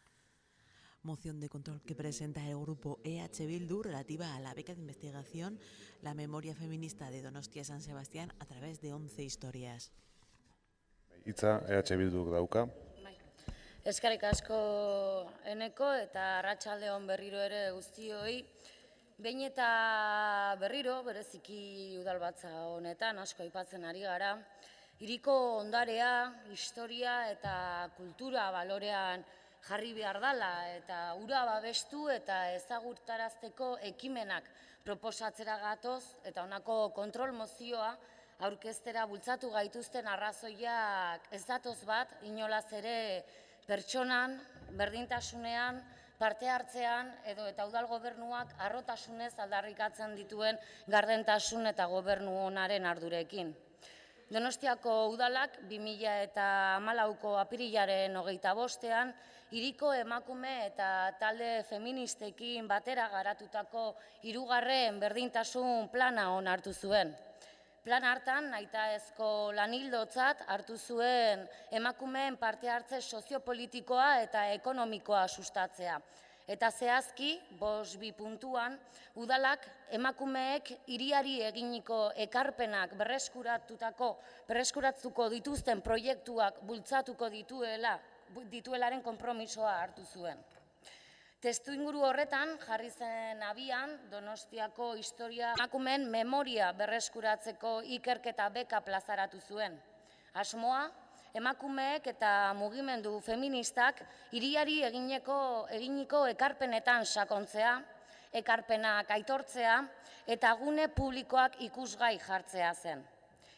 moción de control que presenta el grupo EH Bildu relativa a la beca de investigación La memoria feminista de Donostia San Sebastián a través de 11 historias. Hitza EH Bilduk dauka. Eskerrik asko Eneko eta arratsalde on berriro ere guztioi. Behin eta berriro, bereziki udalbatza honetan, asko aipatzen ari gara, hiriko ondarea, historia eta kultura balorean jarri behar dela eta hura babestu eta ezagutarazteko ekimenak proposatzera gatoz eta honako kontrol mozioa aurkeztera bultzatu gaituzten arrazoiak ez datoz bat, inolaz ere pertsonan, berdintasunean, parte hartzean eta udal gobernuak harrotasunez aldarrikatzen dituen gardentasun eta gobernu onaren ardurekin. Donostiako udalak 2014ko apirilaren 25ean hiriko emakume eta talde feministekin batera garatutako 3. berdintasun plana onartu zuen. Plan hartan, nahitaezko lanildotzat hartu zuen emakumeen parte hartze soziopolitikoa eta ekonomikoa sustatzea. Eta zehazki, 5.2 puntuan, udalak emakumeek hiriari eginiko ekarpenak berreskuratuko dituzten proiektuak bultzatuko dituelaren konpromisoa hartu zuen. Testuinguru horretan jarri zen abian Donostiako historia emakumeen memoria berreskuratzeko ikerketa beka plazaratu zuen. Asmoa, emakumeek eta mugimendu feministak hiriari eginiko ekarpenetan sakontzea, ekarpenak aitortzea eta gune publikoak ikusgai jartzea zen.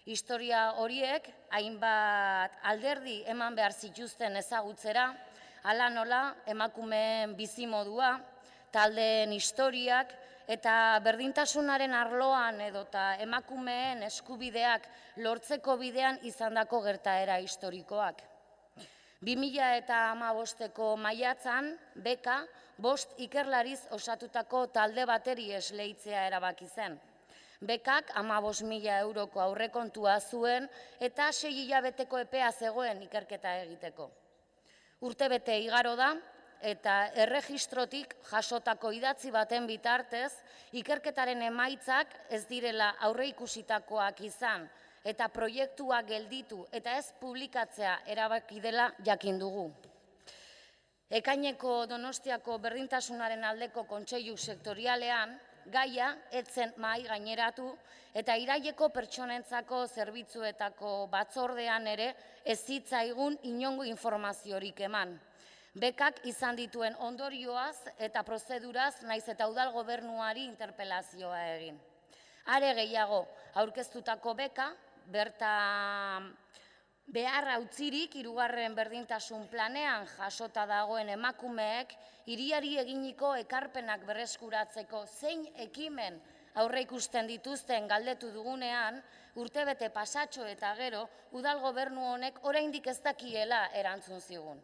Historia horiek hainbat alderdi eman behar zituzten ezagutzera, hala nola emakumeen bizimodua, taldeen historiak eta berdintasunaren arloan edota emakumeen eskubideak lortzeko bidean izandako gertaera historikoak. 2015ko maiatzan beka 5 ikerlariz osatutako talde bateri esleitzea erabaki zen. Bekak 15.000 euroko aurrekontua zuen eta 6 hilabeteko epea zegoen ikerketa egiteko. Urtebete igaro da eta erregistrotik jasotako idatzi baten bitartez, ikerketaren emaitzak ez direla aurreikusitakoak izan eta proiektua gelditu eta ez publikatzea erabaki dela jakin dugu. Ekaineko Donostiako berdintasunaren aldeko kontseilu sektorialean, gaia etzen mahai gaineratu eta iraileko pertsonentzako zerbitzuetako batzordean ere ez zitzaigun inongo informaziorik eman. Bekak izan dituen ondorioaz eta prozeduraz naiz eta udal gobernuari interpelazioa egin. Are gehiago, aurkeztutako beka, bertan beharra utzirik 3. berdintasun planean jasota dagoen emakumeek hiriari eginiko ekarpenak berreskuratzeko zein ekimen aurreikusten dituzten galdetu dugunean, urtebete pasatxo eta gero, udal gobernu honek oraindik ez dakiela erantzun zigun.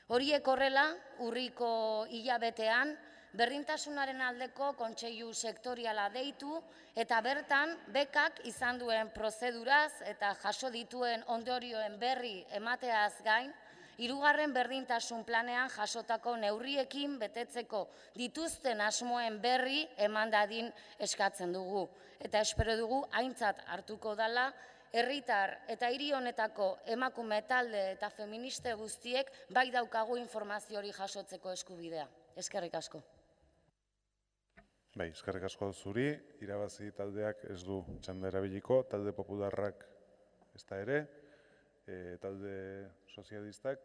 Horiek horrela, urriko hilabetean, berdintasunaren aldeko kontseilu sektoriala deitu eta bertan bekak izan duen prozeduraz eta jaso dituen ondorioen berri emateaz gain, 3. berdintasun planean jasotako neurriekin betetzeko dituzten asmoen berri eman dadin eskatzen dugu. Eta espero dugu aintzat hartuko dela herritar eta hiri honetako emakume talde eta feministe guztiek bai daukagu informazio hori jasotzeko eskubidea. Eskerrik asko. Bai, eskerrik asko zuri, irabazi taldeak ez du txanda erabiliko, talde popularrak ez da ere, talde sozialistak,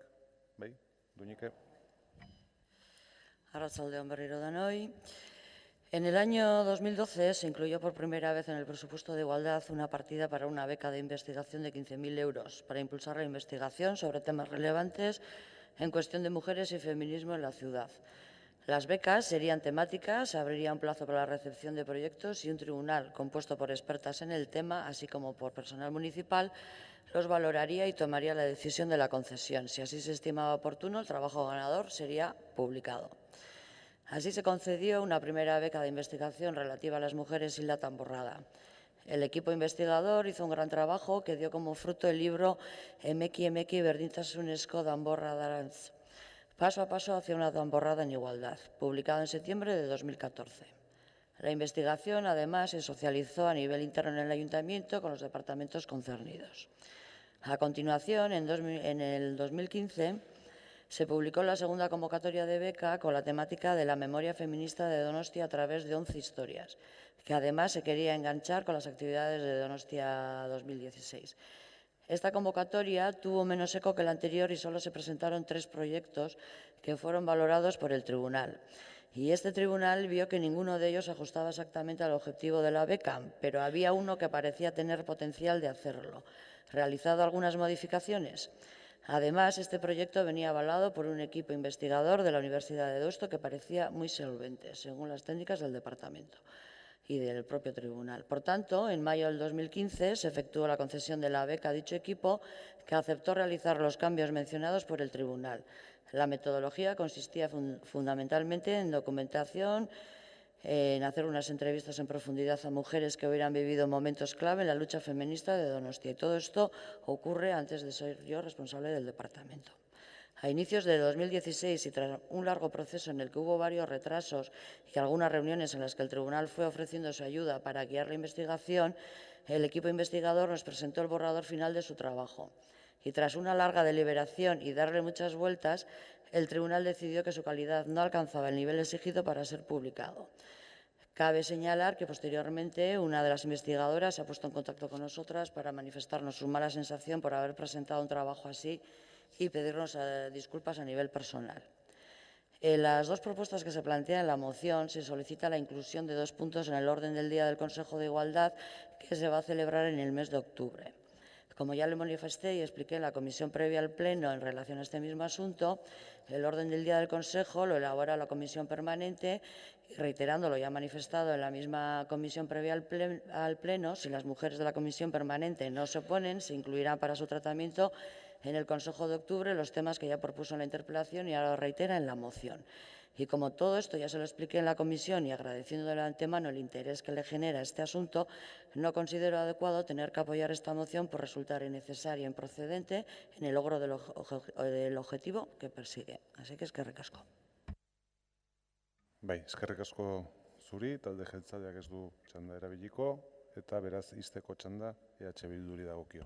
bai, Duñike. Arratsaldeon berriro denoi. En el año 2012 se incluyó por primera vez en el presupuesto de igualdad una partida para una beca de investigación de 15.000 euros para impulsar la investigación sobre temas relevantes en cuestión de mujeres y feminismo en la ciudad. Las becas serían temáticas, abriría un plazo para la recepción de proyectos y un tribunal compuesto por expertas en el tema, así como por personal municipal, los valoraría y tomaría la decisión de la concesión. Si así se estimaba oportuno, el trabajo ganador sería publicado. Así se concedió una primera beca de investigación relativa a las mujeres Hilda Tamborrada. El equipo investigador hizo un gran trabajo que dio como fruto el libro Emeki berdintasunezko danborradarantz, paso a paso hacia una danborrada en igualdad, publicado en septiembre de 2014. La investigación, además, se socializó a nivel interno en el ayuntamiento con los departamentos concernidos. A continuación, en el 2015, se publicó la segunda convocatoria de beca con la temática de la memoria feminista de Donostia a través de 11 historias, que además se quería enganchar con las actividades de Donostia 2016. Esta convocatoria tuvo menos eco que la anterior y solo se presentaron 3 proyectos que fueron valorados por el tribunal. Y este tribunal vio que ninguno de ellos ajustaba exactamente al objetivo de la beca, pero había uno que parecía tener potencial de hacerlo. Realizado algunas modificaciones. Además, este proyecto venía avalado por un equipo investigador de la Universidad de Deusto que parecía muy solvente, según las técnicas del departamento y del propio tribunal. Por tanto, en mayo del 2015 se efectuó la concesión de la beca a dicho equipo, que aceptó realizar los cambios mencionados por el tribunal. La metodología consistía fundamentalmente en documentación, en hacer unas entrevistas en profundidad a mujeres que hubieran vivido momentos clave en la lucha feminista de Donostia. Y todo esto ocurre antes de ser yo responsable del departamento. A inicios de 2016 y tras un largo proceso en el que hubo varios retrasos y algunas reuniones en las que el tribunal fue ofreciendo su ayuda para guiar la investigación, el equipo investigador nos presentó el borrador final de su trabajo. y tras una larga deliberación y darle muchas vueltas, el tribunal decidió que su calidad no alcanzaba el nivel exigido para ser publicado. Cabe señalar que posteriormente una de las investigadoras se ha puesto en contacto con nosotras para manifestarnos su mala sensación por haber presentado un trabajo así y pedirnos disculpas a nivel personal. En las dos propuestas que se plantean en la moción se solicita la inclusión de 2 puntos en el orden del día del Consejo de Igualdad que se va a celebrar en el mes de octubre. Como ya le manifesté y expliqué en la comisión previa al Pleno en relación a este mismo asunto, el orden del día del Consejo lo elabora la comisión permanente y, reiterando lo ya manifestado en la misma comisión previa al Pleno, si las mujeres de la comisión permanente no se oponen, se incluirán para su tratamiento en el Consejo de octubre los temas que ya propuso en la interpelación y ahora lo reitera en la moción. Y como todo esto ya se lo expliqué en la comisión y agradeciendo de antemano el interés que le genera este asunto, no considero adecuado tener que apoyar esta moción por resultar innecesaria e improcedente en el logro del objetivo que persigue. Así que eskerrik asko. Bai, eskerrik asko zuri, talde jeltzaleak ez du txanda erabiliko, eta beraz izteko txanda EH Bilduri dagokio.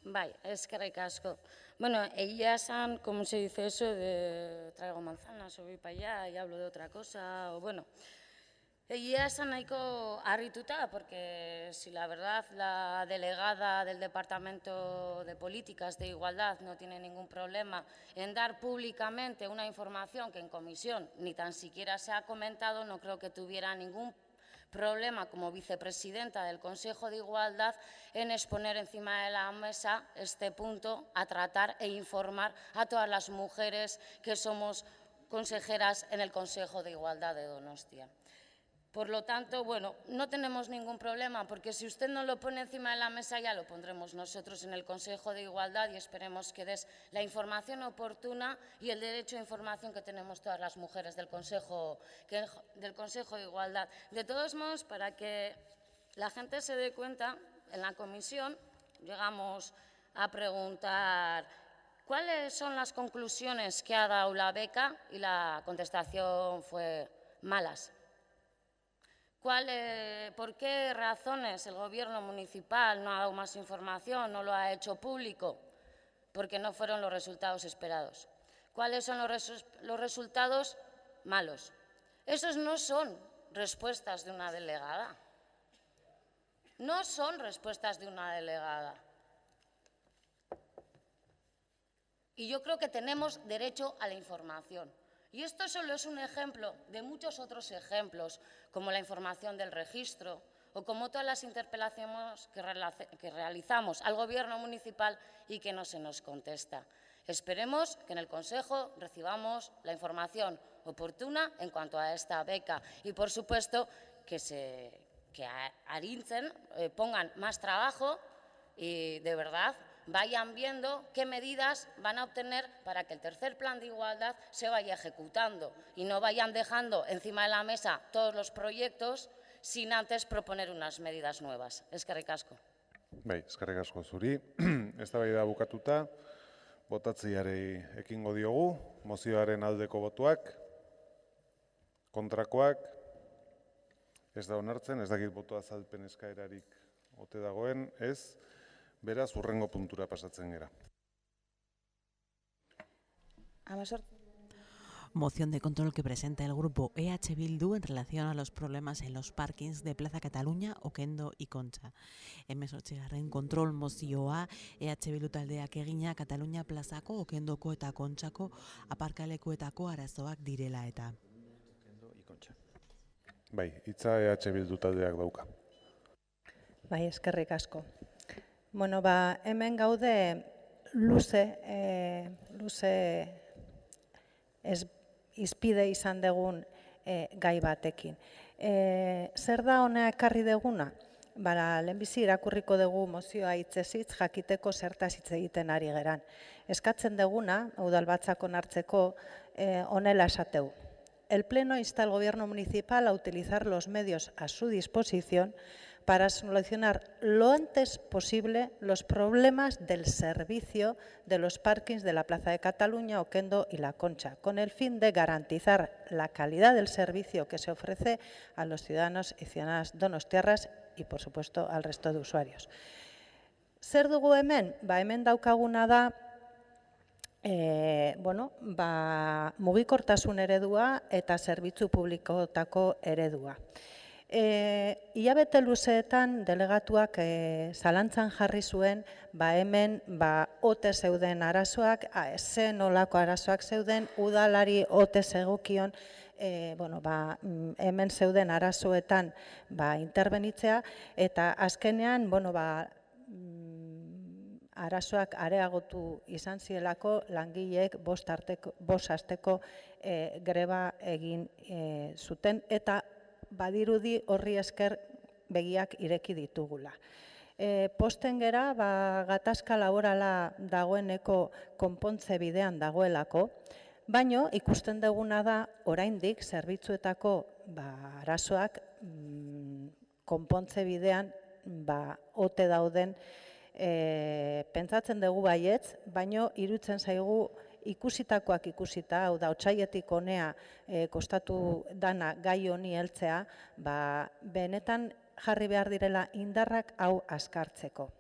Bai, eskerrik asko. Bueno, egia esan, como se dice eso de traigo manzanas o voy para allá y hablo de otra cosa, o bueno, egia esan nahiko harrituta, porque si la verdad la delegada del Departamento de Políticas de Igualdad no tiene ningún problema en dar públicamente una información que en comisión ni tan siquiera se ha comentado, no creo que tuviera ningún problema como vicepresidenta del Consejo de Igualdad en exponer encima de la mesa este punto a tratar e informar a todas las mujeres que somos consejeras en el Consejo de Igualdad de Donostia. Por lo tanto, bueno, no tenemos ningún problema, porque si usted no lo pone encima de la mesa, ya lo pondremos nosotros en el Consejo de Igualdad y esperemos que des la información oportuna y el derecho a información que tenemos todas las mujeres del Consejo de Igualdad. De todos modos, para que la gente se dé cuenta, en la comisión llegamos a preguntar cuáles son las conclusiones que ha dado la beca y la contestación fue malas. ¿Por qué razones el Gobierno municipal no ha dado más información, no lo ha hecho público? Porque no fueron los resultados esperados. ¿Cuáles son los resultados malos? Esos no son respuestas de una delegada. No son respuestas de una delegada. Y yo creo que tenemos derecho a la información. Y esto solo es un ejemplo de muchos otros ejemplos, como la información del registro o como todas las interpelaciones que realizamos al Gobierno municipal y que no se nos contesta. Esperemos que en el Consejo recibamos la información oportuna en cuanto a esta beca y, por supuesto, que arintzen, pongan más trabajo y, de verdad, vayan viendo qué medidas van a obtener para que el tercer plan de igualdad se vaya ejecutando y no vayan dejando encima de la mesa todos los proyectos sin antes proponer unas medidas nuevas. Eskerrik asko. Bai, eskerrik asko zuri. Eztabaida bukatuta, botatzeari ekingo diogu, mozioaren aldeko botuak, kontrakoak, ez da onartzen, ez dakit boto azalpen eskaerarik ote dagoen, ez. Beraz, hurrengo puntura pasatzen gera. Moción de control que presenta el grupo EH Bildu en relación a los problemas en los parkings de Plaza Cataluña, Okendo y Concha. Hemezortzigarren kontrol mozioa EH Bildu taldeak egina Katalunia plazako, Okendoko eta Kontxako aparkalekuetako arazoak direla eta. Bai, hitza EH Bildu taldeak dauka. Bai, eskerrik asko. Bueno, hemen gaude luze izpide izan dugun gai batekin. Zer da hona ekarri duguna? Lehenbizi irakurriko dugu mozioa hitzez hitz jakiteko zertaz hitz egiten ari geran. Eskatzen duguna, udalbatzak onartzeko, honela esateu. El Pleno insta al Gobierno municipal a utilizar los medios a su disposición para solucionar lo antes posible los problemas del servicio de los parkings de la Plaza de Cataluña, Okendo y La Concha, con el fin de garantizar la calidad del servicio que se ofrece a los ciudadanos y ciudadanas donostiarras y, por supuesto, al resto de usuarios. Zer dugu hemen? Hemen daukaguna da mugikortasun eredua eta zerbitzu publikotako eredua. Hilabete luzeetan delegatuak zalantzan jarri zuen hemen ote zeuden arazoak, ze nolako arazoak zeuden, udalari ote zegokion hemen zeuden arazoetan interbenitzea, eta azkenean arazoak areagotu izan zielako langileek 5 asteko greba egin zuten, eta badirudi horri esker begiak ireki ditugula. Posten gera, gatazka laborala dagoeneko konpontze bidean dagoelako, baino ikusten duguna da oraindik zerbitzuetako arazoak konpontze bidean ote dauden. Pentsatzen dugu baietz, baino iruditzen zaigu ikusitakoak ikusita, hau da, otsailetik honea kostatu dana gai honi heltzea, benetan jarri behar direla indarrak hau azkartzeko.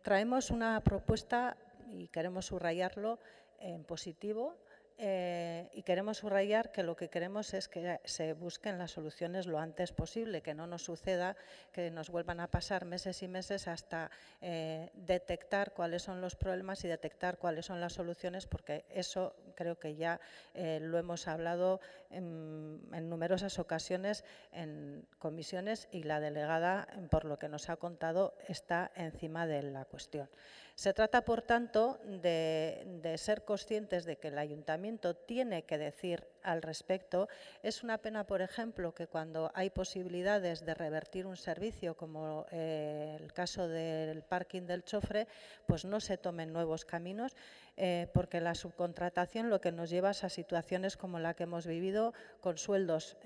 Traemos una propuesta y queremos subrayarlo en positivo y queremos subrayar que lo que queremos es que se busquen las soluciones lo antes posible, que no nos suceda que nos vuelvan a pasar meses y meses hasta detectar cuáles son los problemas y detectar cuáles son las soluciones, porque eso creo que ya lo hemos hablado en numerosas ocasiones en comisiones, y la delegada, por lo que nos ha contado, está encima de la cuestión. Se trata, por tanto, de ser conscientes de que el ayuntamiento tiene que decir al respecto. Es una pena, por ejemplo, que cuando hay posibilidades de revertir un servicio, como el caso del parking del Chofre, pues no se tomen nuevos caminos, porque la subcontratación lo que nos lleva es a situaciones como la que hemos vivido, con sueldos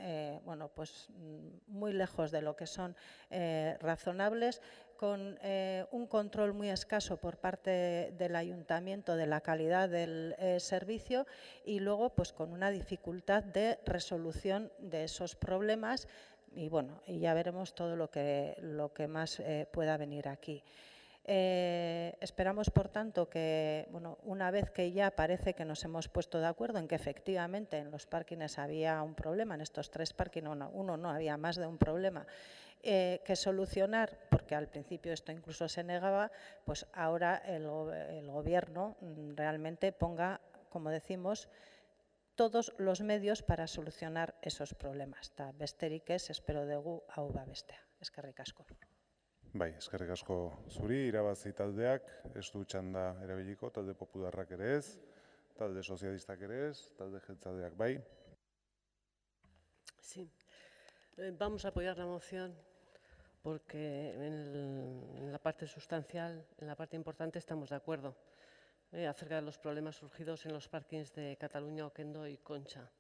muy lejos de lo que son razonables, con un control muy escaso por parte del ayuntamiento de la calidad del servicio, y luego pues con una dificultad de resolución de esos problemas, y ya veremos todo lo que más pueda venir aquí. Esperamos, por tanto, que una vez que ya parece que nos hemos puesto de acuerdo en que efectivamente en los parkings había un problema, en estos 3 parkings uno no, había más de un problema, que solucionar, porque al principio esto incluso se negaba, pues ahora el Gobierno realmente ponga, como decimos, todos los medios para solucionar esos problemas. Eta besterik ez, espero dugu hau bestea. Eskerrik asko. Bai, eskerrik asko zuri, irabazi taldeak, ez du txanda erabiliko, talde popularrak ere ez, talde sozialistak ere ez, talde jeltzaleak bai. Sí, vamos a apoyar la moción porque en la parte sustancial, en la parte importante estamos de acuerdo acerca de los problemas surgidos en los parkings de Cataluña, Oquendo y Concha.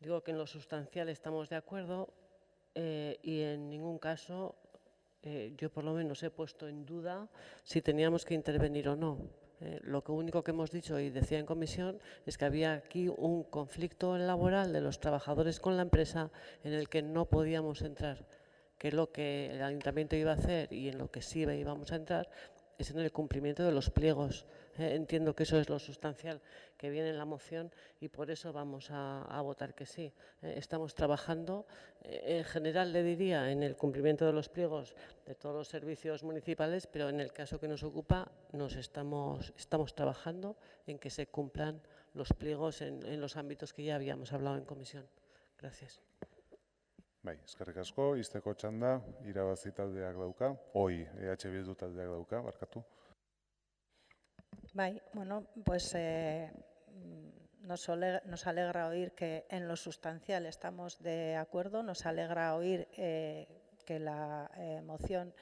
Digo que en lo sustancial estamos de acuerdo y en ningún caso yo por lo menos he puesto en duda si teníamos que intervenir o no. Lo único que hemos dicho y decía en comisión es que había aquí un conflicto laboral de los trabajadores con la empresa en el que no podíamos entrar, que lo que el ayuntamiento iba a hacer y en lo que sí íbamos a entrar es en el cumplimiento de los pliegos. Entiendo que eso es lo sustancial que viene en la moción y por eso vamos a votar que sí. Estamos trabajando, en general le diría, en el cumplimiento de los pliegos de todos los servicios municipales, pero en el caso que nos ocupa estamos trabajando en que se cumplan los pliegos en los ámbitos que ya habíamos hablado en comisión. Gracias. Bai, eskerrik asko, izteko txanda, irabazi taldeak dauka, EH Bildu taldeak dauka, barkatu. Bai, pues nos alegra oír que en lo sustancial estamos de acuerdo, nos alegra oír que la moción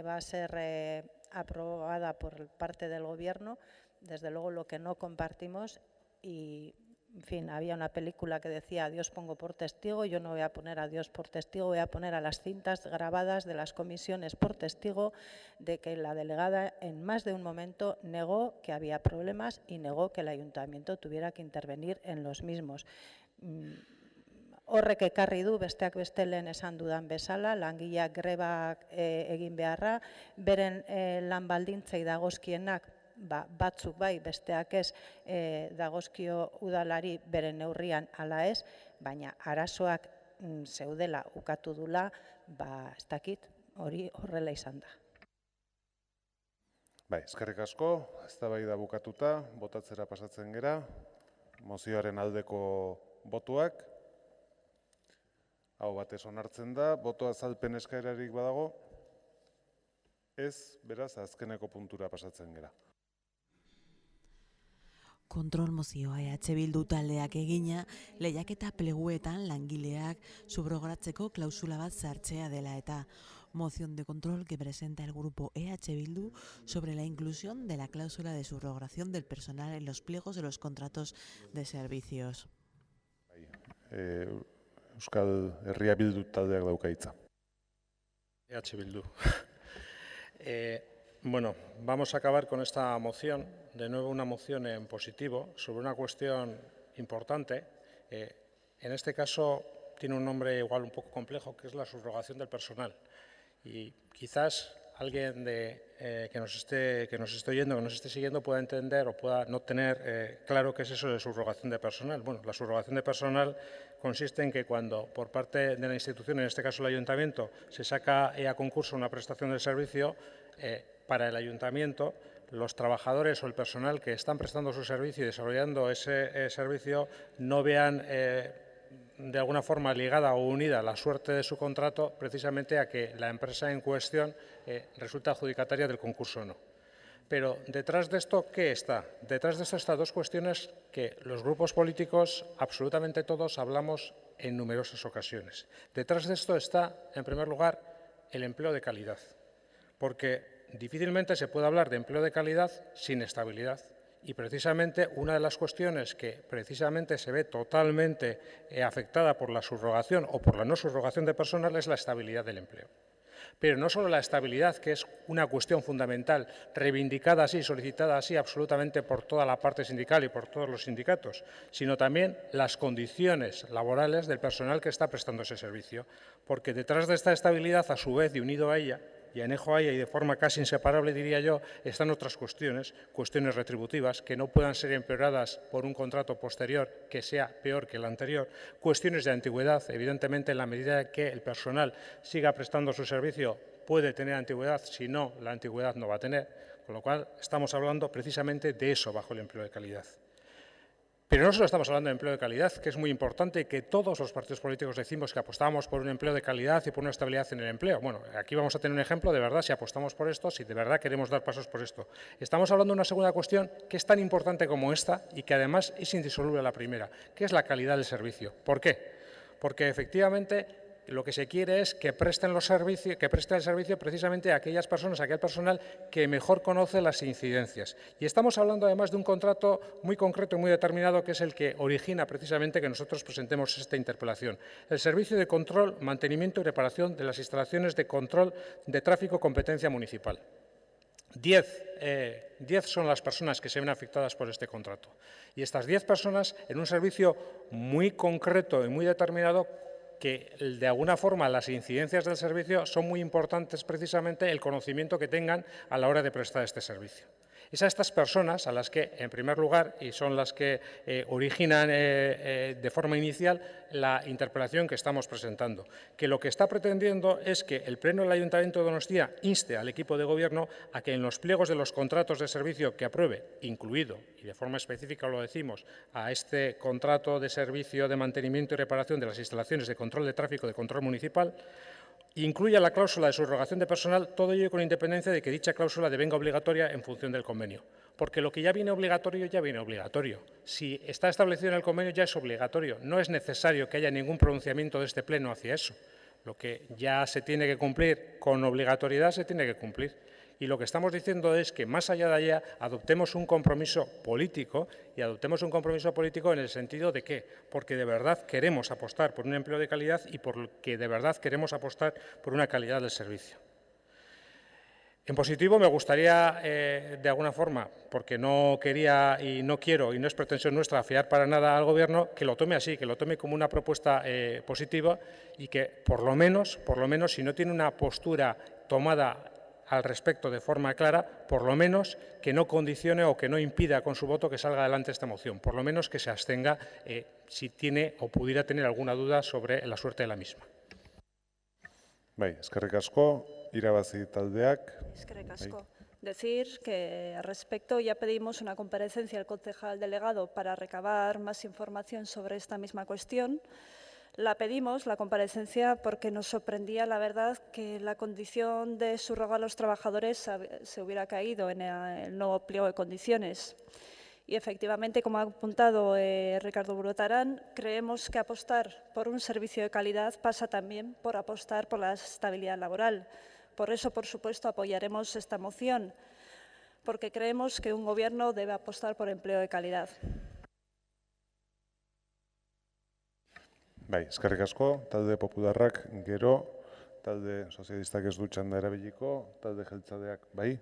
va a ser aprobada por parte del Gobierno. Desde luego lo que no compartimos, y en fin, había una película que decía: a Dios pongo por testigo. Yo no voy a poner a Dios por testigo, voy a poner a las cintas grabadas de las comisiones por testigo de que la delegada en más de un momento negó que había problemas y negó que el ayuntamiento tuviera que intervenir en los mismos. Horrek ekarri du besteak beste lehen esan dudan bezala, langileak grebak egin beharra, beren lan baldintzei dagozkienak batzuk bai, besteak ez dagozkio udalari beren neurrian ala ez, baina arazoak zeudela ukatu dula, ez dakit, hori horrela izan da. Bai, eskerrik asko, eztabaida bukatuta, botatzera pasatzen gera, mozioaren aldeko botuak, hau batez onartzen da, boto azalpen eskaerarik badago, ez, beraz, azkeneko puntura pasatzen gera. Kontrol mozioa EH Bildu taldeak egina, lehiaketa pleguetan langileak subrogatzeko klausula bat sartzea dela eta moción de control que presenta el grupo EH Bildu sobre la inclusión de la cláusula de subrogación del personal en los pliegos de los contratos de servicios. Euskal Herria Bildu taldeak dauka hitza. EH Bildu. Bueno, vamos a acabar con esta moción, de nuevo una moción en positivo, sobre una cuestión importante. En este caso tiene un nombre igual un poco complejo, que es la subrogación del personal. Y quizás alguien que nos esté oyendo, que nos esté siguiendo, pueda entender o pueda no tener claro qué es eso de subrogación de personal. Bueno, la subrogación de personal consiste en que cuando por parte de la institución, en este caso el ayuntamiento, se saca a concurso una prestación de servicio, para el ayuntamiento, los trabajadores o el personal que están prestando su servicio y desarrollando ese servicio no vean de alguna forma ligada o unida la suerte de su contrato precisamente a que la empresa en cuestión resulta adjudicataria del concurso o no. Pero detrás de esto, ¿qué está? Detrás de esto están dos cuestiones que los grupos políticos, absolutamente todos, hablamos en numerosas ocasiones. Detrás de esto está, en primer lugar, el empleo de calidad, porque difícilmente se puede hablar de empleo de calidad sin estabilidad. Y precisamente una de las cuestiones que precisamente se ve totalmente afectada por la subrogación o por la no subrogación de personal es la estabilidad del empleo. Pero no solo la estabilidad, que es una cuestión fundamental, reivindicada así, solicitada así absolutamente por toda la parte sindical y por todos los sindicatos, sino también las condiciones laborales del personal que está prestando ese servicio. Porque detrás de esta estabilidad, a su vez, y unido a ella, y anejo a ella y de forma casi inseparable, diría yo, están otras cuestiones retributivas, que no puedan ser empeoradas por un contrato posterior que sea peor que el anterior, cuestiones de antigüedad, evidentemente en la medida que el personal siga prestando su servicio puede tener antigüedad, si no, la antigüedad no va a tener, con lo cual estamos hablando precisamente de eso bajo el empleo de calidad. Pero no solo estamos hablando de empleo de calidad, que es muy importante, que todos los partidos políticos decimos que apostamos por un empleo de calidad y por una estabilidad en el empleo. Bueno, aquí vamos a tener un ejemplo de verdad si apostamos por esto, si de verdad queremos dar pasos por esto. Estamos hablando de una segunda cuestión que es tan importante como esta y que además es indisoluble a la primera, que es la calidad del servicio. ¿Por qué? Porque efectivamente lo que se quiere es que presten el servicio precisamente a aquellas personas, a aquel personal que mejor conoce las incidencias. Y estamos hablando además de un contrato muy concreto y muy determinado, que es el que origina precisamente que nosotros presentemos esta interpelación. El servicio de control, mantenimiento y reparación de las instalaciones de control de tráfico competencia municipal. 10 son las personas que se ven afectadas por este contrato. Y estas 10 personas, en un servicio muy concreto y muy determinado, que de alguna forma las incidencias del servicio son muy importantes precisamente el conocimiento que tengan a la hora de prestar este servicio. Es a estas personas a las que, en primer lugar, y son las que originan de forma inicial la interpelación que estamos presentando, que lo que está pretendiendo es que el Pleno del Ayuntamiento de Donostia inste al equipo de Gobierno a que en los pliegos de los contratos de servicio que apruebe, incluido, y de forma específica lo decimos, a este contrato de servicio de mantenimiento y reparación de las instalaciones de control de tráfico de control municipal, incluya la cláusula de subrogación de personal, todo ello con independencia de que dicha cláusula devenga obligatoria en función del convenio. Porque lo que ya viene obligatorio, ya viene obligatorio. Si está establecido en el convenio, ya es obligatorio. No es necesario que haya ningún pronunciamiento de este Pleno hacia eso. Lo que ya se tiene que cumplir con obligatoriedad, se tiene que cumplir. Y lo que estamos diciendo es que, más allá de allá, adoptemos un compromiso político, y adoptemos un compromiso político en el sentido de que, porque de verdad queremos apostar por un empleo de calidad y porque de verdad queremos apostar por una calidad del servicio. En positivo, me gustaría, de alguna forma, porque no quería y no quiero, y no es pretensión nuestra, fiar para nada al Gobierno, que lo tome así, que lo tome como una propuesta positiva y que, por lo menos, si no tiene una postura tomada al respecto de forma clara, por lo menos que no condicione o que no impida con su voto que salga adelante esta moción, por lo menos que se abstenga si tiene o pudiera tener alguna duda sobre la suerte de la misma. Bai, eskerrik asko, irabazi taldeak. Eskerrik asko. Decir que al respecto ya pedimos una comparecencia al concejal delegado para recabar más información sobre esta misma cuestión. La pedimos, la comparecencia, porque nos sorprendía, la verdad, que la condición de subrogar a los trabajadores se hubiera caído en el nuevo pliego de condiciones. Y efectivamente, como ha apuntado Ricardo Burotarán, creemos que apostar por un servicio de calidad pasa también por apostar por la estabilidad laboral. Por eso, por supuesto, apoyaremos esta moción, porque creemos que un Gobierno debe apostar por empleo de calidad. Bai, eskerrik asko, talde popularrak gero, talde sozialistak ez du txanda erabiliko, talde jeltzaleak, bai?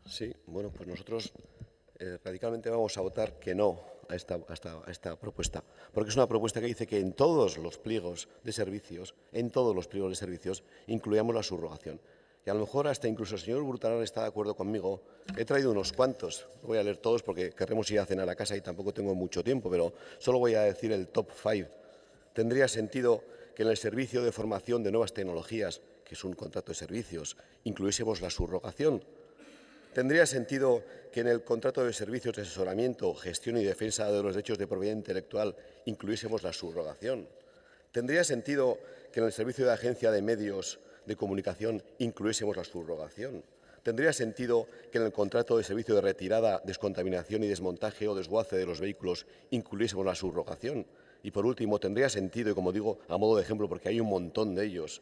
Sí, bueno, pues nosotros radicalmente vamos a votar que no a esta propuesta, porque es una propuesta que dice que en todos los pliegos de servicios, incluyamos la subrogación. Y a lo mejor hasta incluso el señor Burotarán está de acuerdo conmigo. He traído unos cuantos, no voy a leer todos porque querremos ir a cenar a casa y tampoco tengo mucho tiempo, pero solo voy a decir el top 5. Tendría sentido que en el servicio de formación de nuevas tecnologías, que es un contrato de servicios, incluyésemos la subrogación. Tendría sentido que en el contrato de servicios de asesoramiento, gestión y defensa de los derechos de propiedad intelectual incluyésemos la subrogación. Tendría sentido que en el servicio de agencia de medios de comunicación incluyésemos la subrogación. Tendría sentido que en el contrato de servicio de retirada, descontaminación y desmontaje o desguace de los vehículos incluyésemos la subrogación. Y por último, tendría sentido, y como digo a modo de ejemplo, porque hay un montón de ellos,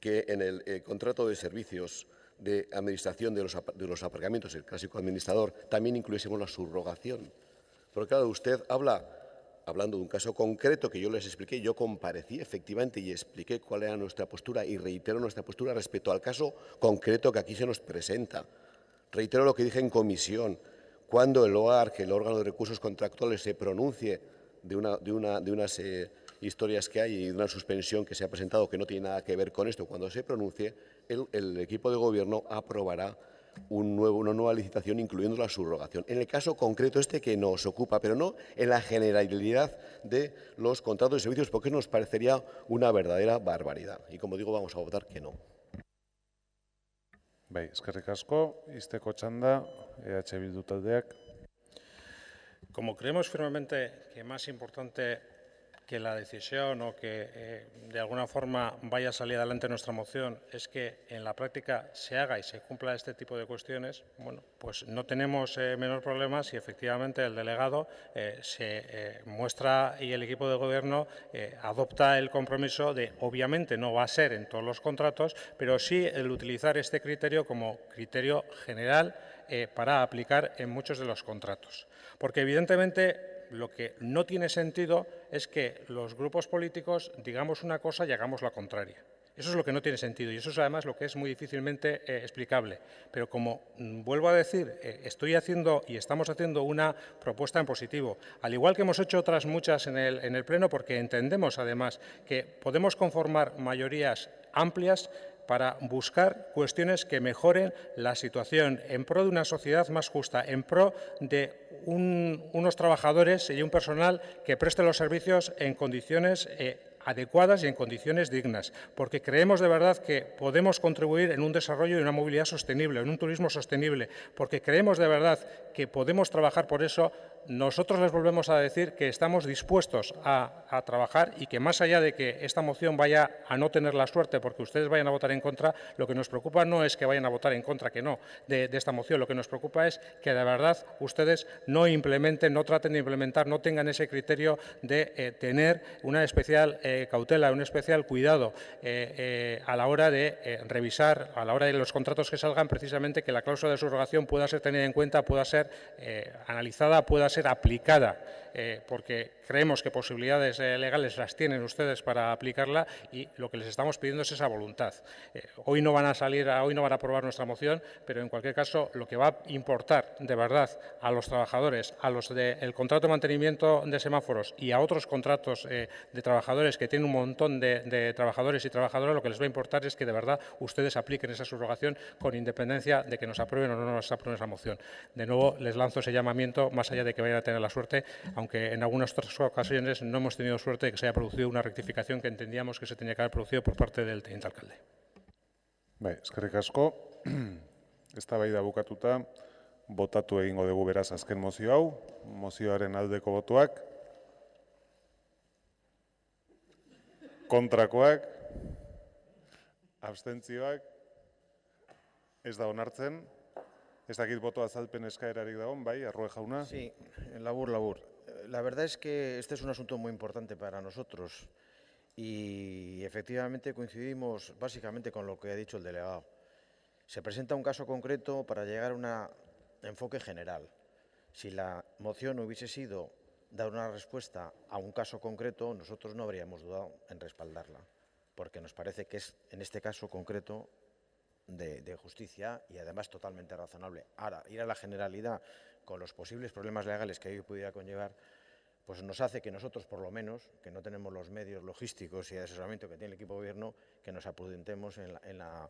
que en el contrato de servicios de administración de los aparcamientos, el clásico administrador, también incluyésemos la subrogación. Porque claro, usted hablando de un caso concreto que yo les expliqué, yo comparecí efectivamente y expliqué cuál era nuestra postura y reitero nuestra postura respecto al caso concreto que aquí se nos presenta. Reitero lo que dije en comisión, cuando el OAR, que el órgano de recursos contractuales, se pronuncie de unas historias que hay y de una suspensión que se ha presentado que no tiene nada que ver con esto, cuando se pronuncie, el equipo de gobierno aprobará una nueva licitación incluyendo la subrogación. En el caso concreto este que nos ocupa, pero no en la generalidad de los contratos de servicios, porque nos parecería una verdadera barbaridad. Y como digo, vamos a votar que no. Bai, eskerrik asko, izteko txanda, EH Bildu taldeak. Como creemos firmemente que más importante que la decisión o que de alguna forma vaya a salir adelante nuestra moción es que en la práctica se haga y se cumpla este tipo de cuestiones, bueno, pues no tenemos menor problema si efectivamente el delegado se muestra y el equipo de gobierno adopta el compromiso de, obviamente no va a ser en todos los contratos, pero sí el utilizar este criterio como criterio general para aplicar en muchos de los contratos. Porque evidentemente lo que no tiene sentido es que los grupos políticos digamos una cosa y hagamos la contraria. Eso es lo que no tiene sentido y eso es además lo que es muy difícilmente explicable. Pero como vuelvo a decir, estoy haciendo y estamos haciendo una propuesta en positivo, al igual que hemos hecho otras muchas en el Pleno, porque entendemos además que podemos conformar mayorías amplias para buscar cuestiones que mejoren la situación en pro de una sociedad más justa, en pro de unos trabajadores y un personal que preste los servicios en condiciones adecuadas y en condiciones dignas, porque creemos de verdad que podemos contribuir en un desarrollo y una movilidad sostenible, en un turismo sostenible, porque creemos de verdad que podemos trabajar por eso. Nosotros les volvemos a decir que estamos dispuestos a trabajar y que más allá de que esta moción vaya a no tener la suerte porque ustedes vayan a votar en contra, lo que nos preocupa no es que vayan a votar en contra, que no, de esta moción. Lo que nos preocupa es que de verdad ustedes no implementen, no traten de implementar, no tengan ese criterio de tener una especial cautela, un especial cuidado a la hora de revisar, a la hora de los contratos que salgan, precisamente que la cláusula de subrogación pueda ser tenida en cuenta, pueda ser analizada, pueda ser aplicada, porque creemos que posibilidades legales las tienen ustedes para aplicarla y lo que les estamos pidiendo es esa voluntad. Hoy no van a hoy no van a aprobar nuestra moción, pero en cualquier caso lo que va a importar de verdad a los trabajadores, a los del contrato de mantenimiento de semáforos y a otros contratos de trabajadores que tienen un montón de trabajadores y trabajadoras, lo que les va a importar es que de verdad ustedes apliquen esa subrogación con independencia de que nos aprueben o no nos aprueben esa moción. De nuevo, les lanzo ese llamamiento, más allá de que vayan a tener la suerte, aunque en algunas otras ocasiones no hemos tenido suerte de que se haya producido una rectificación que entendíamos que se tenía que haber producido por parte del teniente alcalde. Eskerrik asko, eztabaida bukatuta, botatu egingo dugu beraz azken mozio hau, mozioaren aldeko botoak, kontrakoak, abstentzioak, ez da onartzen, ez dakit boto azalpen eskaerarik dagoen, bai, Arroe jauna? Sí, labur. La verdad es que este es un asunto muy importante para nosotros y efectivamente coincidimos básicamente con lo que ha dicho el delegado. Se presenta un caso concreto para llegar a un enfoque general. Si la moción hubiese sido dar una respuesta a un caso concreto, nosotros no habríamos dudado en respaldarla, porque nos parece que es, en este caso concreto, de justicia y además totalmente razonable. Ahora, ir a la generalidad con los posibles problemas legales que ello pudiera conllevar, pues nos hace que nosotros, por lo menos, que no tenemos los medios logísticos y de asesoramiento que tiene el equipo de gobierno, que nos aprudentemos en la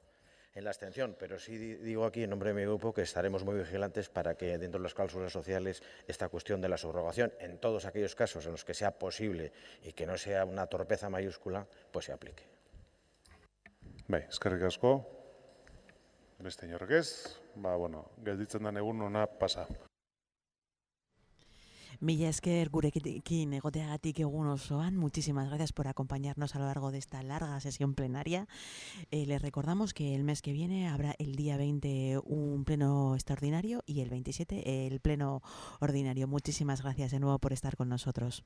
abstención. Pero sí digo aquí, en nombre de mi grupo, que estaremos muy vigilantes para que dentro de las cláusulas sociales esta cuestión de la subrogación, en todos aquellos casos en los que sea posible y que no sea una torpeza mayúscula, pues se aplique. Eskerrik asko. Beste inork ez, gelditzen den egun ona pasa. Mila esker gurekin egoteagatik egun osoan. Muchísimas gracias por acompañarnos a lo largo de esta larga sesión plenaria. Les recordamos que el mes que viene habrá el día 20 un pleno extraordinario y el 27 el pleno ordinario. Muchísimas gracias de nuevo por estar con nosotros.